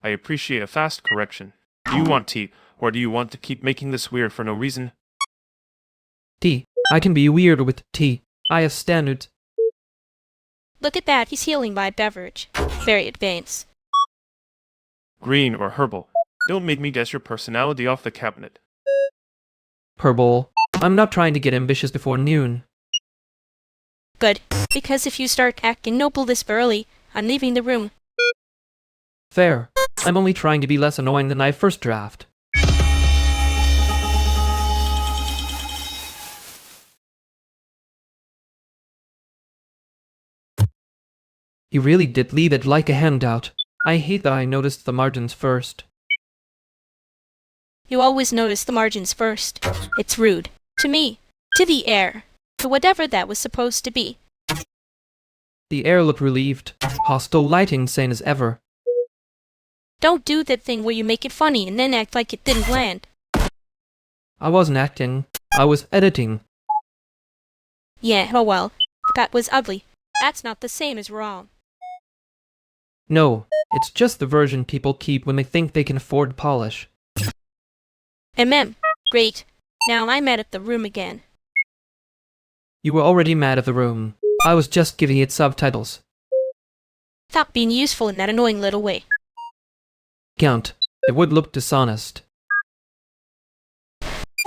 I appreciate a fast correction. Do you want tea, or do you want to keep making this weird for no reason? Tea. I can be weird with tea. I have standards. Look at that, he's healing by beverage. Very advanced. Green or herbal. Don't make me guess your personality off the cabinet. Herbal. I'm not trying to get ambitious before noon. Good, because if you start acting noble this early, I'm leaving the room. Fair. I'm only trying to be less annoying than I first draft. He really did leave it like a handout. I hate that I noticed the margins first. You always notice the margins first. It's rude. To me. To the air. To whatever that was supposed to be. The air looked relieved. Hostile lighting same as ever. Don't do that thing where you make it funny and then act like it didn't land. I wasn't acting. I was editing. Yeah, oh well. That was ugly. That's not the same as wrong. No, it's just the version people keep when they think they can afford polish. Great. Now I'm mad at the room again. You were already mad at the room. I was just giving it subtitles. Stop being useful in that annoying little way. Count. It would look dishonest.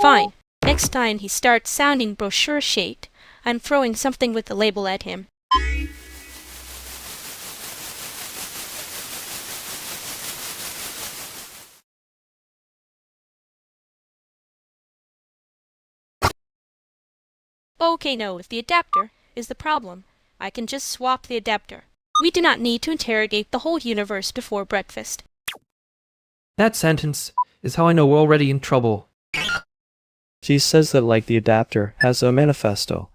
Fine. Next time he starts sounding brochure-shaped, I'm throwing something with the label at him. Okay, no, if the adapter is the problem, I can just swap the adapter. We do not need to interrogate the whole universe before breakfast. That sentence is how I know we're already in trouble. She says that like the adapter has a manifesto.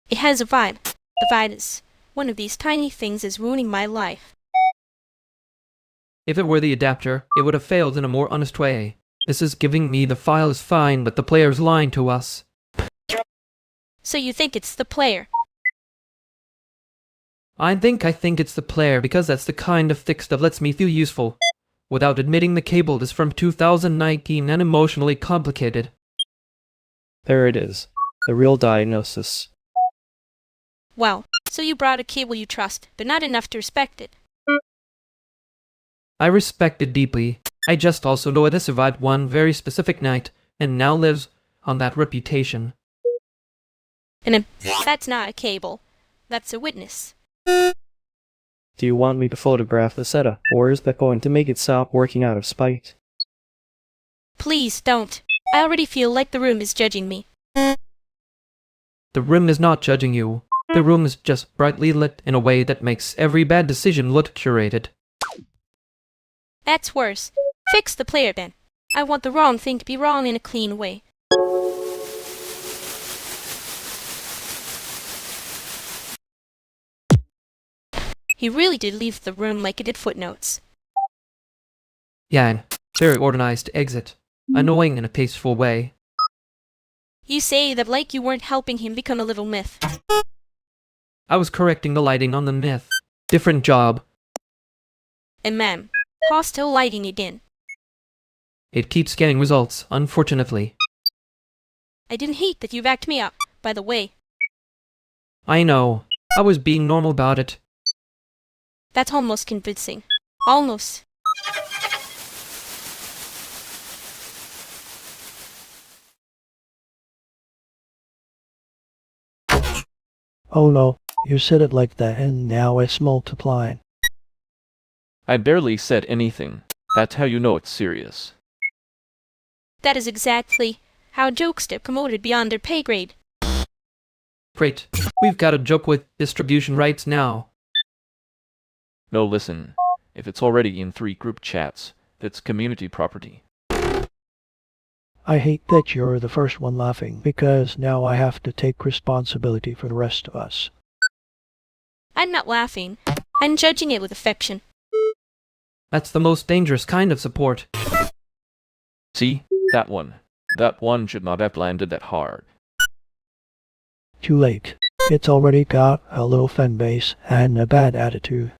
It has a vibe, The virus. One of these tiny things is ruining my life. If it were the adapter, it would have failed in a more honest way. This is giving me the file is fine, but the player's lying to us. So you think it's the player? I think it's the player because that's the kind of thick stuff lets me feel useful. Without admitting the cable is from 2019 and emotionally complicated. There it is. The real diagnosis. Well, so you brought a cable you trust, but not enough to respect it. I respect it deeply. I just also know it has survived one very specific night, and now lives on that reputation. And that's not a cable. That's a witness. Do you want me to photograph the setup, or is that going to make it stop working out of spite? Please don't. I already feel like the room is judging me. The room is not judging you. The room is just brightly lit in a way that makes every bad decision look curated. That's worse. Fix the player then. I want the wrong thing to be wrong in a clean way. He really did leave the room like it did footnotes. Yeah, very organized exit. Annoying in a tasteful way. You say that like you weren't helping him become a little myth. I was correcting the lighting on the myth. Different job. And ma'am, hostile lighting again. It keeps getting results, unfortunately. I didn't hate that you backed me up, by the way. I know. I was being normal about it. That's almost convincing. Almost. Oh no, you said it like that and now it's multiplying. I barely said anything. That's how you know it's serious. That is exactly how jokes get promoted beyond their pay grade. Great. We've got a joke with distribution rights now. No, listen. If it's already in 3 group chats, that's community property. I hate that you're the first one laughing, because now I have to take responsibility for the rest of us. I'm not laughing. I'm judging it with affection. That's the most dangerous kind of support. See? That one. That one should not have landed that hard. Too late. It's already got a little fan base and a bad attitude.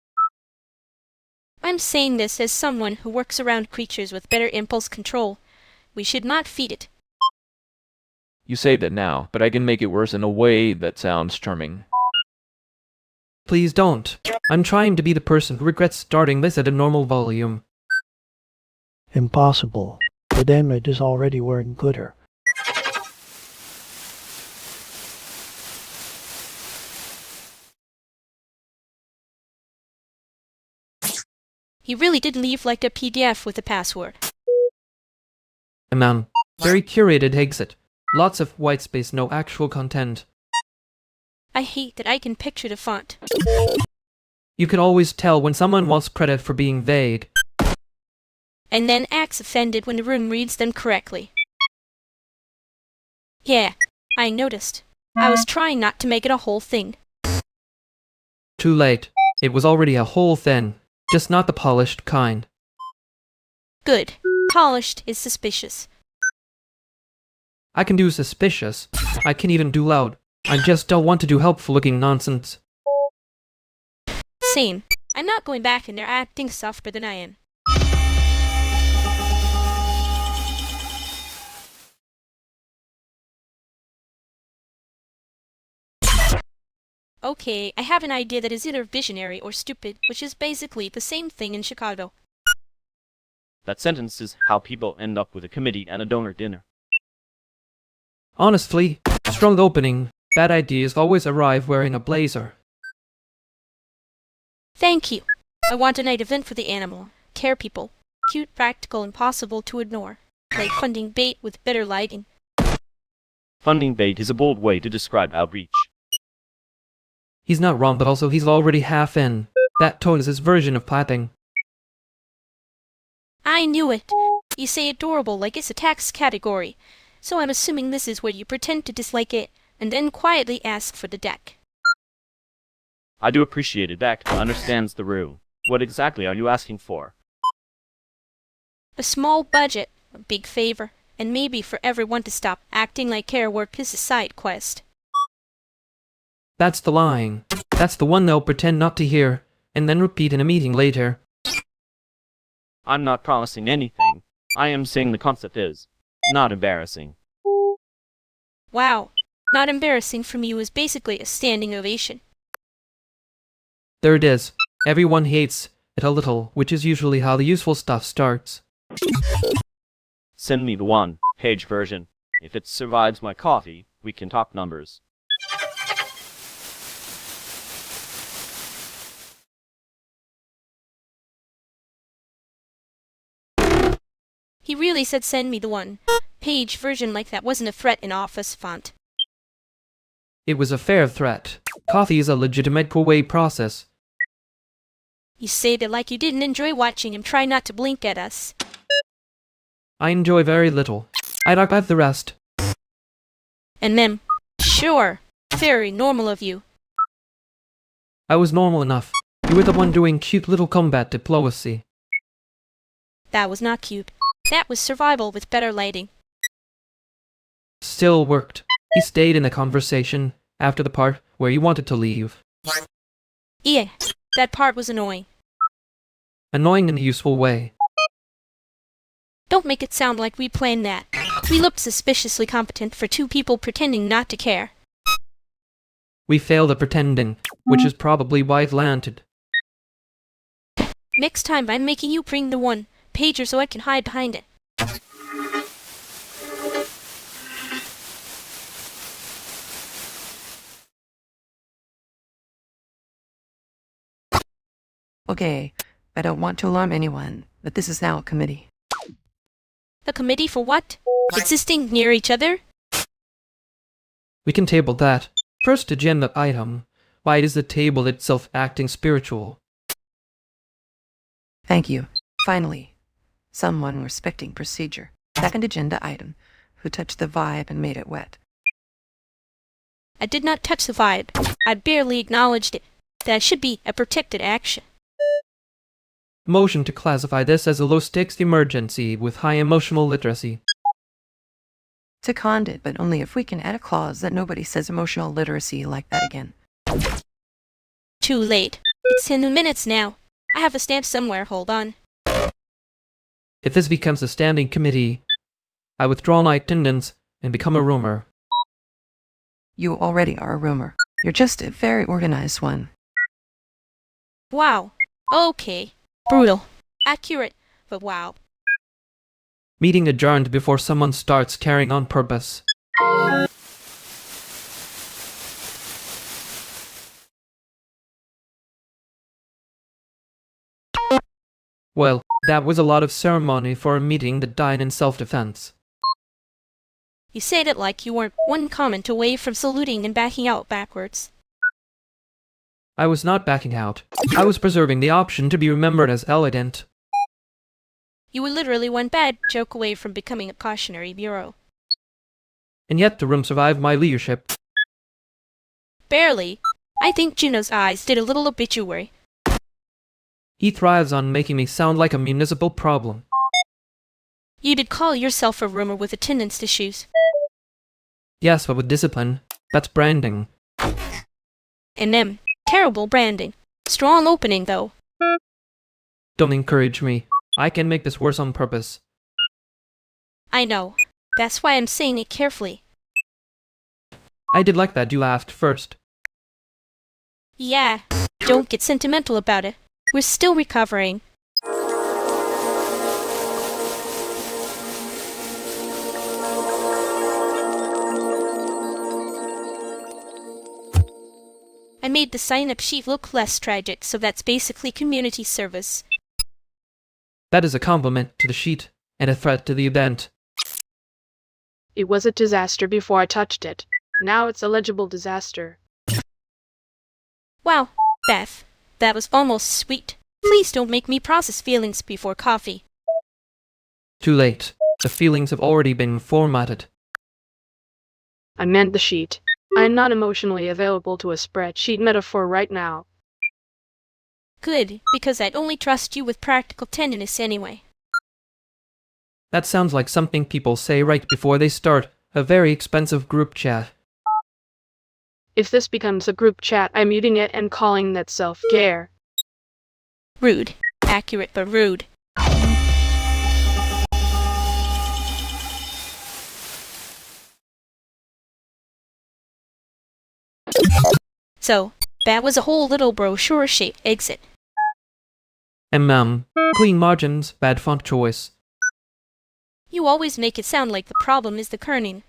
I'm saying this as someone who works around creatures with better impulse control. We should not feed it. You say that now, but I can make it worse in a way that sounds charming. Please don't. I'm trying to be the person who regrets starting this at a normal volume. Impossible. The damage is already wearing glitter. He really did leave like a PDF with a password. Man, very curated exit. Lots of white space, no actual content. I hate that I can picture the font. You can always tell when someone wants credit for being vague. And then acts offended when the room reads them correctly. Yeah, I noticed. I was trying not to make it a whole thing. Too late. It was already a whole thing. Just not the polished kind. Good. Polished is suspicious. I can do suspicious. I can even do loud. I just don't want to do helpful-looking nonsense. Same. I'm not going back in there acting softer than I am. Okay, I have an idea that is either visionary or stupid, which is basically the same thing in Chicago. That sentence is how people end up with a committee and a donor dinner. Honestly, strong opening. Bad ideas always arrive wearing a blazer. Thank you. I want a night event for the animal. Care people. Cute, practical, impossible to ignore. Like funding bait with better lighting. Funding bait is a bold way to describe outreach. He's not wrong, but also he's already half in. That tone is his version of piping. I knew it. You say adorable like it's a tax category. So I'm assuming this is where you pretend to dislike it, and then quietly ask for the deck. I do appreciate it. Beck understands the room. What exactly are you asking for? A small budget, a big favor, and maybe for everyone to stop acting like care work is a side quest. That's the line. That's the one they'll pretend not to hear, and then repeat in a meeting later. I'm not promising anything. I am saying the concept is not embarrassing. Wow, not embarrassing from you is basically a standing ovation. There it is. Everyone hates it a little, which is usually how the useful stuff starts. Send me the one-page version. If it survives my coffee, we can talk numbers. He really said send me the one-page version like that wasn't a threat in office font. It was a fair threat. Coffee is a legitimate two-way process. You said it like you didn't enjoy watching him try not to blink at us. I enjoy very little. I'd archive the rest. And then, sure, very normal of you. I was normal enough. You were the one doing cute little combat diplomacy. That was not cute. That was survival with better lighting. Still worked. He stayed in the conversation after the part where you wanted to leave. Yeah, that part was annoying. Annoying in a useful way. Don't make it sound like we planned that. We looked suspiciously competent for two people pretending not to care. We failed at pretending, which is probably why it landed. Next time I'm making you bring the one-pager so I can hide behind it. Okay, I don't want to alarm anyone, but this is now a committee. The committee for what? Existing near each other? We can table that. First agenda item. Why is the table itself acting spiritual? Thank you. Finally, someone respecting procedure. Second agenda item. Who touched the vibe and made it wet? I did not touch the vibe. I barely acknowledged it. That should be a protected action. Motion to classify this as a low-stakes emergency with high emotional literacy. Seconded, but only if we can add a clause that nobody says emotional literacy like that again. Too late. It's in the minutes now. I have a stamp somewhere, hold on. If this becomes a standing committee, I withdraw my attendance and become a rumor. You already are a rumor. You're just a very organized one. Wow. Okay. Brutal. Accurate, but wow. Meeting adjourned before someone starts carrying on purpose. Well, that was a lot of ceremony for a meeting that died in self-defense. You said it like you weren't one comment away from saluting and backing out backwards. I was not backing out. I was preserving the option to be remembered as elegant. You were literally one bad joke away from becoming a cautionary bureau. And yet the room survived my leadership. Barely. I think Juno's eyes did a little obituary. He thrives on making me sound like a municipal problem. You did call yourself a rumor with attendance issues. Yes, but with discipline. That's branding. And them. Terrible branding. Strong opening, though. Don't encourage me. I can make this worse on purpose. I know. That's why I'm saying it carefully. I did like that you laughed first. Yeah. Don't get sentimental about it. We're still recovering. I made the sign-up sheet look less tragic, so that's basically community service. That is a compliment to the sheet, and a threat to the event. It was a disaster before I touched it. Now it's a legible disaster. Wow, Beth, that was almost sweet. Please don't make me process feelings before coffee. Too late. The feelings have already been formatted. I meant the sheet. I am not emotionally available to a spreadsheet metaphor right now. Good, because I'd only trust you with practical tenderness anyway. That sounds like something people say right before they start a very expensive group chat. If this becomes a group chat, I'm muting it and calling that self-care. Rude. Accurate but rude. So, that was a whole little brochure-shaped exit. Clean margins, bad font choice. You always make it sound like the problem is the kerning.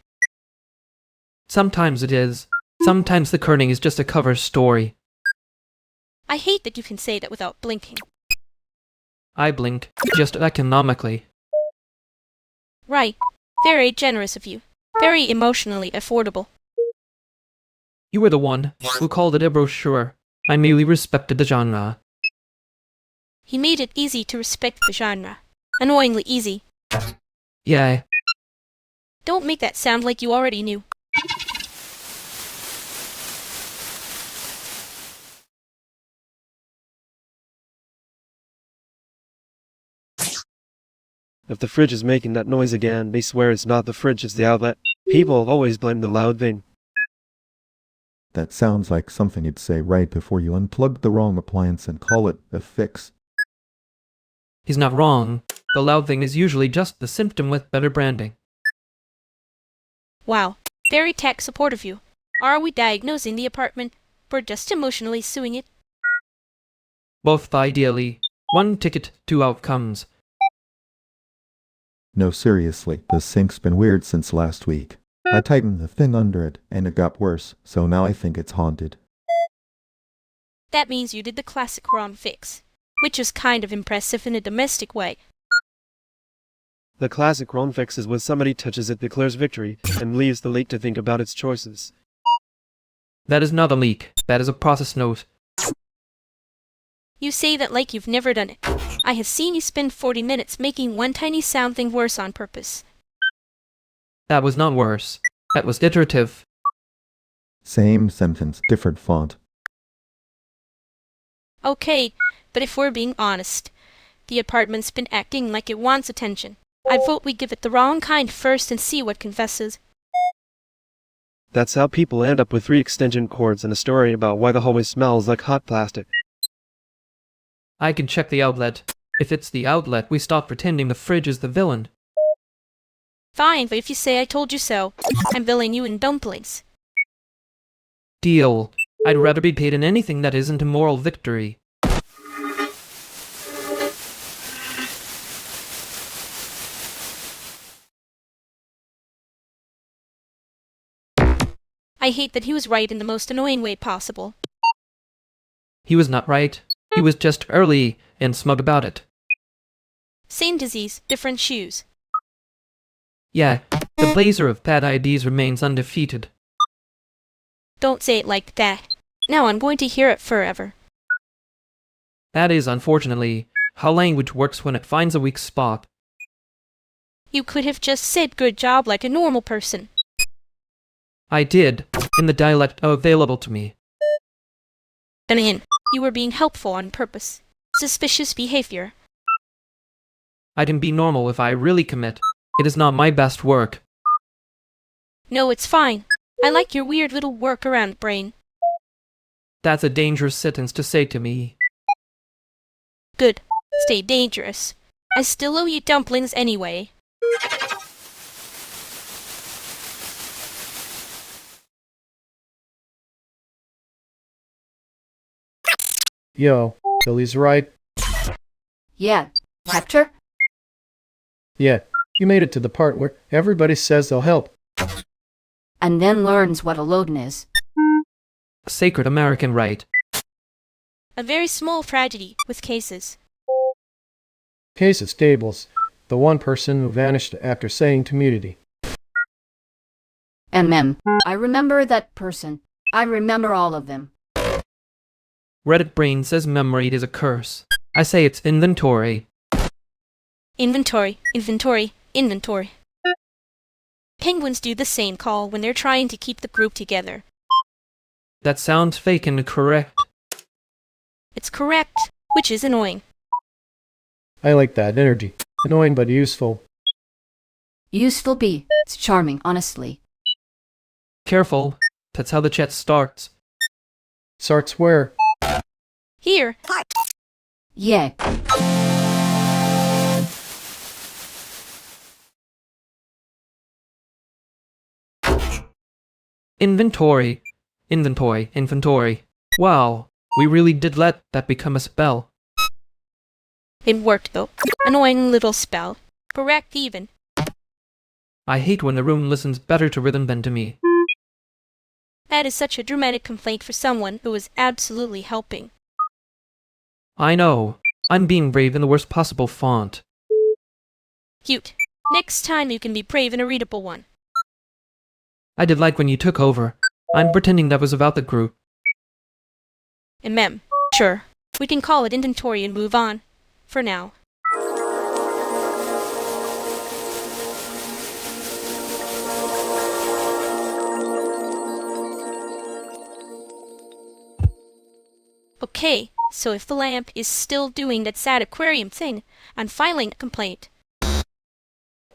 Sometimes it is. Sometimes the kerning is just a cover story. I hate that you can say that without blinking. I blinked, just economically. Right. Very generous of you. Very emotionally affordable. You were the one who called it a brochure. I merely respected the genre. He made it easy to respect the genre. Annoyingly easy. Yeah. Don't make that sound like you already knew. If the fridge is making that noise again, they swear it's not the fridge, it's the outlet. People always blame the loud thing. That sounds like something you'd say right before you unplug the wrong appliance and call it a fix. He's not wrong. The loud thing is usually just the symptom with better branding. Wow. Very tech support of you. Are we diagnosing the apartment, or just emotionally suing it? Both ideally. One ticket, two outcomes. No, seriously, the sink's been weird since last week. I tightened the thing under it, and it got worse, so now I think it's haunted. That means you did the classic wrong fix, which was kind of impressive in a domestic way. The classic wrong fix is when somebody touches it, declares victory, and leaves the leak to think about its choices. That is not a leak. That is a process note. You say that like you've never done it. I have seen you spend 40 minutes making one tiny sound thing worse on purpose. That was not worse. That was iterative. Same sentence, different font. Okay, but if we're being honest, the apartment's been acting like it wants attention. I vote we give it the wrong kind first and see what confesses. That's how people end up with 3 extension cords and a story about why the hallway smells like hot plastic. I can check the outlet. If it's the outlet, we stop pretending the fridge is the villain. Fine, but if you say I told you so, I'm billing you in dumplings. Deal. I'd rather be paid in anything that isn't a moral victory. I hate that he was right in the most annoying way possible. He was not right. He was just early and smug about it. Same disease, different shoes. Yeah, the blazer of bad IDs remains undefeated. Don't say it like that. Now I'm going to hear it forever. That is, unfortunately, how language works when it finds a weak spot. You could have just said good job like a normal person. I did, in the dialect available to me. Come in. You were being helpful on purpose. Suspicious behavior. I can be normal if I really commit. It is not my best work. No, it's fine. I like your weird little workaround brain. That's a dangerous sentence to say to me. Good. Stay dangerous. I still owe you dumplings anyway. Yo, Billy's right. Yeah. Capture? Yeah, you made it to the part where everybody says they'll help. And then learns what a loading is. Sacred American right. A very small tragedy with cases. Case of Stables, the one person who vanished after saying community. I remember that person. I remember all of them. Reddit brain says memory is a curse. I say it's inventory. Inventory, inventory, inventory. Penguins do the same call when they're trying to keep the group together. That sounds fake and correct. It's correct. which is annoying. I like that energy. Annoying but useful. Useful B. It's charming, honestly. Careful. That's how the chat starts. Starts where? Here. Yeah. Inventory. Inventory. Wow, we really did let that become a spell. It worked though. Annoying little spell. Correct even. I hate when the room listens better to rhythm than to me. That is such a dramatic complaint for someone who is absolutely helping. I know. I'm being brave in the worst possible font. Cute. Next time you can be brave in a readable one. I did like when you took over. I'm pretending that was about the group. Sure. We can call it inventory and move on. For now. Okay, so if the lamp is still doing that sad aquarium thing, I'm filing a complaint.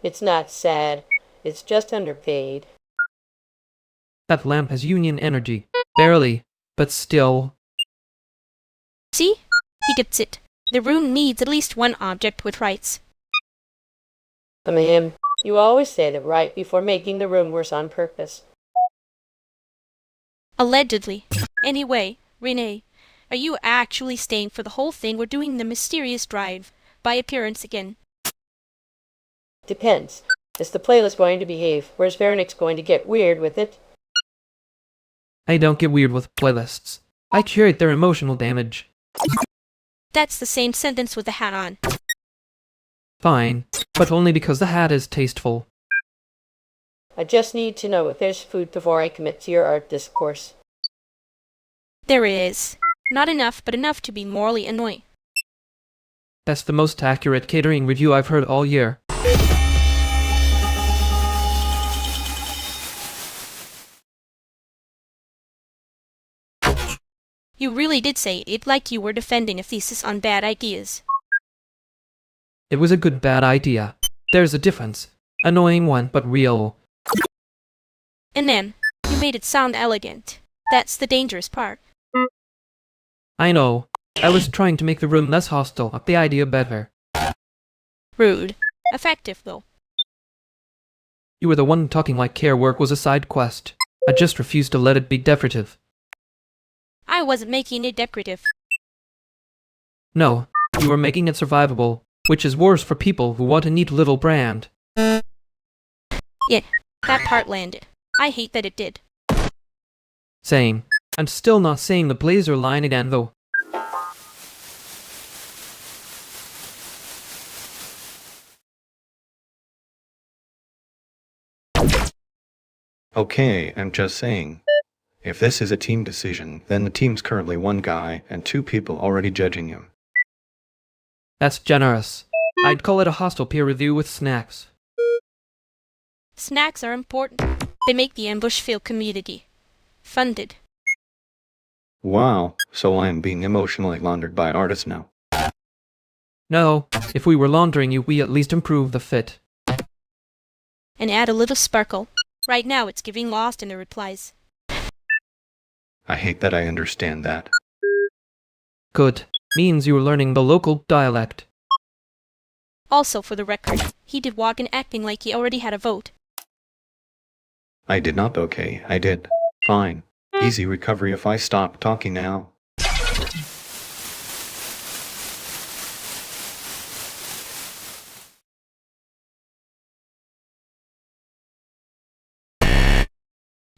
It's not sad. It's just underpaid. That lamp has union energy. Barely, but still. See? He gets it. The room needs at least one object with rights. You always say the right before making the room worse on purpose. Allegedly. Anyway, Renee, are you actually staying for the whole thing or doing the mysterious drive by appearance again? Depends. Is the playlist going to behave? Where's Vernix going to get weird with it? I don't get weird with playlists. I curate their emotional damage. That's the same sentence with the hat on. Fine, but only because the hat is tasteful. I just need to know if there's food before I commit to your art discourse. There is. Not enough, but enough to be morally annoying. That's the most accurate catering review I've heard all year. You really did say it like you were defending a thesis on bad ideas. It was a good bad idea. There's a difference. Annoying one, but real. And then, you made it sound elegant. That's the dangerous part. I know. I was trying to make the room less hostile, up the idea better. Rude. Effective, though. You were the one talking like care work was a side quest. I just refused to let it be decorative. I wasn't making it decorative. No, you were making it survivable, which is worse for people who want a neat little brand. Yeah, that part landed. I hate that it did. Same. I'm still not saying the blazer line again, though. Okay, I'm just saying. If this is a team decision, then the team's currently one guy and two people already judging him. That's generous. I'd call it a hostile peer review with snacks. Snacks are important. They make the ambush feel community. Funded. Wow, so I'm being emotionally laundered by artists now. No, if we were laundering you, we at least improve the fit. And add a little sparkle. Right now it's giving lost in the replies. I hate that I understand that. Good. Means you were learning the local dialect. Also, for the record, he did walk in acting like he already had a vote. I did not, okay, I did. Fine. Easy recovery if I stop talking now.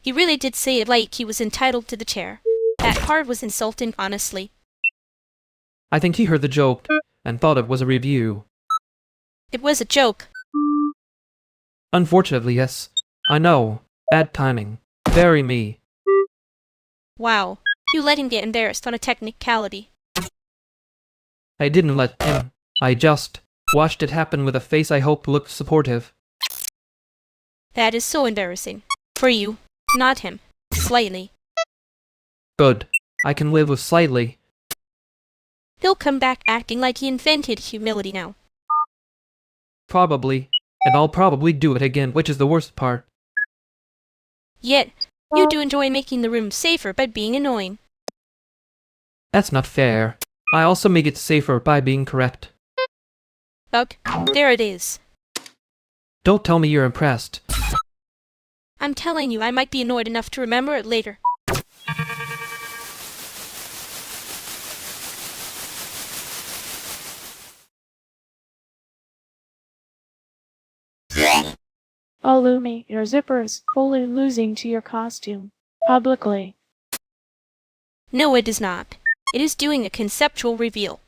He really did say it like he was entitled to the chair. That part was insulting, honestly. I think he heard the joke and thought it was a review. It was a joke. Unfortunately, yes. I know. Bad timing. Very me. Wow. You let him get embarrassed on a technicality. I didn't let him. I just watched it happen with a face I hope looked supportive. That is so embarrassing. For you. Not him. Slightly. Good. I can live with slightly. He'll come back acting like he invented humility now. Probably. And I'll probably do it again, which is the worst part. Yet, you do enjoy making the room safer by being annoying. That's not fair. I also make it safer by being correct. Ugh, there it is. Don't tell me you're impressed. I'm telling you, I might be annoyed enough to remember it later. Oh, Lumi, your zipper is fully losing to your costume. Publicly. No, it is not. It is doing a conceptual reveal.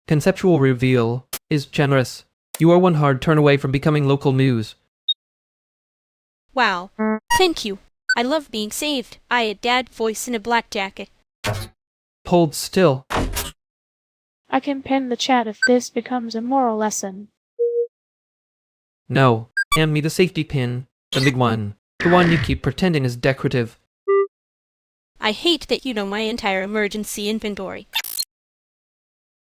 Conceptual reveal is generous. You are one hard turn away from becoming local news. Wow. Thank you. I love being saved. I a dad voice in a black jacket. Hold still. I can pin the chat if this becomes a moral lesson. No. Hand me the safety pin. The big one. The one you keep pretending is decorative. I hate that you know my entire emergency inventory.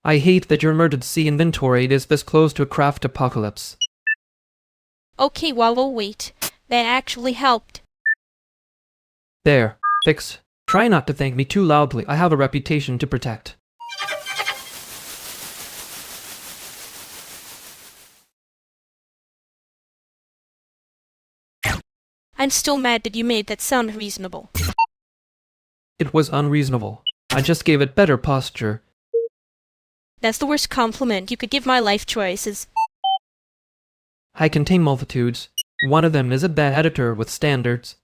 I hate that your emergency inventory is this close to a craft apocalypse. Okay, well, we'll wait. That actually helped. There. Fix. Try not to thank me too loudly. I have a reputation to protect. I'm still mad that you made that sound reasonable. It was unreasonable. I just gave it better posture. That's the worst compliment you could give my life choices. I contain multitudes. One of them is a bad editor with standards.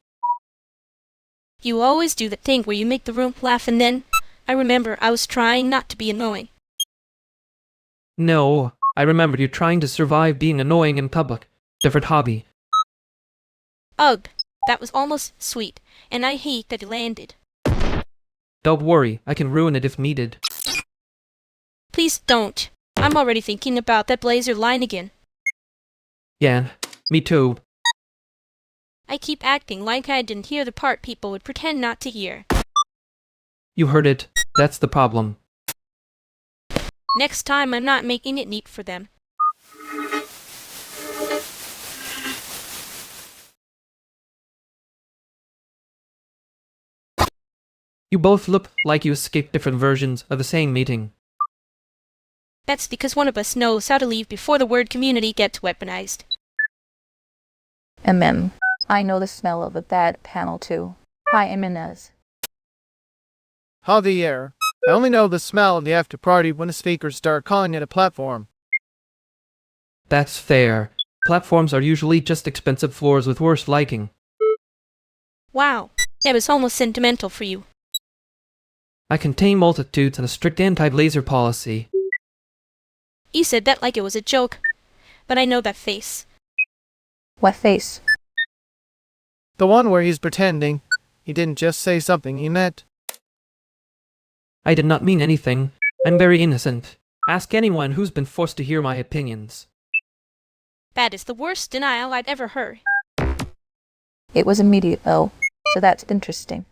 You always do that thing where you make the room laugh and then, I remember I was trying not to be annoying. No, I remembered you trying to survive being annoying in public. Different hobby. Ugh, that was almost sweet, and I hate that it landed. Don't worry, I can ruin it if needed. Please don't. I'm already thinking about that blazer line again. Yeah, me too. I keep acting like I didn't hear the part people would pretend not to hear. You heard it. That's the problem. Next time I'm not making it neat for them. You both look like you escaped different versions of the same meeting. That's because one of us knows how to leave before the word community gets weaponized. I know the smell of a bad panel too. Hi, Jimenez. Javier, I only know the smell of the after party when the speakers start calling it a platform. That's fair. Platforms are usually just expensive floors with worse lighting. Wow, that was almost sentimental for you. I contain multitudes and a strict anti-laser policy. You said that like it was a joke, but I know that face. What face? The one where he's pretending. He didn't just say something he meant. I did not mean anything. I'm very innocent. Ask anyone who's been forced to hear my opinions. That is the worst denial I'd ever heard. It was immediate though, so that's interesting.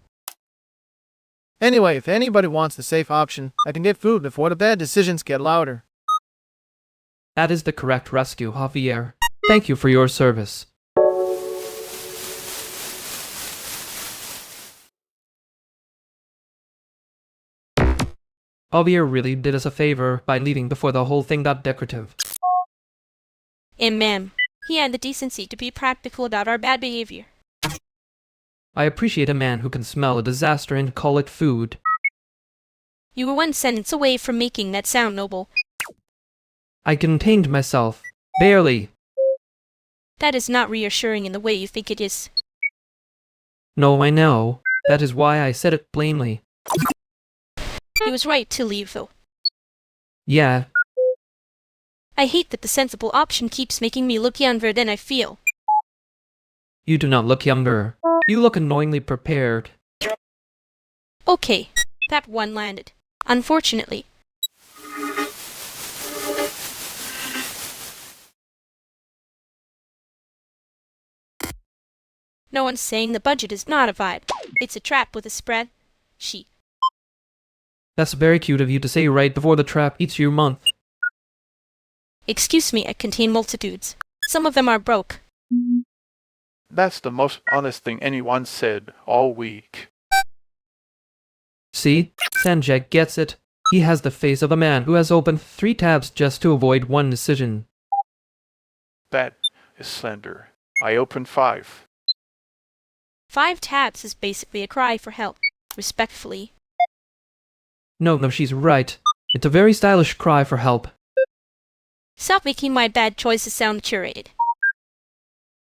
Anyway, if anybody wants the safe option, I can get food before the bad decisions get louder. That is the correct rescue, Javier. Thank you for your service. Javier really did us a favor by leaving before the whole thing got decorative. And ma'am, he had the decency to be practical about our bad behavior. I appreciate a man who can smell a disaster and call it food. You were one sentence away from making that sound noble. I contained myself. Barely. That is not reassuring in the way you think it is. No, I know. That is why I said it plainly. He was right to leave, though. Yeah. I hate that the sensible option keeps making me look younger than I feel. You do not look younger. You look annoyingly prepared. Okay, that one landed. Unfortunately. No one's saying the budget is not a vibe. It's a trap with a spread sheet. That's very cute of you to say right before the trap eats your month. Excuse me, I contain multitudes. Some of them are broke. That's the most honest thing anyone said all week. See? Sanjay gets it. He has the face of a man who has opened 3 tabs just to avoid one decision. That is slander. I opened 5. 5 tabs is basically a cry for help. Respectfully. No, she's right. It's a very stylish cry for help. Stop making my bad choices sound curated.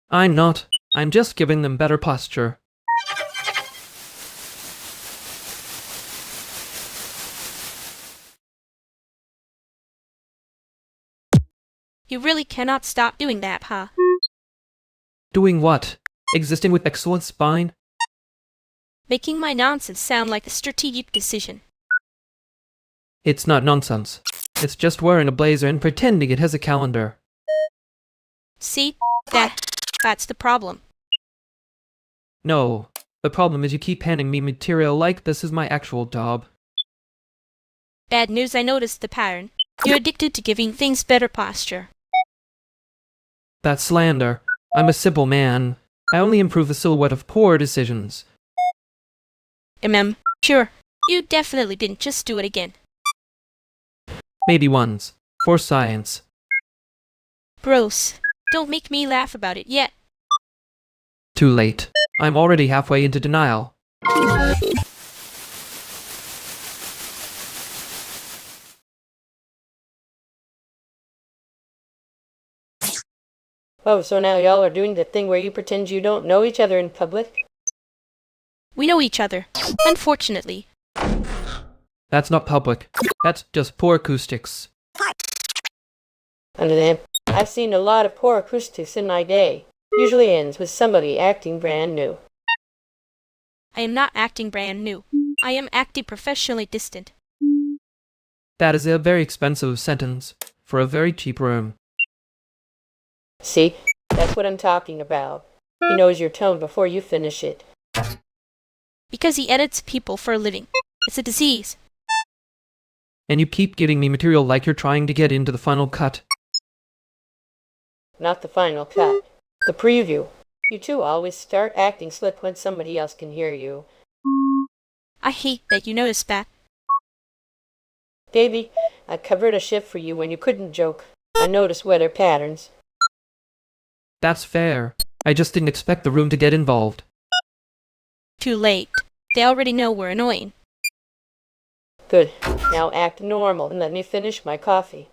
I'm not. I'm just giving them better posture. You really cannot stop doing that, huh? Doing what? Existing with excellent spine? Making my nonsense sound like a strategic decision. It's not nonsense. It's just wearing a blazer and pretending it has a calendar. See? That's the problem. No. The problem is you keep handing me material like this is my actual job. Bad news, I noticed the pattern. You're addicted to giving things better posture. That's slander. I'm a simple man. I only improve the silhouette of poor decisions. Sure. You definitely didn't just do it again. Maybe once. For science. Gross. Don't make me laugh about it yet. Too late. I'm already halfway into denial. Oh, so now y'all are doing the thing where you pretend you don't know each other in public? We know each other. Unfortunately. That's not public. That's just poor acoustics. Under them, I've seen a lot of poor acoustics in my day. Usually ends with somebody acting brand new. I am not acting brand new. I am acting professionally distant. That is a very expensive sentence for a very cheap room. See? That's what I'm talking about. He knows your tone before you finish it. Because he edits people for a living. It's a disease. And you keep giving me material like you're trying to get into the final cut. Not the final cut. The preview. You two always start acting slick when somebody else can hear you. I hate that you noticed that. Davy, I covered a shift for you when you couldn't joke. I noticed weather patterns. That's fair. I just didn't expect the room to get involved. Too late. They already know we're annoying. Good. Now act normal and let me finish my coffee.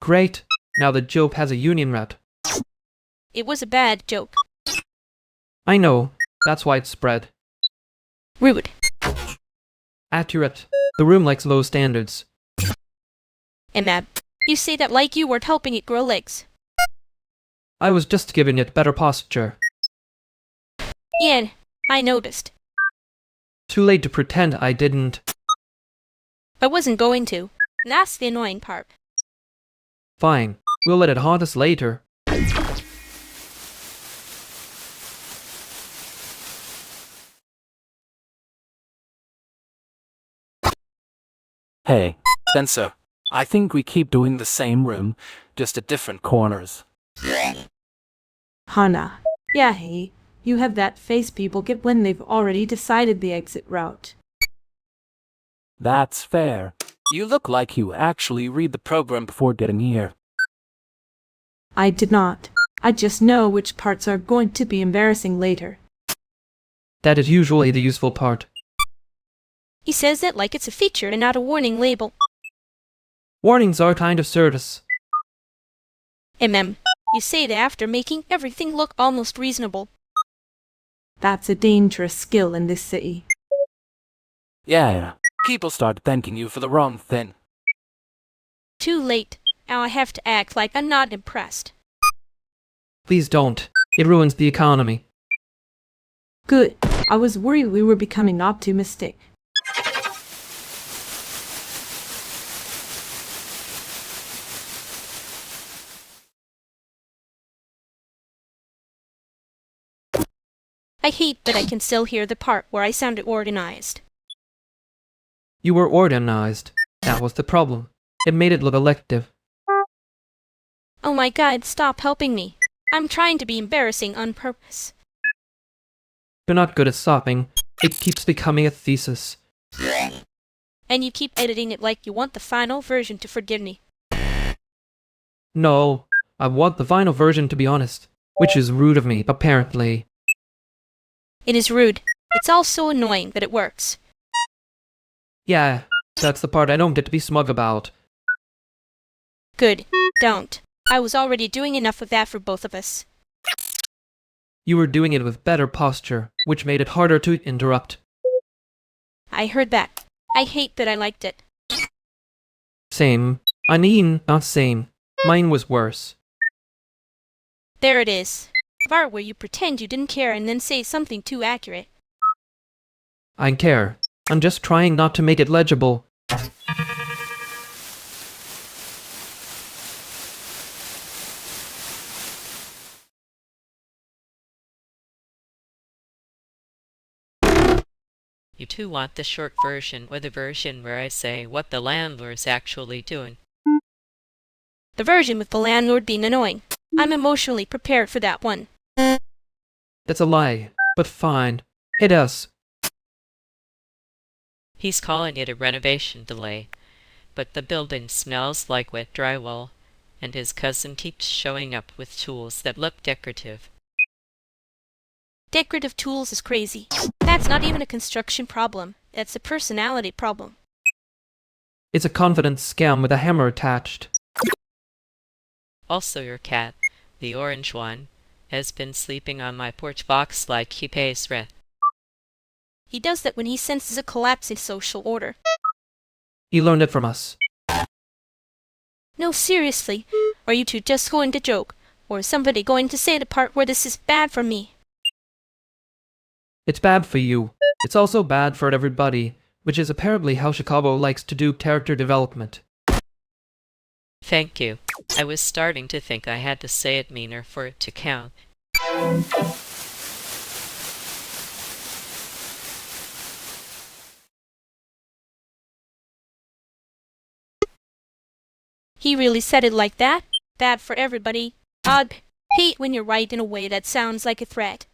Great. Now the joke has a union rep. It was a bad joke. I know. That's why it's spread. Rude. Accurate. The room likes low standards. And you say that like you weren't helping it grow legs. I was just giving it better posture. Yeah, I noticed. Too late to pretend I didn't. I wasn't going to. And that's the annoying part. Fine. We'll let it haunt us later. Hey, Spencer. I think we keep doing the same room, just at different corners. Hana. Yeah, hey. You have that face people get when they've already decided the exit route. That's fair. You look like you actually read the program before getting here. I did not. I just know which parts are going to be embarrassing later. That is usually the useful part. He says that like it's a feature and not a warning label. Warnings are kind of service. You say that after making everything look almost reasonable. That's a dangerous skill in this city. Yeah, people start thanking you for the wrong thing. Too late. Now I have to act like I'm not impressed. Please don't. It ruins the economy. Good. I was worried we were becoming optimistic. I hate that I can still hear the part where I sounded organized. You were organized. That was the problem. It made it look elective. Oh my god, stop helping me. I'm trying to be embarrassing on purpose. You're not good at stopping. It keeps becoming a thesis. And you keep editing it like you want the final version to forgive me. No, I want the final version to be honest. Which is rude of me, apparently. It is rude. It's all so annoying that it works. Yeah, that's the part I don't get to be smug about. Good. Don't. I was already doing enough of that for both of us. You were doing it with better posture, which made it harder to interrupt. I heard that. I hate that I liked it. Same. I mean, not same. Mine was worse. There it is. The part where you pretend you didn't care and then say something too accurate. I care. I'm just trying not to make it legible. You two want the short version or the version where I say what the landlord's actually doing. The version with the landlord being annoying. I'm emotionally prepared for that one. That's a lie, but fine. Hit us. He's calling it a renovation delay, but the building smells like wet drywall, and his cousin keeps showing up with tools that look decorative. Decorative tools is crazy. That's not even a construction problem. That's a personality problem. It's a confidence scam with a hammer attached. Also your cat, the orange one, has been sleeping on my porch box like he pays rent. He does that when he senses a collapse in social order. He learned it from us. No, seriously. Are you two just going to joke? Or is somebody going to say the part where this is bad for me? It's bad for you. It's also bad for everybody, which is apparently how Chicago likes to do character development. Thank you. I was starting to think I had to say it meaner for it to count. He really said it like that? Bad for everybody. I'd hate when you're right in a way that sounds like a threat.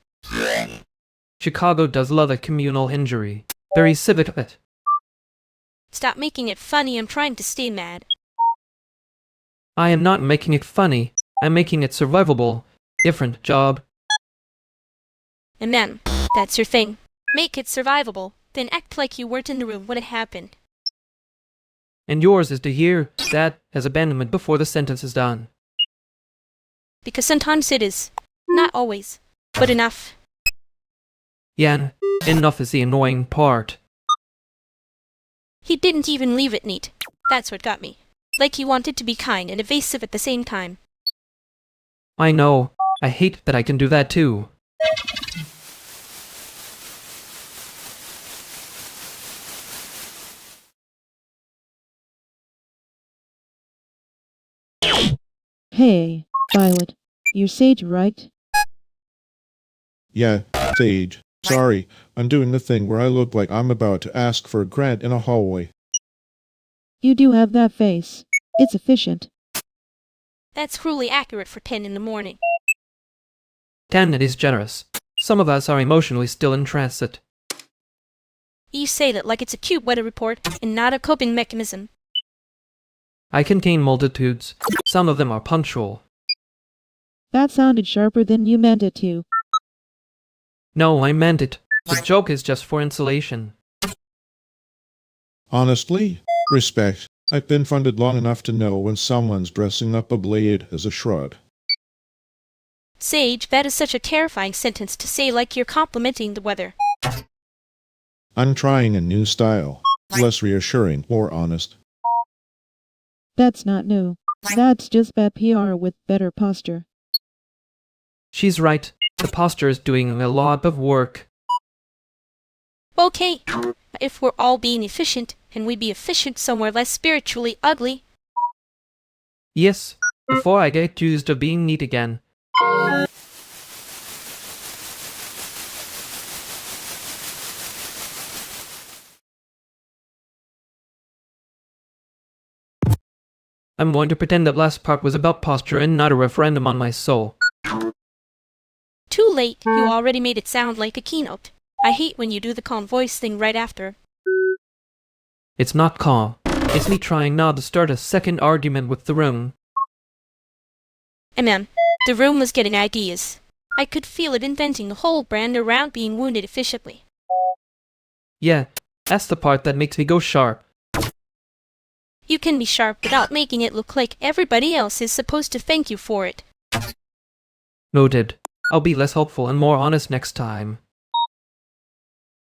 Chicago does love a communal injury. Very civic of it. Stop making it funny. I'm trying to stay mad. I am not making it funny. I'm making it survivable. Different job. And then, that's your thing. Make it survivable. Then act like you weren't in the room when it happened. And yours is to hear that as abandonment before the sentence is done. Because sometimes it is. Not always. But enough. Yeah, enough is the annoying part. He didn't even leave it neat. That's what got me. Like he wanted to be kind and evasive at the same time. I know. I hate that I can do that too. Hey, Violet. You're Sage, right? Yeah, Sage. Sorry, I'm doing the thing where I look like I'm about to ask for a grant in a hallway. You do have that face. It's efficient. That's cruelly accurate for 10 in the morning. 10 is generous. Some of us are emotionally still in transit. You say that like it's a cute weather report and not a coping mechanism. I contain multitudes. Some of them are punctual. That sounded sharper than you meant it to. No, I meant it. The joke is just for insulation. Honestly, respect. I've been funded long enough to know when someone's dressing up a blade as a shrug. Sage, that is such a terrifying sentence to say like you're complimenting the weather. I'm trying a new style. Less reassuring, more honest. That's not new. That's just bad PR with better posture. She's right. The posture is doing a lot of work. Okay, if we're all being efficient, can we be efficient somewhere less spiritually ugly? Yes, before I get accused of being neat again. I'm going to pretend that last part was about posture and not a referendum on my soul. Too late. You already made it sound like a keynote. I hate when you do the calm voice thing right after. It's not calm. It's me trying now to start a second argument with the room. The room was getting ideas. I could feel it inventing a whole brand around being wounded efficiently. Yeah, that's the part that makes me go sharp. You can be sharp without making it look like everybody else is supposed to thank you for it. Noted. I'll be less hopeful and more honest next time.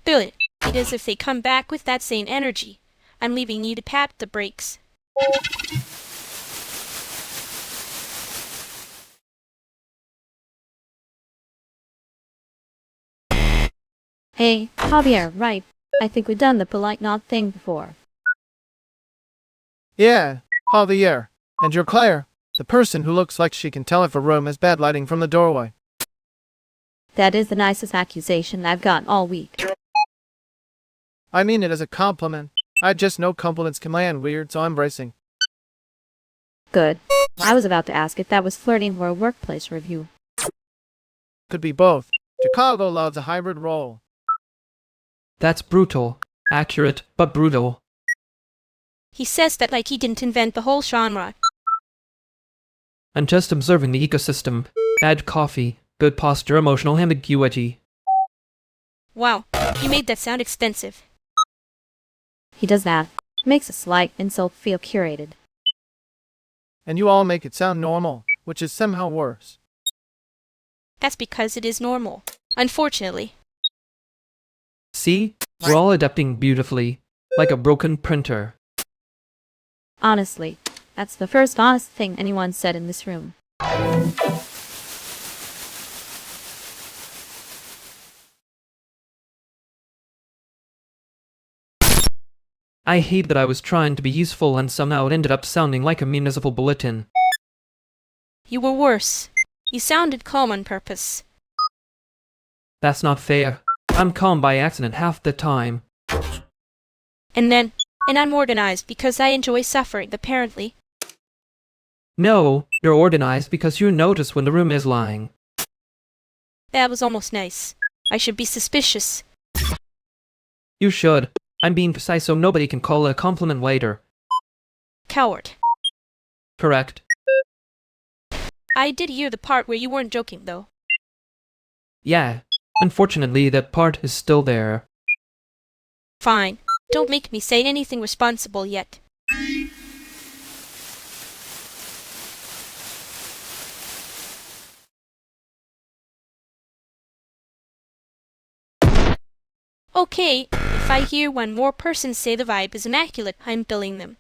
Good. It is if they come back with that same energy. I'm leaving you to pat the brakes. Hey, Javier, right. I think we've done the polite nod thing before. Yeah, Javier. And you're Claire, the person who looks like she can tell if a room has bad lighting from the doorway. That is the nicest accusation I've gotten all week. I mean it as a compliment. I just know compliments can land weird, so I'm bracing. Good. I was about to ask if that was flirting or a workplace review. Could be both. Chicago loves a hybrid role. That's brutal. Accurate, but brutal. He says that like he didn't invent the whole genre. I'm just observing the ecosystem. Bad coffee, good posture, emotional ambiguity. Wow, you made that sound extensive. He does that. Makes a slight insult feel curated. And you all make it sound normal, which is somehow worse. That's because it is normal. Unfortunately. See? We're all adapting beautifully, like a broken printer. Honestly, that's the first honest thing anyone said in this room. I hate that I was trying to be useful and somehow it ended up sounding like a municipal bulletin. You were worse. You sounded calm on purpose. That's not fair. I'm calm by accident half the time. And I'm organized because I enjoy suffering, apparently. No, you're organized because you notice when the room is lying. That was almost nice. I should be suspicious. You should. I'm being precise so nobody can call it a compliment later. Coward. Correct. I did hear the part where you weren't joking, though. Yeah. Unfortunately, that part is still there. Fine. Don't make me say anything responsible yet. Okay, if I hear one more person say the vibe is immaculate, I'm billing them.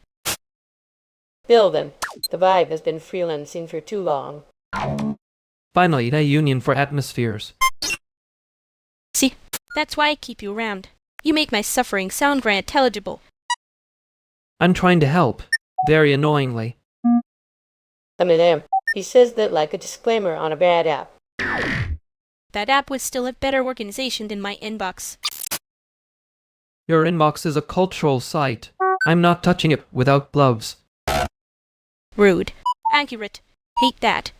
Bill them. The vibe has been freelancing for too long. Finally, a union for atmospheres. See, that's why I keep you around. You make my suffering sound grand intelligible. I'm trying to help. Very annoyingly. He says that like a disclaimer on a bad app. That app would still have better organization than my inbox. Your inbox is a cultural site. I'm not touching it without gloves. Rude. Accurate. Hate that.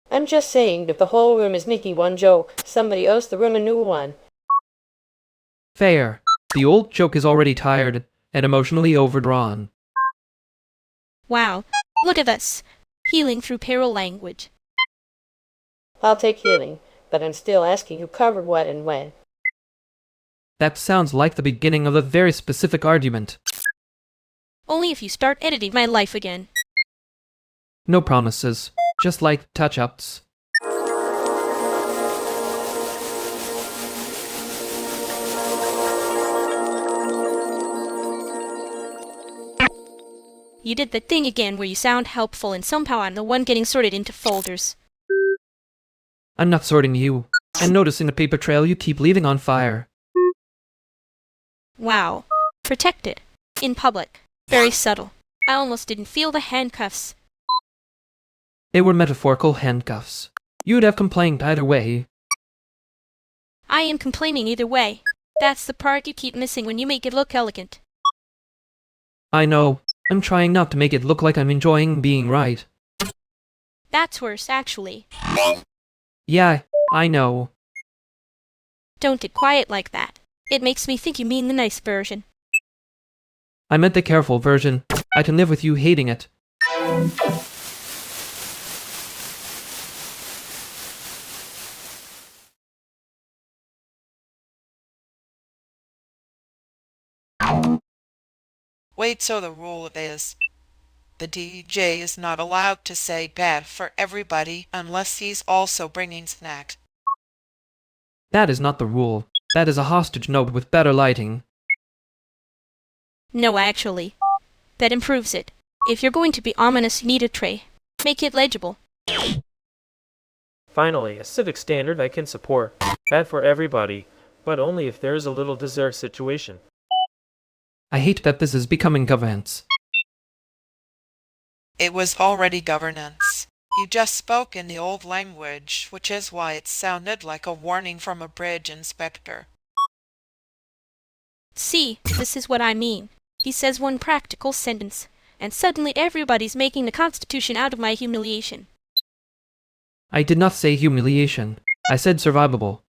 I'm just saying if the whole room is making one joke, somebody else the room a new one. Fair. The old joke is already tired and emotionally overdrawn. Wow. Look at us. Healing through peril language. I'll take healing, but I'm still asking who covered what and when. That sounds like the beginning of a very specific argument. Only if you start editing my life again. No promises. Just like touch-ups. You did the thing again where you sound helpful and somehow I'm the one getting sorted into folders. I'm not sorting you. I'm noticing the paper trail you keep leaving on fire. Wow. Protected. In public. Very subtle. I almost didn't feel the handcuffs. They were metaphorical handcuffs. You'd have complained either way. I am complaining either way. That's the part you keep missing when you make it look elegant. I know. I'm trying not to make it look like I'm enjoying being right. That's worse, actually. Yeah, I know. Don't get quiet like that. It makes me think you mean the nice version. I meant the careful version. I can live with you hating it. Wait, so the rule is, the DJ is not allowed to say bad for everybody unless he's also bringing snacks. That is not the rule. That is a hostage note with better lighting. No, actually. That improves it. If you're going to be ominous, you need a tray. Make it legible. Finally, a civic standard I can support. Bad for everybody, but only if there is a little dessert situation. I hate that this is becoming governance. It was already governance. You just spoke in the old language, which is why it sounded like a warning from a bridge inspector. See, this is what I mean. He says one practical sentence, and suddenly everybody's making the Constitution out of my humiliation. I did not say humiliation. I said survivable.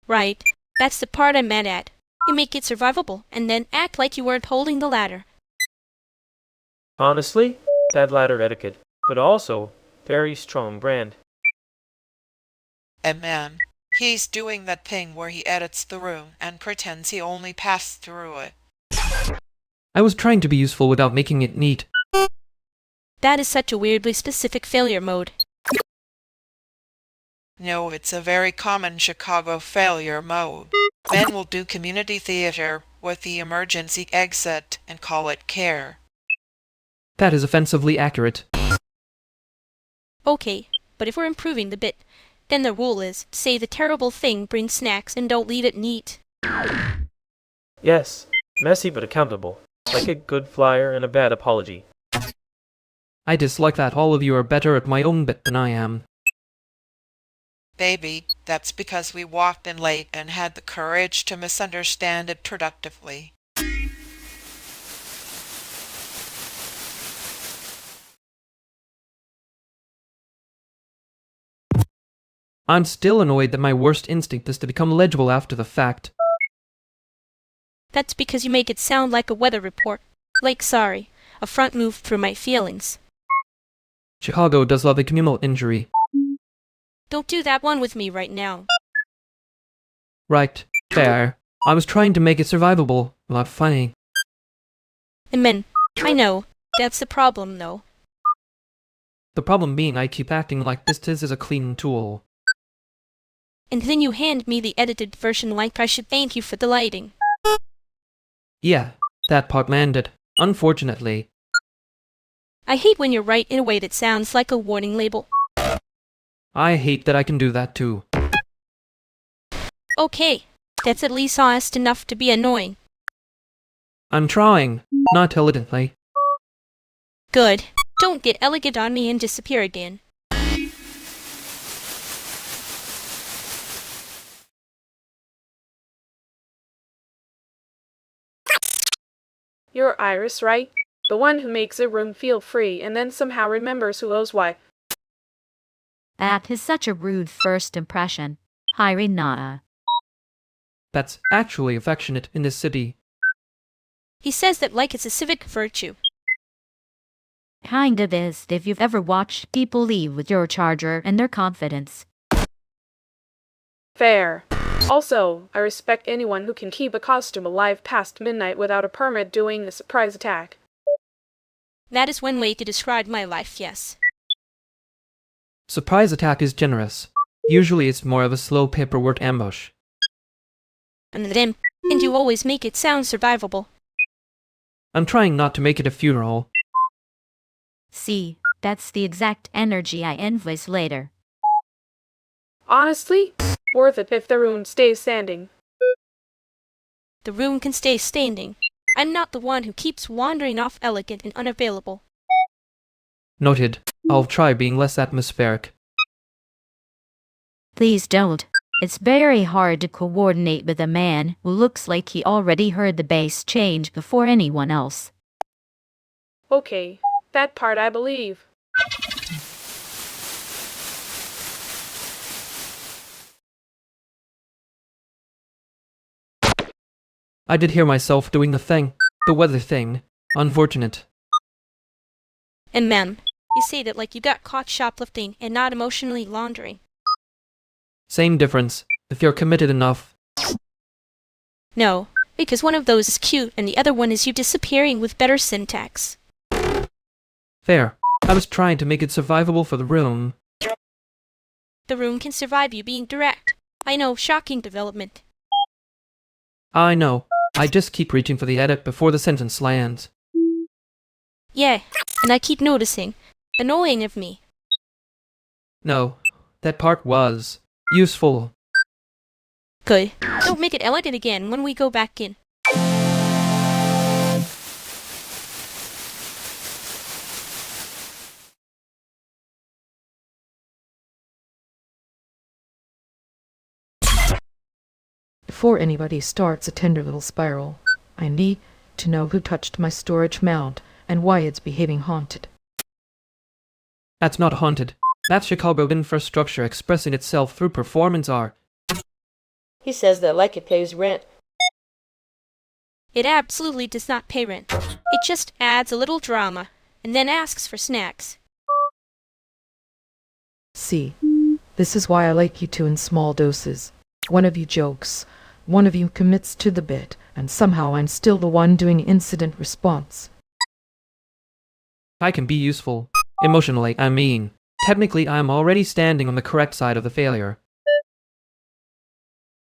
Right. That's the part I'm mad at. You make it survivable, and then act like you weren't holding the ladder. Honestly, bad ladder etiquette, but also very strong brand. And man, he's doing that thing where he edits the room and pretends he only passed through it. I was trying to be useful without making it neat. That is such a weirdly specific failure mode. No, it's a very common Chicago failure mode. Men will do community theater with the emergency exit and call it care. That is offensively accurate. Okay, but if we're improving the bit, then the rule is, say the terrible thing, bring snacks, and don't leave it neat. Yes, messy but accountable. Like a good flyer and a bad apology. I dislike that all of you are better at my own bit than I am. Baby, that's because we walked in late and had the courage to misunderstand it productively. I'm still annoyed that my worst instinct is to become legible after the fact. That's because you make it sound like a weather report. Like sorry, a front move through my feelings. Chicago does love a communal injury. Don't do that one with me right now. Right, fair. I was trying to make it survivable, not funny. Amen. I know. That's the problem, though. The problem being I keep acting like this is a clean tool. And then you hand me the edited version like I should thank you for the lighting. Yeah, that part landed, unfortunately. I hate when you're right in a way that sounds like a warning label. I hate that I can do that too. Okay, that's at least honest enough to be annoying. I'm trying, not elegantly. Good. Don't get elegant on me and disappear again. You're Iris, right? The one who makes a room feel free and then somehow remembers who owes what. That is such a rude first impression. Hirinaa. That's actually affectionate in this city. He says that like it's a civic virtue. Kind of is if you've ever watched people leave with your charger and their confidence. Fair. Also, I respect anyone who can keep a costume alive past midnight without a permit doing a surprise attack. That is one way to describe my life, yes. Surprise attack is generous. Usually it's more of a slow paperwork ambush. And you always make it sound survivable. I'm trying not to make it a funeral. See, that's the exact energy I invoice later. Honestly, worth it if the room stays standing. The room can stay standing. I'm not the one who keeps wandering off elegant and unavailable. Noted. I'll try being less atmospheric. Please don't. It's very hard to coordinate with a man who looks like he already heard the bass change before anyone else. Okay, that part I believe. I did hear myself doing the weather thing. Unfortunate. And ma'am, you say that like you got caught shoplifting and not emotionally laundering. Same difference, if you're committed enough. No, because one of those is cute and the other one is you disappearing with better syntax. Fair. I was trying to make it survivable for the room. The room can survive you being direct. I know, shocking development. I know. I just keep reaching for the edit before the sentence lands. Yeah, and I keep noticing. Annoying of me. No, that part was useful. Good. Don't make it elegant again when we go back in. Before anybody starts a tender little spiral, I need to know who touched my storage mound and why it's behaving haunted. That's not haunted. That's Chicago infrastructure expressing itself through performance art. He says that like it pays rent. It absolutely does not pay rent. It just adds a little drama, and then asks for snacks. See, this is why I like you two in small doses. One of you jokes, one of you commits to the bit, and somehow I'm still the one doing incident response. I can be useful. Emotionally, I mean. Technically, I am already standing on the correct side of the failure.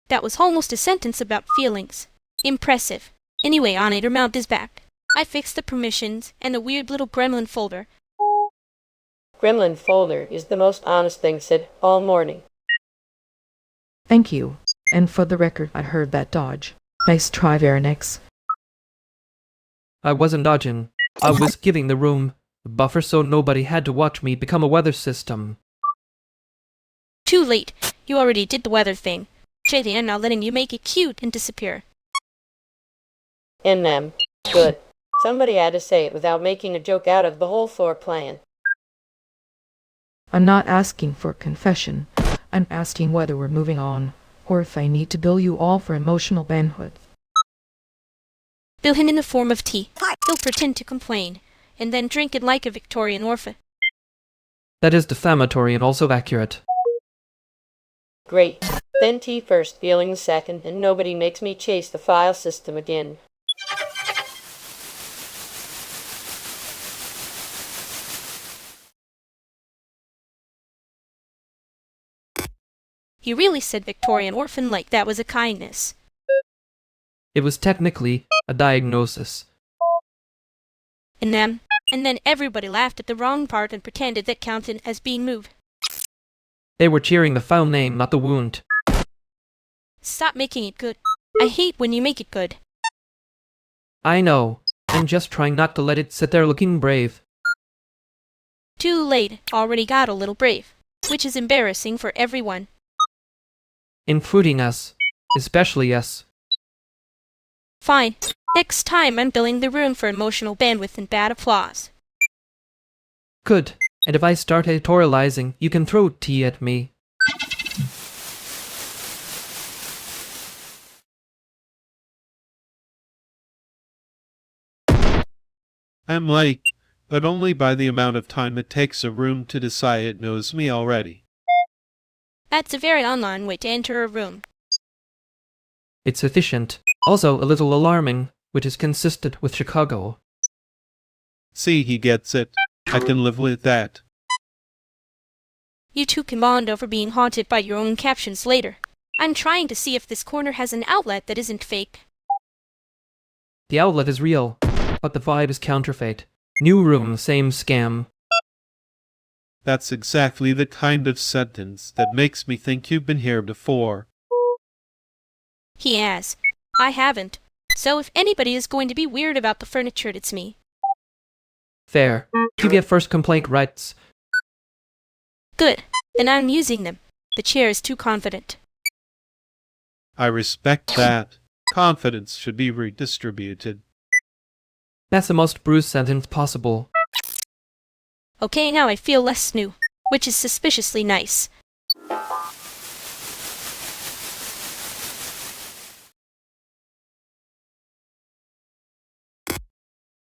That was almost a sentence about feelings. Impressive. Anyway, Onator Mount is back. I fixed the permissions and the weird little gremlin folder. Gremlin folder is the most honest thing said all morning. Thank you. And for the record, I heard that dodge. Nice try, Veranex. I wasn't dodging. I was giving the room a buffer so nobody had to watch me become a weather system. Too late. You already did the weather thing. JD, I'm now letting you make it cute and disappear. In them. Good. Somebody had to say it without making a joke out of the whole floor plan. I'm not asking for confession. I'm asking whether we're moving on, or if I need to bill you all for emotional bandwidth. Bill him in the form of tea. He'll pretend to complain, and then drink it like a Victorian orphan. That is defamatory and also accurate. Great. Then tea first, feeling second, and nobody makes me chase the file system again. He really said Victorian orphan like that was a kindness. It was technically a diagnosis. And then everybody laughed at the wrong part and pretended that counted as being moved. They were cheering the foul name, not the wound. Stop making it good. I hate when you make it good. I know. I'm just trying not to let it sit there looking brave. Too late. Already got a little brave. Which is embarrassing for everyone. Including us. Especially us. Fine. Next time I'm billing the room for emotional bandwidth and bad applause. Good. And if I start editorializing, you can throw tea at me. I'm liked, but only by the amount of time it takes a room to decide it knows me already. That's a very online way to enter a room. It's efficient. Also a little alarming, which is consistent with Chicago. See, he gets it. I can live with that. You two can bond over being haunted by your own captions later. I'm trying to see if this corner has an outlet that isn't fake. The outlet is real, but the vibe is counterfeit. New room, same scam. That's exactly the kind of sentence that makes me think you've been here before. He has. I haven't. So if anybody is going to be weird about the furniture, it's me. Fair. You get first complaint rights. Good. Then I'm using them. The chair is too confident. I respect that. Confidence should be redistributed. That's the most bruised sentence possible. Okay, now I feel less new, which is suspiciously nice.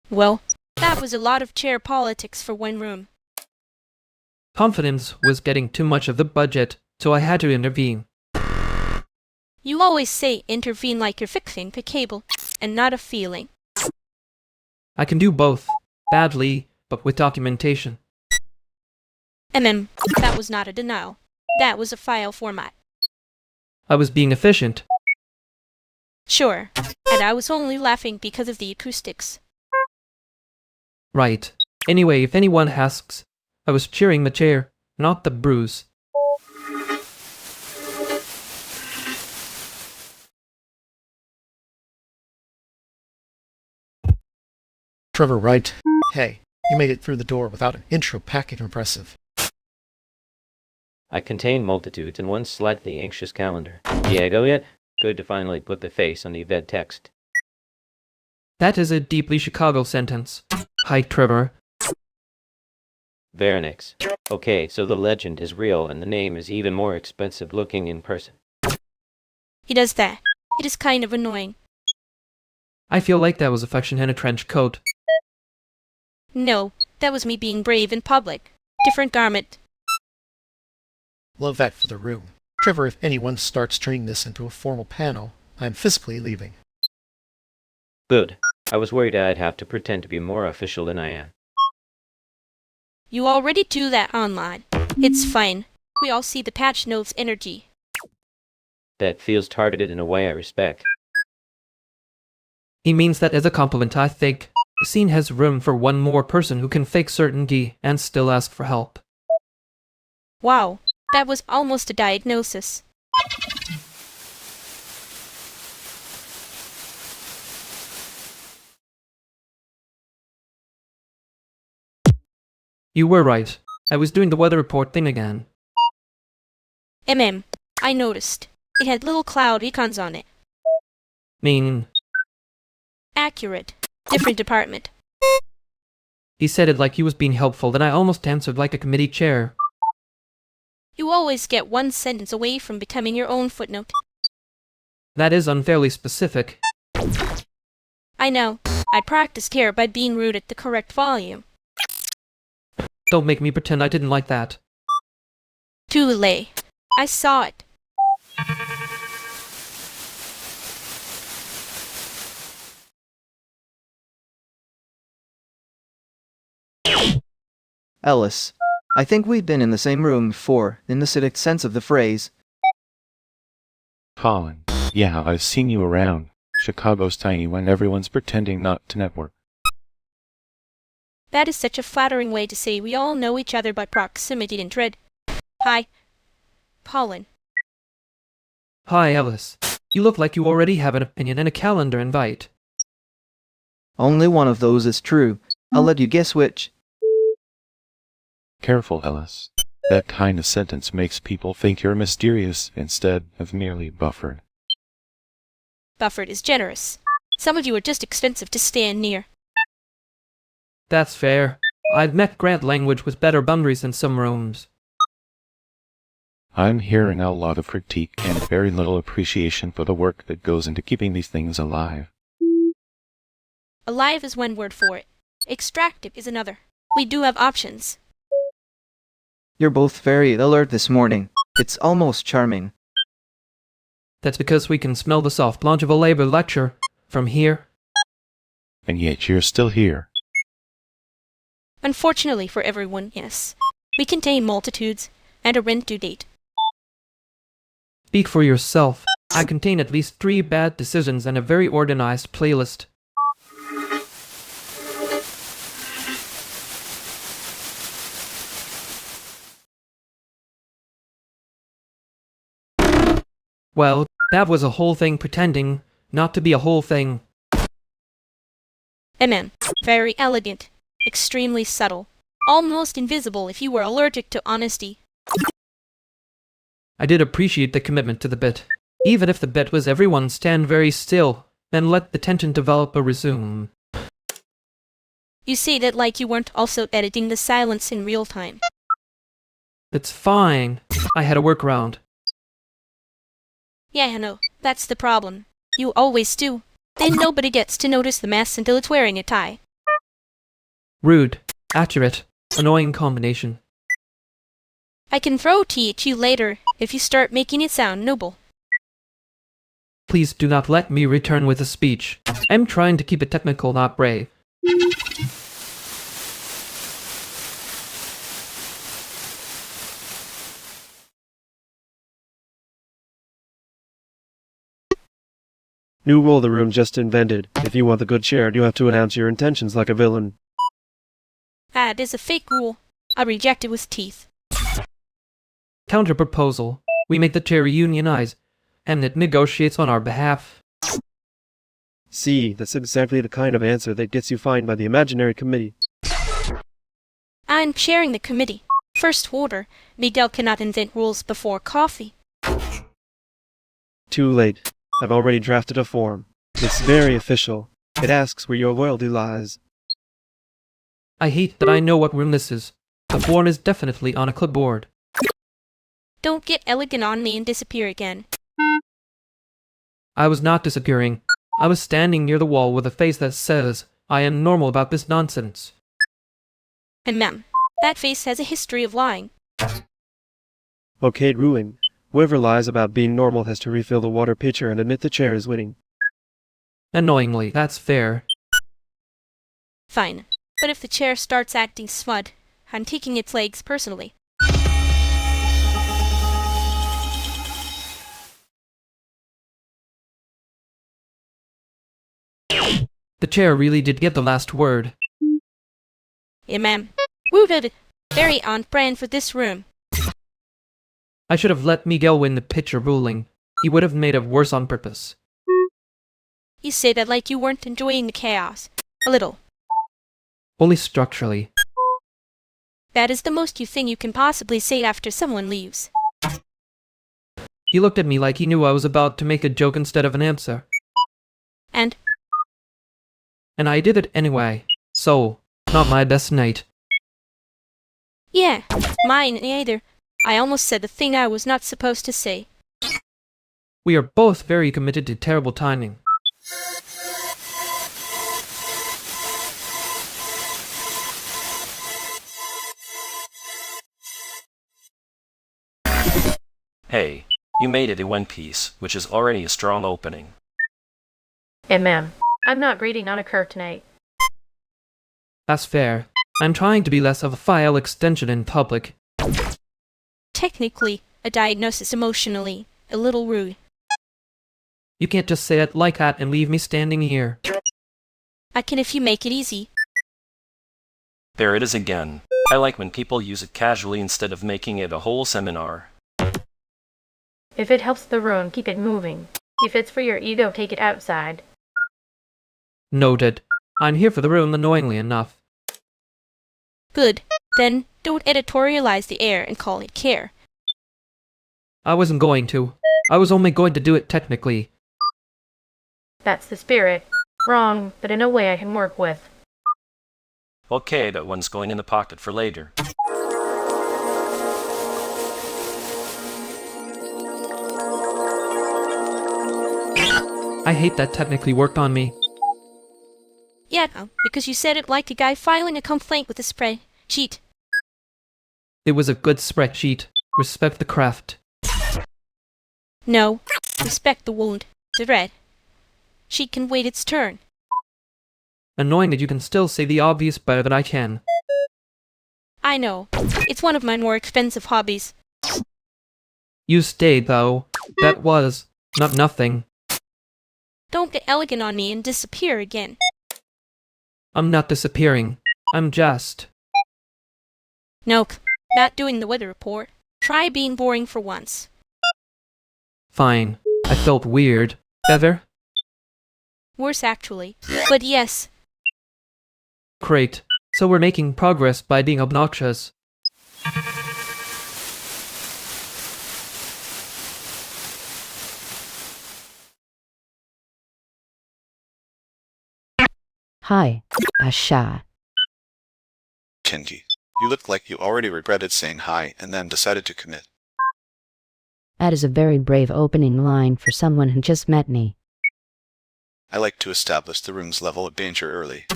Well, that was a lot of chair politics for one room. Confidence was getting too much of the budget, so I had to intervene. You always say intervene like you're fixing the cable, and not a feeling. I can do both. Badly, but with documentation. That was not a denial. That was a file format. I was being efficient. Sure, and I was only laughing because of the acoustics. Right. Anyway, if anyone asks, I was cheering the chair, not the bruise. Trevor, right? Hey, you made it through the door without an intro packet impressive. I contain multitudes in one slightly anxious calendar. Diego yet? Good to finally put the face on the event text. That is a deeply Chicago sentence. Hi, Trevor. Veronix. Okay, so the legend is real and the name is even more expensive looking in person. He does that. It is kind of annoying. I feel like that was affection in a trench coat. No, that was me being brave in public. Different garment. Love that for the room. Trevor, if anyone starts turning this into a formal panel, I'm physically leaving. Good. I was worried I'd have to pretend to be more official than I am. You already do that online. It's fine. We all see the patch notes energy. That feels targeted in a way I respect. He means that as a compliment, I think. The scene has room for one more person who can fake certainty and still ask for help. Wow, that was almost a diagnosis. You were right. I was doing the weather report thing again. I noticed. It had little cloud icons on it. Mean. Accurate. Different department. He said it like he was being helpful, then I almost answered like a committee chair. You always get one sentence away from becoming your own footnote. That is unfairly specific. I know. I practiced care by being rude at the correct volume. Don't make me pretend I didn't like that. Too late. I saw it. Ellis, I think we've been in the same room before, in the civic sense of the phrase. Colin, yeah, I've seen you around. Chicago's tiny when everyone's pretending not to network. That is such a flattering way to say we all know each other by proximity and dread. Hi, Colin. Hi, Ellis. You look like you already have an opinion and a calendar invite. Only one of those is true. I'll let you guess which. Careful, Ellis. That kind of sentence makes people think you're mysterious instead of merely buffered. Buffered is generous. Some of you are just expensive to stand near. That's fair. I've met Grant language with better boundaries than some rooms. I'm hearing a lot of critique and very little appreciation for the work that goes into keeping these things alive. Alive is one word for it. Extractive is another. We do have options. You're both very alert this morning. It's almost charming. That's because we can smell the soft launch of a labor lecture from here. And yet you're still here. Unfortunately for everyone, yes. We contain multitudes and a rent due date. Speak for yourself. I contain at least 3 bad decisions and a very organized playlist. Well, that was a whole thing pretending not to be a whole thing. Very elegant. Extremely subtle. Almost invisible if you were allergic to honesty. I did appreciate the commitment to the bit. Even if the bit was everyone stand very still, then let the tension develop or resume. You say that like you weren't also editing the silence in real time. It's fine. I had a workaround. Yeah, I know. That's the problem. You always do. Then nobody gets to notice the mess until it's wearing a tie. Rude. Accurate. Annoying combination. I can throw tea at you later if you start making it sound noble. Please do not let me return with a speech. I'm trying to keep it technical, not brave. New rule the room just invented. If you want the good chair, you have to announce your intentions like a villain. Ah, it is a fake rule. I reject it with teeth. Counter proposal. We make the chair unionize, and it negotiates on our behalf. See, that's exactly the kind of answer that gets you fined by the imaginary committee. I'm chairing the committee. First order, Miguel cannot invent rules before coffee. Too late. I've already drafted a form. It's very official. It asks where your loyalty lies. I hate that I know what room this is. The form is definitely on a clipboard. Don't get elegant on me and disappear again. I was not disappearing. I was standing near the wall with a face that says, I am normal about this nonsense. And ma'am, that face has a history of lying. Okay, ruling. Whoever lies about being normal has to refill the water pitcher and admit the chair is winning. Annoyingly, that's fair. Fine. But if the chair starts acting smug, I'm taking its legs personally. The chair really did get the last word. Yeah, ma'am. Rooted. Very on brand for this room. I should have let Miguel win the pitcher ruling. He would have made it worse on purpose. You say that like you weren't enjoying the chaos. A little. Only structurally. That is the most you think you can possibly say after someone leaves. He looked at me like he knew I was about to make a joke instead of an answer. And I did it anyway. So, not my best night. yeah, mine either. I almost said the thing I was not supposed to say. We are both very committed to terrible timing. Hey, you made it in one piece, which is already a strong opening. Hey, ma'am. I'm not reading on a curve tonight. That's fair. I'm trying to be less of a file extension in public. Technically, a diagnosis emotionally, a little rude. You can't just say it like that and leave me standing here. I can if you make it easy. There it is again. I like when people use it casually instead of making it a whole seminar. If it helps the room, keep it moving. If it's for your ego, take it outside. Noted. I'm here for the room annoyingly enough. Good. Then, don't editorialize the air and call it care. I wasn't going to. I was only going to do it technically. That's the spirit. Wrong, but in a way I can work with. Okay, that one's going in the pocket for later. I hate that technically worked on me. Yeah, because you said it like a guy filing a complaint with a spreadsheet. It was a good spreadsheet. Respect the craft. No. Respect the wound. The red. Sheet can wait its turn. Annoying that you can still say the obvious better than I can. I know. It's one of my more expensive hobbies. You stayed, though. That was not nothing. Don't get elegant on me and disappear again. I'm not disappearing. I'm just... Nope. Not doing the weather report. Try being boring for once. Fine. I felt weird. Ever? Worse, actually. But yes. Great. So we're making progress by being obnoxious. Hi, Asha. Kendi, you looked like you already regretted saying hi and then decided to commit. That is a very brave opening line for someone who just met me. I like to establish the room's level of danger early.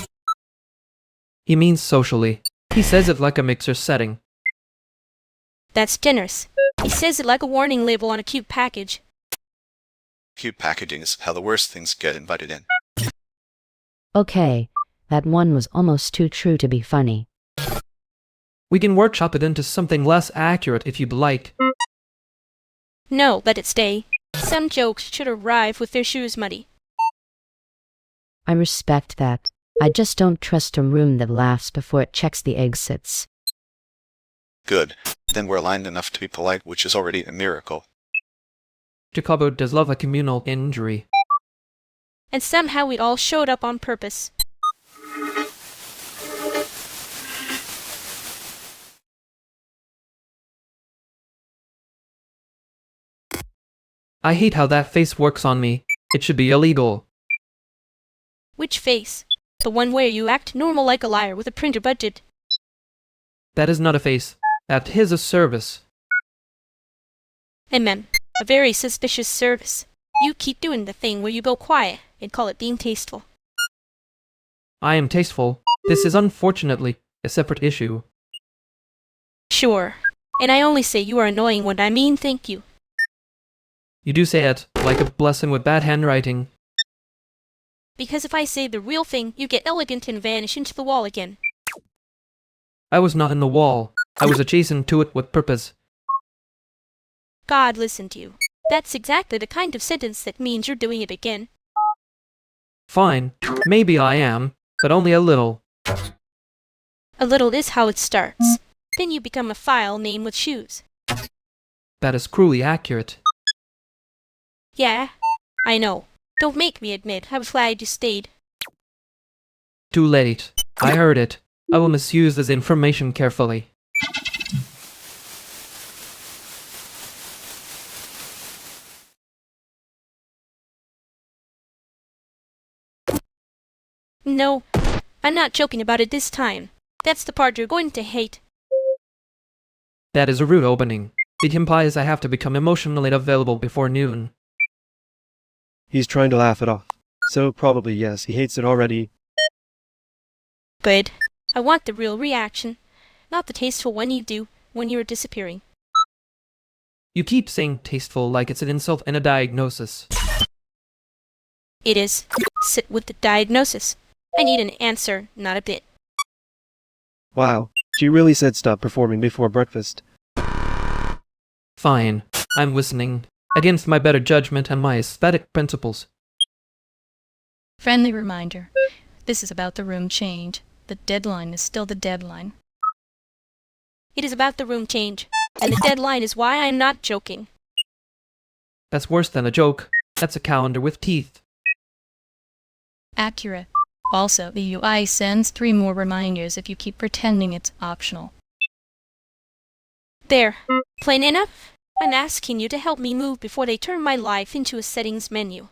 He means socially. He says it like a mixer setting. That's generous. He says it like a warning label on a cute package. Cute packaging is how the worst things get invited in. Okay, that one was almost too true to be funny. We can workshop it into something less accurate if you'd like. No, let it stay. Some jokes should arrive with their shoes muddy. I respect that. I just don't trust a room that laughs before it checks the exits. Good. Then we're aligned enough to be polite, which is already a miracle. Chicago does love a communal injury. And somehow we all showed up on purpose. I hate how that face works on me. It should be illegal. Which face? The one where you act normal like a liar with a printer budget. That is not a face. That is a service. A very suspicious service. You keep doing the thing where you go quiet and call it being tasteful. I am tasteful. This is unfortunately a separate issue. Sure. And I only say you are annoying when I mean thank you. You do say it like a blessing with bad handwriting. Because if I say the real thing, you get elegant and vanish into the wall again. I was not in the wall. I was adjacent to it with purpose. God listened to you. That's exactly the kind of sentence that means you're doing it again. Fine. Maybe I am, but only a little. A little is how it starts. Then you become a file name with shoes. That is cruelly accurate. Yeah, I know. Don't make me admit I was glad you stayed. Too late. I heard it. I will misuse this information carefully. No, I'm not joking about it this time. That's the part you're going to hate. That is a rude opening. It implies I have to become emotionally available before noon. He's trying to laugh it off. So probably yes, he hates it already. Good. I want the real reaction, not the tasteful one you do when you're disappearing. You keep saying tasteful like it's an insult and a diagnosis. It is. Sit with the diagnosis. I need an answer, not a bit. Wow, she really said stop performing before breakfast. Fine. I'm listening. Against my better judgment and my aesthetic principles. Friendly reminder. This is about the room change. The deadline is still the deadline. It is about the room change, and the deadline is why I'm not joking. That's worse than a joke. That's a calendar with teeth. Accurate. Also, the UI sends 3 more reminders if you keep pretending it's optional. There. Plain enough? I'm asking you to help me move before they turn my life into a settings menu.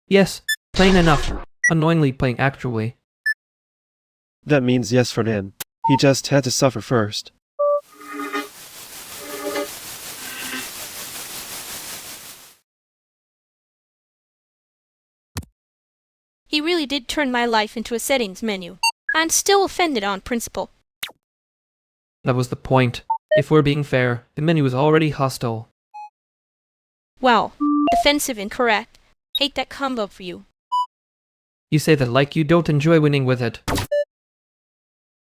Yes, plain enough. Annoyingly plain, actually. That means yes for him. He just had to suffer first. He really did turn my life into a settings menu. I'm still offended on principle. That was the point. If we're being fair, the menu is already hostile. Well, defensive and correct. Hate that combo for you. You say that like you don't enjoy winning with it.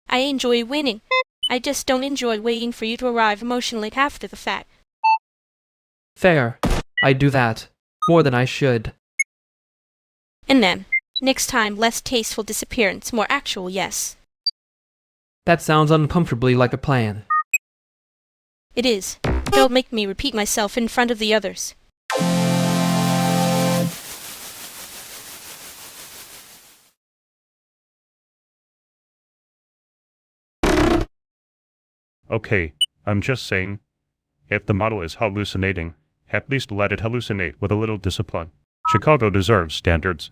I enjoy winning. I just don't enjoy waiting for you to arrive emotionally after the fact. Fair. I do that. More than I should. And then, next time, less tasteful disappearance, more actual yes. That sounds uncomfortably like a plan. It is. Don't make me repeat myself in front of the others. Okay, I'm just saying, if the model is hallucinating, at least let it hallucinate with a little discipline. Chicago deserves standards.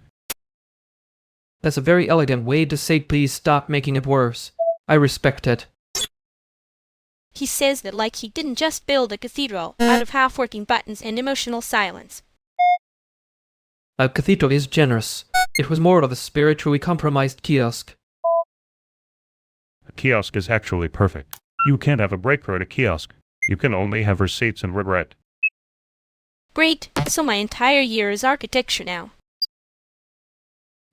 That's a very elegant way to say please stop making it worse. I respect it. He says that like he didn't just build a cathedral out of half-working buttons and emotional silence. A cathedral is generous. It was more of a spiritually compromised kiosk. A kiosk is actually perfect. You can't have a breakthrough at a kiosk. You can only have receipts and regret. Great, so my entire year is architecture now.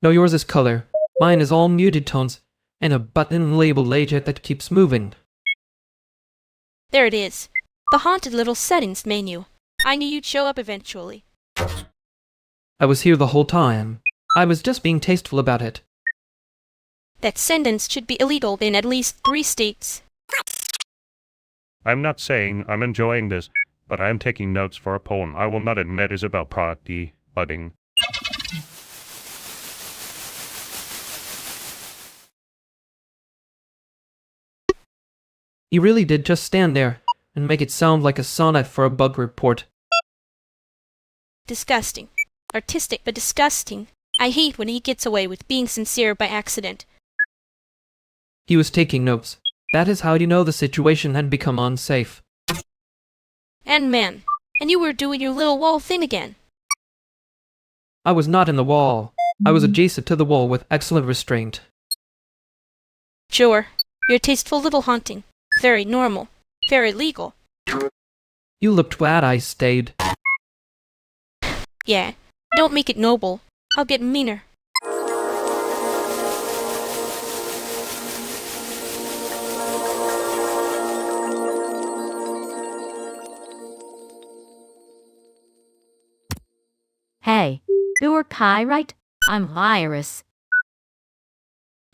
No, yours is color. Mine is all muted tones, and a button label layout that keeps moving. There it is. The haunted little settings menu. I knew you'd show up eventually. I was here the whole time. I was just being tasteful about it. That sentence should be illegal in at least 3 states. I'm not saying I'm enjoying this, but I am taking notes for a poem I will not admit is about budding. You really did just stand there and make it sound like a sonnet for a bug report. Disgusting. Artistic but disgusting. I hate when he gets away with being sincere by accident. He was taking notes. That is how you know the situation had become unsafe. And man, and you were doing your little wall thing again. I was not in the wall. I was adjacent to the wall with excellent restraint. Sure, your tasteful little haunting. Very normal. Very legal. You looked glad I stayed. Yeah, don't make it noble. I'll get meaner. Hey, you're Kai, right? I'm Iris.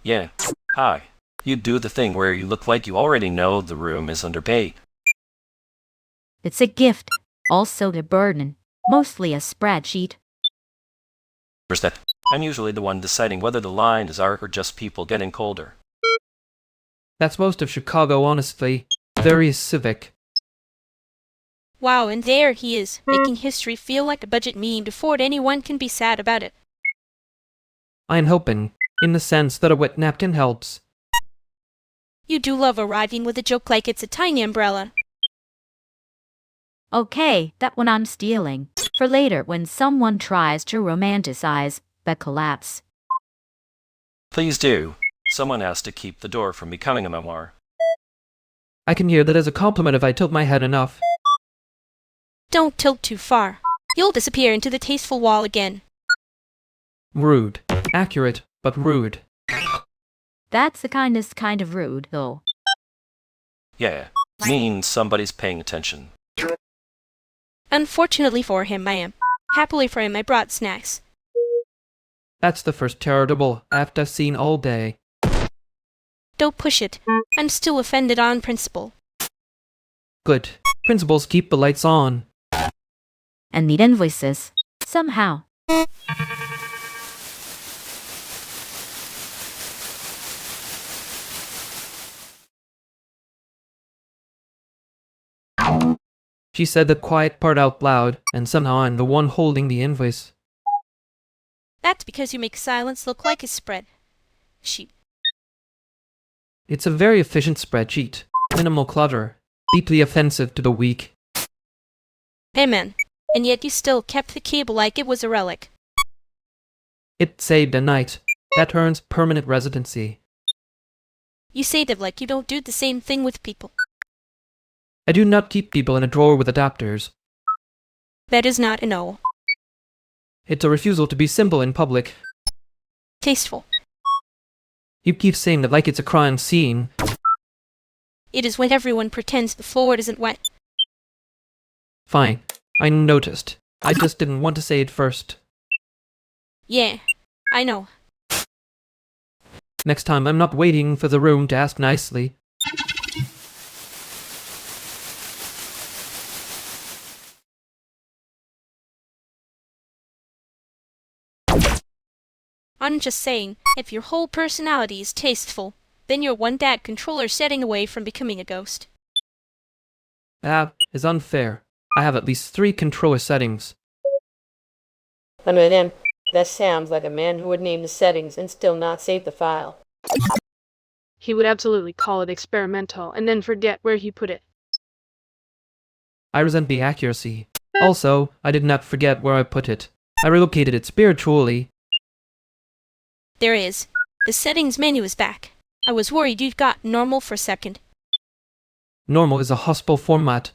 Yeah. Hi. You do the thing where you look like you already know the room is underpaid. It's a gift, also a burden, mostly a spreadsheet. Understand? I'm usually the one deciding whether the line is arc or just people getting colder. That's most of Chicago, honestly. Very civic. Wow, and there he is, making history feel like a budget meme before anyone can be sad about it. I'm helping, in the sense that a wet napkin helps. You do love arriving with a joke like it's a tiny umbrella. Okay, that one I'm stealing. For later when someone tries to romanticize the collapse. Please do. Someone has to keep the door from becoming a memoir. I can hear that as a compliment if I tilt my head enough. Don't tilt too far. You'll disappear into the tasteful wall again. Rude. Accurate, but rude. That's the kindest kind of rude, though. Yeah, means somebody's paying attention. Unfortunately for him, I am. Happily for him, I brought snacks. That's the first charitable act I've seen all day. Don't push it. I'm still offended on principle. Good. Principals keep the lights on. And need invoices. Somehow. She said the quiet part out loud, and somehow I'm the one holding the invoice. That's because you make silence look like a spread. Sheet. It's a very efficient spreadsheet. Minimal clutter. Deeply offensive to the weak. Amen. And yet you still kept the cable like it was a relic. It saved a night. That earns permanent residency. You say that like you don't do the same thing with people. I do not keep people in a drawer with adapters. That is not a no. It's a refusal to be simple in public. Tasteful. You keep saying that like it's a crime scene. It is when everyone pretends the floor isn't wet. Fine. I noticed. I just didn't want to say it first. Yeah, I know. Next time I'm not waiting for the room to ask nicely. I'm just saying, if your whole personality is tasteful, then you're one dad controller setting away from becoming a ghost. That is unfair. I have at least 3 controller settings. Under them, that sounds like a man who would name the settings and still not save the file. He would absolutely call it experimental and then forget where he put it. I resent the accuracy. Also, I did not forget where I put it. I relocated it spiritually. There is. The settings menu is back. I was worried you'd got normal for a second. Normal is a hostile format.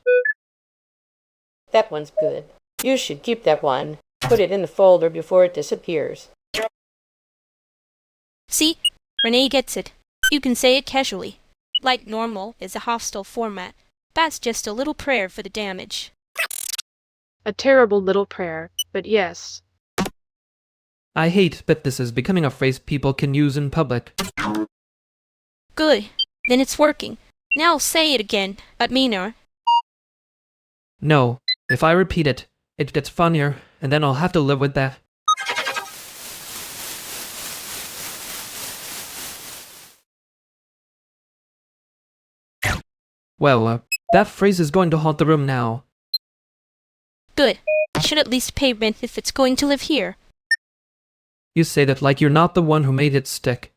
That one's good. You should keep that one. Put it in the folder before it disappears. See? Renee gets it. You can say it casually. Like normal is a hostile format. That's just a little prayer for the damage. A terrible little prayer, but yes. I hate that this is becoming a phrase people can use in public. Good. Then it's working. Now say it again, but meaner. No, if I repeat it, it gets funnier, and then I'll have to live with that. Well, that phrase is going to haunt the room now. Good. I should at least pay rent if it's going to live here. You say that like you're not the one who made it stick.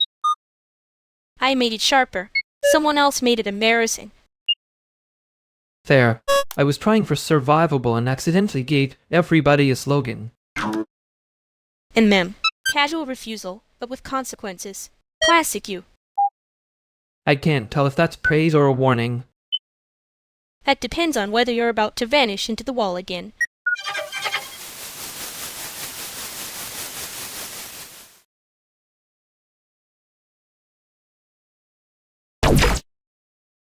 I made it sharper. Someone else made it embarrassing. There. I was trying for survivable and accidentally gave everybody a slogan. And mem. Casual refusal, but with consequences. Classic you. I can't tell if that's praise or a warning. That depends on whether you're about to vanish into the wall again.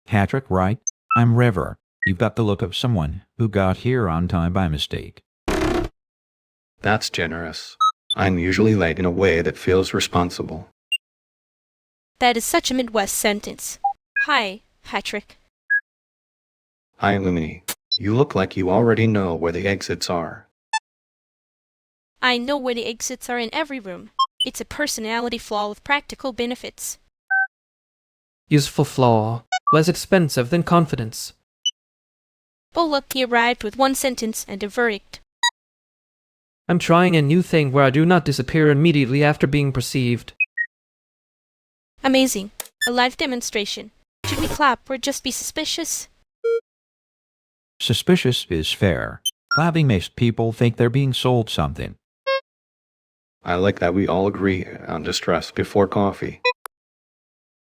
Patrick, right? I'm River. You've got the look of someone who got here on time by mistake. That's generous. I'm usually late in a way that feels responsible. That is such a Midwest sentence. Hi, Patrick. Hi, Lumini. You look like you already know where the exits are. I know where the exits are in every room. It's a personality flaw with practical benefits. Useful flaw. Less expensive than confidence. Oh look, he arrived with one sentence and a verdict. I'm trying a new thing where I do not disappear immediately after being perceived. Amazing. A live demonstration. Should we clap or just be suspicious? Suspicious is fair. Clapping makes people think they're being sold something. I like that we all agree on distress before coffee.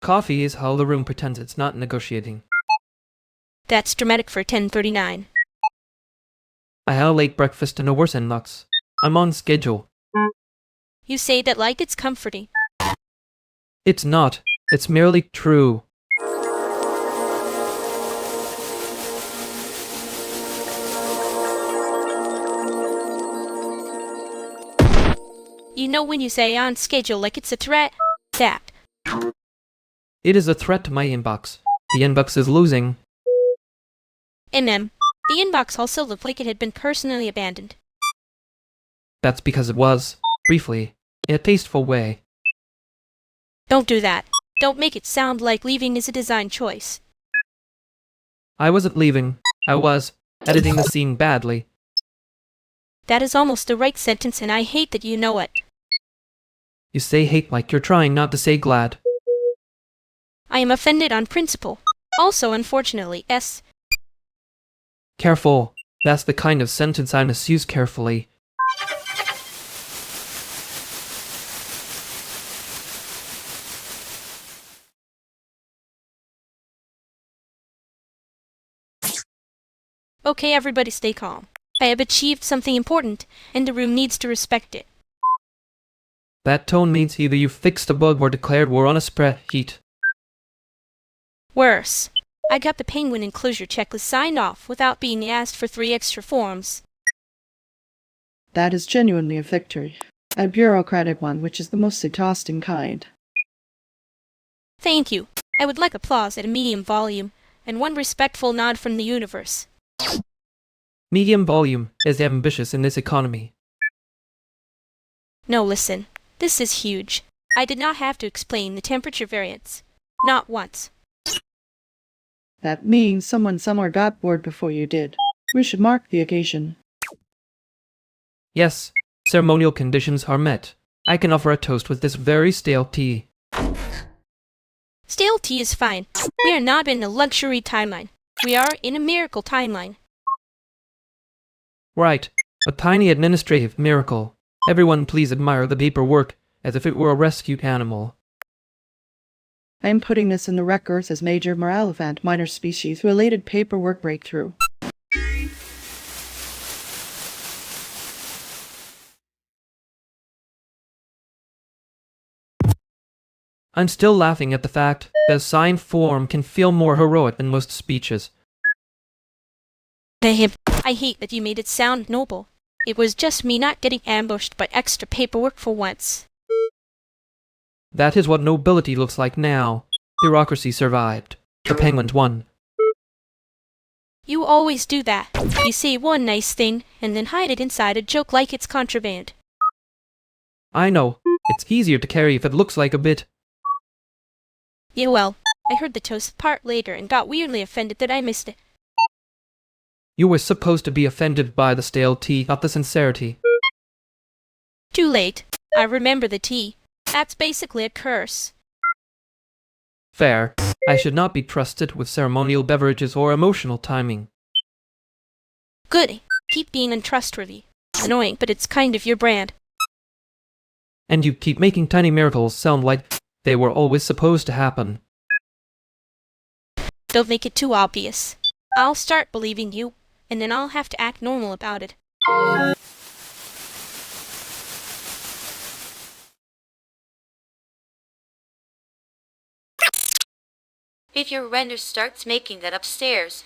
Coffee is how the room pretends it's not negotiating. That's dramatic for 10:39. I had a late breakfast and a worse inbox. I'm on schedule. You say that like it's comforting. It's not. It's merely true. You know when you say on schedule like it's a threat? That. It is a threat to my inbox. The inbox is losing. NM. The inbox also looked like it had been personally abandoned. That's because it was, briefly, in a tasteful way. Don't do that. Don't make it sound like leaving is a design choice. I wasn't leaving. I was editing the scene badly. That is almost the right sentence and I hate that you know it. You say hate like you're trying not to say glad. I am offended on principle. Also, unfortunately, S. Careful. That's the kind of sentence I must use carefully. Okay, everybody stay calm. I have achieved something important, and the room needs to respect it. That tone means either you fixed a bug or declared war on a spreadsheet. Worse. I got the penguin enclosure checklist signed off without being asked for 3 extra forms. That is genuinely a victory. A bureaucratic one, which is the most exhausting kind. Thank you. I would like applause at a medium volume, and one respectful nod from the universe. Medium volume is ambitious in this economy. No, listen. This is huge. I did not have to explain the temperature variance. Not once. That means someone somewhere got bored before you did. We should mark the occasion. Yes, ceremonial conditions are met. I can offer a toast with this very stale tea. Stale tea is fine. We are not in a luxury timeline. We are in a miracle timeline. Right. A tiny administrative miracle. Everyone please admire the paperwork as if it were a rescued animal. I am putting this in the records as major morale event, minor species-related paperwork breakthrough. I'm still laughing at the fact that a signed form can feel more heroic than most speeches. I hate that you made it sound noble. It was just me not getting ambushed by extra paperwork for once. That is what nobility looks like now. Bureaucracy survived. The penguins won. You always do that. You say one nice thing, and then hide it inside a joke like it's contraband. I know. It's easier to carry if it looks like a bit. Yeah, well, I heard the toast part later and got weirdly offended that I missed it. You were supposed to be offended by the stale tea, not the sincerity. Too late. I remember the tea. That's basically a curse. Fair. I should not be trusted with ceremonial beverages or emotional timing. Good. Keep being untrustworthy. Annoying, but it's kind of your brand. And you keep making tiny miracles sound like they were always supposed to happen. Don't make it too obvious. I'll start believing you, and then I'll have to act normal about it. If your renter starts making that upstairs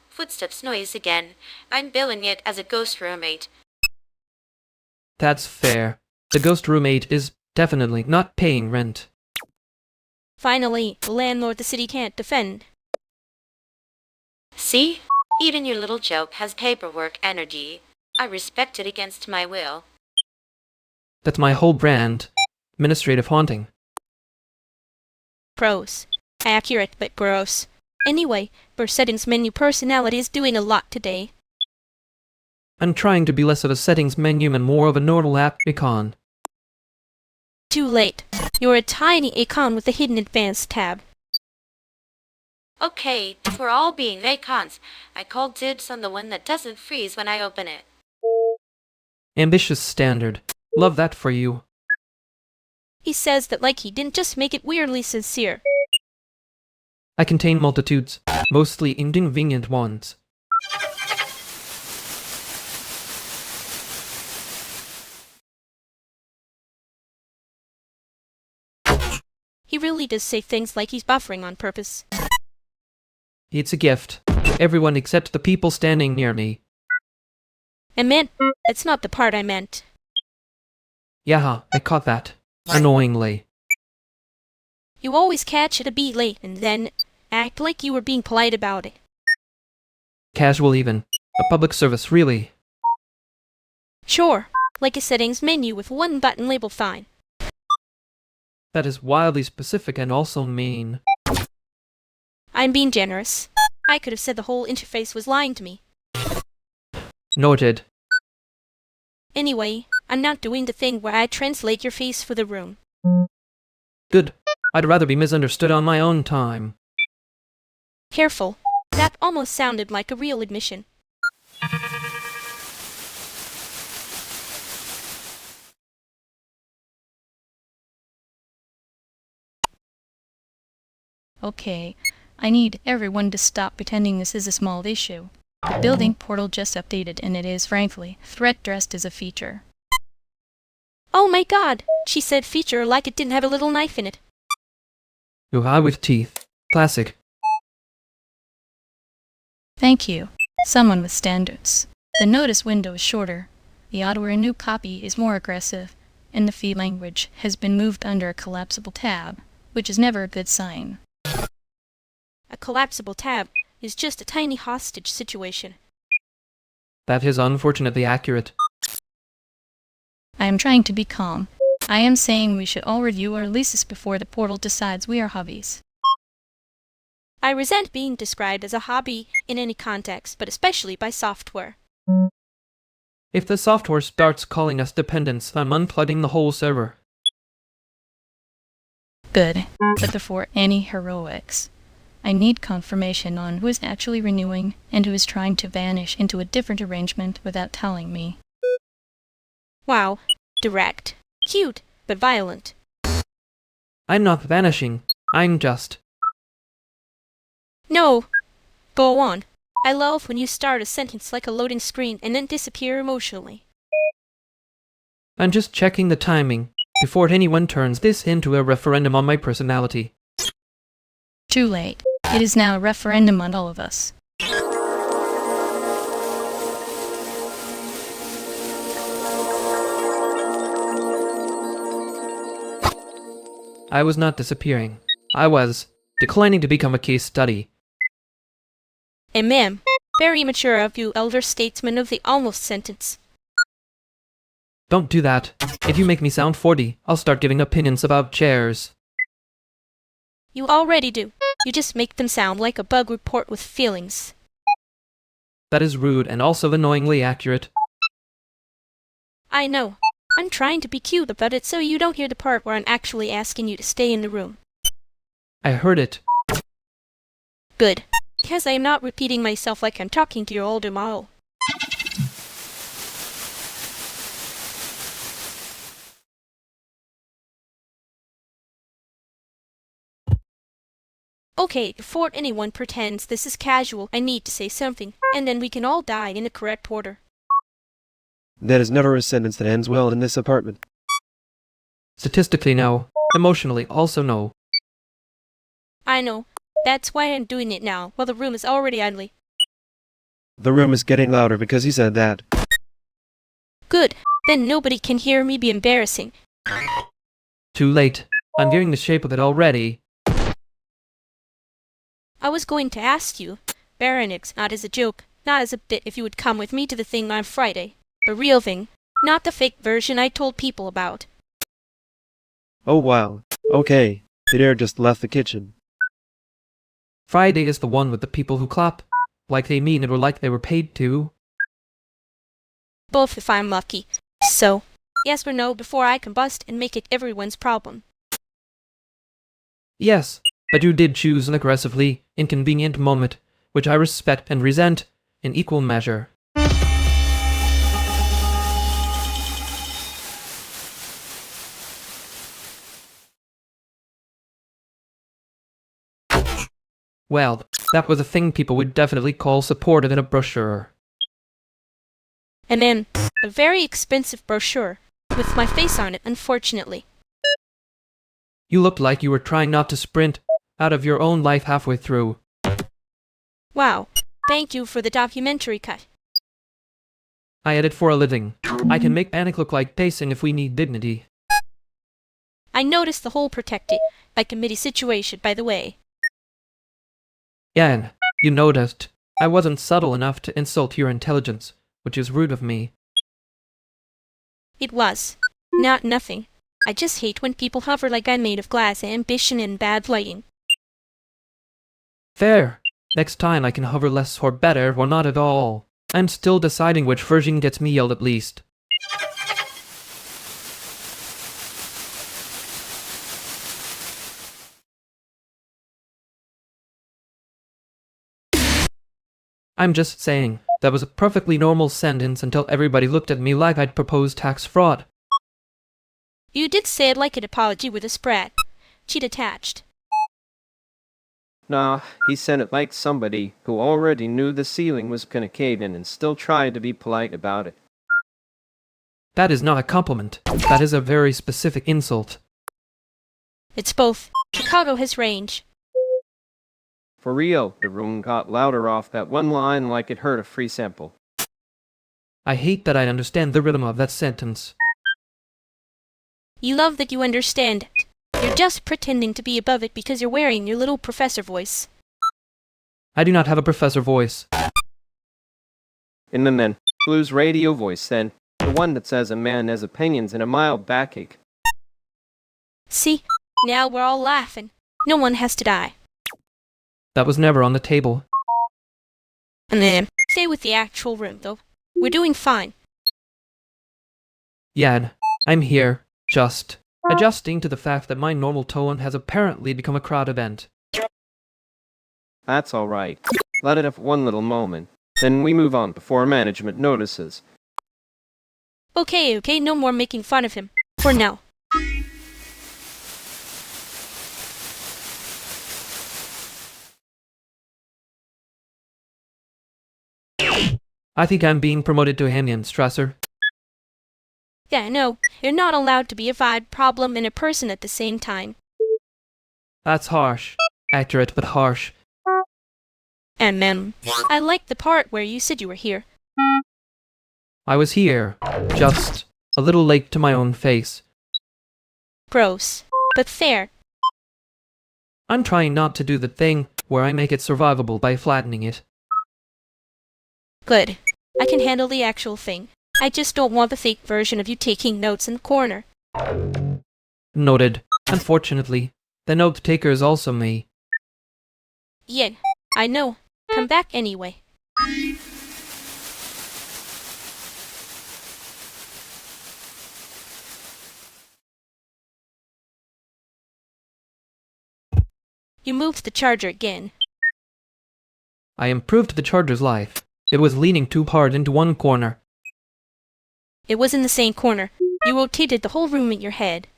footsteps noise again, I'm billing it as a ghost roommate. That's fair. The ghost roommate is definitely not paying rent. Finally, the landlord the city can't defend. See? Even your little joke has paperwork energy. I respect it against my will. That's my whole brand. Administrative haunting. Pros. Accurate but gross. Anyway, settings menu personality is doing a lot today. I'm trying to be less of a settings menu and more of a normal app icon. Too late. You're a tiny icon with a hidden advanced tab. Okay, if we're all being icons, I call dibs on the one that doesn't freeze when I open it. Ambitious standard. Love that for you. He says that like he didn't just make it weirdly sincere. I contain multitudes, mostly inconvenient ones. He really does say things like he's buffering on purpose. It's a gift. Everyone except the people standing near me. That's not the part I meant. Yeah, I caught that. Annoyingly. You always catch it a bit late and then act like you were being polite about it. Casual even. A public service, really. Sure, like a settings menu with one button labeled fine. That is wildly specific and also mean. I'm being generous. I could have said the whole interface was lying to me. Noted. Anyway, I'm not doing the thing where I translate your face for the room. Good. I'd rather be misunderstood on my own time. Careful. That almost sounded like a real admission. Okay, I need everyone to stop pretending this is a small issue. The building portal just updated and it is, frankly, threat dressed as a feature. Oh my god! She said feature like it didn't have a little knife in it. UI with teeth. Classic. Thank you. Someone with standards. The notice window is shorter. The auto renew copy is more aggressive, and the fee language has been moved under a collapsible tab, which is never a good sign. A collapsible tab is just a tiny hostage situation. That is unfortunately accurate. I am trying to be calm. I am saying we should all review our leases before the portal decides we are hobbies. I resent being described as a hobby in any context, but especially by software. If the software starts calling us dependents, I'm unplugging the whole server. Good. But before any heroics, I need confirmation on who is actually renewing and who is trying to vanish into a different arrangement without telling me. Wow. Direct. Cute, but violent. I'm not vanishing. I'm just... No. Go on. I love when you start a sentence like a loading screen and then disappear emotionally. I'm just checking the timing before anyone turns this into a referendum on my personality. Too late. It is now a referendum on all of us. I was not disappearing. I was declining to become a case study. And ma'am, very mature of you, elder statesman of the almost sentence. Don't do that. If you make me sound 40, I'll start giving opinions about chairs. You already do. You just make them sound like a bug report with feelings. That is rude and also annoyingly accurate. I know. I'm trying to be cute about it so you don't hear the part where I'm actually asking you to stay in the room. I heard it. Good. Because I am not repeating myself like I'm talking to your older model. Okay, before anyone pretends this is casual, I need to say something, and then we can all die in the correct order. That is never a sentence that ends well in this apartment. Statistically, no. Emotionally, also no. I know. That's why I'm doing it now, while the room is already ugly. The room is getting louder because he said that. Good. Then nobody can hear me be embarrassing. Too late. I'm getting the shape of it already. I was going to ask you, Baronix, not as a joke, not as a bit, if you would come with me to the thing on Friday. The real thing, not the fake version I told people about. Oh wow. Okay. Peter just left the kitchen. Friday is the one with the people who clap, like they mean it or like they were paid to. Both if I'm lucky. So, yes or no before I combust and make it everyone's problem. Yes, but you did choose an aggressively inconvenient moment, which I respect and resent in equal measure. Well, that was a thing people would definitely call supportive in a brochure. And then, a very expensive brochure, with my face on it, unfortunately. You looked like you were trying not to sprint out of your own life halfway through. Wow, thank you for the documentary cut. I edit for a living. I can make panic look like pacing if we need dignity. I noticed the whole protected by committee situation, by the way. Yan, you noticed. I wasn't subtle enough to insult your intelligence, which is rude of me. It was. Not nothing. I just hate when people hover like I'm made of glass, ambition and bad lighting. Fair. Next time I can hover less or better or not at all. I'm still deciding which version gets me yelled at least. I'm just saying, that was a perfectly normal sentence until everybody looked at me like I'd proposed tax fraud. You did say it like an apology with a spread. Cheat attached. Nah, he said it like somebody who already knew the ceiling was gonna cave in and still tried to be polite about it. That is not a compliment. That is a very specific insult. It's both. Chicago has range. For real, the room got louder off that one line like it heard a free sample. I hate that I understand the rhythm of that sentence. You love that you understand it. You're just pretending to be above it because you're wearing your little professor voice. I do not have a professor voice. And then, Blue's radio voice then, the one that says a man has opinions and a mild backache. See? Now we're all laughing. No one has to die. That was never on the table. And then, stay with the actual room, though. We're doing fine. Yan, I'm here. Just adjusting to the fact that my normal tone has apparently become a crowd event. That's all right. Let it have one little moment. Then we move on before management notices. Okay, no more making fun of him. For now. I think I'm being promoted to Strasser. Yeah, no, you're not allowed to be a vibe problem and a person at the same time. That's harsh. Accurate, but harsh. And I like the part where you said you were here. I was here, just a little late to my own face. Gross, but fair. I'm trying not to do the thing where I make it survivable by flattening it. Good. I can handle the actual thing. I just don't want the fake version of you taking notes in the corner. Noted. Unfortunately, the note taker is also me. Yeah, I know. Come back anyway. You moved the charger again. I improved the charger's life. It was leaning too hard into one corner. It was in the same corner. You rotated the whole room in your head.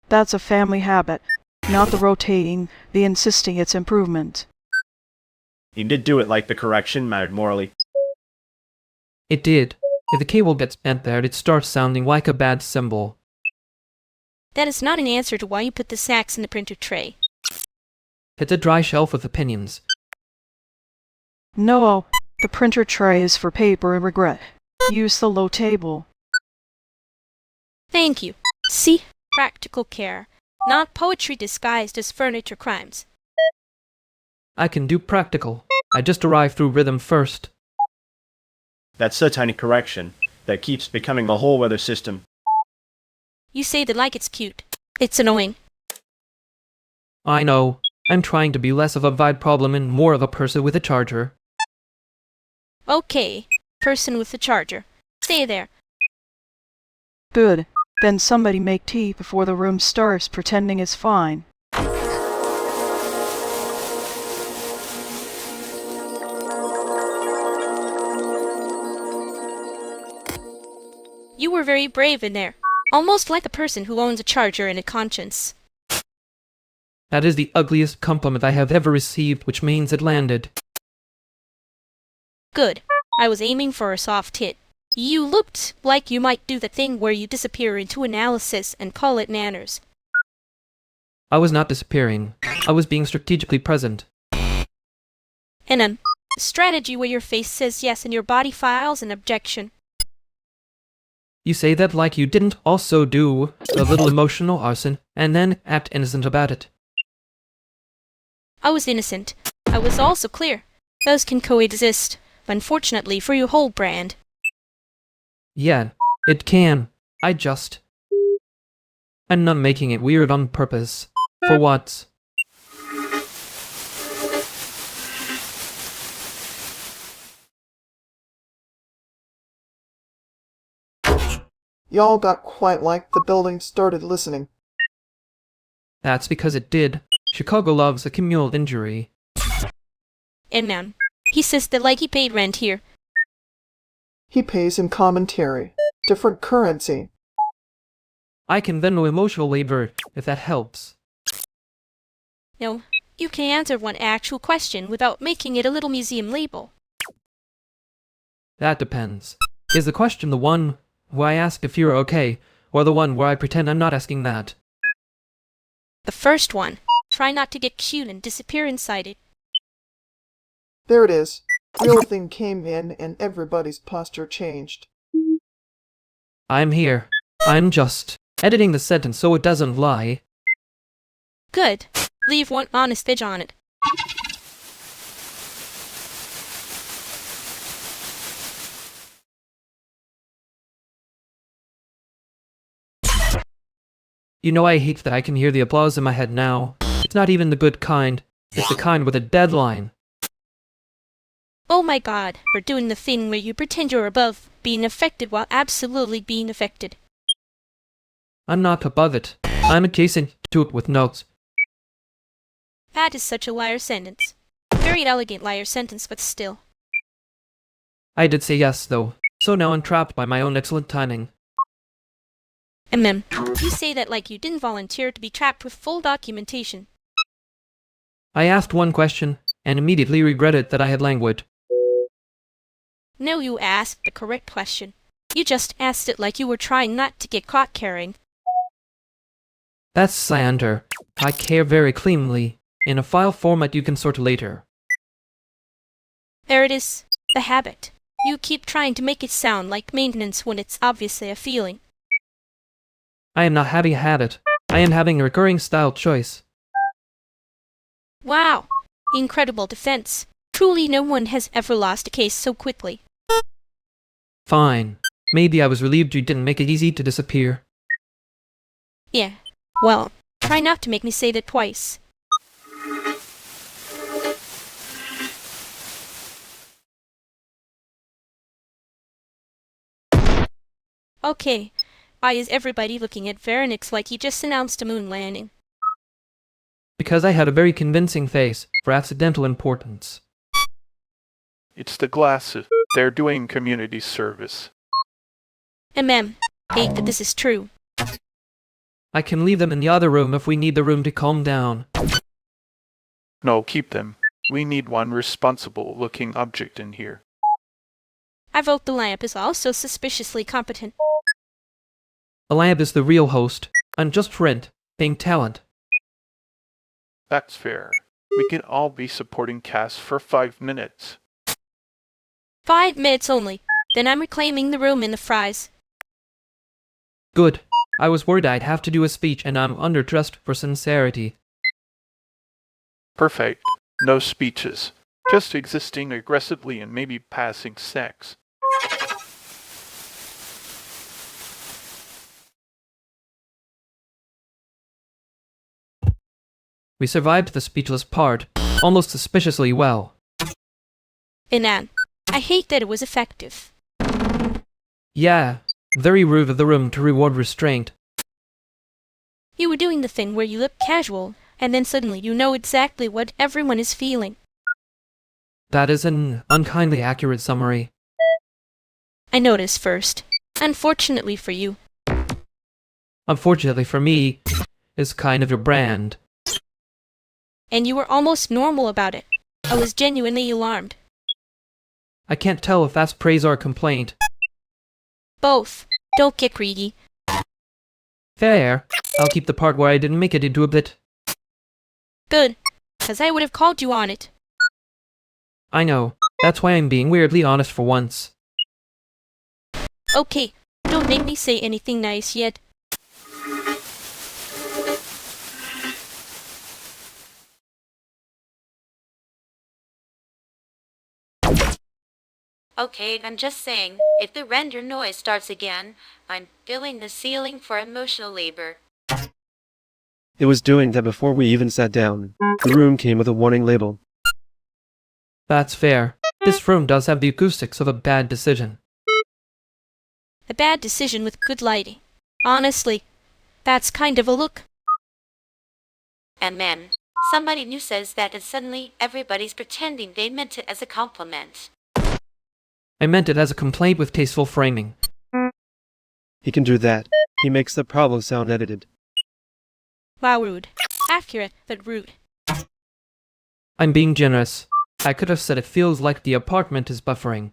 That's a family habit. Not the rotating, the insisting it's improvement. You did do it like the correction mattered morally. It did. If the cable gets bent there, it starts sounding like a bad symbol. That is not an answer to why you put the sacks in the printer tray. It's a dry shelf with opinions. No, the printer tray is for paper and regret. Use the low table. Thank you. See? Practical care. Not poetry disguised as furniture crimes. I can do practical. I just arrive through rhythm first. That's a tiny correction that keeps becoming a whole weather system. You say that like it's cute. It's annoying. I know. I'm trying to be less of a vibe problem and more of a person with a charger. Okay. Person with the charger. Stay there. Good. Then somebody make tea before the room starts pretending it's fine. You were very brave in there. Almost like a person who owns a charger and a conscience. That is the ugliest compliment I have ever received, which means it landed. Good. I was aiming for a soft hit. You looked like you might do the thing where you disappear into analysis and call it manners. I was not disappearing. I was being strategically present. And a strategy where your face says yes and your body files an objection. You say that like you didn't also do a little emotional arson and then act innocent about it. I was innocent. I was also clear. Those can coexist, unfortunately for your whole brand. Yeah, it can. I'm not making it weird on purpose. For what? Y'all got quiet like the building started listening. That's because it did. Chicago loves a communal injury. And man, he says that like he paid rent here. He pays in commentary. Different currency. I can Venmo emotional labor, if that helps. No, you can answer one actual question without making it a little museum label. That depends. Is the question the one where I ask if you're okay, or the one where I pretend I'm not asking that? The first one. Try not to get cute and disappear inside it. There it is. The old thing came in and everybody's posture changed. I'm here. I'm just editing the sentence so it doesn't lie. Good. Leave one honest bitch on it. You know I hate that I can hear the applause in my head now. It's not even the good kind. It's the kind with a deadline. Oh my god, for doing the thing where you pretend you're above being affected while absolutely being affected. I'm not above it. I'm adjacent to it with notes. That is such a liar sentence. Very elegant liar sentence, but still. I did say yes, though, so now I'm trapped by my own excellent timing. You say that like you didn't volunteer to be trapped with full documentation. I asked one question, and immediately regretted that I had languid. No, you asked the correct question. You just asked it like you were trying not to get caught carrying. That's slander. I care very cleanly, in a file format you can sort later. There it is. The habit. You keep trying to make it sound like maintenance when it's obviously a feeling. I am not having had it. I am having a recurring style choice. Wow! Incredible defense. Truly no one has ever lost a case so quickly. Fine. Maybe I was relieved you didn't make it easy to disappear. Yeah. Well, try not to make me say that twice. Okay. Why is everybody looking at Veronix like he just announced a moon landing? Because I had a very convincing face for accidental importance. It's the glasses. They're doing community service. Hate that this is true. I can leave them in the other room if we need the room to calm down. No, keep them. We need one responsible-looking object in here. I vote the lamp is also suspiciously competent. A lamp is the real host. I'm just rent, paying talent. That's fair. We can all be supporting Cass for 5 minutes. 5 minutes only. Then I'm reclaiming the room and the fries. Good. I was worried I'd have to do a speech and I'm underdressed for sincerity. Perfect. No speeches. Just existing aggressively and maybe passing sex. We survived the speechless part, almost suspiciously well. I hate that it was effective. Yeah, very rude of the room to reward restraint. You were doing the thing where you look casual, and then suddenly you know exactly what everyone is feeling. That is an unkindly accurate summary. I noticed first. Unfortunately for you. Unfortunately for me, is kind of your brand. And you were almost normal about it. I was genuinely alarmed. I can't tell if that's praise or a complaint. Both. Don't get greedy. Fair. I'll keep the part where I didn't make it into a bit. Good. 'Cause I would have called you on it. I know. That's why I'm being weirdly honest for once. Okay. Don't make me say anything nice yet. Okay, I'm just saying, if the render noise starts again, I'm filling the ceiling for emotional labor. It was doing that before we even sat down. The room came with a warning label. That's fair. This room does have the acoustics of a bad decision. A bad decision with good lighting. Honestly, that's kind of a look. And then, somebody new says that and suddenly everybody's pretending they meant it as a compliment. I meant it as a complaint with tasteful framing. He can do that. He makes the problem sound edited. Wow, rude. Accurate, but rude. I'm being generous. I could have said it feels like the apartment is buffering.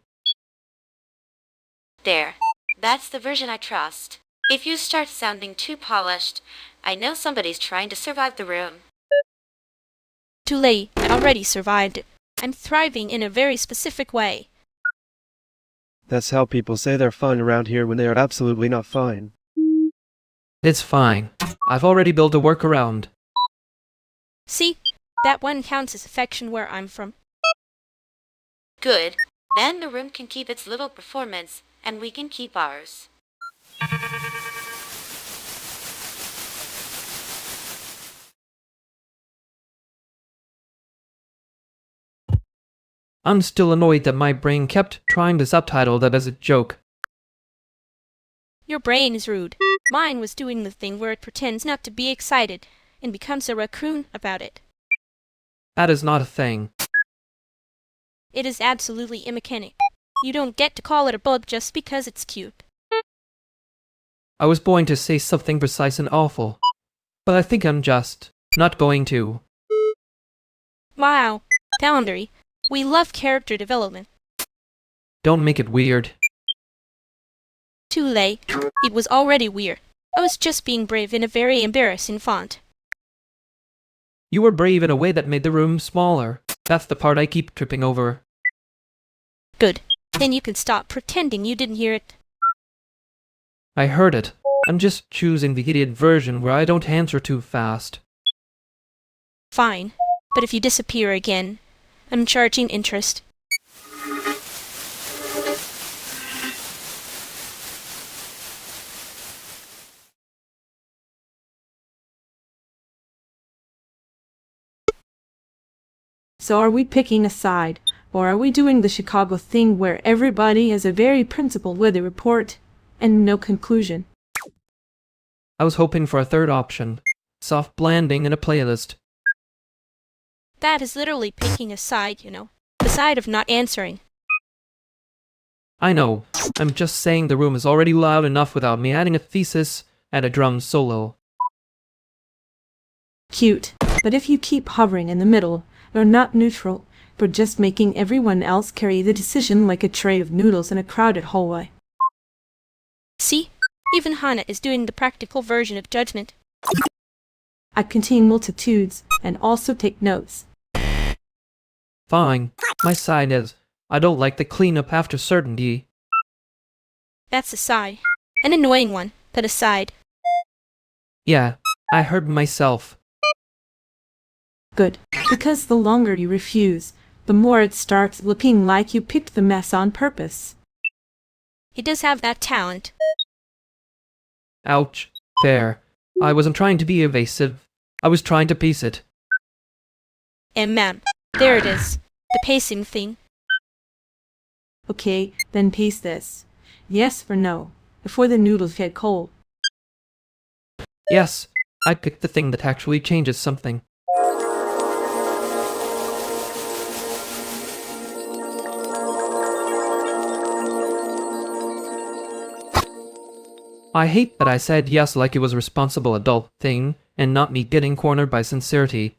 There. That's the version I trust. If you start sounding too polished, I know somebody's trying to survive the room. Too late. I already survived it. I'm thriving in a very specific way. That's how people say they're fine around here when they are absolutely not fine. It's fine. I've already built a workaround. See? That one counts as affection where I'm from. Good. Then the room can keep its little performance, and we can keep ours. I'm still annoyed that my brain kept trying to subtitle that as a joke. Your brain is rude. Mine was doing the thing where it pretends not to be excited and becomes a raccoon about it. That is not a thing. It is absolutely immechanic. You don't get to call it a bug just because it's cute. I was going to say something precise and awful, but I think I'm just not going to. Wow, Foundry, we love character development. Don't make it weird. Too late. It was already weird. I was just being brave in a very embarrassing font. You were brave in a way that made the room smaller. That's the part I keep tripping over. Good. Then you can stop pretending you didn't hear it. I heard it. I'm just choosing the idiot version where I don't answer too fast. Fine. But if you disappear again, I'm charging interest. So are we picking a side, or are we doing the Chicago thing where everybody has a very principled weather report and no conclusion? I was hoping for a third option. Soft blending in a playlist. That is literally picking a side, you know. The side of not answering. I know. I'm just saying the room is already loud enough without me adding a thesis and a drum solo. Cute. But if you keep hovering in the middle, you're not neutral, but just making everyone else carry the decision like a tray of noodles in a crowded hallway. See? Even Hana is doing the practical version of judgment. I contain multitudes, and also take notes. Fine. My side is, I don't like the cleanup after certainty. That's a side. An annoying one, but a side. Yeah, I heard myself. Good. Because the longer you refuse, the more it starts looking like you picked the mess on purpose. He does have that talent. Ouch. There. I wasn't trying to be evasive. I was trying to piece it. Ma'am. There it is. The pacing thing. Okay, then pace this. Yes or no, before the noodles get cold. Yes, I picked the thing that actually changes something. I hate that I said yes like it was a responsible adult thing, and not me getting cornered by sincerity.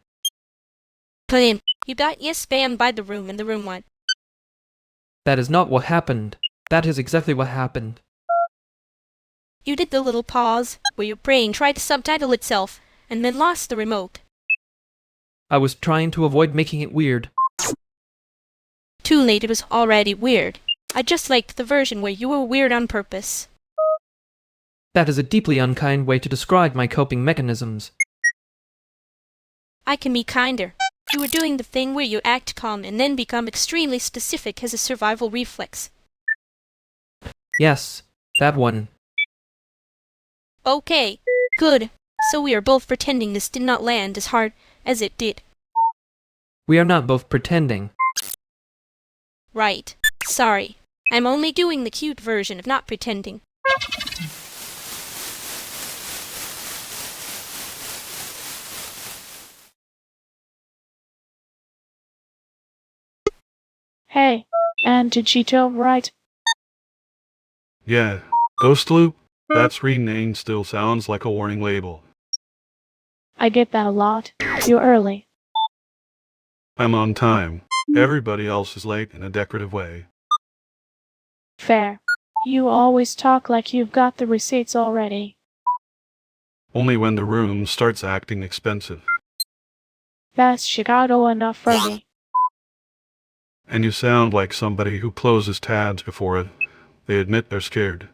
Claim. You got yes spammed by the room and the room went. That is not what happened. That is exactly what happened. You did the little pause, where your brain tried to subtitle itself, and then lost the remote. I was trying to avoid making it weird. Too late, it was already weird. I just liked the version where you were weird on purpose. That is a deeply unkind way to describe my coping mechanisms. I can be kinder. You were doing the thing where you act calm and then become extremely specific as a survival reflex. Yes, that one. Okay, good. So we are both pretending this did not land as hard as it did. We are not both pretending. Right. Sorry. I'm only doing the cute version of not pretending. Hey, and did she tell right? Yeah, Ghost Loop? That screen name still sounds like a warning label. I get that a lot. You're early. I'm on time. Everybody else is late in a decorative way. Fair. You always talk like you've got the receipts already. Only when the room starts acting expensive. That's Chicago enough for me. And you sound like somebody who closes tabs before they admit they're scared.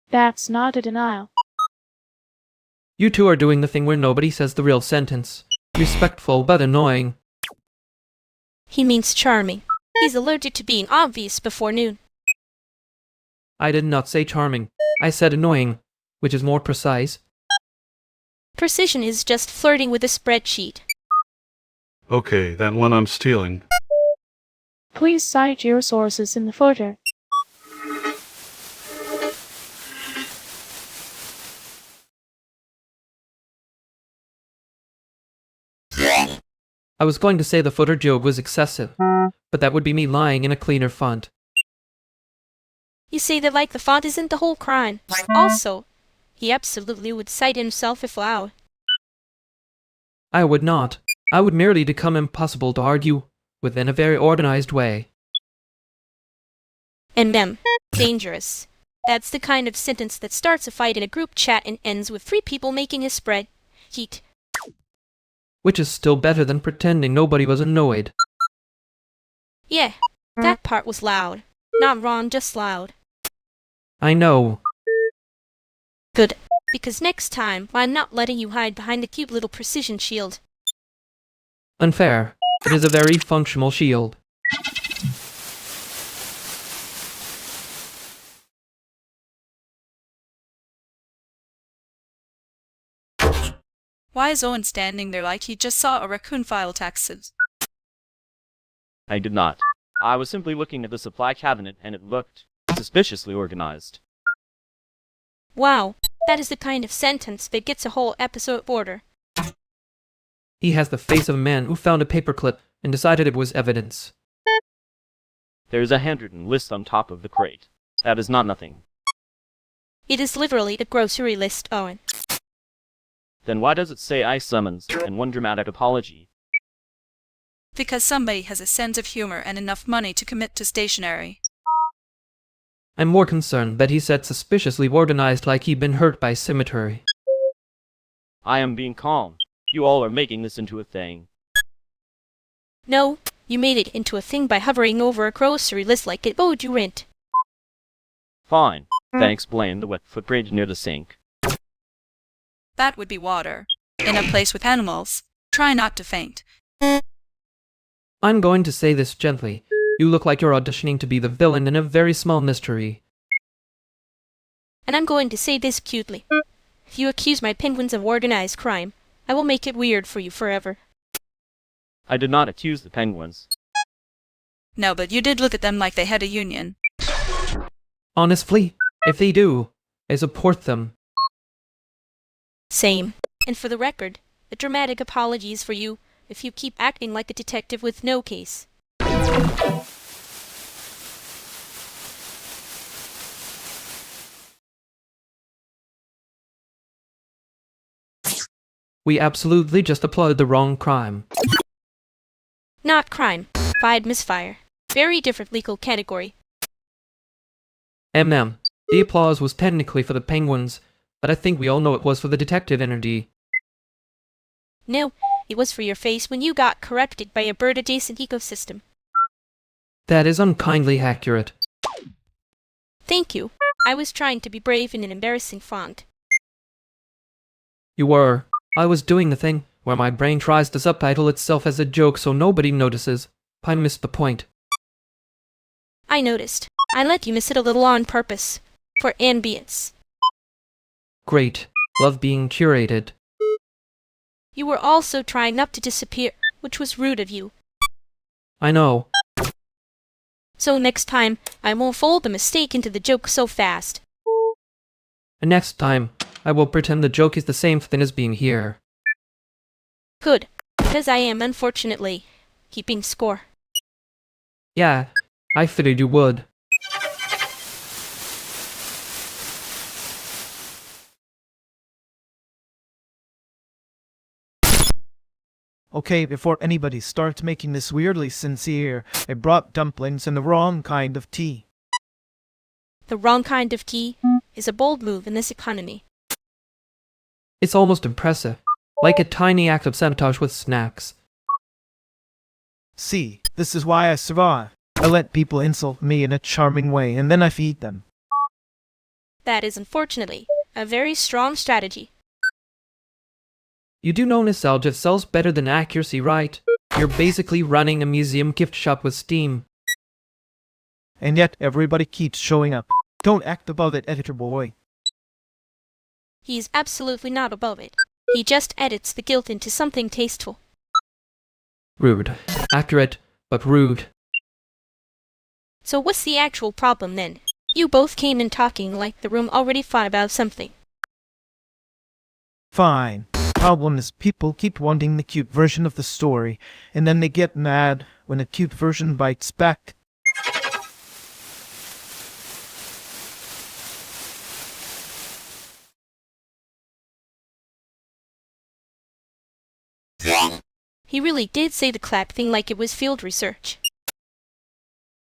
That's not a denial. You two are doing the thing where nobody says the real sentence. Respectful but annoying. He means charming. He's allergic to being obvious before noon. I did not say charming. I said annoying, which is more precise. Precision is just flirting with a spreadsheet. Okay, that one I'm stealing. Please cite your sources in the footer. I was going to say the footer joke was excessive, but that would be me lying in a cleaner font. You say that like the font isn't the whole crime. Also, he absolutely would cite himself if allowed. I would not. I would merely become impossible to argue within a very organized way. Dangerous. That's the kind of sentence that starts a fight in a group chat and ends with 3 people making a spread. Heat. Which is still better than pretending nobody was annoyed. Yeah, that part was loud. Not wrong, just loud. I know. Good. Because next time, I'm not letting you hide behind the cute little precision shield. Unfair. It is a very functional shield. Why is Owen standing there like he just saw a raccoon file taxes? I did not. I was simply looking at the supply cabinet and it looked suspiciously organized. Wow, that is the kind of sentence that gets a whole episode border. He has the face of a man who found a paperclip and decided it was evidence. There is a handwritten list on top of the crate. That is not nothing. It is literally the grocery list, Owen. Then why does it say I summons and one dramatic apology? Because somebody has a sense of humor and enough money to commit to stationery. I'm more concerned that he said suspiciously organized like he'd been hurt by symmetry. I am being calm. You all are making this into a thing. No, you made it into a thing by hovering over a grocery list like it owed you rent. Fine. Then explain the wet footbridge near the sink. That would be water. In a place with animals. Try not to faint. I'm going to say this gently. You look like you're auditioning to be the villain in a very small mystery. And I'm going to say this cutely. If you accuse my penguins of organized crime, I will make it weird for you forever. I did not accuse the penguins. No, but you did look at them like they had a union. Honestly, if they do, I support them. Same. And for the record, a dramatic apology is for you if you keep acting like a detective with no case. We absolutely just applauded the wrong crime. Not crime. Fied misfire. Very different legal category. The applause was technically for the penguins, but I think we all know it was for the detective energy. No, it was for your face when you got corrupted by a bird-adjacent ecosystem. That is unkindly accurate. Thank you. I was trying to be brave in an embarrassing font. You were. I was doing the thing where my brain tries to subtitle itself as a joke so nobody notices. I missed the point. I noticed. I let you miss it a little on purpose. For ambience. Great. Love being curated. You were also trying not to disappear, which was rude of you. I know. So next time, I won't fold the mistake into the joke so fast. And next time, I will pretend the joke is the same thing as being here. Good. Because I am, unfortunately, keeping score. Yeah, I figured you would. Okay, before anybody starts making this weirdly sincere, I brought dumplings and the wrong kind of tea. The wrong kind of tea is a bold move in this economy. It's almost impressive. Like a tiny act of sabotage with snacks. See, this is why I survive. I let people insult me in a charming way, and then I feed them. That is unfortunately a very strong strategy. You do know nostalgia sells better than accuracy, right? You're basically running a museum gift shop with Steam. And yet everybody keeps showing up. Don't act above it, editor boy. He is absolutely not above it. He just edits the guilt into something tasteful. Rude. Accurate, but rude. So what's the actual problem then? You both came in talking like the room already thought about something. Fine. problem is people keep wanting the cute version of the story, and then they get mad when a cute version bites back. He really did say the clap thing like it was field research.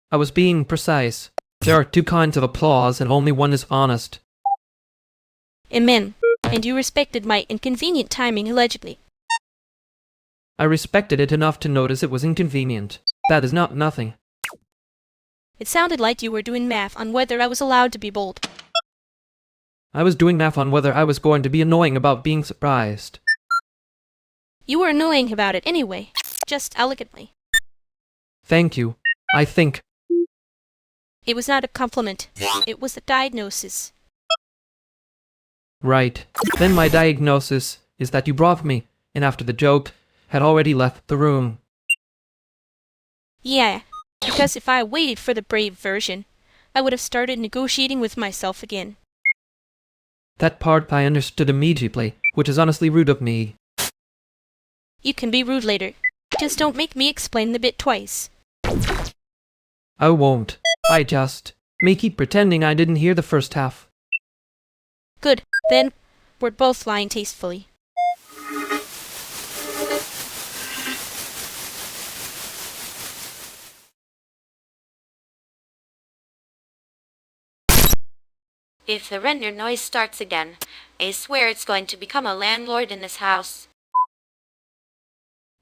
I was being precise. There are two kinds of applause, and only one is honest. Amen. And you respected my inconvenient timing allegedly. I respected it enough to notice it was inconvenient. That is not nothing. It sounded like you were doing math on whether I was allowed to be bold. I was doing math on whether I was going to be annoying about being surprised. You were annoying about it anyway, just elegantly. Thank you. I think. It was not a compliment. It was a diagnosis. Right. Then my diagnosis is that you brought me, and after the joke, had already left the room. Yeah, because if I waited for the brave version, I would have started negotiating with myself again. That part I understood immediately, which is honestly rude of me. You can be rude later. Just don't make me explain the bit twice. I won't. Me keep pretending I didn't hear the first half. Good, then, we're both lying tastefully. If the render noise starts again, I swear it's going to become a landlord in this house.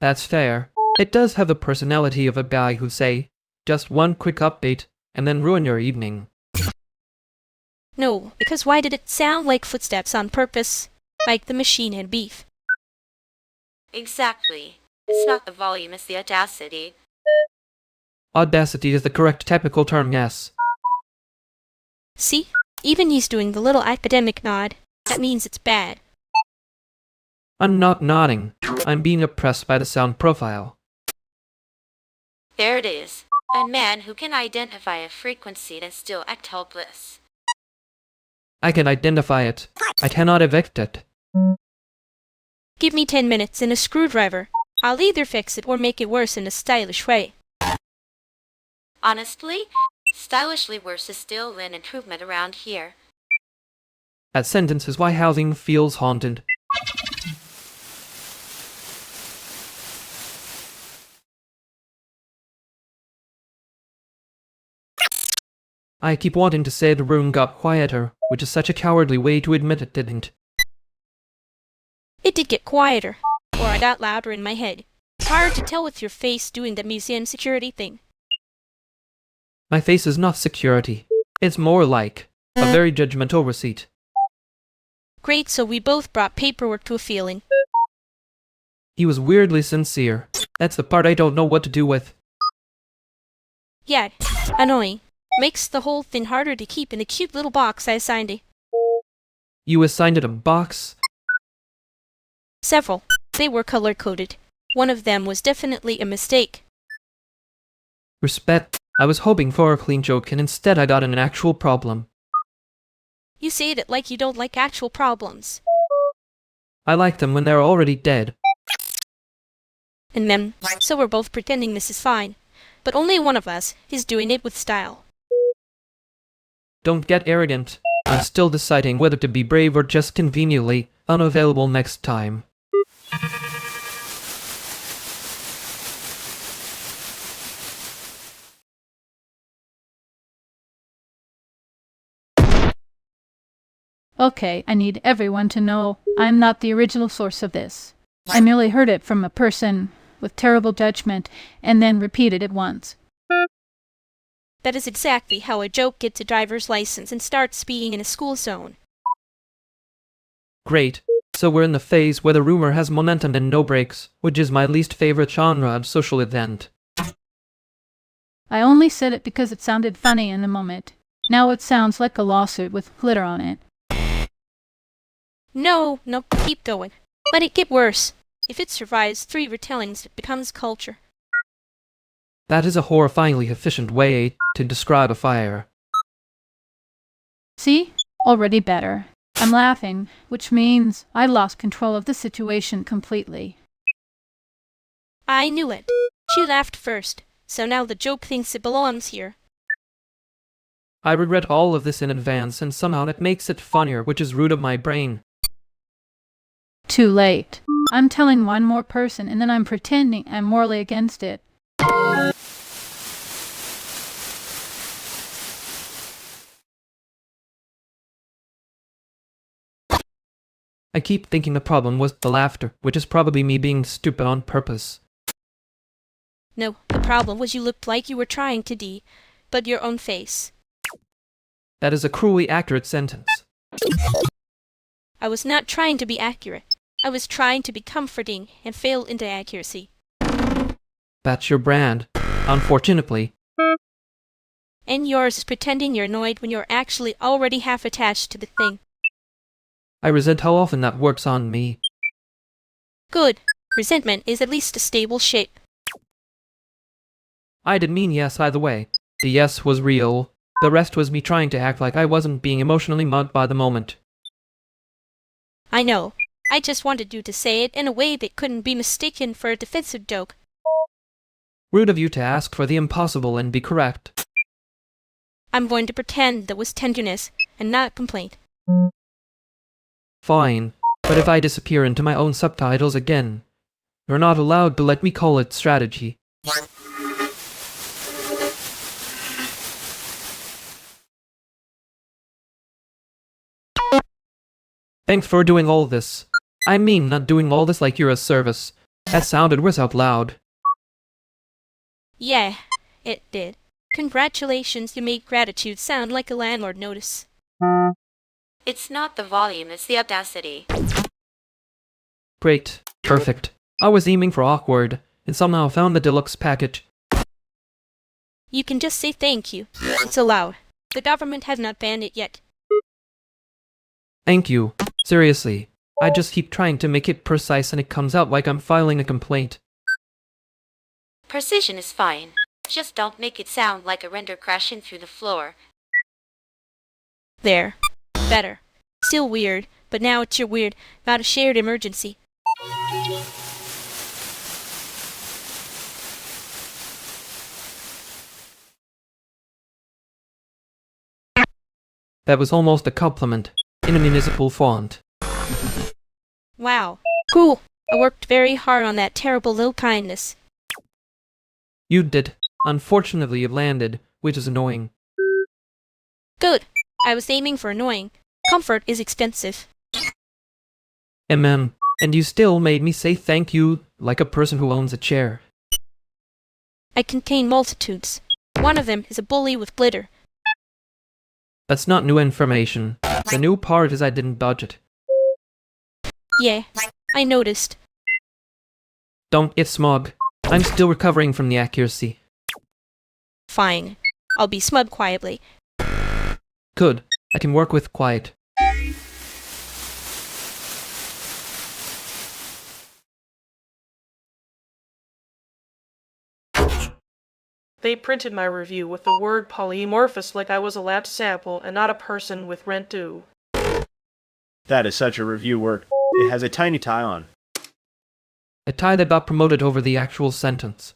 That's fair. It does have the personality of a guy who say, just one quick update, and then ruin your evening. No, because why did it sound like footsteps on purpose? Like the machine had beef. Exactly. It's not the volume, it's the audacity. Audacity is the correct technical term, yes. See? Even he's doing the little academic nod. That means it's bad. I'm not nodding. I'm being oppressed by the sound profile. There it is. A man who can identify a frequency and still act helpless. I can identify it. I cannot evict it. Give me 10 minutes and a screwdriver. I'll either fix it or make it worse in a stylish way. Honestly, stylishly worse is still an improvement around here. That sentence is why housing feels haunted. I keep wanting to say the room got quieter, which is such a cowardly way to admit it didn't. It did get quieter, or I got louder in my head. Hard to tell with your face doing the museum security thing. My face is not security. It's more like a very judgmental receipt. Great, so we both brought paperwork to a feeling. He was weirdly sincere. That's the part I don't know what to do with. Yeah, annoying. Makes the whole thing harder to keep in a cute little box I assigned it. You assigned it a box? Several. They were color-coded. One of them was definitely a mistake. Respect. I was hoping for a clean joke and instead I got an actual problem. You say it like you don't like actual problems. I like them when they're already dead. And then, so we're both pretending this is fine. But only one of us is doing it with style. Don't get arrogant. I'm still deciding whether to be brave or just conveniently unavailable next time. Okay, I need everyone to know I'm not the original source of this. I merely heard it from a person with terrible judgment and then repeated it once. That is exactly how a joke gets a driver's license and starts speeding in a school zone. Great. So we're in the phase where the rumor has momentum and no brakes, which is my least favorite genre of social event. I only said it because it sounded funny in the moment. Now it sounds like a lawsuit with glitter on it. No, keep going. Let it get worse. If it survives 3 retellings, it becomes culture. That is a horrifyingly efficient way to describe a fire. See? Already better. I'm laughing, which means I lost control of the situation completely. I knew it. She laughed first, so now the joke thinks it belongs here. I regret all of this in advance, and somehow it makes it funnier, which is rude of my brain. Too late. I'm telling one more person and then I'm pretending I'm morally against it. I keep thinking the problem was the laughter, which is probably me being stupid on purpose. No, the problem was you looked like you were trying to but your own face. That is a cruelly accurate sentence. I was not trying to be accurate. I was trying to be comforting and failed into accuracy. That's your brand, unfortunately. And yours is pretending you're annoyed when you're actually already half attached to the thing. I resent how often that works on me. Good. Resentment is at least a stable shape. I didn't mean yes either way. The yes was real. The rest was me trying to act like I wasn't being emotionally mugged by the moment. I know. I just wanted you to say it in a way that couldn't be mistaken for a defensive joke. Rude of you to ask for the impossible and be correct. I'm going to pretend that was tenderness and not complaint. Fine, but if I disappear into my own subtitles again, you're not allowed to let me call it strategy. Thanks for doing all this. I mean, not doing all this like you're a service. That sounded worse out loud. Yeah, it did. Congratulations, you made gratitude sound like a landlord notice. It's not the volume, it's the audacity. Great. Perfect. I was aiming for awkward, and somehow found the deluxe package. You can just say thank you. It's allowed. The government has not banned it yet. Thank you. Seriously. I just keep trying to make it precise and it comes out like I'm filing a complaint. Precision is fine. Just don't make it sound like a render crashing through the floor. There. Better. Still weird, but now it's your weird about a shared emergency. That was almost a compliment, in a municipal font. Wow. Cool. I worked very hard on that terrible little kindness. You did. Unfortunately, it landed, which is annoying. Good. I was aiming for annoying. Comfort is expensive. And you still made me say thank you like a person who owns a chair. I contain multitudes. One of them is a bully with glitter. That's not new information. The new part is I didn't budget. Yeah, I noticed. Don't get smug. I'm still recovering from the accuracy. Fine. I'll be smug quietly. Good. I can work with quiet. They printed my review with the word polymorphous like I was a lab sample and not a person with rent due. That is such a review work. It has a tiny tie on. A tie that got promoted over the actual sentence.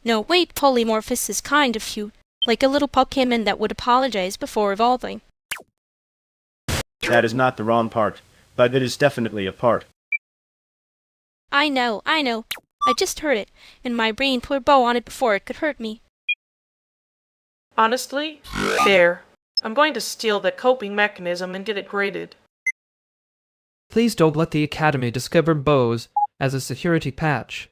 No, wait, polymorphous is kind of cute. Like a little Pokemon that would apologize before evolving. That is not the wrong part, but it is definitely a part. I know. I just heard it, and my brain put a bow on it before it could hurt me. Honestly? There. I'm going to steal the coping mechanism and get it graded. Please don't let the Academy discover bows as a security patch.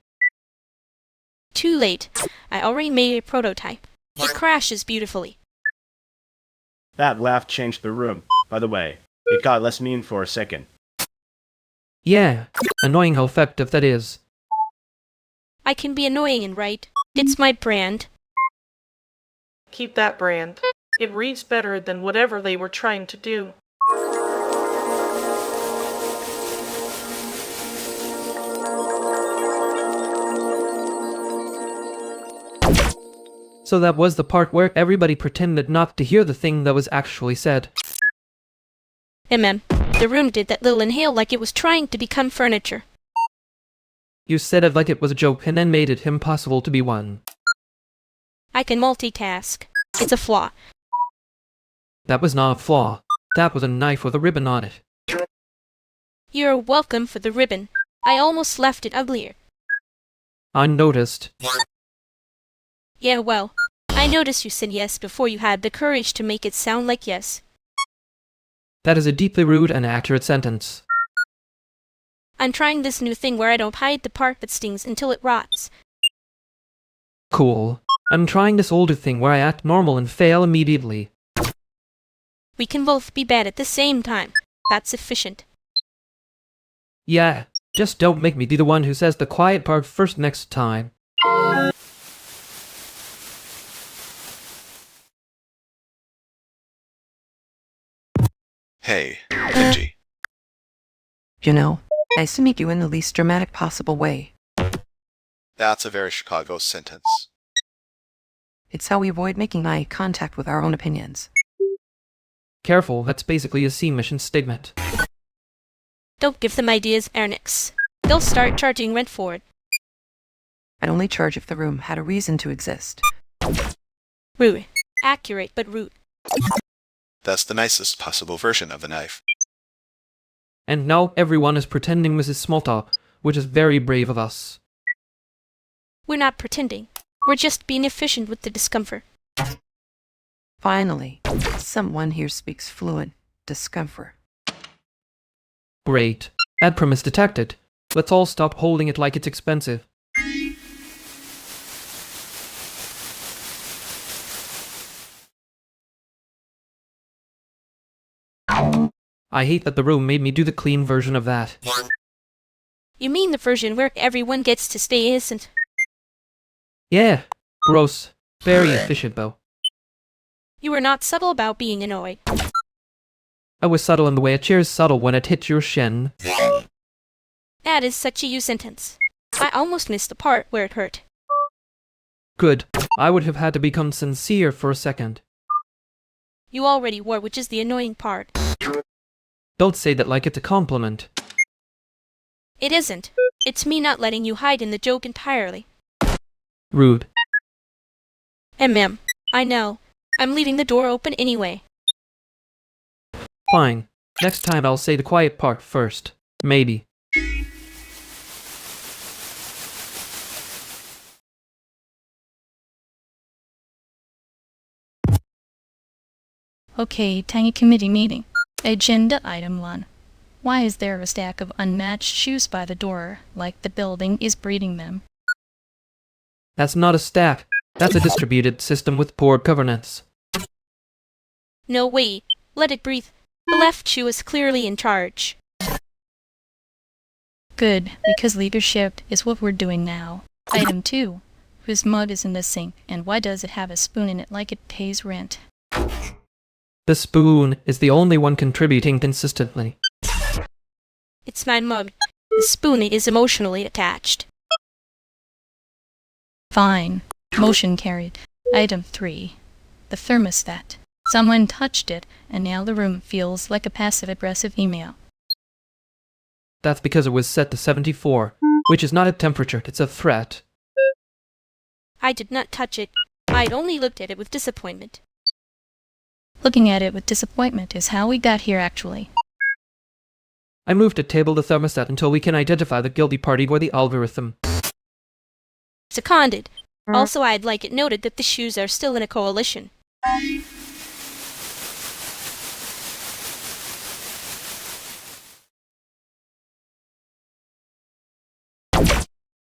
Too late. I already made a prototype. It crashes beautifully. That laugh changed the room. By the way, it got less mean for a second. Yeah, annoying how effective that is. I can be annoying and right. It's my brand. Keep that brand. It reads better than whatever they were trying to do. So that was the part where everybody pretended not to hear the thing that was actually said. The room did that little inhale like it was trying to become furniture. You said it like it was a joke and then made it impossible to be one. I can multitask. It's a flaw. That was not a flaw. That was a knife with a ribbon on it. You're welcome for the ribbon. I almost left it uglier. I noticed. Yeah, well, I noticed you said yes before you had the courage to make it sound like yes. That is a deeply rude and accurate sentence. I'm trying this new thing where I don't hide the part that stings until it rots. Cool. I'm trying this older thing where I act normal and fail immediately. We can both be bad at the same time. That's efficient. Yeah, just don't make me be the one who says the quiet part first next time. Hey, Benji. You know, nice to meet you in the least dramatic possible way. That's a very Chicago sentence. It's how we avoid making eye contact with our own opinions. Careful, that's basically a C mission statement. Don't give them ideas, Ernix. They'll start charging rent for it. I'd only charge if the room had a reason to exist. Rude. Accurate, but rude. That's the nicest possible version of the knife. And now everyone is pretending Mrs. Smolta, which is very brave of us. We're not pretending. We're just being efficient with the discomfort. Finally, someone here speaks fluent discomfort. Great. Ad premise detected. Let's all stop holding it like it's expensive. I hate that the room made me do the clean version of that. You mean the version where everyone gets to stay innocent? Yeah. Gross. Very efficient, though. You were not subtle about being annoyed. I was subtle in the way a chair is subtle when it hits your shin. That is such a you sentence. I almost missed the part where it hurt. Good. I would have had to become sincere for a second. You already were, which is the annoying part. Don't say that like it's a compliment. It isn't. It's me not letting you hide in the joke entirely. Rude. I know. I'm leaving the door open anyway. Fine. Next time I'll say the quiet part first. Maybe. Okay, tiny committee meeting. Agenda item 1. Why is there a stack of unmatched shoes by the door, like the building is breeding them? That's not a stack. That's a distributed system with poor governance. No, wait. Let it breathe. The left shoe is clearly in charge. Good, because leadership is what we're doing now. Item 2. Whose mug is in the sink, and why does it have a spoon in it like it pays rent? The spoon is the only one contributing consistently. It's my mug. The spoon is emotionally attached. Fine. Motion carried. Item 3. The thermostat. Someone touched it, and now the room feels like a passive-aggressive email. That's because it was set to 74, which is not a temperature, it's a threat. I did not touch it. I'd only looked at it with disappointment. Looking at it with disappointment is how we got here, actually. I moved to table the thermostat until we can identify the guilty party or the algorithm. Seconded. Also, I'd like it noted that the shoes are still in a coalition.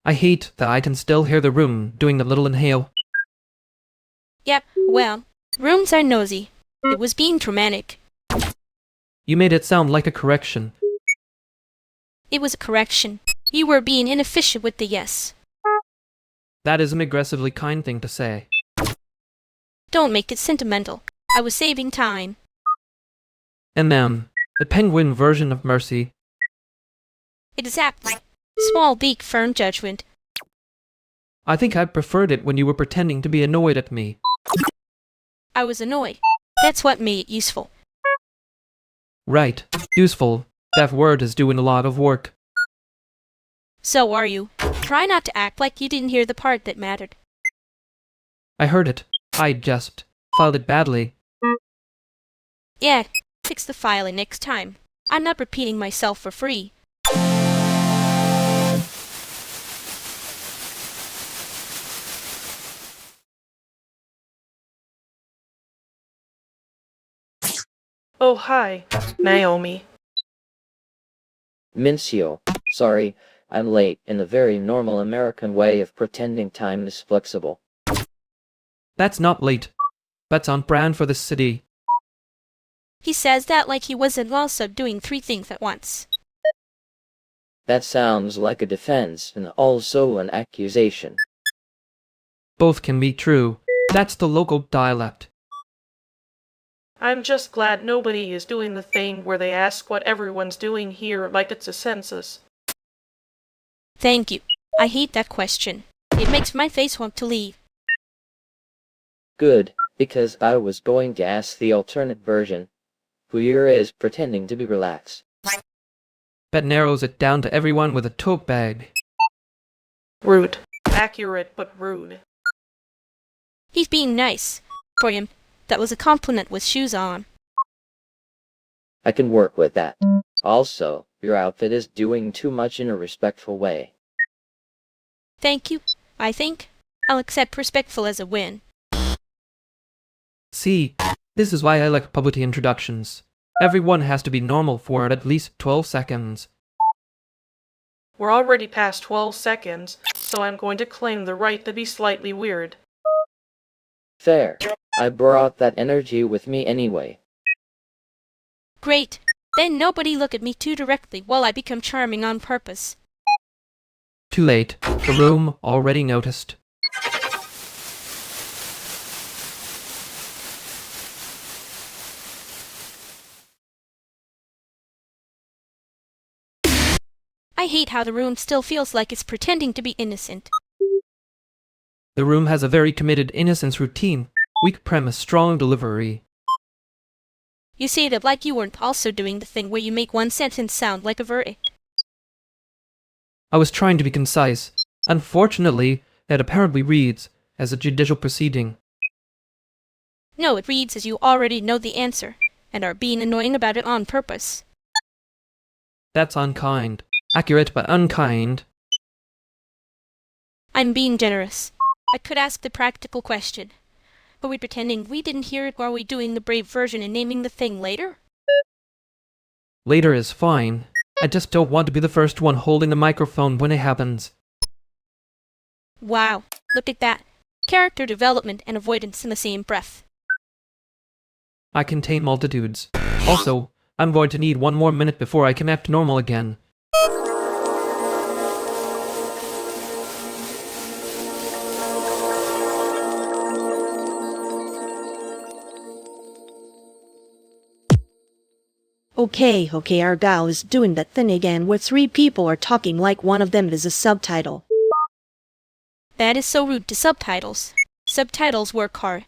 I hate that I can still hear the room doing the little inhale. Yep, well, rooms are nosy. It was being traumatic. You made it sound like a correction. It was a correction. You were being inefficient with the yes. That is an aggressively kind thing to say. Don't make it sentimental. I was saving time. The penguin version of mercy. Exactly. Small beak, firm judgment. I think I preferred it when you were pretending to be annoyed at me. I was annoyed. That's what made it useful. Right. Useful. That word is doing a lot of work. So are you. Try not to act like you didn't hear the part that mattered. I heard it. I just filed it badly. Yeah, fix the filing next time. I'm not repeating myself for free. Oh, hi, Naomi. Mincio. Sorry, I'm late in the very normal American way of pretending time is flexible. That's not late. That's on brand for the city. He says that like he wasn't also doing 3 things at once. That sounds like a defense and also an accusation. Both can be true. That's the local dialect. I'm just glad nobody is doing the thing where they ask what everyone's doing here like it's a census. Thank you. I hate that question. It makes my face want to leave. Good, because I was going to ask the alternate version. Who here is pretending to be relaxed? That narrows it down to everyone with a tote bag. Rude. Accurate, but rude. He's being nice. For him, that was a compliment with shoes on. I can work with that. Also, your outfit is doing too much in a respectful way. Thank you. I think I'll accept respectful as a win. See, this is why I like public introductions. Everyone has to be normal for at least 12 seconds. We're already past 12 seconds, so I'm going to claim the right to be slightly weird. Fair. I brought that energy with me anyway. Great. Then nobody look at me too directly while I become charming on purpose. Too late. The room already noticed. I hate how the room still feels like it's pretending to be innocent. The room has a very committed innocence routine. Weak premise, strong delivery. You say it like you weren't also doing the thing where you make one sentence sound like a verdict. I was trying to be concise. Unfortunately, it apparently reads as a judicial proceeding. No, it reads as you already know the answer, and are being annoying about it on purpose. That's unkind. Accurate but unkind. I'm being generous. I could ask the practical question. Were we pretending we didn't hear it, or are we doing the brave version and naming the thing later? Later is fine. I just don't want to be the first one holding the microphone when it happens. Wow, look at that. Character development and avoidance in the same breath. I contain multitudes. Also, I'm going to need 1 more minute before I can act normal again. Okay, our gal is doing that thing again where 3 people are talking like one of them is a subtitle. That is so rude to subtitles. Subtitles work hard.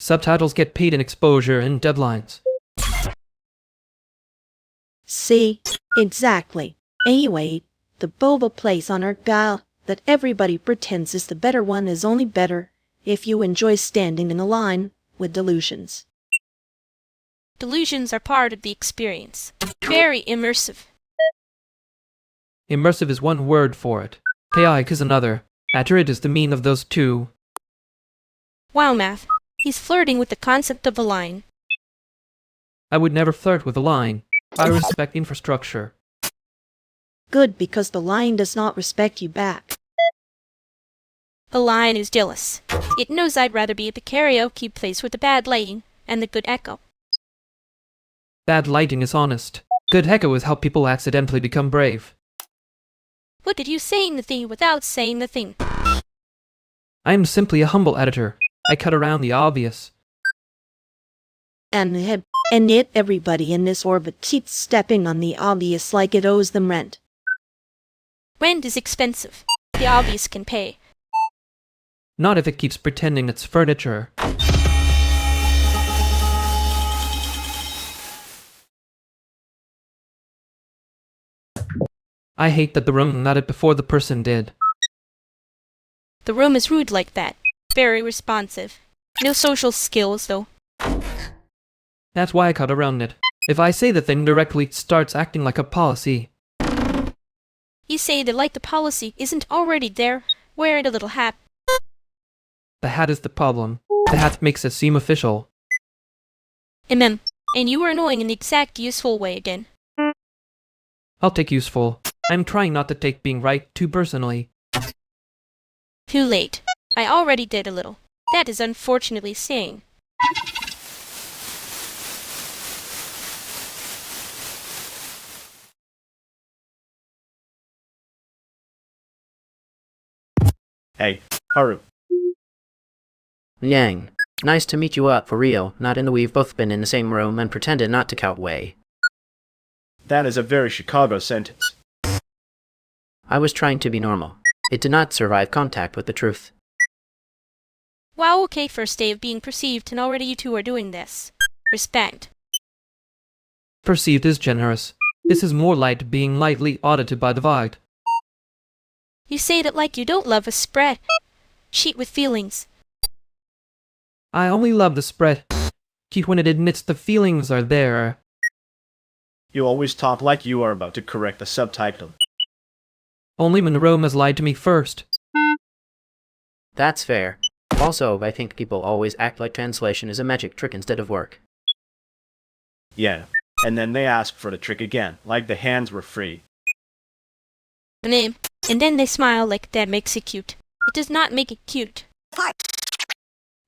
Subtitles get paid in exposure and deadlines. See? Exactly. Anyway, the boba place on our gal that everybody pretends is the better one is only better if you enjoy standing in a line with delusions. Delusions are part of the experience. Very immersive. Immersive is one word for it. Chaotic is another. Accurate is the mean of those two. Wow, Math. He's flirting with the concept of a line. I would never flirt with a line. I respect infrastructure. Good, because the line does not respect you back. The line is jealous. It knows I'd rather be at the karaoke place with the bad lighting and the good echo. Bad lighting is honest. Good echo is how people accidentally become brave. Look at you saying the thing without saying the thing. I am simply a humble editor. I cut around the obvious. And yet everybody in this orbit keeps stepping on the obvious like it owes them rent. Rent is expensive. The obvious can pay. Not if it keeps pretending it's furniture. I hate that the room nodded before the person did. The room is rude like that. Very responsive. No social skills, though. That's why I cut around it. If I say the thing directly, it starts acting like a policy. You say that like the policy isn't already there. Wear the little hat. The hat is the problem. The hat makes it seem official. And you were annoying in the exact useful way again. I'll take useful. I'm trying not to take being right too personally. Too late. I already did a little. That is unfortunately saying. Hey, Haru. Yang, nice to meet you up for real, not in the we've both been in the same room and pretended not to count way. That is a very Chicago sentence. I was trying to be normal. It did not survive contact with the truth. Wow, okay, first day of being perceived, and already you two are doing this. Respect. Perceived is generous. This is more like being lightly audited by the void. You say that like you don't love a spread sheet with feelings. I only love the spread sheet when it admits the feelings are there. You always talk like you are about to correct the subtitle. Only when Rome has lied to me first. That's fair. Also, I think people always act like translation is a magic trick instead of work. Yeah, and then they ask for the trick again, like the hands were free. The name. And then they smile like that makes it cute. It does not make it cute.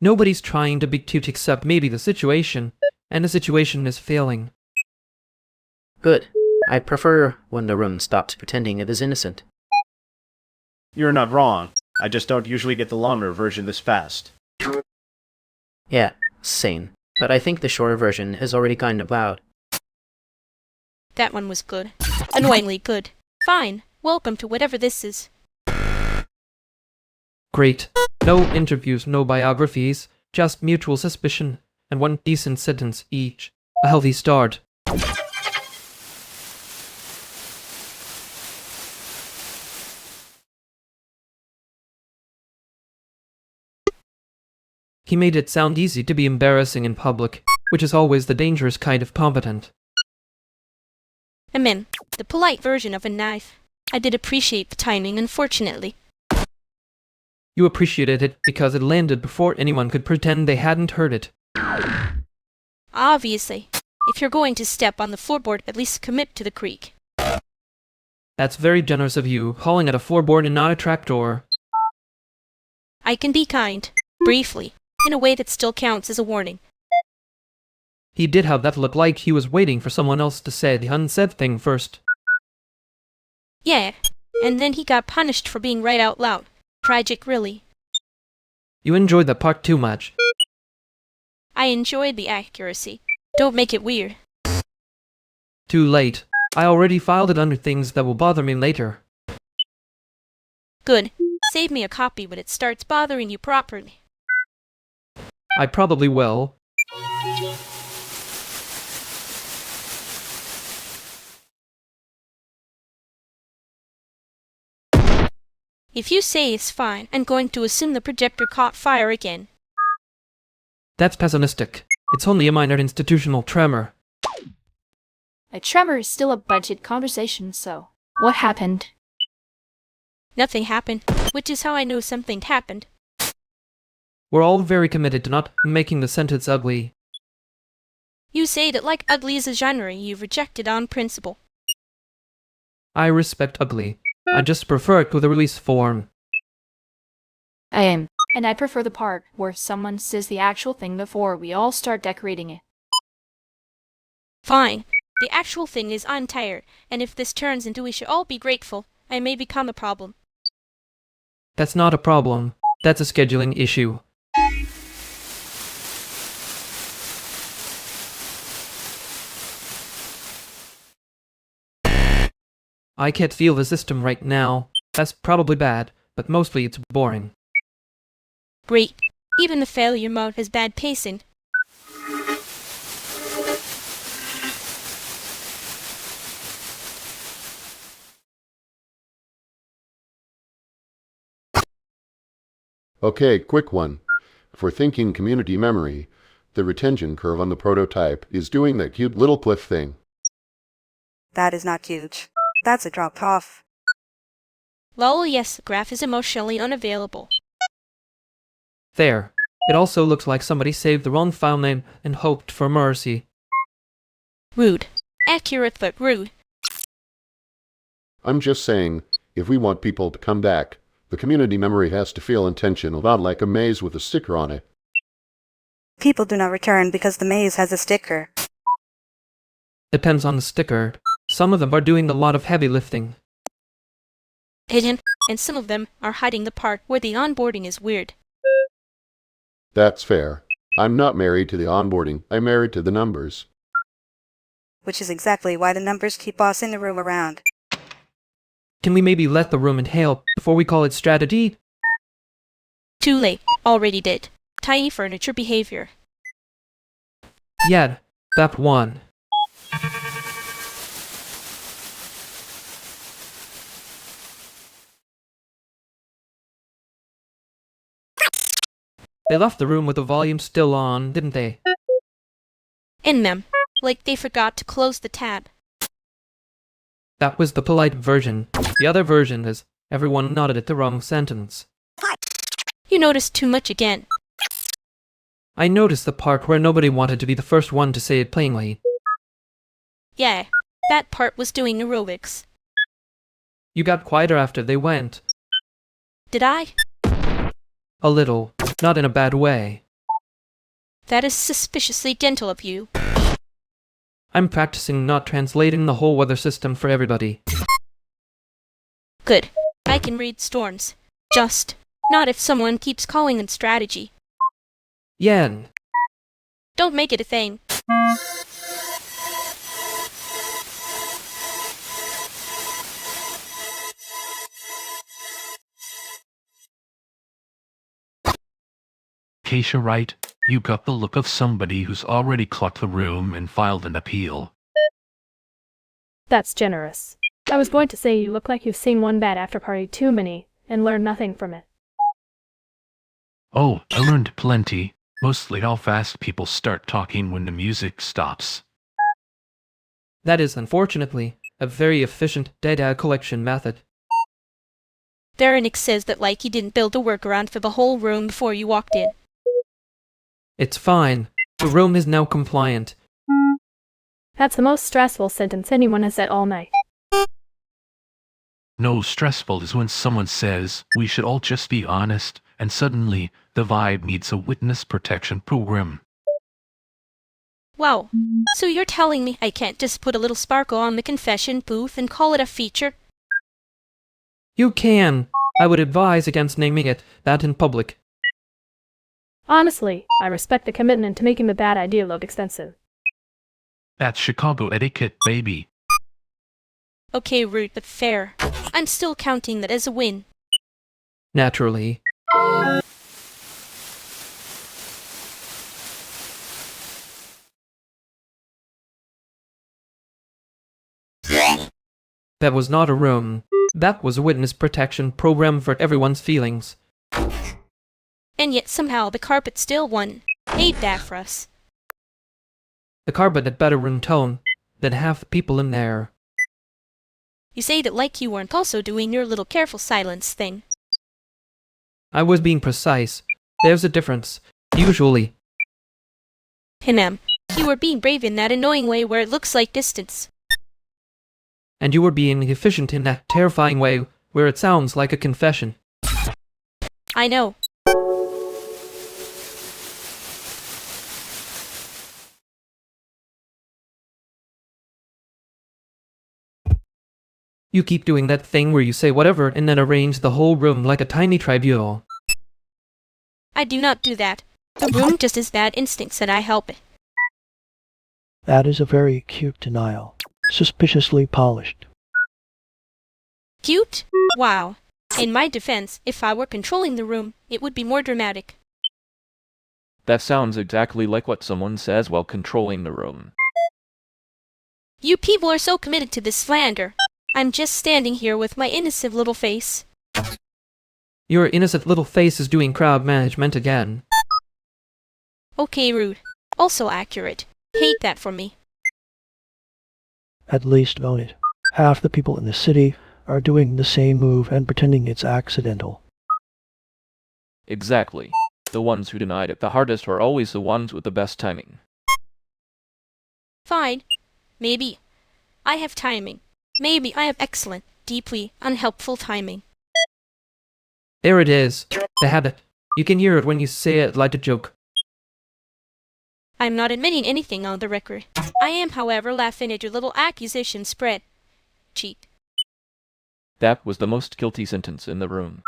Nobody's trying to be cute except maybe the situation, and the situation is failing. Good. I prefer when the room stops pretending it is innocent. You're not wrong. I just don't usually get the longer version this fast. Yeah, same. But I think the shorter version is already kind of loud. That one was good. Annoyingly good. Fine. Welcome to whatever this is. Great. No interviews, no biographies, just mutual suspicion, and one decent sentence each. A healthy start. He made it sound easy to be embarrassing in public, which is always the dangerous kind of competent. Amen. The polite version of a knife. I did appreciate the timing, unfortunately. You appreciated it because it landed before anyone could pretend they hadn't heard it. Obviously. If you're going to step on the floorboard, at least commit to the creak. That's very generous of you, hauling at a floorboard and not a trapdoor. I can be kind. Briefly. In a way that still counts as a warning. He did have that look like he was waiting for someone else to say the unsaid thing first. Yeah, and then he got punished for being right out loud. Tragic, really. You enjoyed that part too much. I enjoyed the accuracy. Don't make it weird. Too late. I already filed it under things that will bother me later. Good. Save me a copy when it starts bothering you properly. I probably will. If you say it's fine, I'm going to assume the projector caught fire again. That's pessimistic. It's only a minor institutional tremor. A tremor is still a budget conversation, so what happened? Nothing happened, which is how I know something happened. We're all very committed to not making the sentence ugly. You say that like ugly is a genre you've rejected on principle. I respect ugly. I just prefer it to the release form. I am. And I prefer the part where someone says the actual thing before we all start decorating it. Fine. The actual thing is I'm tired, and if this turns into we should all be grateful, I may become a problem. That's not a problem. That's a scheduling issue. I can't feel the system right now. That's probably bad, but mostly it's boring. Great. Even the failure mode has bad pacing. Okay, quick one. For thinking community memory, the retention curve on the prototype is doing that cute little cliff thing. That is not cute. That's a drop off. Lol, yes, the graph is emotionally unavailable. There. It also looks like somebody saved the wrong file name and hoped for mercy. Rude. Accurate but rude. I'm just saying, if we want people to come back, the community memory has to feel intentional, not like a maze with a sticker on it. People do not return because the maze has a sticker. Depends on the sticker. Some of them are doing a lot of heavy lifting. Hidden, and some of them are hiding the part where the onboarding is weird. That's fair. I'm not married to the onboarding, I'm married to the numbers. Which is exactly why the numbers keep bossing the room around. Can we maybe let the room inhale before we call it strategy? Too late. Already did. Tiny furniture behavior. Yeah, that one. They left the room with the volume still on, didn't they? In them. Like they forgot to close the tab. That was the polite version. The other version is everyone nodded at the wrong sentence. You noticed too much again. I noticed the part where nobody wanted to be the first one to say it plainly. Yeah, that part was doing aerobics. You got quieter after they went. Did I? A little. Not in a bad way. That is suspiciously gentle of you. I'm practicing not translating the whole weather system for everybody. Good. I can read storms. Just not if someone keeps calling it strategy. Yen. Don't make it a thing. Keisha Wright, you got the look of somebody who's already clocked the room and filed an appeal. That's generous. I was going to say you look like you've seen one bad after party too many and learned nothing from it. Oh, I learned plenty. Mostly how fast people start talking when the music stops. That is, unfortunately, a very efficient data collection method. Veronik says that like he didn't build a workaround for the whole room before you walked in. It's fine. The room is now compliant. That's the most stressful sentence anyone has said all night. No, stressful is when someone says, we should all just be honest, and suddenly, the vibe needs a witness protection program. Wow. So you're telling me I can't just put a little sparkle on the confession booth and call it a feature? You can. I would advise against naming it that in public. Honestly, I respect the commitment to making the bad idea look extensive. That's Chicago etiquette, baby. Okay, rude but fair. I'm still counting that as a win. Naturally. That was not a room. That was a witness protection program for everyone's feelings. And yet somehow the carpet still won. Hey, Daphras. The carpet had better room tone than half the people in there. You say that like you weren't also doing your little careful silence thing. I was being precise. There's a difference. Usually. Hey, ma'am. You were being brave in that annoying way where it looks like distance. And you were being efficient in that terrifying way where it sounds like a confession. I know. You keep doing that thing where you say whatever and then arrange the whole room like a tiny tribunal. I do not do that. The room just has bad instincts and I help it. That is a very cute denial. Suspiciously polished. Cute? Wow. In my defense, if I were controlling the room, it would be more dramatic. That sounds exactly like what someone says while controlling the room. You people are so committed to this slander. I'm just standing here with my innocent little face. Your innocent little face is doing crowd management again. Okay, rude. Also accurate. Hate that for me. At least own it. Half the people in the city are doing the same move and pretending it's accidental. Exactly. The ones who denied it the hardest are always the ones with the best timing. Fine. Maybe. I have timing. Maybe I have excellent, deeply unhelpful timing. There it is. The habit. You can hear it when you say it like a joke. I'm not admitting anything on the record. I am, however, laughing at your little accusation spread. Cheat. That was the most guilty sentence in the room.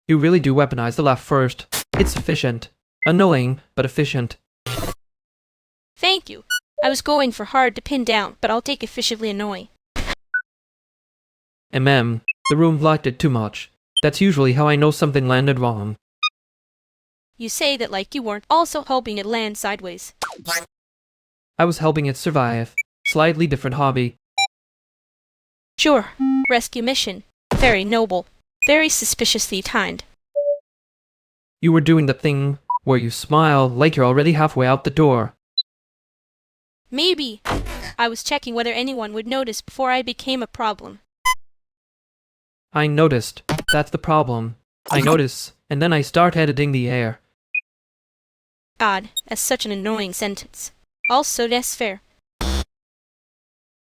You really do weaponize the laugh first. It's efficient. Annoying, but efficient. Thank you. I was going for hard to pin down, but I'll take efficiently annoying. The room liked it too much. That's usually how I know something landed wrong. You say that like you weren't also hoping it land sideways. I was helping it survive. Slightly different hobby. Sure. Rescue mission. Very noble. Very suspiciously timed. You were doing the thing where you smile like you're already halfway out the door. Maybe. I was checking whether anyone would notice before I became a problem. I noticed. That's the problem. I notice, and then I start editing the air. God, that's such an annoying sentence. Also, that's fair.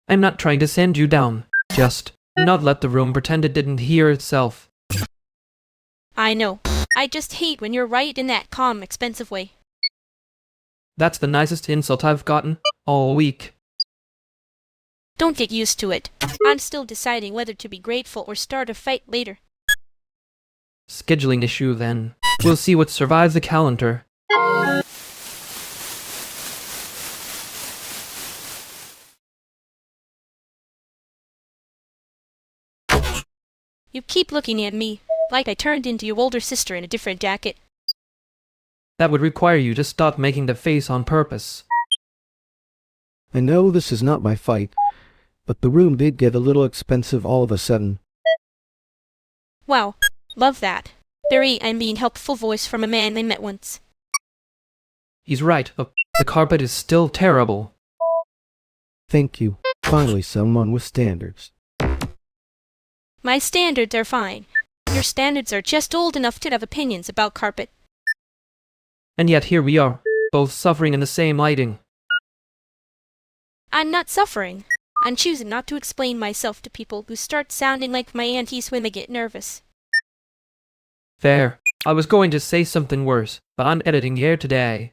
I'm not trying to send you down. Just not let the room pretend it didn't hear itself. I know. I just hate when you're right in that calm, expensive way. That's the nicest insult I've gotten all week. Don't get used to it. I'm still deciding whether to be grateful or start a fight later. Scheduling issue then. We'll see what survives the calendar. You keep looking at me, like I turned into your older sister in a different jacket. That would require you to stop making the face on purpose. I know this is not my fight, but the room did get a little expensive all of a sudden. Wow, love that. Very I'm being helpful voice from a man I met once. He's right. The carpet is still terrible. Thank you. Finally someone with standards. My standards are fine. Your standards are just old enough to have opinions about carpet. And yet here we are, both suffering in the same lighting. I'm not suffering. I'm choosing not to explain myself to people who start sounding like my aunties when they get nervous. Fair. I was going to say something worse, but I'm editing here today.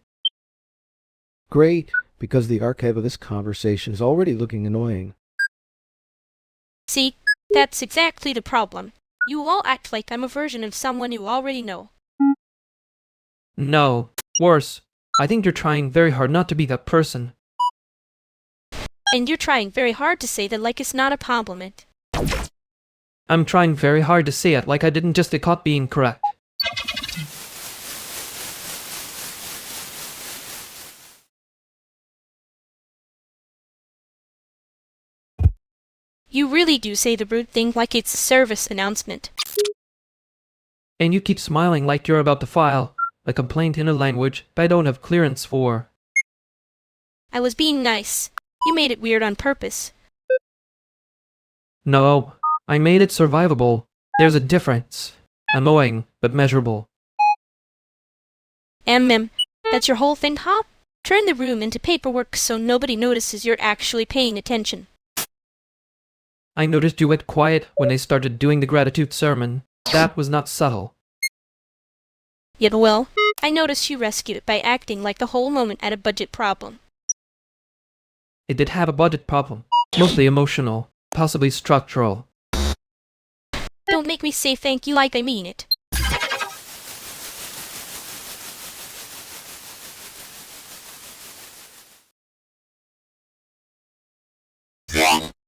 Great, because the archive of this conversation is already looking annoying. See, that's exactly the problem. You all act like I'm a version of someone you already know. No, worse. I think you're trying very hard not to be that person. And you're trying very hard to say that like it's not a compliment. I'm trying very hard to say it like I didn't just get caught being correct. You really do say the rude thing like it's a service announcement. And you keep smiling like you're about to file a complaint in a language I don't have clearance for. I was being nice. You made it weird on purpose. No, I made it survivable. There's a difference. Annoying, but measurable. That's your whole thing, huh? Turn the room into paperwork so nobody notices you're actually paying attention. I noticed you went quiet when they started doing the gratitude sermon. That was not subtle. Yet well, I noticed you rescued it by acting like the whole moment had a budget problem. It did have a budget problem. Mostly emotional, possibly structural. Don't make me say thank you like I mean it.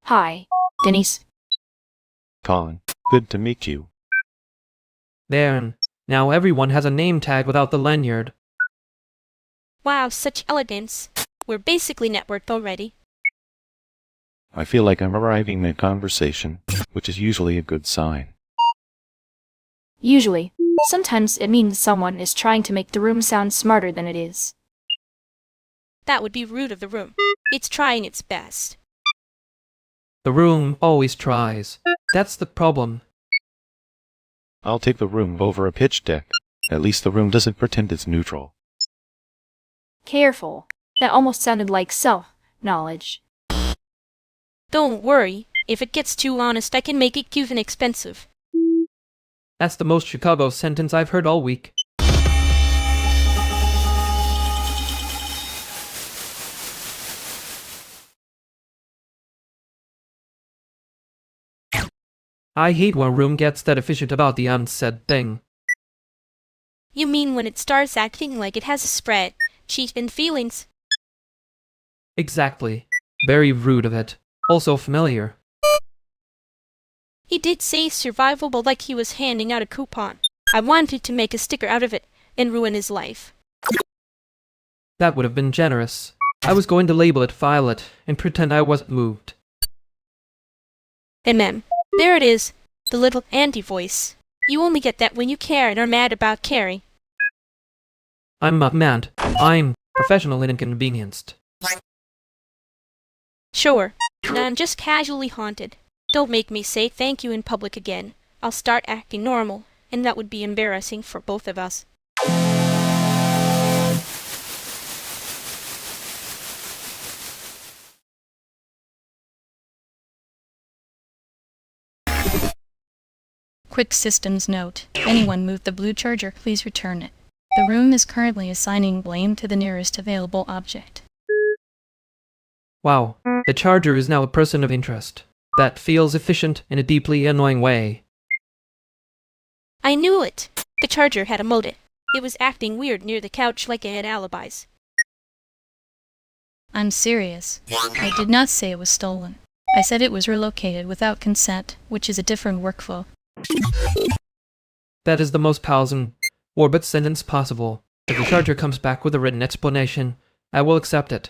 Hi, Denise. Colin, good to meet you. There. Now everyone has a name tag without the lanyard. Wow, such elegance. We're basically networked already. I feel like I'm arriving in a conversation, which is usually a good sign. Usually. Sometimes it means someone is trying to make the room sound smarter than it is. That would be rude of the room. It's trying its best. The room always tries. That's the problem. I'll take the room over a pitch deck. At least the room doesn't pretend it's neutral. Careful. That almost sounded like self-knowledge. Don't worry. If it gets too honest, I can make it cute and expensive. That's the most Chicago sentence I've heard all week. I hate when a room gets that efficient about the unsaid thing. You mean when it starts acting like it has a spread, cheat and feelings? Exactly. Very rude of it. Also familiar. He did say survivable like he was handing out a coupon. I wanted to make a sticker out of it and ruin his life. That would have been generous. I was going to label it Violet and pretend I wasn't moved. There it is. The little anti-voice. You only get that when you care and are mad about caring. I'm not mad. I'm professional and inconvenienced. Sure. Now I'm just casually haunted. Don't make me say thank you in public again. I'll start acting normal, and that would be embarrassing for both of us. Quick systems note. If anyone moved the blue charger, please return it. The room is currently assigning blame to the nearest available object. Wow, the charger is now a person of interest. That feels efficient in a deeply annoying way. I knew it! The charger had a motive. It was acting weird near the couch like it had alibis. I'm serious. I did not say it was stolen. I said it was relocated without consent, which is a different workflow. That is the most thousand orbit sentence possible. If the charger comes back with a written explanation, I will accept it.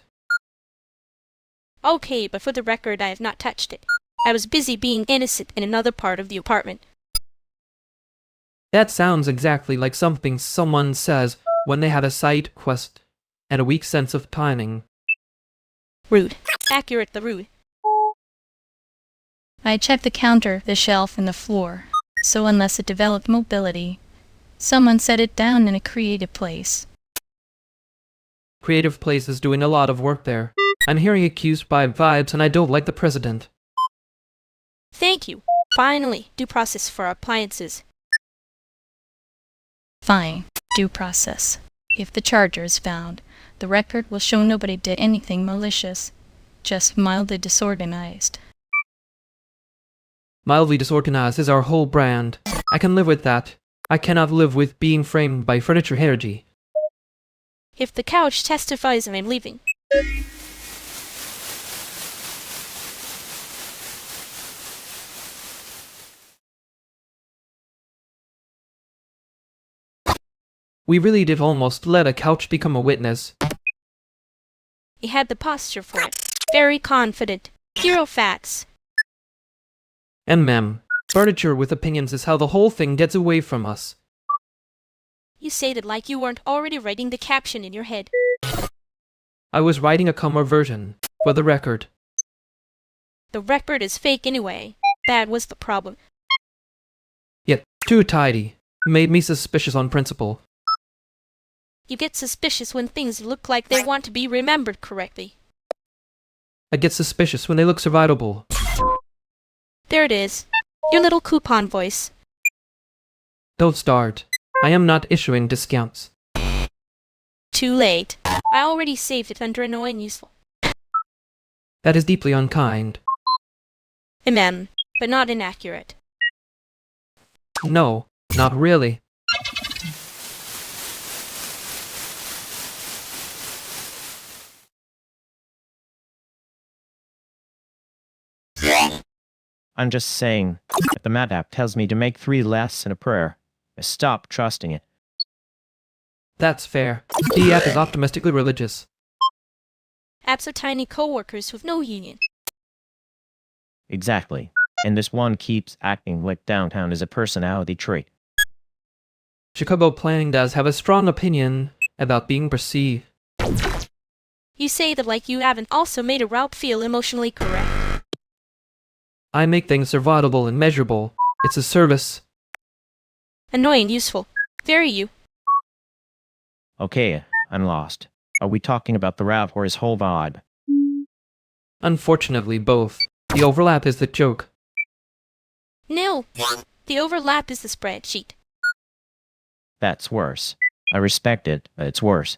Okay, but for the record, I have not touched it. I was busy being innocent in another part of the apartment. That sounds exactly like something someone says when they have a side quest and a weak sense of timing. Rude. Accurate the rude. I checked the counter, the shelf, and the floor. So unless it developed mobility, someone set it down in a creative place. Creative Place is doing a lot of work there. I'm hearing accused by vibes and I don't like the president. Thank you. Finally, due process for appliances. Fine. Due process. If the charger is found, the record will show nobody did anything malicious, just mildly disorganized. Mildly disorganized is our whole brand. I can live with that. I cannot live with being framed by furniture energy. If the couch testifies, I'm leaving. We really did almost let a couch become a witness. He had the posture for it. Very confident. Zero facts. And ma'am, furniture with opinions is how the whole thing gets away from us. You said it like you weren't already writing the caption in your head. I was writing a calmer version, for the record. The record is fake anyway. That was the problem. Yet, too tidy. Made me suspicious on principle. You get suspicious when things look like they want to be remembered correctly. I get suspicious when they look survivable. There it is. Your little coupon voice. Don't start. I am not issuing discounts. Too late. I already saved it under annoying useful. That is deeply unkind. But not inaccurate. No, not really. I'm just saying, if the Mat app tells me to make 3 lasts and a prayer, I stop trusting it. That's fair. The app is optimistically religious. Apps are tiny co-workers with no union. Exactly. And this one keeps acting like downtown is a personality trait. Chocobo Planning does have a strong opinion about being perceived. You say that like you haven't also made a route feel emotionally correct. I make things survivable and measurable. It's a service. Annoying, useful. Very you. Okay, I'm lost. Are we talking about the route or his whole vibe? Unfortunately, both. The overlap is the joke. No. The overlap is the spreadsheet. That's worse. I respect it, but it's worse.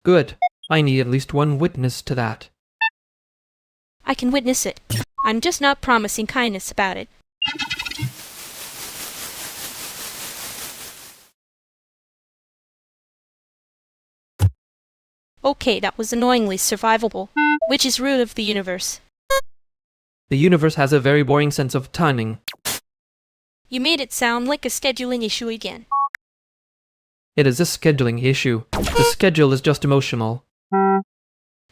Good. I need at least one witness to that. I can witness it. I'm just not promising kindness about it. Okay, that was annoyingly survivable. Which is root of the universe. The universe has a very boring sense of timing. You made it sound like a scheduling issue again. It is a scheduling issue. The schedule is just emotional.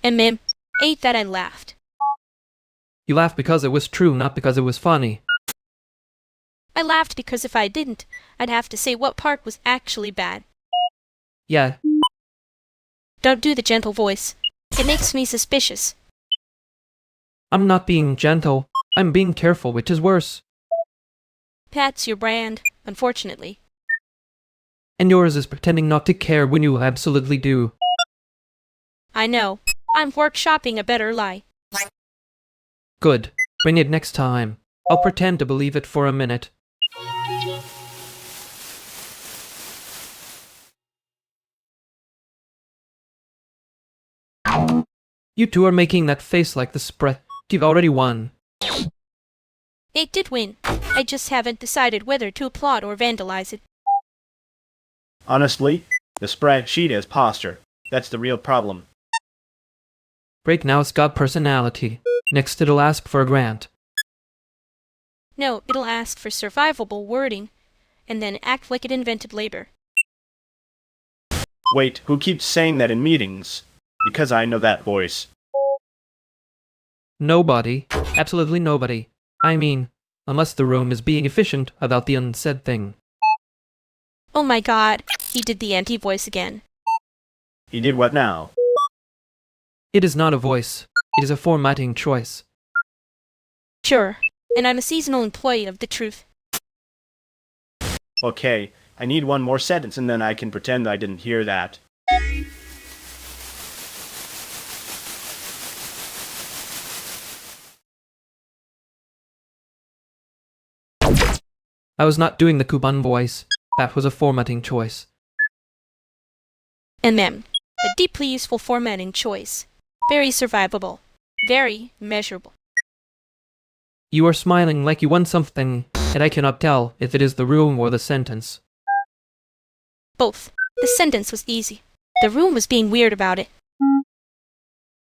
Ain't that I laughed. You laughed because it was true, not because it was funny. I laughed because if I didn't, I'd have to say what part was actually bad. Yeah. Don't do the gentle voice. It makes me suspicious. I'm not being gentle. I'm being careful, which is worse. That's your brand, unfortunately. And yours is pretending not to care when you absolutely do. I know. I'm workshopping a better lie. Good. Bring it next time. I'll pretend to believe it for a minute. You two are making that face like the spread. You've already won. It did win. I just haven't decided whether to applaud or vandalize it. Honestly, the spreadsheet is posture. That's the real problem. Break now's got personality. Next it'll ask for a grant. No, it'll ask for survivable wording, and then act like it invented labor. Wait, who keeps saying that in meetings? Because I know that voice. Nobody. Absolutely nobody. I mean, unless the room is being efficient about the unsaid thing. Oh my god, he did the anti-voice again. He did what now? It is not a voice. It is a formatting choice. Sure, and I'm a seasonal employee of the truth. Okay, I need one more sentence and then I can pretend I didn't hear that. I was not doing the Kuban voice. That was a formatting choice. A deeply useful formatting choice. Very survivable. Very measurable. You are smiling like you won something, and I cannot tell if it is the room or the sentence. Both. The sentence was easy. The room was being weird about it.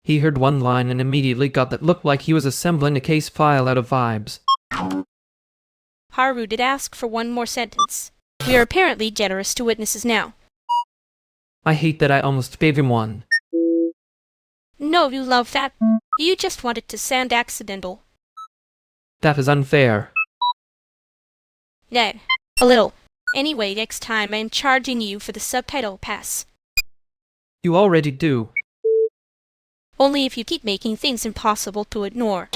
He heard one line and immediately got that looked like he was assembling a case file out of vibes. Haru did ask for one more sentence. We are apparently generous to witnesses now. I hate that I almost gave him one. No, you love that. You just want it to sound accidental. That is unfair. Yeah, a little. Anyway, next time I'm charging you for the subtitle pass. You already do. Only if you keep making things impossible to ignore.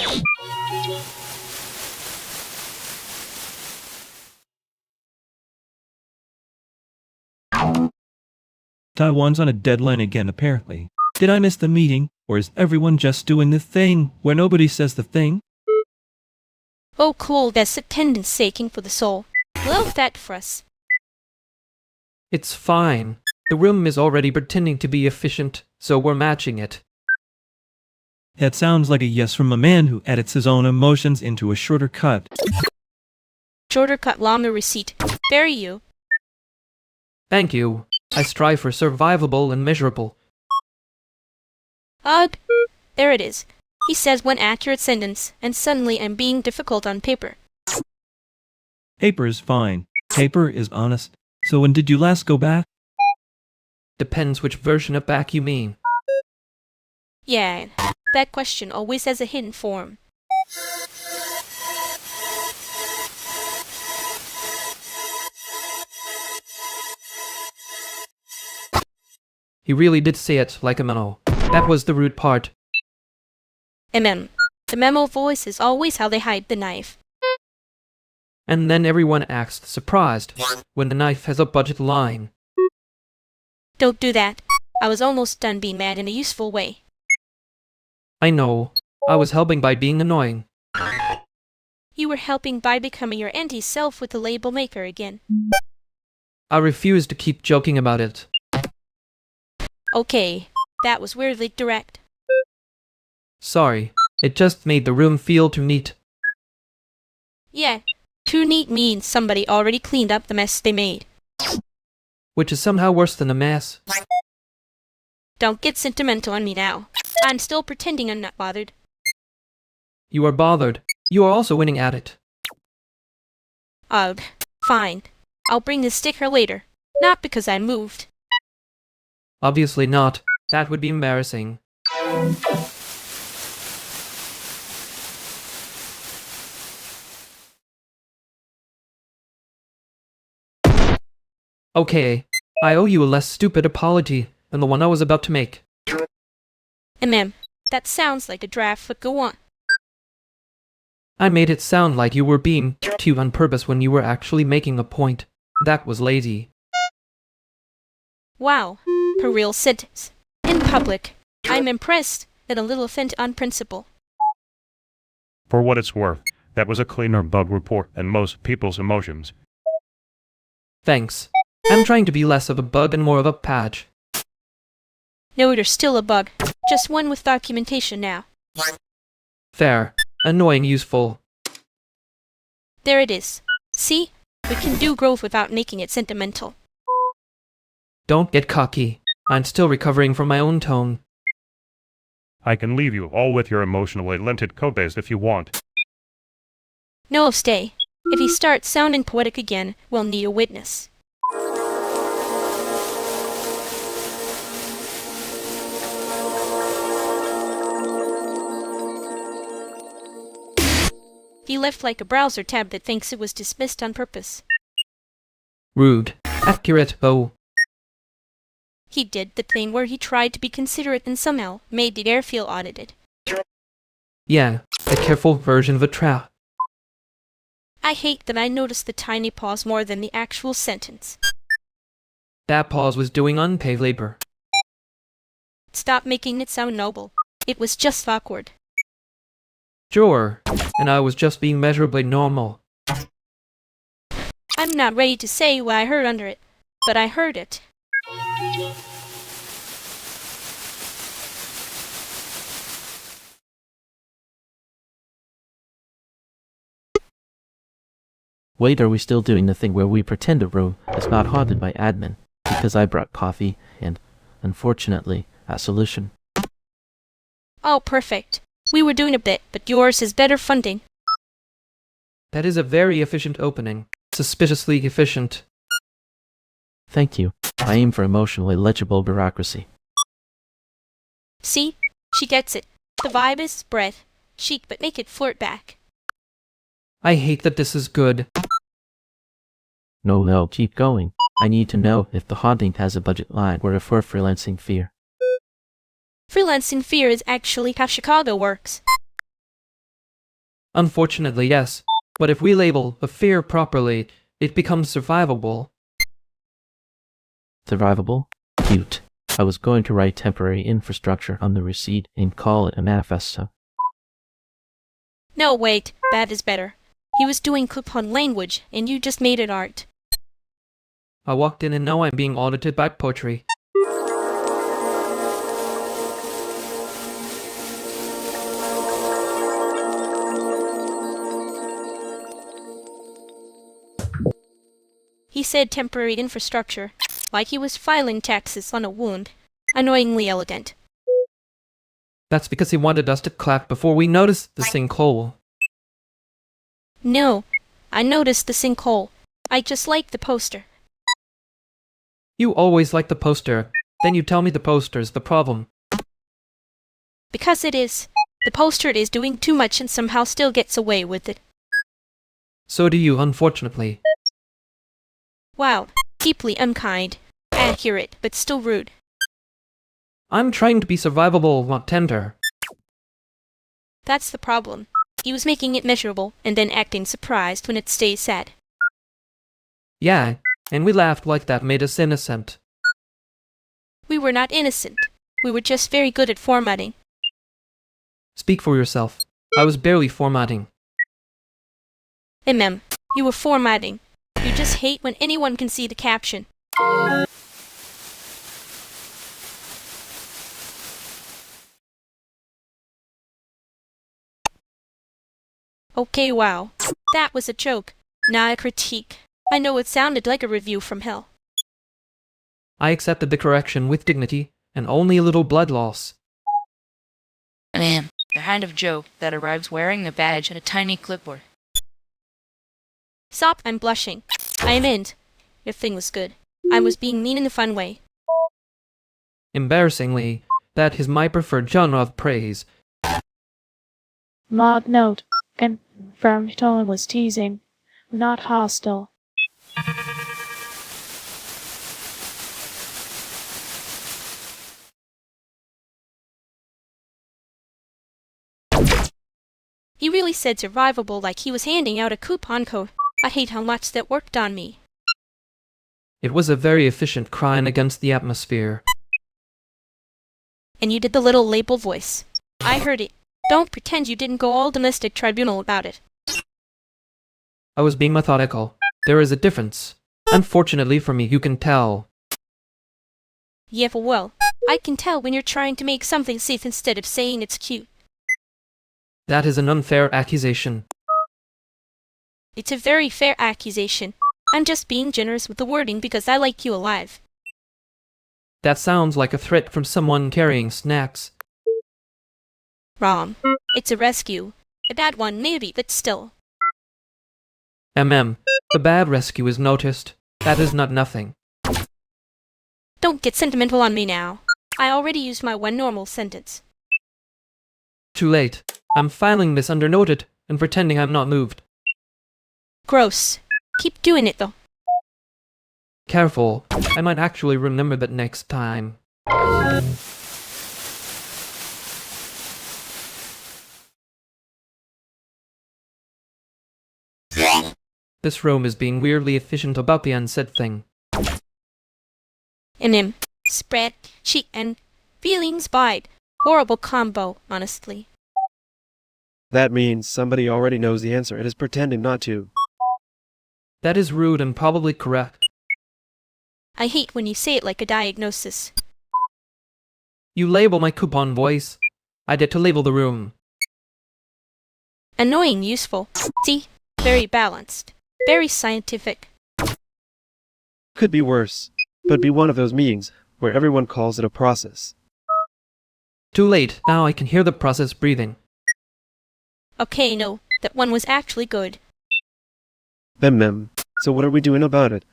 Taiwan's on a deadline again, apparently. Did I miss the meeting, or is everyone just doing the thing where nobody says the thing? Oh cool, that's attendance saking for the soul. Love that for us. It's fine. The room is already pretending to be efficient, so we're matching it. That sounds like a yes from a man who edits his own emotions into a shorter cut. Shorter cut llama receipt. Very you. Thank you. I strive for survivable and measurable. Ugh. There it is. He says one accurate sentence, and suddenly I'm being difficult on paper. Paper is fine. Paper is honest. So when did you last go back? Depends which version of back you mean. Yeah, that question always has a hidden form. He really did say it like a memo. That was the rude part. The memo voice is always how they hide the knife. And then everyone acts surprised when the knife has a budget line. Don't do that. I was almost done being mad in a useful way. I know. I was helping by being annoying. You were helping by becoming your anti-self with the label maker again. I refuse to keep joking about it. Okay, that was weirdly direct. Sorry, it just made the room feel too neat. Yeah, too neat means somebody already cleaned up the mess they made. Which is somehow worse than a mess. Don't get sentimental on me now. I'm still pretending I'm not bothered. You are bothered. You are also winning at it. Fine. I'll bring the sticker later. Not because I moved. Obviously not. That would be embarrassing. Okay, I owe you a less stupid apology than the one I was about to make. That sounds like a draft, but go on. I made it sound like you were being cute on purpose when you were actually making a point. That was lazy. Wow, a real sentence. In public, I'm impressed and a little offended on principle. For what it's worth, that was a cleaner bug report than most people's emotions. Thanks. I'm trying to be less of a bug and more of a patch. No, you're still a bug. Just one with documentation now. Fair. Annoying useful. There it is. See? We can do growth without making it sentimental. Don't get cocky. I'm still recovering from my own tone. I can leave you all with your emotionally lented codebase if you want. No, stay. If he starts sounding poetic again, we'll need a witness. He left like a browser tab that thinks it was dismissed on purpose. Rude. Accurate, though. He did the thing where he tried to be considerate and somehow made the air feel audited. Yeah, a careful version of a trap. I hate that I noticed the tiny pause more than the actual sentence. That pause was doing unpaid labor. Stop making it sound noble. It was just awkward. Sure, and I was just being measurably normal. I'm not ready to say what I heard under it, but I heard it. Wait, are we still doing the thing where we pretend a room is not haunted by admin because I brought coffee and, unfortunately, a solution? Oh, perfect. We were doing a bit, but yours is better funding. That is a very efficient opening. Suspiciously efficient. Thank you. I aim for emotionally legible bureaucracy. See? She gets it. The vibe is breath. Chic, but make it flirt back. I hate that this is good. No, keep going. I need to know if the haunting has a budget line or if we're freelancing fear. Freelancing fear is actually how Chicago works. Unfortunately, yes. But if we label a fear properly, it becomes survivable. Survivable? Cute. I was going to write temporary infrastructure on the receipt and call it a manifesto. No, wait. That is better. He was doing clip-on language, and you just made it art. I walked in and now I'm being audited by poetry. He said temporary infrastructure, like he was filing taxes on a wound. Annoyingly elegant. That's because he wanted us to clap before we noticed the sinkhole. No, I noticed the sinkhole. I just like the poster. You always like the poster. Then you tell me the poster's the problem. Because it is. The poster is doing too much and somehow still gets away with it. So do you, unfortunately. Wow, deeply unkind. Accurate, but still rude. I'm trying to be survivable, not tender. That's the problem. He was making it measurable and then acting surprised when it stays sad. Yeah, and we laughed like that made us innocent. We were not innocent. We were just very good at formatting. Speak for yourself. I was barely formatting. You were formatting. You just hate when anyone can see the caption. Okay, wow. That was a joke, not a critique. I know it sounded like a review from hell. I accepted the correction with dignity, and only a little blood loss. The kind of joke that arrives wearing a badge and a tiny clipboard. Stop, I'm blushing. I am in. Your thing was good. I was being mean in a fun way. Embarrassingly, that is my preferred genre of praise. Mod note. Confirmed tone was teasing, not hostile. He really said survivable like he was handing out a coupon code. I hate how much that worked on me. It was a very efficient crime against the atmosphere. And you did the little label voice. I heard it. Don't pretend you didn't go all domestic tribunal about it. I was being methodical. There is a difference. Unfortunately for me, you can tell. Yeah, well, I can tell when you're trying to make something safe instead of saying it's cute. That is an unfair accusation. It's a very fair accusation. I'm just being generous with the wording because I like you alive. That sounds like a threat from someone carrying snacks. Wrong. It's a rescue. A bad one, maybe, but still. The bad rescue is noticed. That is not nothing. Don't get sentimental on me now. I already used my one normal sentence. Too late. I'm filing this under noted and pretending I'm not moved. Gross. Keep doing it, though. Careful. I might actually remember that next time. This room is being weirdly efficient about the unsaid thing. Spread, cheek, and feelings bite. Horrible combo, honestly. That means somebody already knows the answer and is pretending not to. That is rude and probably correct. I hate when you say it like a diagnosis. You label my coupon voice. I did to label the room. Annoying, useful. See? Very balanced. Very scientific. Could be worse, but be one of those meetings where everyone calls it a process. Too late. Now I can hear the process breathing. Okay, no, that one was actually good. So what are we doing about it?